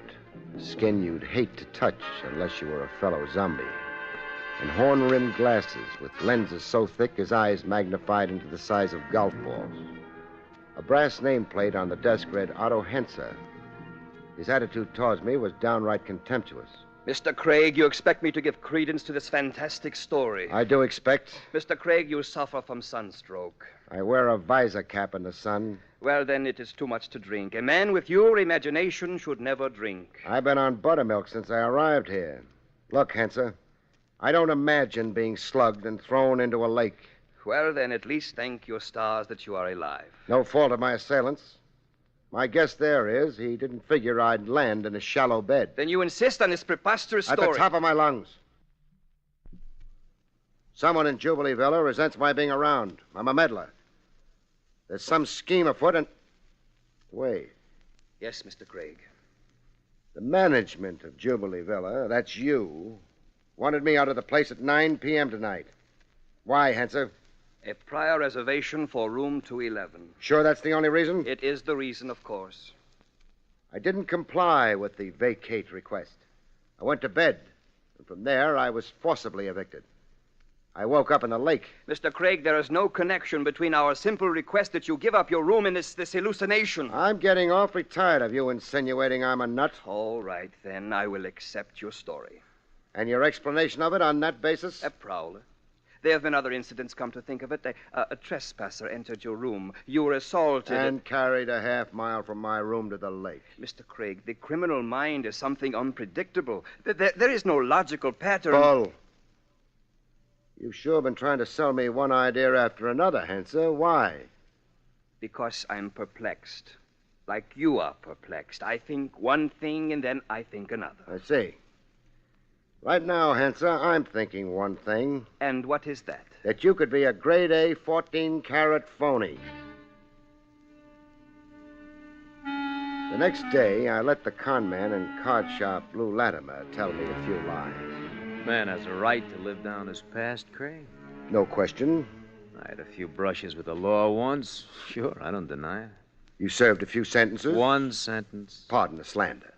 Skin you'd hate to touch unless you were a fellow zombie. And horn-rimmed glasses with lenses so thick his eyes magnified into the size of golf balls. A brass nameplate on the desk read Otto Henser. His attitude towards me was downright contemptuous. Mr. Craig, you expect me to give credence to this fantastic story. I do expect. Mr. Craig, you suffer from sunstroke. I wear a visor cap in the sun. Well, then it is too much to drink. A man with your imagination should never drink. I've been on buttermilk since I arrived here. Look, Henser, I don't imagine being slugged and thrown into a lake. Well, then at least thank your stars that you are alive. No fault of my assailant's. My guess there is he didn't figure I'd land in a shallow bed. Then you insist on this preposterous story. At the top of my lungs. Someone in Jubilee Villa resents my being around. I'm a meddler. There's some scheme afoot and... Wait. Yes, Mr. Craig. The management of Jubilee Villa, that's you, wanted me out of the place at 9 p.m. tonight. Why, Henser? A prior reservation for room 211. Sure that's the only reason? It is the reason, of course. I didn't comply with the vacate request. I went to bed, and from there I was forcibly evicted. I woke up in the lake. Mr. Craig, there is no connection between our simple request that you give up your room and this hallucination. I'm getting awfully tired of you insinuating I'm a nut. All right, then. I will accept your story. And your explanation of it on that basis? A prowler. There have been other incidents, come to think of it. A trespasser entered your room. You were assaulted. And carried a half mile from my room to the lake. Mr. Craig, the criminal mind is something unpredictable. There is no logical pattern. Bull. You've sure been trying to sell me one idea after another, Henser. Why? Because I'm perplexed. Like you are perplexed. I think one thing and then I think another. I see. Right now, Henser, I'm thinking one thing. And what is that? That you could be a grade A 14-carat phony. The next day, I let the con man and card shop Lou Latimer tell me a few lies. Man has a right to live down his past, Craig. No question. I had a few brushes with the law once. Sure, I don't deny it. You served a few sentences? One sentence. Pardon the slander.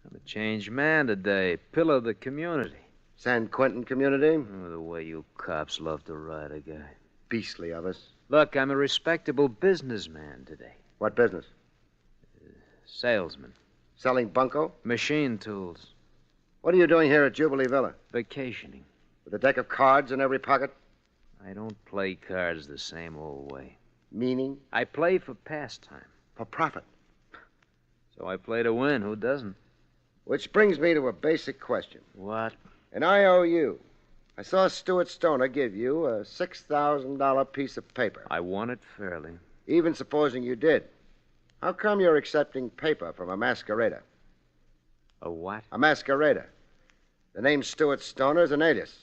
I'm a changed man today. Pillar of the community. San Quentin community? Oh, the way you cops love to ride a guy. Beastly of us. Look, I'm a respectable businessman today. What business? Salesman. Selling bunco? Machine tools. What are you doing here at Jubilee Villa? Vacationing. With a deck of cards in every pocket? I don't play cards the same old way. Meaning? I play for pastime. For profit. So I play to win. Who doesn't? Which brings me to a basic question. What? An IOU. I saw Stuart Stoner give you a $6,000 piece of paper. I won it fairly. Even supposing you did. How come you're accepting paper from a masquerader? A what? A masquerader. The name Stuart Stoner is an alias.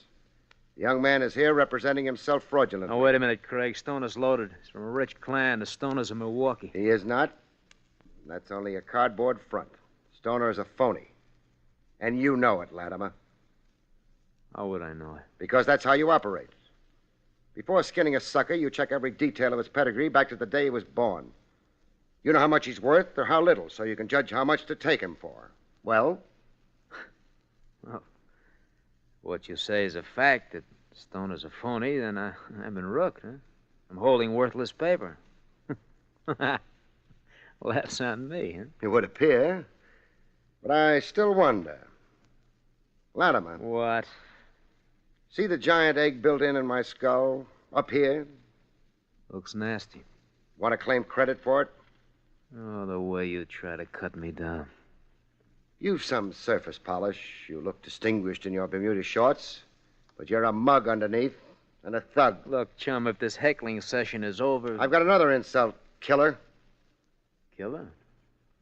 The young man is here representing himself fraudulently. Now, wait a minute, Craig. Stoner's loaded. He's from a rich clan. The Stoners of Milwaukee. He is not. That's only a cardboard front. Stoner is a phony. And you know it, Latimer. How would I know it? Because that's how you operate. Before skinning a sucker, you check every detail of his pedigree back to the day he was born. You know how much he's worth or how little, so you can judge how much to take him for. Well? Well, what you say is a fact, that Stoner's a phony, then I've been rooked, huh? I'm holding worthless paper. Well, that's on me, huh? It would appear. But I still wonder. Latimer. What? See the giant egg built in my skull? Up here? Looks nasty. Want to claim credit for it? Oh, the way you try to cut me down. You've some surface polish. You look distinguished in your Bermuda shorts. But you're a mug underneath and a thug. Look, chum, if this heckling session is over... I've got another insult, killer. Killer?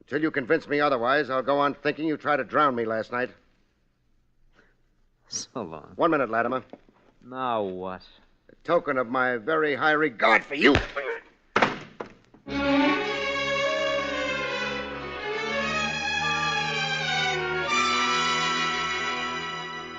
Until you convince me otherwise, I'll go on thinking you tried to drown me last night. So long. 1 minute, Latimer. Now what? A token of my very high regard for you.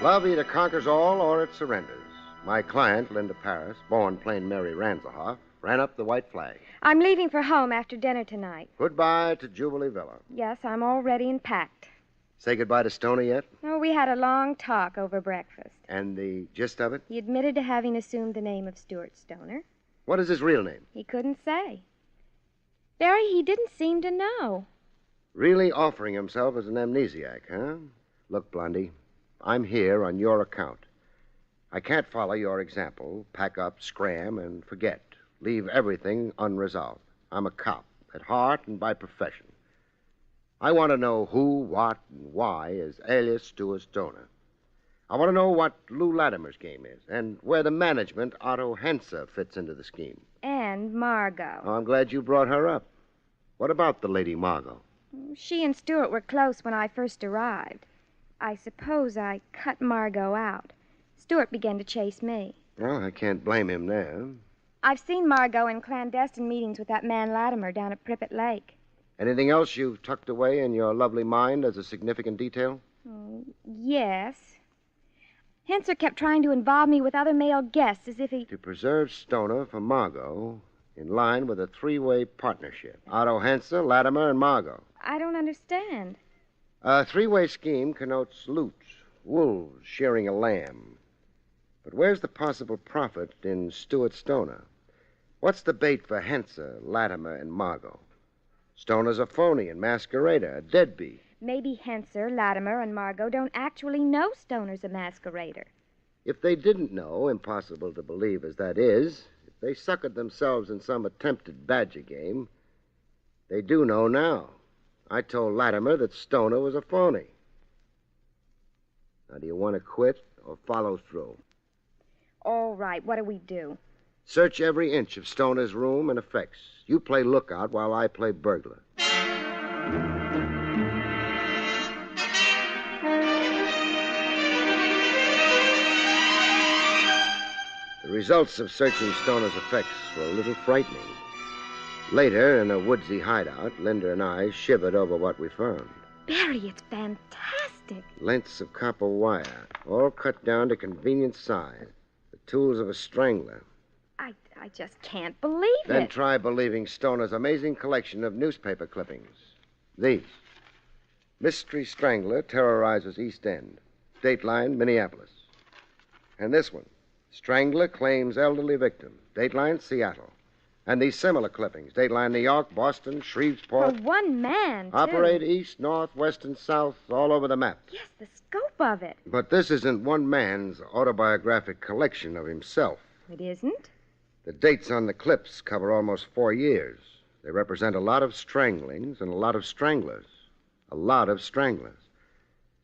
Love either conquers all or it surrenders. My client, Linda Paris, born plain Mary Ranzelhoff, ran up the white flag. I'm leaving for home after dinner tonight. Goodbye to Jubilee Villa. Yes, I'm all ready and packed. Say goodbye to Stoner yet? Oh, we had a long talk over breakfast. And the gist of it? He admitted to having assumed the name of Stuart Stoner. What is his real name? He couldn't say. Barry, he didn't seem to know. Really offering himself as an amnesiac, huh? Look, Blondie, I'm here on your account. I can't follow your example, pack up, scram, and forget. Leave everything unresolved. I'm a cop, at heart and by profession. I want to know who, what, and why is alias Stuart Stoner. I want to know what Lou Latimer's game is, and where the management, Otto Henser, fits into the scheme. And Margot. Oh, I'm glad you brought her up. What about the Lady Margot? She and Stuart were close when I first arrived. I suppose I cut Margot out. Stuart began to chase me. Well, I can't blame him there. I've seen Margot in clandestine meetings with that man Latimer down at Prippet Lake. Anything else you've tucked away in your lovely mind as a significant detail? Yes. Henser kept trying to involve me with other male guests as if he... To preserve Stoner for Margot in line with a three-way partnership. Otto Henser, Latimer, and Margot. I don't understand. A three-way scheme connotes loot, wolves shearing a lamb. But where's the possible profit in Stuart Stoner? What's the bait for Henser, Latimer, and Margot? Stoner's a phony and masquerader, a deadbeat. Maybe Henser, Latimer, and Margot don't actually know Stoner's a masquerader. If they didn't know, impossible to believe as that is, if they suckered themselves in some attempted badger game, they do know now. I told Latimer that Stoner was a phony. Now, do you want to quit or follow through? All right, what do we do? Search every inch of Stoner's room and effects. You play lookout while I play burglar. The results of searching Stoner's effects were a little frightening. Later, in a woodsy hideout, Linda and I shivered over what we found. Barry, it's fantastic. Lengths of copper wire, all cut down to convenient size. The tools of a strangler. I just can't believe it. Then try believing Stoner's amazing collection of newspaper clippings. These. Mystery Strangler terrorizes East End. Dateline, Minneapolis. And this one. Strangler claims elderly victim. Dateline, Seattle. And these similar clippings. Dateline, New York, Boston, Shreveport. For one man, too. Operate east, north, west, and south, all over the map. Yes, the scope of it. But this isn't one man's autobiographic collection of himself. It isn't? The dates on the clips cover almost 4 years. They represent a lot of stranglings and a lot of stranglers. A lot of stranglers.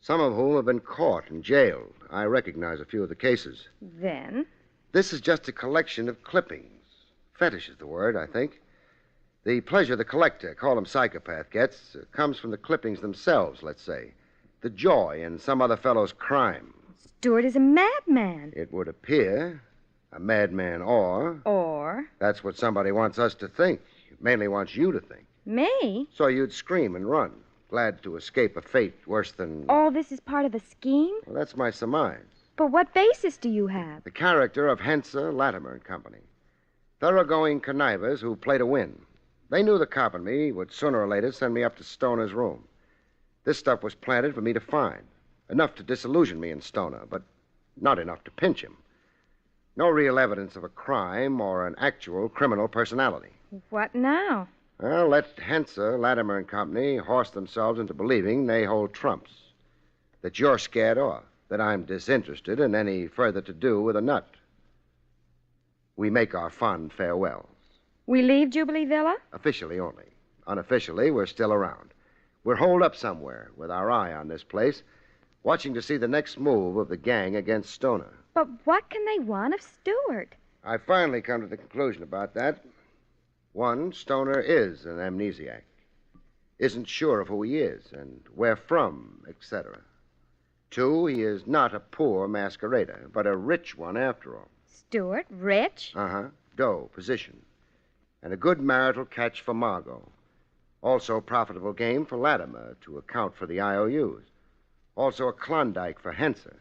Some of whom have been caught and jailed. I recognize a few of the cases. Then? This is just a collection of clippings. Fetish is the word, I think. The pleasure the collector, call him psychopath, gets comes from the clippings themselves, let's say. The joy in some other fellow's crime. Stuart is a madman. It would appear. A madman or... Or? That's what somebody wants us to think. Mainly wants you to think. Me? So you'd scream and run, glad to escape a fate worse than... All this is part of a scheme? Well, that's my surmise. But what basis do you have? The character of Hensa, Latimer and Company. Thoroughgoing connivers who play to win. They knew the cop and me would sooner or later send me up to Stoner's room. This stuff was planted for me to find. Enough to disillusion me in Stoner, but not enough to pinch him. No real evidence of a crime or an actual criminal personality. What now? Well, let Hensa, Latimer and Company horse themselves into believing they hold trumps. That you're scared off. That I'm disinterested in any further to do with a nut. We make our fond farewells. We leave Jubilee Villa? Officially only. Unofficially, we're still around. We're holed up somewhere with our eye on this place, watching to see the next move of the gang against Stoner. But what can they want of Stewart? I finally come to the conclusion about that. One, Stoner is an amnesiac. Isn't sure of who he is and where from, etc. Two, he is not a poor masquerader, but a rich one after all. Stewart, rich? Uh-huh. Dough, position. And a good marital catch for Margot. Also a profitable game for Latimer to account for the IOUs. Also a Klondike for Hensa.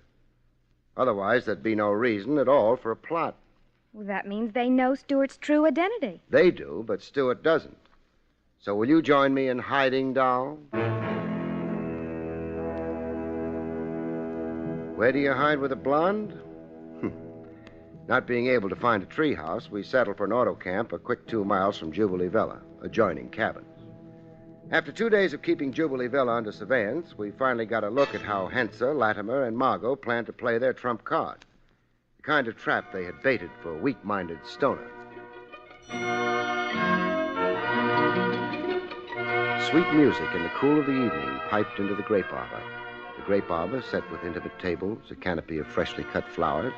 Otherwise, there'd be no reason at all for a plot. Well, that means they know Stewart's true identity. They do, but Stewart doesn't. So will you join me in hiding, doll? Where do you hide with a blonde? Not being able to find a treehouse, we settled for an auto camp a quick 2 miles from Jubilee Villa, adjoining cabins. After 2 days of keeping Jubilee Villa under surveillance, we finally got a look at how Hensa, Latimer, and Margot planned to play their trump card. The kind of trap they had baited for weak-minded Stoner. Sweet music in the cool of the evening piped into the grape arbor. The grape arbor set with intimate tables, a canopy of freshly cut flowers,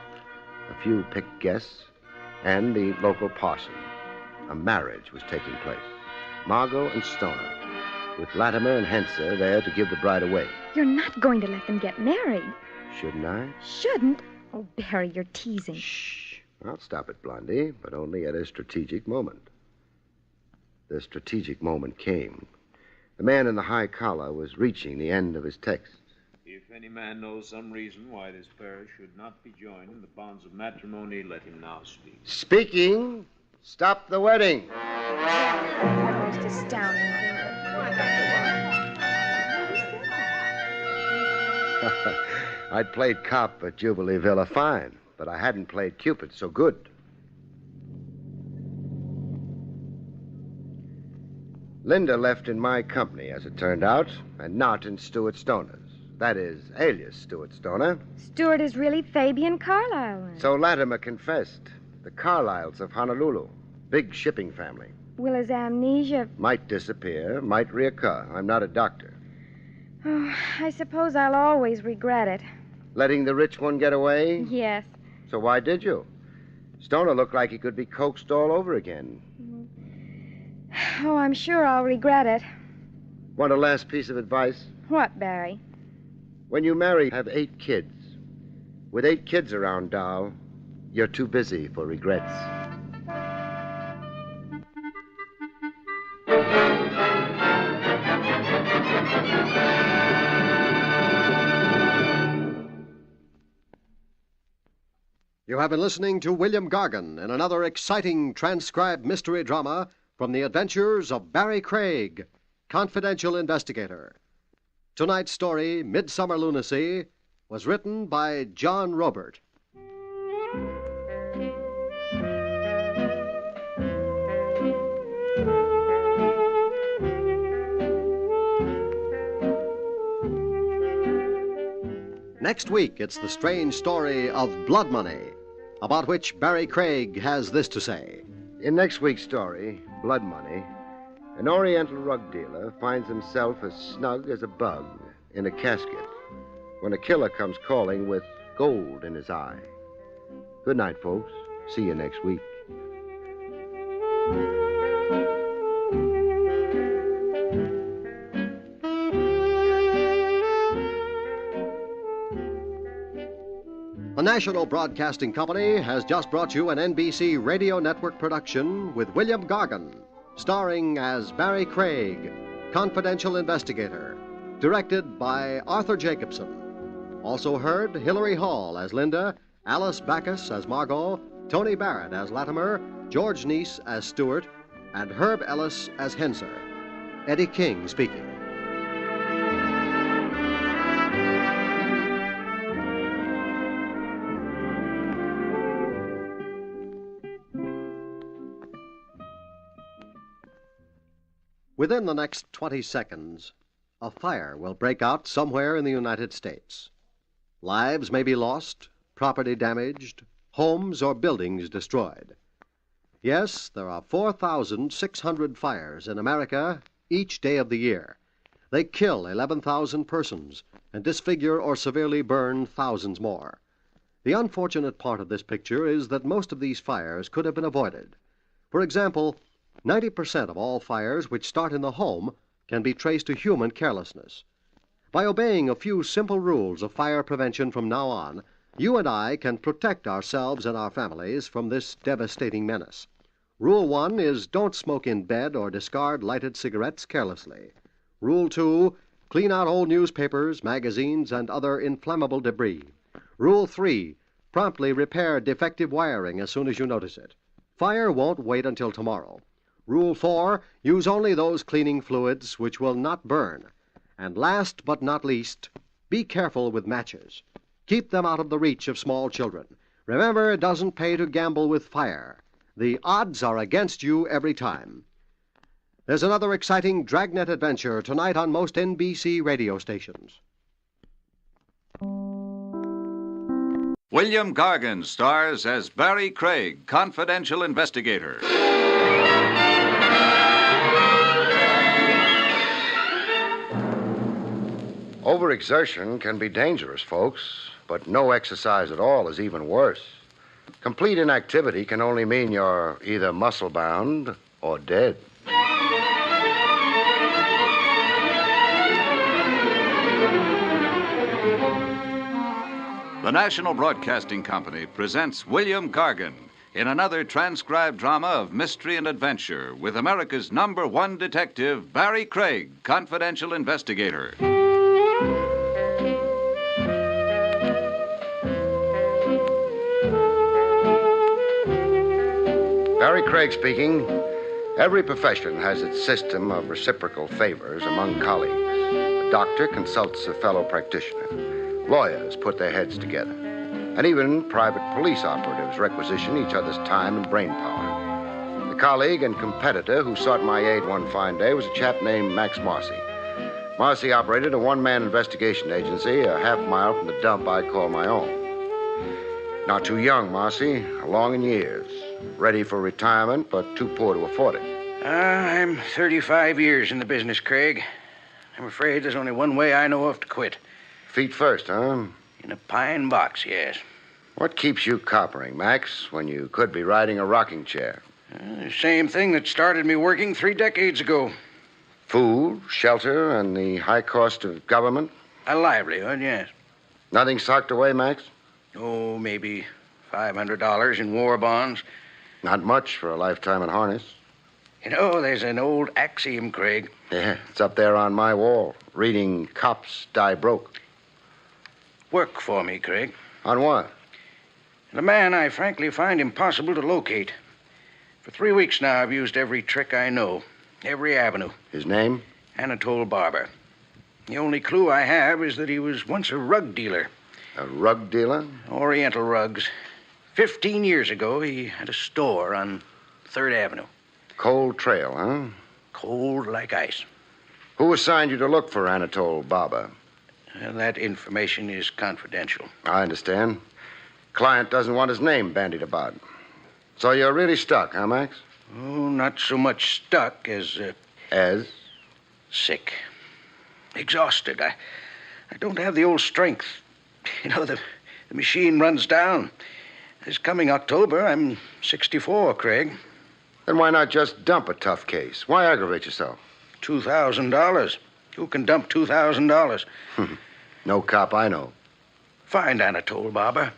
a few picked guests, and the local parson. A marriage was taking place. Margot and Stoner, with Latimer and Hensa there to give the bride away. You're not going to let them get married. Shouldn't I? Shouldn't? Oh, Barry, you're teasing. Shh. I'll stop it, Blondie, but only at a strategic moment. The strategic moment came. The man in the high collar was reaching the end of his text. If any man knows some reason why this pair should not be joined in the bonds of matrimony, let him now speak. Speaking. Stop the wedding. That most astounding thing. I'd played cop at Jubilee Villa fine, but I hadn't played Cupid so good. Linda left in my company, as it turned out, and not in Stuart Stoner's. That is, alias Stuart Stoner. Stewart is really Fabian Carlyle. So Latimer confessed. The Carlyles of Honolulu. Big shipping family. Will his amnesia... Might disappear, might reoccur. I'm not a doctor. Oh, I suppose I'll always regret it. Letting the rich one get away? Yes. So why did you? Stoner looked like he could be coaxed all over again. Oh, I'm sure I'll regret it. Want a last piece of advice? What, Barry? When you marry, have 8 kids. With 8 kids around, doll, you're too busy for regrets. You have been listening to William Gargan in another exciting transcribed mystery drama from the adventures of Barrie Craig, confidential investigator. Tonight's story, Midsummer Lunacy, was written by John Robert. Next week, it's the strange story of Blood Money, about which Barrie Craig has this to say. In next week's story, Blood Money, an Oriental rug dealer finds himself as snug as a bug in a casket when a killer comes calling with gold in his eye. Good night, folks. See you next week. The National Broadcasting Company has just brought you an NBC Radio Network production with William Gargan, starring as Barrie Craig, confidential investigator, directed by Arthur Jacobson. Also heard Hilary Hall as Linda, Alice Backus as Margot, Tony Barrett as Latimer, George Neese as Stewart, and Herb Ellis as Henser. Eddie King speaking. Within the next 20 seconds, a fire will break out somewhere in the United States. Lives may be lost, property damaged, homes or buildings destroyed. Yes, there are 4,600 fires in America each day of the year. They kill 11,000 persons and disfigure or severely burn thousands more. The unfortunate part of this picture is that most of these fires could have been avoided. For example, 90% of all fires which start in the home can be traced to human carelessness. By obeying a few simple rules of fire prevention from now on, you and I can protect ourselves and our families from this devastating menace. Rule 1 is don't smoke in bed or discard lighted cigarettes carelessly. Rule 2, clean out old newspapers, magazines, and other inflammable debris. Rule 3, promptly repair defective wiring as soon as you notice it. Fire won't wait until tomorrow. Rule 4, use only those cleaning fluids which will not burn. And last but not least, be careful with matches. Keep them out of the reach of small children. Remember, it doesn't pay to gamble with fire. The odds are against you every time. There's another exciting dragnet adventure tonight on most NBC radio stations. William Gargan stars as Barrie Craig, confidential investigator. Overexertion can be dangerous, folks, but no exercise at all is even worse. Complete inactivity can only mean you're either muscle-bound or dead. The National Broadcasting Company presents William Gargan in another transcribed drama of mystery and adventure with America's #1 detective, Barrie Craig, confidential investigator. Barrie Craig speaking. Every profession has its system of reciprocal favors among colleagues. A doctor consults a fellow practitioner. Lawyers put their heads together. And even private police operatives requisition each other's time and brain power. The colleague and competitor who sought my aid one fine day was a chap named Max Marcy. Marcy operated a one-man investigation agency a half-mile from the dump I call my own. Not too young, Marcy, along in years. Ready for retirement, but too poor to afford it. I'm 35 years in the business, Craig. I'm afraid there's only one way I know of to quit. Feet first, huh? In a pine box, yes. What keeps you coppering, Max, when you could be riding a rocking chair? The same thing that started me working 3 decades ago. Food, shelter, and the high cost of government? A livelihood, yes. Nothing socked away, Max? Oh, maybe $500 in war bonds. Not much for a lifetime in harness. You know, there's an old axiom, Craig. Yeah, it's up there on my wall, reading Cops Die Broke. Work for me, Craig. On what? The man I frankly find impossible to locate. For 3 weeks now, I've used every trick I know, every avenue. His name? Anatole Barber. The only clue I have is that he was once a rug dealer. A rug dealer? Oriental rugs. 15 years ago, he had a store on 3rd Avenue. Cold trail, huh? Cold like ice. Who assigned you to look for Anatole Barber? That information is confidential. I understand. Client doesn't want his name bandied about. So you're really stuck, huh, Max? Oh, not so much stuck as... As? Sick. Exhausted. I don't have the old strength. You know, the machine runs down. This coming October, I'm 64, Craig. Then why not just dump a tough case? Why aggravate yourself? $2,000. Who can dump $2,000? No cop I know. Find Anatole Barber.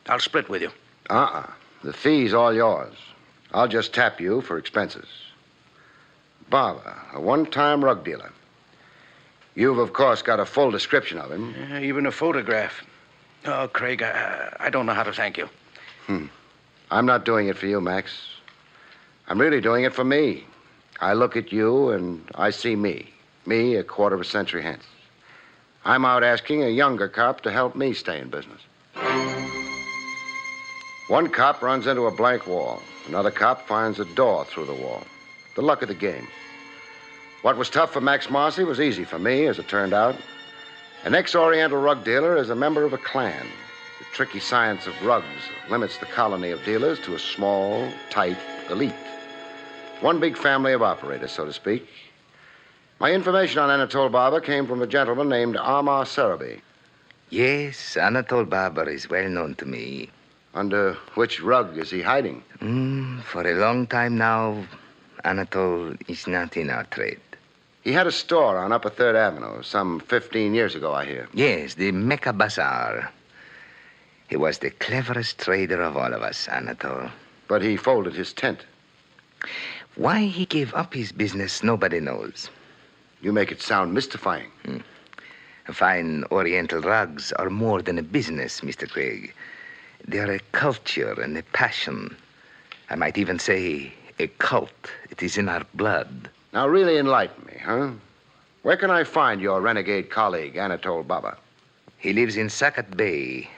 I'll split with you. The fee's all yours. I'll just tap you for expenses. Barber, a one-time rug dealer. You've, of course, got a full description of him. Even a photograph. Oh, Craig, I don't know how to thank you. I'm not doing it for you, Max. I'm really doing it for me. I look at you and I see me. Me a quarter of a century hence. I'm out asking a younger cop to help me stay in business. One cop runs into a blank wall. Another cop finds a door through the wall. The luck of the game. What was tough for Max Marcy was easy for me, as it turned out. An ex-Oriental rug dealer is a member of a clan. The tricky science of rugs limits the colony of dealers to a small, tight elite. One big family of operators, so to speak. My information on Anatole Barber came from a gentleman named Amar Sarabi. Yes, Anatole Barber is well known to me. Under which rug is he hiding? For a long time now, Anatole is not in our trade. He had a store on Upper 3rd Avenue some 15 years ago, I hear. Yes, the Mecca Bazaar. He was the cleverest trader of all of us, Anatole. But he folded his tent. Why he gave up his business, nobody knows. You make it sound mystifying. Fine Oriental rugs are more than a business, Mr. Craig. They are a culture and a passion. I might even say a cult. It is in our blood. Now, really enlighten me, huh? Where can I find your renegade colleague, Anatole Barber? He lives in Sackett Bay.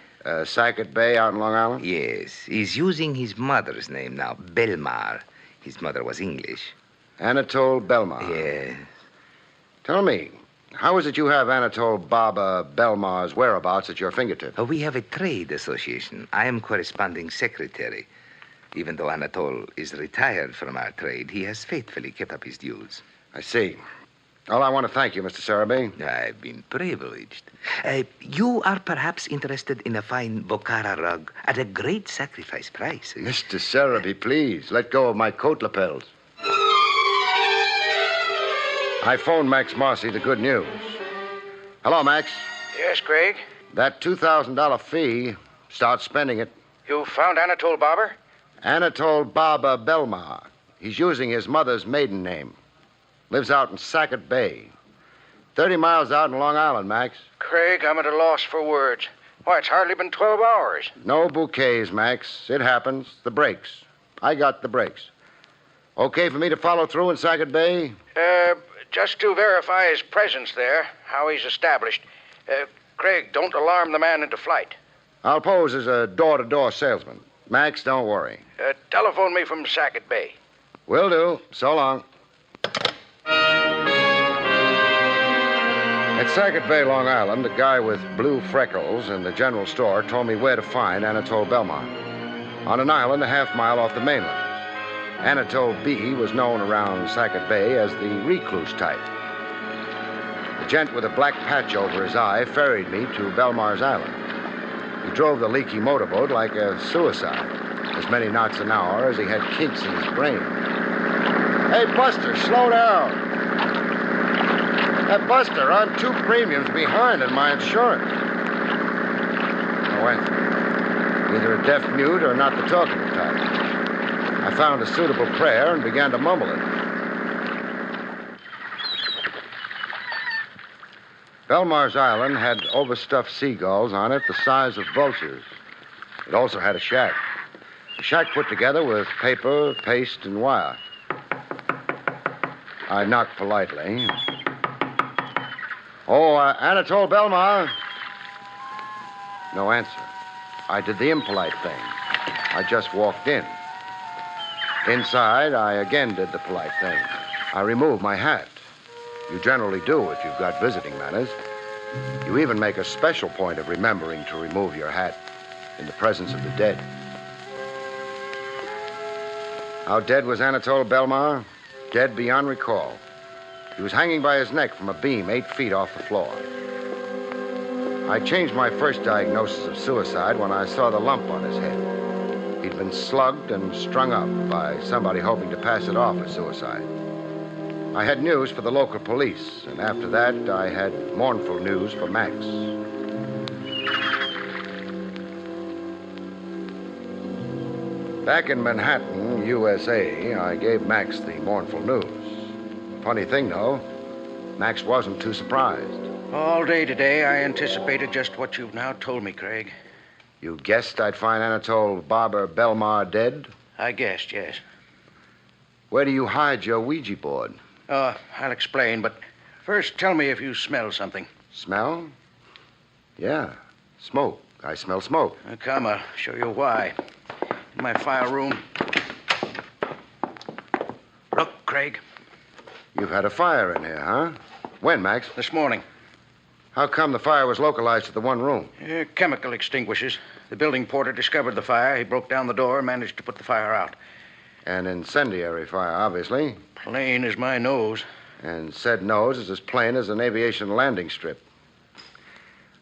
Sackett Bay out in Long Island? Yes. He's using his mother's name now, Belmar. His mother was English. Anatole Belmar? Yes. Tell me, how is it you have Anatole Barber Belmar's whereabouts at your fingertips? We have a trade association. I am corresponding secretary. Even though Anatole is retired from our trade, he has faithfully kept up his dues. I see. Well, I want to thank you, Mr. Sarabi. I've been privileged. You are perhaps interested in a fine Bokhara rug at a great sacrifice price. Mr. Sarabi, please, let go of my coat lapels. I phoned Max Marcy the good news. Hello, Max. Yes, Craig? That $2,000 fee, start spending it. You found Anatole Barber? Anatole Barber Belmar. He's using his mother's maiden name. Lives out in Sackett Bay. 30 miles out in Long Island, Max. Craig, I'm at a loss for words. Why, it's hardly been 12 hours. No bouquets, Max. It happens. The breaks. I got the breaks. Okay for me to follow through in Sackett Bay? Just to verify his presence there, how he's established. Craig, don't alarm the man into flight. I'll pose as a door-to-door salesman. Max, don't worry. Telephone me from Sackett Bay. Will do. So long. At Sackett Bay, Long Island, a guy with blue freckles in the general store told me where to find Anatole Belmar. On an island a half-mile off the mainland. Anatole B. was known around Sackett Bay as the recluse type. The gent with a black patch over his eye ferried me to Belmar's Island. He drove the leaky motorboat like a suicide, as many knots an hour as he had kinks in his brain. Hey, Buster, slow down. Hey, Buster, I'm 2 premiums behind in my insurance. No answer. Either a deaf mute or not the talkative type. I found a suitable prayer and began to mumble it. Belmar's Island had overstuffed seagulls on it the size of vultures. It also had a shack. A shack put together with paper, paste, and wire. I knocked politely. Oh, Anatole Belmar. No answer. I did the impolite thing. I just walked in. Inside, I again did the polite thing. I removed my hat. You generally do if you've got visiting manners. You even make a special point of remembering to remove your hat in the presence of the dead. How dead was Anatole Belmar? Dead beyond recall. He was hanging by his neck from a beam 8 feet off the floor. I changed my first diagnosis of suicide when I saw the lump on his head. He'd been slugged and strung up by somebody hoping to pass it off as suicide. I had news for the local police, and after that, I had mournful news for Max. Back in Manhattan, USA, I gave Max the mournful news. Funny thing, though, Max wasn't too surprised. All day today, I anticipated just what you've now told me, Craig. You guessed I'd find Anatole Barber Belmar dead? I guessed, yes. Where do you hide your Ouija board? I'll explain, but first tell me if you smell something. Smell? Yeah, smoke. I smell smoke. Come, I'll show you why. In my file room. Look, Craig. You've had a fire in here, huh? When, Max? This morning. How come the fire was localized to the one room? Chemical extinguishers. The building porter discovered the fire. He broke down the door and managed to put the fire out. An incendiary fire, obviously. Plain as my nose. And said nose is as plain as an aviation landing strip.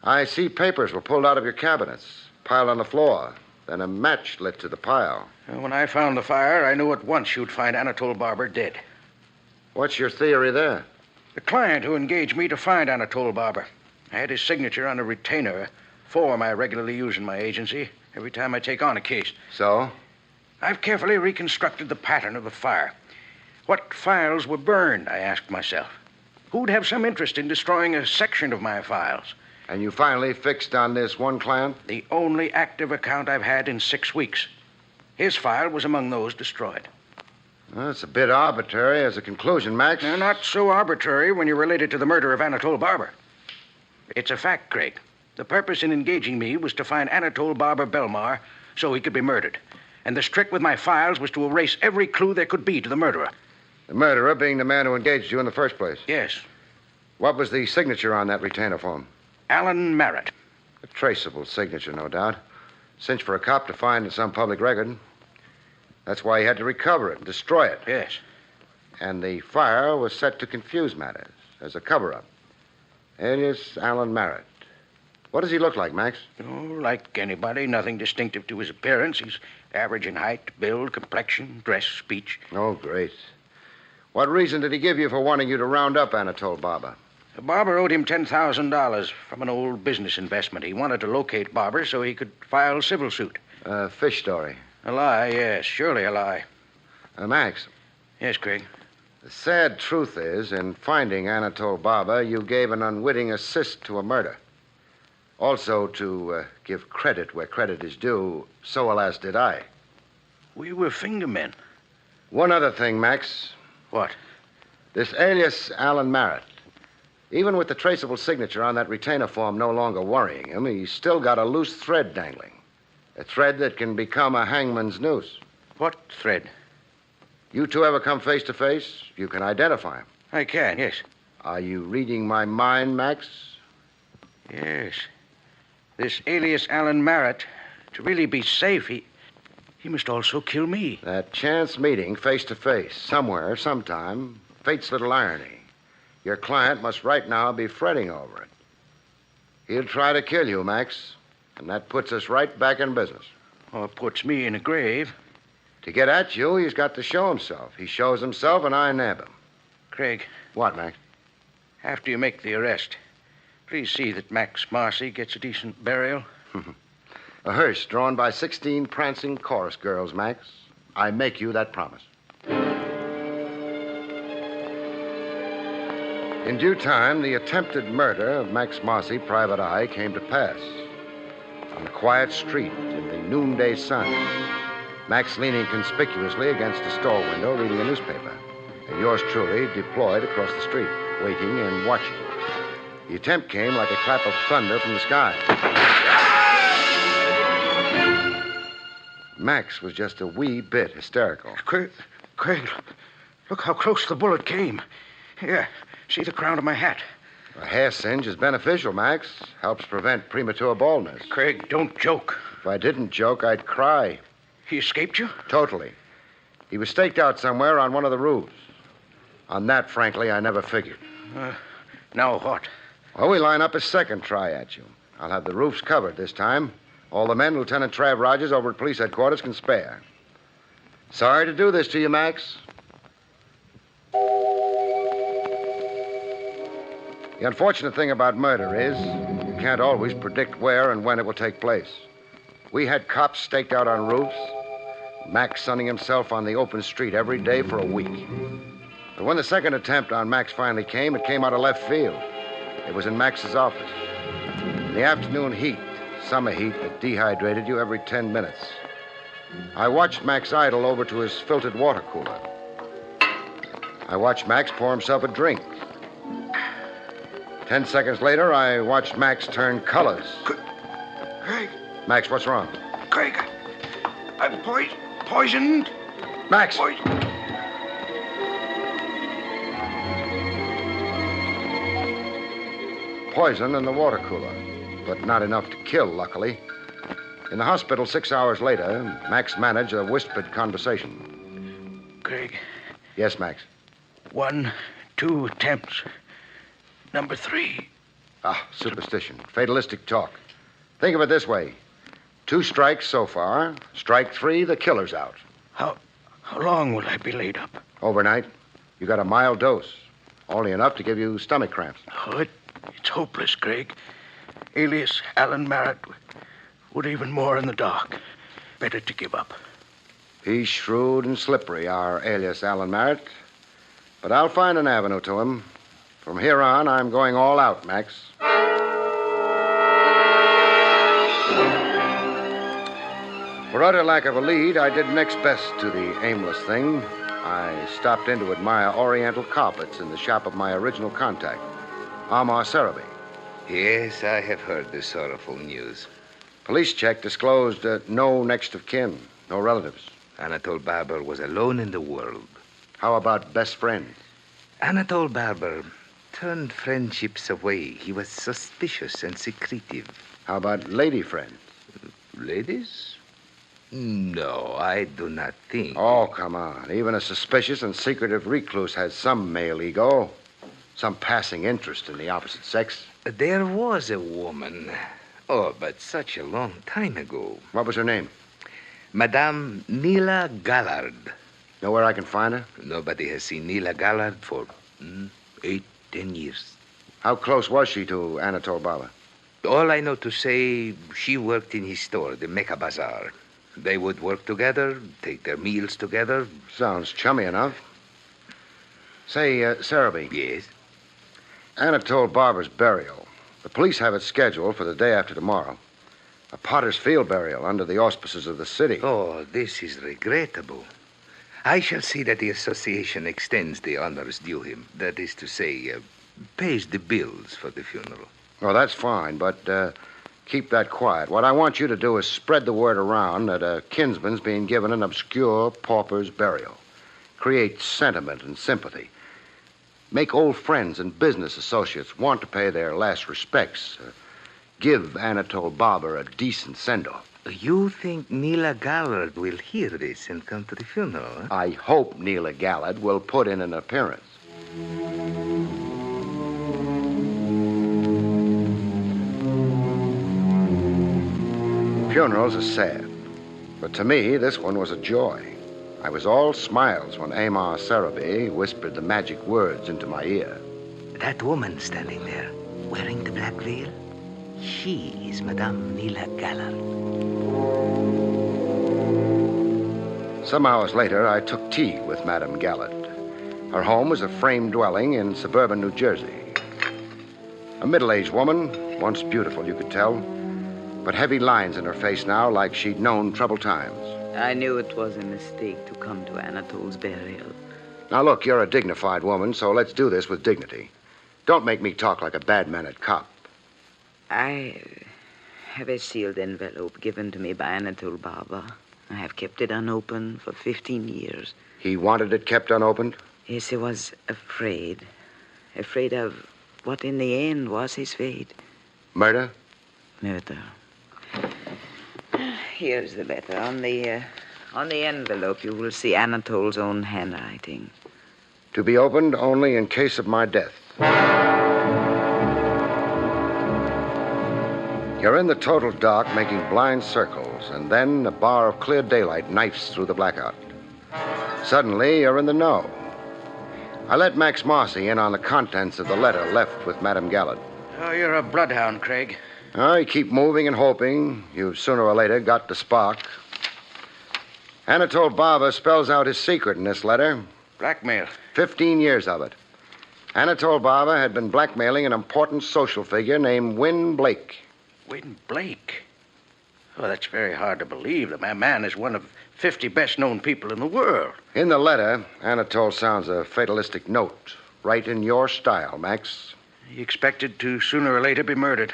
I see papers were pulled out of your cabinets, piled on the floor, then a match lit to the pile. When I found the fire, I knew at once you'd find Anatole Barber dead. What's your theory there? The client who engaged me to find Anatole Barber. I had his signature on a retainer, a form I regularly use in my agency every time I take on a case. So? I've carefully reconstructed the pattern of the fire. What files were burned, I asked myself. Who'd have some interest in destroying a section of my files? And you finally fixed on this one client? The only active account I've had in 6 weeks. His file was among those destroyed. Well, it's a bit arbitrary as a conclusion, Max. Not so arbitrary when you're related to the murder of Anatole Barber. It's a fact, Craig. The purpose in engaging me was to find Anatole Barber Belmar so he could be murdered. And the trick with my files was to erase every clue there could be to the murderer. The murderer being the man who engaged you in the first place? Yes. What was the signature on that retainer form? Alan Merritt. A traceable signature, no doubt. Cinch for a cop to find in some public record. That's why he had to recover it and destroy it. Yes. And the fire was set to confuse matters as a cover-up. Alias Alan Merritt. What does he look like, Max? Oh, like anybody. Nothing distinctive to his appearance. He's average in height, build, complexion, dress, speech. Oh, great. What reason did he give you for wanting you to round up Anatole Barber? Barber owed him $10,000 from an old business investment. He wanted to locate Barber so he could file civil suit. Fish story. A lie, yes. Surely a lie. Max. Yes, Craig. The sad truth is, in finding Anatole Barber, you gave an unwitting assist to a murder. Also, to give credit where credit is due, so alas did I. We were fingermen. One other thing, Max. What? This alias Alan Merritt. Even with the traceable signature on that retainer form no longer worrying him, he's still got a loose thread dangling. A thread that can become a hangman's noose. What thread? You two ever come face to face? You can identify him. I can, yes. Are you reading my mind, Max? Yes. This alias Alan Merritt, to really be safe, he must also kill me. That chance meeting face to face, somewhere, sometime, fate's little irony. Your client must right now be fretting over it. He'll try to kill you, Max, and that puts us right back in business. Or puts me in a grave. To get at you, he's got to show himself. He shows himself, and I nab him. Craig. What, Max? After you make the arrest, please see that Max Marcy gets a decent burial. A hearse drawn by 16 prancing chorus girls, Max. I make you that promise. In due time, the attempted murder of Max Marcy, Private Eye, came to pass. On a quiet street in the noonday sun, Max leaning conspicuously against a store window reading a newspaper, and yours truly deployed across the street, waiting and watching. The attempt came like a clap of thunder from the sky. Max was just a wee bit hysterical. Craig, look how close the bullet came. Here, see the crown of my hat. A hair singe is beneficial, Max. Helps prevent premature baldness. Craig, don't joke. If I didn't joke, I'd cry. He escaped you? Totally. He was staked out somewhere on one of the roofs. On that, frankly, I never figured. Now what? Well, we line up a second try at you. I'll have the roofs covered this time. All the men Lieutenant Trav Rogers over at police headquarters can spare. Sorry to do this to you, Max. The unfortunate thing about murder is you can't always predict where and when it will take place. We had cops staked out on roofs, Max sunning himself on the open street every day for a week. But when the second attempt on Max finally came, it came out of left field. It was in Max's office. In the afternoon heat, summer heat that dehydrated you every 10 minutes. I watched Max idle over to his filtered water cooler. I watched Max pour himself a drink. 10 seconds later, I watched Max turn colors. Craig. Max, what's wrong? Craig, I'm poisoned. Max! Poison in the water cooler, but not enough to kill, luckily. In the hospital 6 hours later, Max managed a whispered conversation. Craig. Yes, Max. 1, 2 attempts. Number 3. Ah, superstition. Fatalistic talk. Think of it this way. 2 strikes so far. Strike 3, the killer's out. How long will I be laid up? Overnight. You got a mild dose. Only enough to give you stomach cramps. Oh, it's hopeless, Craig. Alias Alan Merritt would even more in the dark. Better to give up. He's shrewd and slippery, our alias Alan Merritt. But I'll find an avenue to him. From here on, I'm going all out, Max. For utter lack of a lead, I did next best to the aimless thing. I stopped in to admire Oriental carpets in the shop of my original contact, Amar Sarabi. Yes, I have heard the sorrowful news. Police check disclosed no next of kin, no relatives. Anatole Barber was alone in the world. How about best friends? Anatole Barber turned friendships away. He was suspicious and secretive. How about lady friends? Ladies? No, I do not think. Oh, come on. Even a suspicious and secretive recluse has some male ego, some passing interest in the opposite sex. There was a woman. Oh, but such a long time ago. What was her name? Madame Nila Gallard. Know where I can find her? Nobody has seen Nila Gallard for 8, 10 years. How close was she to Anatole Barber? All I know to say, she worked in his store, the Mecca Bazaar. They would work together, take their meals together. Sounds chummy enough. Say, Sarabi. Yes? Anatole Barber's burial. The police have it scheduled for the day after tomorrow. A Potter's Field burial under the auspices of the city. Oh, this is regrettable. I shall see that the association extends the honors due him. That is to say, pays the bills for the funeral. Oh, that's fine, but keep that quiet. What I want you to do is spread the word around that a kinsman's being given an obscure pauper's burial. Create sentiment and sympathy. Make old friends and business associates want to pay their last respects. Give Anatole Barber a decent send-off. You think Nila Gallard will hear this and come to the funeral, huh? I hope Nila Gallard will put in an appearance. Funerals are sad, but to me, this one was a joy. I was all smiles when Amar Sarabi whispered the magic words into my ear. That woman standing there, wearing the black veil, she is Madame Nila Gallard. Some hours later, I took tea with Madame Gallard. Her home was a frame dwelling in suburban New Jersey. A middle-aged woman, once beautiful, you could tell, but heavy lines in her face now like she'd known troubled times. I knew it was a mistake to come to Anatole's burial. Now, look, you're a dignified woman, so let's do this with dignity. Don't make me talk like a bad-mannered cop. I have a sealed envelope given to me by Anatole Barber. I have kept it unopened for 15 years. He wanted it kept unopened? Yes, he was afraid. Afraid of what in the end was his fate. Murder? Murder. Here's the letter. On the envelope, you will see Anatole's own handwriting. To be opened only in case of my death. You're in the total dark, making blind circles, and then a bar of clear daylight knifes through the blackout. Suddenly, you're in the know. I let Max Marcy in on the contents of the letter left with Madame Gallard. Oh, you're a bloodhound, Craig. You keep moving and hoping. You've sooner or later got the spark. Anatole Barber spells out his secret in this letter. Blackmail. 15 years of it. Anatole Barber had been blackmailing an important social figure named Win Blake. Win Blake? Oh, that's very hard to believe. The man is one of 50 best-known people in the world. In the letter, Anatole sounds a fatalistic note, right in your style, Max. He expected to sooner or later be murdered.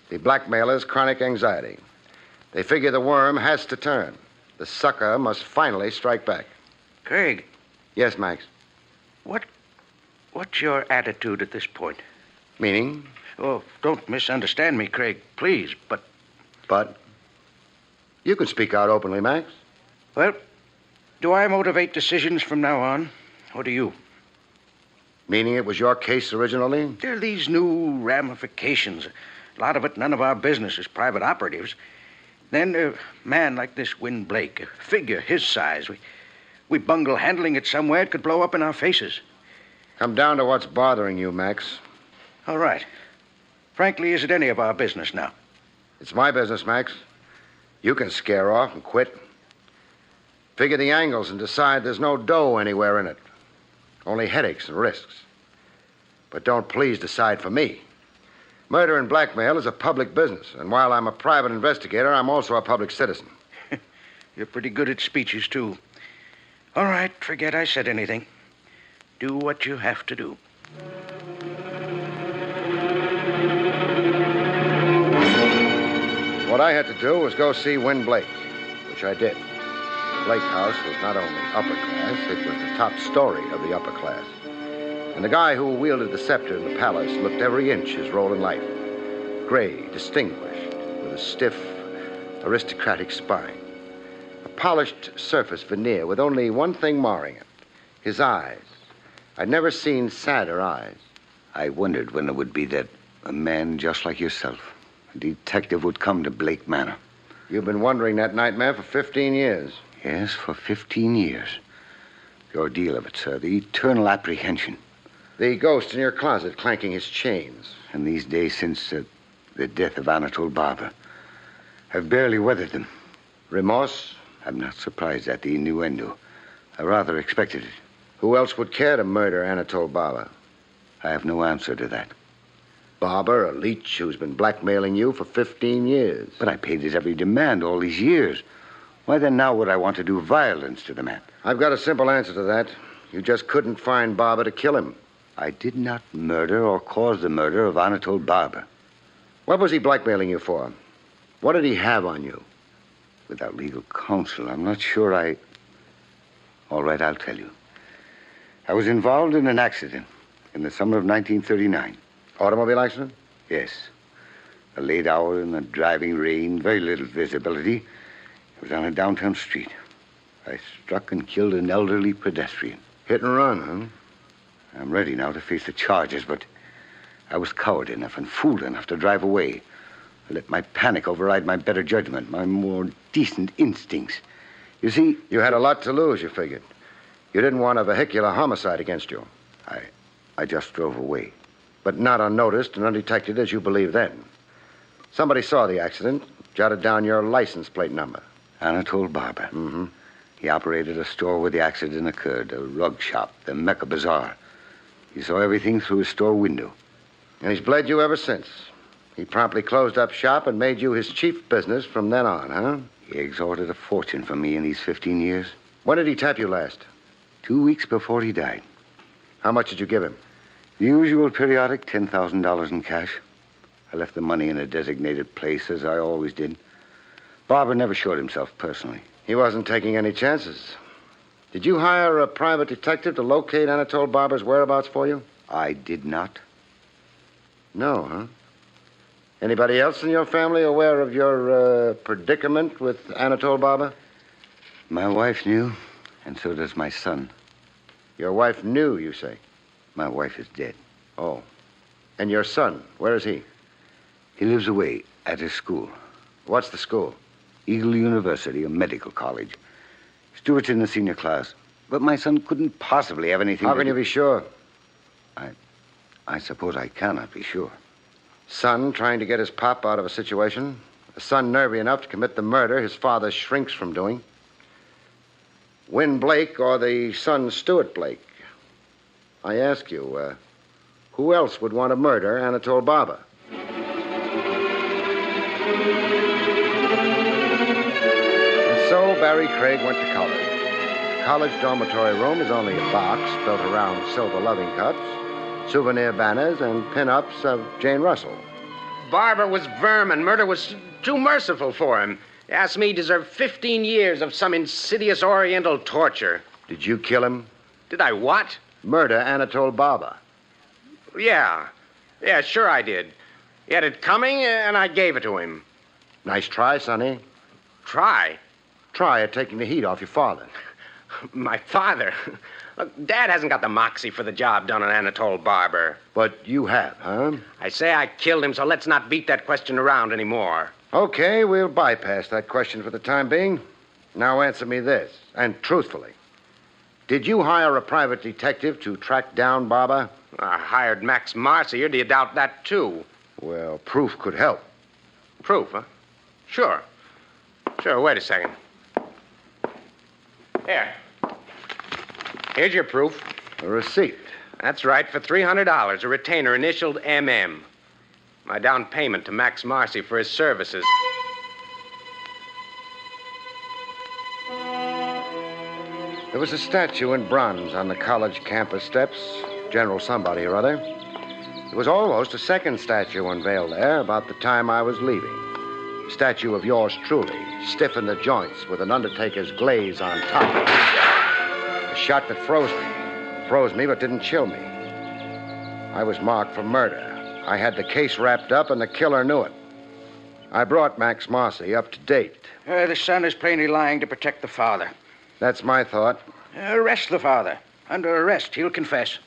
The blackmailer's chronic anxiety. They figure the worm has to turn. The sucker must finally strike back. Craig. Yes, Max. What's your attitude at this point? Meaning? Oh, don't misunderstand me, Craig, please, but... But? You can speak out openly, Max. Well, do I motivate decisions from now on, or do you? Meaning it was your case originally? There are these new ramifications. A lot of it none of our business as private operatives. Then a man like this Win Blake, a figure his size, we bungle handling it somewhere, it could blow up in our faces. Come down to what's bothering you, Max. All right. Frankly, is it any of our business now? It's my business, Max. You can scare off and quit. Figure the angles and decide there's no dough anywhere in it. Only headaches and risks. But don't please decide for me. Murder and blackmail is a public business, and while I'm a private investigator, I'm also a public citizen. You're pretty good at speeches, too. All right, forget I said anything. Do what you have to do. What I had to do was go see Win Blake, which I did. The Blake house was not only upper class, it was the top story of the upper class. And the guy who wielded the scepter in the palace looked every inch his role in life. Gray, distinguished, with a stiff, aristocratic spine. A polished surface veneer with only one thing marring it. His eyes. I'd never seen sadder eyes. I wondered when it would be that a man just like yourself, a detective, would come to Blake Manor. You've been wondering that nightmare for 15 years. Yes, for 15 years. The ordeal of it, sir. The eternal apprehension. The ghost in your closet clanking his chains. And these days since the death of Anatole Barber, I've barely weathered them. Remorse? I'm not surprised at the innuendo. I rather expected it. Who else would care to murder Anatole Barber? I have no answer to that. Barber, a leech who's been blackmailing you for 15 years. But I paid his every demand all these years. Why then now would I want to do violence to the man? I've got a simple answer to that. You just couldn't find Barber to kill him. I did not murder or cause the murder of Anatole Barber. What was he blackmailing you for? What did he have on you? Without legal counsel, I'm not sure I... All right, I'll tell you. I was involved in an accident in the summer of 1939. Automobile accident? Yes. A late hour in the driving rain, very little visibility. It was on a downtown street. I struck and killed an elderly pedestrian. Hit and run, huh? I'm ready now to face the charges, but I was coward enough and fool enough to drive away. I let my panic override my better judgment, my more decent instincts. You see... You had a lot to lose, you figured. You didn't want a vehicular homicide against you. I just drove away. But not unnoticed and undetected as you believed then. Somebody saw the accident, jotted down your license plate number. Anatole Barber. Mm-hmm. He operated a store where the accident occurred, a rug shop, the Mecca Bazaar. He saw everything through his store window. And he's bled you ever since. He promptly closed up shop and made you his chief business from then on, huh? He extorted a fortune from me in these 15 years. When did he tap you last? 2 weeks before he died. How much did you give him? The usual periodic $10,000 in cash. I left the money in a designated place, as I always did. Barber never showed himself personally. He wasn't taking any chances. Did you hire a private detective to locate Anatole Barber's whereabouts for you? I did not. No, huh? Anybody else in your family aware of your predicament with Anatole Barber? My wife knew, and so does my son. Your wife knew, you say? My wife is dead. Oh. And your son, where is he? He lives away at his school. What's the school? Eagle University, a medical college. Stuart's in the senior class. But my son couldn't possibly have anything How can you be sure? I suppose I cannot be sure. Son trying to get his pop out of a situation. A son nervy enough to commit the murder his father shrinks from doing. Win Blake or the son Stuart Blake. I ask you, who else would want to murder Anatole Barber? And so Barrie Craig went to college. The college dormitory room is only a box built around silver loving cups, souvenir banners, and pin-ups of Jane Russell. Barber was vermin. Murder was too merciful for him. Ask me, he deserved 15 years of some insidious Oriental torture. Did you kill him? Did I what? Murder Anatole Barber. Yeah. Yeah, sure I did. He had it coming, and I gave it to him. Nice try, Sonny. Try? Try at taking the heat off your father. My father? Look, Dad hasn't got the moxie for the job done on Anatole Barber. But you have, huh? I say I killed him, so let's not beat that question around anymore. Okay, we'll bypass that question for the time being. Now answer me this, and truthfully. Did you hire a private detective to track down Barber? I hired Max Marcy. Do you doubt that, too? Well, proof could help. Proof, huh? Sure. Sure, wait a second. Here. Here's your proof. A receipt. That's right, for $300, a retainer initialed MM. My down payment to Max Marcy for his services. There was a statue in bronze on the college campus steps. General somebody or other. There was almost a second statue unveiled there about the time I was leaving. A statue of yours truly, stiff in the joints with an undertaker's glaze on top. A shot that froze me. Froze me but didn't chill me. I was marked for murder. I had the case wrapped up and the killer knew it. I brought Max Marcy up to date. The son is plainly lying to protect the father. That's my thought. Arrest the father. Under arrest, he'll confess.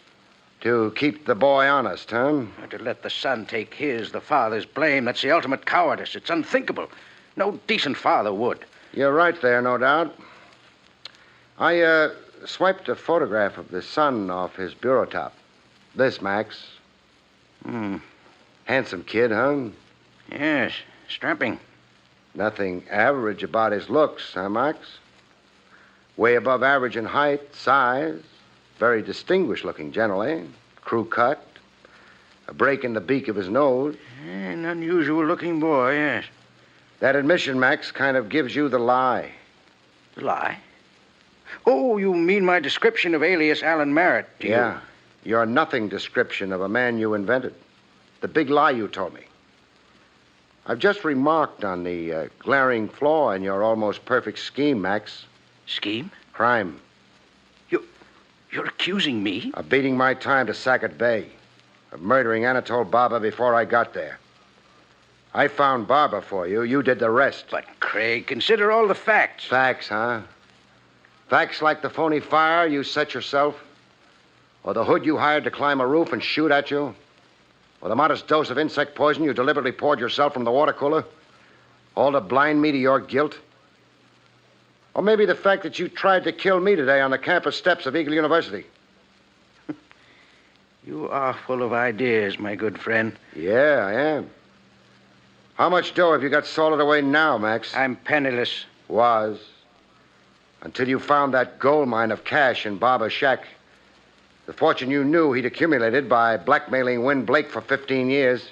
To keep the boy honest, huh? To let the son take the father's blame, that's the ultimate cowardice. It's unthinkable. No decent father would. You're right there, no doubt. I swiped a photograph of the son off his bureau top. This, Max. Handsome kid, huh? Yes, strapping. Nothing average about his looks, huh, Max? Way above average in height, size. Very distinguished looking generally. Crew cut. A break in the beak of his nose. An unusual looking boy, yes. That admission, Max, kind of gives you the lie. The lie? Oh, you mean my description of alias Alan Merritt, do you? Yeah. Your nothing description of a man you invented. The big lie you told me. I've just remarked on the glaring flaw in your almost perfect scheme, Max. Scheme? Crime. You're accusing me? Of beating my time to Sackett Bay. Of murdering Anatole Barber before I got there. I found Barber for you. You did the rest. But, Craig, consider all the facts. Facts, huh? Facts like the phony fire you set yourself? Or the hood you hired to climb a roof and shoot at you? Or the modest dose of insect poison you deliberately poured yourself from the water cooler? All to blind me to your guilt? Or maybe the fact that you tried to kill me today on the campus steps of Eagle University. You are full of ideas, my good friend. Yeah, I am. How much dough have you got salted away now, Max? I'm penniless. Was. Until you found that gold mine of cash in Barber's shack. The fortune you knew he'd accumulated by blackmailing Win Blake for 15 years.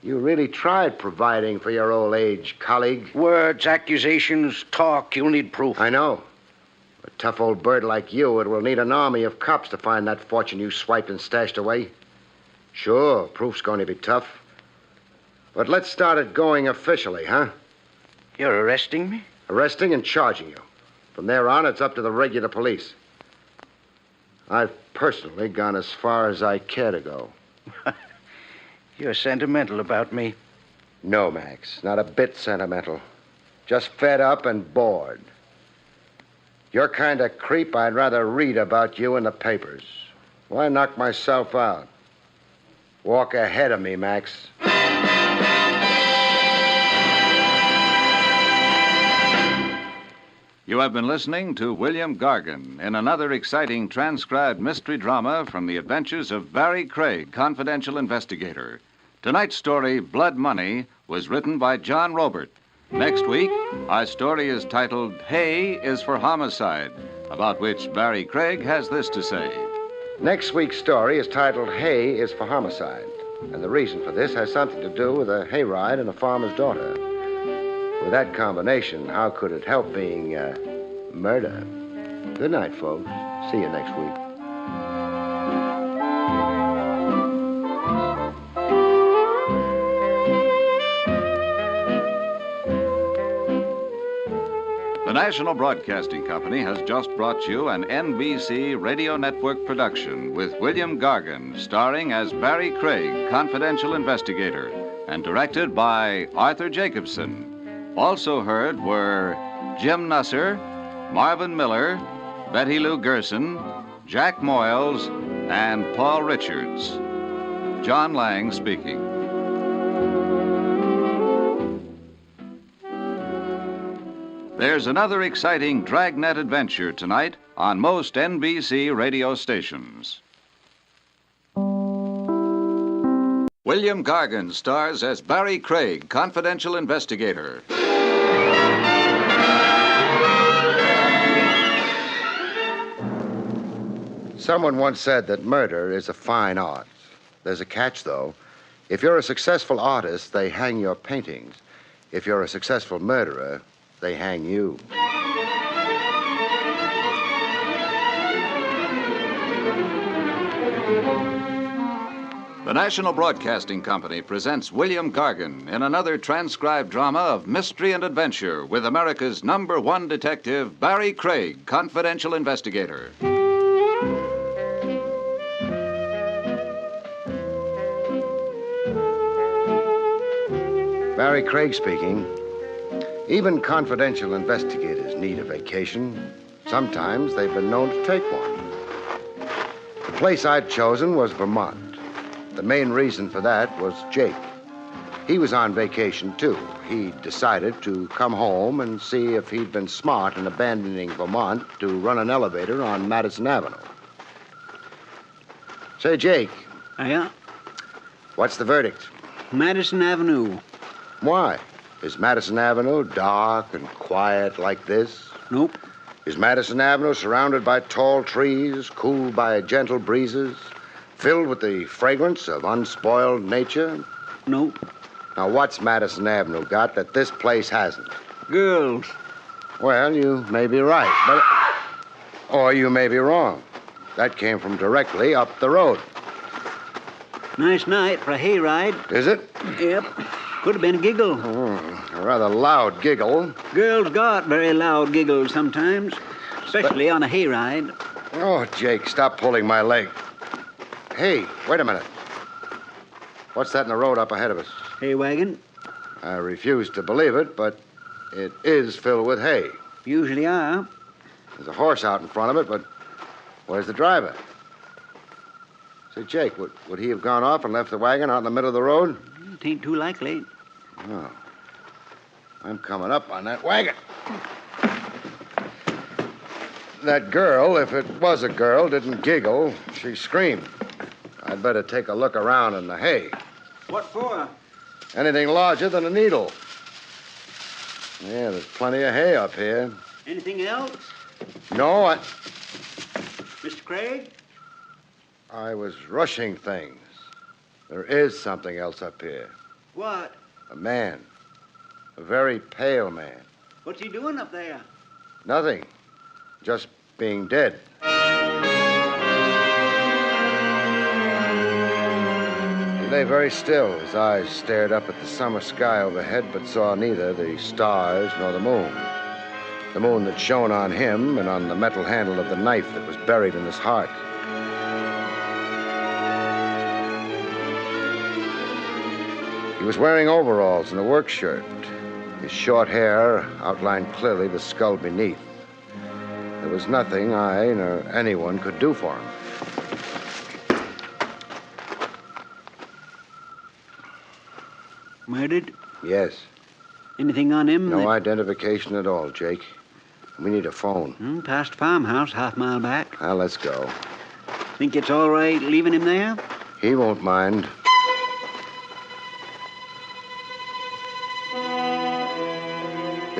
You really tried providing for your old age, colleague. Words, accusations, talk. You'll need proof. I know. A tough old bird like you, it will need an army of cops to find that fortune you swiped and stashed away. Sure, proof's going to be tough. But let's start it going officially, huh? You're arresting me? Arresting and charging you. From there on, it's up to the regular police. I've personally gone as far as I care to go. You're sentimental about me. No, Max, not a bit sentimental. Just fed up and bored. You're kind of creep I'd rather read about you in the papers. Why knock myself out? Walk ahead of me, Max. You have been listening to William Gargan in another exciting transcribed mystery drama from the adventures of Barrie Craig, confidential investigator. Tonight's story, Blood Money, was written by John Robert. Next week, our story is titled Hay is for Homicide, about which Barrie Craig has this to say. Next week's story is titled Hay is for Homicide. And the reason for this has something to do with a hayride and a farmer's daughter. With that combination, how could it help being murder? Good night, folks. See you next week. The National Broadcasting Company has just brought you an NBC Radio Network production with William Gargan, starring as Barrie Craig, confidential investigator, and directed by Arthur Jacobson. Also heard were Jim Nusser, Marvin Miller, Betty Lou Gerson, Jack Moyles, and Paul Richards. John Lang speaking. There's another exciting dragnet adventure tonight on most NBC radio stations. William Gargan stars as Barrie Craig, confidential investigator. Someone once said that murder is a fine art. There's a catch, though. If you're a successful artist, they hang your paintings. If you're a successful murderer, they hang you. The National Broadcasting Company presents William Gargan in another transcribed drama of mystery and adventure with America's #1 detective, Barrie Craig, confidential investigator. Barrie Craig speaking. Even confidential investigators need a vacation. Sometimes they've been known to take one. The place I'd chosen was Vermont. The main reason for that was Jake. He was on vacation, too. He decided to come home and see if he'd been smart in abandoning Vermont to run an elevator on Madison Avenue. Say, Jake. Yeah? What's the verdict? Madison Avenue. Why? Is Madison Avenue dark and quiet like this? Nope. Is Madison Avenue surrounded by tall trees, cooled by gentle breezes, filled with the fragrance of unspoiled nature? Nope. Now, what's Madison Avenue got that this place hasn't? Girls. Well, you may be right, but... Or you may be wrong. That came from directly up the road. Nice night for a hayride. Is it? Yep. Could have been a giggle. A rather loud giggle. Girls got very loud giggles sometimes, especially on a hayride. Oh, Jake, stop pulling my leg. Hey, wait a minute. What's that in the road up ahead of us? Hay wagon. I refuse to believe it, but it is filled with hay. Usually are. There's a horse out in front of it, but where's the driver? Say, Jake, would he have gone off and left the wagon out in the middle of the road? It ain't too likely. Oh. I'm coming up on that wagon. That girl, if it was a girl, didn't giggle. She screamed. I'd better take a look around in the hay. What for? Anything larger than a needle. Yeah, there's plenty of hay up here. Anything else? No, Mr. Craig? I was rushing things. There is something else up here. What? A man. A very pale man. What's he doing up there? Nothing. Just being dead. He lay very still. His eyes stared up at the summer sky overhead, but saw neither the stars nor the moon. The moon that shone on him and on the metal handle of the knife that was buried in his heart. He was wearing overalls and a work shirt. His short hair outlined clearly the skull beneath. There was nothing I nor anyone could do for him. Murdered? Yes. Anything on him? No identification at all, Jake. We need a phone. Past farmhouse, half-mile back. Well, let's go. Think it's all right leaving him there? He won't mind.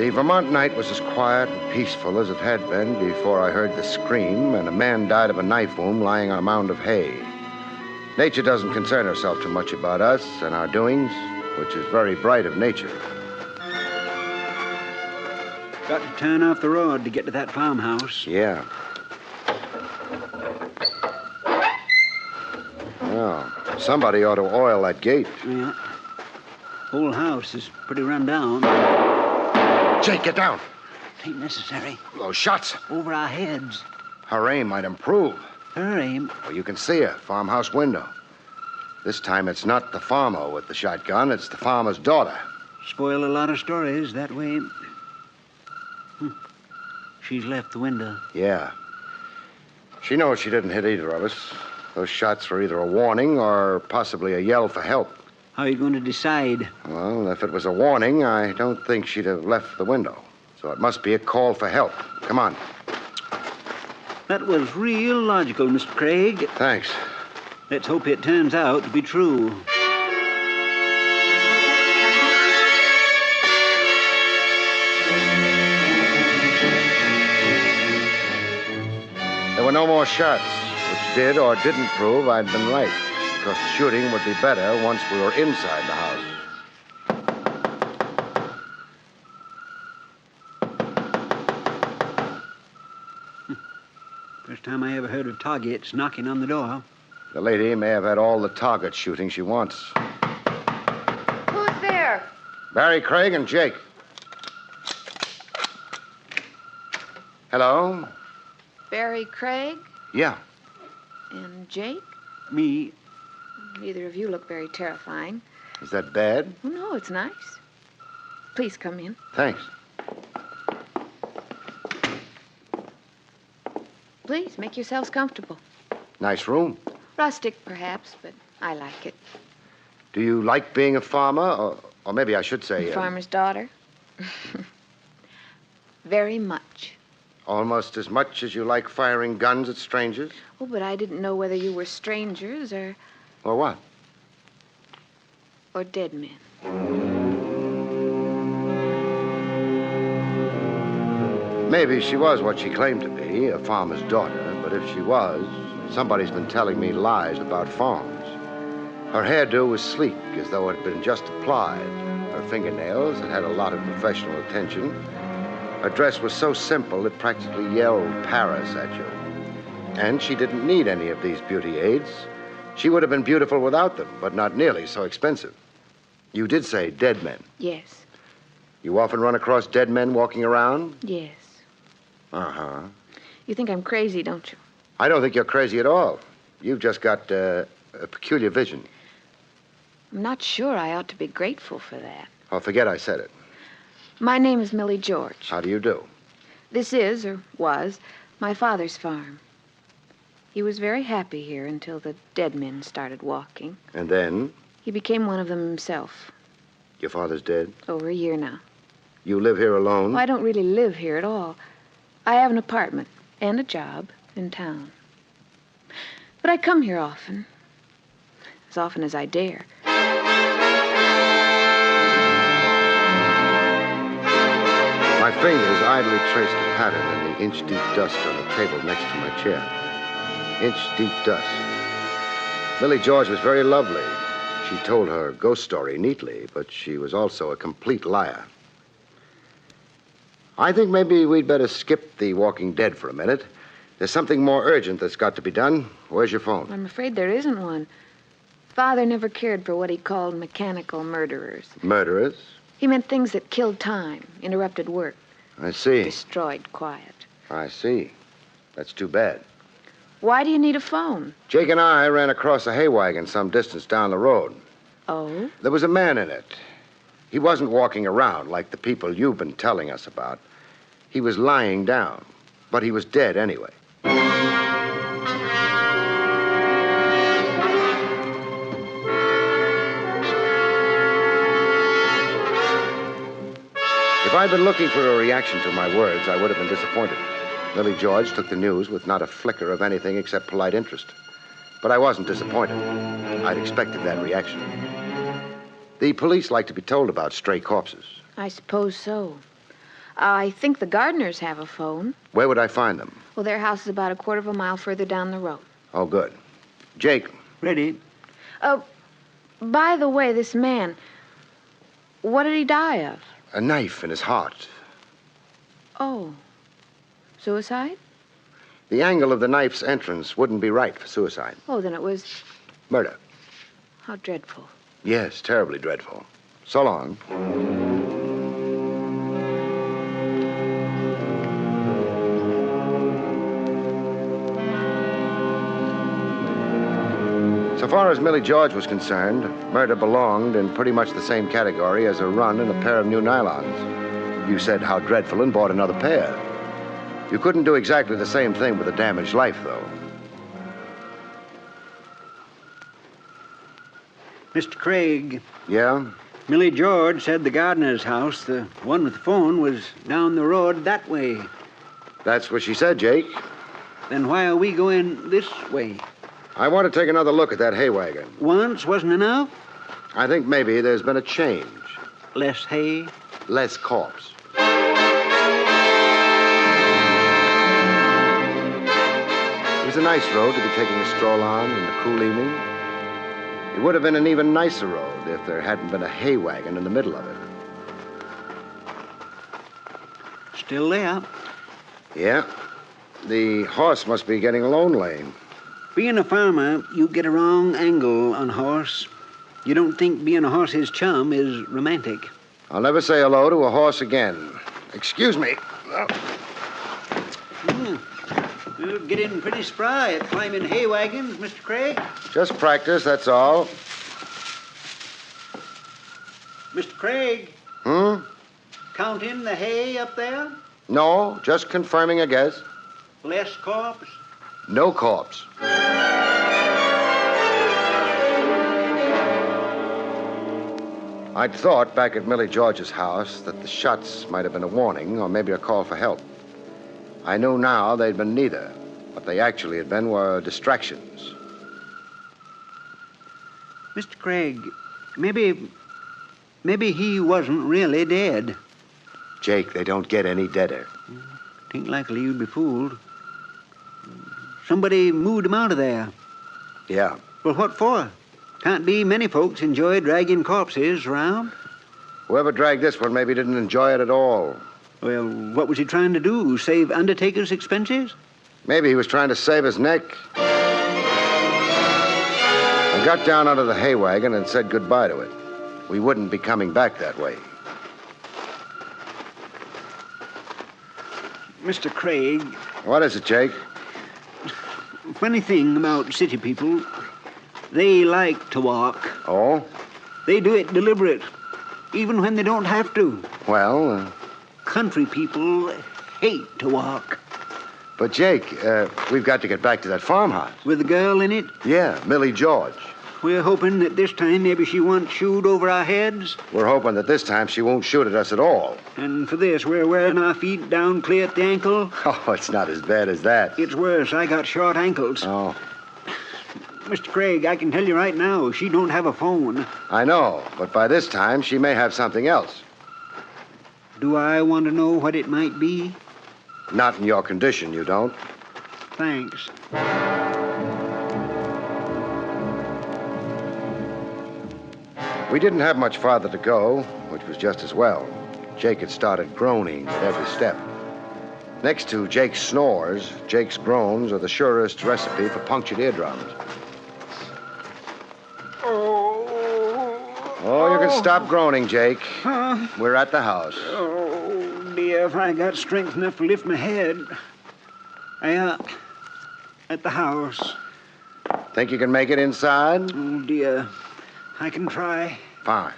The Vermont night was as quiet and peaceful as it had been before I heard the scream and a man died of a knife wound lying on a mound of hay. Nature doesn't concern herself too much about us and our doings, which is very bright of nature. Got to turn off the road to get to that farmhouse. Yeah. Well, somebody ought to oil that gate. Yeah. Whole house is pretty run down. Jake, get down. Ain't necessary. Those shots. Over our heads. Her aim might improve. Her aim? Well, you can see her, farmhouse window. This time it's not the farmer with the shotgun, it's the farmer's daughter. Spoil a lot of stories that way. She's left the window. Yeah. She knows she didn't hit either of us. Those shots were either a warning or possibly a yell for help. How are you going to decide? Well, if it was a warning, I don't think she'd have left the window. So it must be a call for help. Come on. That was real logical, Mr. Craig. Thanks. Let's hope it turns out to be true. There were no more shots, which did or didn't prove I'd been right, because the shooting would be better once we were inside the house. First time I ever heard of targets knocking on the door. The lady may have had all the target shooting she wants. Who's there? Barrie Craig and Jake. Hello? Barrie Craig Yeah. and Jake? Me. Neither of you look very terrifying. Is that bad? Oh, no, it's nice. Please come in. Thanks. Please, make yourselves comfortable. Nice room. Rustic, perhaps, but I like it. Do you like being a farmer? Or maybe I should say... Farmer's daughter? Very much. Almost as much as you like firing guns at strangers? Oh, but I didn't know whether you were strangers or Or what? dead men. Maybe she was what she claimed to be, a farmer's daughter, but if she was, somebody's been telling me lies about farms. Her hairdo was sleek, as though it had been just applied. Her fingernails had had a lot of professional attention. Her dress was so simple it practically yelled Paris at you. And she didn't need any of these beauty aids. She would have been beautiful without them, but not nearly so expensive. You did say dead men. Yes. You often run across dead men walking around? Yes. Uh-huh. You think I'm crazy, don't you? I don't think you're crazy at all. You've just got a peculiar vision. I'm not sure I ought to be grateful for that. Oh, forget I said it. My name is Millie George. How do you do? This is, or was, my father's farm. He was very happy here until the dead men started walking. And then? He became one of them himself. Your father's dead? Over a year now. You live here alone? Oh, I don't really live here at all. I have an apartment and a job in town. But I come here often as I dare. My fingers idly traced a pattern in the inch-deep dust on the table next to my chair. Inch-deep dust. Millie George was very lovely. She told her ghost story neatly, but she was also a complete liar. I think maybe we'd better skip the Walking Dead for a minute. There's something more urgent that's got to be done. Where's your phone? I'm afraid there isn't one. Father never cared for what he called mechanical murderers. Murderers? He meant things that killed time, interrupted work. I see. Destroyed quiet. I see. That's too bad. Why do you need a phone? Jake and I ran across a hay wagon some distance down the road. Oh? There was a man in it. He wasn't walking around like the people you've been telling us about. He was lying down, but he was dead anyway. If I'd been looking for a reaction to my words, I would have been disappointed. Millie George took the news with not a flicker of anything except polite interest. But I wasn't disappointed. I'd expected that reaction. The police like to be told about stray corpses. I suppose so. I think the Gardners have a phone. Where would I find them? Well, their house is about a quarter of a mile further down the road. Oh, good. Jake. Ready. By the way, this man, what did he die of? A knife in his heart. Oh. Suicide? The angle of the knife's entrance wouldn't be right for suicide. Oh, then it was... Murder. How dreadful. Yes, terribly dreadful. So long. So far as Millie George was concerned, murder belonged in pretty much the same category as a run in a pair of new nylons. You said how dreadful and bought another pair. You couldn't do exactly the same thing with a damaged life, though. Mr. Craig. Yeah? Millie George said the gardener's house, the one with the phone, was down the road that way. That's what she said, Jake. Then why are we going this way? I want to take another look at that hay wagon. Once wasn't enough? I think maybe there's been a change. Less hay? Less corpse. It was a nice road to be taking a stroll on in the cool evening. It would have been an even nicer road if there hadn't been a hay wagon in the middle of it. Still there? Yeah. The horse must be getting lonely. Being a farmer, you get a wrong angle on a horse. You don't think being a horse's chum is romantic. I'll never say hello to a horse again. Excuse me. You're getting pretty spry at climbing hay wagons, Mr. Craig. Just practice, that's all. Mr. Craig, counting the hay up there? No, just confirming a guess. Less corpse? No corpse. I'd thought back at Millie George's house that the shots might have been a warning or maybe a call for help. I knew now they'd been neither. What they actually had been were distractions. Mr. Craig, maybe he wasn't really dead. Jake, they don't get any deader. Ain't likely you'd be fooled. Somebody moved him out of there. Yeah. Well, what for? Can't be many folks enjoy dragging corpses around. Whoever dragged this one maybe didn't enjoy it at all. Well, what was he trying to do? Save undertaker's expenses? Maybe he was trying to save his neck. I got down out of the hay wagon and said goodbye to it. We wouldn't be coming back that way. Mr. Craig. What is it, Jake? Funny thing about city people, they like to walk. Oh? They do it deliberate, even when they don't have to. Well, Country people hate to walk. But, Jake, we've got to get back to that farmhouse. With the girl in it? Yeah, Millie George. We're hoping that this time maybe she won't shoot over our heads. We're hoping that this time she won't shoot at us at all. And for this, we're wearing our feet down clear at the ankle. Oh, it's not as bad as that. It's worse. I got short ankles. Oh. Mr. Craig, I can tell you right now, she don't have a phone. I know, but by this time, she may have something else. Do I want to know what it might be? Not in your condition, you don't. Thanks. We didn't have much farther to go, which was just as well. Jake had started groaning at every step. Next to Jake's snores, Jake's groans are the surest recipe for punctured eardrums. Oh, you can stop groaning, Jake. We're at the house. Oh, dear, if I got strength enough to lift my head. At the house. Think you can make it inside? Oh, dear. I can try. Fine.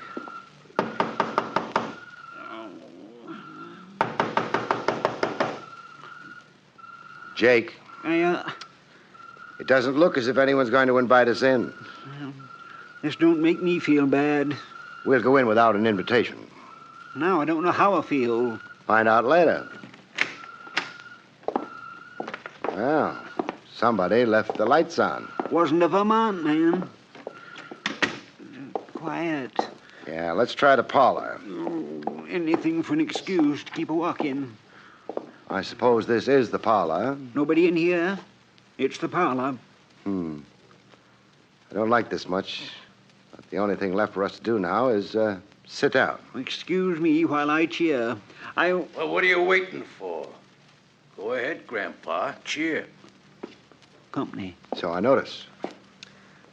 Jake. It doesn't look as if anyone's going to invite us in. This don't make me feel bad. We'll go in without an invitation. Now I don't know how I feel. Find out later. Well, somebody left the lights on. Wasn't a Vermont man. Quiet. Yeah, let's try the parlor. Anything for an excuse to keep a walking. I suppose this is the parlor. Nobody in here. It's the parlor. I don't like this much. But the only thing left for us to do now is sit down. Excuse me while I cheer. Well, what are you waiting for? Go ahead, Grandpa. Cheer. Company. So I notice.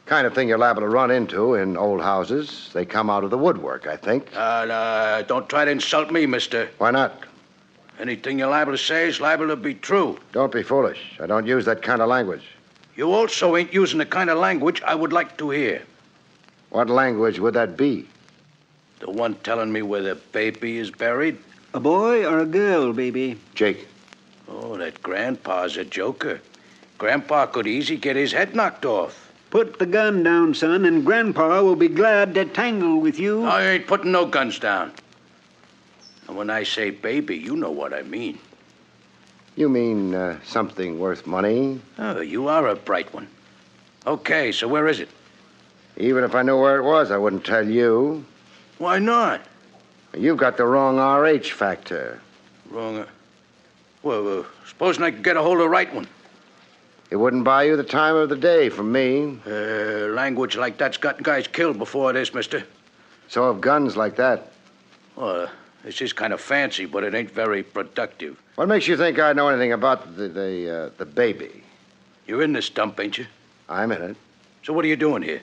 Kind of thing you're liable to run into in old houses. They come out of the woodwork, I think. Don't try to insult me, mister. Why not? Anything you're liable to say is liable to be true. Don't be foolish. I don't use that kind of language. You also ain't using the kind of language I would like to hear. What language would that be? The one telling me where the baby is buried? A boy or a girl, baby? Jake. Oh, that Grandpa's a joker. Grandpa could easy get his head knocked off. Put the gun down, son, and Grandpa will be glad to tangle with you. I ain't putting no guns down. And when I say baby, you know what I mean. You mean something worth money? Oh, you are a bright one. Okay, so where is it? Even if I knew where it was, I wouldn't tell you. Why not? You've got the wrong RH factor. Wrong. Well, supposing I could get a hold of the right one. It wouldn't buy you the time of the day from me. Language like that's gotten guys killed before this, mister. So have guns like that. Well, this is kind of fancy, but it ain't very productive. What makes you think I know anything about the baby? You're in this dump, ain't you? I'm in it. So what are you doing here?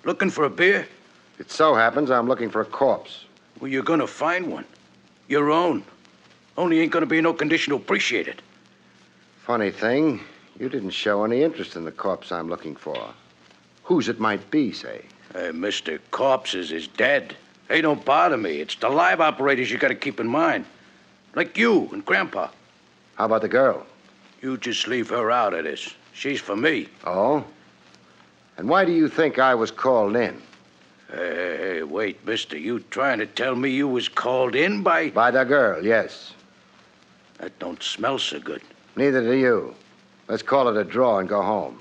Looking for a beer? It so happens I'm looking for a corpse. Well, you're gonna find one. Your own. Only ain't gonna be in no condition to appreciate it. Funny thing, you didn't show any interest in the corpse I'm looking for. Whose it might be, say. Mr. Corpses is dead. They don't bother me. It's the live operators you gotta keep in mind. Like you and Grandpa. How about the girl? You just leave her out of this. She's for me. Oh? And why do you think I was called in? Hey, wait, mister. You trying to tell me you was called in by... By the girl, yes. That don't smell so good. Neither do you. Let's call it a draw and go home.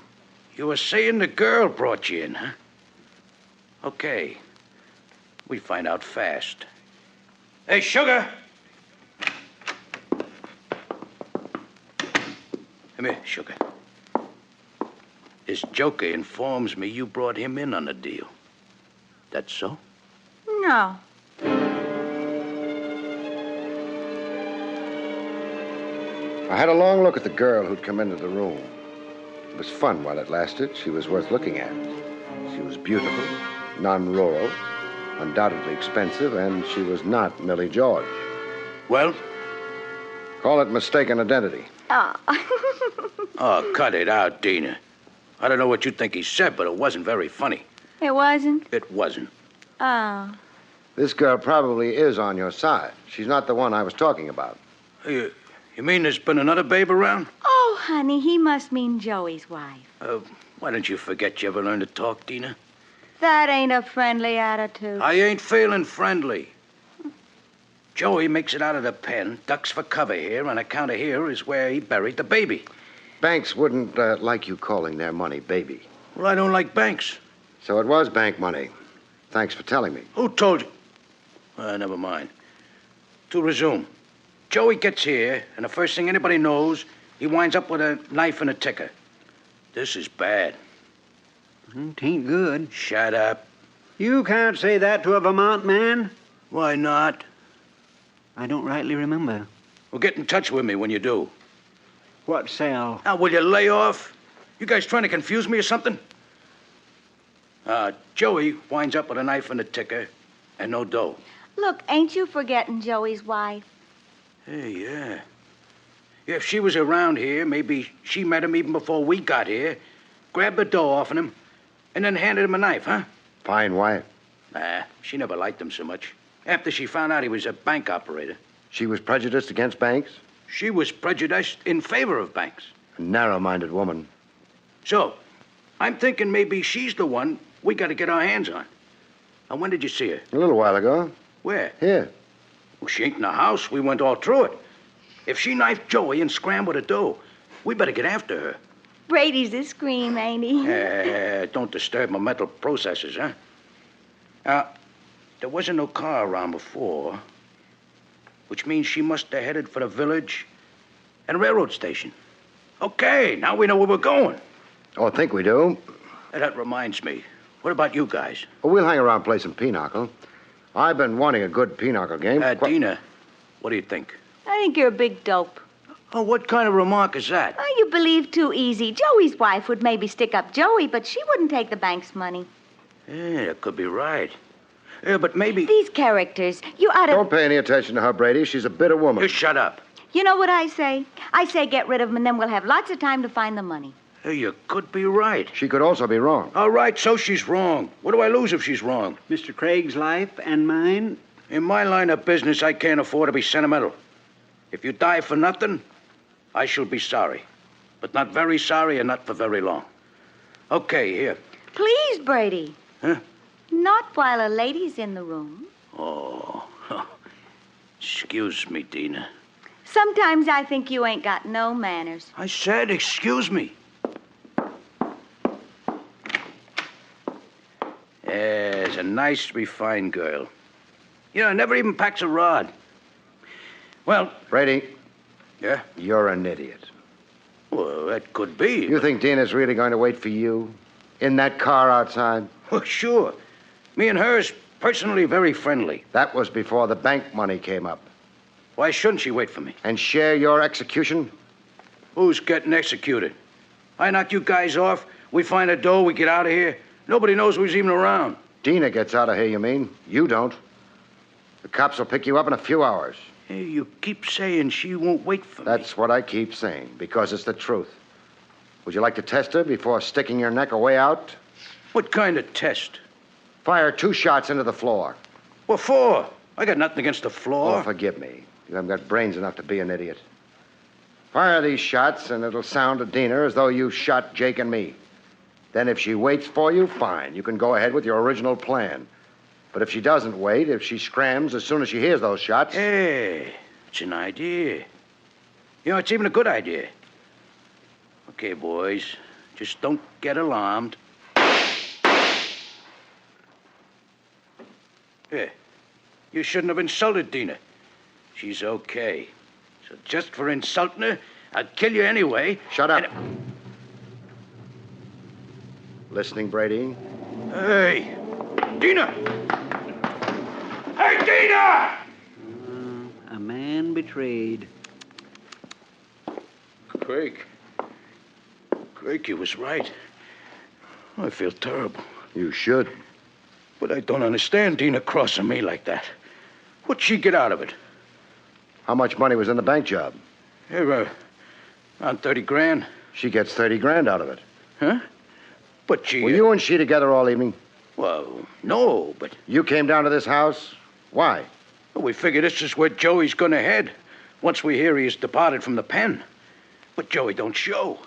You were saying the girl brought you in, huh? Okay. We find out fast. Hey, Sugar! Come here, Sugar. This joker informs me you brought him in on the deal. That's so? No. I had a long look at the girl who'd come into the room. It was fun while it lasted. She was worth looking at. She was beautiful, non-rural, undoubtedly expensive, and she was not Millie George. Well? Call it mistaken identity. Oh. Oh, cut it out, Dina. I don't know what you think he said, but it wasn't very funny. It wasn't? It wasn't. Oh. This girl probably is on your side. She's not the one I was talking about. You mean there's been another babe around? Oh, honey, he must mean Joey's wife. Why don't you forget you ever learned to talk, Dina? That ain't a friendly attitude. I ain't feeling friendly. Joey makes it out of the pen, ducks for cover here, and account of here is where he buried the baby. Banks wouldn't like you calling their money baby. Well, I don't like banks. So it was bank money. Thanks for telling me. Who told you? Never mind. To resume. Joey gets here, and the first thing anybody knows, he winds up with a knife and a ticker. This is bad. It ain't good. Shut up. You can't say that to a Vermont man. Why not? I don't rightly remember. Well, get in touch with me when you do. What cell? Now, will you lay off? You guys trying to confuse me or something? Joey winds up with a knife and a ticker and no dough. Look, ain't you forgetting Joey's wife? Hey, yeah. If she was around here, maybe she met him even before we got here, grabbed the dough off of him, and then handed him a knife, huh? Fine wife. Nah, she never liked him so much. After she found out he was a bank operator. She was prejudiced against banks? She was prejudiced in favor of banks. A narrow-minded woman. So, I'm thinking maybe she's the one we got to get our hands on. Now, when did you see her? A little while ago. Where? Here. Well, she ain't in the house. We went all through it. If she knifed Joey and scrambled the dough, we better get after her. Brady's a scream, ain't he? Don't disturb my mental processes, huh? There wasn't no car around before. which means she must have headed for the village and railroad station. Okay, now we know where we're going. Oh, I think we do. Hey, that reminds me. What about you guys? Well, we'll hang around, play some pinochle. I've been wanting a good pinochle game. Dina, what do you think? I think you're a big dope. Oh, what kind of remark is that? Oh, you believe too easy. Joey's wife would maybe stick up Joey, but she wouldn't take the bank's money. Yeah, that could be right. Yeah, but maybe... These characters, you ought to... Don't pay any attention to her, Brady. She's a bitter woman. You shut up. You know what I say? I say get rid of them, and then we'll have lots of time to find the money. Hey, you could be right. She could also be wrong. All right, so she's wrong. What do I lose if she's wrong? Mr. Craig's life and mine? In my line of business, I can't afford to be sentimental. If you die for nothing, I shall be sorry. But not very sorry and not for very long. Okay, here. Please, Brady. Huh? Not while a lady's in the room. Oh, excuse me, Dina. Sometimes I think you ain't got no manners. I said excuse me. Yes, a nice, refined girl. You know, never even packs a rod. Well... Brady. Yeah? You're an idiot. Well, that could be. You think Dina's really going to wait for you? In that car outside? Well, sure. Me and her's personally very friendly. That was before the bank money came up. Why shouldn't she wait for me? And share your execution? Who's getting executed? I knock you guys off, we find a dough, we get out of here. Nobody knows who's even around. Dina gets out of here, you mean? You don't. The cops will pick you up in a few hours. Hey, you keep saying she won't wait for me. That's what I keep saying, because it's the truth. Would you like to test her before sticking your neck away out? What kind of test? Fire 2 shots into the floor. What for? I got nothing against the floor. Oh, forgive me. You haven't got brains enough to be an idiot. Fire these shots, and it'll sound to Dina as though you shot Jake and me. Then if she waits for you, fine. You can go ahead with your original plan. But if she doesn't wait, if she scrams as soon as she hears those shots... Hey, it's an idea. You know, it's even a good idea. Okay, boys, just don't get alarmed. Yeah, you shouldn't have insulted Dina. She's okay. So just for insulting her, I'll kill you anyway. Shut up. Listening, Brady? Hey, Dina! Hey, Dina! A man betrayed. Craig, you was right. I feel terrible. You should. But I don't understand Dina crossing me like that. What'd she get out of it? How much money was in the bank job? Here, around 30 grand. She gets 30 grand out of it. Huh? But she... Were you and she together all evening? Well, no, but... You came down to this house? Why? Well, we figure this is where Joey's gonna head, once we hear he has departed from the pen. But Joey don't show.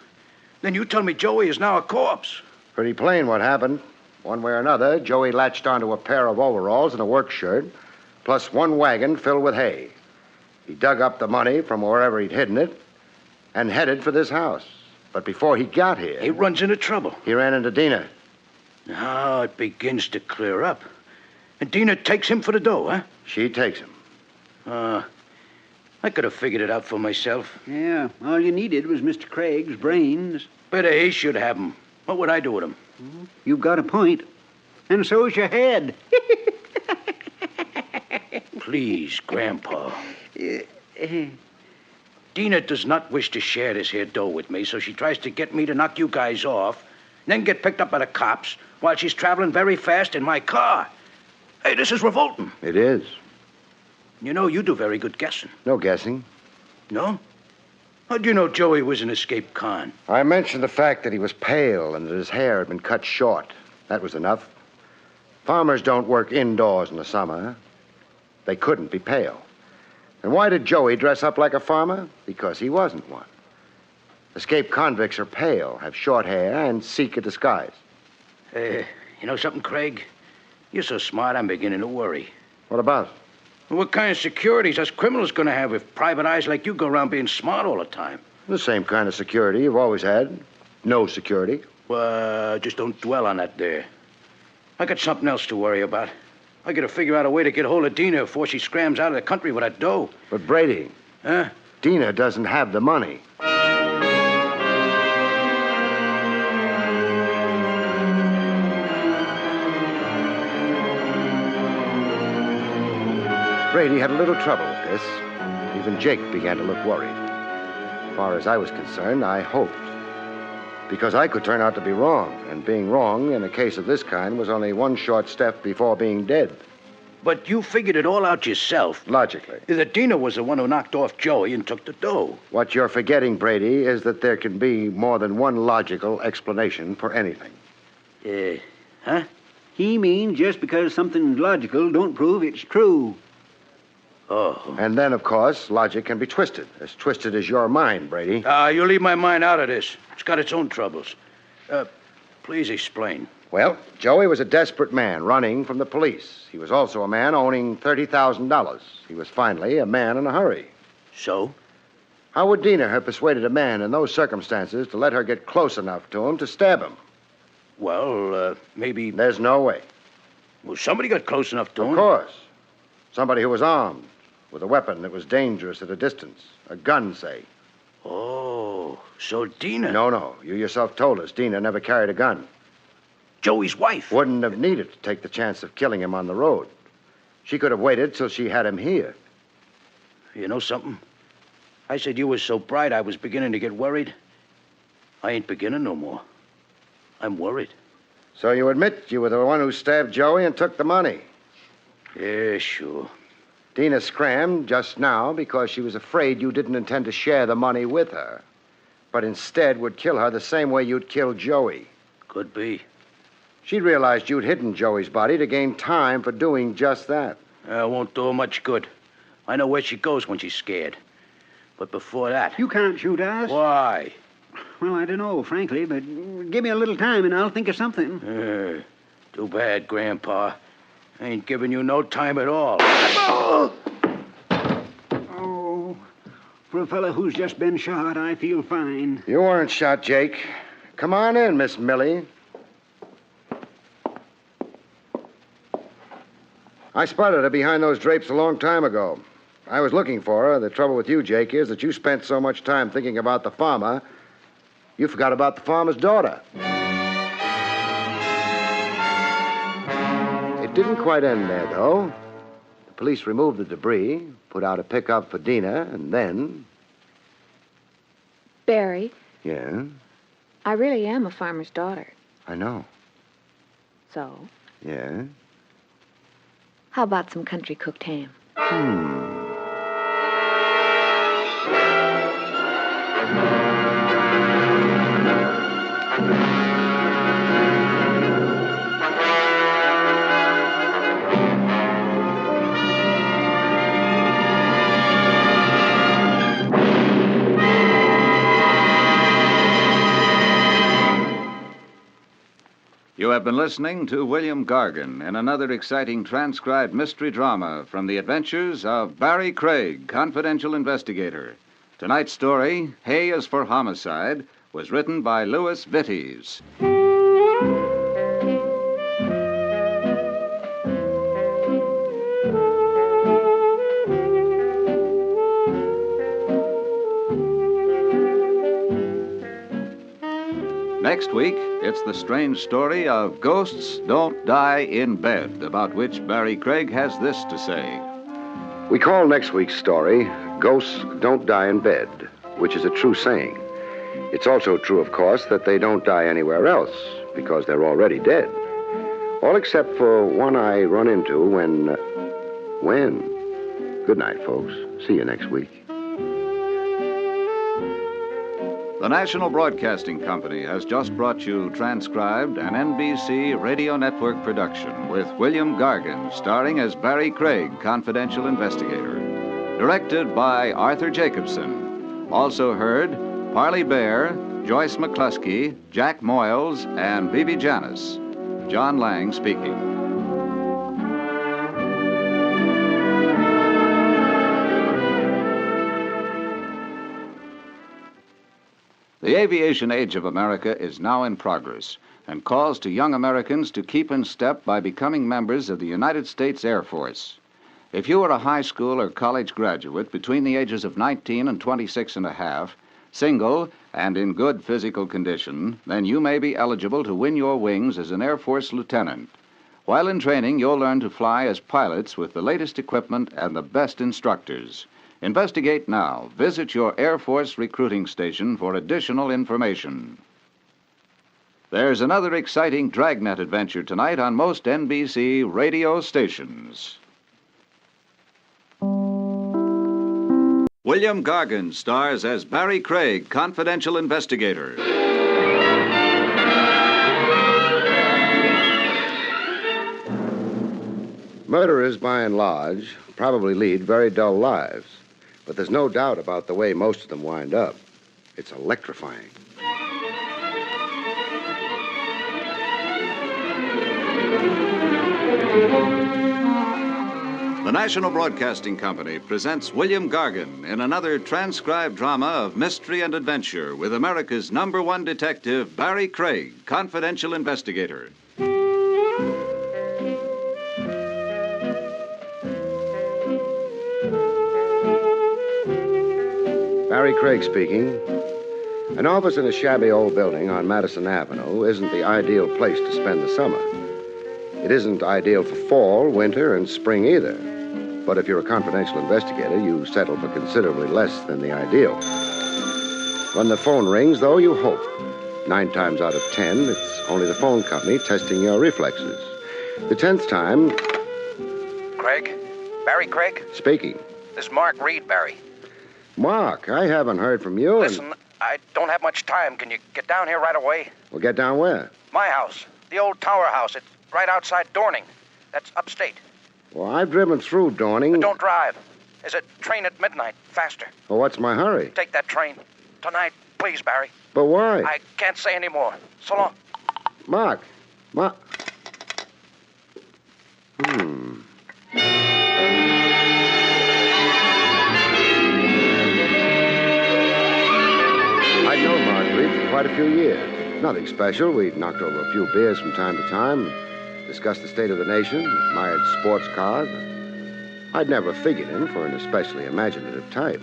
Then you tell me Joey is now a corpse. Pretty plain what happened. One way or another, Joey latched onto a pair of overalls and a work shirt, plus 1 wagon filled with hay. He dug up the money from wherever he'd hidden it and headed for this house. But before he got here... He runs into trouble. He ran into Dina. Now it begins to clear up. And Dina takes him for the dough, huh? She takes him. I could have figured it out for myself. Yeah, all you needed was Mr. Craig's brains. Better he should have them. What would I do with them? You've got a point. And so's your head. Please, Grandpa. Dina does not wish to share this here dough with me, so she tries to get me to knock you guys off, then get picked up by the cops while she's traveling very fast in my car. Hey, this is revolting. It is. You know, you do very good guessing. No guessing. No? How'd you know Joey was an escaped con? I mentioned the fact that he was pale and that his hair had been cut short. That was enough. Farmers don't work indoors in the summer. They couldn't be pale. And why did Joey dress up like a farmer? Because he wasn't one. Escaped convicts are pale, have short hair, and seek a disguise. You know something, Craig? You're so smart, I'm beginning to worry. What about? What kind of securities us criminals gonna have if private eyes like you go around being smart all the time? The same kind of security you've always had. No security. Well, just don't dwell on that there. I got something else to worry about. I gotta figure out a way to get hold of Dina before she scrams out of the country with that dough. But Brady, Huh? Dina doesn't have the money. Brady had a little trouble with this. Even Jake began to look worried. As far as I was concerned, I hoped. Because I could turn out to be wrong, and being wrong in a case of this kind was only one short step before being dead. But you figured it all out yourself. Logically. That Dina was the one who knocked off Joey and took the dough. What you're forgetting, Brady, is that there can be more than one logical explanation for anything. Huh? He means just because something's logical don't prove it's true. Oh. And then, of course, logic can be twisted as your mind, Brady. You leave my mind out of this. It's got its own troubles. Please explain. Well, Joey was a desperate man running from the police. He was also a man owning $30,000. He was finally a man in a hurry. So? How would Dina have persuaded a man in those circumstances to let her get close enough to him to stab him? Well, maybe... There's no way. Well, somebody got close enough to him. Of course. Somebody who was armed, with a weapon that was dangerous at a distance. A gun, say. Oh, so Dina... No. You yourself told us Dina never carried a gun. Joey's wife. Wouldn't have needed to take the chance of killing him on the road. She could have waited till she had him here. You know something? I said you was so bright I was beginning to get worried. I ain't beginning no more. I'm worried. So you admit you were the one who stabbed Joey and took the money? Yeah, sure. Dina scrammed just now because she was afraid you didn't intend to share the money with her, but instead would kill her the same way you'd killed Joey. Could be. She realized you'd hidden Joey's body to gain time for doing just that. Won't do her much good. I know where she goes when she's scared. But before that... You can't shoot us. Why? Well, I don't know, frankly, but give me a little time and I'll think of something. Too bad, Grandpa. I ain't giving you no time at all. Oh, for a fellow who's just been shot, I feel fine. You weren't shot, Jake. Come on in, Miss Millie. I spotted her behind those drapes a long time ago. I was looking for her. The trouble with you, Jake, is that you spent so much time thinking about the farmer, you forgot about the farmer's daughter. It didn't quite end there, though. The police removed the debris, put out a pickup for Dina, and then... Barrie, Yeah, I really am a farmer's daughter. I know. So, Yeah? how about some country cooked ham? You have been listening to William Gargan in another exciting transcribed mystery drama from the adventures of Barrie Craig, confidential investigator. Tonight's story, Hay is for Homicide, was written by Louis Vittes. Next week, it's the strange story of Ghosts Don't Die in Bed, about which Barrie Craig has this to say. We call next week's story, Ghosts Don't Die in Bed, which is a true saying. It's also true, of course, that they don't die anywhere else, because they're already dead. All except for one I run into when? Good night, folks. See you next week. The National Broadcasting Company has just brought you transcribed an NBC Radio Network production with William Gargan starring as Barrie Craig, confidential investigator. Directed by Arthur Jacobson. Also heard Parley Bear, Joyce McCluskey, Jack Moyles, and Bibi Janis. John Lang speaking. The aviation age of America is now in progress and calls to young Americans to keep in step by becoming members of the United States Air Force. If you are a high school or college graduate between the ages of 19 and 26 and a half, single and in good physical condition, then you may be eligible to win your wings as an Air Force lieutenant. While in training, you'll learn to fly as pilots with the latest equipment and the best instructors. Investigate now. Visit your Air Force recruiting station for additional information. There's another exciting dragnet adventure tonight on most NBC radio stations. William Gargan stars as Barrie Craig, confidential investigator. Murderers, by and large, probably lead very dull lives. But there's no doubt about the way most of them wind up. It's electrifying. The National Broadcasting Company presents William Gargan in another transcribed drama of mystery and adventure with America's #1 detective, Barrie Craig, confidential investigator. Barrie Craig speaking. An office in a shabby old building on Madison Avenue isn't the ideal place to spend the summer. It isn't ideal for fall, winter, and spring either. But if you're a confidential investigator, you settle for considerably less than the ideal. When the phone rings, though, you hope. 9 times out of 10, it's only the phone company testing your reflexes. The 10th time... Craig? Barrie Craig? Speaking. This is Mark Reed, Barrie. Mark, I haven't heard from you. Listen, I don't have much time. Can you get down here right away? Well, get down where? My house. The old tower house. It's right outside Dorning. That's upstate. Well, I've driven through Dorning. Don't drive. There's a train at midnight. Faster. Well, what's my hurry? Take that train. Tonight, please, Barrie. But why? I can't say any more. So long. Mark. I'd known Marguerite for quite a few years. Nothing special. We'd knocked over a few beers from time to time, discussed the state of the nation, admired sports cars. I'd never figured him for an especially imaginative type.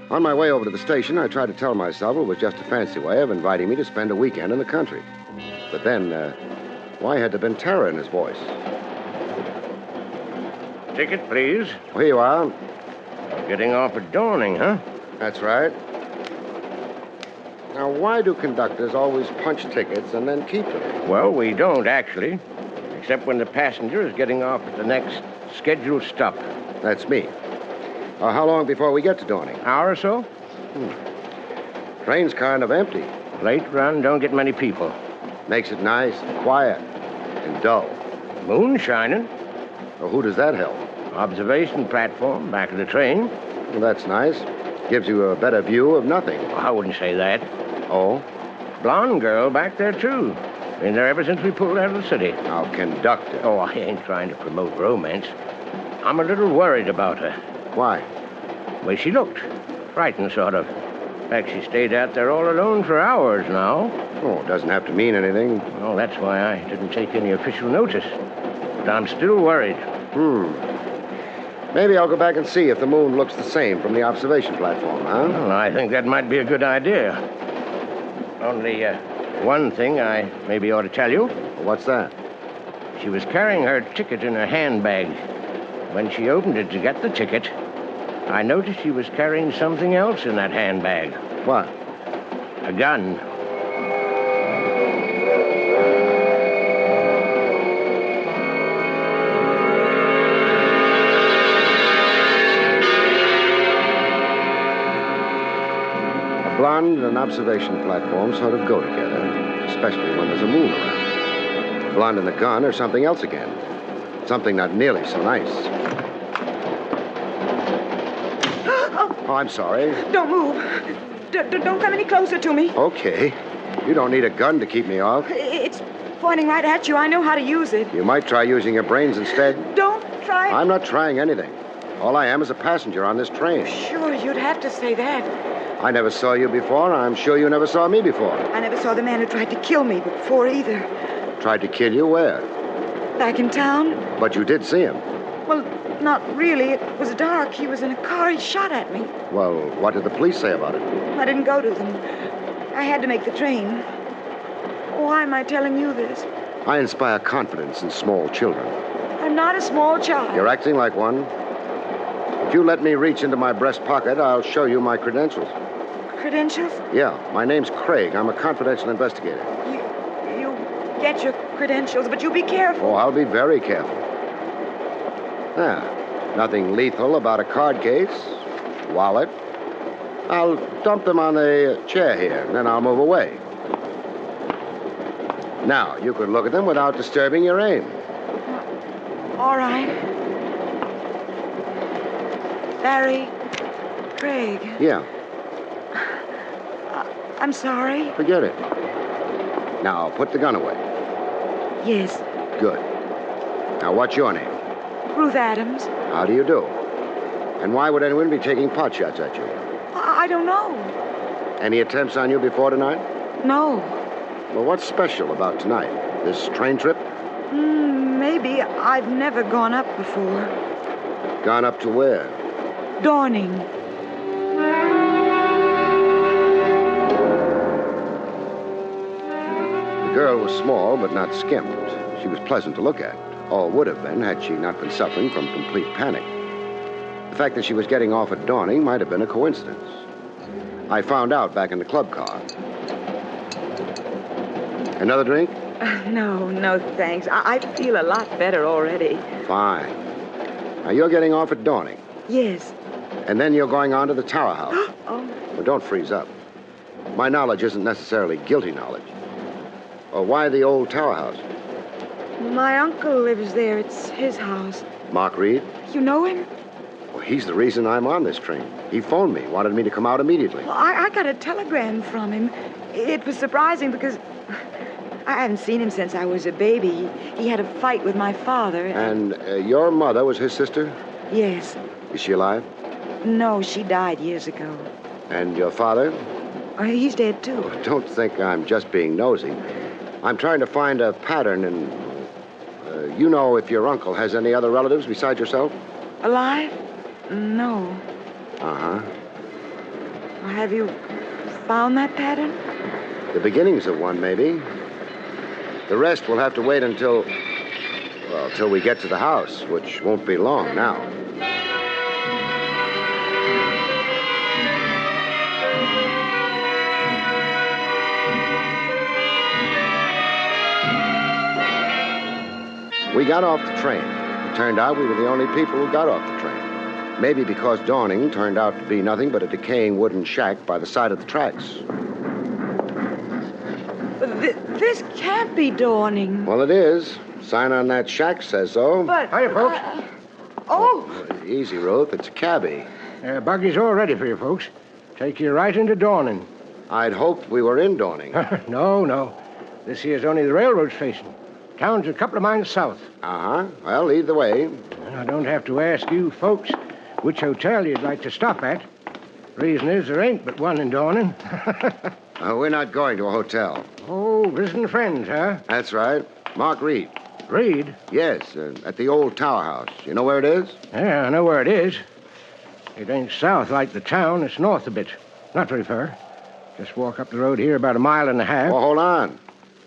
On my way over to the station, I tried to tell myself it was just a fancy way of inviting me to spend a weekend in the country. But then, why had there been terror in his voice? Ticket, please. Well, here you are. Getting off at Dorning, huh? That's right. Now, why do conductors always punch tickets and then keep them? Well, we don't, actually. Except when the passenger is getting off at the next scheduled stop. That's me. How long before we get to Dorning? Hour or so? Train's kind of empty. Late run, don't get many people. Makes it nice and quiet and dull. Moon shining. Well, who does that help? Observation platform, back of the train. Well, that's nice. Gives you a better view of nothing. Oh, I wouldn't say that. Oh? Blonde girl back there, too. Been there ever since we pulled out of the city. Now, conductor. Oh, I ain't trying to promote romance. I'm a little worried about her. Why? The way she looked. Frightened, sort of. In fact, she stayed out there all alone for hours now. Oh, it doesn't have to mean anything. Well, that's why I didn't take any official notice. But I'm still worried. Maybe I'll go back and see if the moon looks the same from the observation platform, huh? Well, I think that might be a good idea. Only, one thing I maybe ought to tell you. What's that? She was carrying her ticket in her handbag. When she opened it to get the ticket, I noticed she was carrying something else in that handbag. What? A gun. A blonde and an observation platform sort of go together, especially when there's a moon around. A blonde and a gun or something else again. Something not nearly so nice. Oh, I'm sorry. Don't move. Don't come any closer to me. Okay. You don't need a gun to keep me off. It's pointing right at you. I know how to use it. You might try using your brains instead. Don't try. I'm not trying anything. All I am is a passenger on this train. Sure, you'd have to say that. I never saw you before. I'm sure you never saw me before. I never saw the man who tried to kill me before either. Tried to kill you where? Back in town? But you did see him. Well, not really. It was dark. He was in a car. He shot at me. Well, what did the police say about it? I didn't go to them. I had to make the train. Why am I telling you this? I inspire confidence in small children. I'm not a small child. You're acting like one. If you let me reach into my breast pocket, I'll show you my credentials. Credentials? Yeah, my name's Craig. I'm a confidential investigator. You get your credentials, but you be careful. Oh, I'll be very careful. Nothing lethal about a card case, wallet. I'll dump them on the chair here, and then I'll move away. Now, you could look at them without disturbing your aim. All right. Barrie Craig. Yeah. I'm sorry. Forget it. Now, put the gun away. Yes. Good. Now, what's your name? Ruth Adams. How do you do? And why would anyone be taking pot shots at you? I don't know. Any attempts on you before tonight? No. Well, what's special about tonight? This train trip? Maybe. I've never gone up before. Gone up to where? Dawning. The girl was small, but not skimped. She was pleasant to look at. Or would have been had she not been suffering from complete panic. The fact that she was getting off at Dawning might have been a coincidence. I found out back in the club car. Another drink? No, thanks. I feel a lot better already. Fine. Now, you're getting off at Dawning. Yes. And then you're going on to the Tower House. Oh. Well, don't freeze up. My knowledge isn't necessarily guilty knowledge. Or why the old Tower House? My uncle lives there. It's his house. Mark Reed? You know him? Well, he's the reason I'm on this train. He phoned me, wanted me to come out immediately. Well, I got a telegram from him. It was surprising because I haven't seen him since I was a baby. He had a fight with my father. And your mother was his sister? Yes. Is she alive? No, she died years ago. And your father? He's dead, too. Oh, don't think I'm just being nosy. I'm trying to find a pattern in... you know if your uncle has any other relatives besides yourself? Alive? No. Uh-huh. Have you found that pattern? The beginnings of one, maybe. The rest will have to wait until we get to the house, which won't be long now. We got off the train. It turned out we were the only people who got off the train. Maybe because Dawning turned out to be nothing but a decaying wooden shack by the side of the tracks. This can't be Dawning. Well, it is. Sign on that shack says so. But... Hiya, folks. Easy, Ruth. It's a cabbie. Buggy's all ready for you, folks. Take you right into Dawning. I'd hoped we were in Dawning. No. This here's only the railroad station. Town's a couple of miles south. Uh-huh. Well, lead the way. I don't have to ask you folks which hotel you'd like to stop at. Reason is there ain't but one in Dawning. We're not going to a hotel. Oh, visiting friends, huh? That's right. Mark Reed. Reed? Yes, at the old Tower House. You know where it is? Yeah, I know where it is. It ain't south like the town. It's north a bit. Not very far. Just walk up the road here about a mile and a half. Oh, hold on.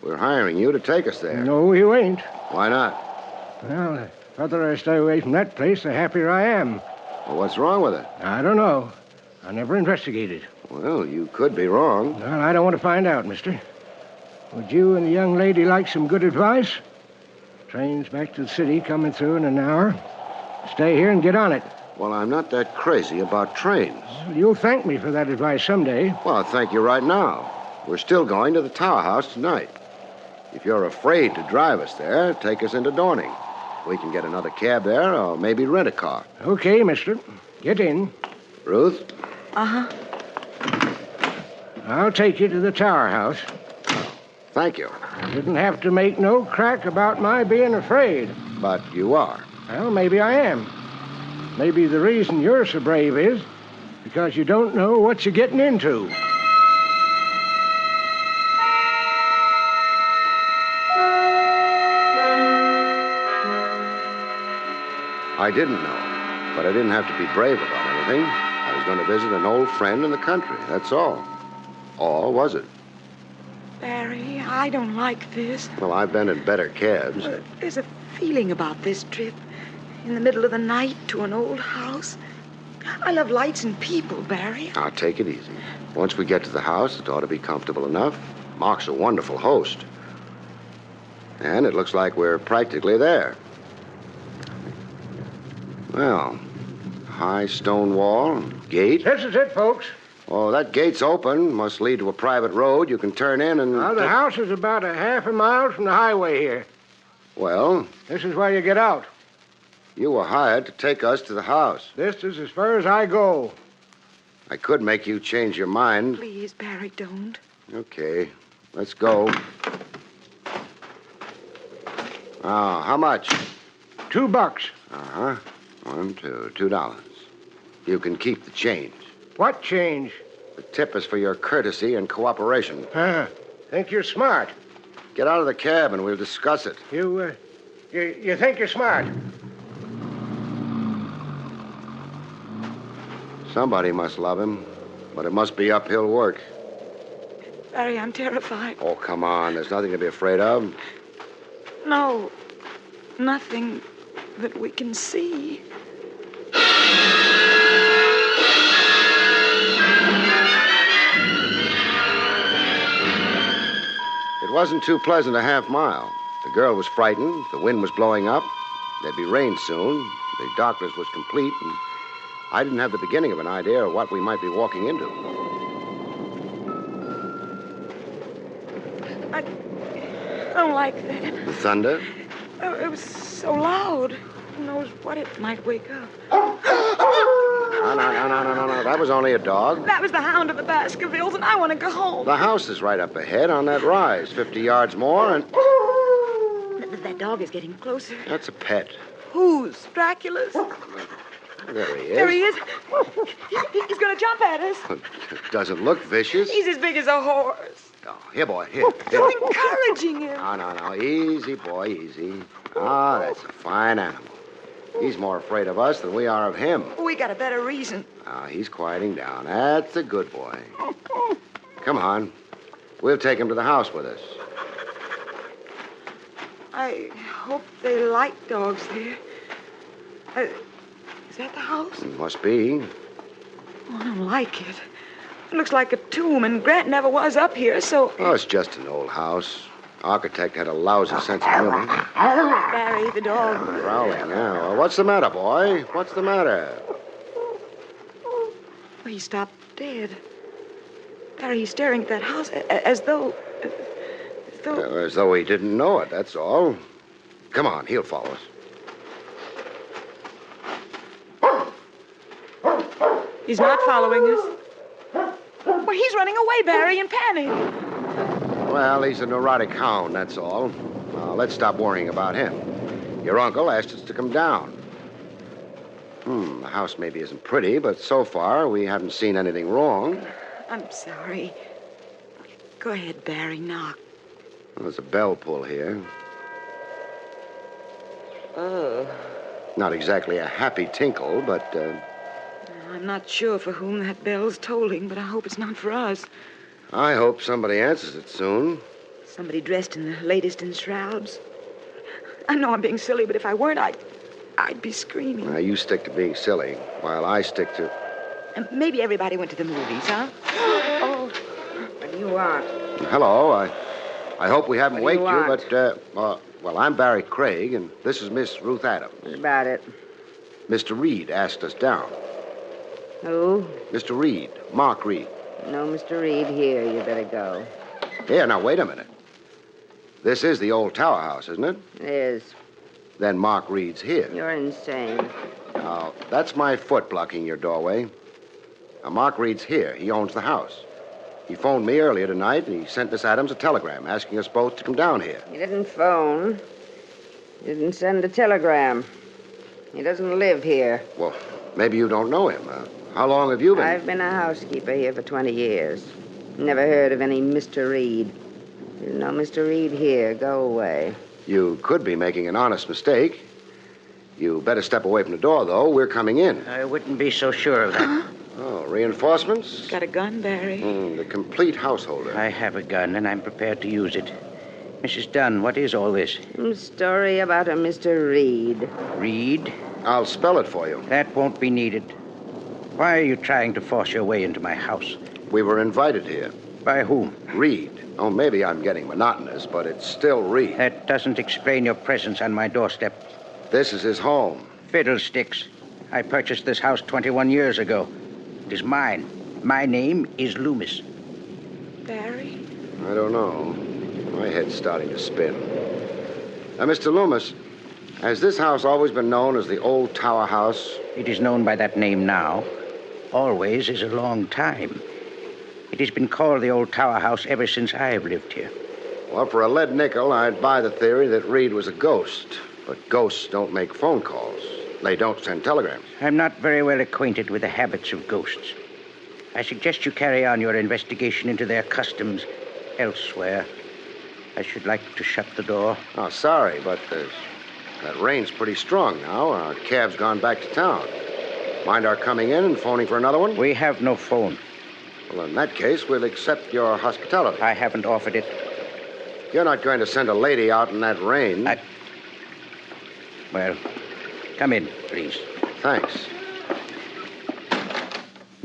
We're hiring you to take us there. No, you ain't. Why not? Well, the further I stay away from that place, the happier I am. Well, what's wrong with it? I don't know. I never investigated. Well, you could be wrong. Well, I don't want to find out, mister. Would you and the young lady like some good advice? Train's back to the city coming through in an hour. Stay here and get on it. Well, I'm not that crazy about trains. Well, you'll thank me for that advice someday. Well, I'll thank you right now. We're still going to the Tower House tonight. If you're afraid to drive us there, take us into Dawning. We can get another cab there or maybe rent a car. Okay, mister. Get in. Ruth? Uh-huh. I'll take you to the Tower House. Thank you. You didn't have to make no crack about my being afraid. But you are. Well, maybe I am. Maybe the reason you're so brave is Because you don't know what you're getting into. I didn't know, but I didn't have to be brave about anything. I was going to visit an old friend in the country, that's all. Or was it? Barry, I don't like this. Well, I've been in better cabs. There's a feeling about this trip. In the middle of the night to an old house. I love lights and people, Barry. Now, take it easy. Once we get to the house, it ought to be comfortable enough. Mark's a wonderful host. And it looks like we're practically there. Well, high stone wall, gate. This is it, folks. Oh, that gate's open. Must lead to a private road. You can turn in and... Now, the house is about a half a mile from the highway here. Well? This is where you get out. You were hired to take us to the house. This is as far as I go. I could make you change your mind. Please, Barry, don't. Okay, let's go. Now, how much? $2. Uh-huh. $2. You can keep the change. What change? The tip is for your courtesy and cooperation. Think you're smart. Get out of the cab and we'll discuss it. You think you're smart? Somebody must love him, but it must be uphill work. Barry, I'm terrified. Oh, come on. There's nothing to be afraid of. No, nothing that we can see. It wasn't too pleasant a half mile. The girl was frightened. The wind was blowing up. There'd be rain soon. The darkness was complete, and I didn't have the beginning of an idea of what we might be walking into. I don't like that. The thunder? It was so loud. Who knows what it might wake up. No. That was only a dog. That was the hound of the Baskervilles, and I want to go home. The house is right up ahead on that rise. 50 yards more, and... That dog is getting closer. That's a pet. Whose? Dracula's? There he is. There he is. He's going to jump at us. Doesn't look vicious. He's as big as a horse. Oh, here, boy. Here. You're encouraging him. No. Easy, boy, easy. That's a fine animal. He's more afraid of us than we are of him. We got a better reason. He's quieting down. That's a good boy. Come on. We'll take him to the house with us. I hope they like dogs there. Is that the house? It must be. Oh, I don't like it. It looks like a tomb, and Grant never was up here, so... Oh, it's just an old house. Architect had a lousy sense of humor. Barry, the dog. Growling now. Well, what's the matter, boy? What's the matter? He stopped dead. Barry, he's staring at that house as though... As though he didn't know it, that's all. Come on, he'll follow us. He's not following us. Well, he's running away, Barry, in panic. Well, he's a neurotic hound, that's all. Let's stop worrying about him. Your uncle asked us to come down. The house maybe isn't pretty, but so far we haven't seen anything wrong. I'm sorry. Go ahead, Barry, knock. Well, there's a bell pull here. Oh. Not exactly a happy tinkle, but... I'm not sure for whom that bell's tolling, but I hope it's not for us. I hope somebody answers it soon. Somebody dressed in the latest in shrouds. I know I'm being silly, but if I weren't, I'd be screaming. Now, you stick to being silly, while I stick to... Maybe everybody went to the movies, huh? Oh, what do you want? Hello, I hope we haven't waked you, want? but, well, I'm Barrie Craig, and this is Miss Ruth Adams. What about it? Mr. Reed asked us down. Who? Mr. Reed, Mark Reed. No, Mr. Reed here. You better go. Here, now, wait a minute. This is the old tower house, isn't it? It is. Then Mark Reed's here. You're insane. Now, that's my foot blocking your doorway. Now, Mark Reed's here. He owns the house. He phoned me earlier tonight, and he sent Miss Adams a telegram asking us both to come down here. He didn't phone. He didn't send a telegram. He doesn't live here. Well, maybe you don't know him. How long have you been? I've been a housekeeper here for 20 years. Never heard of any Mr. Reed. There's no Mr. Reed here. Go away. You could be making an honest mistake. You better step away from the door, though. We're coming in. I wouldn't be so sure of that. Oh, reinforcements? Got a gun, Barry? The complete householder. I have a gun, and I'm prepared to use it. Mrs. Dunn, what is all this? Some story about a Mr. Reed. Reed? I'll spell it for you. That won't be needed. Why are you trying to force your way into my house? We were invited here. By whom? Reed. Oh, maybe I'm getting monotonous, but it's still Reed. That doesn't explain your presence on my doorstep. This is his home. Fiddlesticks. I purchased this house 21 years ago. It is mine. My name is Loomis. Barry? I don't know. My head's starting to spin. Now, Mr. Loomis, has this house always been known as the Old Tower House? It is known by that name now. Always is a long time. It has been called the Old Tower House ever since I've lived here. Well, for a lead nickel, I'd buy the theory that Reed was a ghost. But ghosts don't make phone calls. They don't send telegrams. I'm not very well acquainted with the habits of ghosts. I suggest you carry on your investigation into their customs elsewhere. I should like to shut the door. Oh, sorry, but that rain's pretty strong now. Our cab's gone back to town. Mind our coming in and phoning for another one? We have no phone. Well, in that case, we'll accept your hospitality. I haven't offered it. You're not going to send a lady out in that rain. Well, come in, please. Thanks.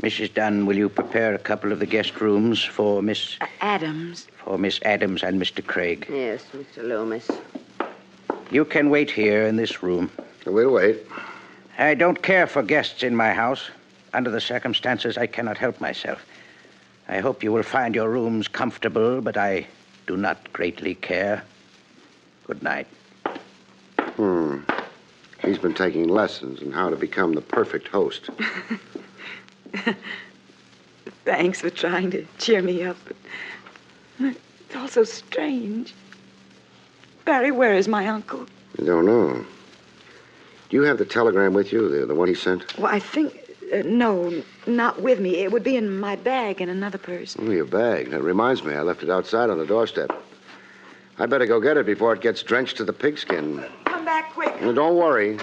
Mrs. Dunn, will you prepare a couple of the guest rooms for Miss... Adams. For Miss Adams and Mr. Craig. Yes, Mr. Loomis. You can wait here in this room. We'll wait. I don't care for guests in my house. Under the circumstances, I cannot help myself. I hope you will find your rooms comfortable, but I do not greatly care. Good night. He's been taking lessons in how to become the perfect host. Thanks for trying to cheer me up, but it's all so strange. Barry, where is my uncle? I don't know. Do you have the telegram with you, the one he sent? Well, I think... no, not with me. It would be in my bag in another purse. Oh, your bag. That reminds me, I left it outside on the doorstep. I better go get it before it gets drenched to the pigskin. Come back quick. Don't worry.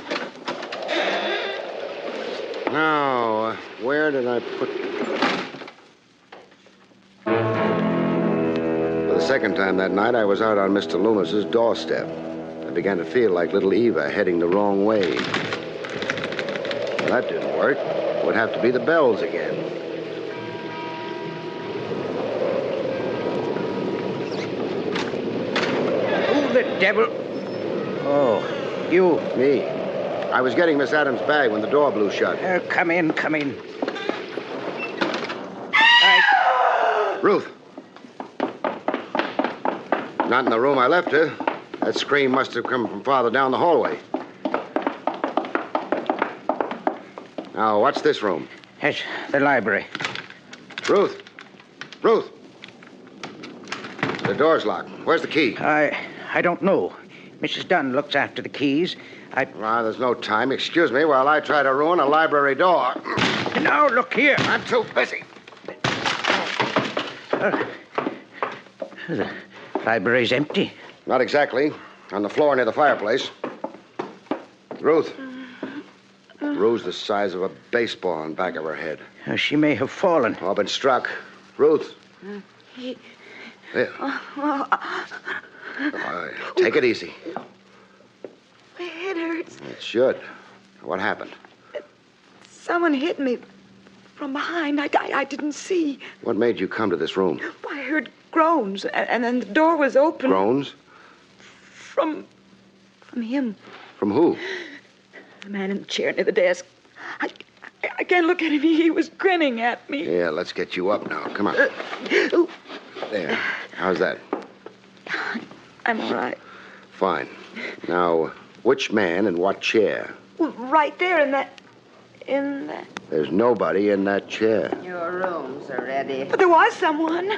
Now, where did I put... For the second time that night, I was out on Mr. Loomis's doorstep. I began to feel like little Eva heading the wrong way. Well, that didn't work. It would have to be the bells again. Who the devil? Oh, you. Me. I was getting Miss Adams' bag when the door blew shut. Come in, come in. Ruth. Not in the room I left her. That scream must have come from farther down the hallway. Now, what's this room? Yes, the library. Ruth. Ruth. The door's locked. Where's the key? I don't know. Mrs. Dunn looks after the keys. There's no time. Excuse me while I try to ruin a library door. Now, look here. I'm too busy. The library's empty. Not exactly. On the floor near the fireplace. Ruth. Bruise the size of a baseball on the back of her head. She may have fallen. Oh, been struck. Ruth. There. Take it easy. My head hurts. It should. What happened? Someone hit me from behind. I didn't see. What made you come to this room? I heard groans, and then the door was open. Groans? From him. From who? The man in the chair near the desk. I can't look at him. He was grinning at me. Yeah, let's get you up now. Come on. There. How's that? I'm all right. Fine. Now, which man in what chair? Well, right there in that... There's nobody in that chair. Your rooms are ready. But there was someone.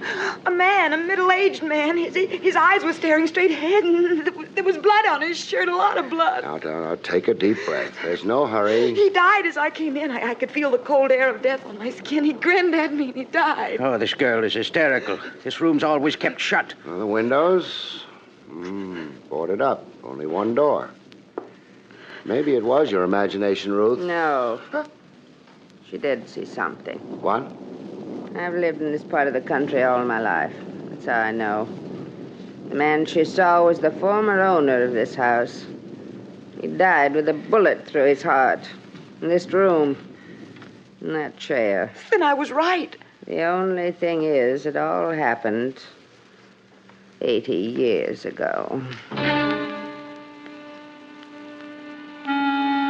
A man, a middle-aged man. His eyes were staring straight ahead, and There was blood on his shirt, a lot of blood. Now, take a deep breath. There's no hurry. He died as I came in. I could feel the cold air of death on my skin. He grinned at me and he died. Oh, this girl is hysterical. This room's always kept shut. Well, the windows? Boarded up. Only one door. Maybe it was your imagination, Ruth. No. She did see something. What? I've lived in this part of the country all my life. That's how I know. The man she saw was the former owner of this house. He died with a bullet through his heart. In this room. In that chair. Then I was right. The only thing is, it all happened 80 years ago.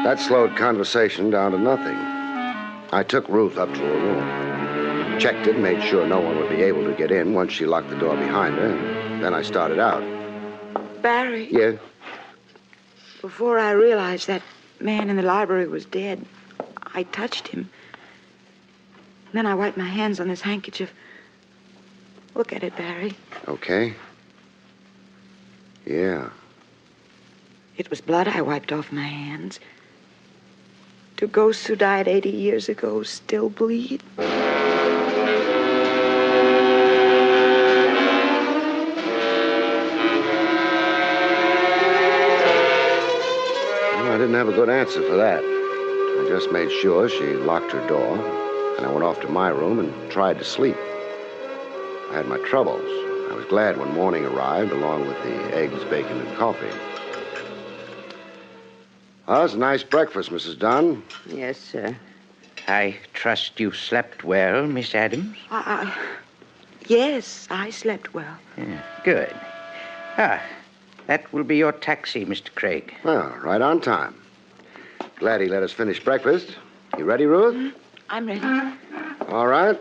That slowed conversation down to nothing. I took Ruth up to her room. Checked it, made sure no one would be able to get in once she locked the door behind her, and then I started out. Barrie. Yeah? Before I realized that man in the library was dead, I touched him. Then I wiped my hands on this handkerchief. Look at it, Barrie. Okay. Yeah. It was blood I wiped off my hands. Do ghosts who died 80 years ago still bleed? Well, I didn't have a good answer for that. I just made sure she locked her door, and I went off to my room and tried to sleep. I had my troubles. I was glad when morning arrived, along with the eggs, bacon, and coffee. Well, it's a nice breakfast, Mrs. Dunn. Yes, sir. I trust you slept well, Miss Adams? Yes, I slept well. Yeah, good. That will be your taxi, Mr. Craig. Well, right on time. Glad he let us finish breakfast. You ready, Ruth? I'm ready. All right.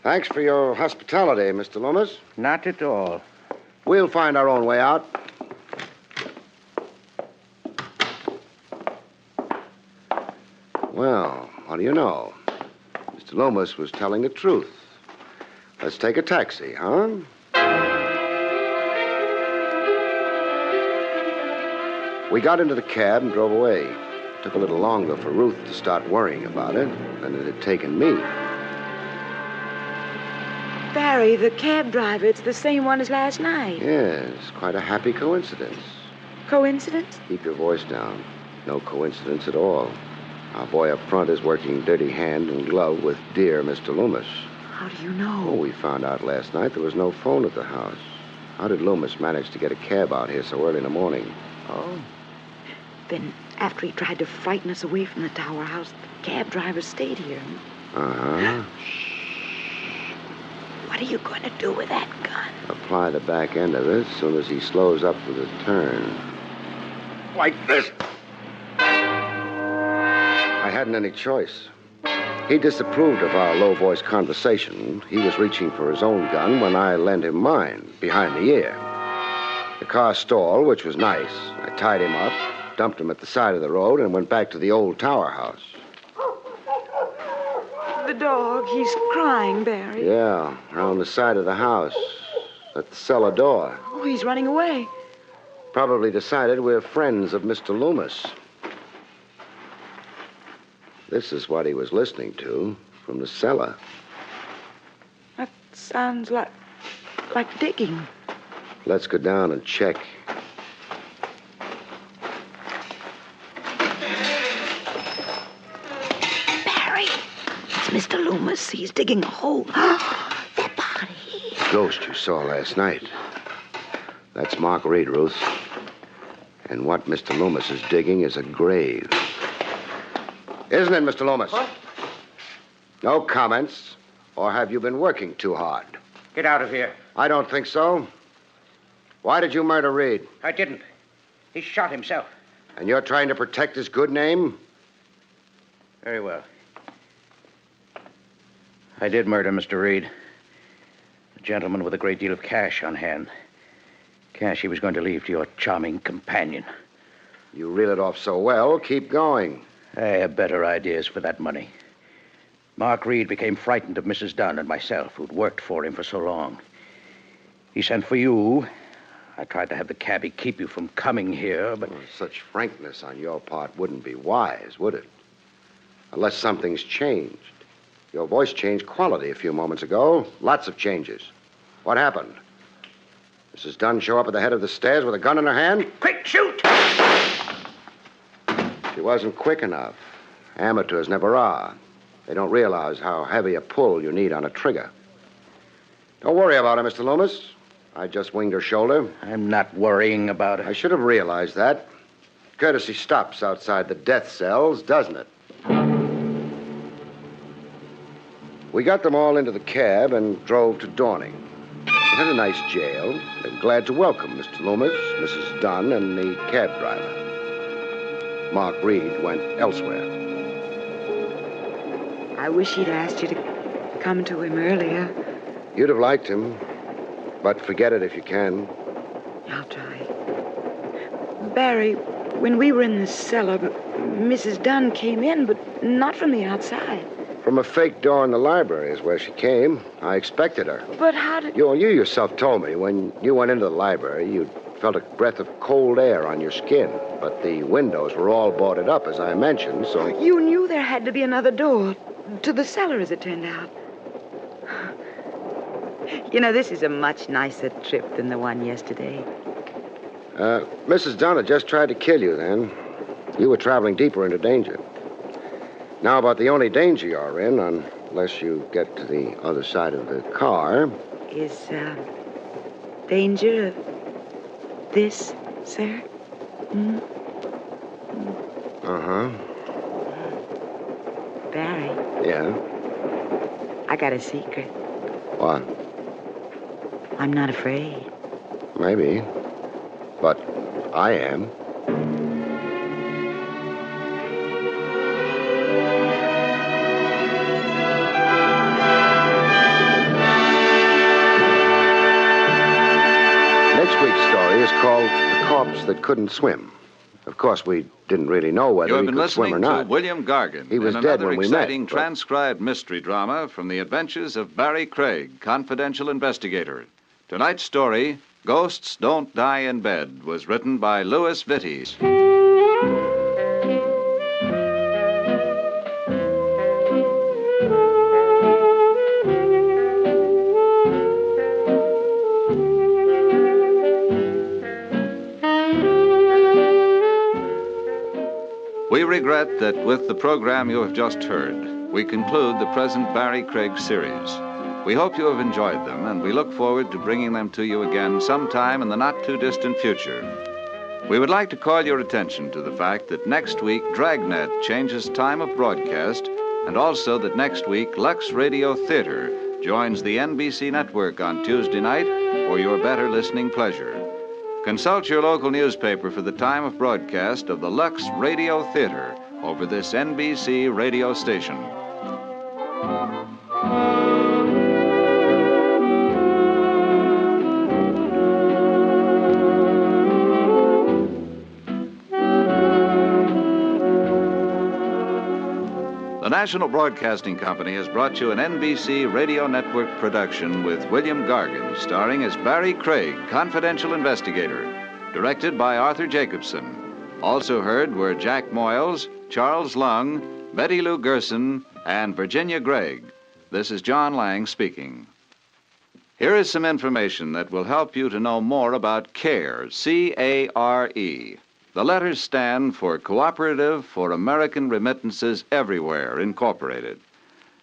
Thanks for your hospitality, Mr. Loomis. Not at all. We'll find our own way out. Well, what do you know? Mr. Loomis was telling the truth. Let's take a taxi, huh? We got into the cab and drove away. It took a little longer for Ruth to start worrying about it than it had taken me. Barrie, the cab driver, it's the same one as last night. Yes, quite a happy coincidence. Coincidence? Keep your voice down. No coincidence at all. Our boy up front is working dirty hand and glove with dear Mr. Loomis. How do you know? Oh, we found out last night there was no phone at the house. How did Loomis manage to get a cab out here so early in the morning? Oh. Then, after he tried to frighten us away from the tower house, the cab driver stayed here. Uh-huh. What are you going to do with that gun? Apply the back end of it as soon as he slows up for the turn. Like this. I hadn't any choice. He disapproved of our low-voice conversation. He was reaching for his own gun when I lent him mine, behind the ear. The car stalled, which was nice. I tied him up, dumped him at the side of the road, and went back to the old tower house. The dog, he's crying, Barrie. Yeah, around the side of the house, at the cellar door. Oh, he's running away. Probably decided we're friends of Mr. Loomis. This is what he was listening to from the cellar. That sounds like digging. Let's go down and check. Barrie, it's Mr. Loomis. He's digging a hole. That body. The ghost you saw last night. That's Mark Reed, Ruth. And what Mr. Loomis is digging is a grave. Isn't it, Mr. Loomis? What? No comments. Or have you been working too hard? Get out of here. I don't think so. Why did you murder Reed? I didn't. He shot himself. And you're trying to protect his good name? Very well. I did murder Mr. Reed. A gentleman with a great deal of cash on hand. Cash he was going to leave to your charming companion. You reel it off so well, keep going. I have better ideas for that money. Mark Reed became frightened of Mrs. Dunn and myself, who'd worked for him for so long. He sent for you. I tried to have the cabbie keep you from coming here, but... Well, such frankness on your part wouldn't be wise, would it? Unless something's changed. Your voice changed quality a few moments ago. Lots of changes. What happened? Mrs. Dunn show up at the head of the stairs with a gun in her hand? Quick, shoot! She wasn't quick enough. Amateurs never are. They don't realize how heavy a pull you need on a trigger. Don't worry about her, Mr. Loomis. I just winged her shoulder. I'm not worrying about it. I should have realized that. Courtesy stops outside the death cells, doesn't it? We got them all into the cab and drove to Dawning. It had a nice jail. They're glad to welcome Mr. Loomis, Mrs. Dunn, and the cab driver. Mark Reed went elsewhere. I wish he'd asked you to come to him earlier. You'd have liked him, but forget it if you can. I'll try. Barry, when we were in the cellar, Mrs. Dunn came in, but not from the outside. From a fake door in the library is where she came. I expected her. But how did... You yourself told me when you went into the library, you felt a breath of cold air on your skin. But the windows were all boarded up, as I mentioned, so... You knew there had to be another door to the cellar, as it turned out. You know, this is a much nicer trip than the one yesterday. Mrs. Dunn had just tried to kill you then. You were traveling deeper into danger. Now, about the only danger you're in, unless you get to the other side of the car... Is, danger of this, sir? Hmm? Uh-huh. Barry. Yeah? I got a secret. What? I'm not afraid. Maybe. But I am. Next week's story is called The Corpse That Couldn't Swim. Of course, we didn't really know whether You have he been could swim or listening not. to William Gargan He was in dead another when we met, exciting but- transcribed mystery drama from the adventures of Barrie Craig, confidential investigator. Tonight's story, Ghosts Don't Die in Bed, was written by Louis Vittes. We regret that with the program you have just heard, we conclude the present Barrie Craig series. We hope you have enjoyed them, and we look forward to bringing them to you again sometime in the not-too-distant future. We would like to call your attention to the fact that next week Dragnet changes time of broadcast, and also that next week Lux Radio Theater joins the NBC network on Tuesday night for your better listening pleasure. Consult your local newspaper for the time of broadcast of the Lux Radio Theater over this NBC radio station. The National Broadcasting Company has brought you an NBC Radio Network production with William Gargan, starring as Barrie Craig, confidential investigator, directed by Arthur Jacobson. Also heard were Jack Moyles, Charles Lung, Betty Lou Gerson, and Virginia Gregg. This is John Lang speaking. Here is some information that will help you to know more about CARE, C-A-R-E. The letters stand for Cooperative for American Remittances Everywhere, Incorporated.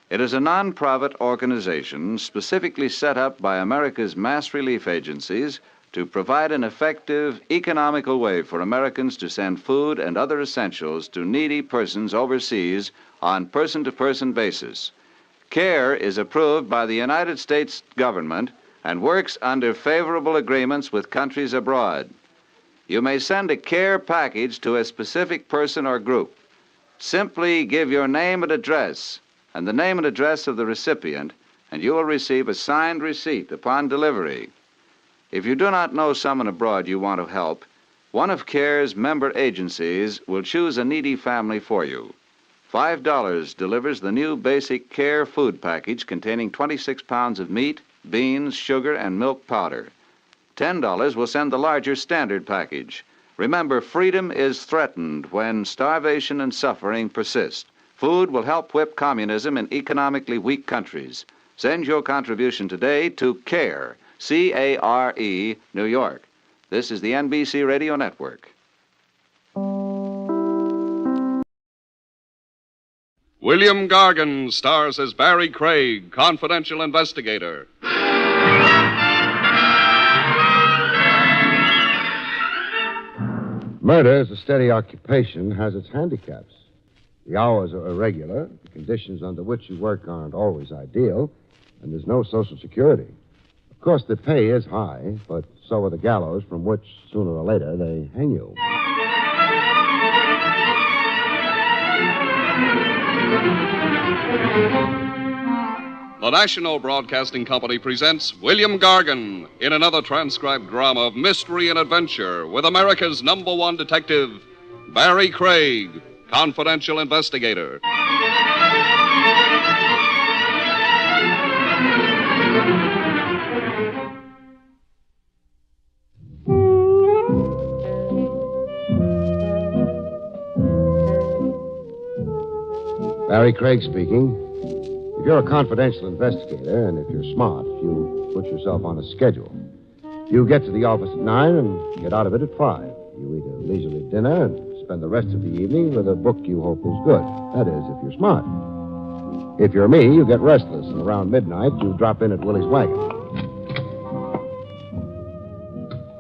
It is a non-profit organization specifically set up by America's mass relief agencies to provide an effective, economical way for Americans to send food and other essentials to needy persons overseas on person-to-person basis. CARE is approved by the United States government and works under favorable agreements with countries abroad. You may send a CARE package to a specific person or group. Simply give your name and address and the name and address of the recipient, and you will receive a signed receipt upon delivery. If you do not know someone abroad you want to help, one of CARE's member agencies will choose a needy family for you. $5 delivers the new basic CARE food package containing 26 pounds of meat, beans, sugar, and milk powder. $10 will send the larger standard package. Remember, freedom is threatened when starvation and suffering persist. Food will help whip communism in economically weak countries. Send your contribution today to CARE, C-A-R-E, New York. This is the NBC Radio Network. William Gargan stars as Barrie Craig, confidential investigator. Murder, as a steady occupation, has its handicaps. The hours are irregular, the conditions under which you work aren't always ideal, and there's no Social Security. Of course, the pay is high, but so are the gallows from which, sooner or later, they hang you. The National Broadcasting Company presents William Gargan in another transcribed drama of mystery and adventure with America's #1 detective, Barrie Craig, confidential investigator. Barrie Craig speaking. If you're a confidential investigator, and if you're smart, you put yourself on a schedule. You get to the office at 9 and get out of it at 5. You eat a leisurely dinner and spend the rest of the evening with a book you hope is good. That is, if you're smart. If you're me, you get restless, and around midnight, you drop in at Willie's wagon.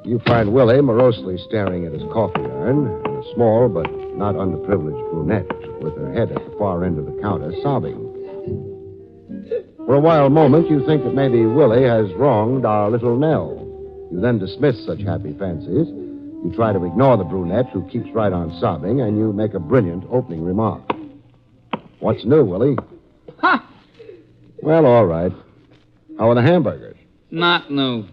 You find Willie morosely staring at his coffee urn, and a small but not underprivileged brunette with her head at the far end of the counter, sobbing. For a wild moment, you think that maybe Willie has wronged our little Nell. You then dismiss such happy fancies. You try to ignore the brunette, who keeps right on sobbing, and you make a brilliant opening remark. What's new, Willie? Ha! Well, all right. How are the hamburgers? Not new.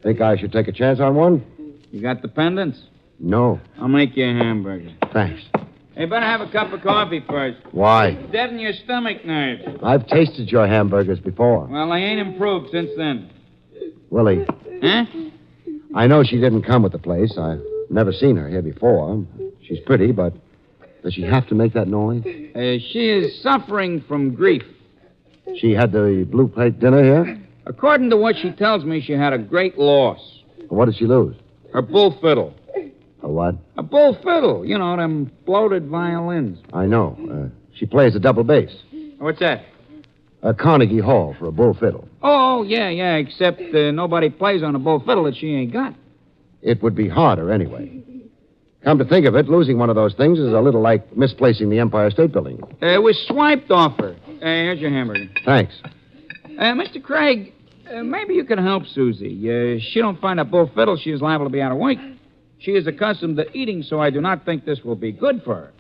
Think I should take a chance on one? You got the pendants? No. I'll make you a hamburger. Thanks. Hey, better have a cup of coffee first. Why? Deaden your stomach nerves. I've tasted your hamburgers before. Well, they ain't improved since then. Willie. Huh? I know she didn't come with the place. I've never seen her here before. She's pretty, but does she have to make that noise? She is suffering from grief. She had the blue plate dinner here? According to what she tells me, she had a great loss. What did she lose? Her bull fiddle. A what? A bull fiddle. You know, them bloated violins. I know. She plays a double bass. What's that? A Carnegie Hall for a bull fiddle. Oh, yeah, except nobody plays on a bull fiddle that she ain't got. It would be harder anyway. Come to think of it, losing one of those things is a little like misplacing the Empire State Building. It was swiped off her. Here's your hamburger. Thanks. Mr. Craig, maybe you can help Susie. She don't find a bull fiddle, she is liable to be out of whack. She is accustomed to eating, so I do not think this will be good for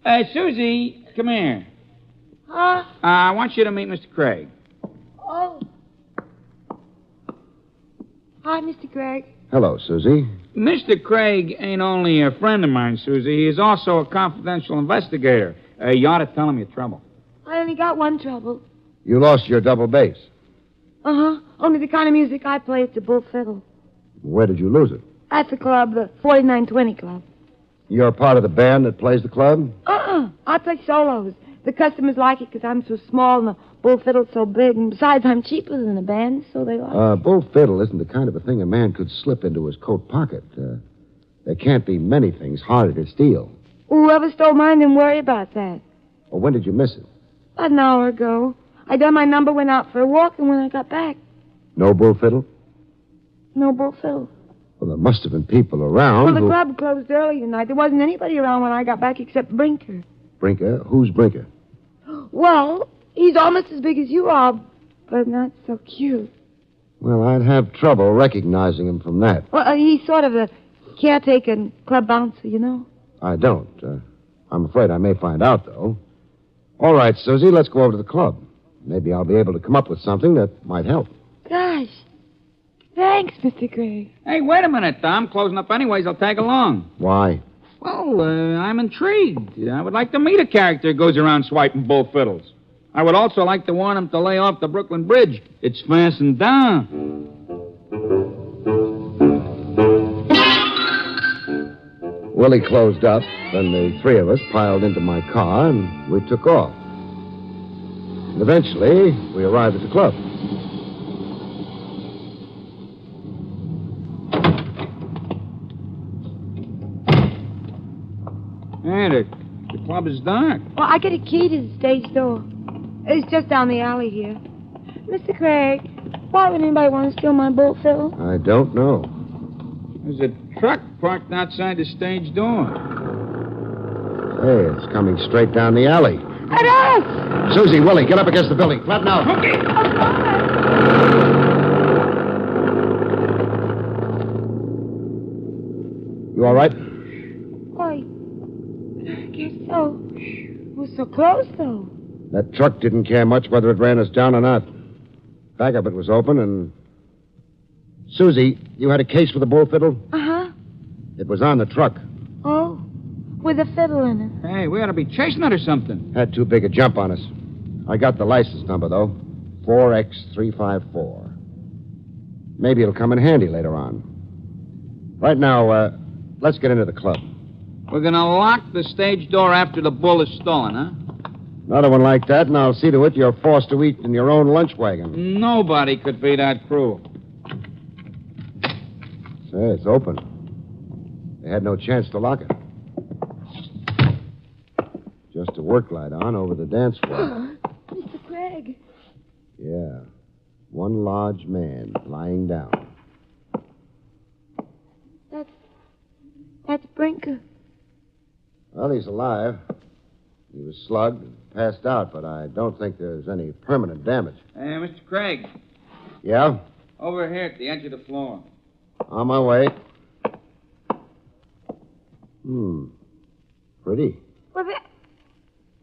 her. Susie, come here. Huh? I want you to meet Mr. Craig. Oh. Hi, Mr. Craig. Hello, Susie. Mr. Craig ain't only a friend of mine, Susie. He is also a confidential investigator. You ought to tell him your trouble. I only got one trouble. You lost your double bass. Uh-huh. Only the kind of music I play, it's a bull fiddle. Where did you lose it? At the club, the 4920 Club. You're part of the band that plays the club? I play solos. The customers like it because I'm so small and the bull fiddle's so big. And besides, I'm cheaper than the band, so they like Bull fiddle isn't the kind of a thing a man could slip into his coat pocket. There can't be many things harder to steal. Whoever stole mine didn't worry about that. Well, when did you miss it? About an hour ago. I done my number, went out for a walk, and when I got back, No bull fiddle? no bull fiddle. Well, there must have been people around. Well, the club closed early tonight. There wasn't anybody around when I got back except Brinker. Brinker? Who's Brinker? Well, he's almost as big as you are, but not so cute. Well, I'd have trouble recognizing him from that. Well, he's sort of a caretaker and club bouncer, you know. I don't. I'm afraid I may find out, though. All right, Susie, let's go over to the club. Maybe I'll be able to come up with something that might help. Gosh. Thanks, Mr. Craig. Hey, wait a minute, Tom. Closing up anyways. I'll tag along. Why? Well, I'm intrigued. I would like to meet a character who goes around swiping bull fiddles. I would also like to warn him to lay off the Brooklyn Bridge. It's fastened down. Willie closed up, then the three of us piled into my car, and we took off. And eventually, we arrived at the club. Hey, the club is dark. Well, I get a key to the stage door. It's just down the alley here. Mr. Craig, why would anybody want to steal my bolt fiddle? I don't know. There's a truck parked outside the stage door. Hey, it's coming straight down the alley. At us! Susie, Willie, get up against the building. Flatten out. Okay. You all right? Why, I guess so. We're so close, though. That truck didn't care much whether it ran us down or not. Back of it was open, and... Susie, you had a case for the bull fiddle? Uh-huh. It was on the truck. Oh, with a fiddle in it. Hey, we ought to be chasing it or something. Had too big a jump on us. I got the license number, though. 4X354. Maybe it'll come in handy later on. Right now, let's get into the club. We're going to lock the stage door after the bull is stolen, huh? Another one like that, and I'll see to it you're forced to eat in your own lunch wagon. Nobody could be that cruel. Say, it's open. They had no chance to lock it. Just a work light on over the dance floor. Mr. Craig. Yeah. One large man lying down. That's Brinker. Well, he's alive. He was slugged and passed out, but I don't think there's any permanent damage. Hey, Mr. Craig. Yeah? Over here at the edge of the floor. On my way. Pretty. Well,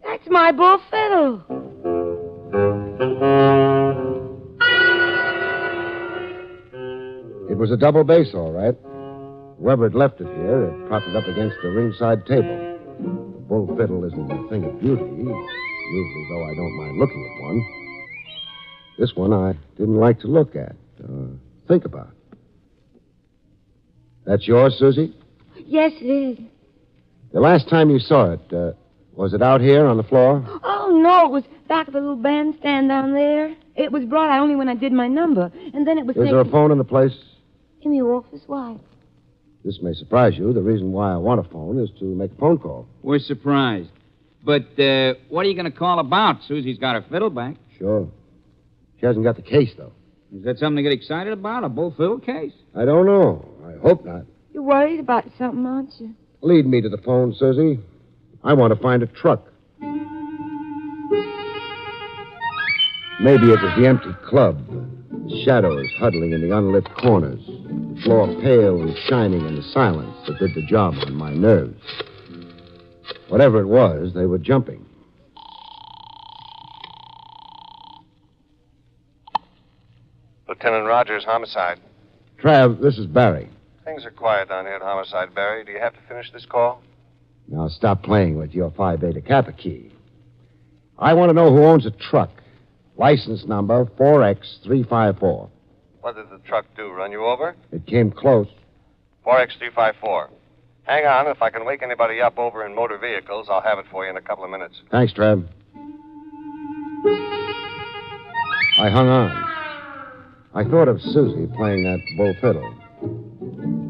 that's my bull fiddle. It was a double bass, all right. Whoever had left it here had propped it up against the ringside table. The bull fiddle isn't a thing of beauty, usually, though I don't mind looking at one. This one I didn't like to look at, think about. That's yours, Susie? Yes, it is. The last time you saw it, was it out here on the floor? Oh, no, it was back of the little bandstand down there. It was brought out only when I did my number, and then it was Is there a phone in the place? in the office. Why? This may surprise you. The reason why I want a phone is to make a phone call. We're surprised. But what are you going to call about? Susie's got her fiddle back. Sure. She hasn't got the case, though. Is that something to get excited about, a bull fiddle case? I don't know. I hope not. You're worried about something, aren't you? Lead me to the phone, Susie. I want to find a truck. Maybe it was the empty club. The shadows huddling in the unlit corners. The floor pale and shining in the silence that did the job on my nerves. Whatever it was, they were jumping. Lieutenant Rogers, homicide. Trav, this is Barrie. Things are quiet down here at Homicide, Barry. Do you have to finish this call? Now stop playing with your Phi Beta Kappa key. I want to know who owns a truck. License number 4X354. What did the truck do, run you over? It came close. 4X354. Hang on. If I can wake anybody up over in motor vehicles, I'll have it for you in a couple of minutes. Thanks, Trav. I hung on. I thought of Susie playing that bull fiddle.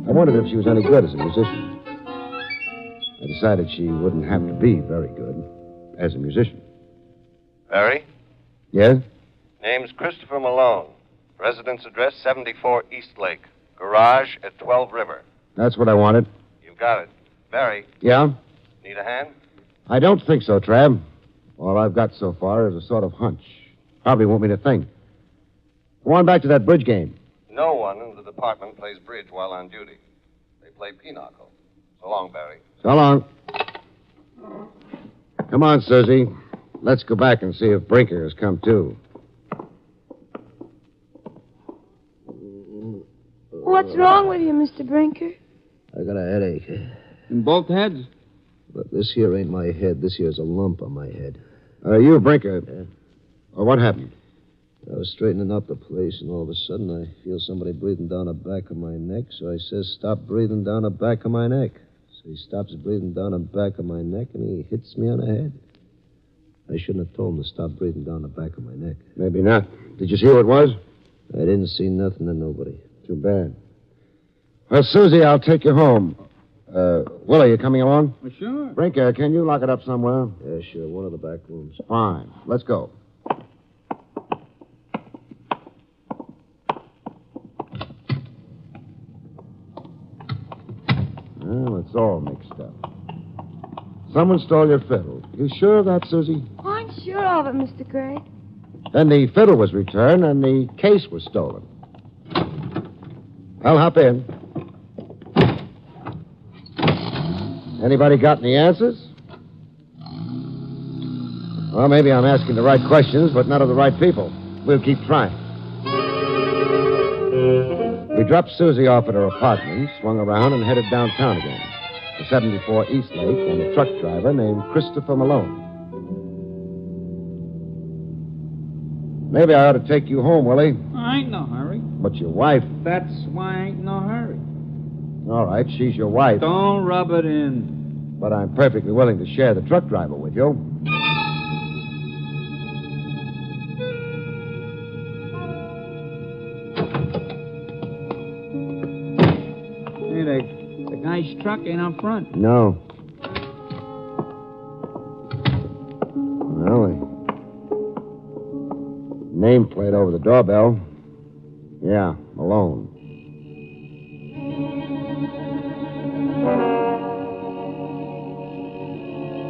I wondered if she was any good as a musician. I decided she wouldn't have to be very good as a musician. Barry? Yes? Name's Christopher Malone. Residence address 74 East Lake. Garage at 12 River. That's what I wanted. You've got it. Barry, Yeah? need a hand? I don't think so, Trav. All I've got so far is a sort of hunch. Probably want me to think. Go on back to that bridge game. No one in the department plays bridge while on duty. They play pinochle. So long, Barry. So long. Come on, Susie. Let's go back and see if Brinker has come too. What's wrong with you, Mr. Brinker? I got a headache. In both heads? But this here ain't my head. This here's a lump on my head. You, Brinker. Yeah. What happened? I was straightening up the place, and all of a sudden I feel somebody breathing down the back of my neck, so I says, stop breathing down the back of my neck. So he stops breathing down the back of my neck, and he hits me on the head. I shouldn't have told him to stop breathing down the back of my neck. Maybe not. Did you see who it was? I didn't see nothing to nobody. Too bad. Well, Susie, I'll take you home. Willie, you coming along? Well, sure. Brinker, can you lock it up somewhere? Yeah, sure. One of the back rooms. Fine. Let's go. Well, it's all mixed up. Someone stole your fiddle. You sure of that, Susie? Oh, I'm sure of it, Mr. Craig. Then the fiddle was returned and the case was stolen. I'll hop in. Anybody got any answers? Well, maybe I'm asking the right questions, but none of the right people. We'll keep trying. We dropped Susie off at her apartment, swung around, and headed downtown again. The 74 East Lake and a truck driver named Christopher Malone. Maybe I ought to take you home, Willie. I ain't no hurry. But your wife... That's why I ain't no hurry. All right, she's your wife. Don't rub it in. But I'm perfectly willing to share the truck driver with you. Hey, the guy's truck ain't out front. No. Well, nameplate over the doorbell. Yeah, Malone.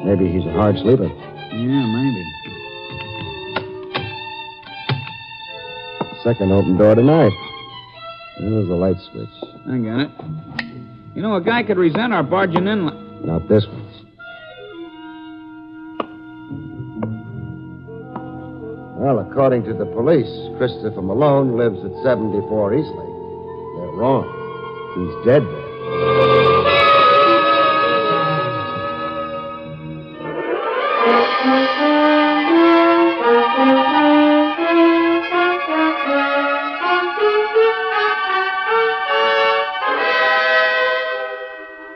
Maybe he's a hard sleeper. Yeah, maybe. Second open door tonight. There's a light switch. I got it. You know, a guy could resent our barging in. Not this one. Well, according to the police, Christopher Malone lives at 74 East Lake. They're wrong. He's dead there.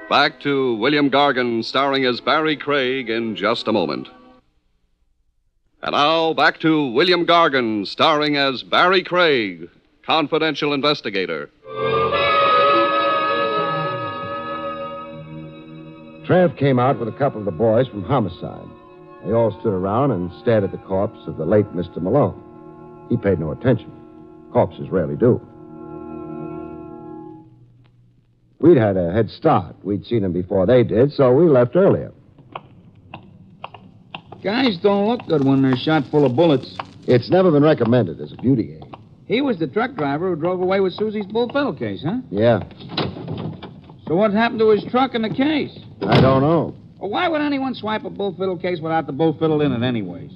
Back to William Gargan, starring as Barrie Craig, in just a moment. And now, back to William Gargan, starring as Barrie Craig, confidential investigator. Trav came out with a couple of the boys from homicide. They all stood around and stared at the corpse of the late Mr. Malone. He paid no attention. Corpses rarely do. We'd had a head start. We'd seen him before they did, so we left earlier. Guys don't look good when they're shot full of bullets. It's never been recommended as a beauty aid. He was the truck driver who drove away with Susie's bull fiddle case, huh? Yeah. So what happened to his truck and the case? I don't know. Well, why would anyone swipe a bull fiddle case without the bull fiddle in it anyways?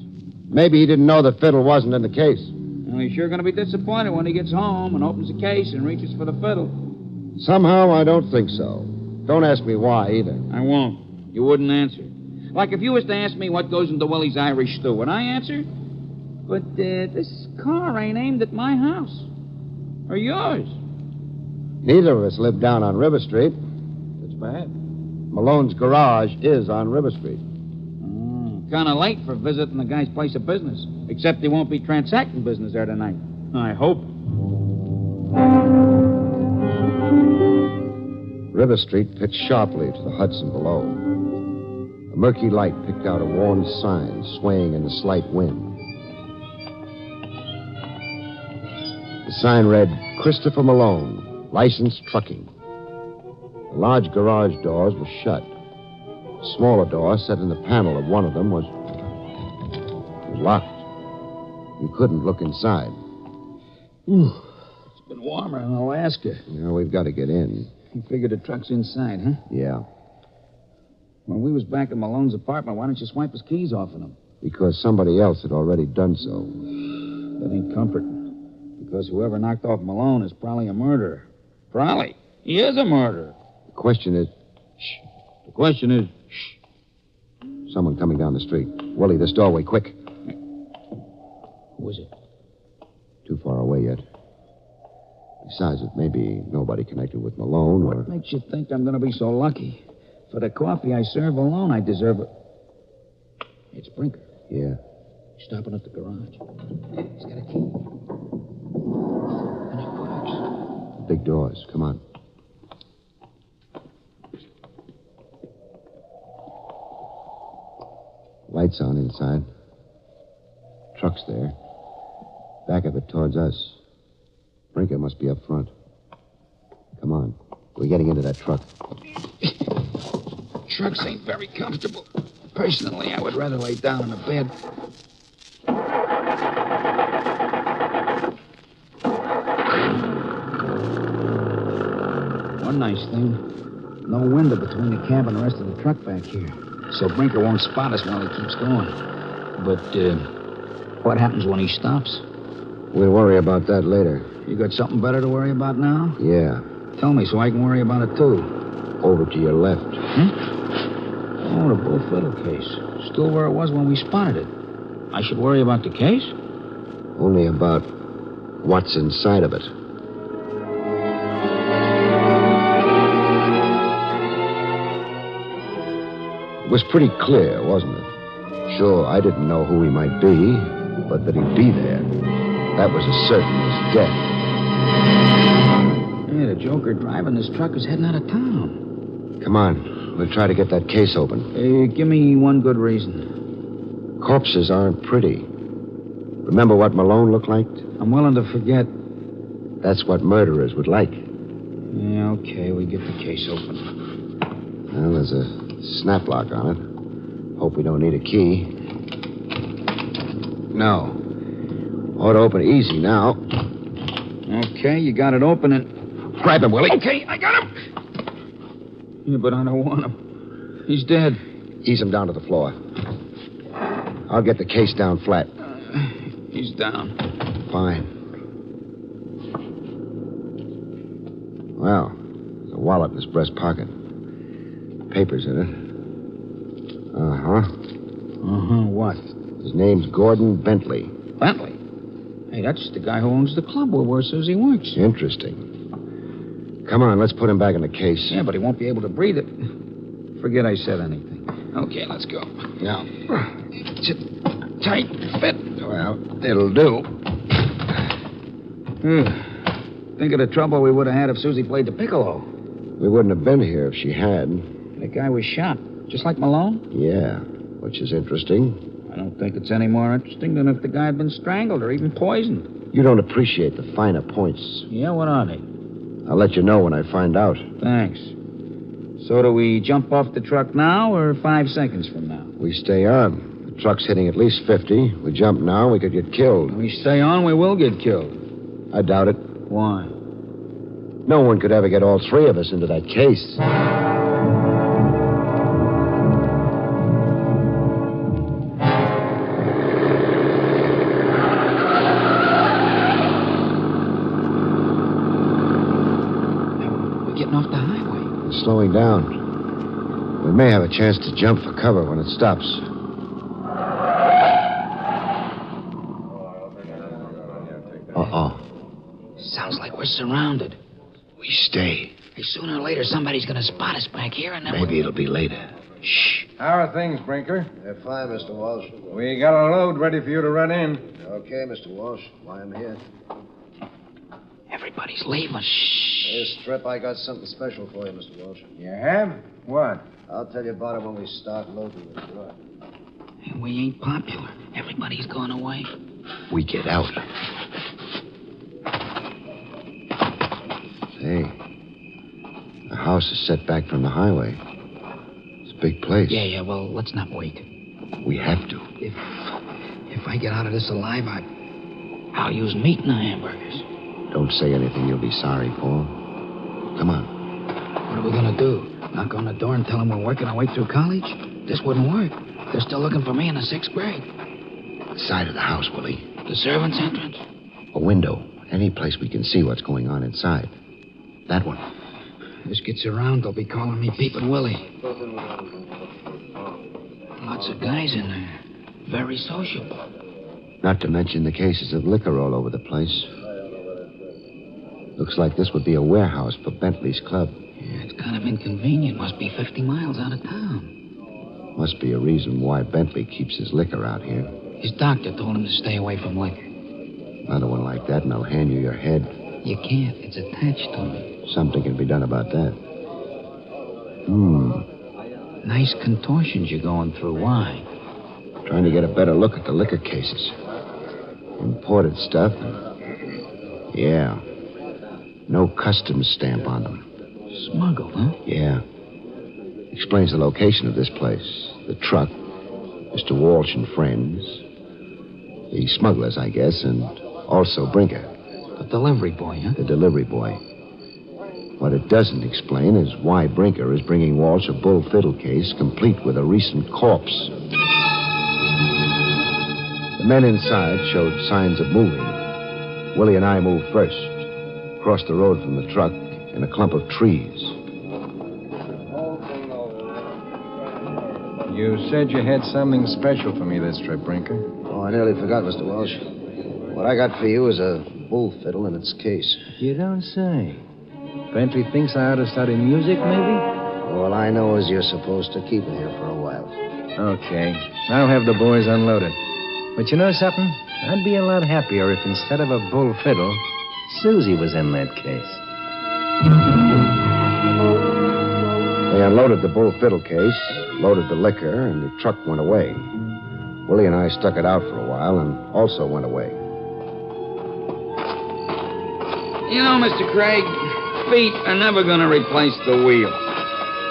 Maybe he didn't know the fiddle wasn't in the case. Well, he's sure going to be disappointed when he gets home and opens the case and reaches for the fiddle. Somehow, I don't think so. Don't ask me why, either. I won't. You wouldn't answer. Like if you was to ask me what goes into Willie's Irish stew, would I answer? But this car ain't aimed at my house. Or yours. Neither of us live down on River Street. That's bad. Malone's garage is on River Street. Kind of late for visiting the guy's place of business. Except he won't be transacting business there tonight. I hope. River Street pitched sharply to the Hudson below. A murky light picked out a worn sign swaying in the slight wind. The sign read, Christopher Malone, licensed trucking. The large garage doors were shut. A smaller door set in the panel of one of them was locked. You couldn't look inside. It's been warmer in Alaska. Now we've got to get in. You figured the truck's inside, huh? Yeah. When we was back at Malone's apartment, why don't you swipe his keys off of him? Because somebody else had already done so. That ain't comforting. Because whoever knocked off Malone is probably a murderer. Probably. He is a murderer. The question is... Shh. The question is... Shh. Someone coming down the street. Willie, this doorway, quick. Who is it? Too far away yet. Besides, it may be nobody connected with Malone or... What makes you think I'm going to be so lucky? For the coffee I serve alone, I deserve it. It's Brinker. Yeah. He's stopping at the garage. He's got a key. And it works. Big doors. Come on. Lights on inside. Truck's there. Back of it towards us. Brinker must be up front. Come on. We're getting into that truck. Trucks ain't very comfortable. Personally, I would rather lay down in a bed. One nice thing, no window between the cab and the rest of the truck back here. So Brinker won't spot us while he keeps going. But, what happens when he stops? We'll worry about that later. You got something better to worry about now? Yeah. Tell me so I can worry about it, too. Over to your left. Oh, the Bull Fiddle case. Still where it was when we spotted it. I should worry about the case? Only about what's inside of it. It was pretty clear, wasn't it? Sure, I didn't know who he might be, but that he'd be there. That was as certain as death. Yeah, the joker driving this truck is heading out of town. Come on. We'll try to get that case open. Give me one good reason. Corpses aren't pretty. Remember what Malone looked like? I'm willing to forget. That's what murderers would like. Yeah, okay, we get the case open. Well, there's a snap lock on it. Hope we don't need a key. No. Ought to open easy now. Okay, you got it open and... Grab him, Willie. Okay, I got him. Yeah, but I don't want him. He's dead. Ease him down to the floor. I'll get the case down flat. He's down. Fine. Well, there's a wallet in his breast pocket. Papers in it. What? His name's Gordon Bentley. Bentley? Hey, that's the guy who owns the club where Susie works. Interesting. Come on, let's put him back in the case. Yeah, but he won't be able to breathe it. Forget I said anything. Okay, let's go. Now, Sit tight, fit. Well, it'll do. Think of the trouble we would have had if Susie played the piccolo. We wouldn't have been here if she had. The guy was shot, just like Malone? Yeah, which is interesting. I don't think it's any more interesting than if the guy had been strangled or even poisoned. You don't appreciate the finer points. Yeah, what are they? I'll let you know when I find out. Thanks. So do we jump off the truck now or 5 seconds from now? We stay on. The truck's hitting at least 50. We jump now, we could get killed. We stay on, we will get killed. I doubt it. Why? No one could ever get all three of us into that case. Off the highway. It's slowing down. We may have a chance to jump for cover when it stops. Uh-oh. Sounds like we're surrounded. We stay. Hey, sooner or later, somebody's going to spot us back here, and then Maybe it'll be later. Shh. How are things, Brinker? They're fine, Mr. Walsh. We got a load ready for you to run in. Okay, Mr. Walsh. Why I'm here. Everybody's leaving. This trip, I got something special for you, Mr. Walsh. You have? What? I'll tell you about it when we start loading the truck. And we ain't popular. Everybody's gone away. We get out. Hey, the house is set back from the highway. It's a big place. Yeah, well, let's not wait. We have to. If I get out of this alive, I'll use meat in the hamburgers. Don't say anything you'll be sorry for. Come on. What are we going to do? Knock on the door and tell them we're working our way through college? This wouldn't work. They're still looking for me in the 6th grade. The side of the house, Willie. The servants' entrance? A window. Any place we can see what's going on inside. That one. This gets around, they'll be calling me Peepin' Willie. Lots of guys in there. Very sociable. Not to mention the cases of liquor all over the place. Looks like this would be a warehouse for Bentley's club. Yeah, it's kind of inconvenient. Must be 50 miles out of town. Must be a reason why Bentley keeps his liquor out here. His doctor told him to stay away from liquor. Another one like that, and I'll hand you your head. You can't. It's attached to me. Something can be done about that. Nice contortions you're going through. Why? Trying to get a better look at the liquor cases. Imported stuff. Yeah. No customs stamp on them. Smuggled, huh? Yeah. Explains the location of this place. The truck, Mr. Walsh and friends. The smugglers, I guess, and also Brinker. The delivery boy, huh? The delivery boy. What it doesn't explain is why Brinker is bringing Walsh a bull fiddle case complete with a recent corpse. The men inside showed signs of moving. Willie and I moved first. Crossed the road from the truck in a clump of trees. You said you had something special for me this trip, Brinker. Oh, I nearly forgot, Mr. Walsh. What I got for you is a bull fiddle in its case. You don't say. Bentley thinks I ought to study music, maybe? All I know is you're supposed to keep it here for a while. Okay. I'll have the boys unload it. But you know something? I'd be a lot happier if instead of a bull fiddle, Susie was in that case. They unloaded the bull fiddle case, loaded the liquor, and the truck went away. Willie and I stuck it out for a while and also went away. You know, Mr. Craig, feet are never going to replace the wheel.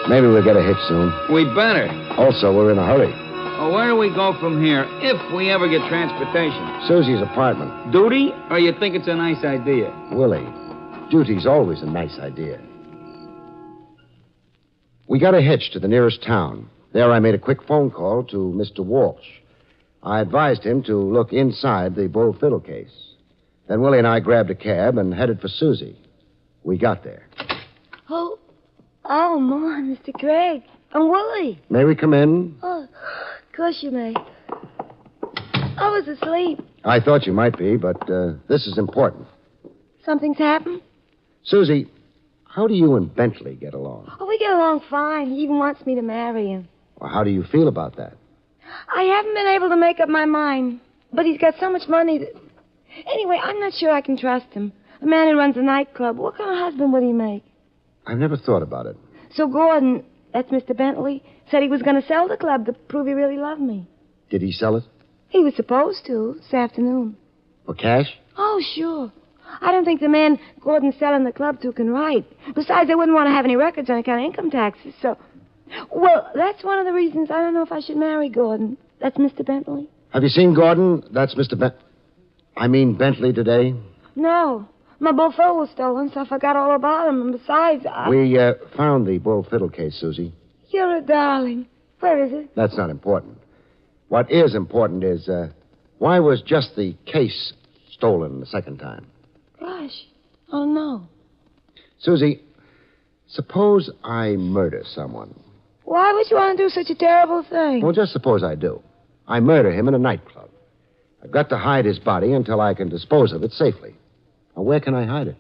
Maybe we'll get a hitch soon. We better. Also, we're in a hurry. Well, where do we go from here if we ever get transportation? Susie's apartment. Duty, or you think it's a nice idea? Willie, duty's always a nice idea. We got a hitch to the nearest town. There I made a quick phone call to Mr. Walsh. I advised him to look inside the bull fiddle case. Then Willie and I grabbed a cab and headed for Susie. We got there. Oh, my, Mr. Craig. I'm Willie. May we come in? Oh, of course you may. I was asleep. I thought you might be, but this is important. Something's happened? Susie, how do you and Bentley get along? Oh, we get along fine. He even wants me to marry him. Well, how do you feel about that? I haven't been able to make up my mind, but he's got so much money that... Anyway, I'm not sure I can trust him. A man who runs a nightclub, what kind of husband would he make? I've never thought about it. So Gordon, that's Mr. Bentley, said he was going to sell the club to prove he really loved me. Did he sell it? He was supposed to, this afternoon. For cash? Oh, sure. I don't think the man Gordon's selling the club to can write. Besides, they wouldn't want to have any records on account of income taxes, so... Well, that's one of the reasons I don't know if I should marry Gordon. That's Mr. Bentley. Have you seen Gordon? That's Mr. Bentley today? No. My bull fiddle was stolen, so I forgot all about him. And besides, We found the bull fiddle case, Susie. You're a darling. Where is it? That's not important. What is important is, why was just the case stolen the second time? Gosh. Oh, no. Susie, suppose I murder someone. Why would you want to do such a terrible thing? Well, just suppose I do. I murder him in a nightclub. I've got to hide his body until I can dispose of it safely. Now, where can I hide it?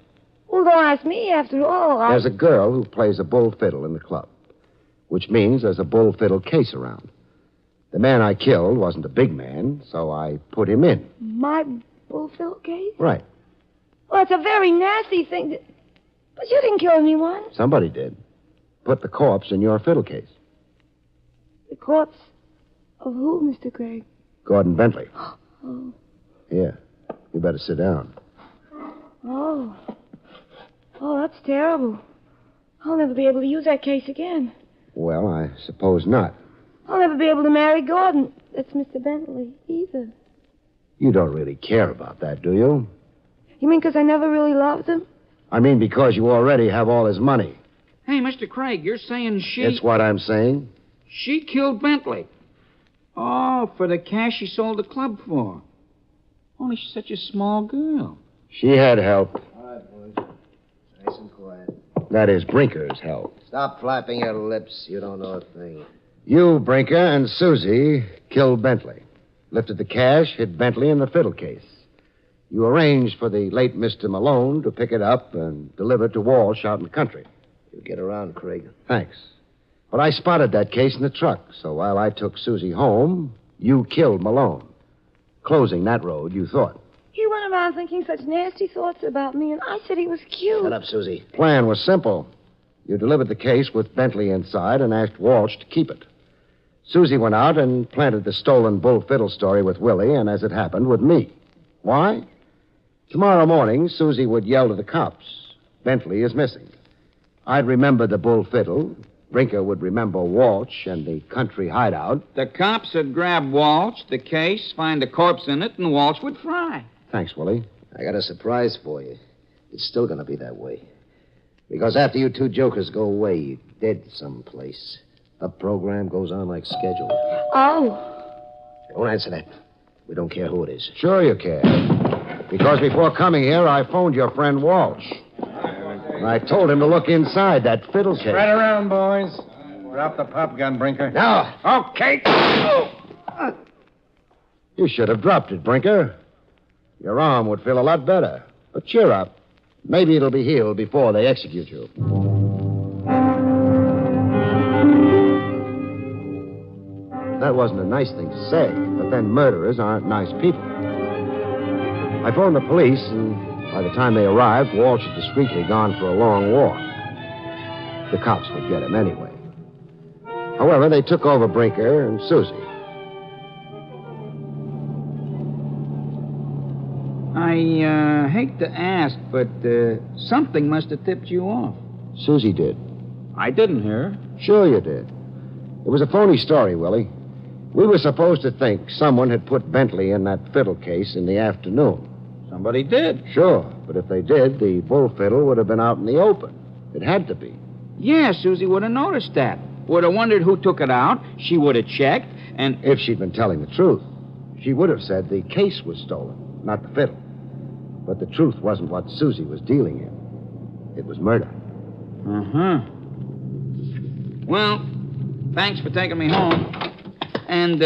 Well, don't ask me, after all. There's a girl who plays a bull fiddle in the club, which means there's a bull fiddle case around. The man I killed wasn't a big man, so I put him in. My bull fiddle case? Right. Well, it's a very nasty thing to... But you didn't kill anyone. Somebody did. Put the corpse in your fiddle case. The corpse of who, Mr. Craig? Gordon Bentley. Oh. Here. You better sit down. Oh. Oh, that's terrible. I'll never be able to use that case again. Well, I suppose not. I'll never be able to marry Gordon. That's Mr. Bentley, either. You don't really care about that, do you? You mean because I never really loved him? I mean because you already have all his money. Hey, Mr. Craig, you're saying she... It's what I'm saying. She killed Bentley. Oh, for the cash she sold the club for. Only she's such a small girl. She had help. All right, boys. Nice and quiet. That is Brinker's help. Stop flapping your lips. You don't know a thing. You, Brinker, and Susie killed Bentley. Lifted the cash, hid Bentley in the fiddle case. You arranged for the late Mr. Malone to pick it up and deliver it to Walsh out in the country. You get around, Craig. Thanks. But I spotted that case in the truck, so while I took Susie home, you killed Malone. Closing that road, you thought. He went around thinking such nasty thoughts about me, and I said he was cute. Shut up, Susie. Plan was simple. You delivered the case with Bentley inside and asked Walsh to keep it. Susie went out and planted the stolen bull fiddle story with Willie, and as it happened, with me. Why? Tomorrow morning, Susie would yell to the cops, Bentley is missing. I'd remember the bull fiddle. Brinker would remember Walsh and the country hideout. The cops would grab Walsh, the case, find a corpse in it, and Walsh would fry. Thanks, Willie. I got a surprise for you. It's still going to be that way. Because after you two jokers go away, you're dead someplace. The program goes on like scheduled. Oh. Don't answer that. We don't care who it is. Sure you care. Because before coming here, I phoned your friend Walsh. And I told him to look inside that fiddle case. Spread around, boys. Drop the pop gun, Brinker. Now. Okay. You should have dropped it, Brinker. Your arm would feel a lot better. But cheer up. Maybe it'll be healed before they execute you. That wasn't a nice thing to say, but then murderers aren't nice people. I phoned the police, and by the time they arrived, Walsh had discreetly gone for a long walk. The cops would get him anyway. However, they took over Brinker and Susie. I hate to ask, but something must have tipped you off. Susie did. I didn't hear her. Sure you did. It was a phony story, Willie. We were supposed to think someone had put Bentley in that fiddle case in the afternoon. Somebody did. Sure, but if they did, the bull fiddle would have been out in the open. It had to be. Yeah, Susie would have noticed that. Would have wondered who took it out. She would have checked, and... If she'd been telling the truth, she would have said the case was stolen, not the fiddle. But the truth wasn't what Susie was dealing in. It was murder. Uh-huh. Well, thanks for taking me home. And,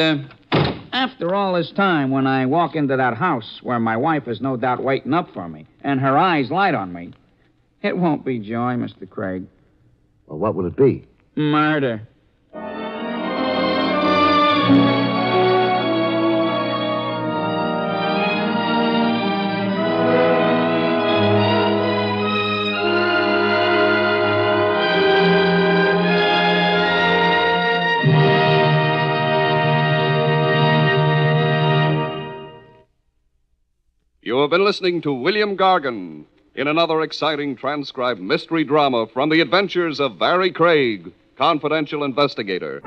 after all this time, when I walk into that house where my wife is no doubt waiting up for me, and her eyes light on me, it won't be joy, Mr. Craig. Well, what will it be? Murder. You have been listening to William Gargan in another exciting transcribed mystery drama from the adventures of Barrie Craig, confidential investigator.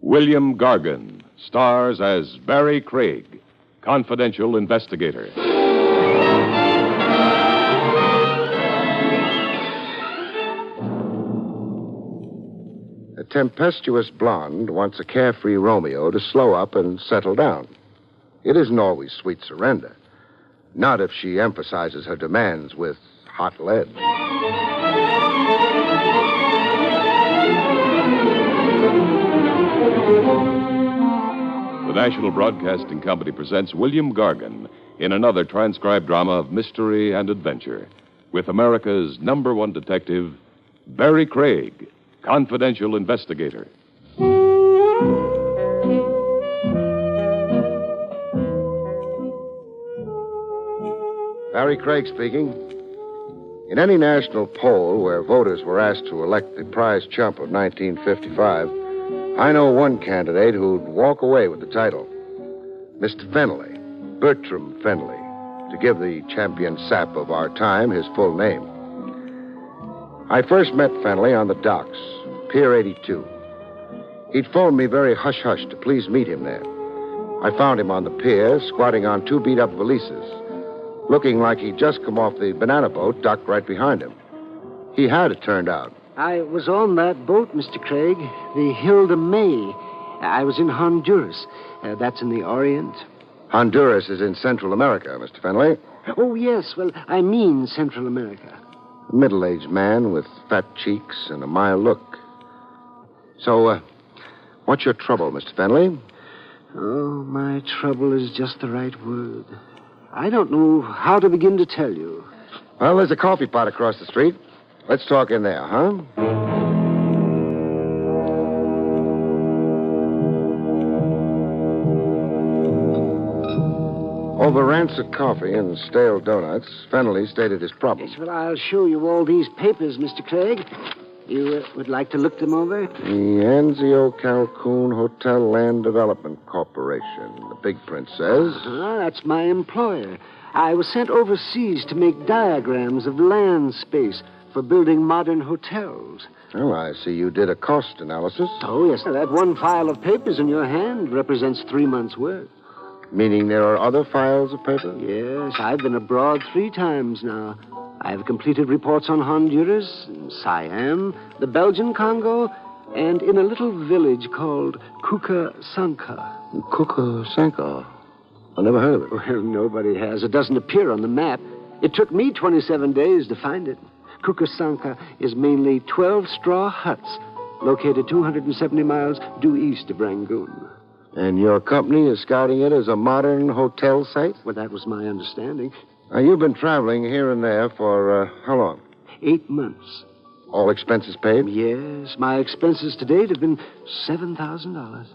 William Gargan stars as Barrie Craig, confidential investigator. A tempestuous blonde wants a carefree Romeo to slow up and settle down. It isn't always sweet surrender. Not if she emphasizes her demands with hot lead. The National Broadcasting Company presents William Gargan in another transcribed drama of mystery and adventure with America's #1 detective, Barrie Craig, confidential investigator. Barrie Craig speaking. In any national poll where voters were asked to elect the prize chump of 1955, I know one candidate who'd walk away with the title. Mr. Fenley, Bertram Fenley, to give the champion sap of our time his full name. I first met Fenley on the docks, Pier 82. He'd phoned me very hush-hush to please meet him there. I found him on the pier, squatting on 2 beat-up valises, looking like he'd just come off the banana boat docked right behind him. He had, it turned out. I was on that boat, Mr. Craig, the Hilda May. I was in Honduras. That's in the Orient. Honduras is in Central America, Mr. Fenley. Oh, yes. Well, I mean Central America. A middle-aged man with fat cheeks and a mild look. So, what's your trouble, Mr. Fenley? Oh, my trouble is just the right word. I don't know how to begin to tell you. Well, there's a coffee pot across the street. Let's talk in there, huh? Over rancid coffee and stale donuts, Fennelly stated his problem. Yes, well, I'll show you all these papers, Mr. Craig. You would like to look them over? The Anzio Calhoun Hotel Land Development Corporation. The big print says. That's my employer. I was sent overseas to make diagrams of land space for building modern hotels. Oh, I see you did a cost analysis. Oh, yes. That one file of papers in your hand represents 3 months' work. Meaning there are other files of paper? Yes, I've been abroad 3 times now. I've completed reports on Honduras, Siam, the Belgian Congo, and in a little village called Kukasanka. Kukasanka? I never heard of it. Well, nobody has. It doesn't appear on the map. It took me 27 days to find it. Kukasanka is mainly 12 straw huts located 270 miles due east of Rangoon. And your company is scouting it as a modern hotel site? Well, that was my understanding. Now, you've been traveling here and there for how long? 8 months. All expenses paid? Yes. My expenses to date have been $7,000.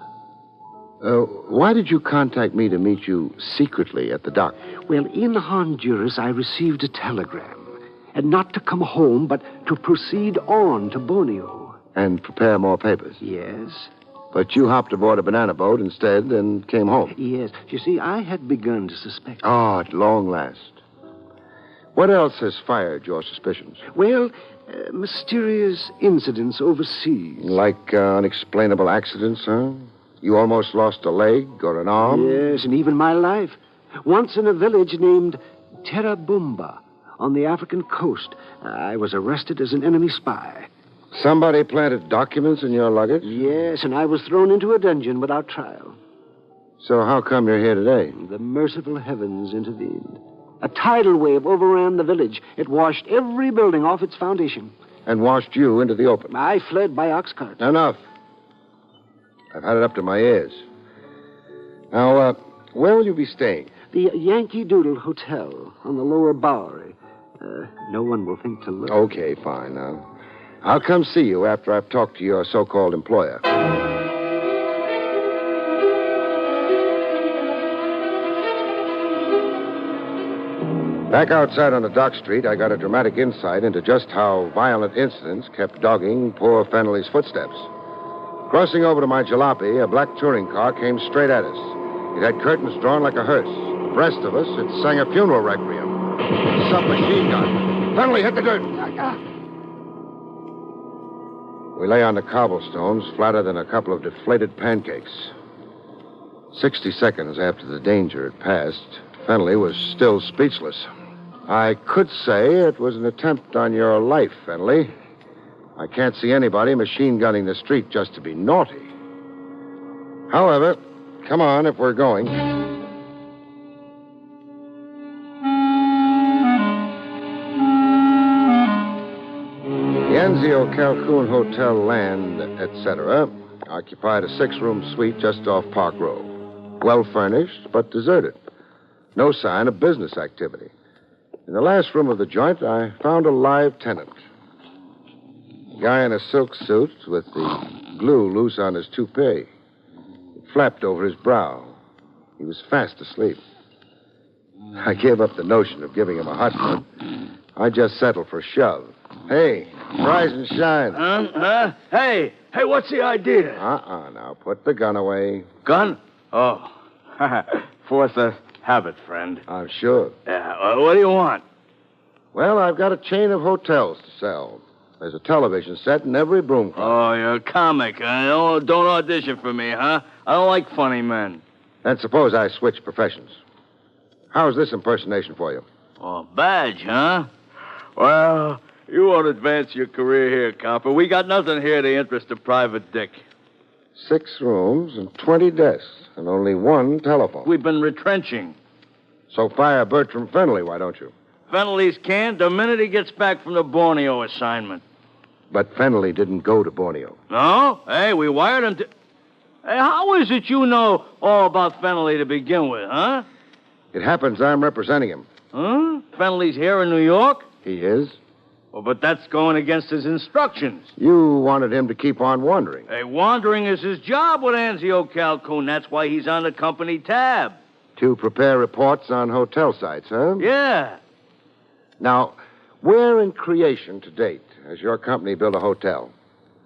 Why did you contact me to meet you secretly at the dock? Well, in Honduras, I received a telegram. And not to come home, but to proceed on to Borneo. And prepare more papers? Yes. But you hopped aboard a banana boat instead and came home? Yes. You see, I had begun to suspect. Oh, at long last. What else has fired your suspicions? Well, mysterious incidents overseas. Like unexplainable accidents, huh? You almost lost a leg or an arm? Yes, and even my life. Once in a village named Terabumba on the African coast, I was arrested as an enemy spy. Somebody planted documents in your luggage? Yes, and I was thrown into a dungeon without trial. So how come you're here today? The merciful heavens intervened. A tidal wave overran the village. It washed every building off its foundation. And washed you into the open? I fled by ox cart. Enough. I've had it up to my ears. Now, where will you be staying? The Yankee Doodle Hotel on the Lower Bowery. No one will think to look. Okay, fine. Now, I'll come see you after I've talked to your so-called employer. Back outside on the dock street, I got a dramatic insight into just how violent incidents kept dogging poor Fennelly's footsteps. Crossing over to my jalopy, a black touring car came straight at us. It had curtains drawn like a hearse. Abreast of us, it sang a funeral requiem. Submachine gun. Fennelly, hit the dirt. We lay on the cobblestones, flatter than a couple of deflated pancakes. 60 seconds after the danger had passed, Fennelly was still speechless. I could say it was an attempt on your life, Fennelly. I can't see anybody machine gunning the street just to be naughty. However, come on if we're going. The Anzio Calhoun Hotel Land, etc., occupied a 6-room suite just off Park Row. Well furnished, but deserted. No sign of business activity. In the last room of the joint, I found a live tenant. A guy in a silk suit with the glue loose on his toupee. It flapped over his brow. He was fast asleep. I gave up the notion of giving him a hot one. I just settled for a shove. Hey, rise and shine. Hey, what's the idea? Now, put the gun away. Gun? Oh, force a habit, friend. I'm sure. What do you want? Well, I've got a chain of hotels to sell. There's a television set in every broom closet. Oh, you're a comic. Don't audition for me, huh? I don't like funny men. Then suppose I switch professions. How's this impersonation for you? Oh, badge, huh? Well, you won't advance your career here, copper. We got nothing here to interest a private dick. 6 rooms and 20 desks and only 1 telephone. We've been retrenching. So fire Bertram Fennelly, why don't you? Fenley's canned the minute he gets back from the Borneo assignment. But Fenley didn't go to Borneo. No? Hey, we wired him to... Hey, how is it you know all about Fenley to begin with, huh? It happens I'm representing him. Huh? Fenley's here in New York? He is? Well, but that's going against his instructions. You wanted him to keep on wandering. Hey, wandering is his job with Anzio Calhoun. That's why he's on the company tab. To prepare reports on hotel sites, huh? Yeah. Now, where in creation to date has your company built a hotel?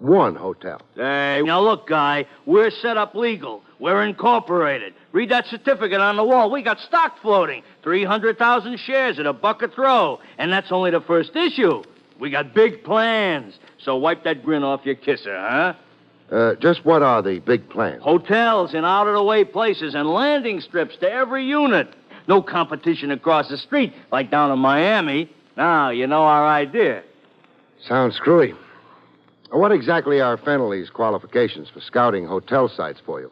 One hotel. Hey, now look, guy, we're set up legal. We're incorporated. Read that certificate on the wall. We got stock floating. 300,000 shares at $1 a throw. And that's only the first issue. We got big plans. So wipe that grin off your kisser, huh? Just what are the big plans? Hotels in out-of-the-way places and landing strips to every unit. No competition across the street like down in Miami. Now, you know our idea. Sounds screwy. What exactly are Fenley's qualifications for scouting hotel sites for you?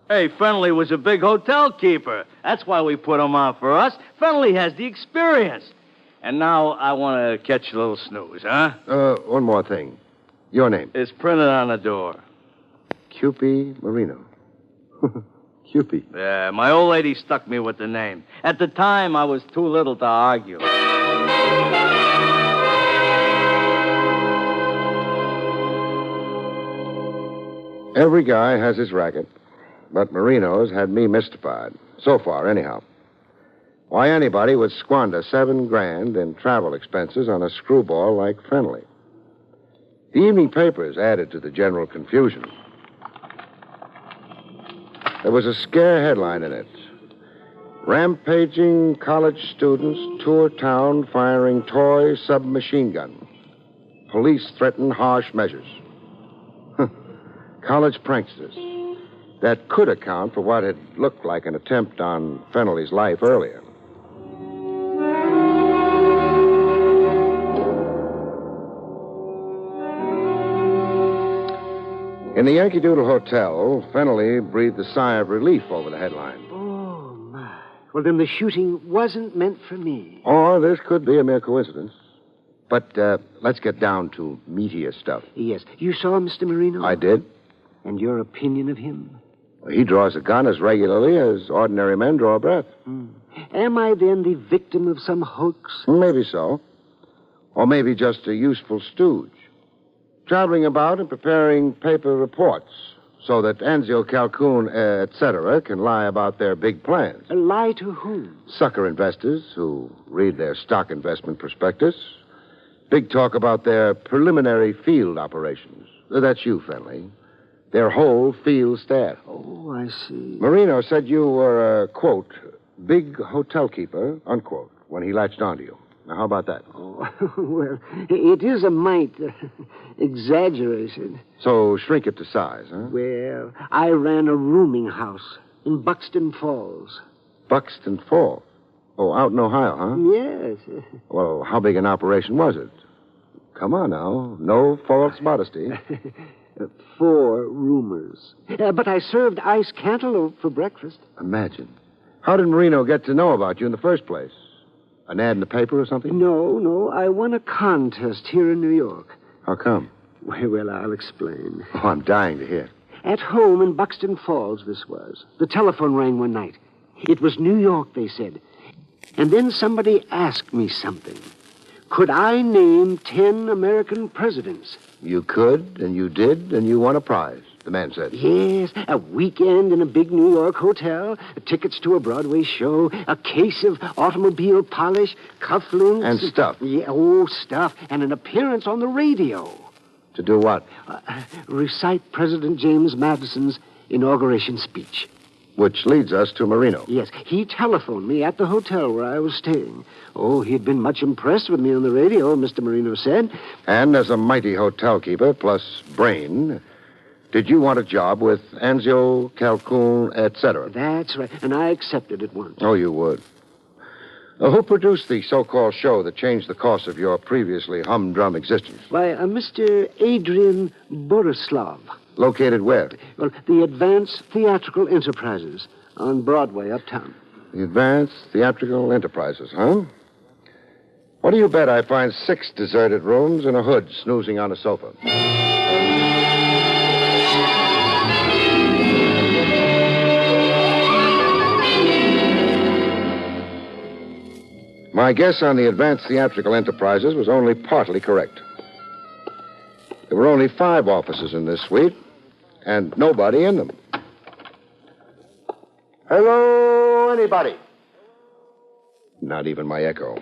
Hey, Fenley was a big hotel keeper. That's why we put him on for us. Fenley has the experience. And now I want to catch a little snooze, huh? One more thing. Your name? It's printed on the door. Cupie Marino. Cupie. Yeah, my old lady stuck me with the name. At the time, I was too little to argue. Every guy has his racket, but Marino's had me mystified. So far, anyhow. Why anybody would squander $7,000 in travel expenses on a screwball like Fenley. The evening papers added to the general confusion. There was a scare headline in it. Rampaging college students tour town firing toy submachine gun. Police threaten harsh measures. College pranksters. That could account for what had looked like an attempt on Fenley's life earlier. In the Yankee Doodle Hotel, Fenley breathed a sigh of relief over the headline. Oh, my. Well, then the shooting wasn't meant for me. Or this could be a mere coincidence. But let's get down to meatier stuff. Yes. You saw Mr. Marino? I did. And your opinion of him? Well, he draws a gun as regularly as ordinary men draw a breath. Am I then the victim of some hoax? Maybe so. Or maybe just a useful stooge. Traveling about and preparing paper reports so that Anzio Calhoun, etc., can lie about their big plans. Lie to whom? Sucker investors who read their stock investment prospectus. Big talk about their preliminary field operations. That's you, Fenley. Their whole field staff. Oh, I see. Marino said you were a, quote, big hotel keeper, unquote, when he latched onto you. Now, how about that? Oh, well, it is a mite exaggerated. So shrink it to size, huh? Well, I ran a rooming house in Buxton Falls. Buxton Falls? Oh, out in Ohio, huh? Yes. Well, how big an operation was it? Come on now. No false modesty. 4 roomers. But I served ice cantaloupe for breakfast. Imagine. How did Marino get to know about you in the first place? An ad in the paper or something? No. I won a contest here in New York. How come? Well, I'll explain. Oh, I'm dying to hear. At home in Buxton Falls, this was. The telephone rang one night. It was New York, they said. And then somebody asked me something. Could I name 10 American presidents? You could, and you did, and you won a prize, the man said. Yes, a weekend in a big New York hotel, tickets to a Broadway show, a case of automobile polish, cufflinks. And stuff. Yeah, stuff, and an appearance on the radio. To do what? Recite President James Madison's inauguration speech. Which leads us to Marino. Yes, he telephoned me at the hotel where I was staying. Oh, he'd been much impressed with me on the radio, Mr. Marino said. And as a mighty hotel keeper plus brain, did you want a job with Anzio, Calhoun, etc.? That's right, and I accepted at once. Oh, you would. Who produced the so-called show that changed the course of your previously humdrum existence? Why, Mr. Adrian Borislav. Located where? Well, the Advanced Theatrical Enterprises on Broadway, uptown. The Advanced Theatrical Enterprises, huh? What do you bet I find 6 deserted rooms and a hood snoozing on a sofa? My guess on the advanced theatrical enterprises was only partly correct. There were only 5 offices in this suite, and nobody in them. Hello, anybody? Not even my echo.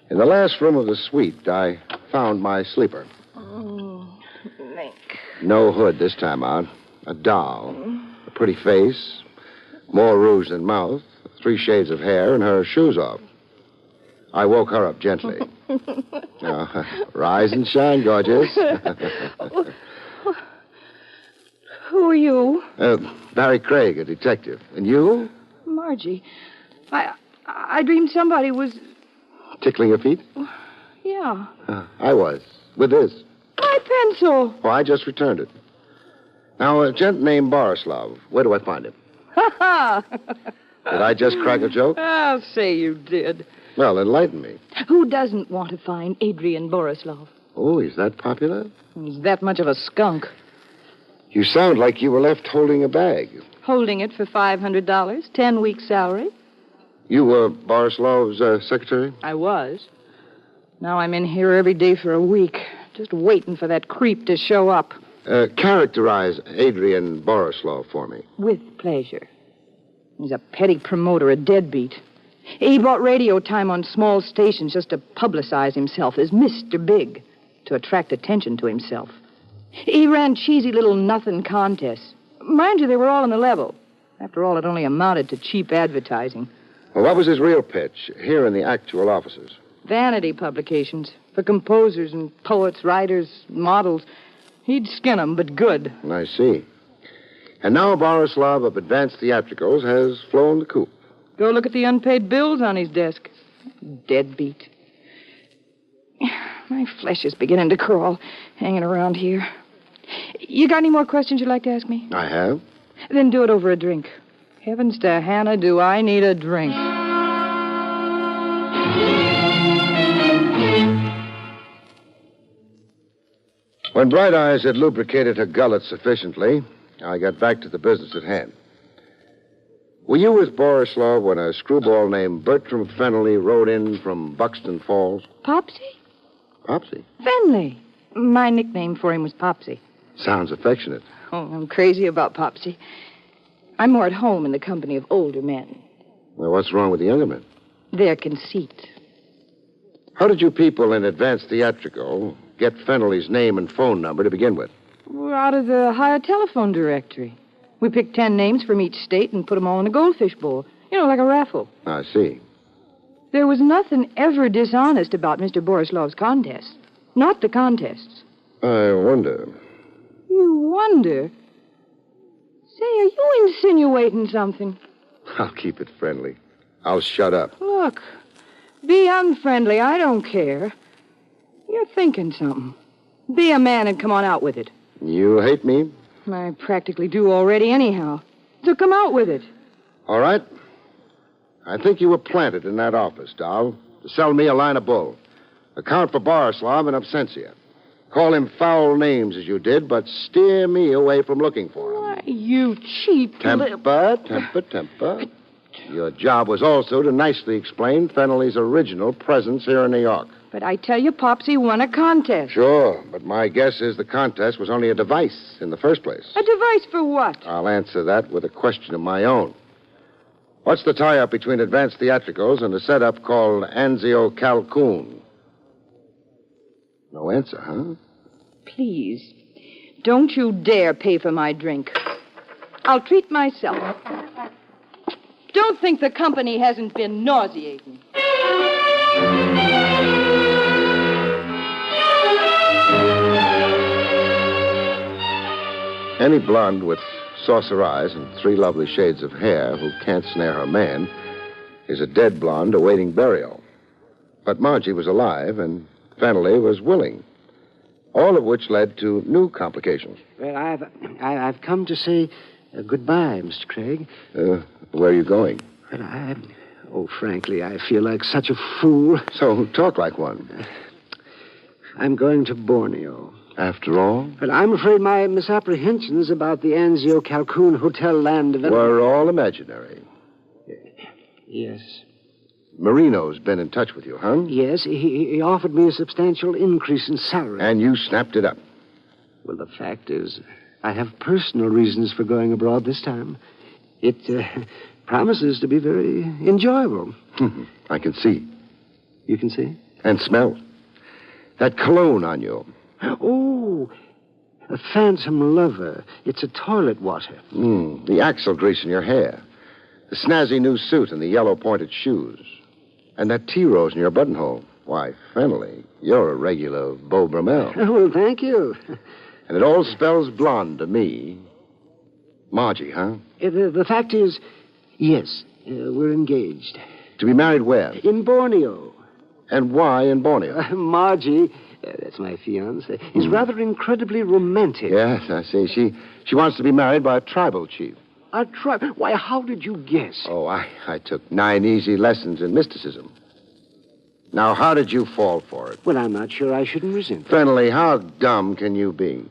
In the last room of the suite, I found my sleeper. Oh, Nick. No hood this time out. A doll. A pretty face. More rouge than mouth. 3 shades of hair, and her shoes off. I woke her up gently. Rise and shine, gorgeous. Who are you? Barrie Craig, a detective. And you? Margie. I dreamed somebody was... Tickling your feet? Yeah. I was. With this. My pencil. Oh, I just returned it. Now, a gent named Borislav. Where do I find him? Ha ha! Did I just crack a joke? I'll say you did. Well, enlighten me. Who doesn't want to find Adrian Borislav? Oh, he's that popular? He's that much of a skunk. You sound like you were left holding a bag. Holding it for $500, 10 weeks' salary. You were Borislav's secretary? I was. Now I'm in here every day for a week, just waiting for that creep to show up. Characterize Adrian Borislav for me. With pleasure. He's a petty promoter, a deadbeat. He bought radio time on small stations just to publicize himself as Mr. Big, to attract attention to himself. He ran cheesy little nothing contests. Mind you, they were all on the level. After all, it only amounted to cheap advertising. Well, what was his real pitch here in the actual offices? Vanity publications for composers and poets, writers, models. He'd skin 'em, but good. I see. And now Borislav of Advanced Theatricals has flown the coop. Go look at the unpaid bills on his desk. Deadbeat. My flesh is beginning to crawl, hanging around here. You got any more questions you'd like to ask me? I have. Then do it over a drink. Heavens to Hannah, do I need a drink. When Bright Eyes had lubricated her gullet sufficiently, I got back to the business at hand. Were you with Borislav when a screwball named Bertram Fennelly rode in from Buxton Falls? Popsy? Popsy? Fenley. My nickname for him was Popsy. Sounds affectionate. Oh, I'm crazy about Popsy. I'm more at home in the company of older men. Well, what's wrong with the younger men? Their conceit. How did you people in Advanced Theatrical get Fennelly's name and phone number to begin with? We're out of the higher telephone directory. We picked 10 names from each state and put them all in a goldfish bowl. You know, like a raffle. I see. There was nothing ever dishonest about Mr. Borislav's contests. Not the contests. I wonder. You wonder? Say, are you insinuating something? I'll keep it friendly. I'll shut up. Look, be unfriendly. I don't care. You're thinking something. Be a man and come on out with it. You hate me? I practically do already anyhow. So come out with it. All right. I think you were planted in that office, doll, to sell me a line of bull. Account for Borislav in absentia. Call him foul names as you did, but steer me away from looking for him. Why, you cheap Temper. Your job was also to nicely explain Fennelly's original presence here in New York. But I tell you, Popsy won a contest. Sure, but my guess is the contest was only a device in the first place. A device for what? I'll answer that with a question of my own. What's the tie-up between Advanced Theatricals and a setup called Anzio Calcoon? No answer, huh? Please, don't you dare pay for my drink. I'll treat myself. Don't think the company hasn't been nauseating. Any blonde with saucer eyes and 3 lovely shades of hair who can't snare her man is a dead blonde awaiting burial. But Margie was alive, and Fennelly was willing. All of which led to new complications. Well, I've come to say goodbye, Mr. Craig. Where are you going? Well, Oh, frankly, I feel like such a fool. So talk like one. I'm going to Borneo. After all? But I'm afraid my misapprehensions about the Anzio Calhoun Hotel land development... Were all imaginary. Yes. Marino's been in touch with you, huh? Yes, he offered me a substantial increase in salary. And you snapped it up. Well, the fact is, I have personal reasons for going abroad this time. It promises to be very enjoyable. I can see. You can see? And smell. That cologne on you. Oh, a phantom lover. It's a toilet water. The axle grease in your hair. The snazzy new suit and the yellow pointed shoes. And that tea rose in your buttonhole. Why, Fennelly, you're a regular Beau Brummel. Well, thank you. And it all spells blonde to me. Margie, huh? The fact is, yes, we're engaged. To be married where? In Borneo. And why in Borneo? Margie, that's my fiancée, is rather incredibly romantic. Yes, I see. She wants to be married by a tribal chief. A tribe? Why, how did you guess? Oh, I took 9 easy lessons in mysticism. Now, how did you fall for it? Well, I'm not sure I shouldn't resent it. Fennelly, how dumb can you be?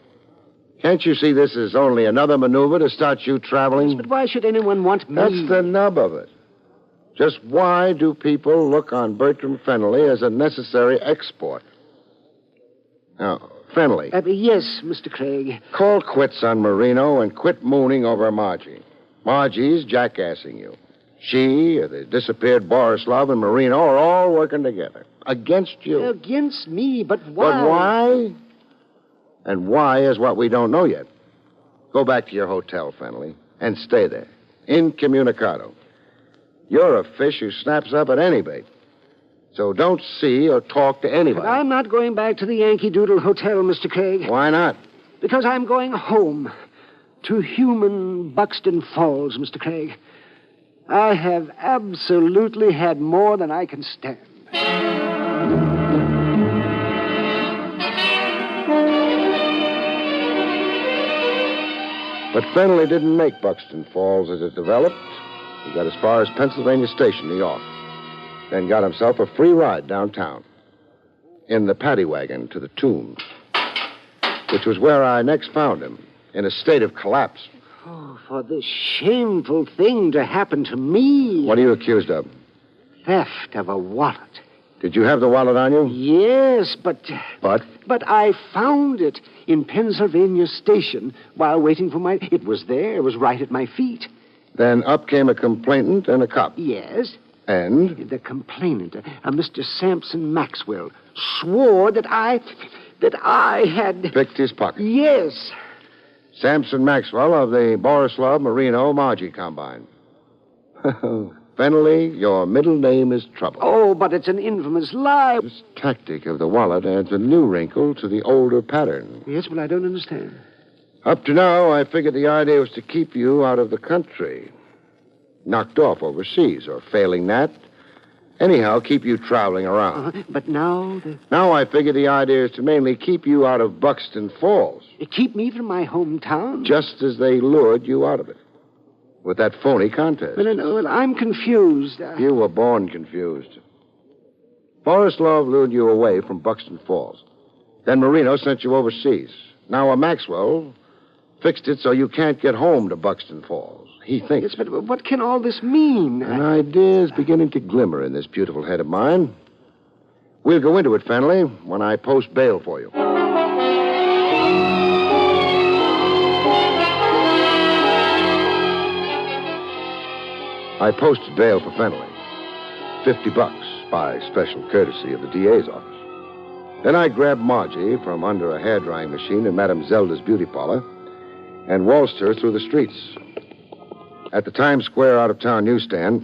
Can't you see this is only another maneuver to start you traveling? But why should anyone want me? That's the nub of it. Just why do people look on Bertram Fennelly as a necessary export? Now, Fennelly. Yes, Mr. Craig. Call quits on Marino and quit mooning over Margie. Margie's jackassing you. She, the disappeared Borislav, and Marino are all working together. Against you. Against me, but why? But why? And why is what we don't know yet. Go back to your hotel, Fennelly, and stay there. Incommunicado. You're a fish who snaps up at any bait. So don't see or talk to anybody. But I'm not going back to the Yankee Doodle Hotel, Mr. Craig. Why not? Because I'm going home. To human Buxton Falls, Mr. Craig. I have absolutely had more than I can stand. But Fennelly didn't make Buxton Falls as it developed. He got as far as Pennsylvania Station, New York. Then got himself a free ride downtown. In the paddy wagon to the Tombs. Which was where I next found him, in a state of collapse. Oh, for this shameful thing to happen to me. What are you accused of? Theft of a wallet. Did you have the wallet on you? Yes, but... But? But I found it in Pennsylvania Station while waiting for my... It was there. It was right at my feet. Then up came a complainant and a cop. Yes. And? The complainant, a Mr. Sampson Maxwell, swore that I had... Picked his pocket. Yes. Sampson Maxwell of the Borislav Marino Margie Combine. Fennelly, your middle name is Trouble. Oh, but it's an infamous lie. This tactic of the wallet adds a new wrinkle to the older pattern. Yes, but I don't understand. Up to now, I figured the idea was to keep you out of the country. Knocked off overseas, or failing that, anyhow, keep you traveling around. But now... Now I figure the idea is to mainly keep you out of Buxton Falls. Keep me from my hometown? Just as they lured you out of it. With that phony contest. Well, I'm confused. You were born confused. Borislav lured you away from Buxton Falls. Then Marino sent you overseas. Now a Maxwell fixed it so you can't get home to Buxton Falls. He thinks. Yes, but what can all this mean? An idea is beginning to glimmer in this beautiful head of mine. We'll go into it, Fennelly, when I post bail for you. I posted bail for Fennelly. $50 by special courtesy of the DA's office. Then I grabbed Margie from under a hair-drying machine in Madame Zelda's beauty parlor and waltzed her through the streets. At the Times Square out-of-town newsstand,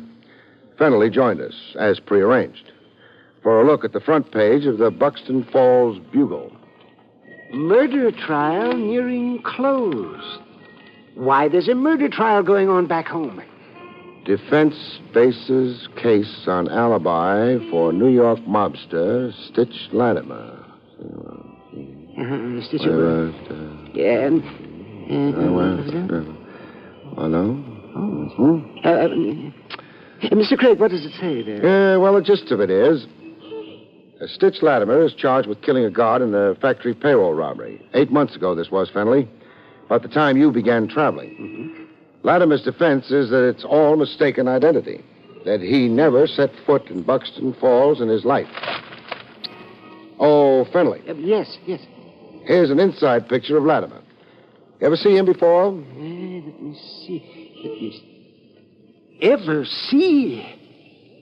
Fennelly joined us, as prearranged, for a look at the front page of the Buxton Falls Bugle. Murder trial nearing close. Why, there's a murder trial going on back home. Defense bases case on alibi for New York mobster Stitch Latimer. Stitch Yeah, Hello? Mr. Craig, what does it say there? Well, the gist of it is... Stitch Latimer is charged with killing a guard in the factory payroll robbery. 8 months ago, this was, Fenley. About the time you began traveling. Mm-hmm. Latimer's defense is that it's all mistaken identity. That he never set foot in Buxton Falls in his life. Oh, Fenley. Yes. Here's an inside picture of Latimer. You ever see him before? Let me see. Ever see?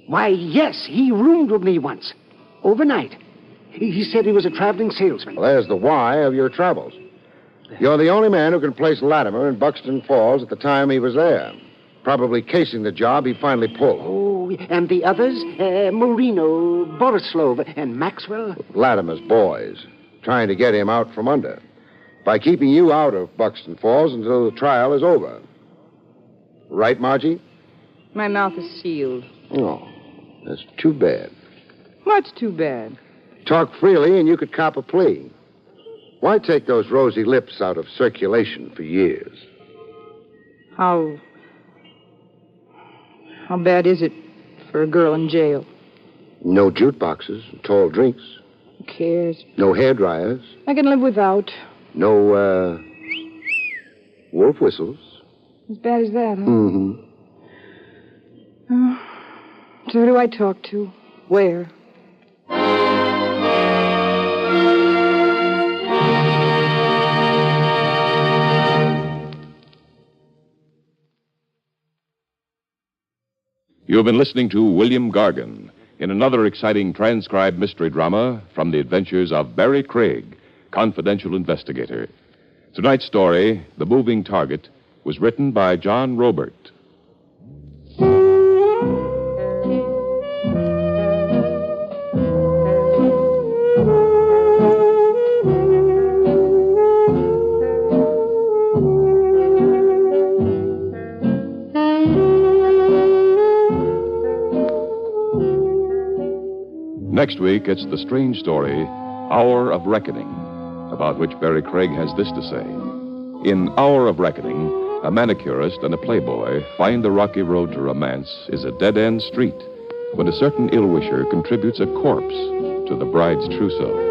Why, yes, he roomed with me once. Overnight. He said he was a traveling salesman. Well, there's the why of your travels. You're the only man who can place Latimer in Buxton Falls at the time he was there. Probably casing the job he finally pulled. Oh, and the others? Marino, Borislov, and Maxwell? Latimer's boys. Trying to get him out from under. By keeping you out of Buxton Falls until the trial is over. Right, Margie? My mouth is sealed. Oh, that's too bad. What's too bad? Talk freely and you could cop a plea. Why take those rosy lips out of circulation for years? How bad is it for a girl in jail? No jukeboxes, tall drinks. Who cares? No hairdryers. I can live without. No, wolf whistles. As bad as that, huh? Mm-hmm. So who do I talk to? Where? You have been listening to William Gargan in another exciting transcribed mystery drama from the adventures of Barrie Craig, confidential investigator. Tonight's story, The Moving Target, was written by John Robert. Next week, it's the strange story, Hour of Reckoning, about which Barrie Craig has this to say. In Hour of Reckoning, a manicurist and a playboy find the rocky road to romance is a dead-end street when a certain ill-wisher contributes a corpse to the bride's trousseau.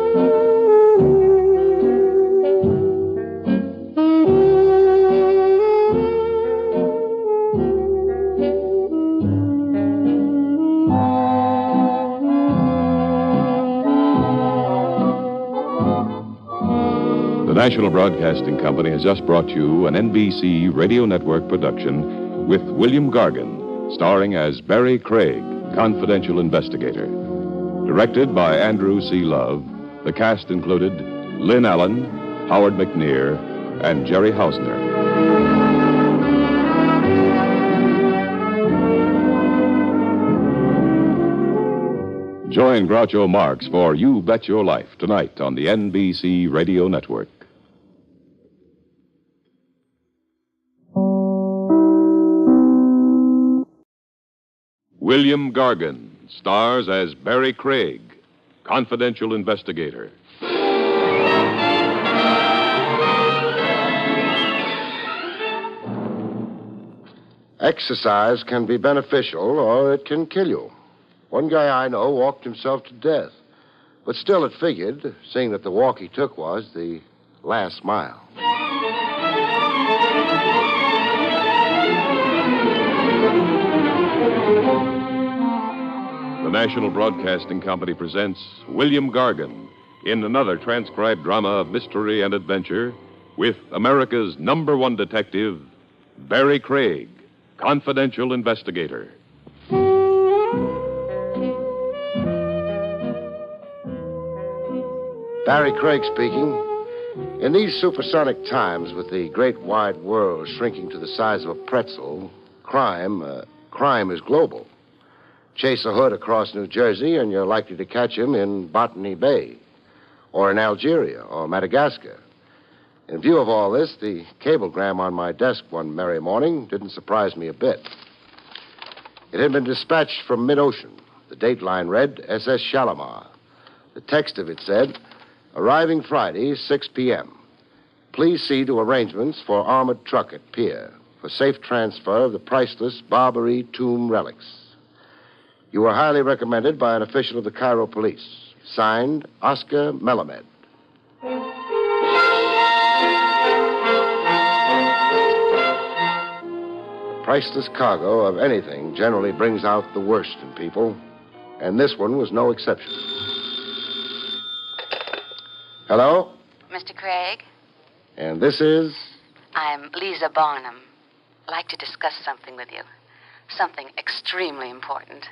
The National Broadcasting Company has just brought you an NBC Radio Network production with William Gargan, starring as Barrie Craig, confidential investigator. Directed by Andrew C. Love, the cast included Lynn Allen, Howard McNear, and Jerry Hausner. Join Groucho Marx for You Bet Your Life tonight on the NBC Radio Network. William Gargan stars as Barrie Craig, confidential investigator. Exercise can be beneficial or it can kill you. One guy I know walked himself to death. But still it figured, seeing that the walk he took was the last mile. The National Broadcasting Company presents William Gargan in another transcribed drama of mystery and adventure with America's #1 detective, Barrie Craig, confidential investigator. Barrie Craig speaking. In these supersonic times, with the great wide world shrinking to the size of a pretzel, crime is global. Chase a hood across New Jersey, and you're likely to catch him in Botany Bay, or in Algeria, or Madagascar. In view of all this, the cablegram on my desk one merry morning didn't surprise me a bit. It had been dispatched from mid-ocean. The date line read, SS Shalimar. The text of it said, arriving Friday, 6 p.m. Please see to arrangements for armored truck at pier for safe transfer of the priceless Barrie tomb relics. You were highly recommended by an official of the Cairo police. Signed, Oscar Melamed. The priceless cargo of anything generally brings out the worst in people, and this one was no exception. Hello? Mr. Craig, And this is? I'm Lisa Barnum. I'd like to discuss something with you. Something extremely important.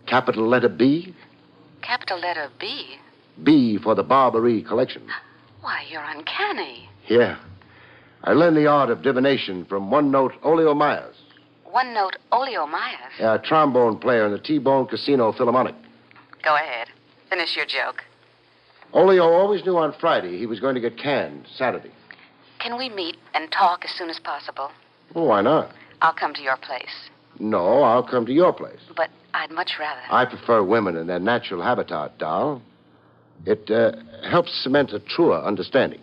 Capital letter B? Capital letter B? B for the Barrie collection. Why, you're uncanny. Yeah. I learned the art of divination from one-note Olio Myers, One note Olio Myers. a trombone player in the T-Bone Casino Philharmonic. Go ahead. Finish your joke. Olio always knew on Friday he was going to get canned Saturday. Can we meet and talk as soon as possible? Well, why not? I'll come to your place. No, I'll come to your place. But I'd much rather. I prefer women in their natural habitat, doll. It helps cement a truer understanding.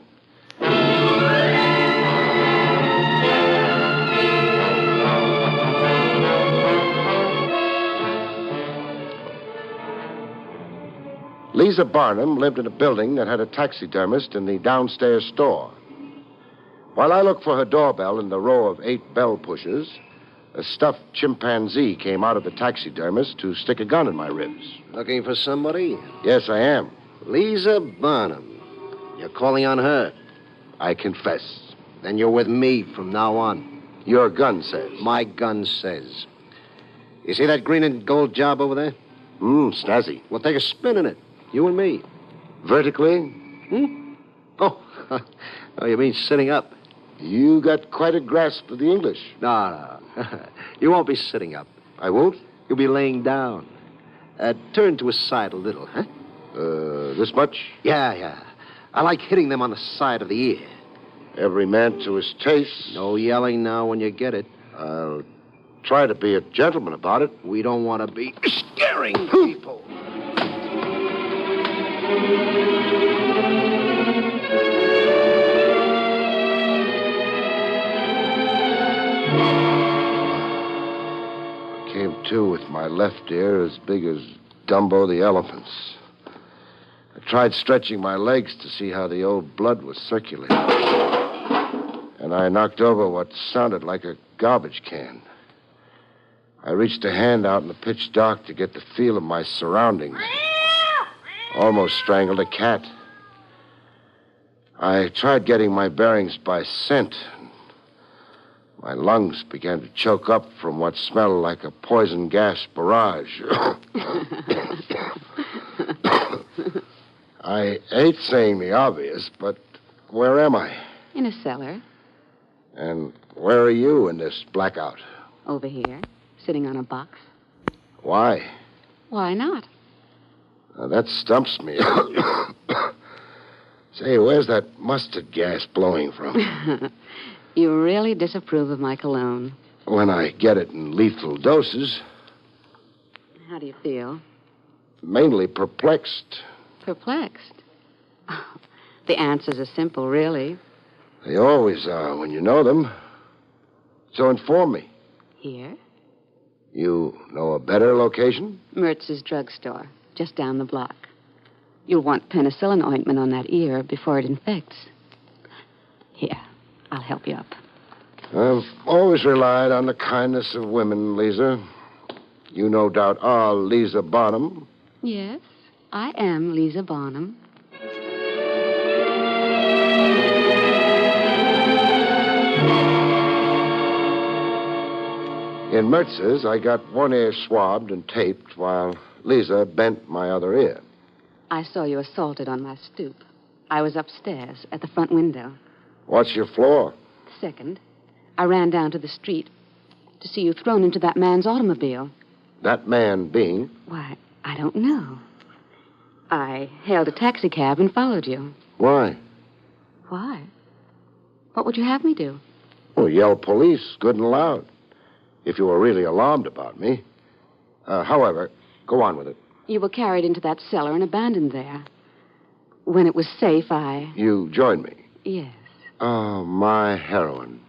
Lisa Barnum lived in a building that had a taxidermist in the downstairs store. While I looked for her doorbell in the row of 8 bell pushers, a stuffed chimpanzee came out of the taxidermist to stick a gun in my ribs. Looking for somebody? Yes, I am. Lisa Barnum. You're calling on her? I confess. Then you're with me from now on. Your gun says. My gun says. You see that green and gold job over there? Snazzy. Well, take a spin in it. You and me. Vertically? Oh, oh, you mean sitting up? You got quite a grasp of the English. No. You won't be sitting up. I won't? You'll be laying down. Turn to a side a little, huh? This much? Yeah. I like hitting them on the side of the ear. Every man to his taste. No yelling now when you get it. I'll try to be a gentleman about it. We don't want to be scaring people. I came to with my left ear as big as Dumbo the elephant's. I tried stretching my legs to see how the old blood was circulating. And I knocked over what sounded like a garbage can. I reached a hand out in the pitch dark to get the feel of my surroundings. Almost strangled a cat. I tried getting my bearings by scent. My lungs began to choke up from what smelled like a poison gas barrage. I hate saying the obvious, but where am I? In a cellar. And where are you in this blackout? Over here. Sitting on a box. Why? Why not? Now, that stumps me. Say, where's that mustard gas blowing from? You really disapprove of my cologne. When I get it in lethal doses. How do you feel? Mainly perplexed. Perplexed? Oh, the answers are simple, really. They always are when you know them. So inform me. Here? You know a better location? Mertz's drugstore, just down the block. You'll want penicillin ointment on that ear before it infects. Here, I'll help you up. I've always relied on the kindness of women, Lisa. You no doubt are Lisa Barnum. Yes, I am Lisa Barnum. In Mertz's, I got one ear swabbed and taped while Lisa bent my other ear. I saw you assaulted on my stoop. I was upstairs at the front window. What's your floor? Second, I ran down to the street to see you thrown into that man's automobile. That man being? Why, I don't know. I hailed a taxicab and followed you. Why? Why? What would you have me do? Well, yell police, good and loud. If you were really alarmed about me. However, go on with it. You were carried into that cellar and abandoned there. When it was safe, You joined me? Yes. Oh, my heroine.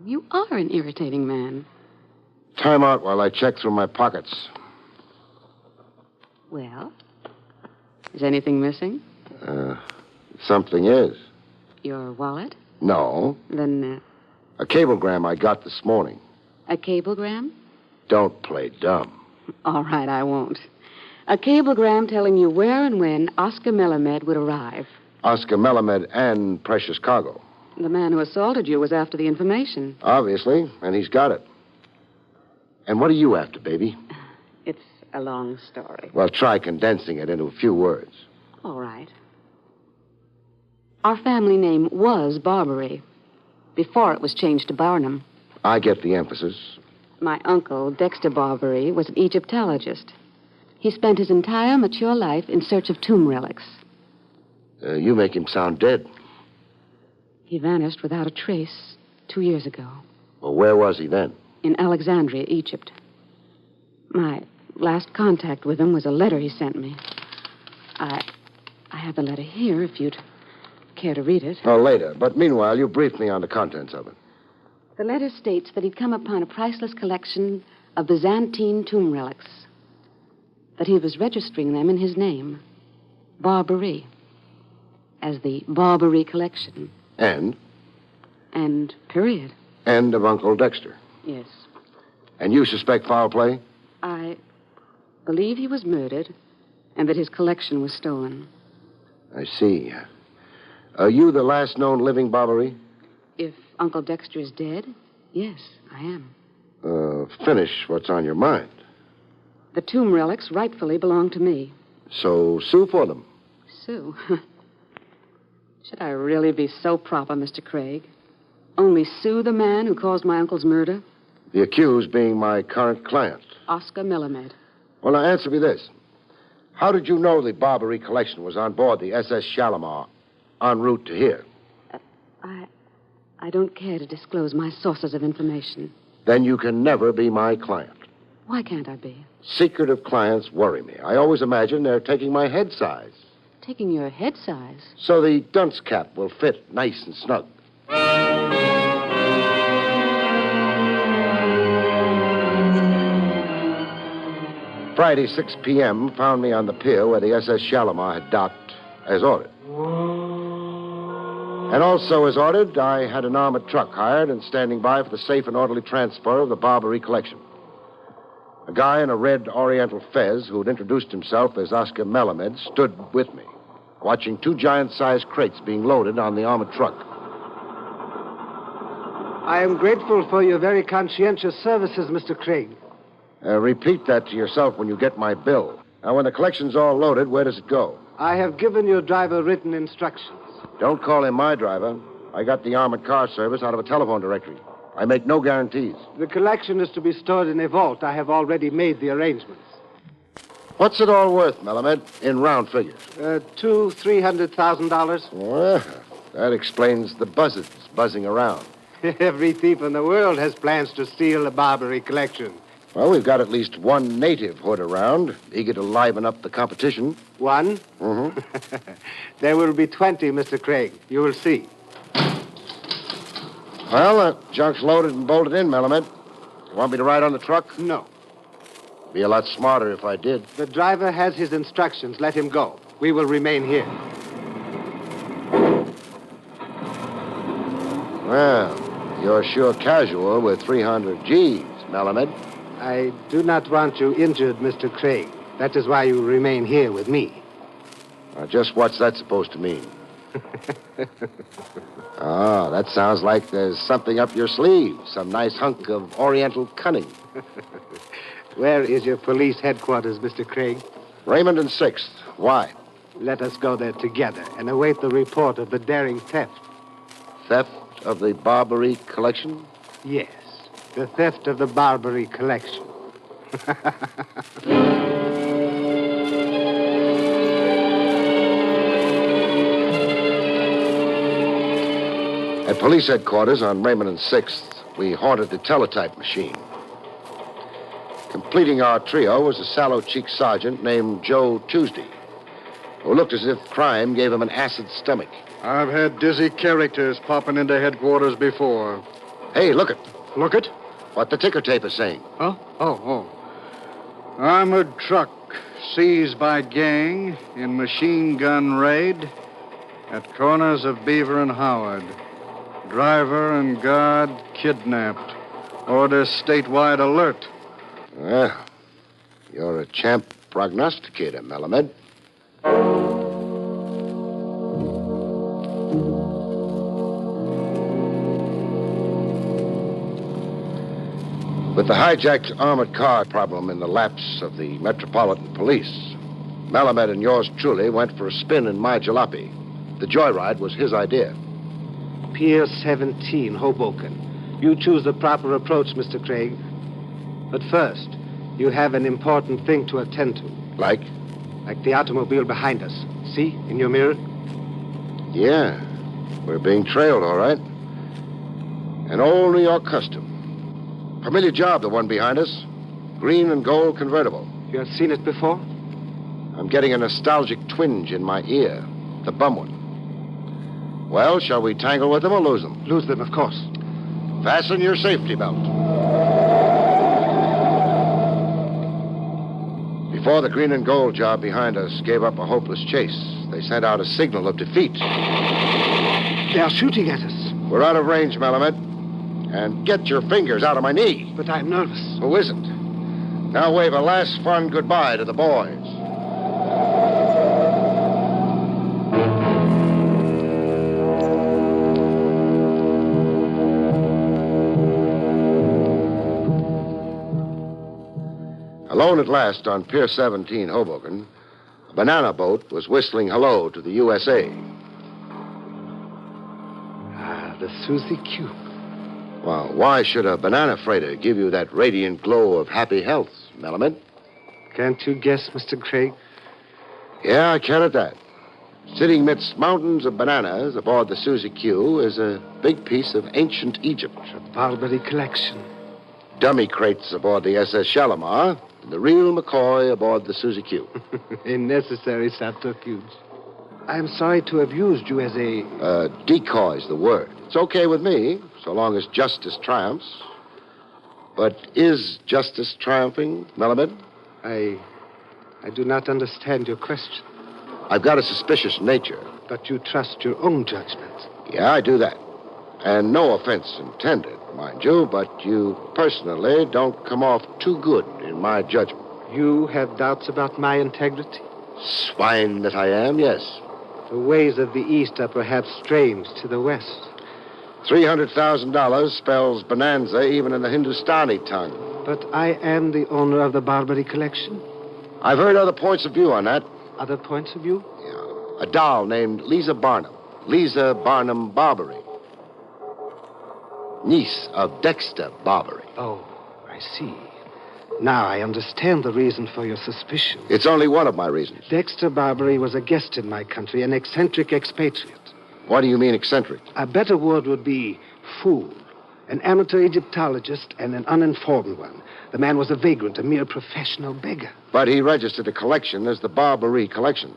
You are an irritating man. Time out while I check through my pockets. Well, is anything missing? Something is. Your wallet? No. Then, A cablegram I got this morning. a cablegram? Don't play dumb. All right, I won't. A cablegram telling you where and when Oscar Melamed would arrive. Oscar Melamed and precious cargo. The man who assaulted you was after the information. Obviously, and he's got it. And what are you after, baby? It's a long story. Well, try condensing it into a few words. All right. Our family name was Barbary, before it was changed to Barnum. I get the emphasis. My uncle, Dexter Barbary, was an Egyptologist. He spent his entire mature life in search of tomb relics. You make him sound dead. He vanished without a trace 2 years ago. Well, where was he then? In Alexandria, Egypt. My last contact with him was a letter he sent me. I have the letter here, if you'd care to read it. Oh, later. But meanwhile, you brief me on the contents of it. The letter states that he'd come upon a priceless collection of Byzantine tomb relics. That he was registering them in his name, Barbary, as the Barbary Collection. And? And period. And of Uncle Dexter. Yes. And you suspect foul play? I believe he was murdered and that his collection was stolen. I see. Are you the last known living Barbary? If Uncle Dexter is dead, yes, I am. Finish what's on your mind. The tomb relics rightfully belong to me. So sue for them. Sue? Should I really be so proper, Mr. Craig? Only sue the man who caused my uncle's murder? The accused being my current client. Oscar Melamed. Well, now answer me this. How did you know the Barbary collection was on board the SS Shalimar en route to here? I don't care to disclose my sources of information. Then you can never be my client. Why can't I be? Secretive clients worry me. I always imagine they're taking my head size. Taking your head size? So the dunce cap will fit nice and snug. Friday, 6 p.m., found me on the pier where the SS Shalimar had docked as ordered. And also as ordered, I had an armored truck hired and standing by for the safe and orderly transfer of the Barbary collection. A guy in a red oriental fez who had introduced himself as Oscar Melamed stood with me, watching 2 giant-sized crates being loaded on the armored truck. I am grateful for your very conscientious services, Mr. Craig. Repeat that to yourself when you get my bill. Now, when the collection's all loaded, where does it go? I have given your driver written instructions. Don't call him my driver. I got the armored car service out of a telephone directory. I make no guarantees. The collection is to be stored in a vault. I have already made the arrangements. What's it all worth, Melamed, in round figures? $300,000. Well, that explains the buzzards buzzing around. Every thief in the world has plans to steal the Barbary collection. Well, we've got at least one native hood around, eager to liven up the competition. One? Mm-hmm. There will be 20, Mr. Craig. You will see. Well, that junk's loaded and bolted in, Melamed. You want me to ride on the truck? No. Be a lot smarter if I did. The driver has his instructions. Let him go. We will remain here. Well, you're sure casual with 300 G's, Melamed. I do not want you injured, Mr. Craig. That is why you remain here with me. Just what's that supposed to mean? Oh, that sounds like there's something up your sleeve. Some nice hunk of oriental cunning. Where is your police headquarters, Mr. Craig? Raymond and 6th. Why? Let us go there together and await the report of the daring theft. Theft of the Barbary collection? Yes, the theft of the Barbary collection. At police headquarters on Raymond and 6th, we haunted the teletype machine. Completing our trio was a sallow-cheeked sergeant named Joe Tuesday, who looked as if crime gave him an acid stomach. I've had dizzy characters popping into headquarters before. Hey, look it. Look it? What the ticker tape is saying. Huh? Oh. Armored truck, seized by gang in machine gun raid at corners of Beaver and Howard. Driver and guard kidnapped. Order statewide alert. Well, you're a champ prognosticator, Melamed. With the hijacked armored car problem in the laps of the Metropolitan Police, Melamed and yours truly went for a spin in my jalopy. The joyride was his idea. Pier 17, Hoboken. You choose the proper approach, Mr. Craig. But first, you have an important thing to attend to. Like? Like the automobile behind us. See, in your mirror? Yeah, we're being trailed, all right. An old New York custom. Familiar job, the one behind us. Green and gold convertible. You have seen it before? I'm getting a nostalgic twinge in my ear. The bum one. Well, shall we tangle with them or lose them? Lose them, of course. Fasten your safety belt. Before the green and gold job behind us gave up a hopeless chase, they sent out a signal of defeat. They are shooting at us. We're out of range, Melamed. And get your fingers out of my knee. But I'm nervous. Who isn't? Now wave a last fun goodbye to the boys. Alone at last on Pier 17, Hoboken, a banana boat was whistling hello to the USA. Ah, the Susie Q. Well, why should a banana freighter give you that radiant glow of happy health, Melamed? Can't you guess, Mr. Craig? Yeah, I can at that. Sitting midst mountains of bananas aboard the Susie Q is a big piece of ancient Egypt. A Barberry collection. Dummy crates aboard the SS Shalimar, and the real McCoy aboard the Susie Q. A necessary subterfuge. I'm sorry to have used you as a... Decoy's the word. It's okay with me, so long as justice triumphs. But is justice triumphing, Melamed? I do not understand your question. I've got a suspicious nature. But you trust your own judgment. Yeah, I do that. And no offense intended, mind you, but you personally don't come off too good in my judgment. You have doubts about my integrity? Swine that I am, yes. The ways of the East are perhaps strange to the West. $300,000 spells bonanza even in the Hindustani tongue. But I am the owner of the Barberry collection. I've heard other points of view on that. Other points of view? Yeah. A doll named Lisa Barnum. Lisa Barnum Barberry. Niece of Dexter Barberry. Oh, I see. Now I understand the reason for your suspicion. It's only one of my reasons. Dexter Barberry was a guest in my country, an eccentric expatriate. What do you mean, eccentric? A better word would be fool. An amateur Egyptologist and an uninformed one. The man was a vagrant, a mere professional beggar. But he registered a collection as the Barberry collection.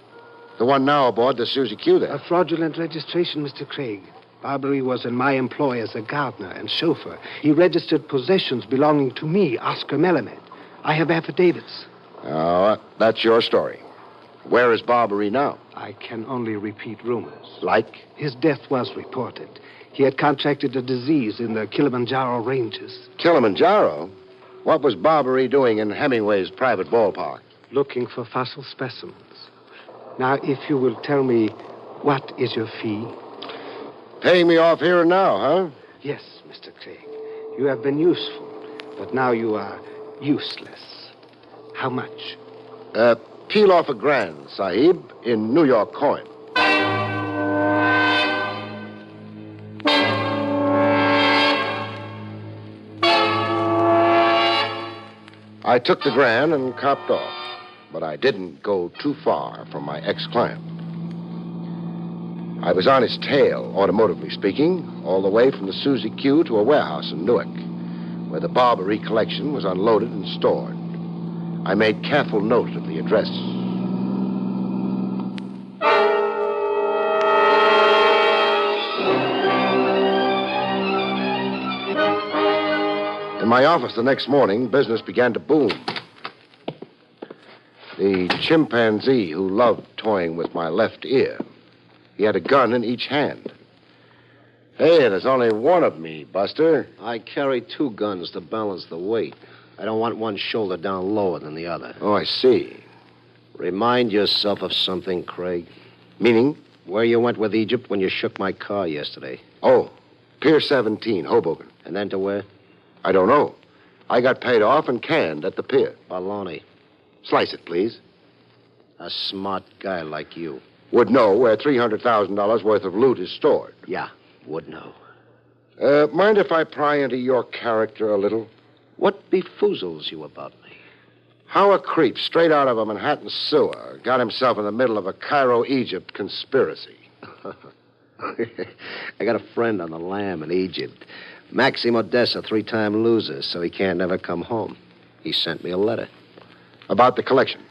The one now aboard the Susie Q there. A fraudulent registration, Mr. Craig. Barberry was in my employ as a gardener and chauffeur. He registered possessions belonging to me, Oscar Melamed. I have affidavits. Oh, that's your story. Where is Barberry now? I can only repeat rumors. Like? His death was reported. He had contracted a disease in the Kilimanjaro ranges. Kilimanjaro? What was Barberry doing in Hemingway's private ballpark? Looking for fossil specimens. Now, if you will tell me, what is your fee? Paying me off here and now, huh? Yes, Mr. Craig. You have been useful, but now you are useless. How much? Peel off $1,000, Sahib, in New York coin. I took the $1,000 and copped off, but I didn't go too far from my ex-client. I was on his tail, automotively speaking, all the way from the Susie Q to a warehouse in Newark, where the Barberry collection was unloaded and stored. I made careful note of the address. In my office the next morning, business began to boom. The chimpanzee who loved toying with my left ear. He had a gun in each hand. Hey, there's only one of me, Buster. I carry 2 guns to balance the weight. I don't want one shoulder down lower than the other. Oh, I see. Remind yourself of something, Craig. Meaning? Where you went with Egypt when you shook my car yesterday. Oh, Pier 17, Hoboken. And then to where? I don't know. I got paid off and canned at the pier. Baloney. Slice it, please. A smart guy like you would know where $300,000 worth of loot is stored. Yeah, would know. Mind if I pry into your character a little? What befoozles you about me? How a creep straight out of a Manhattan sewer got himself in the middle of a Cairo, Egypt conspiracy. I got a friend on the lam in Egypt. Maxim Odessa, 3-time loser, so he can't never come home. He sent me a letter. About the collection?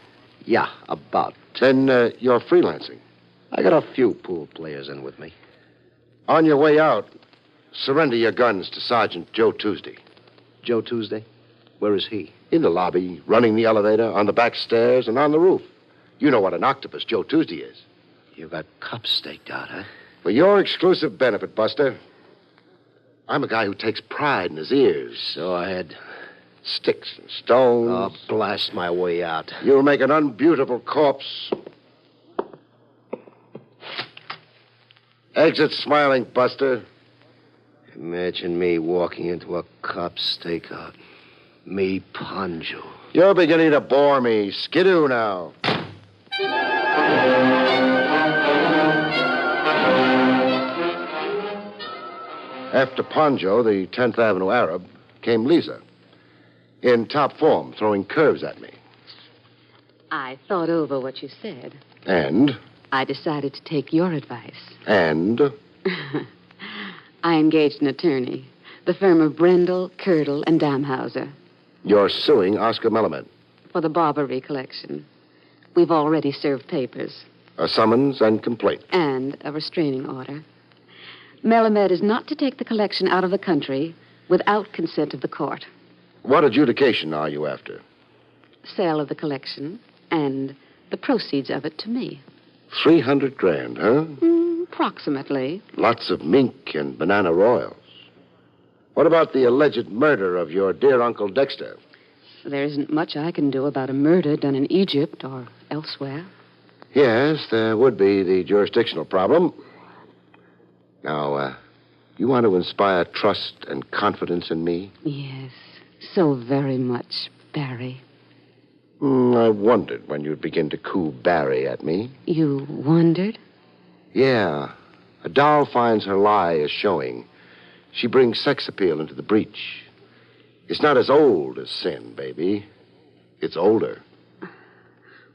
Yeah, about. Then you're freelancing? I got a few pool players in with me. On your way out, surrender your guns to Sergeant Joe Tuesday. Joe Tuesday? Where is he? In the lobby, running the elevator, on the back stairs, and on the roof. You know what an octopus Joe Tuesday is. You got cups staked out, huh? For your exclusive benefit, Buster. I'm a guy who takes pride in his ears. So I had sticks and stones. Oh, blast my way out. You'll make an unbeautiful corpse. Exit smiling, Buster. Imagine me walking into a cop stakeout. Me, Ponjo. You're beginning to bore me. Skidoo now. After Ponjo, the 10th Avenue Arab, came Lisa. In top form, throwing curves at me. I thought over what you said. And? I decided to take your advice. And? I engaged an attorney, the firm of Brendel, Curdle, and Damhauser. You're suing Oscar Melamed? For the Barrie collection. We've already served papers. A summons and complaint. And a restraining order. Melamed is not to take the collection out of the country without consent of the court. What adjudication are you after? Sale of the collection and the proceeds of it to me. $300,000, huh? Approximately. Lots of mink and banana royals. What about the alleged murder of your dear Uncle Dexter? There isn't much I can do about a murder done in Egypt or elsewhere. Yes, there would be the jurisdictional problem. Now, you want to inspire trust and confidence in me? Yes, so very much, Barrie. I wondered when you'd begin to coo Barrie at me. You wondered? Yeah. A doll finds her lie is showing. She brings sex appeal into the breach. It's not as old as sin, baby. It's older.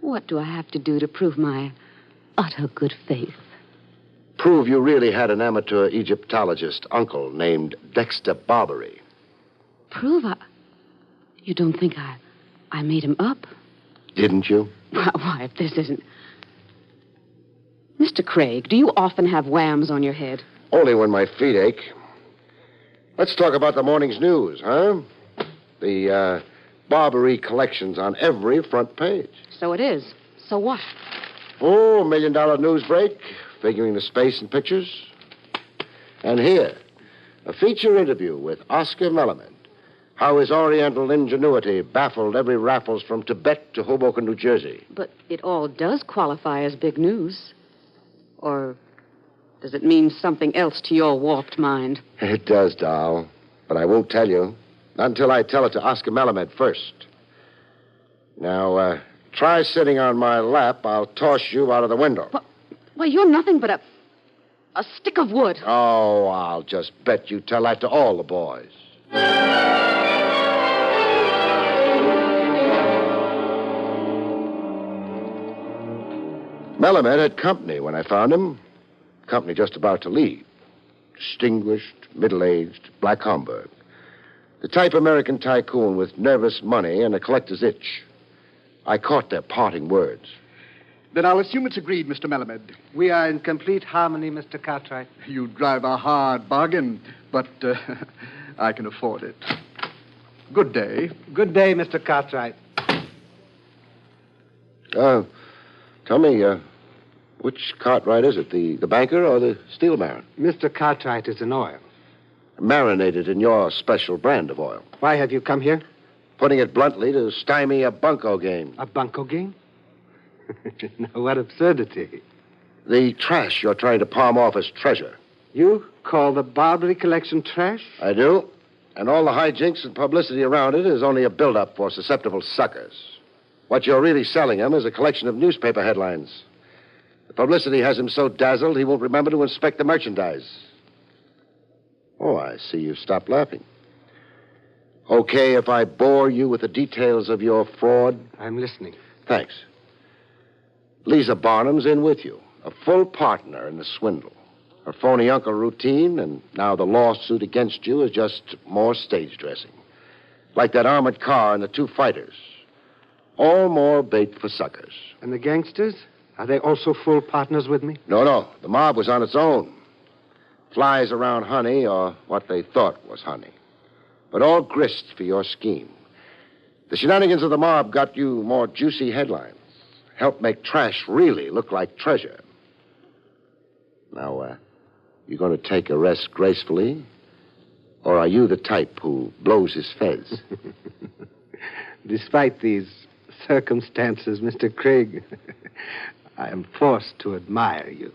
What do I have to do to prove my utter good faith? Prove you really had an amateur Egyptologist uncle named Dexter Barrie. Prove You don't think I made him up? Didn't you? Why, if this isn't... Mr. Craig, do you often have whams on your head? Only when my feet ache. Let's talk about the morning's news, huh? The Barrie collection's on every front page. So it is. So what? Oh, $1 million news break, figuring the space and pictures. And here, a feature interview with Oscar Melamed. How his Oriental ingenuity baffled every Raffles from Tibet to Hoboken, New Jersey. But it all does qualify as big news. Or does it mean something else to your warped mind? It does, doll. But I won't tell you. Not until I tell it to Oscar Melamed first. Now, try sitting on my lap. I'll toss you out of the window. Well, you're nothing but a stick of wood. Oh, I'll just bet you tell that to all the boys. Melamed had company when I found him. Company just about to leave. Distinguished, middle-aged, black Homburg. The type American tycoon with nervous money and a collector's itch. I caught their parting words. Then I'll assume it's agreed, Mr. Melamed. We are in complete harmony, Mr. Cartwright. You drive a hard bargain, but I can afford it. Good day. Good day, Mr. Cartwright. Tell me, which Cartwright is it? The banker or the steel baron? Mr. Cartwright is in oil. Marinated in your special brand of oil. Why have you come here? Putting it bluntly, to stymie a bunco game. A bunco game? Now, what absurdity. The trash you're trying to palm off as treasure. You call the Barrie collection trash? I do. And all the hijinks and publicity around it is only a build-up for susceptible suckers. What you're really selling him is a collection of newspaper headlines. The publicity has him so dazzled he won't remember to inspect the merchandise. Oh, I see you stopped laughing. Okay if I bore you with the details of your fraud? I'm listening. Thanks. Lisa Barnum's in with you, a full partner in the swindle. Her phony uncle routine, and now the lawsuit against you is just more stage dressing. Like that armored car and the two fighters. All more bait for suckers. And the gangsters? Are they also full partners with me? No. The mob was on its own. Flies around honey, or what they thought was honey. But all grist for your scheme. The shenanigans of the mob got you more juicy headlines. Helped make trash really look like treasure. Now, you going to take a rest gracefully? Or are you the type who blows his fez? Despite these circumstances, Mr. Craig, I am forced to admire you.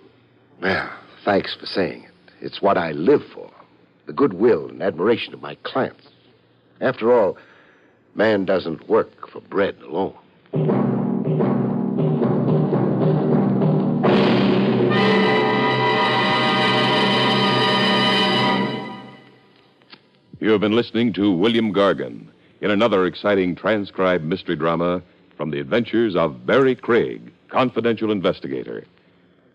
Well, thanks for saying it. It's what I live for. The goodwill and admiration of my clients. After all, man doesn't work for bread alone. You have been listening to William Gargan in another exciting transcribed mystery drama from the adventures of Barrie Craig, confidential investigator.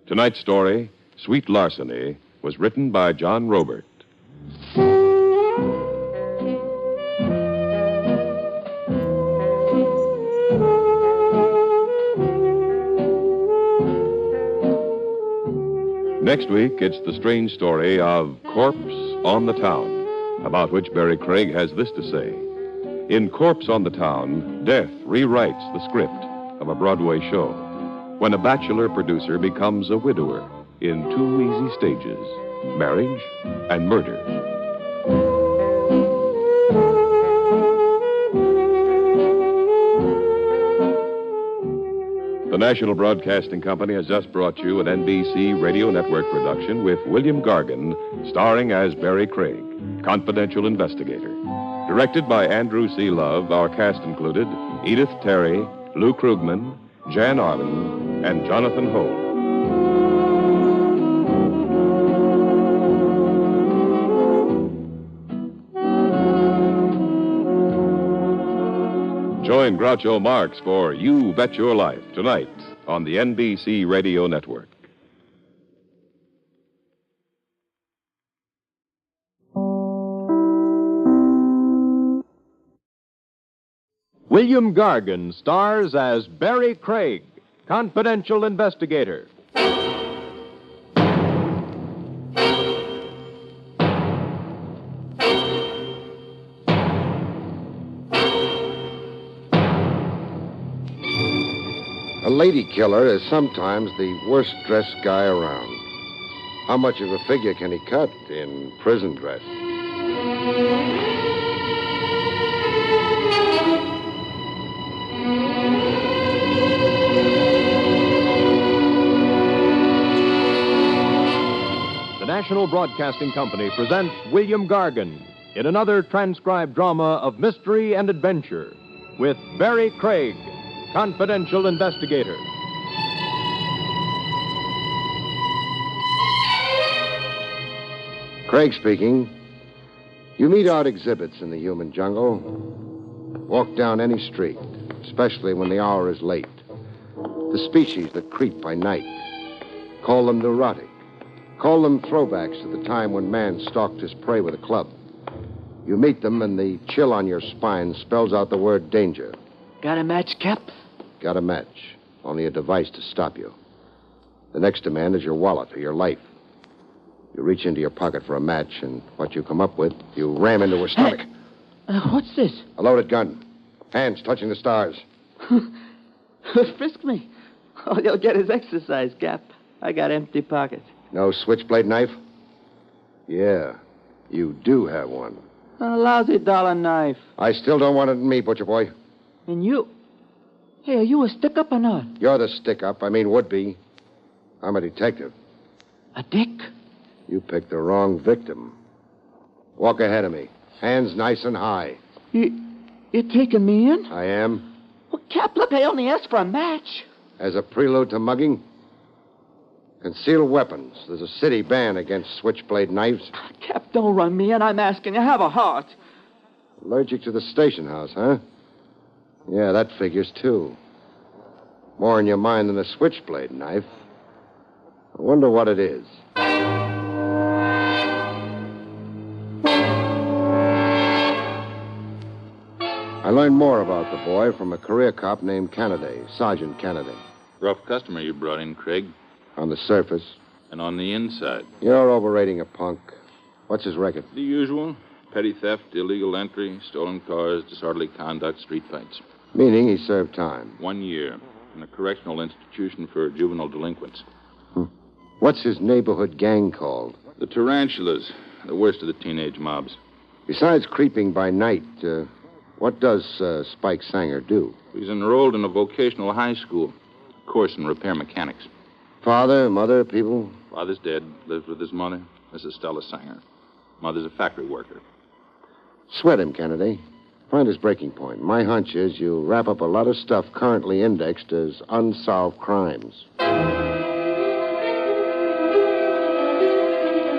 Tonight's story, Sweet Larceny, was written by John Robert. Next week, it's the strange story of Corpse on the Town, about which Barrie Craig has this to say. In Corpse on the Town, death rewrites the script of a Broadway show when a bachelor producer becomes a widower in two easy stages, marriage and murder. The National Broadcasting Company has just brought you an NBC Radio Network production with William Gargan starring as Barrie Craig, confidential investigator. Directed by Andrew C. Love, our cast included Edith Terry, Lou Krugman, Jan Arden, and Jonathan Ho. Join Groucho Marx for You Bet Your Life tonight on the NBC Radio Network. William Gargan stars as Barrie Craig, confidential investigator. A lady killer is sometimes the worst-dressed guy around. How much of a figure can he cut in prison dress? The National Broadcasting Company presents William Gargan in another transcribed drama of mystery and adventure with Barrie Craig, confidential investigator. Craig speaking. You meet odd exhibits in the human jungle. Walk down any street, especially when the hour is late. The species that creep by night. Call them neurotic. Call them throwbacks to the time when man stalked his prey with a club. You meet them, and the chill on your spine spells out the word danger. Got a match, Cap? Got a match. Only a device to stop you. The next demand is your wallet or your life. You reach into your pocket for a match, and what you come up with, you ram into her stomach. What's this? A loaded gun. Hands touching the stars. Frisk me. All you'll get is exercise, Cap. I got empty pockets. No switchblade knife? Yeah, you do have one. A lousy dollar knife. I still don't want it in me, butcher boy. And you? Hey, are you a stick-up or not? You're the stick-up. I mean, would-be. I'm a detective. A dick? You picked the wrong victim. Walk ahead of me. Hands nice and high. You're taking me in? I am. Well, Cap, look, I only asked for a match. As a prelude to mugging, concealed weapons. There's a city ban against switchblade knives. Cap, don't run me in. I'm asking you. Have a heart. Allergic to the station house, huh? Yeah, that figures, too. More in your mind than a switchblade knife. I wonder what it is. I learned more about the boy from a career cop named Kennedy, Sergeant Kennedy. Rough customer you brought in, Craig. On the surface. And on the inside. You're overrating a punk. What's his record? The usual. Petty theft, illegal entry, stolen cars, disorderly conduct, street fights. Meaning he served time. 1 year in a correctional institution for juvenile delinquents. What's his neighborhood gang called? The Tarantulas, the worst of the teenage mobs. Besides creeping by night, what does Spike Sanger do? He's enrolled in a vocational high school, course in repair mechanics. Father, mother, people? Father's dead, lives with his mother, Mrs. Stella Sanger. Mother's a factory worker. Sweat him, Kennedy. Find his breaking point. My hunch is you'll wrap up a lot of stuff currently indexed as unsolved crimes.